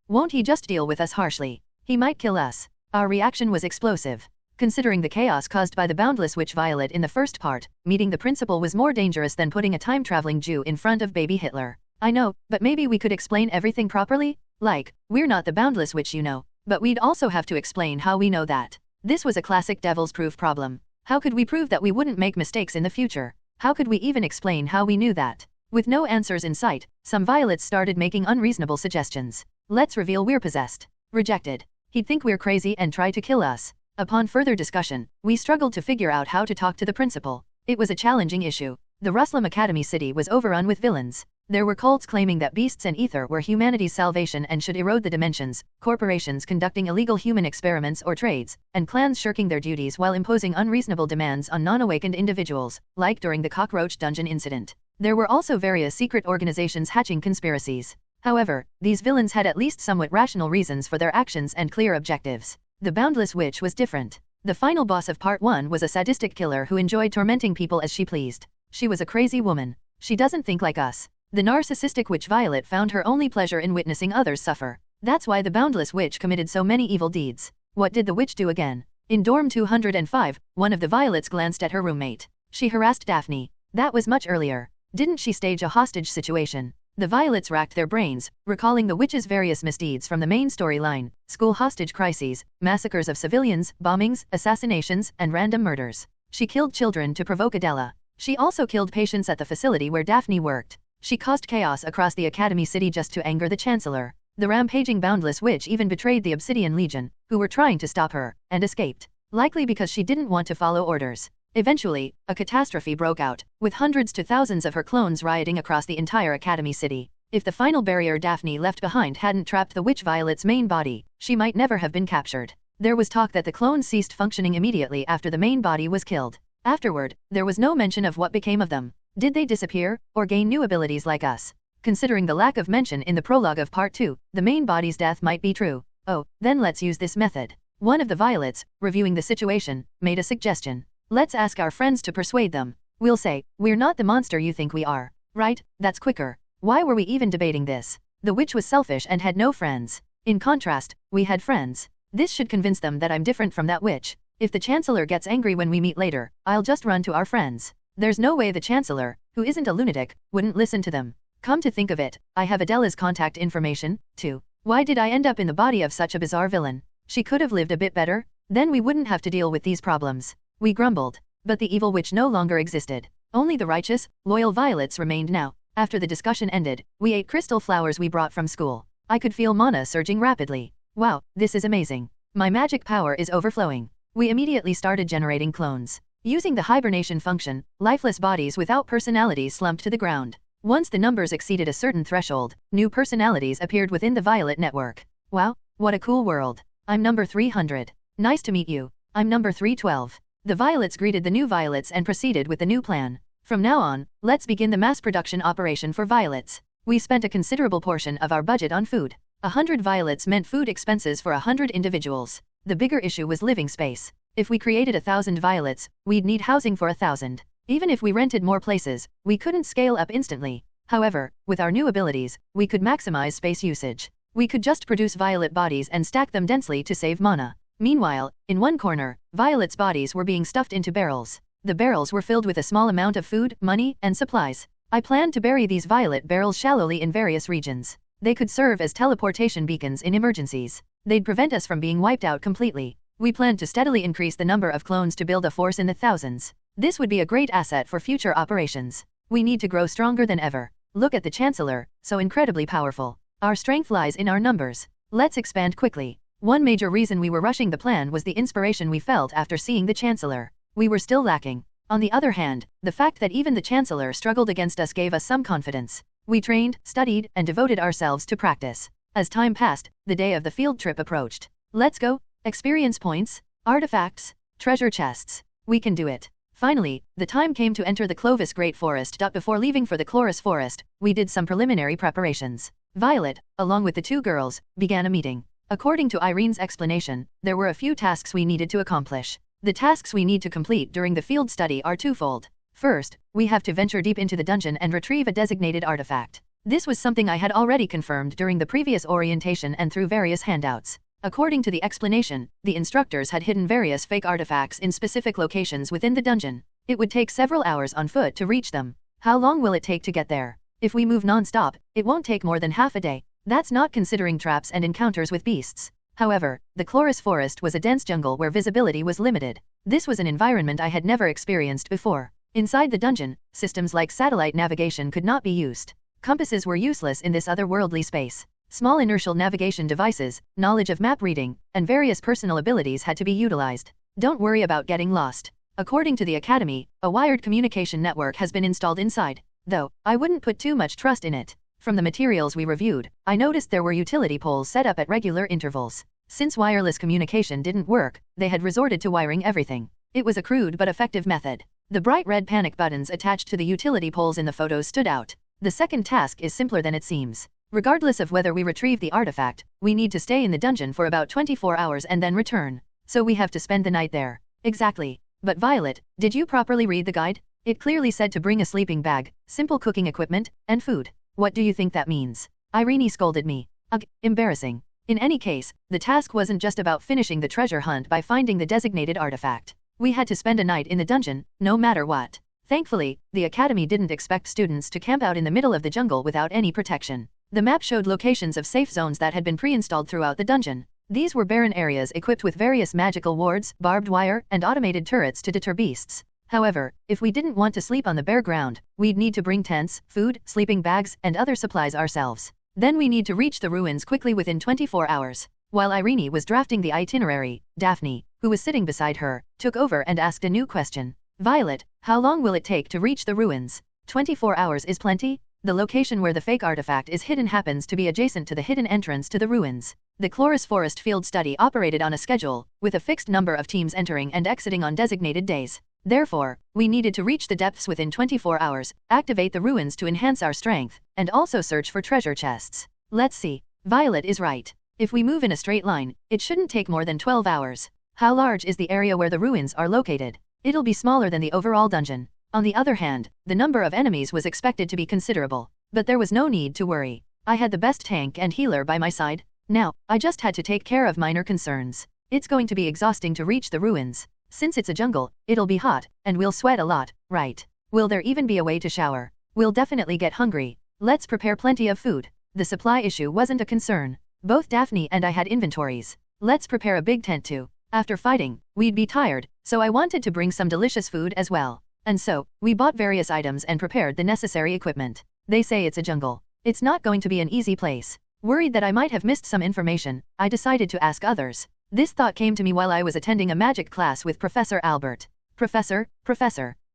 Won't he just deal with us harshly? He might kill us. Our reaction was explosive. Considering the chaos caused by the boundless witch Violet in the first part, meeting the principal was more dangerous than putting a time-traveling Jew in front of baby Hitler. I know, but maybe we could explain everything properly? Like, we're not the boundless witch, you know. But we'd also have to explain how we know that. This was a classic devil's proof problem. How could we prove that we wouldn't make mistakes in the future? How could we even explain how we knew that? With no answers in sight, some violets started making unreasonable suggestions. Let's reveal we're possessed. Rejected. He'd think we're crazy and try to kill us. Upon further discussion, we struggled to figure out how to talk to the principal. It was a challenging issue. The Ruslam Academy city was overrun with villains. There were cults claiming that beasts and ether were humanity's salvation and should erode the dimensions, corporations conducting illegal human experiments or trades, and clans shirking their duties while imposing unreasonable demands on non-awakened individuals, like during the cockroach dungeon incident. There were also various secret organizations hatching conspiracies. However, these villains had at least somewhat rational reasons for their actions and clear objectives. The Boundless Witch was different. The final boss of Part 1 was a sadistic killer who enjoyed tormenting people as she pleased. She was a crazy woman. She doesn't think like us. The narcissistic witch Violet found her only pleasure in witnessing others suffer. That's why the Boundless Witch committed so many evil deeds. What did the witch do again? In Dorm 205, one of the Violets glanced at her roommate. She harassed Daphne. That was much earlier. Didn't she stage a hostage situation? The Violets racked their brains, recalling the witch's various misdeeds from the main storyline: school hostage crises, massacres of civilians, bombings, assassinations, and random murders. She killed children to provoke Adela. She also killed patients at the facility where Daphne worked. She caused chaos across the Academy City just to anger the Chancellor. The rampaging Boundless Witch even betrayed the Obsidian Legion, who were trying to stop her, and escaped. Likely because she didn't want to follow orders. Eventually, a catastrophe broke out, with hundreds to thousands of her clones rioting across the entire Academy City. If the final barrier Daphne left behind hadn't trapped the Witch Violet's main body, she might never have been captured. There was talk that the clones ceased functioning immediately after the main body was killed. Afterward, there was no mention of what became of them. Did they disappear, or gain new abilities like us? Considering the lack of mention in the prologue of Part 2, the main body's death might be true. Oh, then let's use this method. One of the Violets, reviewing the situation, made a suggestion. Let's ask our friends to persuade them. We'll say, we're not the monster you think we are. Right? That's quicker. Why were we even debating this? The witch was selfish and had no friends. In contrast, we had friends. This should convince them that I'm different from that witch. If the Chancellor gets angry when we meet later, I'll just run to our friends. There's no way the Chancellor, who isn't a lunatic, wouldn't listen to them. Come to think of it, I have Adela's contact information, too. Why did I end up in the body of such a bizarre villain? She could have lived a bit better? Then we wouldn't have to deal with these problems. We grumbled. But the evil witch no longer existed. Only the righteous, loyal violets remained now. After the discussion ended, we ate crystal flowers we brought from school. I could feel mana surging rapidly. Wow, this is amazing. My magic power is overflowing. We immediately started generating clones. Using the hibernation function, lifeless bodies without personalities slumped to the ground. Once the numbers exceeded a certain threshold, new personalities appeared within the Violet network. Wow, what a cool world. I'm number 300. Nice to meet you. I'm number 312. The Violets greeted the new Violets and proceeded with the new plan. From now on, let's begin the mass production operation for Violets. We spent a considerable portion of our budget on food. 100 Violets meant food expenses for 100 individuals. The bigger issue was living space. If we created 1,000 Violets, we'd need housing for 1,000. Even if we rented more places, we couldn't scale up instantly. However, with our new abilities, we could maximize space usage. We could just produce Violet bodies and stack them densely to save mana. Meanwhile, in one corner, Violet's bodies were being stuffed into barrels. The barrels were filled with a small amount of food, money, and supplies. I planned to bury these Violet barrels shallowly in various regions. They could serve as teleportation beacons in emergencies. They'd prevent us from being wiped out completely. We planned to steadily increase the number of clones to build a force in the thousands. This would be a great asset for future operations. We need to grow stronger than ever. Look at the Chancellor, so incredibly powerful. Our strength lies in our numbers. Let's expand quickly. One major reason we were rushing the plan was the inspiration we felt after seeing the Chancellor. We were still lacking. On the other hand, the fact that even the Chancellor struggled against us gave us some confidence. We trained, studied, and devoted ourselves to practice. As time passed, the day of the field trip approached. Let's go. Experience points, artifacts, treasure chests. We can do it. Finally, the time came to enter the Clovis Great Forest. Before leaving for the Chloris Forest, we did some preliminary preparations. Violet, along with the two girls, began a meeting. According to Irene's explanation, there were a few tasks we needed to accomplish. The tasks we need to complete during the field study are twofold. First, we have to venture deep into the dungeon and retrieve a designated artifact. This was something I had already confirmed during the previous orientation and through various handouts. According to the explanation, the instructors had hidden various fake artifacts in specific locations within the dungeon. It would take several hours on foot to reach them. How long will it take to get there? If we move non-stop, it won't take more than half a day. That's not considering traps and encounters with beasts. However, the Chloris Forest was a dense jungle where visibility was limited. This was an environment I had never experienced before. Inside the dungeon, systems like satellite navigation could not be used. Compasses were useless in this otherworldly space. Small inertial navigation devices, knowledge of map reading, and various personal abilities had to be utilized. Don't worry about getting lost. According to the Academy, a wired communication network has been installed inside. Though, I wouldn't put too much trust in it. From the materials we reviewed, I noticed there were utility poles set up at regular intervals. Since wireless communication didn't work, they had resorted to wiring everything. It was a crude but effective method. The bright red panic buttons attached to the utility poles in the photos stood out. The second task is simpler than it seems. Regardless of whether we retrieve the artifact, we need to stay in the dungeon for about 24 hours and then return. So we have to spend the night there. Exactly. But Violet, did you properly read the guide? It clearly said to bring a sleeping bag, simple cooking equipment, and food. What do you think that means? Irene scolded me. Ugh, embarrassing. In any case, the task wasn't just about finishing the treasure hunt by finding the designated artifact. We had to spend a night in the dungeon, no matter what. Thankfully, the Academy didn't expect students to camp out in the middle of the jungle without any protection. The map showed locations of safe zones that had been pre-installed throughout the dungeon. These were barren areas equipped with various magical wards, barbed wire, and automated turrets to deter beasts. However, if we didn't want to sleep on the bare ground, we'd need to bring tents, food, sleeping bags, and other supplies ourselves. Then we need to reach the ruins quickly within 24 hours. While Irene was drafting the itinerary, Daphne, who was sitting beside her, took over and asked a new question. Violet, how long will it take to reach the ruins? 24 hours is plenty? The location where the fake artifact is hidden happens to be adjacent to the hidden entrance to the ruins. The Chloris Forest field study operated on a schedule, with a fixed number of teams entering and exiting on designated days. Therefore, we needed to reach the depths within 24 hours, activate the ruins to enhance our strength, and also search for treasure chests. Let's see. Violet is right. If we move in a straight line, it shouldn't take more than 12 hours. How large is the area where the ruins are located? It'll be smaller than the overall dungeon. On the other hand, the number of enemies was expected to be considerable. But there was no need to worry. I had the best tank and healer by my side. Now, I just had to take care of minor concerns. It's going to be exhausting to reach the ruins. Since it's a jungle, it'll be hot, and we'll sweat a lot, right? Will there even be a way to shower? We'll definitely get hungry. Let's prepare plenty of food. The supply issue wasn't a concern. Both Daphne and I had inventories. Let's prepare a big tent too. After fighting, we'd be tired, so I wanted to bring some delicious food as well. And so, we bought various items and prepared the necessary equipment. They say it's a jungle. It's not going to be an easy place. Worried that I might have missed some information, I decided to ask others. This thought came to me while I was attending a magic class with Professor Albert. Professor,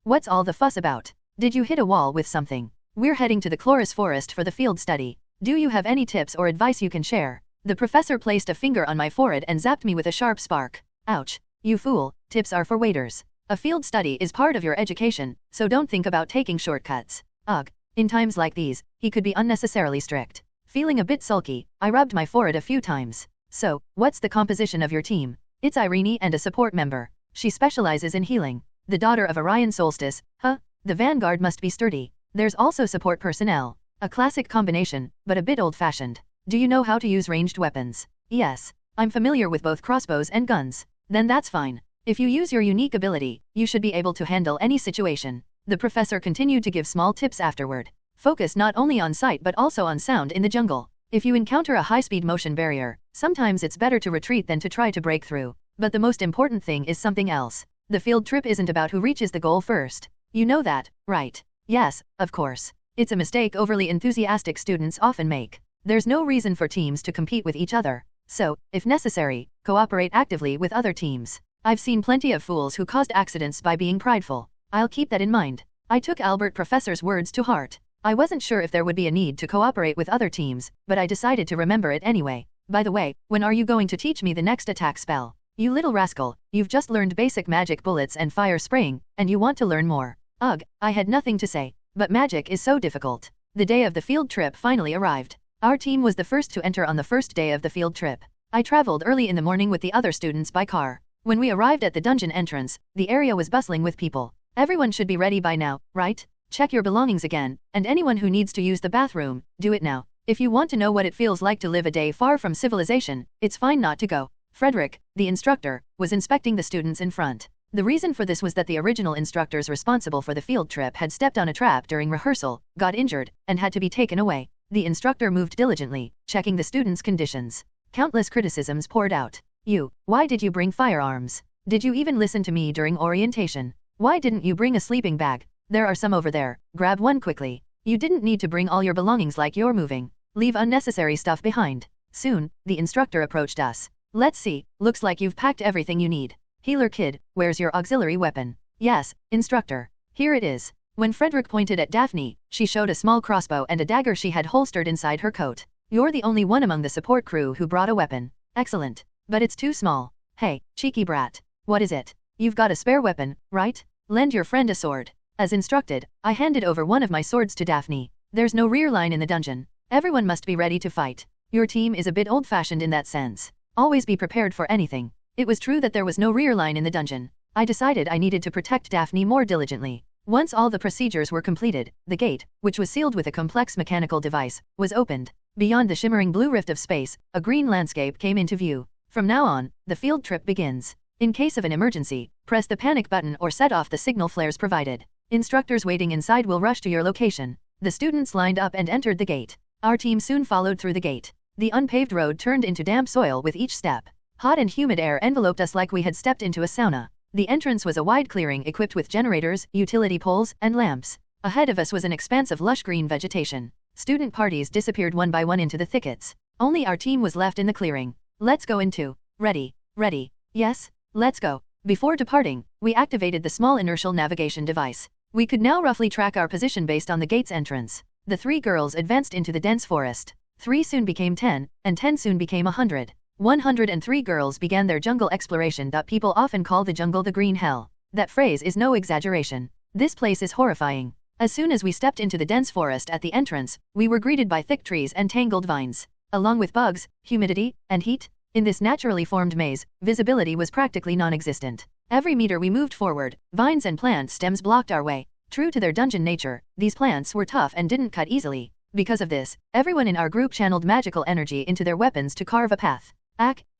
what's all the fuss about? Did you hit a wall with something? We're heading to the Chloris Forest for the field study. Do you have any tips or advice you can share? The professor placed a finger on my forehead and zapped me with a sharp spark. Ouch. You fool, tips are for waiters. A field study is part of your education, so don't think about taking shortcuts. Ugh. In times like these, he could be unnecessarily strict. Feeling a bit sulky, I rubbed my forehead a few times. So, what's the composition of your team? It's Irene and a support member. She specializes in healing. The daughter of Orion Solstice, huh? The vanguard must be sturdy. There's also support personnel. A classic combination, but a bit old-fashioned. Do you know how to use ranged weapons? Yes. I'm familiar with both crossbows and guns. Then that's fine. If you use your unique ability, you should be able to handle any situation. The professor continued to give small tips afterward. Focus not only on sight but also on sound in the jungle. If you encounter a high-speed motion barrier, sometimes it's better to retreat than to try to break through. But the most important thing is something else. The field trip isn't about who reaches the goal first. You know that, right? Yes, of course. It's a mistake overly enthusiastic students often make. There's no reason for teams to compete with each other. So, if necessary, cooperate actively with other teams. I've seen plenty of fools who caused accidents by being prideful. I'll keep that in mind. I took Albert Professor's words to heart. I wasn't sure if there would be a need to cooperate with other teams, but I decided to remember it anyway. By the way, when are you going to teach me the next attack spell? You little rascal, you've just learned basic magic bullets and fire spraying, and you want to learn more. Ugh, I had nothing to say. But magic is so difficult. The day of the field trip finally arrived. Our team was the first to enter on the first day of the field trip. I traveled early in the morning with the other students by car. When we arrived at the dungeon entrance, the area was bustling with people. Everyone should be ready by now, right? Check your belongings again, and anyone who needs to use the bathroom, do it now. If you want to know what it feels like to live a day far from civilization, it's fine not to go. Frederick, the instructor, was inspecting the students in front. The reason for this was that the original instructors responsible for the field trip had stepped on a trap during rehearsal, got injured, and had to be taken away. The instructor moved diligently, checking the students' conditions. Countless criticisms poured out. Why did you bring firearms? Did you even listen to me during orientation? Why didn't you bring a sleeping bag? There are some over there, grab one quickly. You didn't need to bring all your belongings like you're moving. Leave unnecessary stuff behind. Soon, the instructor approached us. Let's see, looks like you've packed everything you need. Healer kid, where's your auxiliary weapon? Yes, instructor. Here it is. When Frederick pointed at Daphne, she showed a small crossbow and a dagger she had holstered inside her coat. You're the only one among the support crew who brought a weapon. Excellent. But it's too small. Hey, cheeky brat. What is it? You've got a spare weapon, right? Lend your friend a sword. As instructed, I handed over one of my swords to Daphne. There's no rear line in the dungeon. Everyone must be ready to fight. Your team is a bit old-fashioned in that sense. Always be prepared for anything. It was true that there was no rear line in the dungeon. I decided I needed to protect Daphne more diligently. Once all the procedures were completed, the gate, which was sealed with a complex mechanical device, was opened. Beyond the shimmering blue rift of space, a green landscape came into view. From now on, the field trip begins. In case of an emergency, press the panic button or set off the signal flares provided. Instructors waiting inside will rush to your location. The students lined up and entered the gate. Our team soon followed through the gate. The unpaved road turned into damp soil with each step. Hot and humid air enveloped us like we had stepped into a sauna. The entrance was a wide clearing equipped with generators, utility poles, and lamps. Ahead of us was an expanse of lush green vegetation. Student parties disappeared one by one into the thickets. Only our team was left in the clearing. Let's go into. Ready. Yes, let's go. Before departing, we activated the small inertial navigation device. We could now roughly track our position based on the gate's entrance. The 3 girls advanced into the dense forest. 3 soon became 10, and 10 soon became 100. 103 girls began their jungle exploration. People often call the jungle the green hell. That phrase is no exaggeration. This place is horrifying. As soon as we stepped into the dense forest at the entrance, we were greeted by thick trees and tangled vines. Along with bugs, humidity, and heat, In this naturally formed maze, visibility was practically non-existent. Every meter we moved forward, vines and plant stems blocked our way. True to their dungeon nature, these plants were tough and didn't cut easily. Because of this, everyone in our group channeled magical energy into their weapons to carve a path.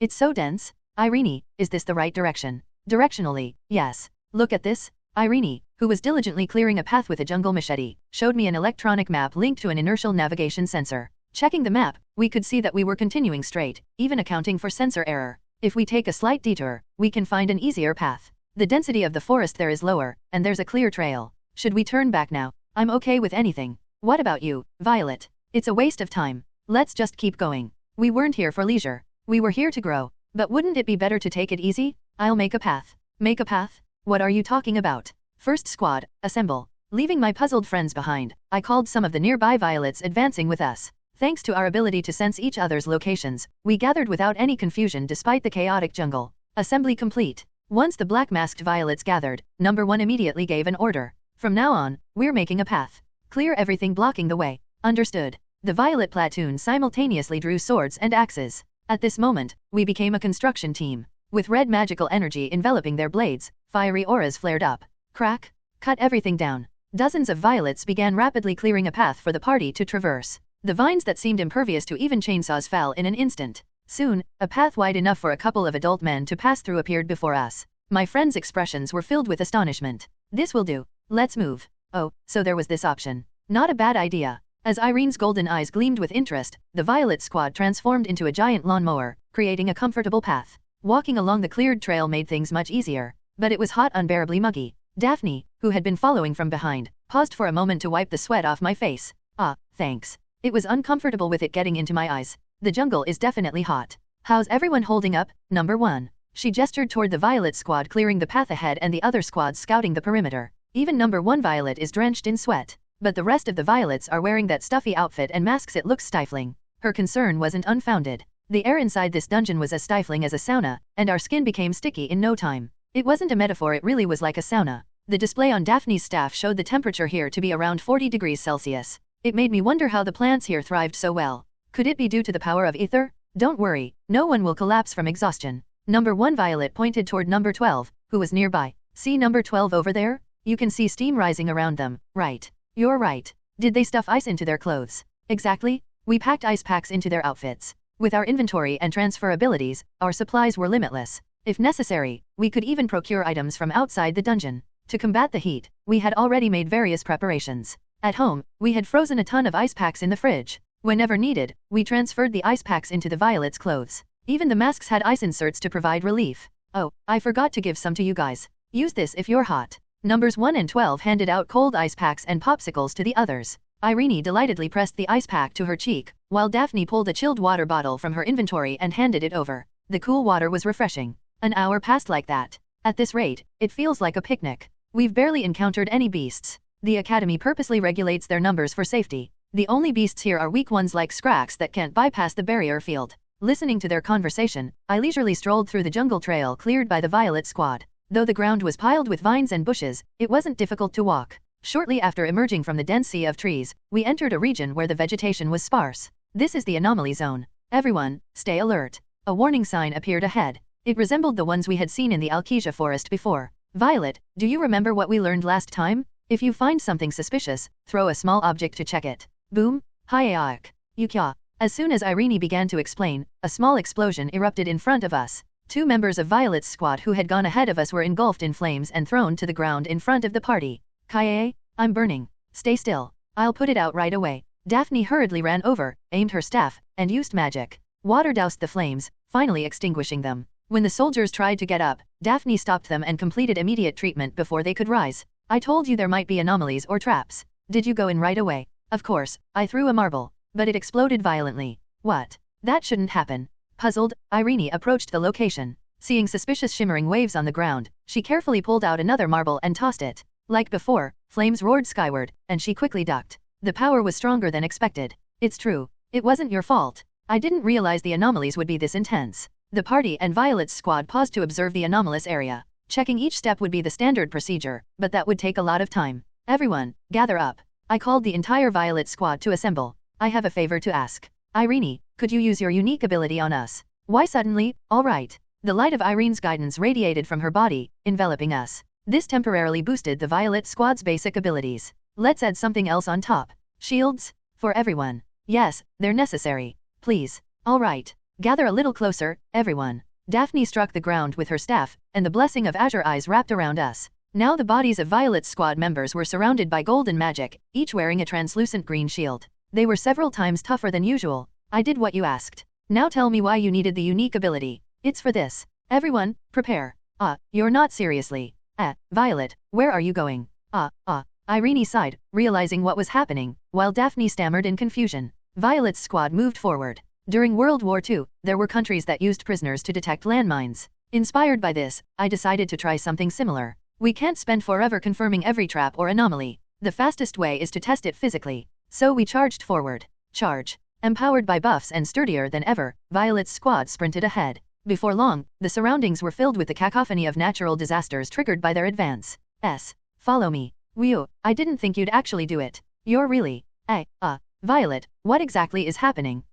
It's so dense. Irene, is this the right direction? Directionally, yes. Look at this. Irene, who was diligently clearing a path with a jungle machete, showed me an electronic map linked to an inertial navigation sensor. Checking the map, we could see that we were continuing straight, even accounting for sensor error. If we take a slight detour, we can find an easier path. The density of the forest there is lower, and there's a clear trail. Should we turn back now? I'm okay with anything. What about you, Violet? It's a waste of time. Let's just keep going. We weren't here for leisure. We were here to grow. But wouldn't it be better to take it easy? I'll make a path. Make a path? What are you talking about? First squad, assemble. Leaving my puzzled friends behind, I called some of the nearby Violets advancing with us. Thanks to our ability to sense each other's locations, we gathered without any confusion despite the chaotic jungle. Assembly complete. Once the black-masked Violets gathered, number 1 immediately gave an order. From now on, we're making a path. Clear everything blocking the way. Understood. The Violet platoon simultaneously drew swords and axes. At this moment, we became a construction team. With red magical energy enveloping their blades, fiery auras flared up. Crack. Cut everything down. Dozens of Violets began rapidly clearing a path for the party to traverse. The vines that seemed impervious to even chainsaws fell in an instant. Soon, a path wide enough for a couple of adult men to pass through appeared before us. My friends' expressions were filled with astonishment. This will do. Let's move. Oh, so there was this option. Not a bad idea. As Irene's golden eyes gleamed with interest, the Violet squad transformed into a giant lawnmower, creating a comfortable path. Walking along the cleared trail made things much easier, but it was hot, unbearably muggy. Daphne, who had been following from behind, paused for a moment to wipe the sweat off my face. Thanks. It was uncomfortable with it getting into my eyes. The jungle is definitely hot. How's everyone holding up, number 1? She gestured toward the Violet squad clearing the path ahead and the other squads scouting the perimeter. Even number 1 Violet is drenched in sweat. But the rest of the Violets are wearing that stuffy outfit and masks. It looks stifling. Her concern wasn't unfounded. The air inside this dungeon was as stifling as a sauna, and our skin became sticky in no time. It wasn't a metaphor, it really was like a sauna. The display on Daphne's staff showed the temperature here to be around 40 degrees Celsius. It made me wonder how the plants here thrived so well. Could it be due to the power of ether? Don't worry, no one will collapse from exhaustion. Number 1 Violet pointed toward number 12, who was nearby. See number 12 over there? You can see steam rising around them, right? You're right. Did they stuff ice into their clothes? Exactly. We packed ice packs into their outfits. With our inventory and transfer abilities, our supplies were limitless. If necessary, we could even procure items from outside the dungeon. To combat the heat, we had already made various preparations. At home, we had frozen a ton of ice packs in the fridge. Whenever needed, we transferred the ice packs into the Violet's clothes. Even the masks had ice inserts to provide relief. Oh, I forgot to give some to you guys. Use this if you're hot. Numbers 1 and 12 handed out cold ice packs and popsicles to the others. Irene delightedly pressed the ice pack to her cheek, while Daphne pulled a chilled water bottle from her inventory and handed it over. The cool water was refreshing. An hour passed like that. At this rate, it feels like a picnic. We've barely encountered any beasts. The academy purposely regulates their numbers for safety. The only beasts here are weak ones like Scrax that can't bypass the barrier field. Listening to their conversation, I leisurely strolled through the jungle trail cleared by the Violet squad. Though the ground was piled with vines and bushes, it wasn't difficult to walk. Shortly after emerging from the dense sea of trees, we entered a region where the vegetation was sparse. This is the anomaly zone. Everyone, stay alert. A warning sign appeared ahead. It resembled the ones we had seen in the Alkesia forest before. Violet, do you remember what we learned last time? If you find something suspicious, throw a small object to check it. Boom. Hi-aak. Yukya. As soon as Irene began to explain, a small explosion erupted in front of us. 2 members of Violet's squad who had gone ahead of us were engulfed in flames and thrown to the ground in front of the party. Kaie, I'm burning. Stay still. I'll put it out right away. Daphne hurriedly ran over, aimed her staff, and used magic. Water doused the flames, finally extinguishing them. When the soldiers tried to get up, Daphne stopped them and completed immediate treatment before they could rise. I told you there might be anomalies or traps. Did you go in right away? Of course, I threw a marble, but it exploded violently. What? That shouldn't happen. Puzzled, Irene approached the location. Seeing suspicious shimmering waves on the ground, she carefully pulled out another marble and tossed it. Like before, flames roared skyward, and she quickly ducked. The power was stronger than expected. It's true. It wasn't your fault. I didn't realize the anomalies would be this intense. The party and Violet's squad paused to observe the anomalous area. Checking each step would be the standard procedure, but that would take a lot of time. Everyone, gather up. I called the entire Violet squad to assemble. I have a favor to ask. Irene, could you use your unique ability on us? Why suddenly? All right. The light of Irene's guidance radiated from her body, enveloping us. This temporarily boosted the Violet Squad's basic abilities. Let's add something else on top. Shields? For everyone. Yes, they're necessary. Please. All right. Gather a little closer, everyone. Daphne struck the ground with her staff, and the blessing of Azure Eyes wrapped around us. Now the bodies of Violet's squad members were surrounded by golden magic, each wearing a translucent green shield. They were several times tougher than usual. I did what you asked. Now tell me why you needed the unique ability. It's for this. Everyone, prepare. You're not seriously. Violet, where are you going? Irene sighed, realizing what was happening, while Daphne stammered in confusion. Violet's squad moved forward. During World War II, there were countries that used prisoners to detect landmines. Inspired by this, I decided to try something similar. We can't spend forever confirming every trap or anomaly. The fastest way is to test it physically. So we charged forward. Charge. Empowered by buffs and sturdier than ever, Violet's squad sprinted ahead. Before long, the surroundings were filled with the cacophony of natural disasters triggered by their advance. Follow me. I didn't think you'd actually do it. You're really. Violet, what exactly is happening?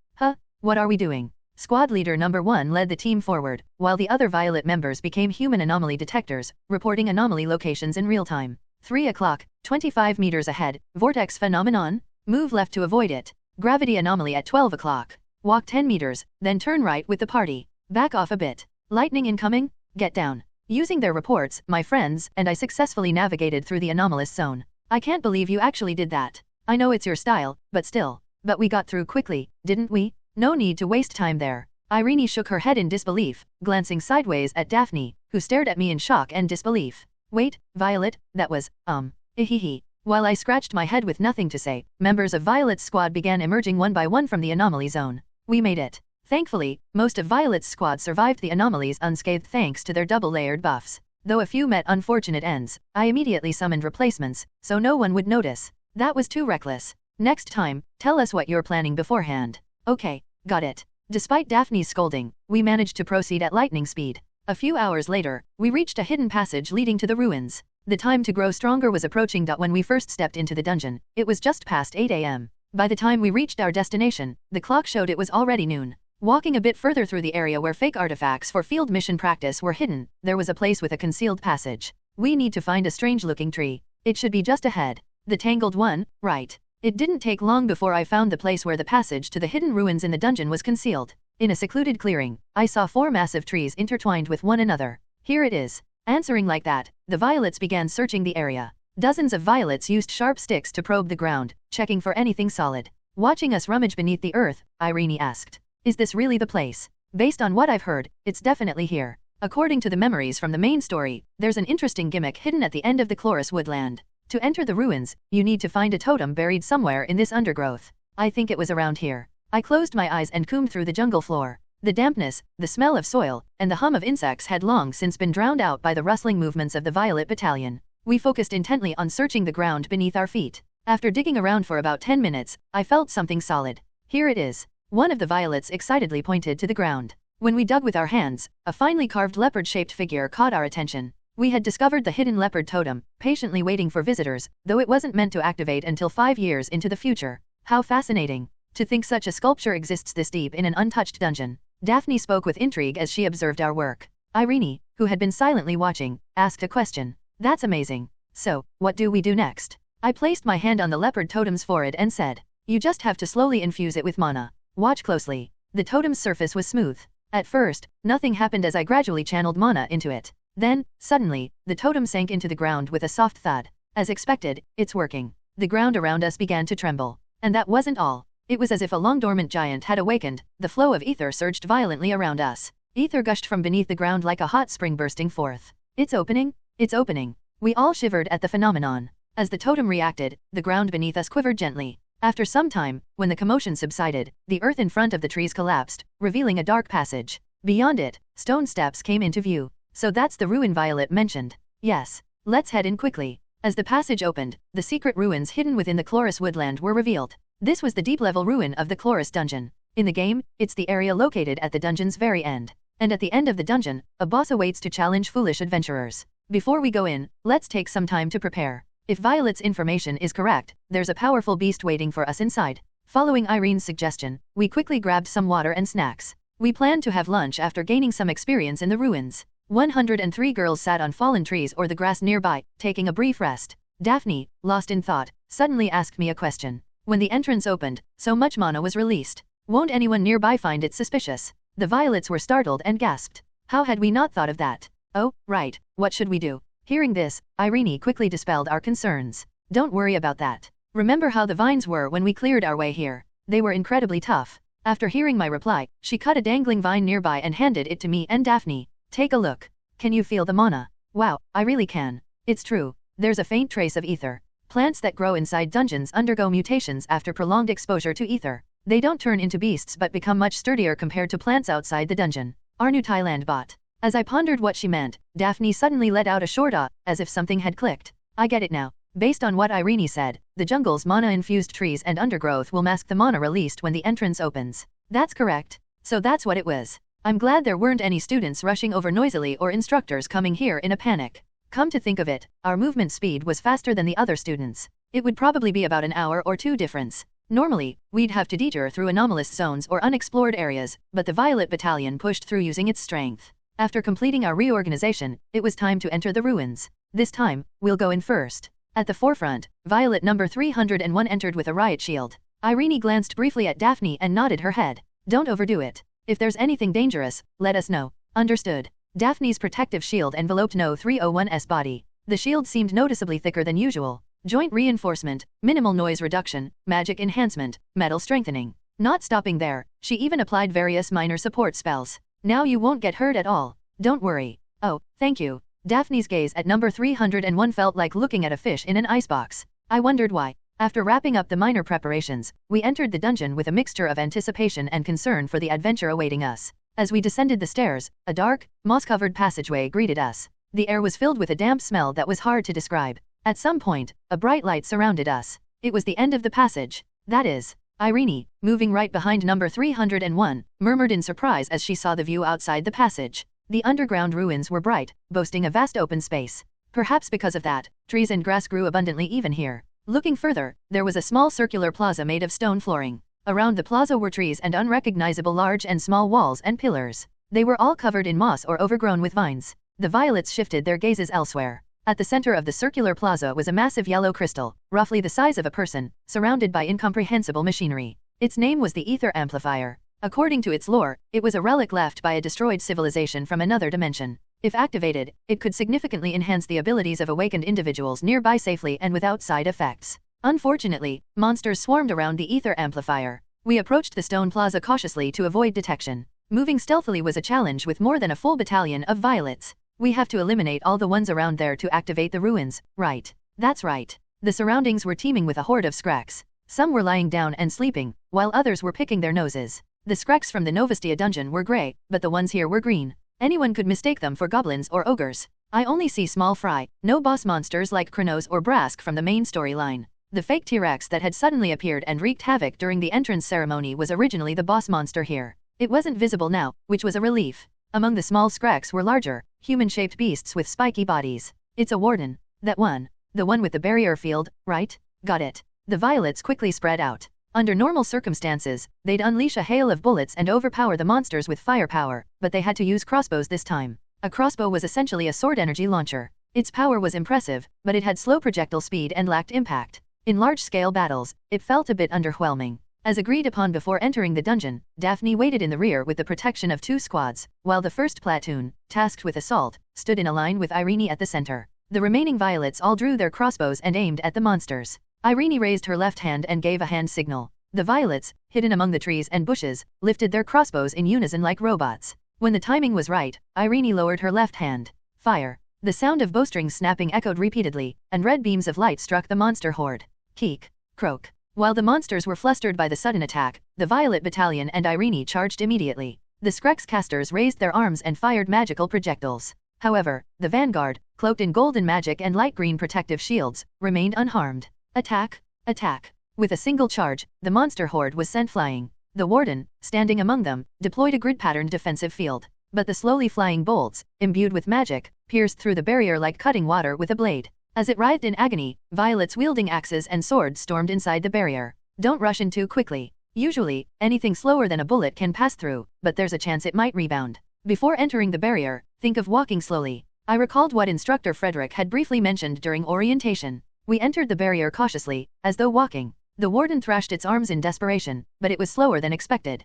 What are we doing? Squad leader number 1 led the team forward, while the other Violet members became human anomaly detectors, reporting anomaly locations in real time. 3 o'clock, 25 meters ahead, vortex phenomenon, move left to avoid it. Gravity anomaly at 12 o'clock. Walk 10 meters, then turn right with the party. Back off a bit. Lightning incoming, get down. Using their reports, my friends and I successfully navigated through the anomalous zone. I can't believe you actually did that. I know it's your style, but still. But we got through quickly, didn't we? No need to waste time there. Irene shook her head in disbelief, glancing sideways at Daphne, who stared at me in shock and disbelief. Wait, Violet, that was, Ihihi. While I scratched my head with nothing to say, members of Violet's squad began emerging one by one from the anomaly zone. We made it. Thankfully, most of Violet's squad survived the anomalies unscathed thanks to their double-layered buffs. Though a few met unfortunate ends, I immediately summoned replacements, so no one would notice. That was too reckless. Next time, tell us what you're planning beforehand. Okay, got it. Despite Daphne's scolding, we managed to proceed at lightning speed. A few hours later, we reached a hidden passage leading to the ruins. The time to grow stronger was approaching. When we first stepped into the dungeon, it was just past 8 a.m. By the time we reached our destination, the clock showed it was already noon. Walking a bit further through the area where fake artifacts for field mission practice were hidden, there was a place with a concealed passage. We need to find a strange-looking tree. It should be just ahead. The tangled one, right. It didn't take long before I found the place where the passage to the hidden ruins in the dungeon was concealed. In a secluded clearing, I saw 4 massive trees intertwined with one another. Here it is. Answering like that, the Violets began searching the area. Dozens of Violets used sharp sticks to probe the ground, checking for anything solid. Watching us rummage beneath the earth, Irene asked, "Is this really the place?" Based on what I've heard, it's definitely here. According to the memories from the main story, there's an interesting gimmick hidden at the end of the Chloris woodland. To enter the ruins, you need to find a totem buried somewhere in this undergrowth. I think it was around here. I closed my eyes and combed through the jungle floor. The dampness, the smell of soil, and the hum of insects had long since been drowned out by the rustling movements of the Violet Battalion. We focused intently on searching the ground beneath our feet. After digging around for about 10 minutes, I felt something solid. Here it is. One of the Violets excitedly pointed to the ground. When we dug with our hands, a finely carved leopard-shaped figure caught our attention. We had discovered the hidden leopard totem, patiently waiting for visitors, though it wasn't meant to activate until 5 years into the future. How fascinating. To think such a sculpture exists this deep in an untouched dungeon. Daphne spoke with intrigue as she observed our work. Irene, who had been silently watching, asked a question. That's amazing. So, what do we do next? I placed my hand on the leopard totem's forehead and said, "You just have to slowly infuse it with mana. Watch closely." The totem's surface was smooth. At first, nothing happened as I gradually channeled mana into it. Then, suddenly, the totem sank into the ground with a soft thud. As expected, it's working. The ground around us began to tremble. And that wasn't all. It was as if a long-dormant giant had awakened. The flow of ether surged violently around us. Ether gushed from beneath the ground like a hot spring bursting forth. It's opening. It's opening. We all shivered at the phenomenon. As the totem reacted, the ground beneath us quivered gently. After some time, when the commotion subsided, the earth in front of the trees collapsed, revealing a dark passage. Beyond it, stone steps came into view. So that's the ruin Violet mentioned. Yes. Let's head in quickly. As the passage opened, the secret ruins hidden within the Chloris woodland were revealed. This was the deep-level ruin of the Chloris dungeon. In the game, it's the area located at the dungeon's very end. And at the end of the dungeon, a boss awaits to challenge foolish adventurers. Before we go in, let's take some time to prepare. If Violet's information is correct, there's a powerful beast waiting for us inside. Following Irene's suggestion, we quickly grabbed some water and snacks. We planned to have lunch after gaining some experience in the ruins. 103 girls sat on fallen trees or the grass nearby, taking a brief rest. Daphne, lost in thought, suddenly asked me a question. When the entrance opened, so much mana was released. Won't anyone nearby find it suspicious? The violets were startled and gasped. How had we not thought of that? Oh, right, what should we do? Hearing this, Irene quickly dispelled our concerns. Don't worry about that. Remember how the vines were when we cleared our way here? They were incredibly tough. After hearing my reply, she cut a dangling vine nearby and handed it to me and Daphne. Take a look. Can you feel the mana? Wow, I really can. It's true. There's a faint trace of ether. Plants that grow inside dungeons undergo mutations after prolonged exposure to ether. They don't turn into beasts but become much sturdier compared to plants outside the dungeon. Our new Thailand bot. As I pondered what she meant, Daphne suddenly let out a short ah, as if something had clicked. I get it now. Based on what Irene said, the jungle's mana-infused trees and undergrowth will mask the mana released when the entrance opens. That's correct. So that's what it was. I'm glad there weren't any students rushing over noisily or instructors coming here in a panic. Come to think of it, our movement speed was faster than the other students. It would probably be about an hour or two difference. Normally, we'd have to detour through anomalous zones or unexplored areas, but the Violet Battalion pushed through using its strength. After completing our reorganization, it was time to enter the ruins. This time, we'll go in first. At the forefront, Violet number 301 entered with a riot shield. Irene glanced briefly at Daphne and nodded her head. Don't overdo it. If there's anything dangerous, let us know. Understood. Daphne's protective shield enveloped No 301's body. The shield seemed noticeably thicker than usual. Joint reinforcement, minimal noise reduction, magic enhancement, metal strengthening. Not stopping there, she even applied various minor support spells. Now you won't get hurt at all. Don't worry. Oh, thank you. Daphne's gaze at number 301 felt like looking at a fish in an icebox. I wondered why. After wrapping up the minor preparations, we entered the dungeon with a mixture of anticipation and concern for the adventure awaiting us. As we descended the stairs, a dark, moss-covered passageway greeted us. The air was filled with a damp smell that was hard to describe. At some point, a bright light surrounded us. It was the end of the passage. That is, Irene, moving right behind number 301, murmured in surprise as she saw the view outside the passage. The underground ruins were bright, boasting a vast open space. Perhaps because of that, trees and grass grew abundantly even here. Looking further, there was a small circular plaza made of stone flooring. Around the plaza were trees and unrecognizable large and small walls and pillars. They were all covered in moss or overgrown with vines. The violets shifted their gazes elsewhere. At the center of the circular plaza was a massive yellow crystal, roughly the size of a person, surrounded by incomprehensible machinery. Its name was the Ether Amplifier. According to its lore, it was a relic left by a destroyed civilization from another dimension. If activated, it could significantly enhance the abilities of awakened individuals nearby safely and without side effects. Unfortunately, monsters swarmed around the Ether Amplifier. We approached the stone plaza cautiously to avoid detection. Moving stealthily was a challenge with more than a full battalion of violets. We have to eliminate all the ones around there to activate the ruins, right? That's right. The surroundings were teeming with a horde of Skraks. Some were lying down and sleeping, while others were picking their noses. The Skraks from the Novestia dungeon were grey, but the ones here were green. Anyone could mistake them for goblins or ogres. I only see small fry, no boss monsters like Kronos or Brask from the main storyline. The fake T-Rex that had suddenly appeared and wreaked havoc during the entrance ceremony was originally the boss monster here. It wasn't visible now, which was a relief. Among the small Skraks were larger, human-shaped beasts with spiky bodies. It's a warden. That one. The one with the barrier field, right? Got it. The violets quickly spread out. Under normal circumstances, they'd unleash a hail of bullets and overpower the monsters with firepower, but they had to use crossbows this time. A crossbow was essentially a sword energy launcher. Its power was impressive, but it had slow projectile speed and lacked impact. In large-scale battles, it felt a bit underwhelming. As agreed upon before entering the dungeon, Daphne waited in the rear with the protection of 2 squads, while the first platoon, tasked with assault, stood in a line with Irene at the center. The remaining violets all drew their crossbows and aimed at the monsters. Irene raised her left hand and gave a hand signal. The violets, hidden among the trees and bushes, lifted their crossbows in unison like robots. When the timing was right, Irene lowered her left hand. Fire. The sound of bowstrings snapping echoed repeatedly, and red beams of light struck the monster horde. Keek. Croak. While the monsters were flustered by the sudden attack, the Violet Battalion and Irene charged immediately. The Skreks casters raised their arms and fired magical projectiles. However, the vanguard, cloaked in golden magic and light green protective shields, remained unharmed. Attack! Attack! With a single charge, the monster horde was sent flying. The warden, standing among them, deployed a grid-patterned defensive field. But the slowly flying bolts, imbued with magic, pierced through the barrier like cutting water with a blade. As it writhed in agony, violets wielding axes and swords stormed inside the barrier. Don't rush in too quickly. Usually, anything slower than a bullet can pass through, but there's a chance it might rebound. Before entering the barrier, think of walking slowly. I recalled what instructor Frederick had briefly mentioned during orientation. We entered the barrier cautiously, as though walking. The warden thrashed its arms in desperation, but it was slower than expected.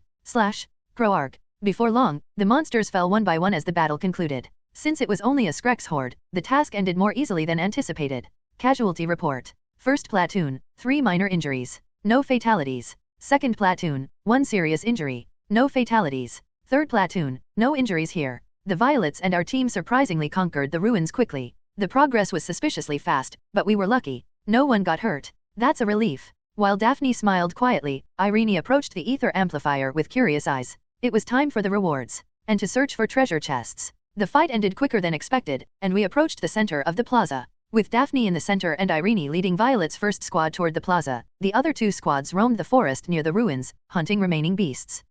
Croarg. Before long, the monsters fell one by one as the battle concluded. Since it was only a Skrek's horde, the task ended more easily than anticipated. Casualty report. First platoon, 3 minor injuries. No fatalities. Second platoon, 1 serious injury. No fatalities. Third platoon, no injuries here. The Violets and our team surprisingly conquered the ruins quickly. The progress was suspiciously fast, but we were lucky. No one got hurt. That's a relief. While Daphne smiled quietly, Irene approached the ether amplifier with curious eyes. It was time for the rewards, and to search for treasure chests. The fight ended quicker than expected, and we approached the center of the plaza. With Daphne in the center and Irene leading Violet's first squad toward the plaza, the other 2 squads roamed the forest near the ruins, hunting remaining beasts.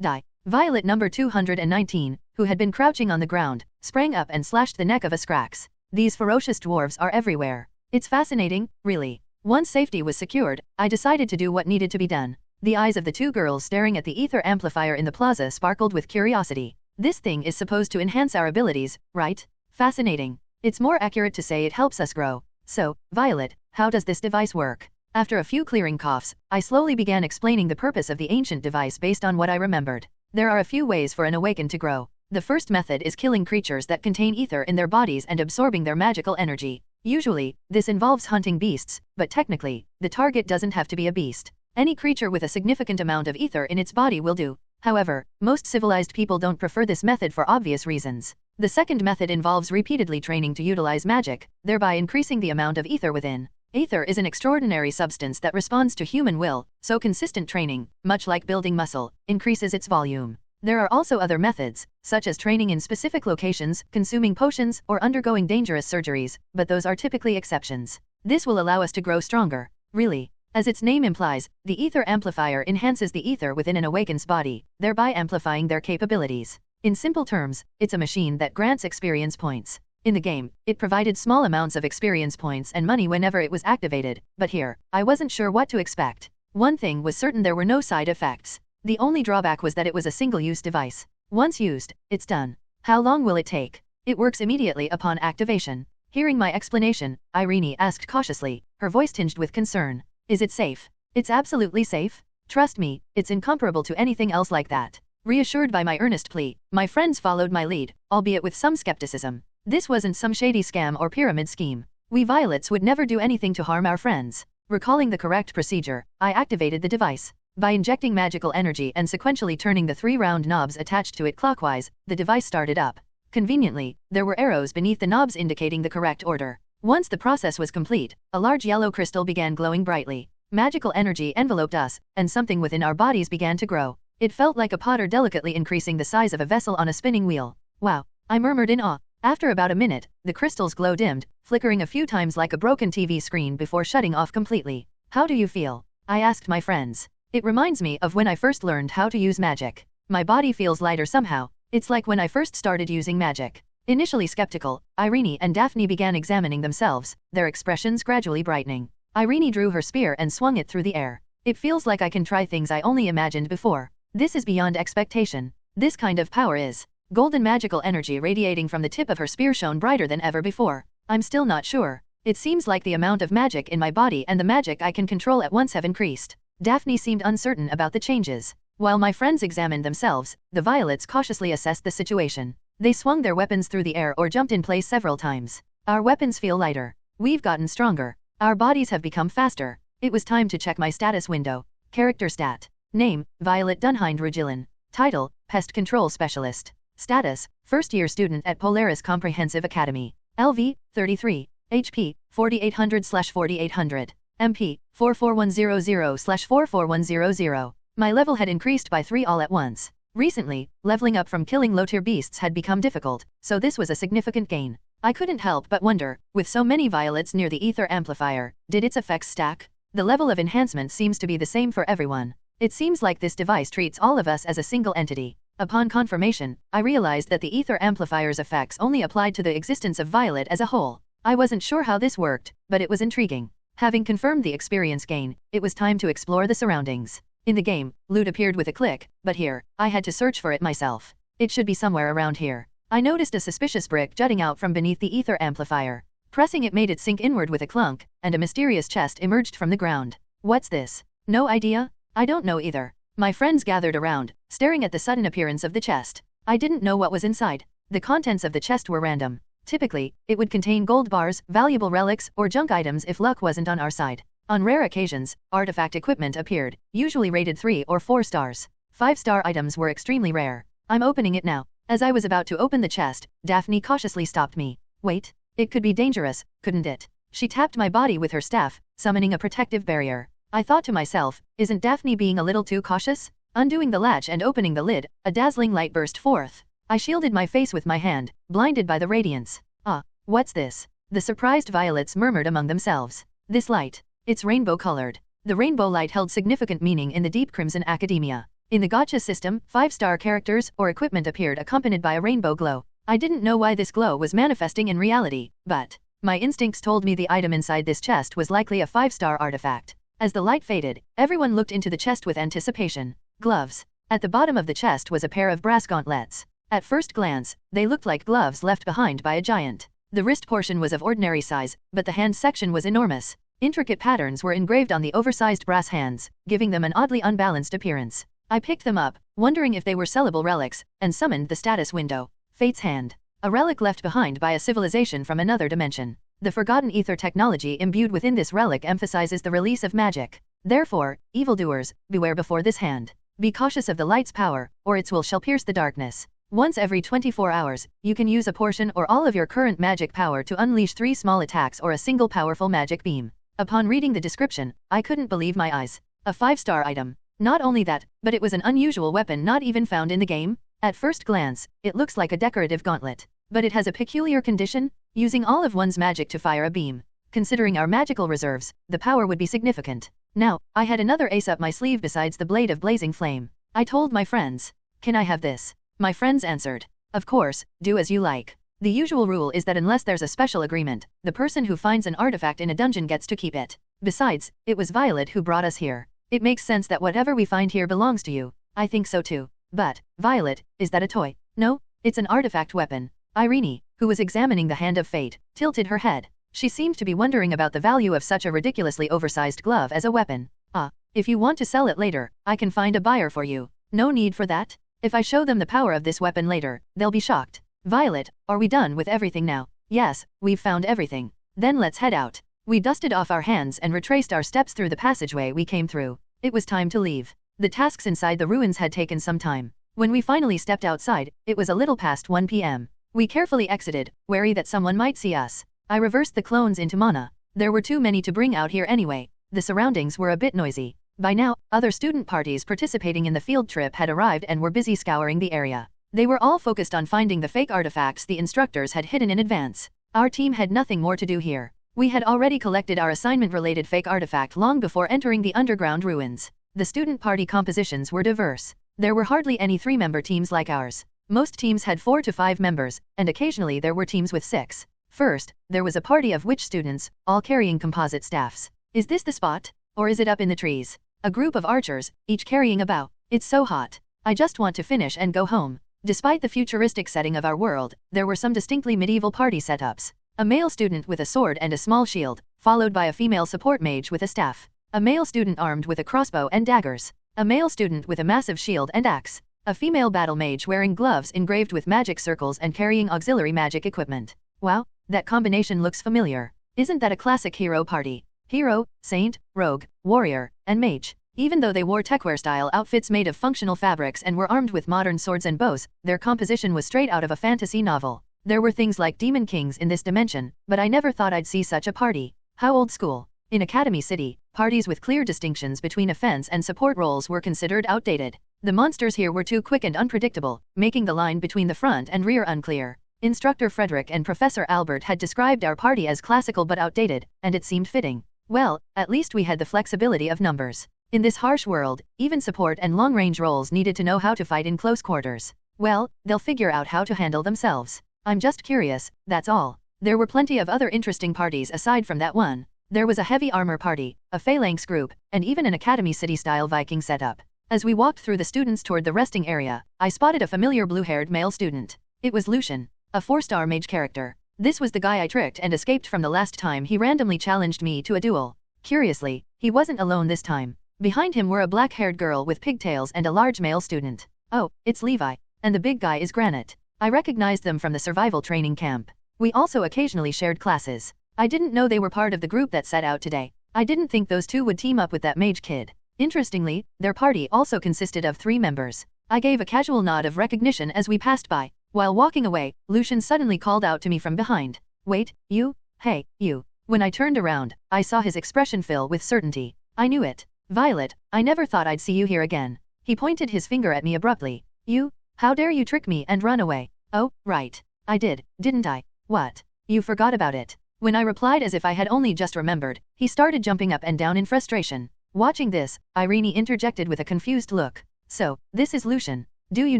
Die. Violet number 219, who had been crouching on the ground, sprang up and slashed the neck of a Skrax. These ferocious dwarves are everywhere. It's fascinating, really. Once safety was secured, I decided to do what needed to be done. The eyes of the 2 girls staring at the ether amplifier in the plaza sparkled with curiosity. This thing is supposed to enhance our abilities, right? Fascinating. It's more accurate to say it helps us grow. So, Violet, how does this device work? After a few clearing coughs, I slowly began explaining the purpose of the ancient device based on what I remembered. There are a few ways for an awakened to grow. The first method is killing creatures that contain ether in their bodies and absorbing their magical energy. Usually, this involves hunting beasts, but technically, the target doesn't have to be a beast. Any creature with a significant amount of ether in its body will do. However, most civilized people don't prefer this method for obvious reasons. The second method involves repeatedly training to utilize magic, thereby increasing the amount of ether within. Ether is an extraordinary substance that responds to human will, so consistent training, much like building muscle, increases its volume. There are also other methods, such as training in specific locations, consuming potions, or undergoing dangerous surgeries, but those are typically exceptions. This will allow us to grow stronger. Really. As its name implies, the ether amplifier enhances the ether within an awakened's body, thereby amplifying their capabilities. In simple terms, it's a machine that grants experience points. In the game, it provided small amounts of experience points and money whenever it was activated, but here, I wasn't sure what to expect. One thing was certain: there were no side effects. The only drawback was that it was a single-use device. Once used, it's done. How long will it take? It works immediately upon activation. Hearing my explanation, Irene asked cautiously, her voice tinged with concern. Is it safe? It's absolutely safe. Trust me, it's incomparable to anything else like that. Reassured by my earnest plea, my friends followed my lead, albeit with some skepticism. This wasn't some shady scam or pyramid scheme. We Violets would never do anything to harm our friends. Recalling the correct procedure, I activated the device. By injecting magical energy and sequentially turning the 3 round knobs attached to it clockwise, the device started up. Conveniently, there were arrows beneath the knobs indicating the correct order. Once the process was complete, a large yellow crystal began glowing brightly. Magical energy enveloped us, and something within our bodies began to grow. It felt like a potter delicately increasing the size of a vessel on a spinning wheel. Wow, I murmured in awe. After about a minute, the crystal's glow dimmed, flickering a few times like a broken TV screen before shutting off completely. How do you feel? I asked my friends. It reminds me of when I first learned how to use magic. My body feels lighter somehow. It's like when I first started using magic. Initially skeptical, Irene and Daphne began examining themselves, their expressions gradually brightening. Irene drew her spear and swung it through the air. It feels like I can try things I only imagined before. This is beyond expectation. This kind of power is. Golden magical energy radiating from the tip of her spear shone brighter than ever before. I'm still not sure. It seems like the amount of magic in my body and the magic I can control at once have increased. Daphne seemed uncertain about the changes. While my friends examined themselves, the Violets cautiously assessed the situation. They swung their weapons through the air or jumped in place several times. Our weapons feel lighter. We've gotten stronger. Our bodies have become faster. It was time to check my status window. Character stat. Name, Violet Dunhind Rugilin. Title, Pest Control Specialist. Status, first-year student at Polaris Comprehensive Academy. LV, 33. HP, 4800/4800. MP, 44100/44100. My level had increased by 3 all at once. Recently, leveling up from killing low-tier beasts had become difficult, so this was a significant gain. I couldn't help but wonder, with so many Violets near the ether amplifier, did its effects stack? The level of enhancement seems to be the same for everyone. It seems like this device treats all of us as a single entity. Upon confirmation, I realized that the ether amplifier's effects only applied to the existence of Violet as a whole. I wasn't sure how this worked, but it was intriguing. Having confirmed the experience gain, it was time to explore the surroundings. In the game, loot appeared with a click, but here, I had to search for it myself. It should be somewhere around here. I noticed a suspicious brick jutting out from beneath the ether amplifier. Pressing it made it sink inward with a clunk, and a mysterious chest emerged from the ground. What's this? No idea? I don't know either. My friends gathered around, staring at the sudden appearance of the chest. I didn't know what was inside. The contents of the chest were random. Typically, it would contain gold bars, valuable relics, or junk items if luck wasn't on our side. On rare occasions, artifact equipment appeared, usually rated 3 or 4 stars. 5-star items were extremely rare. I'm opening it now. As I was about to open the chest, Daphne cautiously stopped me. Wait, it could be dangerous, couldn't it? She tapped my body with her staff, summoning a protective barrier. I thought to myself, isn't Daphne being a little too cautious? Undoing the latch and opening the lid, a dazzling light burst forth. I shielded my face with my hand, blinded by the radiance. Ah, what's this? The surprised violets murmured among themselves. This light. It's rainbow-colored. The rainbow light held significant meaning in the deep crimson academia. In the gacha system, 5-star characters or equipment appeared accompanied by a rainbow glow. I didn't know why this glow was manifesting in reality, but my instincts told me the item inside this chest was likely a 5-star artifact. As the light faded, everyone looked into the chest with anticipation. Gloves. At the bottom of the chest was a pair of brass gauntlets. At first glance, they looked like gloves left behind by a giant. The wrist portion was of ordinary size, but the hand section was enormous. Intricate patterns were engraved on the oversized brass hands, giving them an oddly unbalanced appearance. I picked them up, wondering if they were sellable relics, and summoned the status window. Fate's Hand. A relic left behind by a civilization from another dimension. The forgotten ether technology imbued within this relic emphasizes the release of magic. Therefore, evildoers, beware before this hand. Be cautious of the light's power, or its will shall pierce the darkness. Once every 24 hours, you can use a portion or all of your current magic power to unleash 3 small attacks or a single powerful magic beam. Upon reading the description, I couldn't believe my eyes. A 5-star item. Not only that, but it was an unusual weapon not even found in the game. At first glance, it looks like a decorative gauntlet. But it has a peculiar condition, using all of one's magic to fire a beam. Considering our magical reserves, the power would be significant. Now, I had another ace up my sleeve besides the blade of blazing flame. I told my friends, "Can I have this?" My friends answered, "Of course, do as you like." The usual rule is that unless there's a special agreement, the person who finds an artifact in a dungeon gets to keep it. Besides, it was Violet who brought us here. It makes sense that whatever we find here belongs to you. I think so too. But, Violet, is that a toy? No, it's an artifact weapon. Irene, who was examining the Hand of Fate, tilted her head. She seemed to be wondering about the value of such a ridiculously oversized glove as a weapon. Ah, if you want to sell it later, I can find a buyer for you. No need for that. If I show them the power of this weapon later, they'll be shocked. Violet, are we done with everything now? Yes, we've found everything. Then let's head out. We dusted off our hands and retraced our steps through the passageway we came through. It was time to leave. The tasks inside the ruins had taken some time. When we finally stepped outside, it was a little past 1 p.m. We carefully exited, wary that someone might see us. I reversed the clones into mana. There were too many to bring out here anyway. The surroundings were a bit noisy. By now, other student parties participating in the field trip had arrived and were busy scouring the area. They were all focused on finding the fake artifacts the instructors had hidden in advance. Our team had nothing more to do here. We had already collected our assignment-related fake artifact long before entering the underground ruins. The student party compositions were diverse. There were hardly any 3-member teams like ours. Most teams had 4 to 5 members, and occasionally there were teams with 6. First, there was a party of witch students, all carrying composite staffs. Is this the spot? Or is it up in the trees? A group of archers, each carrying a bow. It's so hot. I just want to finish and go home. Despite the futuristic setting of our world, there were some distinctly medieval party setups. A male student with a sword and a small shield, followed by a female support mage with a staff. A male student armed with a crossbow and daggers. A male student with a massive shield and axe. A female battle mage wearing gloves engraved with magic circles and carrying auxiliary magic equipment. Wow, that combination looks familiar. Isn't that a classic hero party? Hero, saint, rogue, warrior, and mage. Even though they wore techwear-style outfits made of functional fabrics and were armed with modern swords and bows, their composition was straight out of a fantasy novel. There were things like demon kings in this dimension, but I never thought I'd see such a party. How old school. In Academy City, parties with clear distinctions between offense and support roles were considered outdated. The monsters here were too quick and unpredictable, making the line between the front and rear unclear. Instructor Frederick and Professor Albert had described our party as classical but outdated, and it seemed fitting. Well, at least we had the flexibility of numbers. In this harsh world, even support and long-range roles needed to know how to fight in close quarters. Well, they'll figure out how to handle themselves. I'm just curious, that's all. There were plenty of other interesting parties aside from that one. There was a heavy armor party, a phalanx group, and even an Academy City-style Viking setup. As we walked through the students toward the resting area, I spotted a familiar blue-haired male student. It was Lucian, a 4-star mage character. This was the guy I tricked and escaped from the last time he randomly challenged me to a duel. Curiously, he wasn't alone this time. Behind him were a black-haired girl with pigtails and a large male student. Oh, it's Levi. And the big guy is Granite. I recognized them from the survival training camp. We also occasionally shared classes. I didn't know they were part of the group that set out today. I didn't think those two would team up with that mage kid. Interestingly, their party also consisted of 3 members. I gave a casual nod of recognition as we passed by. While walking away, Lucian suddenly called out to me from behind. Wait, you? Hey, you. When I turned around, I saw his expression fill with certainty. I knew it. Violet, I never thought I'd see you here again. He pointed his finger at me abruptly. You? How dare you trick me and run away? Oh, right. I did, didn't I? What? You forgot about it. When I replied as if I had only just remembered, he started jumping up and down in frustration. Watching this, Irene interjected with a confused look. So, this is Lucian. Do you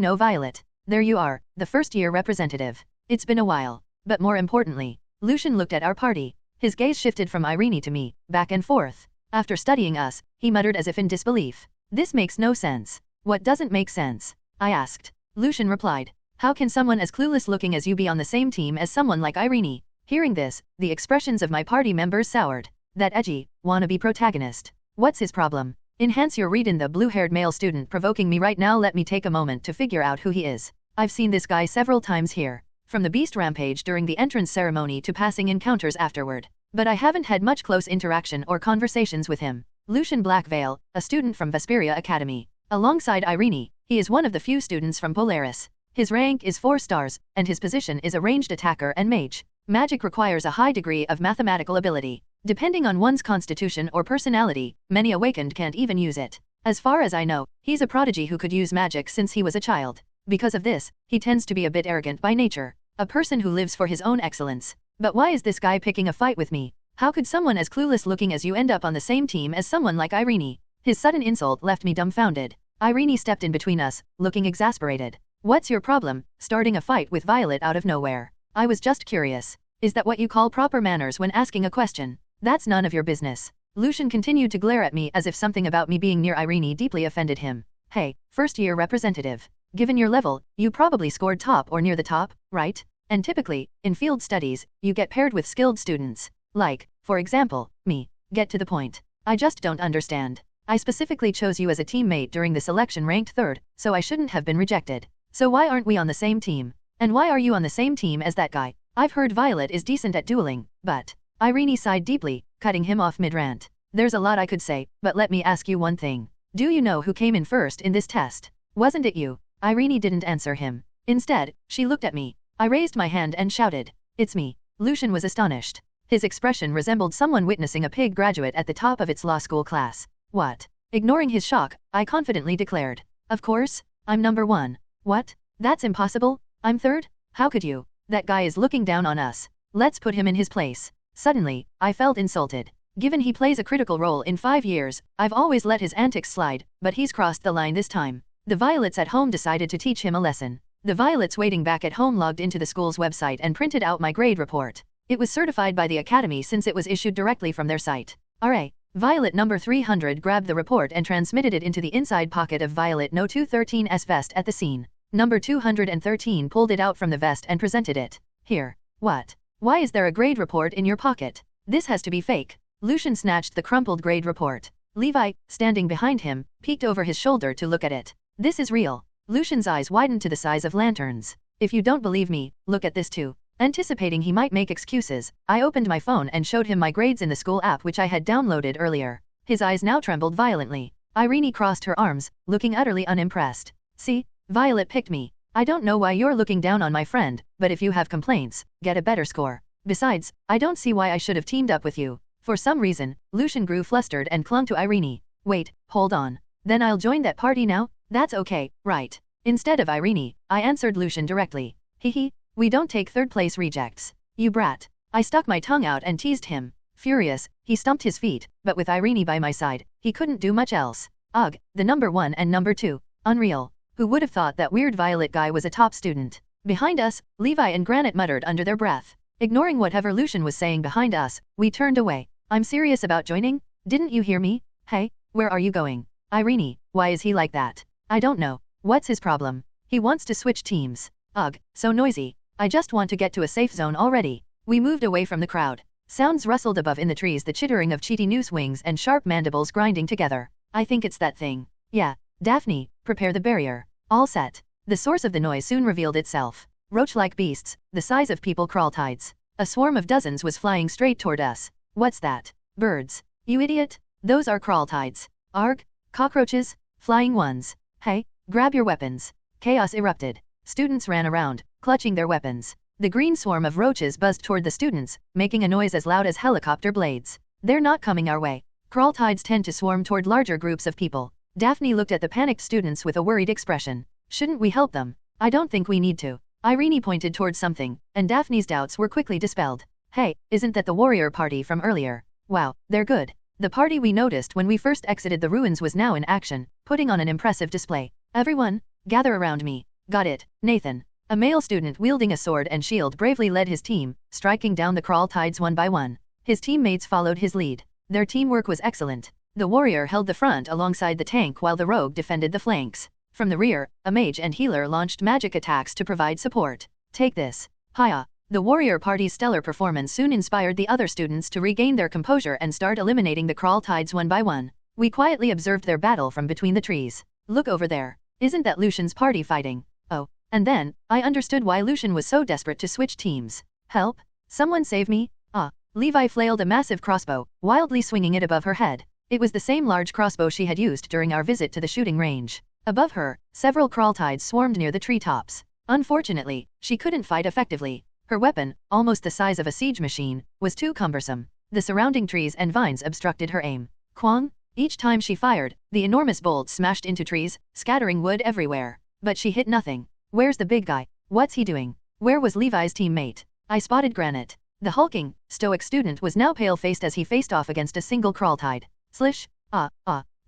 know Violet? There you are, the first-year representative. It's been a while. But more importantly, Lucian looked at our party. His gaze shifted from Irene to me, back and forth. After studying us, he muttered as if in disbelief. This makes no sense. What doesn't make sense? I asked. Lucian replied. How can someone as clueless looking as you be on the same team as someone like Irene? Hearing this, the expressions of my party members soured. That edgy, wannabe protagonist. What's his problem? Enhance your read in the blue-haired male student provoking me right now. Let me take a moment to figure out who he is. I've seen this guy several times here. From the beast rampage during the entrance ceremony to passing encounters afterward. But I haven't had much close interaction or conversations with him. Lucian Blackveil, a student from Vesperia Academy. Alongside Irene, he is one of the few students from Polaris. His rank is 4 stars, and his position is a ranged attacker and mage. Magic requires a high degree of mathematical ability. Depending on one's constitution or personality, many awakened can't even use it. As far as I know, he's a prodigy who could use magic since he was a child. Because of this, he tends to be a bit arrogant by nature. A person who lives for his own excellence. But why is this guy picking a fight with me? How could someone as clueless looking as you end up on the same team as someone like Irene? His sudden insult left me dumbfounded. Irene stepped in between us, looking exasperated. What's your problem, starting a fight with Violet out of nowhere? I was just curious. Is that what you call proper manners when asking a question? That's none of your business. Lucian continued to glare at me as if something about me being near Irene deeply offended him. Hey, first-year representative. Given your level, you probably scored top or near the top, right? And typically, in field studies, you get paired with skilled students. Like, for example, me. Get to the point. I just don't understand. I specifically chose you as a teammate during the selection ranked 3rd, so I shouldn't have been rejected. So why aren't we on the same team? And why are you on the same team as that guy? I've heard Violet is decent at dueling, but... Irene sighed deeply, cutting him off mid-rant. There's a lot I could say, but let me ask you one thing. Do you know who came in first in this test? Wasn't it you? Irene didn't answer him. Instead, she looked at me. I raised my hand and shouted. It's me. Lucian was astonished. His expression resembled someone witnessing a pig graduate at the top of its law school class. What? Ignoring his shock, I confidently declared. Of course, I'm number 1. What? That's impossible? I'm 3rd? How could you? That guy is looking down on us. Let's put him in his place. Suddenly, I felt insulted. Given he plays a critical role in 5 years, I've always let his antics slide, but he's crossed the line this time. The Violets at home decided to teach him a lesson. The Violets waiting back at home logged into the school's website and printed out my grade report. It was certified by the Academy since it was issued directly from their site. RA. Violet number 300 grabbed the report and transmitted it into the inside pocket of Violet No. 213's vest at the scene. Number 213 pulled it out from the vest and presented it. Here. What? Why is there a grade report in your pocket? This has to be fake. Lucian snatched the crumpled grade report. Levi, standing behind him, peeked over his shoulder to look at it. This is real. Lucian's eyes widened to the size of lanterns. If you don't believe me, look at this too. Anticipating he might make excuses, I opened my phone and showed him my grades in the school app which I had downloaded earlier. His eyes now trembled violently. Irene crossed her arms, looking utterly unimpressed. See? Violet picked me. I don't know why you're looking down on my friend, but if you have complaints, get a better score. Besides, I don't see why I should have teamed up with you. For some reason, Lucian grew flustered and clung to Irene. Wait, hold on. Then I'll join that party now? That's okay, right? Instead of Irene, I answered Lucian directly. Hehe, we don't take 3rd place rejects. You brat. I stuck my tongue out and teased him. Furious, he stomped his feet, but with Irene by my side, he couldn't do much else. Ugh, the number 1 and number 2. Unreal. Who would have thought that weird Violet guy was a top student? Behind us, Levi and Granite muttered under their breath. Ignoring whatever Lucian was saying behind us, we turned away. I'm serious about joining? Didn't you hear me? Hey, where are you going? Irene, why is he like that? I don't know. What's his problem? He wants to switch teams. Ugh, so noisy. I just want to get to a safe zone already. We moved away from the crowd. Sounds rustled above in the trees, the chittering of cheaty noose wings and sharp mandibles grinding together. I think it's that thing. Yeah, Daphne, prepare the barrier. All set. The source of the noise soon revealed itself. Roach-like beasts, the size of people crawl tides. A swarm of dozens was flying straight toward us. What's that? Birds. You idiot. Those are crawl tides. Arg? Cockroaches? Flying ones. Hey, grab your weapons. Chaos erupted. Students ran around, clutching their weapons. The green swarm of roaches buzzed toward the students, making a noise as loud as helicopter blades. They're not coming our way. Crawl tides tend to swarm toward larger groups of people. Daphne looked at the panicked students with a worried expression. Shouldn't we help them? I don't think we need to. Irene pointed towards something, and Daphne's doubts were quickly dispelled. Hey, isn't that the warrior party from earlier? Wow, they're good. The party we noticed when we first exited the ruins was now in action, putting on an impressive display. Everyone, gather around me. Got it, Nathan. A male student wielding a sword and shield bravely led his team, striking down the crawl tides one by one. His teammates followed his lead. Their teamwork was excellent. The warrior held the front alongside the tank while the rogue defended the flanks. From the rear, a mage and healer launched magic attacks to provide support. Take this. Hiya. The warrior party's stellar performance soon inspired the other students to regain their composure and start eliminating the crawl tides one by one. We quietly observed their battle from between the trees. Look over there. Isn't that Lucian's party fighting? Oh. And then, I understood why Lucian was so desperate to switch teams. Help? Someone save me? Ah. Levi flailed a massive crossbow, wildly swinging it above her head. It was the same large crossbow she had used during our visit to the shooting range. Above her, several crawl tides swarmed near the treetops. Unfortunately, she couldn't fight effectively. Her weapon, almost the size of a siege machine, was too cumbersome. The surrounding trees and vines obstructed her aim. Kwang? Each time she fired, the enormous bolt smashed into trees, scattering wood everywhere. But she hit nothing. Where's the big guy? What's he doing? Where was Levi's teammate? I spotted Granite. The hulking, stoic student was now pale-faced as he faced off against a single crawl tide. Slish.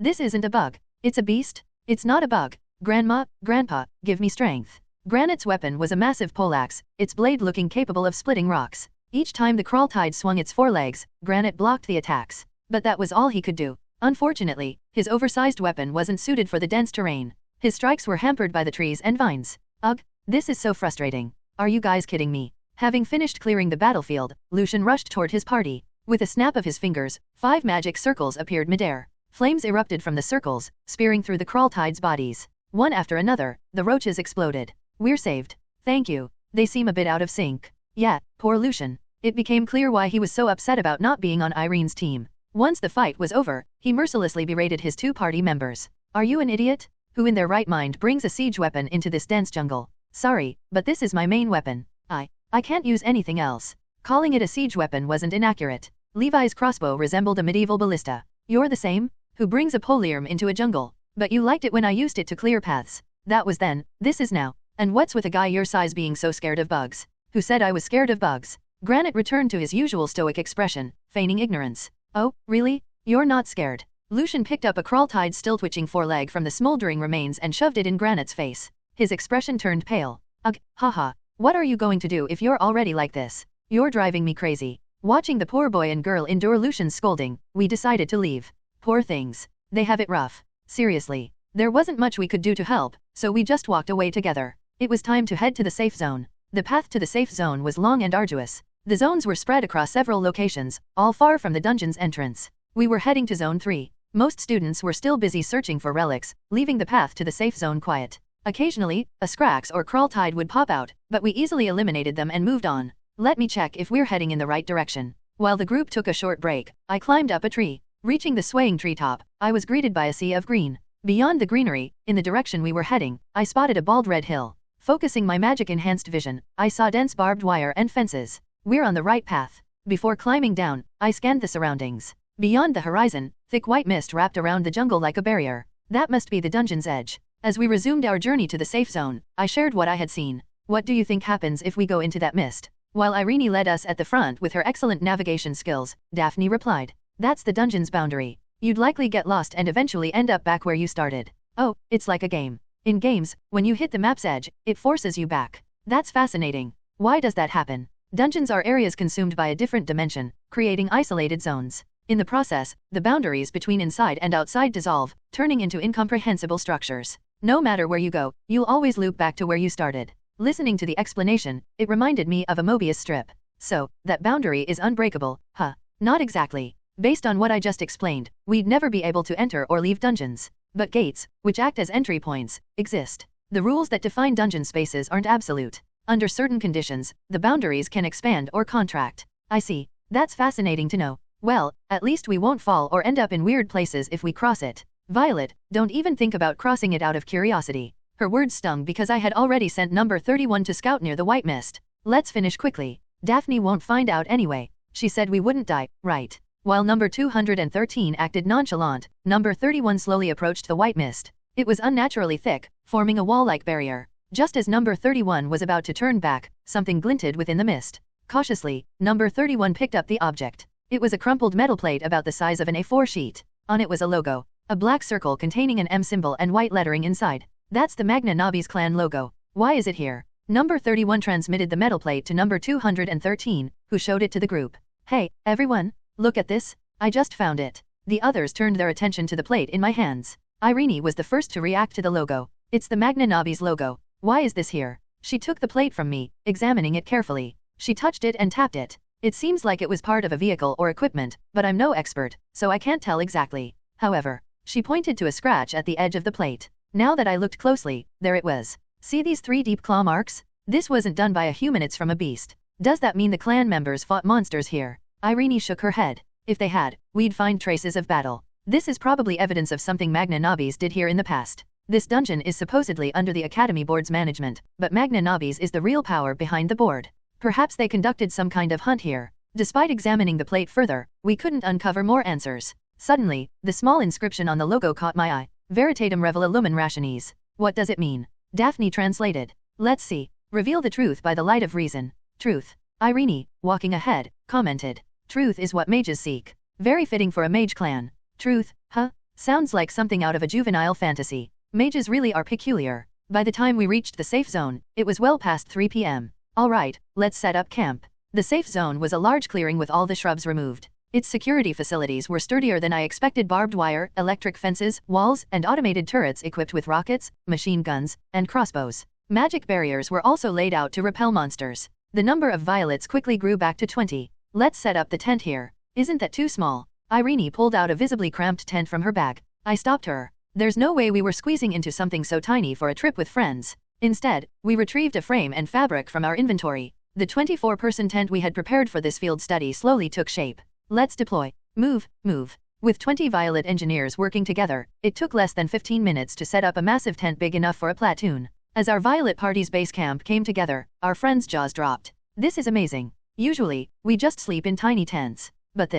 This isn't a bug. It's a beast? It's not a bug. Grandma, Grandpa, give me strength. Granite's weapon was a massive poleaxe, its blade looking capable of splitting rocks. Each time the crawl tide swung its forelegs, Granite blocked the attacks. But that was all he could do. Unfortunately, his oversized weapon wasn't suited for the dense terrain. His strikes were hampered by the trees and vines. Ugh, this is so frustrating. Are you guys kidding me? Having finished clearing the battlefield, Lucian rushed toward his party. With a snap of his fingers, 5 magic circles appeared midair. Flames erupted from the circles, spearing through the crawl tides' bodies. One after another, the roaches exploded. We're saved. Thank you. They seem a bit out of sync. Yeah, poor Lucian. It became clear why he was so upset about not being on Irene's team. Once the fight was over, he mercilessly berated his 2 party members. Are you an idiot? Who in their right mind brings a siege weapon into this dense jungle? Sorry, but this is my main weapon. I can't use anything else. Calling it a siege weapon wasn't inaccurate. Levi's crossbow resembled a medieval ballista. You're the same? Who brings a polearm into a jungle? But you liked it when I used it to clear paths. That was then, this is now. And what's with a guy your size being so scared of bugs? Who said I was scared of bugs? Granite returned to his usual stoic expression, feigning ignorance. Oh, really? You're not scared. Lucian picked up a crawl tide still twitching foreleg from the smoldering remains and shoved it in Granite's face. His expression turned pale. Ugh, haha. What are you going to do if you're already like this? You're driving me crazy. Watching the poor boy and girl endure Lucian's scolding, we decided to leave. Poor things. They have it rough. Seriously. There wasn't much we could do to help, so we just walked away together. It was time to head to the safe zone. The path to the safe zone was long and arduous. The zones were spread across several locations, all far from the dungeon's entrance. We were heading to Zone 3. Most students were still busy searching for relics, leaving the path to the safe zone quiet. Occasionally, a Scrax or crawl tide would pop out, but we easily eliminated them and moved on. Let me check if we're heading in the right direction. While the group took a short break, I climbed up a tree. Reaching the swaying treetop, I was greeted by a sea of green. Beyond the greenery, in the direction we were heading, I spotted a bald red hill. Focusing my magic-enhanced vision, I saw dense barbed wire and fences. We're on the right path. Before climbing down, I scanned the surroundings. Beyond the horizon, thick white mist wrapped around the jungle like a barrier. That must be the dungeon's edge. As we resumed our journey to the safe zone, I shared what I had seen. What do you think happens if we go into that mist? While Irene led us at the front with her excellent navigation skills, Daphne replied. That's the dungeon's boundary. You'd likely get lost and eventually end up back where you started. Oh, it's like a game. In games, when you hit the map's edge, it forces you back. That's fascinating. Why does that happen? Dungeons are areas consumed by a different dimension, creating isolated zones. In the process, the boundaries between inside and outside dissolve, turning into incomprehensible structures. No matter where you go, you'll always loop back to where you started. Listening to the explanation, it reminded me of a Mobius strip. So, that boundary is unbreakable, huh? Not exactly. Based on what I just explained, we'd never be able to enter or leave dungeons. But gates, which act as entry points, exist. The rules that define dungeon spaces aren't absolute. Under certain conditions, the boundaries can expand or contract. I see. That's fascinating to know. Well, at least we won't fall or end up in weird places if we cross it. Violet, don't even think about crossing it out of curiosity. Her words stung because I had already sent number 31 to scout near the white mist. Let's finish quickly. Daphne won't find out anyway. She said we wouldn't die, right? While number 213 acted nonchalant, number 31 slowly approached the white mist. It was unnaturally thick, forming a wall-like barrier. Just as number 31 was about to turn back, something glinted within the mist. Cautiously, number 31 picked up the object. It was a crumpled metal plate about the size of an A4 sheet. On it was a logo, a black circle containing an M symbol and white lettering inside. That's the Magna Nobis clan logo. Why is it here? Number 31 transmitted the metal plate to number 213, who showed it to the group. Hey, everyone, look at this. I just found it. The others turned their attention to the plate in my hands. Irene was the first to react to the logo. It's the Magna Nobis logo. Why is this here? She took the plate from me, examining it carefully. She touched it and tapped it. It seems like it was part of a vehicle or equipment, but I'm no expert, so I can't tell exactly. However, she pointed to a scratch at the edge of the plate. Now that I looked closely, there it was. See these 3 deep claw marks? This wasn't done by a human, it's from a beast. Does that mean the clan members fought monsters here? Irene shook her head. If they had, we'd find traces of battle. This is probably evidence of something Magna Nobis did here in the past. This dungeon is supposedly under the Academy Board's management, but Magna Nobis is the real power behind the board. Perhaps they conducted some kind of hunt here. Despite examining the plate further, we couldn't uncover more answers. Suddenly, the small inscription on the logo caught my eye. Veritatem revela lumen rationis. What does it mean? Daphne translated. Let's see. Reveal the truth by the light of reason. Truth. Irene, walking ahead, commented. Truth is what mages seek. Very fitting for a mage clan. Truth, huh? Sounds like something out of a juvenile fantasy. Mages really are peculiar. By the time we reached the safe zone, it was well past 3 p.m. Alright, let's set up camp. The safe zone was a large clearing with all the shrubs removed. Its security facilities were sturdier than I expected: barbed wire, electric fences, walls, and automated turrets equipped with rockets, machine guns, and crossbows. Magic barriers were also laid out to repel monsters. The number of violets quickly grew back to 20. Let's set up the tent here. Isn't that too small? Irene pulled out a visibly cramped tent from her bag. I stopped her. There's no way we were squeezing into something so tiny for a trip with friends. Instead, we retrieved a frame and fabric from our inventory. The 24-person tent we had prepared for this field study slowly took shape. Let's deploy. Move, move. With 20 Violet engineers working together, it took less than 15 minutes to set up a massive tent big enough for a platoon. As our Violet party's base camp came together, our friends' jaws dropped. This is amazing. Usually, we just sleep in tiny tents. But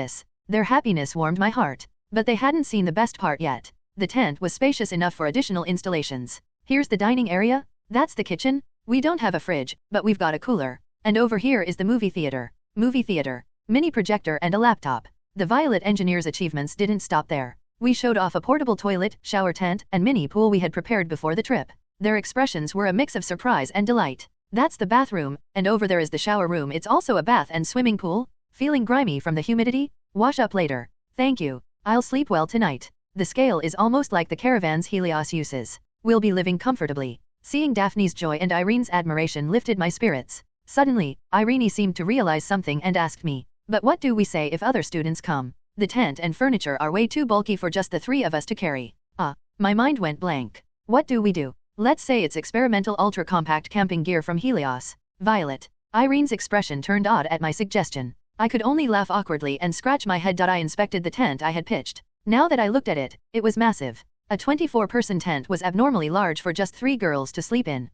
their happiness warmed my heart. But they hadn't seen the best part yet. The tent was spacious enough for additional installations. Here's the dining area. That's the kitchen. We don't have a fridge, but we've got a cooler. And over here is the movie theater. Mini projector and a laptop. The Violet engineers' achievements didn't stop there. We showed off a portable toilet, shower tent, and mini pool we had prepared before the trip. Their expressions were a mix of surprise and delight. That's the bathroom, and over there is the shower room. It's also a bath and swimming pool. Feeling grimy from the humidity? Wash up later. Thank you. I'll sleep well tonight. The scale is almost like the caravan's Helios uses. We'll be living comfortably. Seeing Daphne's joy and Irene's admiration lifted my spirits. Suddenly, Irene seemed to realize something and asked me, "But what do we say if other students come? The tent and furniture are way too bulky for just the 3 of us to carry." My mind went blank. What do we do? Let's say it's experimental ultra-compact camping gear from Helios. Violet. Irene's expression turned odd at my suggestion. I could only laugh awkwardly and scratch my head. I inspected the tent I had pitched. Now that I looked at it, it was massive. A 24-person tent was abnormally large for just 3 girls to sleep in.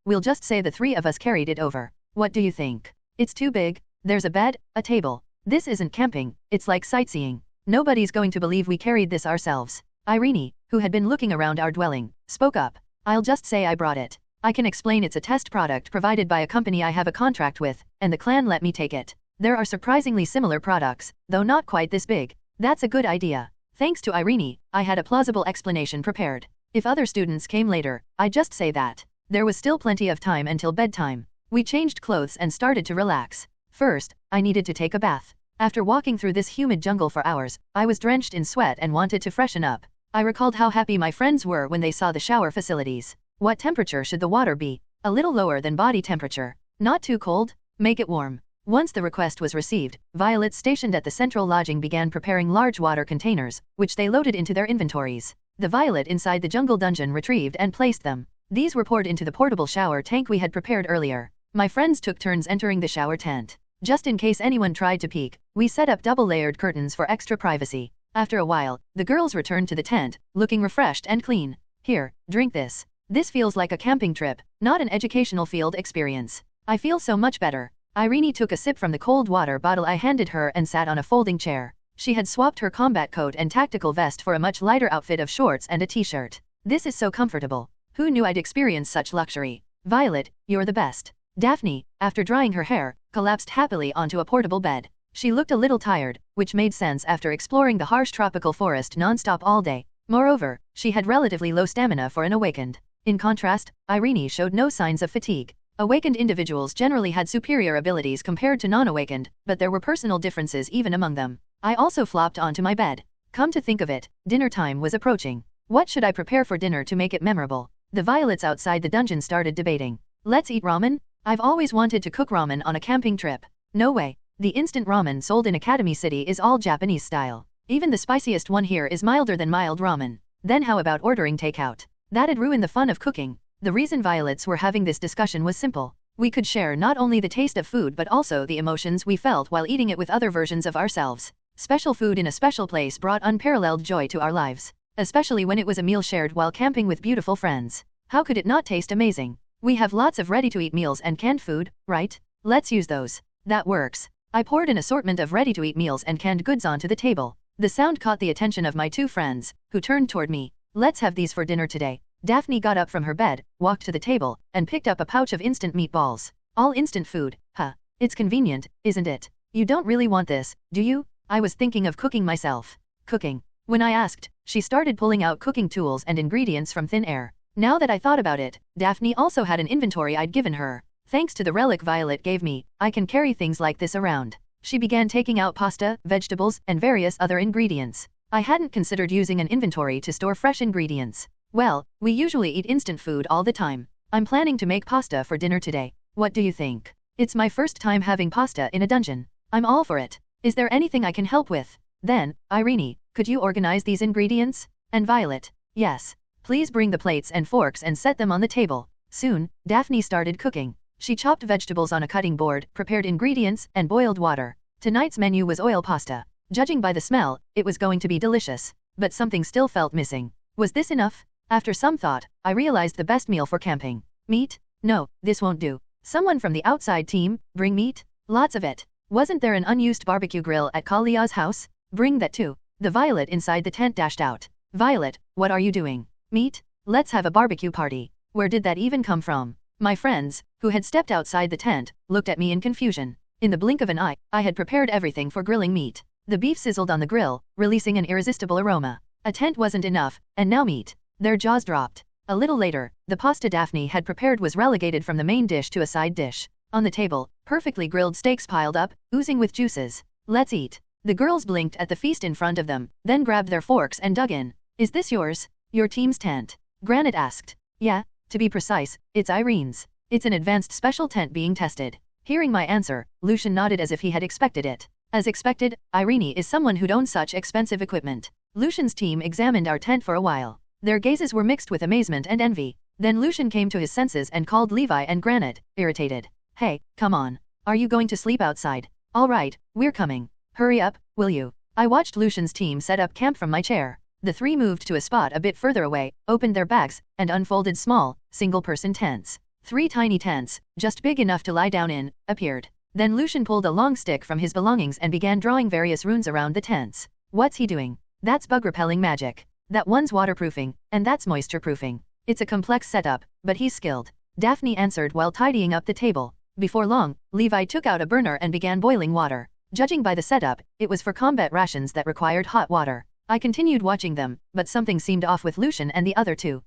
We'll just say the 3 of us carried it over. What do you think? It's too big. There's a bed, a table. This isn't camping, it's like sightseeing. Nobody's going to believe we carried this ourselves. Irene, who had been looking around our dwelling, spoke up. I'll just say I brought it. I can explain it's a test product provided by a company I have a contract with, and the clan let me take it. There are surprisingly similar products, though not quite this big. That's a good idea. Thanks to Irene, I had a plausible explanation prepared. If other students came later, I'd just say that. There was still plenty of time until bedtime. We changed clothes and started to relax. First, I needed to take a bath. After walking through this humid jungle for hours, I was drenched in sweat and wanted to freshen up. I recalled how happy my friends were when they saw the shower facilities. What temperature should the water be? A little lower than body temperature. Not too cold? Make it warm. Once the request was received, Violet stationed at the central lodging began preparing large water containers, which they loaded into their inventories. The Violet inside the jungle dungeon retrieved and placed them. These were poured into the portable shower tank we had prepared earlier. My friends took turns entering the shower tent. Just in case anyone tried to peek, we set up double-layered curtains for extra privacy. After a while, the girls returned to the tent, looking refreshed and clean. Here, drink this. This feels like a camping trip, not an educational field experience. I feel so much better. Irene took a sip from the cold water bottle I handed her and sat on a folding chair. She had swapped her combat coat and tactical vest for a much lighter outfit of shorts and a t-shirt. This is so comfortable. Who knew I'd experience such luxury? Violet, you're the best. Daphne, after drying her hair, collapsed happily onto a portable bed. She looked a little tired, which made sense after exploring the harsh tropical forest non-stop all day. Moreover, she had relatively low stamina for an awakened. In contrast, Irene showed no signs of fatigue. Awakened individuals generally had superior abilities compared to non-awakened, but there were personal differences even among them. I also flopped onto my bed. Come to think of it, dinner time was approaching. What should I prepare for dinner to make it memorable? The Violets outside the dungeon started debating. Let's eat ramen? I've always wanted to cook ramen on a camping trip. No way. The instant ramen sold in Academy City is all Japanese style. Even the spiciest one here is milder than mild ramen. Then how about ordering takeout? That'd ruin the fun of cooking. The reason Violets were having this discussion was simple. We could share not only the taste of food but also the emotions we felt while eating it with other versions of ourselves. Special food in a special place brought unparalleled joy to our lives. Especially when it was a meal shared while camping with beautiful friends. How could it not taste amazing? We have lots of ready-to-eat meals and canned food, right? Let's use those. That works. I poured an assortment of ready-to-eat meals and canned goods onto the table. The sound caught the attention of my two friends, who turned toward me. Let's have these for dinner today. Daphne got up from her bed, walked to the table, and picked up a pouch of instant meatballs. All instant food, huh? It's convenient, isn't it? You don't really want this, do you? I was thinking of cooking myself. Cooking. When I asked, she started pulling out cooking tools and ingredients from thin air. Now that I thought about it, Daphne also had an inventory I'd given her. Thanks to the relic Violet gave me, I can carry things like this around. She began taking out pasta, vegetables, and various other ingredients. I hadn't considered using an inventory to store fresh ingredients. Well, we usually eat instant food all the time. I'm planning to make pasta for dinner today. What do you think? It's my first time having pasta in a dungeon. I'm all for it. Is there anything I can help with? Then, Irene, could you organize these ingredients? And Violet, yes. Please bring the plates and forks and set them on the table. Soon, Daphne started cooking. She chopped vegetables on a cutting board, prepared ingredients, and boiled water. Tonight's menu was oil pasta. Judging by the smell, it was going to be delicious. But something still felt missing. Was this enough? After some thought, I realized the best meal for camping. Meat? No, this won't do. Someone from the outside team, bring meat? Lots of it. Wasn't there an unused barbecue grill at Kalia's house? Bring that too. The Violet inside the tent dashed out. Violet, what are you doing? Meat? Let's have a barbecue party. Where did that even come from? My friends, who had stepped outside the tent, looked at me in confusion. In the blink of an eye, I had prepared everything for grilling meat. The beef sizzled on the grill, releasing an irresistible aroma. A tent wasn't enough, and now meat. Their jaws dropped. A little later, the pasta Daphne had prepared was relegated from the main dish to a side dish. On the table, perfectly grilled steaks piled up, oozing with juices. Let's eat. The girls blinked at the feast in front of them, then grabbed their forks and dug in. Is this yours? Your team's tent? Granite asked. Yeah, to be precise, it's Irene's. It's an advanced special tent being tested. Hearing my answer, Lucian nodded as if he had expected it. As expected, Irene is someone who'd own such expensive equipment. Lucian's team examined our tent for a while. Their gazes were mixed with amazement and envy. Then Lucian came to his senses and called Levi and Granite, irritated. Hey, come on. Are you going to sleep outside? All right, we're coming. Hurry up, will you? I watched Lucian's team set up camp from my chair. The three moved to a spot a bit further away, opened their bags, and unfolded small, single-person tents. 3 tiny tents, just big enough to lie down in, appeared. Then Lucian pulled a long stick from his belongings and began drawing various runes around the tents. What's he doing? That's bug-repelling magic. That one's waterproofing, and that's moisture-proofing. It's a complex setup, but he's skilled. Daphne answered while tidying up the table. Before long, Levi took out a burner and began boiling water. Judging by the setup, it was for combat rations that required hot water. I continued watching them, but something seemed off with Lucian and the other two.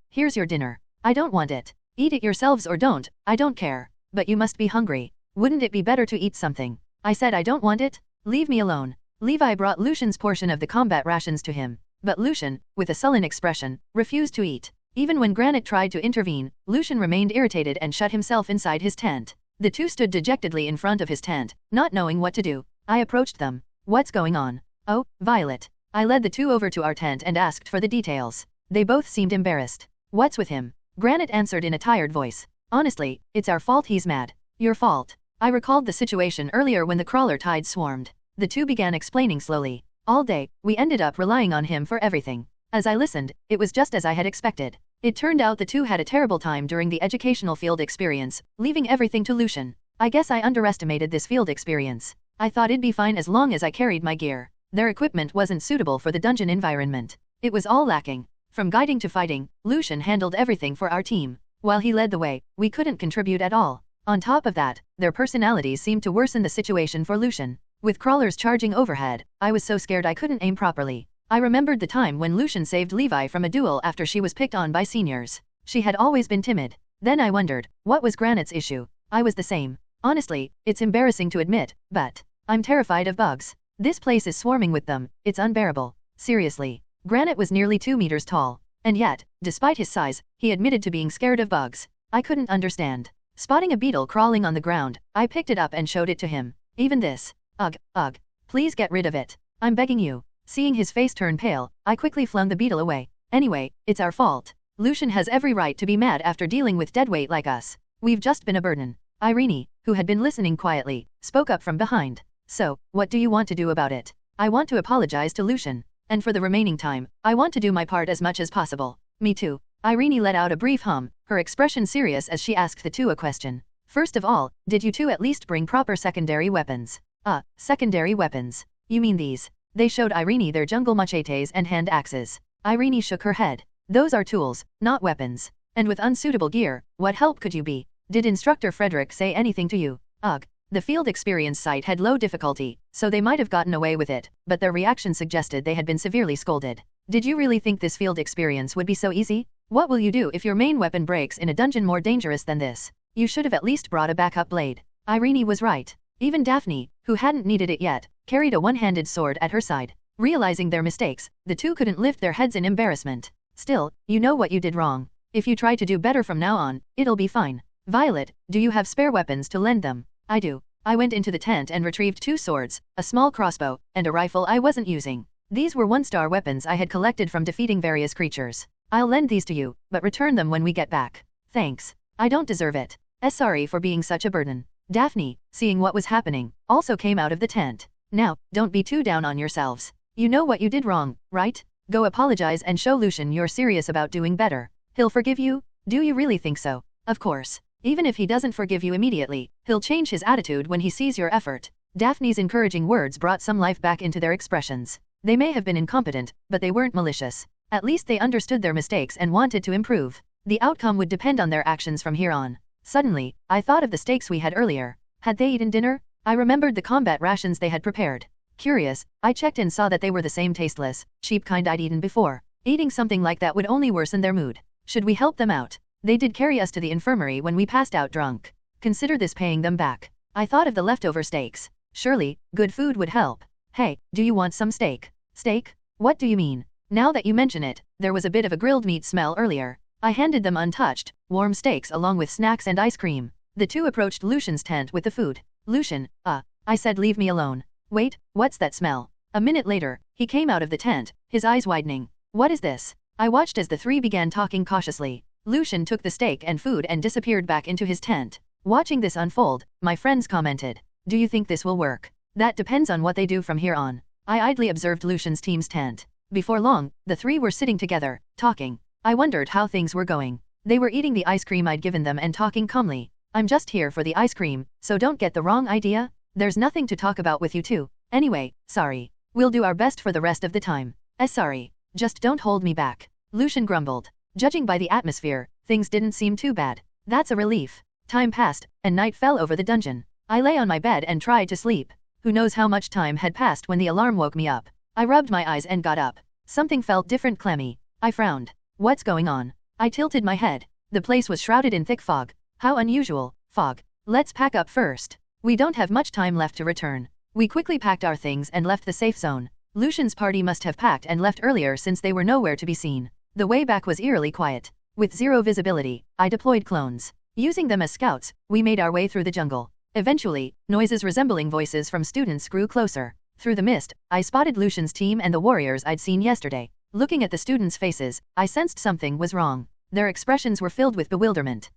Here's your dinner. I don't want it. Eat it yourselves or don't, I don't care. But you must be hungry. Wouldn't it be better to eat something? I said I don't want it. Leave me alone. Levi brought Lucian's portion of the combat rations to him, but Lucian, with a sullen expression, refused to eat. Even when Granite tried to intervene, Lucian remained irritated and shut himself inside his tent. The two stood dejectedly in front of his tent, not knowing what to do. I approached them. What's going on? Oh, Violet. I led the two over to our tent and asked for the details. They both seemed embarrassed. What's with him? Granite answered in a tired voice. Honestly, it's our fault he's mad. Your fault. I recalled the situation earlier when the crawler tide swarmed. The two began explaining slowly. All day, we ended up relying on him for everything. As I listened, it was just as I had expected. It turned out the two had a terrible time during the educational field experience, leaving everything to Lucian. I guess I underestimated this field experience. I thought it'd be fine as long as I carried my gear. Their equipment wasn't suitable for the dungeon environment. It was all lacking. From guiding to fighting, Lucian handled everything for our team. While he led the way, we couldn't contribute at all. On top of that, their personalities seemed to worsen the situation for Lucian. With crawlers charging overhead, I was so scared I couldn't aim properly. I remembered the time when Lucian saved Levi from a duel after she was picked on by seniors. She had always been timid. Then I wondered, what was Granite's issue? I was the same. Honestly, it's embarrassing to admit, but I'm terrified of bugs. This place is swarming with them, it's unbearable. Seriously. Granite was nearly 2 meters tall. And yet, despite his size, he admitted to being scared of bugs. I couldn't understand. Spotting a beetle crawling on the ground, I picked it up and showed it to him. Even this. Ugh. Please get rid of it. I'm begging you. Seeing his face turn pale, I quickly flung the beetle away. Anyway, it's our fault. Lucian has every right to be mad after dealing with deadweight like us. We've just been a burden. Irene, who had been listening quietly, spoke up from behind. So, what do you want to do about it? I want to apologize to Lucian. And for the remaining time, I want to do my part as much as possible. Me too. Irene let out a brief hum, her expression serious as she asked the two a question. First of all, did you two at least bring proper secondary weapons? Secondary weapons. You mean these? They showed Irene their jungle machetes and hand axes. Irene shook her head. Those are tools, not weapons. And with unsuitable gear, what help could you be? Did Instructor Frederick say anything to you? Ugh. The field experience site had low difficulty, so they might have gotten away with it, but their reaction suggested they had been severely scolded. Did you really think this field experience would be so easy? What will you do if your main weapon breaks in a dungeon more dangerous than this? You should have at least brought a backup blade. Irene was right. Even Daphne, who hadn't needed it yet, carried a one-handed sword at her side. Realizing their mistakes, the two couldn't lift their heads in embarrassment. Still, you know what you did wrong. If you try to do better from now on, it'll be fine. Violet, do you have spare weapons to lend them? I do. I went into the tent and retrieved 2 swords, a small crossbow, and a rifle I wasn't using. These were 1-star weapons I had collected from defeating various creatures. I'll lend these to you, but return them when we get back. Thanks. I don't deserve it. Sorry for being such a burden. Daphne, seeing what was happening, also came out of the tent. Now, don't be too down on yourselves. You know what you did wrong, right? Go apologize and show Lucian you're serious about doing better. He'll forgive you? Do you really think so? Of course. Even if he doesn't forgive you immediately, he'll change his attitude when he sees your effort. Daphne's encouraging words brought some life back into their expressions. They may have been incompetent, but they weren't malicious. At least they understood their mistakes and wanted to improve. The outcome would depend on their actions from here on. Suddenly, I thought of the steaks we had earlier. Had they eaten dinner? I remembered the combat rations they had prepared. Curious, I checked and saw that they were the same tasteless, cheap kind I'd eaten before. Eating something like that would only worsen their mood. Should we help them out? They did carry us to the infirmary when we passed out drunk. Consider this paying them back. I thought of the leftover steaks. Surely, good food would help. Hey, do you want some steak? Steak? What do you mean? Now that you mention it, there was a bit of a grilled meat smell earlier. I handed them untouched, warm steaks along with snacks and ice cream. The two approached Lucian's tent with the food. Lucian, I said leave me alone. Wait, what's that smell? A minute later, he came out of the tent, his eyes widening. What is this? I watched as the three began talking cautiously. Lucian took the steak and food and disappeared back into his tent. Watching this unfold, my friends commented. Do you think this will work? That depends on what they do from here on. I idly observed Lucian's team's tent. Before long, the three were sitting together, talking. I wondered how things were going. They were eating the ice cream I'd given them and talking calmly. I'm just here for the ice cream, so don't get the wrong idea. There's nothing to talk about with you two. Anyway, sorry. We'll do our best for the rest of the time. Sorry. Just don't hold me back. Lucian grumbled. Judging by the atmosphere, things didn't seem too bad. That's a relief. Time passed, and night fell over the dungeon. I lay on my bed and tried to sleep. Who knows how much time had passed when the alarm woke me up. I rubbed my eyes and got up. Something felt different, clammy. I frowned. What's going on? I tilted my head. The place was shrouded in thick fog. How unusual. Fog. Let's pack up first. We don't have much time left to return. We quickly packed our things and left the safe zone. Lucian's party must have packed and left earlier since they were nowhere to be seen. The way back was eerily quiet. With zero visibility, I deployed clones. Using them as scouts, we made our way through the jungle. Eventually, noises resembling voices from students grew closer. Through the mist, I spotted Lucian's team and the warriors I'd seen yesterday. Looking at the students' faces, I sensed something was wrong. Their expressions were filled with bewilderment.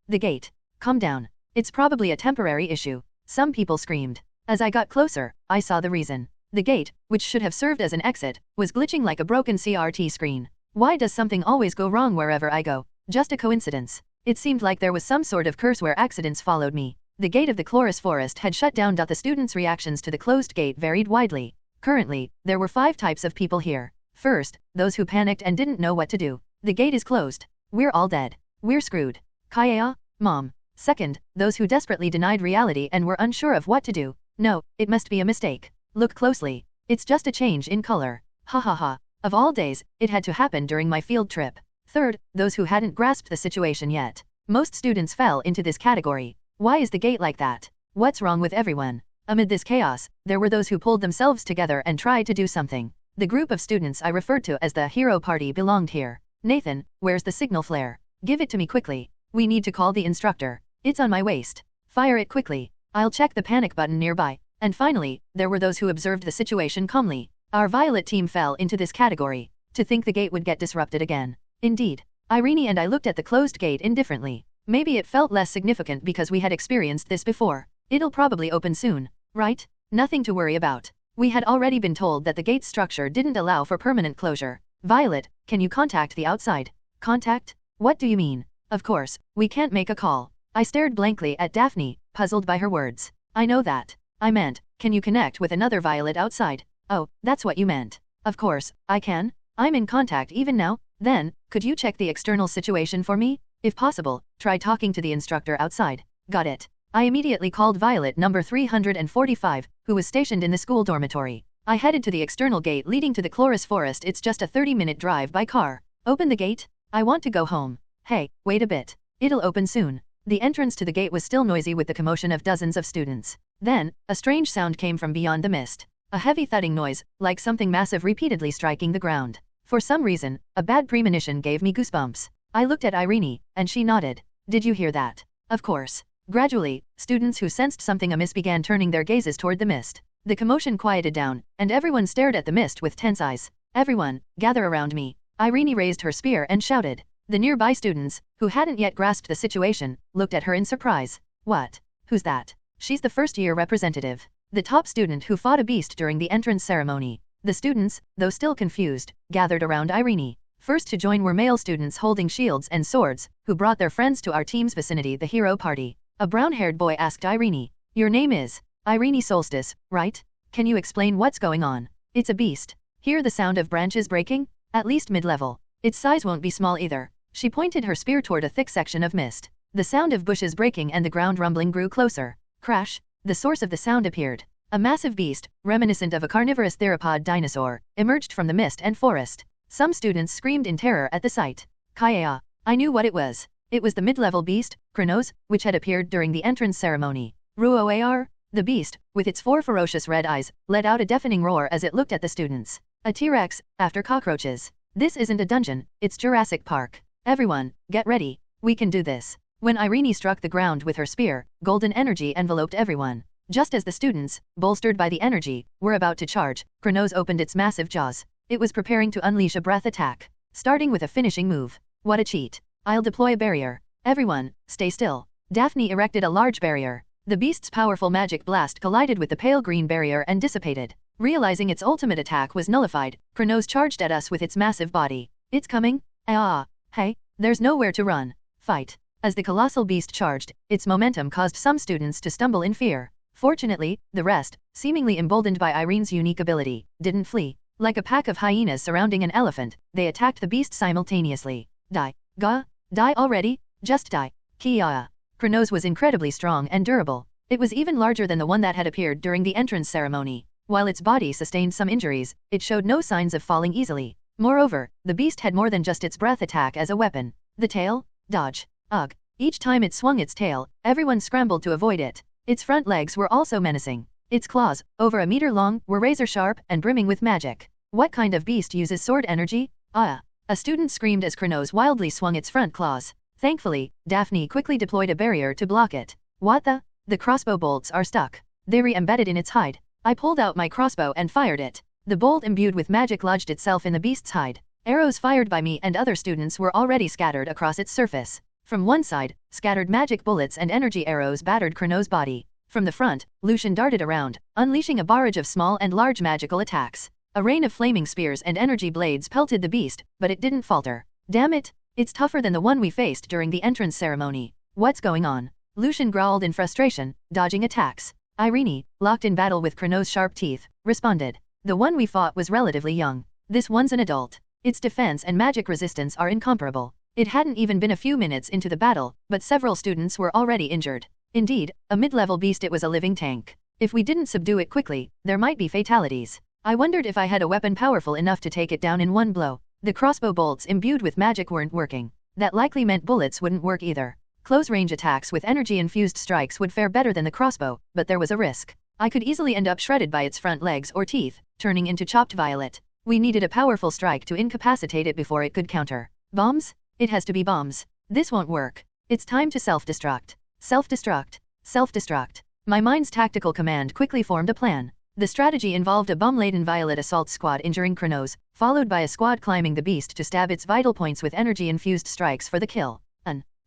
The gate. Calm down. It's probably a temporary issue. Some people screamed. As I got closer, I saw the reason. The gate, which should have served as an exit, was glitching like a broken CRT screen. Why does something always go wrong wherever I go? Just a coincidence. It seemed like there was some sort of curse where accidents followed me. The gate of the Chloris forest had shut down. The students' reactions to the closed gate varied widely. Currently, there were 5 types of people here. First, those who panicked and didn't know what to do. The gate is closed. We're all dead. We're screwed. Kaya, Mom. Second, those who desperately denied reality and were unsure of what to do. No, it must be a mistake. Look closely. It's just a change in color. Ha ha ha. Of all days, it had to happen during my field trip. Third, those who hadn't grasped the situation yet. Most students fell into this category. Why is the gate like that? What's wrong with everyone? Amid this chaos, there were those who pulled themselves together and tried to do something. The group of students I referred to as the hero party belonged here. Nathan, where's the signal flare? Give it to me quickly. We need to call the instructor. It's on my waist. Fire it quickly. I'll check the panic button nearby. And finally, there were those who observed the situation calmly. Our Violet team fell into this category. To think the gate would get disrupted again. Indeed. Irene and I looked at the closed gate indifferently. Maybe it felt less significant because we had experienced this before. It'll probably open soon, right? Nothing to worry about. We had already been told that the gate's structure didn't allow for permanent closure. Violet, can you contact the outside? Contact? What do you mean? Of course, we can't make a call. I stared blankly at Daphne, puzzled by her words. I know that. I meant, can you connect with another Violet outside? Oh, that's what you meant. Of course, I can. I'm in contact even now. Then, could you check the external situation for me? If possible, try talking to the instructor outside. Got it. I immediately called Violet number 345, who was stationed in the school dormitory. I headed to the external gate leading to the Chloris forest. It's just a 30-minute drive by car. Open the gate. I want to go home. Hey, wait a bit. It'll open soon. The entrance to the gate was still noisy with the commotion of dozens of students. Then, a strange sound came from beyond the mist. A heavy thudding noise, like something massive repeatedly striking the ground. For some reason, a bad premonition gave me goosebumps. I looked at Irene, and she nodded. Did you hear that? Of course. Gradually, students who sensed something amiss began turning their gazes toward the mist. The commotion quieted down, and everyone stared at the mist with tense eyes. Everyone, gather around me. Irene raised her spear and shouted. The nearby students, who hadn't yet grasped the situation, looked at her in surprise. What? Who's that? She's the first-year representative. The top student who fought a beast during the entrance ceremony. The students, though still confused, gathered around Irene. First to join were male students holding shields and swords, who brought their friends to our team's vicinity, the hero party. A brown-haired boy asked Irene. Your name is Irene Solstice, right? Can you explain what's going on? It's a beast. Hear the sound of branches breaking? At least mid-level. Its size won't be small either. She pointed her spear toward a thick section of mist. The sound of bushes breaking and the ground rumbling grew closer. Crash! The source of the sound appeared. A massive beast, reminiscent of a carnivorous theropod dinosaur, emerged from the mist and forest. Some students screamed in terror at the sight. Kaya! I knew what it was. It was the mid-level beast, Kronos, which had appeared during the entrance ceremony. Ruoar! The beast, with its 4 ferocious red eyes, let out a deafening roar as it looked at the students. A T-Rex, after cockroaches. This isn't a dungeon, it's Jurassic Park. Everyone, get ready. We can do this. When Irene struck the ground with her spear, golden energy enveloped everyone. Just as the students, bolstered by the energy, were about to charge, Kronos opened its massive jaws. It was preparing to unleash a breath attack. Starting with a finishing move. What a cheat. I'll deploy a barrier. Everyone, stay still. Daphne erected a large barrier. The beast's powerful magic blast collided with the pale green barrier and dissipated. Realizing its ultimate attack was nullified, Kronos charged at us with its massive body. It's coming? Hey, there's nowhere to run. Fight. As the colossal beast charged, its momentum caused some students to stumble in fear. Fortunately, the rest, seemingly emboldened by Irene's unique ability, didn't flee. Like a pack of hyenas surrounding an elephant, they attacked the beast simultaneously. Die. Die already? Just die. Kia. Kronos was incredibly strong and durable. It was even larger than the one that had appeared during the entrance ceremony. While its body sustained some injuries, it showed no signs of falling easily. Moreover, the beast had more than just its breath attack as a weapon. The tail? Dodge. Ugh. Each time it swung its tail, everyone scrambled to avoid it. Its front legs were also menacing. Its claws, over a meter long, were razor-sharp and brimming with magic. What kind of beast uses sword energy? Ah! A student screamed as Chronos wildly swung its front claws. Thankfully, Daphne quickly deployed a barrier to block it. What the? The crossbow bolts are stuck. They re-embedded in its hide. I pulled out my crossbow and fired it. The bolt imbued with magic lodged itself in the beast's hide. Arrows fired by me and other students were already scattered across its surface. From one side, scattered magic bullets and energy arrows battered Chronos' body. From the front, Lucian darted around, unleashing a barrage of small and large magical attacks. A rain of flaming spears and energy blades pelted the beast, but it didn't falter. Damn it! It's tougher than the one we faced during the entrance ceremony. What's going on? Lucian growled in frustration, dodging attacks. Irene, locked in battle with Chronos' sharp teeth, responded. The one we fought was relatively young. This one's an adult. Its defense and magic resistance are incomparable. It hadn't even been a few minutes into the battle, but several students were already injured. Indeed, a mid-level beast, it was a living tank. If we didn't subdue it quickly, there might be fatalities. I wondered if I had a weapon powerful enough to take it down in one blow. The crossbow bolts imbued with magic weren't working. That likely meant bullets wouldn't work either. Close-range attacks with energy-infused strikes would fare better than the crossbow, but there was a risk. I could easily end up shredded by its front legs or teeth, turning into chopped violet. We needed a powerful strike to incapacitate it before it could counter. Bombs? It has to be bombs. This won't work. It's time to self-destruct. Self-destruct. Self-destruct. My mind's tactical command quickly formed a plan. The strategy involved a bomb-laden violet assault squad injuring Chronos, followed by a squad climbing the beast to stab its vital points with energy-infused strikes for the kill.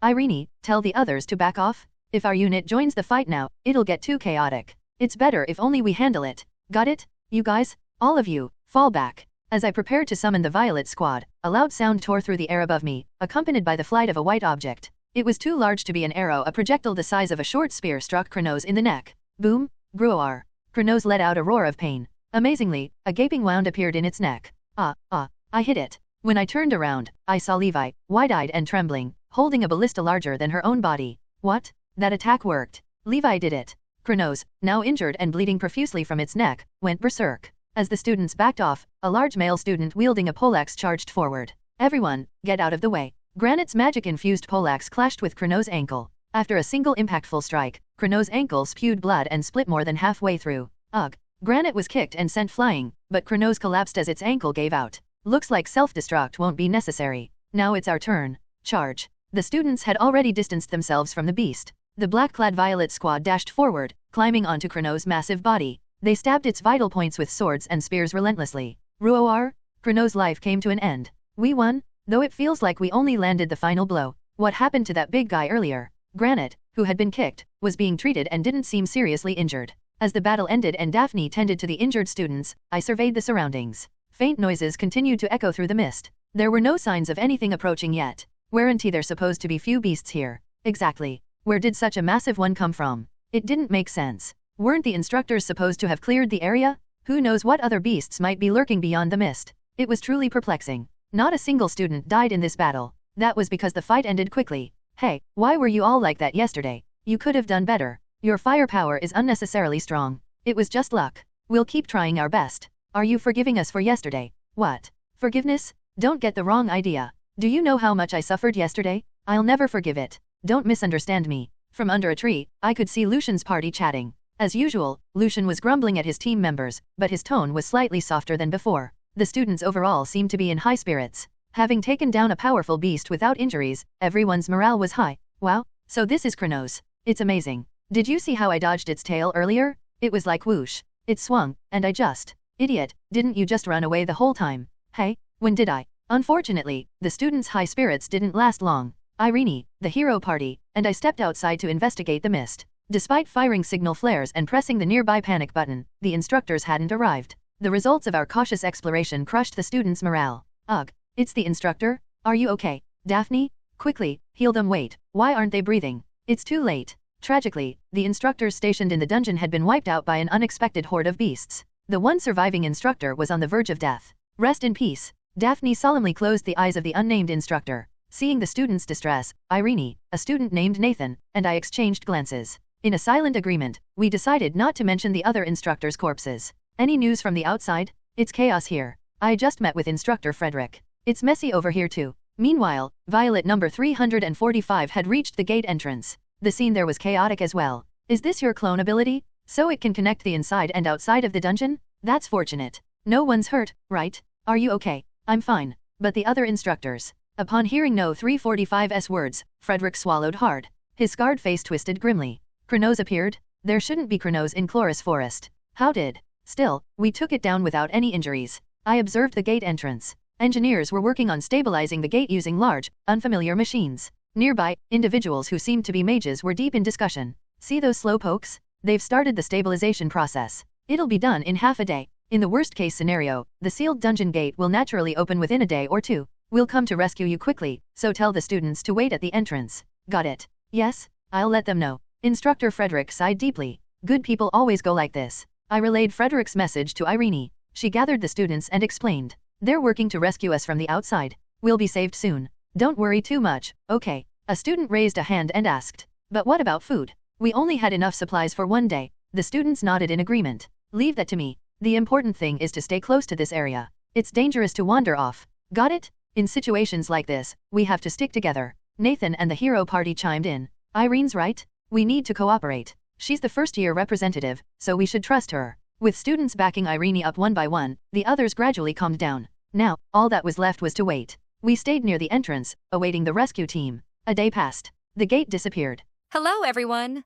Irene, tell the others to back off. If our unit joins the fight now, it'll get too chaotic. It's better if only we handle it. Got it? You guys? All of you, fall back. As I prepared to summon the violet squad, a loud sound tore through the air above me, accompanied by the flight of a white object. It was too large to be an arrow. A projectile the size of a short spear struck Chronos in the neck. Boom! Gruoar. Chronos let out a roar of pain. Amazingly, a gaping wound appeared in its neck. I hit it. When I turned around, I saw Levi, wide-eyed and trembling, holding a ballista larger than her own body. What? That attack worked. Levi did it. Chronos, now injured and bleeding profusely from its neck, went berserk. As the students backed off, a large male student wielding a poleaxe charged forward. Everyone, get out of the way. Granite's magic-infused poleaxe clashed with Chronos' ankle. After a single impactful strike, Chronos' ankle spewed blood and split more than halfway through. Ugh. Granite was kicked and sent flying, but Chronos collapsed as its ankle gave out. Looks like self-destruct won't be necessary. Now it's our turn. Charge. The students had already distanced themselves from the beast. The black-clad violet squad dashed forward, climbing onto Chronos' massive body. They stabbed its vital points with swords and spears relentlessly. Ruoar? Chronos' life came to an end. We won, though it feels like we only landed the final blow. What happened to that big guy earlier? Granite, who had been kicked, was being treated and didn't seem seriously injured. As the battle ended and Daphne tended to the injured students, I surveyed the surroundings. Faint noises continued to echo through the mist. There were no signs of anything approaching yet. Weren't there supposed to be few beasts here? Exactly. Where did such a massive one come from? It didn't make sense. Weren't the instructors supposed to have cleared the area? Who knows what other beasts might be lurking beyond the mist? It was truly perplexing. Not a single student died in this battle. That was because the fight ended quickly. Hey, why were you all like that yesterday? You could have done better. Your firepower is unnecessarily strong. It was just luck. We'll keep trying our best. Are you forgiving us for yesterday? What? Forgiveness? Don't get the wrong idea. Do you know how much I suffered yesterday? I'll never forgive it. Don't misunderstand me. From under a tree, I could see Lucian's party chatting. As usual, Lucian was grumbling at his team members, but his tone was slightly softer than before. The students overall seemed to be in high spirits. Having taken down a powerful beast without injuries, everyone's morale was high. Wow, so this is Chronos. It's amazing. Did you see how I dodged its tail earlier? It was like whoosh. It swung, and I just... Idiot, didn't you just run away the whole time? Hey, when did I? Unfortunately, the students' high spirits didn't last long. Irene, the hero party, and I stepped outside to investigate the mist. Despite firing signal flares and pressing the nearby panic button, the instructors hadn't arrived. The results of our cautious exploration crushed the students' morale. Ugh, it's the instructor? Are you okay? Daphne? Quickly, heal them. Wait, why aren't they breathing? It's too late. Tragically, the instructors stationed in the dungeon had been wiped out by an unexpected horde of beasts. The one surviving instructor was on the verge of death. Rest in peace. Daphne solemnly closed the eyes of the unnamed instructor. Seeing the students' distress, Irene, a student named Nathan, and I exchanged glances. In a silent agreement, we decided not to mention the other instructors' corpses. Any news from the outside? It's chaos here. I just met with Instructor Frederick. It's messy over here too. Meanwhile, Violet number 345 had reached the gate entrance. The scene there was chaotic as well. Is this your clone ability? So it can connect the inside and outside of the dungeon? That's fortunate. No one's hurt, right? Are you okay? I'm fine. But the other instructors. Upon hearing No 345's words, Frederick swallowed hard. His scarred face twisted grimly. Chronos appeared? There shouldn't be chronos in Chloris Forest. How did? Still, we took it down without any injuries. I observed the gate entrance. Engineers were working on stabilizing the gate using large, unfamiliar machines. Nearby, individuals who seemed to be mages were deep in discussion. See those slowpokes? They've started the stabilization process. It'll be done in half a day. In the worst case scenario, the sealed dungeon gate will naturally open within a day or two. We'll come to rescue you quickly, so tell the students to wait at the entrance. Got it? Yes, I'll let them know. Instructor Frederick sighed deeply. Good people always go like this. I relayed Frederick's message to Irene. She gathered the students and explained. They're working to rescue us from the outside. We'll be saved soon. Don't worry too much, okay? A student raised a hand and asked. But what about food? We only had enough supplies for one day. The students nodded in agreement. Leave that to me. The important thing is to stay close to this area. It's dangerous to wander off. Got it? In situations like this, we have to stick together. Nathan and the hero party chimed in. Irene's right. We need to cooperate. She's the first-year representative, so we should trust her. With students backing Irene up one by one, the others gradually calmed down. Now, all that was left was to wait. We stayed near the entrance, awaiting the rescue team. A day passed. The gate disappeared. Hello, everyone!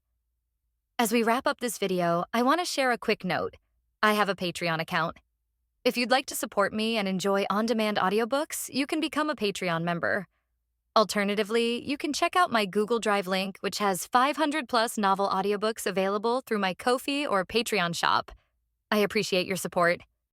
As we wrap up this video, I want to share a quick note. I have a Patreon account. If you'd like to support me and enjoy on-demand audiobooks, you can become a Patreon member. Alternatively, you can check out my Google Drive link, which has 500+ novel audiobooks available through my Ko-fi or Patreon shop. I appreciate your support.